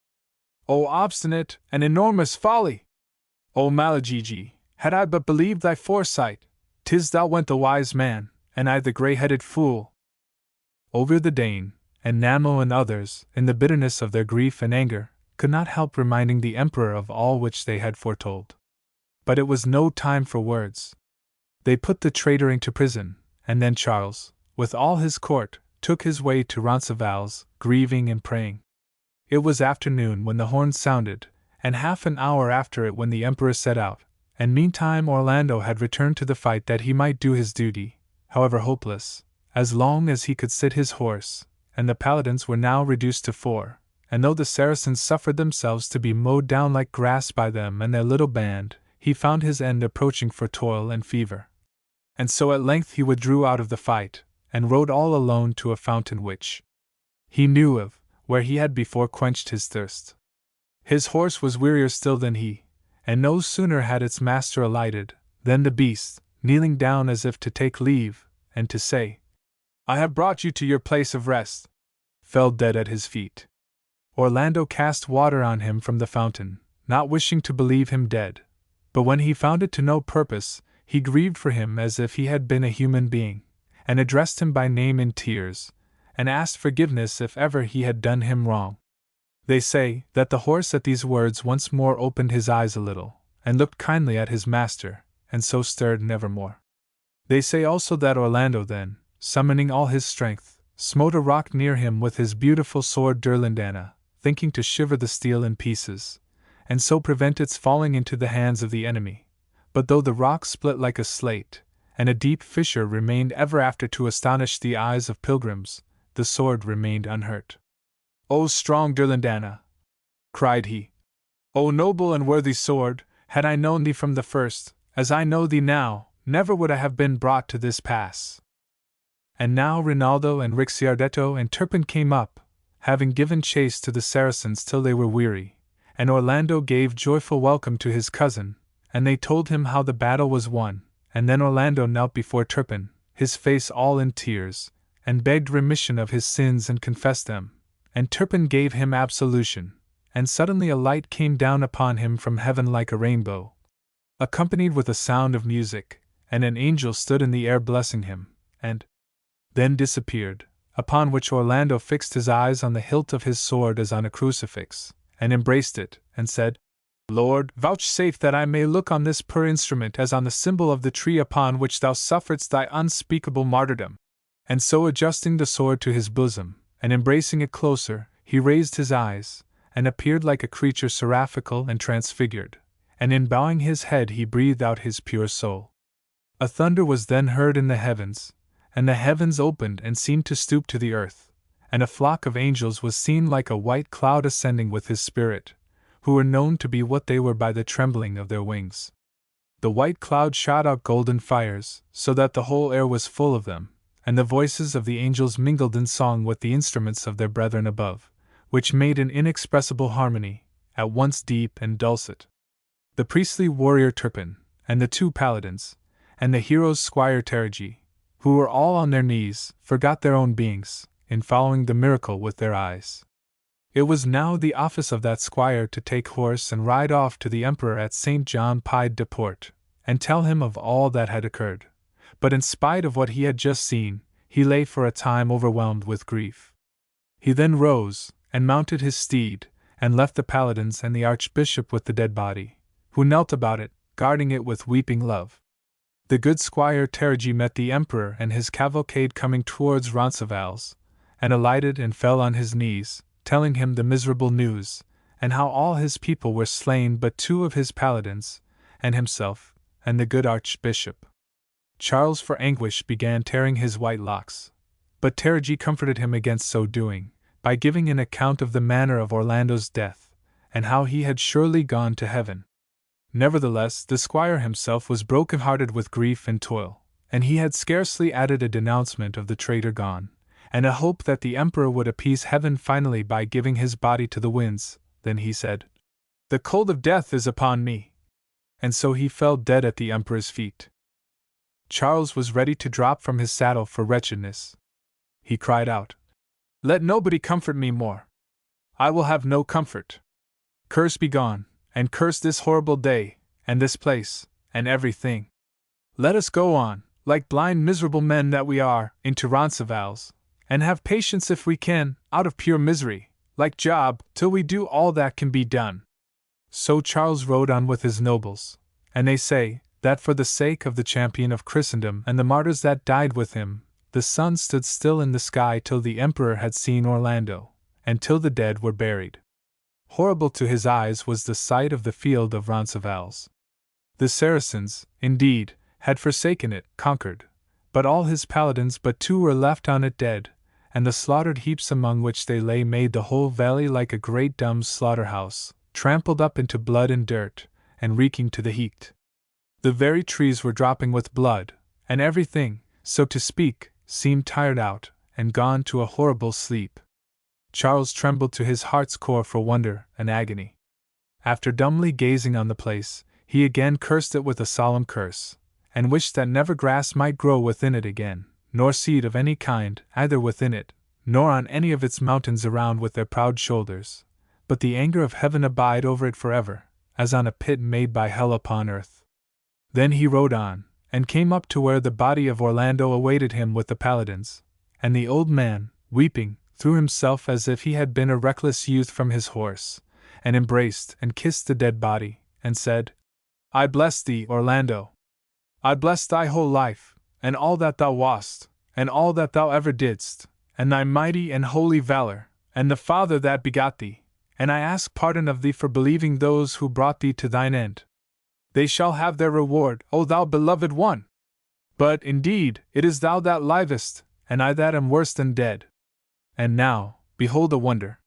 O obstinate and enormous folly! O Malagigi, had I but believed thy foresight, 'tis thou went the wise man, and I the grey-headed fool." Over the Dane, and Namo and others, in the bitterness of their grief and anger, could not help reminding the emperor of all which they had foretold. But it was no time for words. They put the traitor into prison, and then Charles, with all his court, took his way to Roncesvalles, grieving and praying. It was afternoon when the horn sounded, and half an hour after it when the emperor set out, and meantime Orlando had returned to the fight that he might do his duty, however hopeless, as long as he could sit his horse, and the paladins were now reduced to 4, and though the Saracens suffered themselves to be mowed down like grass by them and their little band, he found his end approaching for toil and fever. And so at length he withdrew out of the fight, and rode all alone to a fountain which he knew of, where he had before quenched his thirst. His horse was wearier still than he, and no sooner had its master alighted, than the beast, kneeling down as if to take leave, and to say, "I have brought you to your place of rest," fell dead at his feet. Orlando cast water on him from the fountain, not wishing to believe him dead, but when he found it to no purpose, he grieved for him as if he had been a human being, and addressed him by name in tears, and asked forgiveness if ever he had done him wrong. They say that the horse at these words once more opened his eyes a little, and looked kindly at his master, and so stirred nevermore. They say also that Orlando then, summoning all his strength, smote a rock near him with his beautiful sword Durlindana, thinking to shiver the steel in pieces, and so prevent its falling into the hands of the enemy. But though the rock split like a slate, and a deep fissure remained ever after to astonish the eyes of pilgrims, the sword remained unhurt. "O strong Durlindana!" cried he. "O noble and worthy sword, had I known thee from the first, as I know thee now, never would I have been brought to this pass." And now Rinaldo and Ricciardetto and Turpin came up, having given chase to the Saracens till they were weary, and Orlando gave joyful welcome to his cousin, and they told him how the battle was won, and then Orlando knelt before Turpin, his face all in tears, and begged remission of his sins and confessed them, and Turpin gave him absolution, and suddenly a light came down upon him from heaven like a rainbow, accompanied with a sound of music, and an angel stood in the air blessing him, and then disappeared, upon which Orlando fixed his eyes on the hilt of his sword as on a crucifix, and embraced it, and said, "Lord, vouchsafe that I may look on this poor instrument as on the symbol of the tree upon which thou sufferedst thy unspeakable martyrdom." And so adjusting the sword to his bosom, and embracing it closer, he raised his eyes, and appeared like a creature seraphical and transfigured, and in bowing his head he breathed out his pure soul. A thunder was then heard in the heavens, and the heavens opened and seemed to stoop to the earth, and a flock of angels was seen like a white cloud ascending with his spirit, who were known to be what they were by the trembling of their wings. The white cloud shot out golden fires, so that the whole air was full of them, and the voices of the angels mingled in song with the instruments of their brethren above, which made an inexpressible harmony, at once deep and dulcet. The priestly warrior Turpin, and the two paladins, and the hero's squire Teragi, who were all on their knees, forgot their own beings, in following the miracle with their eyes. It was now the office of that squire to take horse and ride off to the emperor at St. John Pied de Port, and tell him of all that had occurred. But in spite of what he had just seen, he lay for a time overwhelmed with grief. He then rose, and mounted his steed, and left the paladins and the archbishop with the dead body, who knelt about it, guarding it with weeping love. The good squire Teragi met the emperor and his cavalcade coming towards Roncesvalles, and alighted and fell on his knees, telling him the miserable news, and how all his people were slain but two of his paladins, and himself, and the good archbishop. Charles for anguish began tearing his white locks, but Teragi comforted him against so doing, by giving an account of the manner of Orlando's death, and how he had surely gone to heaven. Nevertheless, the squire himself was broken-hearted with grief and toil, and he had scarcely added a denouncement of the traitor gone, and a hope that the emperor would appease heaven finally by giving his body to the winds. Then he said, "The cold of death is upon me." And so he fell dead at the emperor's feet. Charles was ready to drop from his saddle for wretchedness. He cried out, "Let nobody comfort me more. I will have no comfort. Curse be gone, and curse this horrible day, and this place, and everything. Let us go on, like blind miserable men that we are, into Roncesvalles, and have patience if we can, out of pure misery, like Job, till we do all that can be done." So Charles rode on with his nobles, and they say, that for the sake of the champion of Christendom and the martyrs that died with him, the sun stood still in the sky till the emperor had seen Orlando, and till the dead were buried. Horrible to his eyes was the sight of the field of Roncesvalles. The Saracens, indeed, had forsaken it, conquered, but all his paladins but two were left on it dead, and the slaughtered heaps among which they lay made the whole valley like a great dumb slaughterhouse, trampled up into blood and dirt, and reeking to the heat. The very trees were dropping with blood, and everything, so to speak, seemed tired out, and gone to a horrible sleep. Charles trembled to his heart's core for wonder and agony. After dumbly gazing on the place, he again cursed it with a solemn curse, and wished that never grass might grow within it again, nor seed of any kind, either within it, nor on any of its mountains around with their proud shoulders, but the anger of heaven abide over it forever, as on a pit made by hell upon earth. Then he rode on, and came up to where the body of Orlando awaited him with the paladins, and the old man, weeping, threw himself as if he had been a reckless youth from his horse, and embraced and kissed the dead body, and said, "I bless thee, Orlando. I bless thy whole life, and all that thou wast, and all that thou ever didst, and thy mighty and holy valor, and the Father that begot thee, and I ask pardon of thee for believing those who brought thee to thine end. They shall have their reward, O thou beloved one! But, indeed, it is thou that livest, and I that am worse than dead. And now, behold a wonder."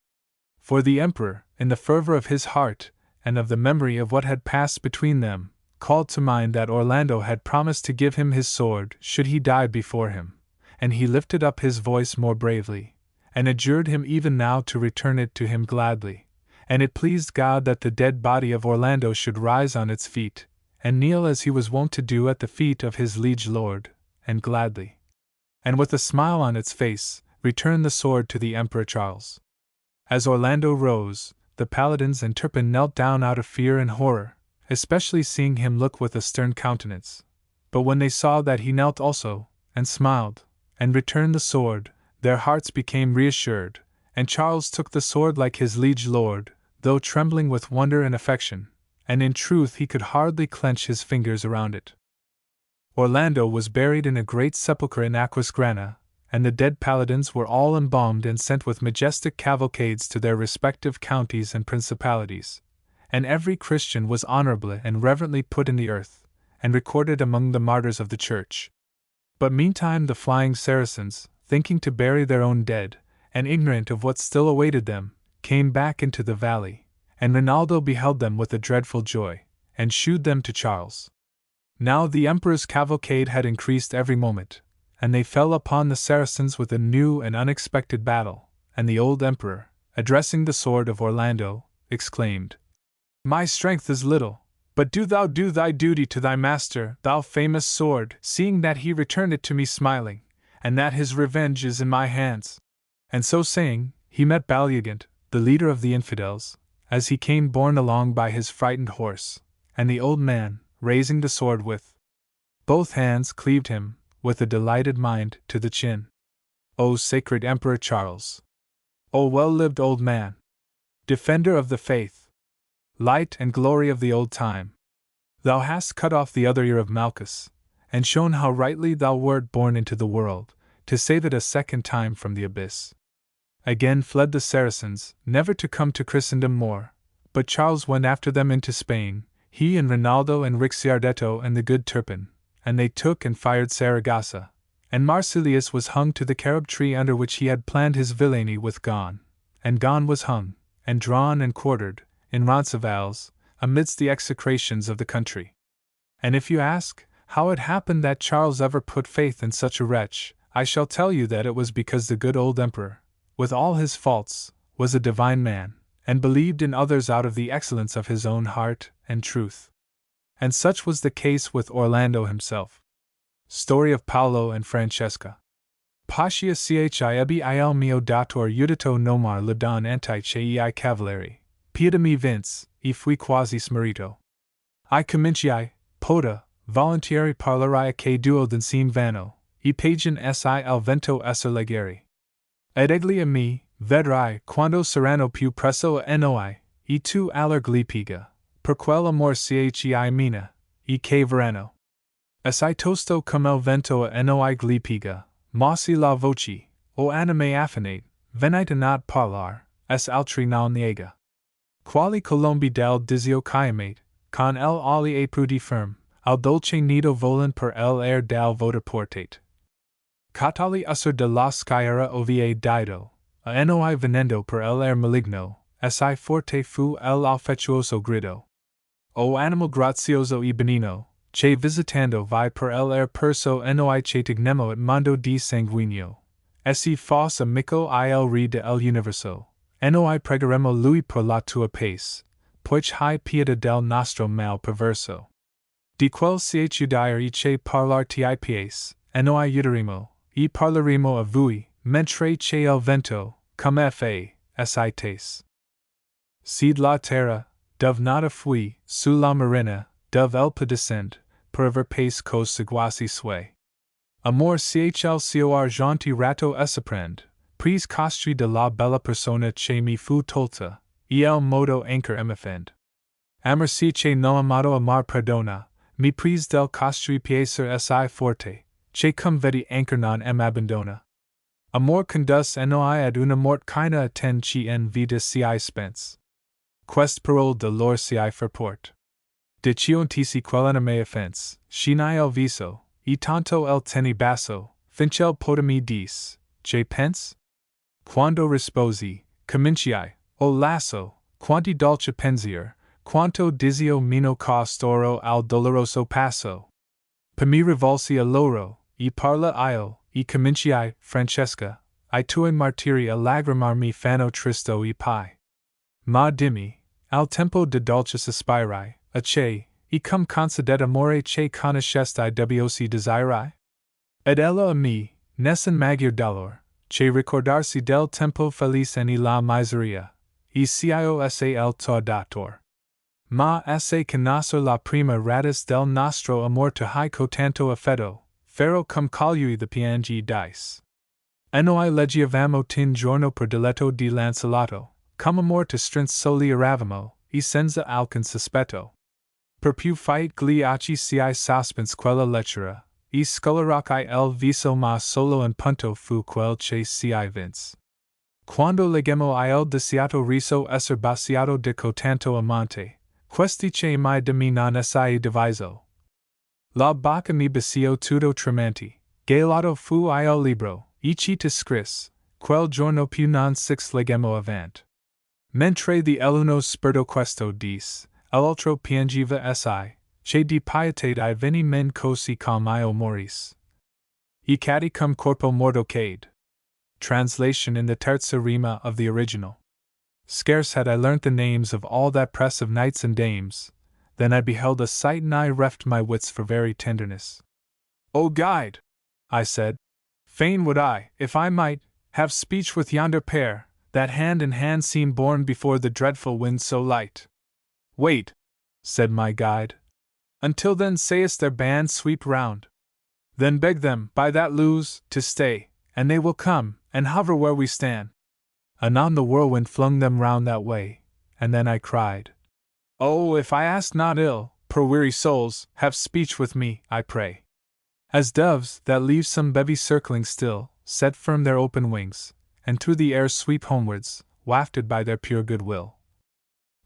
For the emperor, in the fervor of his heart, and of the memory of what had passed between them, called to mind that Orlando had promised to give him his sword should he die before him, and he lifted up his voice more bravely, and adjured him even now to return it to him gladly. And it pleased God that the dead body of Orlando should rise on its feet, and kneel as he was wont to do at the feet of his liege lord, and gladly, and with a smile on its face, return the sword to the Emperor Charles. As Orlando rose, the paladins and Turpin knelt down out of fear and horror, especially seeing him look with a stern countenance. But when they saw that he knelt also, and smiled, and returned the sword, their hearts became reassured, and Charles took the sword like his liege lord, though trembling with wonder and affection, and in truth he could hardly clench his fingers around it. Orlando was buried in a great sepulchre in Aquisgrana, and the dead paladins were all embalmed and sent with majestic cavalcades to their respective counties and principalities, and every Christian was honorably and reverently put in the earth, and recorded among the martyrs of the Church. But meantime the flying Saracens, thinking to bury their own dead, and ignorant of what still awaited them, came back into the valley, and Rinaldo beheld them with a dreadful joy, and shewed them to Charles. Now the Emperor's cavalcade had increased every moment, and they fell upon the Saracens with a new and unexpected battle, and the old Emperor, addressing the sword of Orlando, exclaimed, "My strength is little, but do thou do thy duty to thy master, thou famous sword, seeing that he returned it to me smiling, and that his revenge is in my hands." And so saying, he met Baliagant, the leader of the infidels, as he came borne along by his frightened horse, and the old man, raising the sword with both hands, cleaved him, with a delighted mind, to the chin. O sacred Emperor Charles! O well-lived old man! Defender of the faith! Light and glory of the old time! Thou hast cut off the other ear of Malchus, and shown how rightly thou wert born into the world, to save it a second time from the abyss. Again fled the Saracens, never to come to Christendom more, but Charles went after them into Spain, he and Rinaldo and Ricciardetto and the good Turpin, and they took and fired Saragossa, and Marsilius was hung to the carob tree under which he had planned his villainy with Gon, and Gon was hung, and drawn and quartered, in Roncesvalles, amidst the execrations of the country. And if you ask, how it happened that Charles ever put faith in such a wretch, I shall tell you that it was because the good old Emperor, with all his faults, was a divine man, and believed in others out of the excellence of his own heart and truth. And such was the case with Orlando himself. Story of Paolo and Francesca. Pascia chibil mio dator udito nomar libdan anti chei cavalieri, piedami vince, e fui quasi smarito. I cominciai, poda, volentieri parlare che duo d'ensine vano, e pagan si al vento esser legeri. Ed egli a me, vedrai, quando saranno più presso a noi, e tu aller glipiga, per quel amor cei mina, e che verano. Si tosto come il vento a noi glipiga, mossi la voce, o anime affinate, venite not parlar, altri non niega. Quali colombi del dizio chiamate, con el ali e prudi firm, al dolce nido volan per el air dal voter portate. Catali usser de la sciera ovie dido, a noi venendo per el air maligno, si forte fu el alfetuoso grido. O animal grazioso e benino, che visitando vi per el air perso noi che tignemo et mondo di sanguigno, esse fos amico il re de el universo, noi pregaremo lui per la tua pace, poic hai pieta del nostro mal perverso. Di quel siec udier e che parlar ti pies, noi uderemo, e parleremo a vui, mentre che il vento, come fa, sites. Sed la terra, dove nata fui, su la marina, dove el padescend, per aver pace cos seguasi sue. Amor chl cio argenti ratto esapprend, pris costri de la bella persona che mi fu tolta, e el modo anchor emifend. Amor si che no amato amar perdona, mi pris del costri pieser si forte, che cum vedi anchor non abandona. Amor condus noi ad una mort china attend chi en vida ci spens. Quest parole de lor ci ferport. De ciontisi quel anime offense, shinai el viso, e tanto el teni basso, fincel potami dis, che pens? Quando risposi, cominciai, o lasso, quanti dolce pensier, quanto dizio meno costoro al doloroso passo. Per mi rivolsi a loro, e parla io, e cominciai, Francesca, I tue martiri a lagrimar mi fanno tristo e pi. Ma dimmi, al tempo de dolcis aspirai, a che, e cum concedet amore che conoscesti wsi desirai? Ed ella a me, nessun maggior dolor, che ricordarsi del tempo felice e la miseria, e cio sal to dator. Ma esse conoscer la prima radis del nostro amor to high cotanto affetto, ferro cum colui the piangi dice. Noi legiavamo tin giorno per diletto di Lancellato, cum amor to strinz soli eravamo, e senza alcun sospetto. Per più fight gliaci ci sospens quella lettera, e scolaraci el viso ma solo in punto fu quel che ci vince. Quando legemo il desiato riso esser baciato de cotanto amante, questi che mai de mi non essi diviso. La bocca mi bacio tutto tremanti, Gelato fu il libro, ici scris, quel giorno più non six legemo avant. Mentre the eluno sperto questo dis, l'altro piangeva si, che di pietate I veni men cosi com io moris. I cati cum corpo morto cade. Translation in the terza rima of the original. Scarce had I learnt the names of all that press of knights and dames, then I beheld a sight nigh reft my wits for very tenderness. O guide, I said, fain would I, if I might, have speech with yonder pair, that hand in hand seem borne before the dreadful wind so light. Wait, said my guide, until then sayest their band sweep round. Then beg them, by that lose, to stay, and they will come, and hover where we stand. Anon the whirlwind flung them round that way, and then I cried, Oh, if I ask not ill, poor weary souls, have speech with me, I pray. As doves, that leave some bevy circling still, set firm their open wings, and through the air sweep homewards, wafted by their pure goodwill.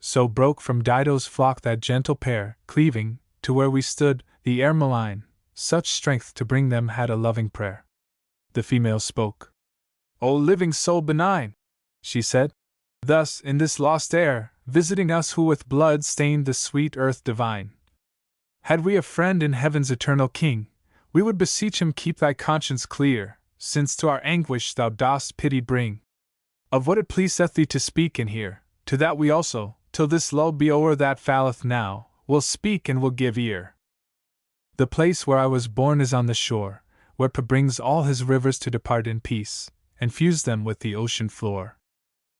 So broke from Dido's flock that gentle pair, cleaving, to where we stood, the air malign, such strength to bring them had a loving prayer. The female spoke. O living soul benign, she said, thus, in this lost air, visiting us who with blood stained the sweet earth divine. Had we a friend in heaven's eternal King, we would beseech him keep thy conscience clear, since to our anguish thou dost pity bring. Of what it pleaseth thee to speak and hear, to that we also, till this lull be o'er that falleth now, will speak and will give ear. The place where I was born is on the shore, where Pa brings all his rivers to depart in peace, and fuse them with the ocean floor.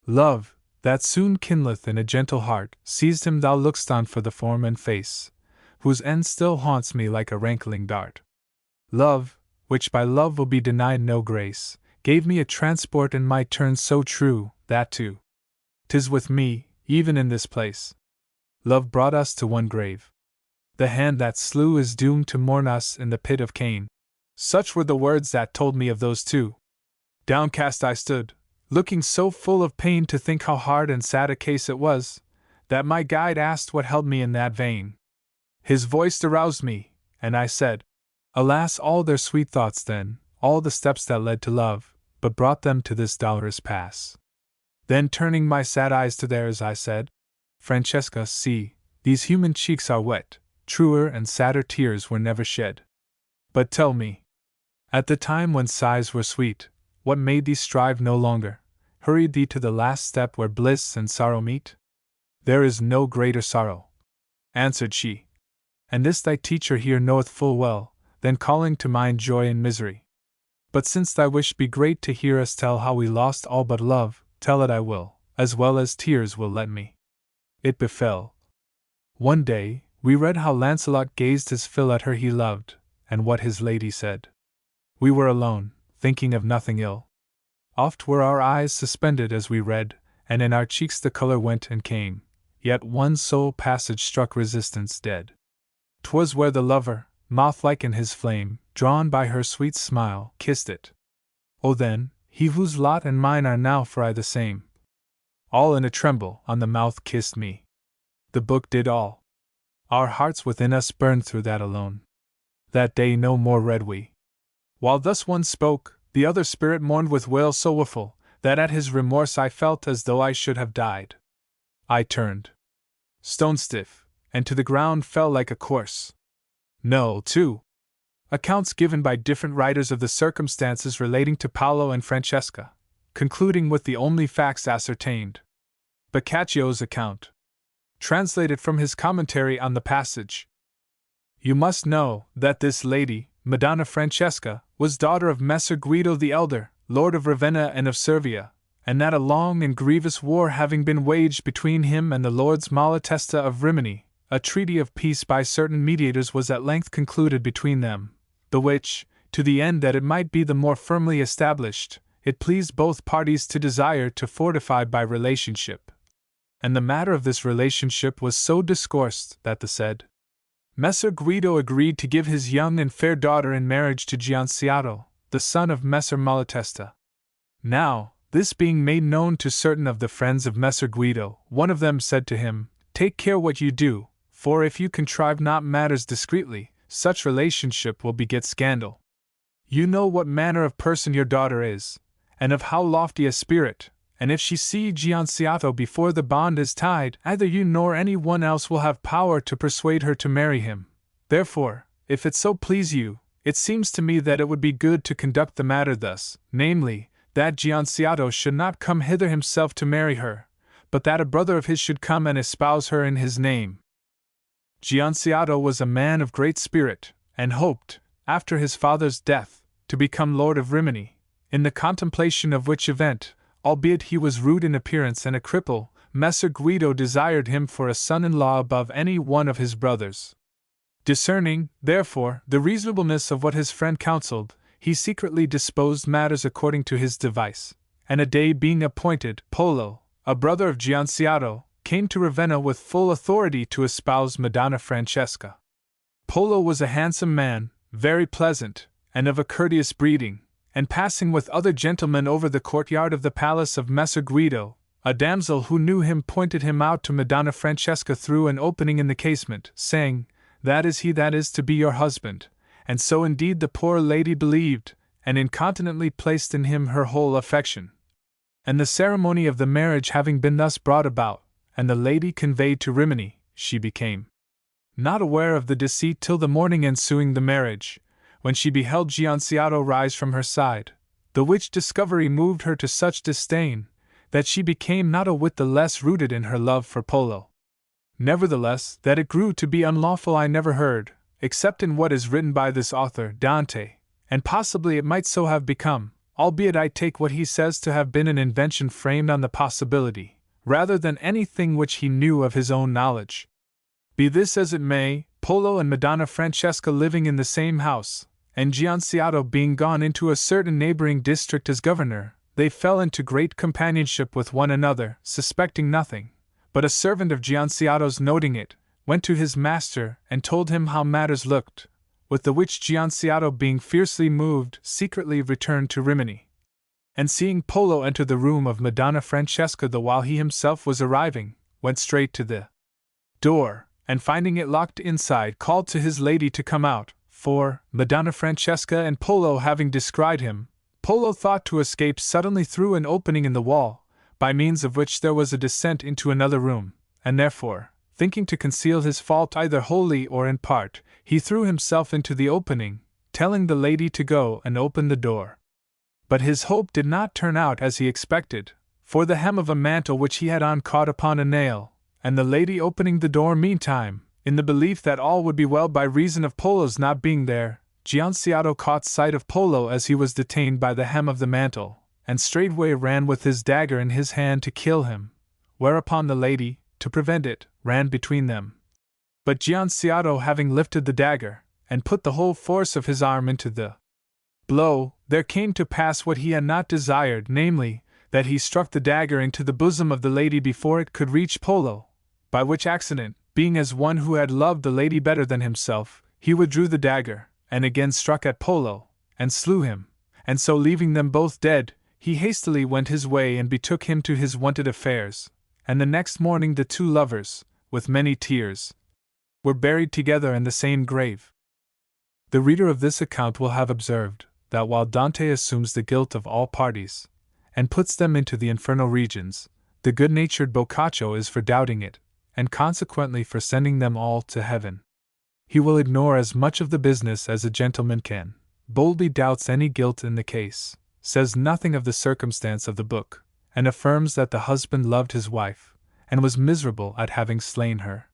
Love, that soon kindleth in a gentle heart, seized him thou look'st on for the form and face, whose end still haunts me like a rankling dart. Love, which by love will be denied no grace, gave me a transport in my turn so true, that too 'tis with me, even in this place. Love brought us to one grave. The hand that slew is doomed to mourn us in the pit of Cain. Such were the words that told me of those two. Downcast I stood, looking so full of pain to think how hard and sad a case it was, that my guide asked what held me in that vein. His voice aroused me, and I said, Alas, all their sweet thoughts then, all the steps that led to love, but brought them to this dolorous pass. Then turning my sad eyes to theirs I said, Francesca, see, these human cheeks are wet, truer and sadder tears were never shed. But tell me, at the time when sighs were sweet, what made thee strive no longer, hurried thee to the last step where bliss and sorrow meet? There is no greater sorrow, answered she, and this thy teacher here knoweth full well, than calling to mind joy and misery. But since thy wish be great to hear us tell how we lost all but love, tell it I will, as well as tears will let me. It befell. One day, we read how Lancelot gazed his fill at her he loved, and what his lady said. We were alone, thinking of nothing ill. Oft were our eyes suspended as we read, and in our cheeks the color went and came, yet one sole passage struck resistance dead. 'Twas where the lover, moth-like in his flame, drawn by her sweet smile, kissed it. O then, he whose lot and mine are now for aye the same, all in a tremble, on the mouth kissed me. The book did all. Our hearts within us burned through that alone. That day no more read we. While thus one spoke, the other spirit mourned with wail so woeful, that at his remorse I felt as though I should have died. I turned stone stiff, and to the ground fell like a corse. No, too. Accounts given by different writers of the circumstances relating to Paolo and Francesca, concluding with the only facts ascertained. Boccaccio's account, translated from his commentary on the passage. You must know that this lady, Madonna Francesca, was daughter of Messer Guido the Elder, Lord of Ravenna and of Servia, and that a long and grievous war having been waged between him and the Lords Malatesta of Rimini, a treaty of peace by certain mediators was at length concluded between them, the which, to the end that it might be the more firmly established, it pleased both parties to desire to fortify by relationship. And the matter of this relationship was so discoursed that the said Messer Guido agreed to give his young and fair daughter in marriage to Gianciotto, the son of Messer Malatesta. Now, this being made known to certain of the friends of Messer Guido, one of them said to him, Take care what you do, for if you contrive not matters discreetly, such relationship will beget scandal. You know what manner of person your daughter is, and of how lofty a spirit, and if she see Gianciotto before the bond is tied, neither you nor any one else will have power to persuade her to marry him. Therefore, if it so please you, it seems to me that it would be good to conduct the matter thus, namely, that Gianciotto should not come hither himself to marry her, but that a brother of his should come and espouse her in his name. Gianciotto was a man of great spirit, and hoped, after his father's death, to become Lord of Rimini, in the contemplation of which event, albeit he was rude in appearance and a cripple, Messer Guido desired him for a son-in-law above any one of his brothers. Discerning, therefore, the reasonableness of what his friend counselled, he secretly disposed matters according to his device, and a day being appointed, Polo, a brother of Gianciotto, came to Ravenna with full authority to espouse Madonna Francesca. Polo was a handsome man, very pleasant, and of a courteous breeding, and passing with other gentlemen over the courtyard of the palace of Messer Guido, a damsel who knew him pointed him out to Madonna Francesca through an opening in the casement, saying, "That is he that is to be your husband," and so indeed the poor lady believed, and incontinently placed in him her whole affection. And the ceremony of the marriage having been thus brought about, and the lady conveyed to Rimini, she became not aware of the deceit till the morning ensuing the marriage, when she beheld Gianciotto rise from her side, the which discovery moved her to such disdain, that she became not a whit the less rooted in her love for Polo. Nevertheless, that it grew to be unlawful I never heard, except in what is written by this author, Dante, and possibly it might so have become, albeit I take what he says to have been an invention framed on the possibility, rather than anything which he knew of his own knowledge. Be this as it may, Polo and Madonna Francesca living in the same house, and Gianciotto being gone into a certain neighboring district as governor, they fell into great companionship with one another, suspecting nothing. But a servant of Gianciotto's noting it, went to his master and told him how matters looked, with the which Gianciotto being fiercely moved, secretly returned to Rimini. And seeing Polo enter the room of Madonna Francesca the while he himself was arriving, went straight to the door, and finding it locked inside called to his lady to come out, for, Madonna Francesca and Polo having descried him, Polo thought to escape suddenly through an opening in the wall, by means of which there was a descent into another room, and therefore, thinking to conceal his fault either wholly or in part, he threw himself into the opening, telling the lady to go and open the door. But his hope did not turn out as he expected, for the hem of a mantle which he had on caught upon a nail, and the lady opening the door meantime, in the belief that all would be well by reason of Polo's not being there, Gianciotto caught sight of Polo as he was detained by the hem of the mantle, and straightway ran with his dagger in his hand to kill him, whereupon the lady, to prevent it, ran between them. But Gianciotto having lifted the dagger, and put the whole force of his arm into the blow, there came to pass what he had not desired, namely, that he struck the dagger into the bosom of the lady before it could reach Polo, by which accident, being as one who had loved the lady better than himself, he withdrew the dagger, and again struck at Polo, and slew him, and so leaving them both dead, he hastily went his way and betook him to his wonted affairs, and the next morning the two lovers, with many tears, were buried together in the same grave. The reader of this account will have observed that while Dante assumes the guilt of all parties, and puts them into the infernal regions, the good-natured Boccaccio is for doubting it, and consequently for sending them all to heaven. He will ignore as much of the business as a gentleman can, boldly doubts any guilt in the case, says nothing of the circumstance of the book, and affirms that the husband loved his wife, and was miserable at having slain her.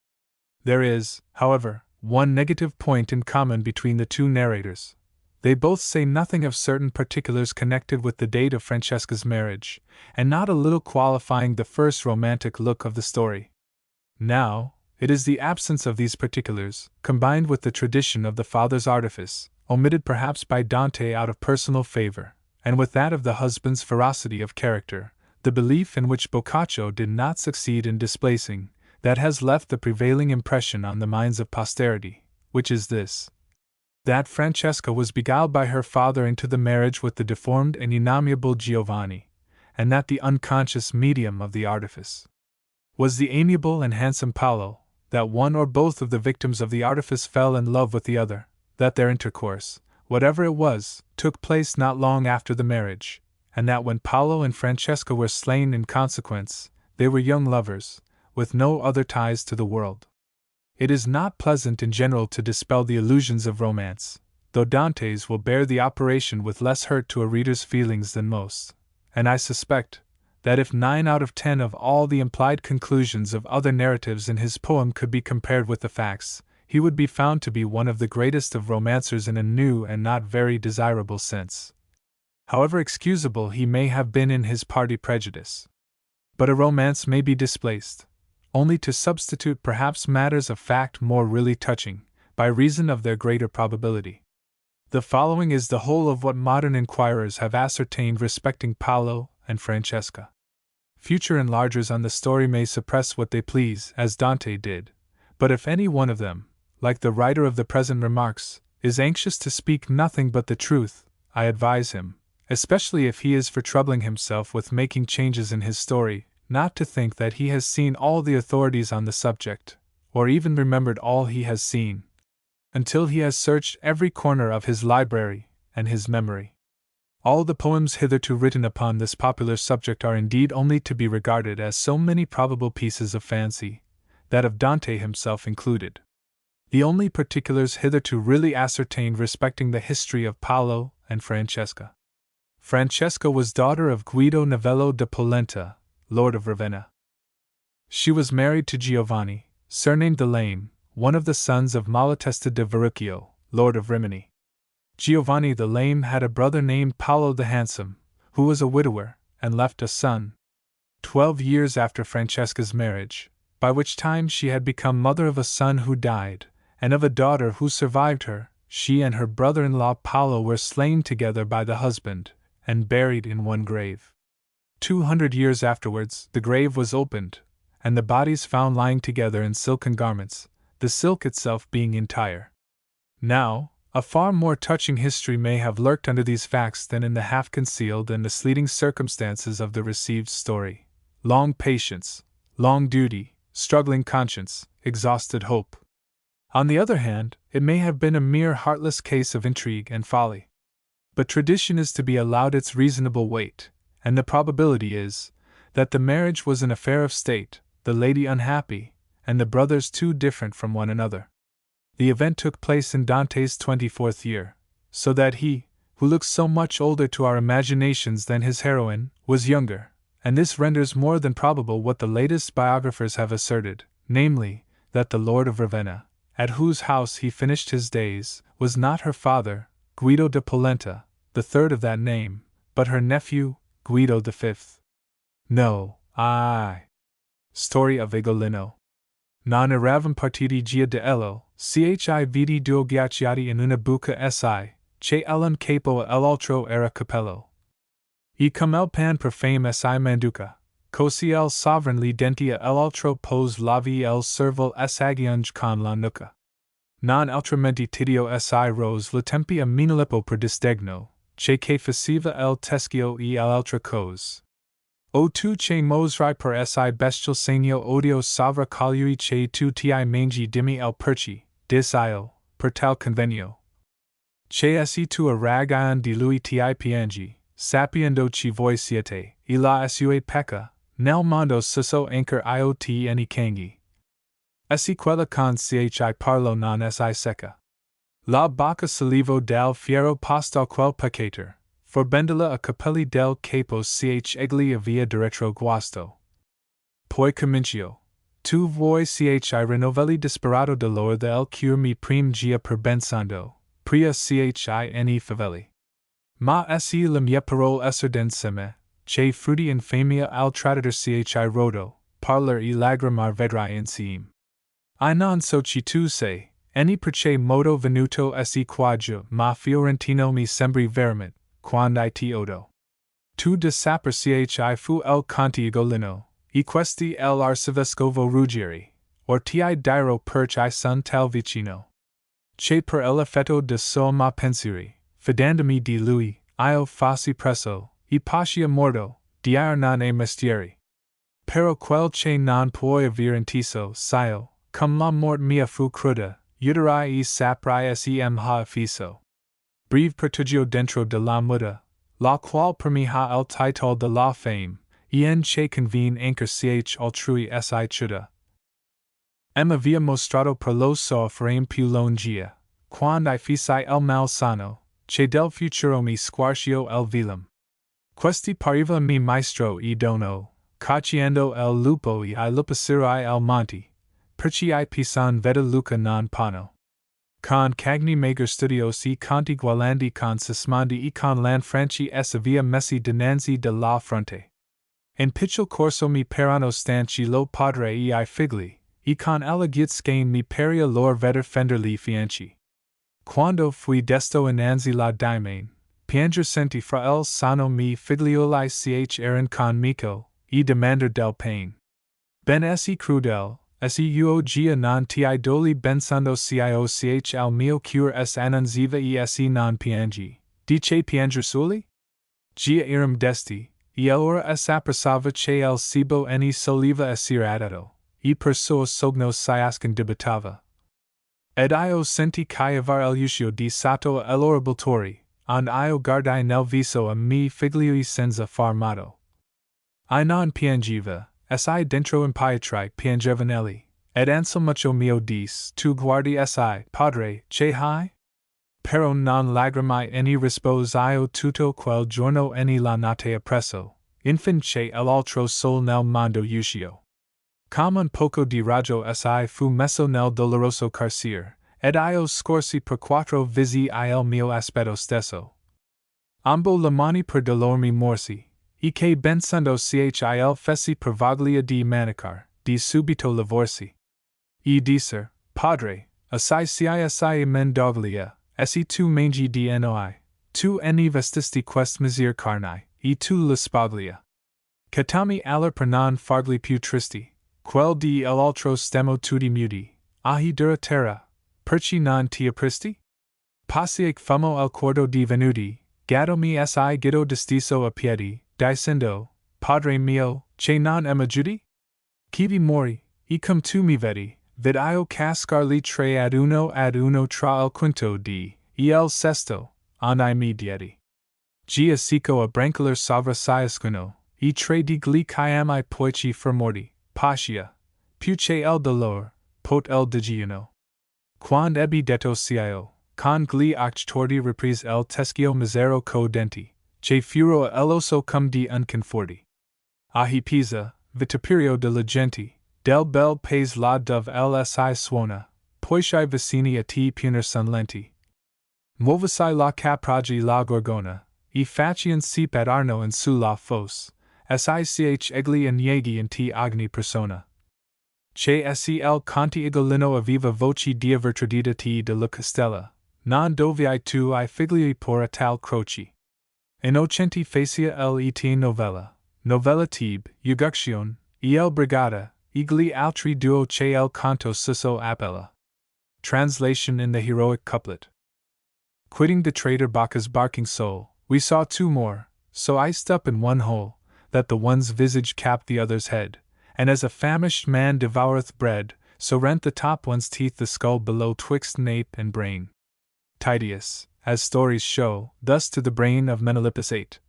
There is, however, one negative point in common between the two narrators. They both say nothing of certain particulars connected with the date of Francesca's marriage, and not a little qualifying the first romantic look of the story. Now, it is the absence of these particulars, combined with the tradition of the father's artifice, omitted perhaps by Dante out of personal favor, and with that of the husband's ferocity of character, the belief in which Boccaccio did not succeed in displacing, that has left the prevailing impression on the minds of posterity, which is this: that Francesca was beguiled by her father into the marriage with the deformed and inamiable Giovanni, and that the unconscious medium of the artifice was the amiable and handsome Paolo, that one or both of the victims of the artifice fell in love with the other, that their intercourse, whatever it was, took place not long after the marriage, and that when Paolo and Francesca were slain in consequence, they were young lovers, with no other ties to the world. It is not pleasant in general to dispel the illusions of romance, though Dante's will bear the operation with less hurt to a reader's feelings than most, and I suspect that if 9 out of 10 of all the implied conclusions of other narratives in his poem could be compared with the facts, he would be found to be one of the greatest of romancers in a new and not very desirable sense, however excusable he may have been in his party prejudice. But a romance may be displaced, only to substitute perhaps matters of fact more really touching, by reason of their greater probability. The following is the whole of what modern inquirers have ascertained respecting Paolo and Francesca. Future enlargers on the story may suppress what they please, as Dante did, but if any one of them, like the writer of the present remarks, is anxious to speak nothing but the truth, I advise him, especially if he is for troubling himself with making changes in his story, not to think that he has seen all the authorities on the subject, or even remembered all he has seen, until he has searched every corner of his library and his memory. All the poems hitherto written upon this popular subject are indeed only to be regarded as so many probable pieces of fancy, that of Dante himself included. The only particulars hitherto really ascertained respecting the history of Paolo and Francesca. Francesca was daughter of Guido Novello da Polenta, Lord of Ravenna. She was married to Giovanni, surnamed the Lame, one of the sons of Malatesta de Verrucchio, Lord of Rimini. Giovanni the Lame had a brother named Paolo the Handsome, who was a widower, and left a son. 12 years after Francesca's marriage, by which time she had become mother of a son who died, and of a daughter who survived her, she and her brother-in-law Paolo were slain together by the husband, and buried in one grave. 200 years afterwards, the grave was opened, and the bodies found lying together in silken garments, the silk itself being entire. Now, a far more touching history may have lurked under these facts than in the half-concealed and misleading circumstances of the received story. Long patience, long duty, struggling conscience, exhausted hope. On the other hand, it may have been a mere heartless case of intrigue and folly. But tradition is to be allowed its reasonable weight, and the probability is that the marriage was an affair of state, the lady unhappy, and the brothers too different from one another. The event took place in Dante's 24th year, so that he, who looks so much older to our imaginations than his heroine, was younger, and this renders more than probable what the latest biographers have asserted, namely, that the Lord of Ravenna, at whose house he finished his days, was not her father, Guido da Polenta, the third of that name, but her nephew, Guido V. No, Story of Ugolino. Non eravum partiti gia de ello, chi vidi duo ghiacciati in una buca si, che ell'un capo l'altro era capello. E cum el pan per fame si manduca, cosi el sovereign li dentia l'altro pose lavi el serval agiunge con la nuca. Non altrimenti tidio si rose la tempia minilipo per disdegno, che faceva el teschio e l'altra cose. O tu che mosrai per si bestial segno odio sovra colui che tu ti mangi dimmi el perci, dis io, per tal convenio. Che si tu a ragaion di lui ti piangi, sapiendo ci voi siete, e la sua pecca, nel mondo susso anchor io ti eni cangi. Esi quella con chi parlo non si secca. La bocca salivo dal fiero postal quel peccator. Forbendula a capelli del capo egli via diretro guasto. Poi comincio. Tu voi renovelli disperato dolor del cure mi prim gia per pensando, pria ne favelli. Ma esse la mia parole esser denseme, che frutti infamia al traditor rodo, parler e lagrimar vedrai insieme. I non so ci tu sei, eni perche modo venuto esse quaggio, ma fiorentino mi sembri veramente. Quando ti odo. Tu de saper chi fu el conti Ugolino, e questi el arcivescovo Ruggieri, or ti diro per I son tal vicino. Che per el effetto de so ma pensieri, fidandomi di lui, io fossi presso, e pascia morto, dir non e mestieri. Pero quel che non puoi avere intiso, sio, cum la mort mia fu cruda, uteri e saprai sem ha effiso. breve pertugio dentro de la muda, la qual per mi ha el title de la fame, en che convene anchor ch altrui si chuda. Emma via mostrato per lo so frame più longia, quando I fisi el mal sano, che del futuro mi squarcio el vilum. Questi pariva mi maestro e dono, cacciendo el lupo e I lupaciro el monti, perci I pisan veda luca non pano. Con cagni mager studios e conti gualandi con sismondi e con lanfranci essa via messi dinanzi de la fronte. In piccol corso mi perano stanchi lo padre e I figli, e con elegit scain mi peria lor vetter fenderli fianchi. Quando fui desto innanzi la dimane, pianger senti fra el sano mi figlioli ch eran con mico, e demander del pain. Ben esse crudel, esse uogia non ti idoli pensando cioch al mio cure s annunziva e esse non piangi, dice pianger suli? Gia iram desti, e ora s appressava che el cibo eni soliva essir adato, e per suo sogno siascan debitava. Ed io senti caevar el uscio di sato ell'orabatori, and io guardai nel viso a mi figliui senza farmato. I non piangiva, si dentro impietri piangevanelli, ed ansel mucho mio dis, tu guardi si, padre, che hai? Pero non lagrimai eni rispose io tutto quel giorno eni la notte appresso, infin che l'altro sol nel mondo uscio. Come un poco di raggio si fu messo nel doloroso carcere, ed io scorsi per quattro visi il mio aspetto stesso. Ambo le mani per dolor mi morsi, e che pensando il fessi per voglia di manicar, di subito lavorsi. E diser, padre, assai cisi men doglia, essi tu mangi di noi, tu eni vestisti quest misere carni, e tu le spaglia. Catami aller per non fargli più tristi, quel di l'altro stemmo tutti muti, ahi dura terra, perci non ti appristi? Passiec fumo el cordo di venuti, gatto mi si gitto destiso a piedi, dicendo, padre mio, che non emma giudi? Chivi mori, e cum tu mi vedi, vid io cascarli tre ad uno tra il quinto di, e il sesto, on I mi diedi. Gia sico a brancolar sovra ciascuno, e tre di gli chiami poici fermorti, pascia, più che el dolor, pot el digiuno. Quando ebbi detto cio, con gli actorti reprise el teschio misero co denti, che furo eloso cum di unconforti. Ahi pisa, vituperio de la genti, del bel pays la dove lsi suona, poisci vicini a ti puner son lenti. Muovasi la capragi la gorgona, e facian sip ad arno in su la fos, sich egli in yegi in ti agni persona. Che sel conti igolino aviva voci diavertradita ti de la castella, non dovi tu I figli por a tal croci. Innocenti facia let novella tib, uguction, el brigada, igli altri duo che el canto susso appella. Translation in the heroic couplet. Quitting the traitor Baccha's barking soul, we saw two more, so iced up in one hole, that the one's visage capped the other's head, and as a famished man devoureth bread, so rent the top one's teeth the skull below twixt nape and brain. Titius, as stories show, thus to the brain of Menalippus ate.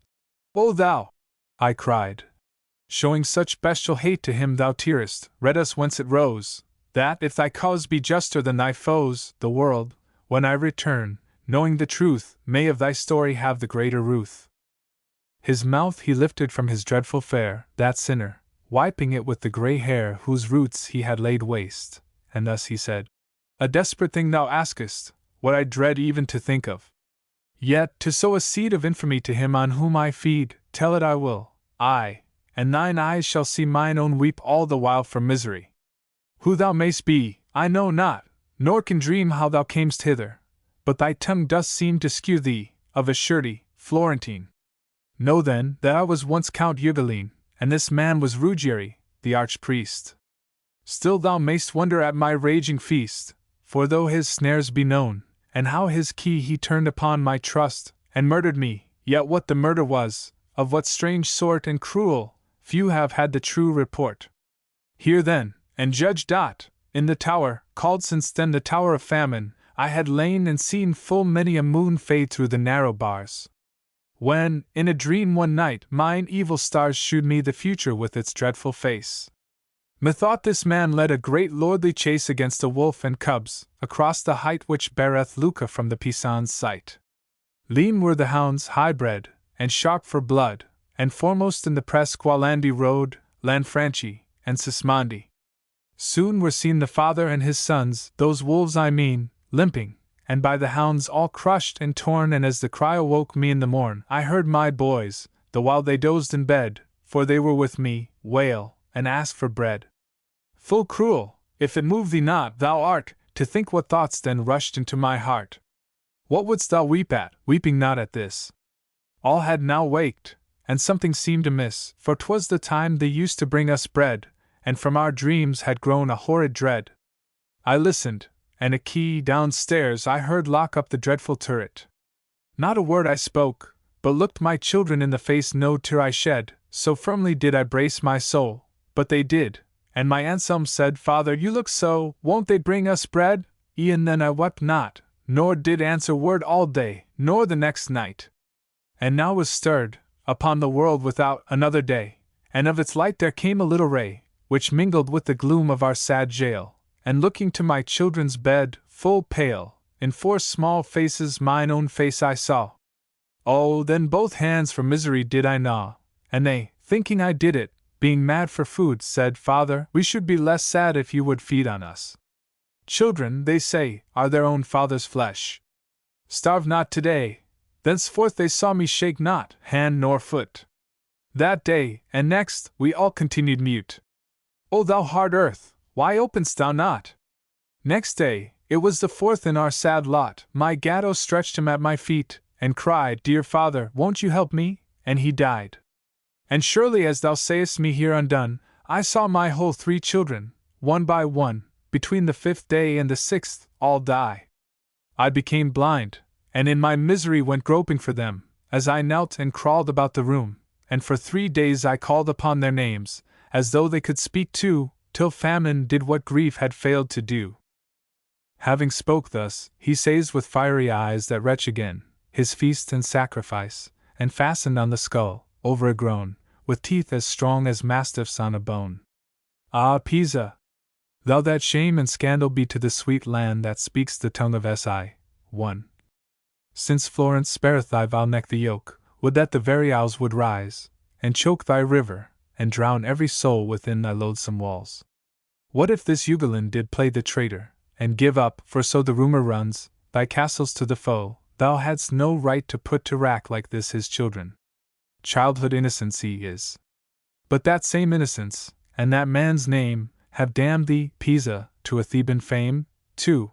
O thou! I cried. Showing such bestial hate to him thou tearest, read us whence it rose, that if thy cause be juster than thy foes, the world, when I return, knowing the truth, may of thy story have the greater ruth. His mouth he lifted from his dreadful fare, that sinner, wiping it with the grey hair whose roots he had laid waste, and thus he said, A desperate thing thou askest, what I dread even to think of. Yet, to sow a seed of infamy to him on whom I feed, tell it I will, aye, and thine eyes shall see mine own weep all the while for misery. Who thou mayst be, I know not, nor can dream how thou camest hither, but thy tongue doth seem to skew thee, of a surety, Florentine. Know then, that I was once Count Ugolin, and this man was Ruggieri, the archpriest. Still thou mayst wonder at my raging feast, for though his snares be known, and how his key he turned upon my trust, and murdered me, yet what the murder was, of what strange sort and cruel, few have had the true report. Hear then, and judge. In the tower, called since then the Tower of Famine, I had lain and seen full many a moon fade through the narrow bars, when, in a dream one night, mine evil stars shewed me the future with its dreadful face. Methought this man led a great lordly chase against a wolf and cubs, across the height which beareth Luca from the Pisan's sight. Lean were the hounds high-bred, and sharp for blood, and foremost in the press Squalandi rode, Lanfranchi, and Sismondi. Soon were seen the father and his sons, those wolves I mean, limping, and by the hounds all crushed and torn, and as the cry awoke me in the morn, I heard my boys, the while they dozed in bed, for they were with me, wail, and ask for bread. Full cruel, if it move thee not, thou art, to think what thoughts then rushed into my heart. What wouldst thou weep at, weeping not at this? All had now waked, and something seemed amiss, for 'twas the time they used to bring us bread, and from our dreams had grown a horrid dread. I listened, and a key downstairs I heard lock up the dreadful turret. Not a word I spoke, but looked my children in the face, no tear I shed, so firmly did I brace my soul, but they did, and my Anselm said, Father, you look so, won't they bring us bread? E'en then I wept not, nor did answer word all day, nor the next night. And now was stirred, upon the world without, another day, and of its light there came a little ray, which mingled with the gloom of our sad jail, and looking to my children's bed, full pale, in 4 small faces mine own face I saw. Oh, then both hands for misery did I gnaw, and they, thinking I did it, being mad for food, said, Father, we should be less sad if you would feed on us. Children, they say, are their own father's flesh. Starve not today. Thenceforth they saw me shake not hand nor foot. That day, and next, we all continued mute. O thou hard earth, why open'st thou not? Next day, it was the 4th in our sad lot, my Gatto stretched him at my feet, and cried, Dear father, won't you help me? And he died. And surely as thou sayest me here undone, I saw my whole 3 children, one by one, between the 5th day and the 6th, all die. I became blind, and in my misery went groping for them, as I knelt and crawled about the room, and for 3 days I called upon their names, as though they could speak too, till famine did what grief had failed to do. Having spoke thus, he says with fiery eyes that wretch again, his feast and sacrifice, and fastened on the skull, over a groan, with teeth as strong as mastiffs on a bone. Ah, Pisa! Thou that shame and scandal be to the sweet land that speaks the tongue of Si. Since Florence spareth thy vile neck the yoke, would that the very owls would rise, and choke thy river, and drown every soul within thy loathsome walls. What if this Ugolin did play the traitor, and give up, for so the rumor runs, thy castles to the foe? Thou hadst no right to put to rack like this his children. Childhood innocence he is. But that same innocence, and that man's name, have damned thee, Pisa, to a Theban fame, too.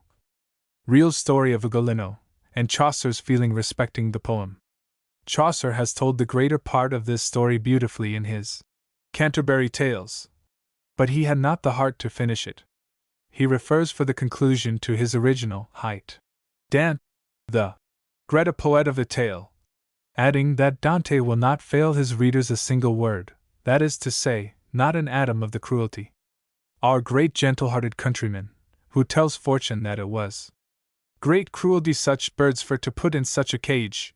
Real story of Ugolino, and Chaucer's feeling respecting the poem. Chaucer has told the greater part of this story beautifully in his Canterbury Tales, but he had not the heart to finish it. He refers for the conclusion to his original height. Dante, the great poet of the tale, adding that Dante will not fail his readers a single word, that is to say, not an atom of the cruelty. Our great gentle-hearted countryman, who tells fortune that it was great cruelty such birds for to put in such a cage,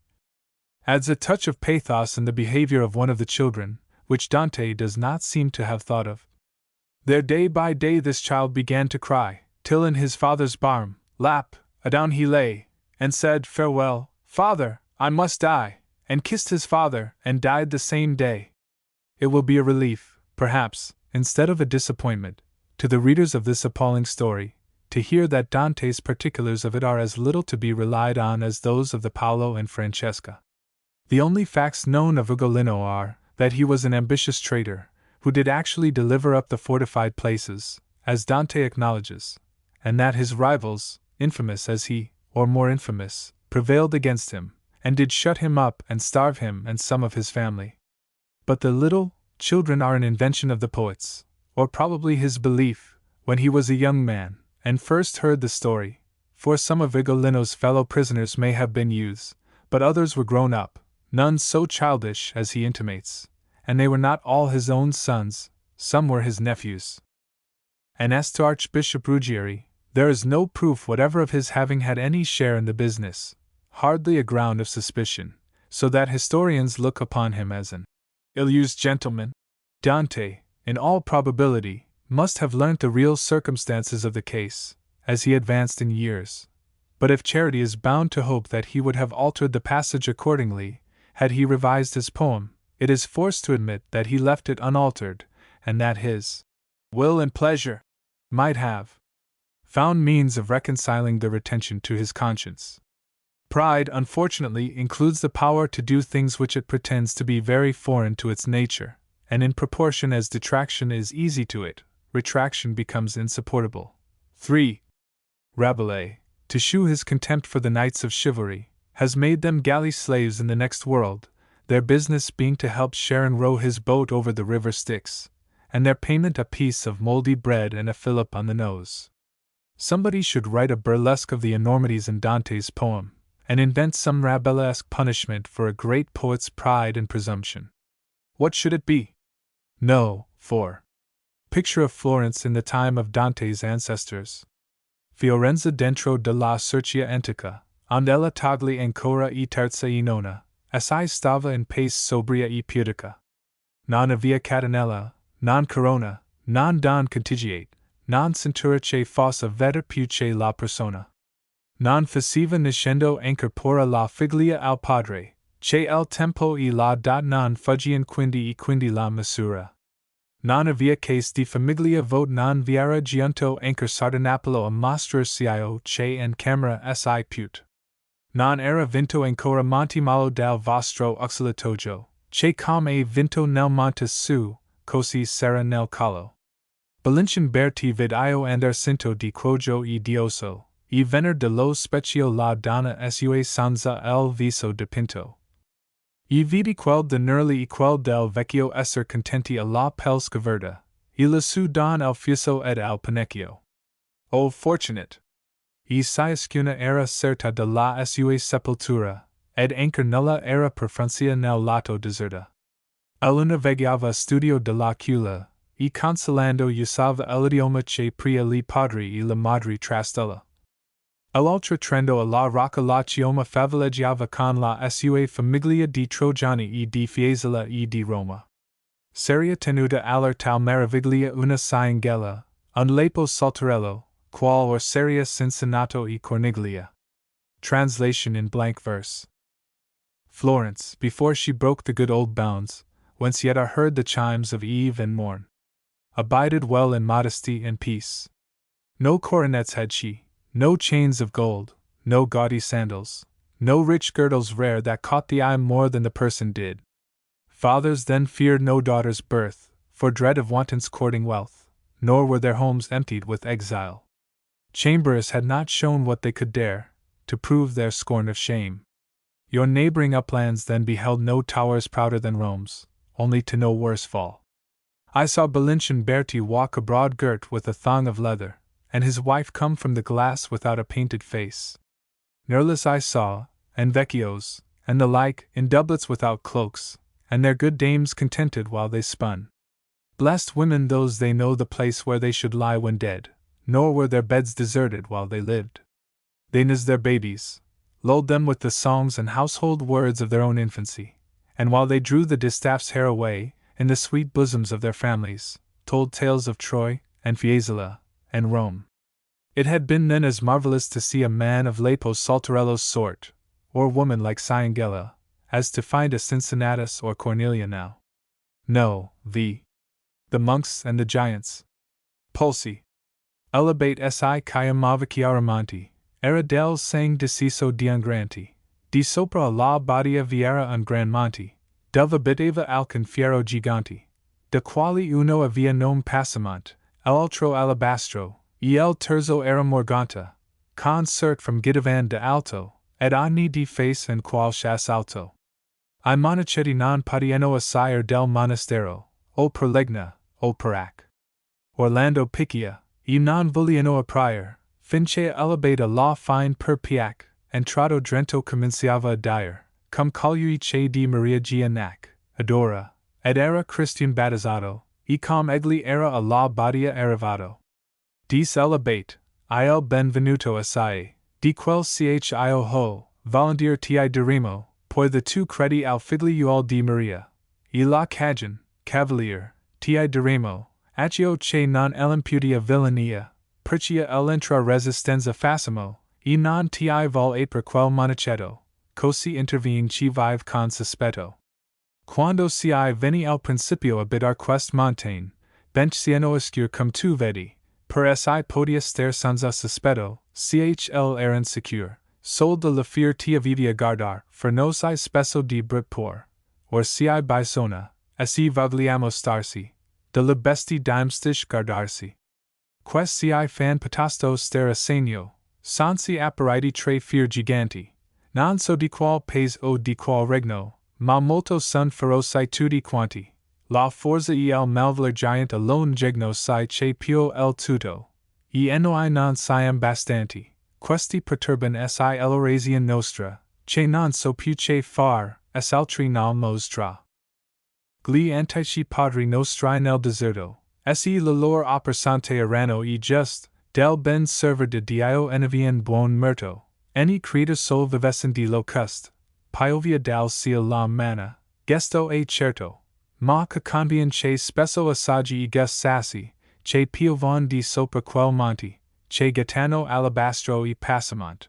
adds a touch of pathos in the behavior of one of the children, which Dante does not seem to have thought of. There day by day this child began to cry, till in his father's barm lap, adown he lay, and said, Farewell, father, I must die, and kissed his father, and died the same day. It will be a relief, perhaps, instead of a disappointment, to the readers of this appalling story, to hear that Dante's particulars of it are as little to be relied on as those of the Paolo and Francesca. The only facts known of Ugolino are, that he was an ambitious traitor, who did actually deliver up the fortified places, as Dante acknowledges, and that his rivals, infamous as he, or more infamous, prevailed against him, and did shut him up and starve him and some of his family. But the little children are an invention of the poets, or probably his belief, when he was a young man, and first heard the story, for some of Ugolino's fellow prisoners may have been youths, but others were grown up, none so childish as he intimates, and they were not all his own sons, some were his nephews. And as to Archbishop Ruggieri, There is no proof whatever of his having had any share in the business, hardly a ground of suspicion, so that historians look upon him as an ill-used gentleman. Dante, in all probability, must have learnt the real circumstances of the case, as he advanced in years. But if charity is bound to hope that he would have altered the passage accordingly, had he revised his poem, it is forced to admit that he left it unaltered, and that his will and pleasure might have found means of reconciling the retention to his conscience. Pride, unfortunately, includes the power to do things which it pretends to be very foreign to its nature, and in proportion as detraction is easy to it, retraction becomes insupportable. 3. Rabelais, to shew his contempt for the knights of chivalry, has made them galley slaves in the next world, their business being to help Charon row his boat over the river Styx, and their payment a piece of mouldy bread and a fillip on the nose. Somebody should write a burlesque of the enormities in Dante's poem, and invent some Rabelaisque punishment for a great poet's pride and presumption. What should it be? No, 4. Picture of Florence in the time of Dante's ancestors. Fiorenza dentro della Cerchia antica, ond ella tagli ancora e terza e nona, assai stava in pace sobria e pudica. Non avea catenella, non corona, non don contigiate, non cinturice fossa vetter più che la persona. Non faceva nascendo anchor pora la figlia al padre, che el tempo e la dat non fuggian quindi la misura. Non avea case di famiglia vot non viera giunto anchor Sardanapolo a mostrarcio che en camera si pute. Non era vinto ancora monte malo dal vostro oxalatojo, che come vinto nel monte su, così sarà nel calo. Balinchen berti vid io andar cinto di quojo e dioso, e vener de lo specchio la donna sua sanza el viso dipinto. E vidi quel de nerli e quel del vecchio esser contenti a la pel scaverta, e lassù don el fuso ed al panecchio. O fortunate! E ciascuna era certa de la sua sepultura, ed anchor nulla era per Francia nel lato deserta. Eluna veggiava studio de la cula, e consolando usava l'idioma che pria li padri e la madri trastella. L'altra trendo a la rocca la chioma favoleggiava con la sua famiglia di Trojani e di Fiesole e di Roma. Seria tenuta aller tal meraviglia una singella, un lepo saltarello, qual or seria Cincinnato e Corniglia. Translation in blank verse. Florence, before she broke the good old bounds, whence yet are heard the chimes of eve and morn, abided well in modesty and peace. No coronets had she, no chains of gold, no gaudy sandals, no rich girdles rare that caught the eye more than the person did. Fathers then feared no daughter's birth, for dread of wantons courting wealth, nor were their homes emptied with exile. Chamberers had not shown what they could dare, to prove their scorn of shame. Your neighboring uplands then beheld no towers prouder than Rome's, only to no worse fall. I saw Balinchen Berti walk abroad girt with a thong of leather, and his wife come from the glass without a painted face. Nerlis I saw, and vecchios, and the like, in doublets without cloaks, and their good dames contented while they spun. Blessed women those, they know the place where they should lie when dead, nor were their beds deserted while they lived. They nursed their babies, lulled them with the songs and household words of their own infancy, and while they drew the distaff's hair away, in the sweet bosoms of their families, told tales of Troy, and Fiesole, and Rome. It had been then as marvelous to see a man of Lepo Saltarello's sort, or woman like Cingella, as to find a Cincinnatus or Cornelia now. No, the monks and the giants. Pulsi. Elabate si chiamava era dels sang deciso diungranti, di sopra la badia viera un gran monte, dove abitava alcun fiero giganti, de quali uno avia nome passamant, l'altro alabastro, e il terzo era morganta, con cert from Gidovan de alto, ed ogni di face en qual chas alto. I monacetti non padieno assai del monastero, o per legna, o per ac. Orlando Picchia, e non vogliano a prior, finche elabate a la fine per piac, and trado drento cominciava a dire, cum colui che di Maria Gianac, adora, ed era Christian battezzato, e com egli era a la badia arrivato. Dis elabate, il benvenuto assai, di quel chio ho, volentier ti diremo, poi the tu credi al figlio di Maria. E la cagion, cavalier, ti diremo, agio che non l'impudia villania, percia l'entra resistenza facimo, e non ti vol a per quel monachetto, così intervene ci vive con sospetto. Quando si veni al principio abitare quest montaigne, bench sieno oscure cum tu vedi, per si podia stare senza sospetto, chl eran secure, sol de la fear ti avivia guardar, for nos spesso di brit por, or si bisona, si vogliamo starsi, de la besti dimstich guardarsi. Quest si fan patasto stare segno, sansi appariti tre fear giganti, non so di qual paese o di qual regno, ma molto son feroci tutti quanti, la forza el malvaler giant alone gegno si che pio el tutto, noi non siam bastanti, questi perturban si l'orazione nostra, che non so più che far, altri non mostra. Gli antici padri nostri nel deserto, si la lor opersante erano e just, del ben server de Dio enavien buon merto, eni creda sol vivescenti locust, piovia dal ciel la manna, gesto e certo, ma che convien che spesso assaggi e gust sassi, che piovon di sopra quel monti, che gattano alabastro e passamont.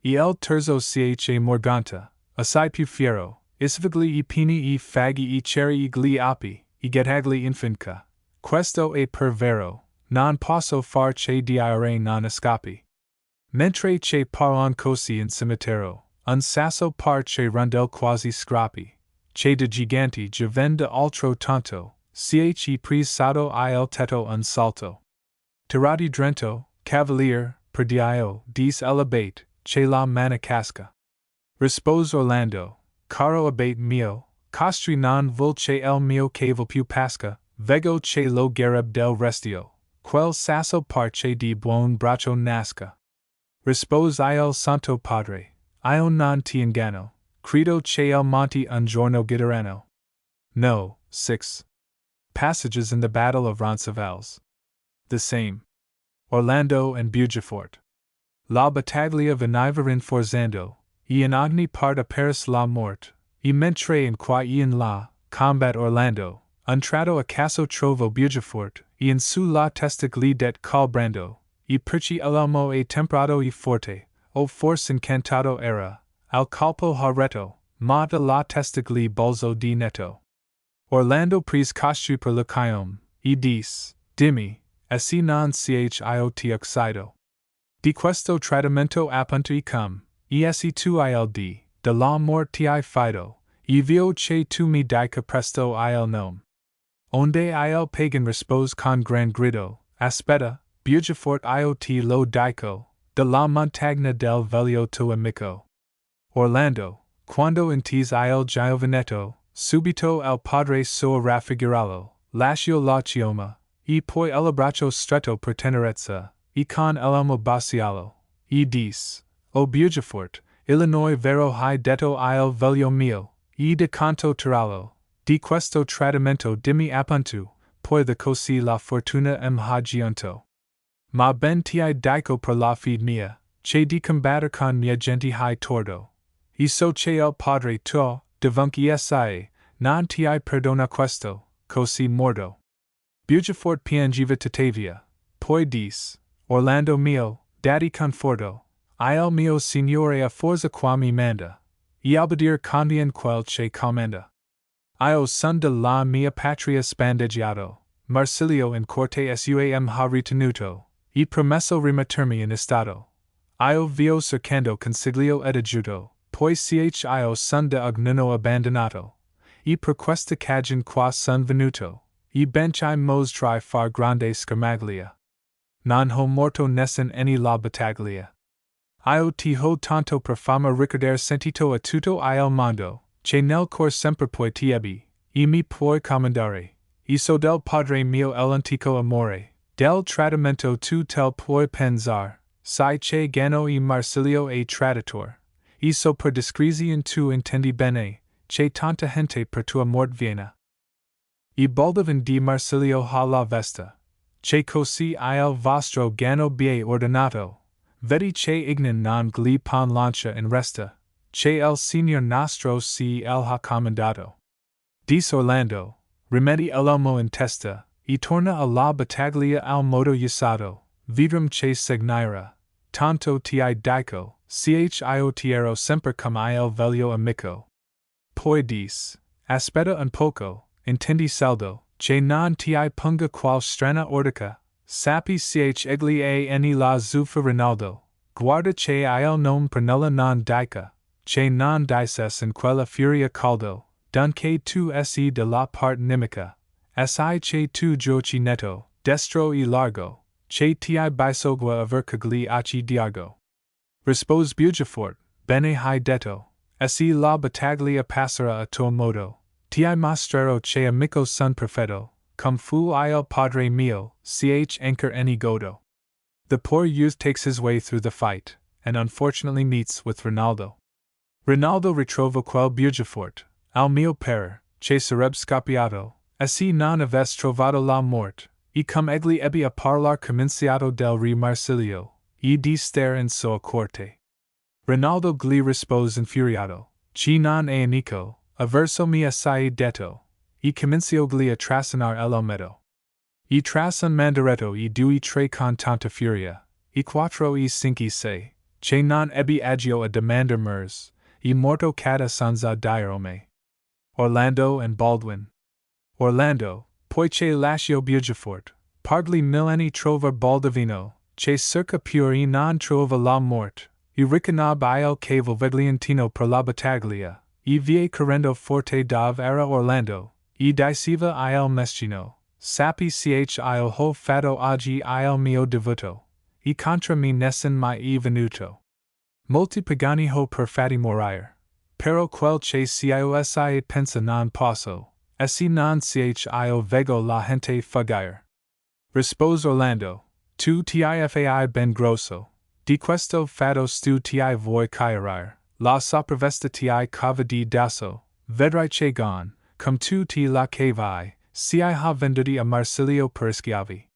E el terzo che morganta, assai più fiero, isvigli e pini e faggi e cherry e gli api, e getagli infinca. Questo è per vero, non posso far che dire non escapi. Mentre che paron così in cimitero, un sasso par che rondel quasi scrapi, che de giganti giovende altro tanto, che presato il tetto un salto. Tirati drento, cavalier, per Dio, dis elabate, che la manna casca. Rispose Orlando, caro abate mio, costri non vul che el mio cavo più pasca, vego che lo gareb del restio, quel sasso par che di buon braccio nasca. Rispose il santo padre, io non ti inganno, credo che il monte un giorno gitterano. No. 6. Passages in the Battle of Roncesvalles. The same. Orlando and Bugefort. La battaglia veniva rinforzando, e in ogni parte Paris la mort, e mentre in qua e in la, combat Orlando, entrato a caso trovo Bugefort, e in su la testa gli det colbrando, e perci l'uomo e temprato e forte, o forse incantato era, al colpo harretto, ma de la testa gli bolzo di netto. Orlando prise costri per le chiom, e dis, dimmi, si non chio ti occido. Di questo tradimento appunto e cum, si tu il de la mort ti fido, e vio che tu mi dica presto il nome. Onde il pagan rispose con gran grido, aspetta, Bugefort io ti lo dico, de la montagna del veglio tuo amico. Orlando, quando intes il giovinetto, subito il padre suo raffiguralo, lascio la chioma, e poi il braccio stretto per tenerezza, e con l'uomo bacialo, e dis, o Bugefort, Illinois vero hai detto il veglio mio, e de canto tiralo, di questo tradimento dimmi appunto, poi the così la fortuna ha giunto. Ma ben ti dico per la fede mia, che di combatter con mia gente hai torto. E so che il padre tuo, devunque si, non ti perdona questo, così morto. Bugefort piangeva tuttavia, poi dis, Orlando mio, daddy conforto, il mio signore a forza qua mi manda, e obedir convien quel che comanda. Io son de la mia patria spandeggiato, Marsilio in corte suam ha ritenuto, e promesso rimettermi in stato. Io vio cercando consiglio ed aggiuto, poi io son de ognuno abbandonato, e per questa cagion qua son venuto, e bench mostrai far grande schermaglia. Non ho morto nessun any la battaglia. Io ti ho tanto per fama ricordare sentito a tutto il mondo, che nel cor sempre poi ti ebbi, e mi puoi comandare, e so del padre mio l'antico amore, del tradimento tu tel puoi pensar, sai che gano e Marsilio e traditor, e so per discrezione tu intendi bene, che tanta gente per tua mort viena. E Baldavan di Marsilio ha la vesta, che così il vostro gano bie ordinato, vedi che ignan non gli pon lancia in resta, che il signor nostro si el ha comandato. Dis Orlando, rimedi l'uomo in testa, e torna alla battaglia al modo usato, vidrum che segnira, tanto ti dico, chio tiero sempre come il veglio amico. Poi dis, aspetta un poco, intendi saldo, che non ti punga qual strana ordica, sappi egli ane la zuffa Rinaldo, guarda che il non per nulla non dica, che non dices in quella furia caldo, dunque tu esi de la part nimica, si che tu giochi netto, destro e largo, che ti bisogua aver cagli occhi diargo. Rispose Bugefort, bene hai detto, esi la battaglia passerà a tuo modo, ti mostrerò che amico son perfetto, cum fu il padre mio, anchor any godo. The poor youth takes his way through the fight, and unfortunately meets with Rinaldo. Rinaldo ritrovo quel Bugefort, al mio parer, che sarebbe scappiato, esi non avesse trovato la morte, e cum egli ebbe a parlar cominciato del re Marsilio, e di stare in sua corte. Rinaldo gli rispose infuriato, chi non è amico, averso mi assai detto, e comincio gli a trascinar l'ometto. E tras un mandaretto e due tre con tanta furia, e quattro e cinque sei, che non ebbe agio a demander mers, e morto cata senza dire me. Orlando and Baldwin. Orlando, poi che lascio Bugefort, partly millenni trova Baldovino, che circa pure e non trova la morte, e riconab il cavo vegliantino per la battaglia, e vie correndo forte dove era Orlando, e diceva il meschino, sappi il ho fatto oggi il mio devoto, e contra me nessun mai venuto. Molti pagani ho per fatti morire, pero quel che cio si pensa non posso, esi non cio vego la gente fugire. Rispose Orlando, tu tifai ben grosso, di questo fatto stu ti voi cairire, la sopravvesta ti cava di dasso, vedrai che gon, cum tu ti la cavai, ha venduti a Marsilio per schiavi.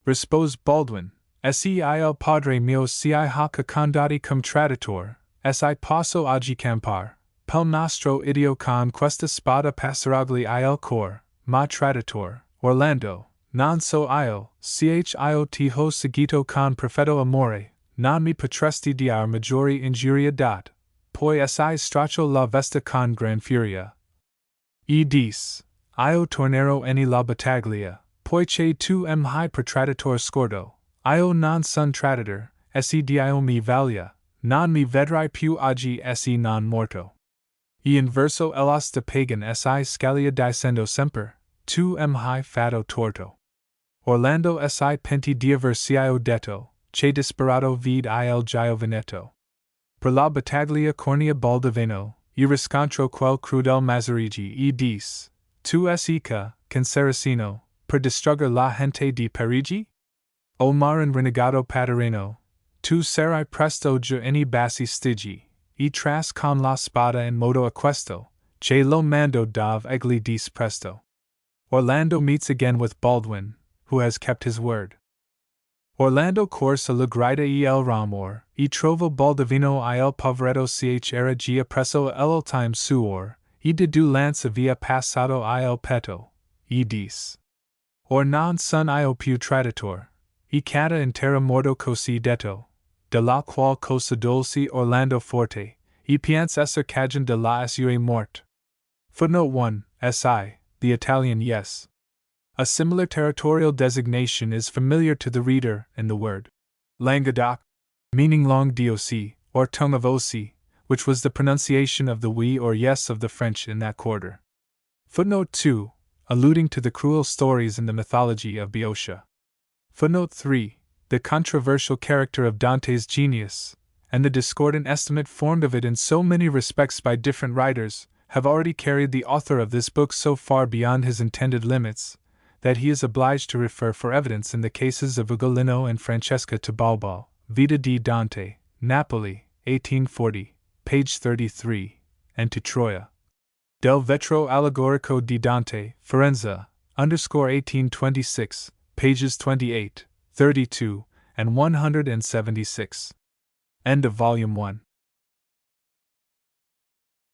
Rispose Baldwin, esi il padre mio ha condati cum traditor, si posso oggi campar, pel nostro idio con questa spada passeragli il cor, ma traditor, Orlando, non so io ti ho seguito con perfetto amore, non mi potresti dir maggiori injuria dat, poi si straccio la vesta con gran furia. E dis, io tornero eni la battaglia, poi che tu hai per traditor scordo, io non son traditor, esi dio mi valia, non mi vedrai più oggi esi non morto. E in verso elas de pagan si scalia dicendo semper, tu hai fatto torto. Orlando si penti di aver cio detto, che disperato vid il giovinetto. Per la battaglia cornia Baldovino, e riscontro quel crudel Mazarigi e dis, tu ca, con Saracino, per distrugger la gente di Parigi? O marin renegato Paterino, tu sarai presto giù eni bassi stigi, e tras con la spada in modo aquesto, che lo mando dove egli dis presto. Orlando meets again with Baldwin, who has kept his word. Orlando corsa la grida e el ramor, e trovo Baldovino il poveretto era gia presso el time suor, e de du lance via passato il petto, e dis. Or non son io più traditor, e cata in terra morto così detto, de la qual cosa dolci Orlando forte, e piens esser cagen de la assure mort. Footnote 1, si, the Italian yes. A similar territorial designation is familiar to the reader in the word Languedoc, meaning long doc, or tongue of Oc, which was the pronunciation of the oui or yes of the French in that quarter. Footnote 2, alluding to the cruel stories in the mythology of Boeotia. Footnote 3, the controversial character of Dante's genius, and the discordant estimate formed of it in so many respects by different writers, have already carried the author of this book so far beyond his intended limits, that he is obliged to refer for evidence in the cases of Ugolino and Francesca to Balbo, Vita di Dante, Napoli, 1840, page 33, and to Troia. Del Vetro Allegorico di Dante, Firenze, _1826, pages 28, 32, and 176. End of Volume 1.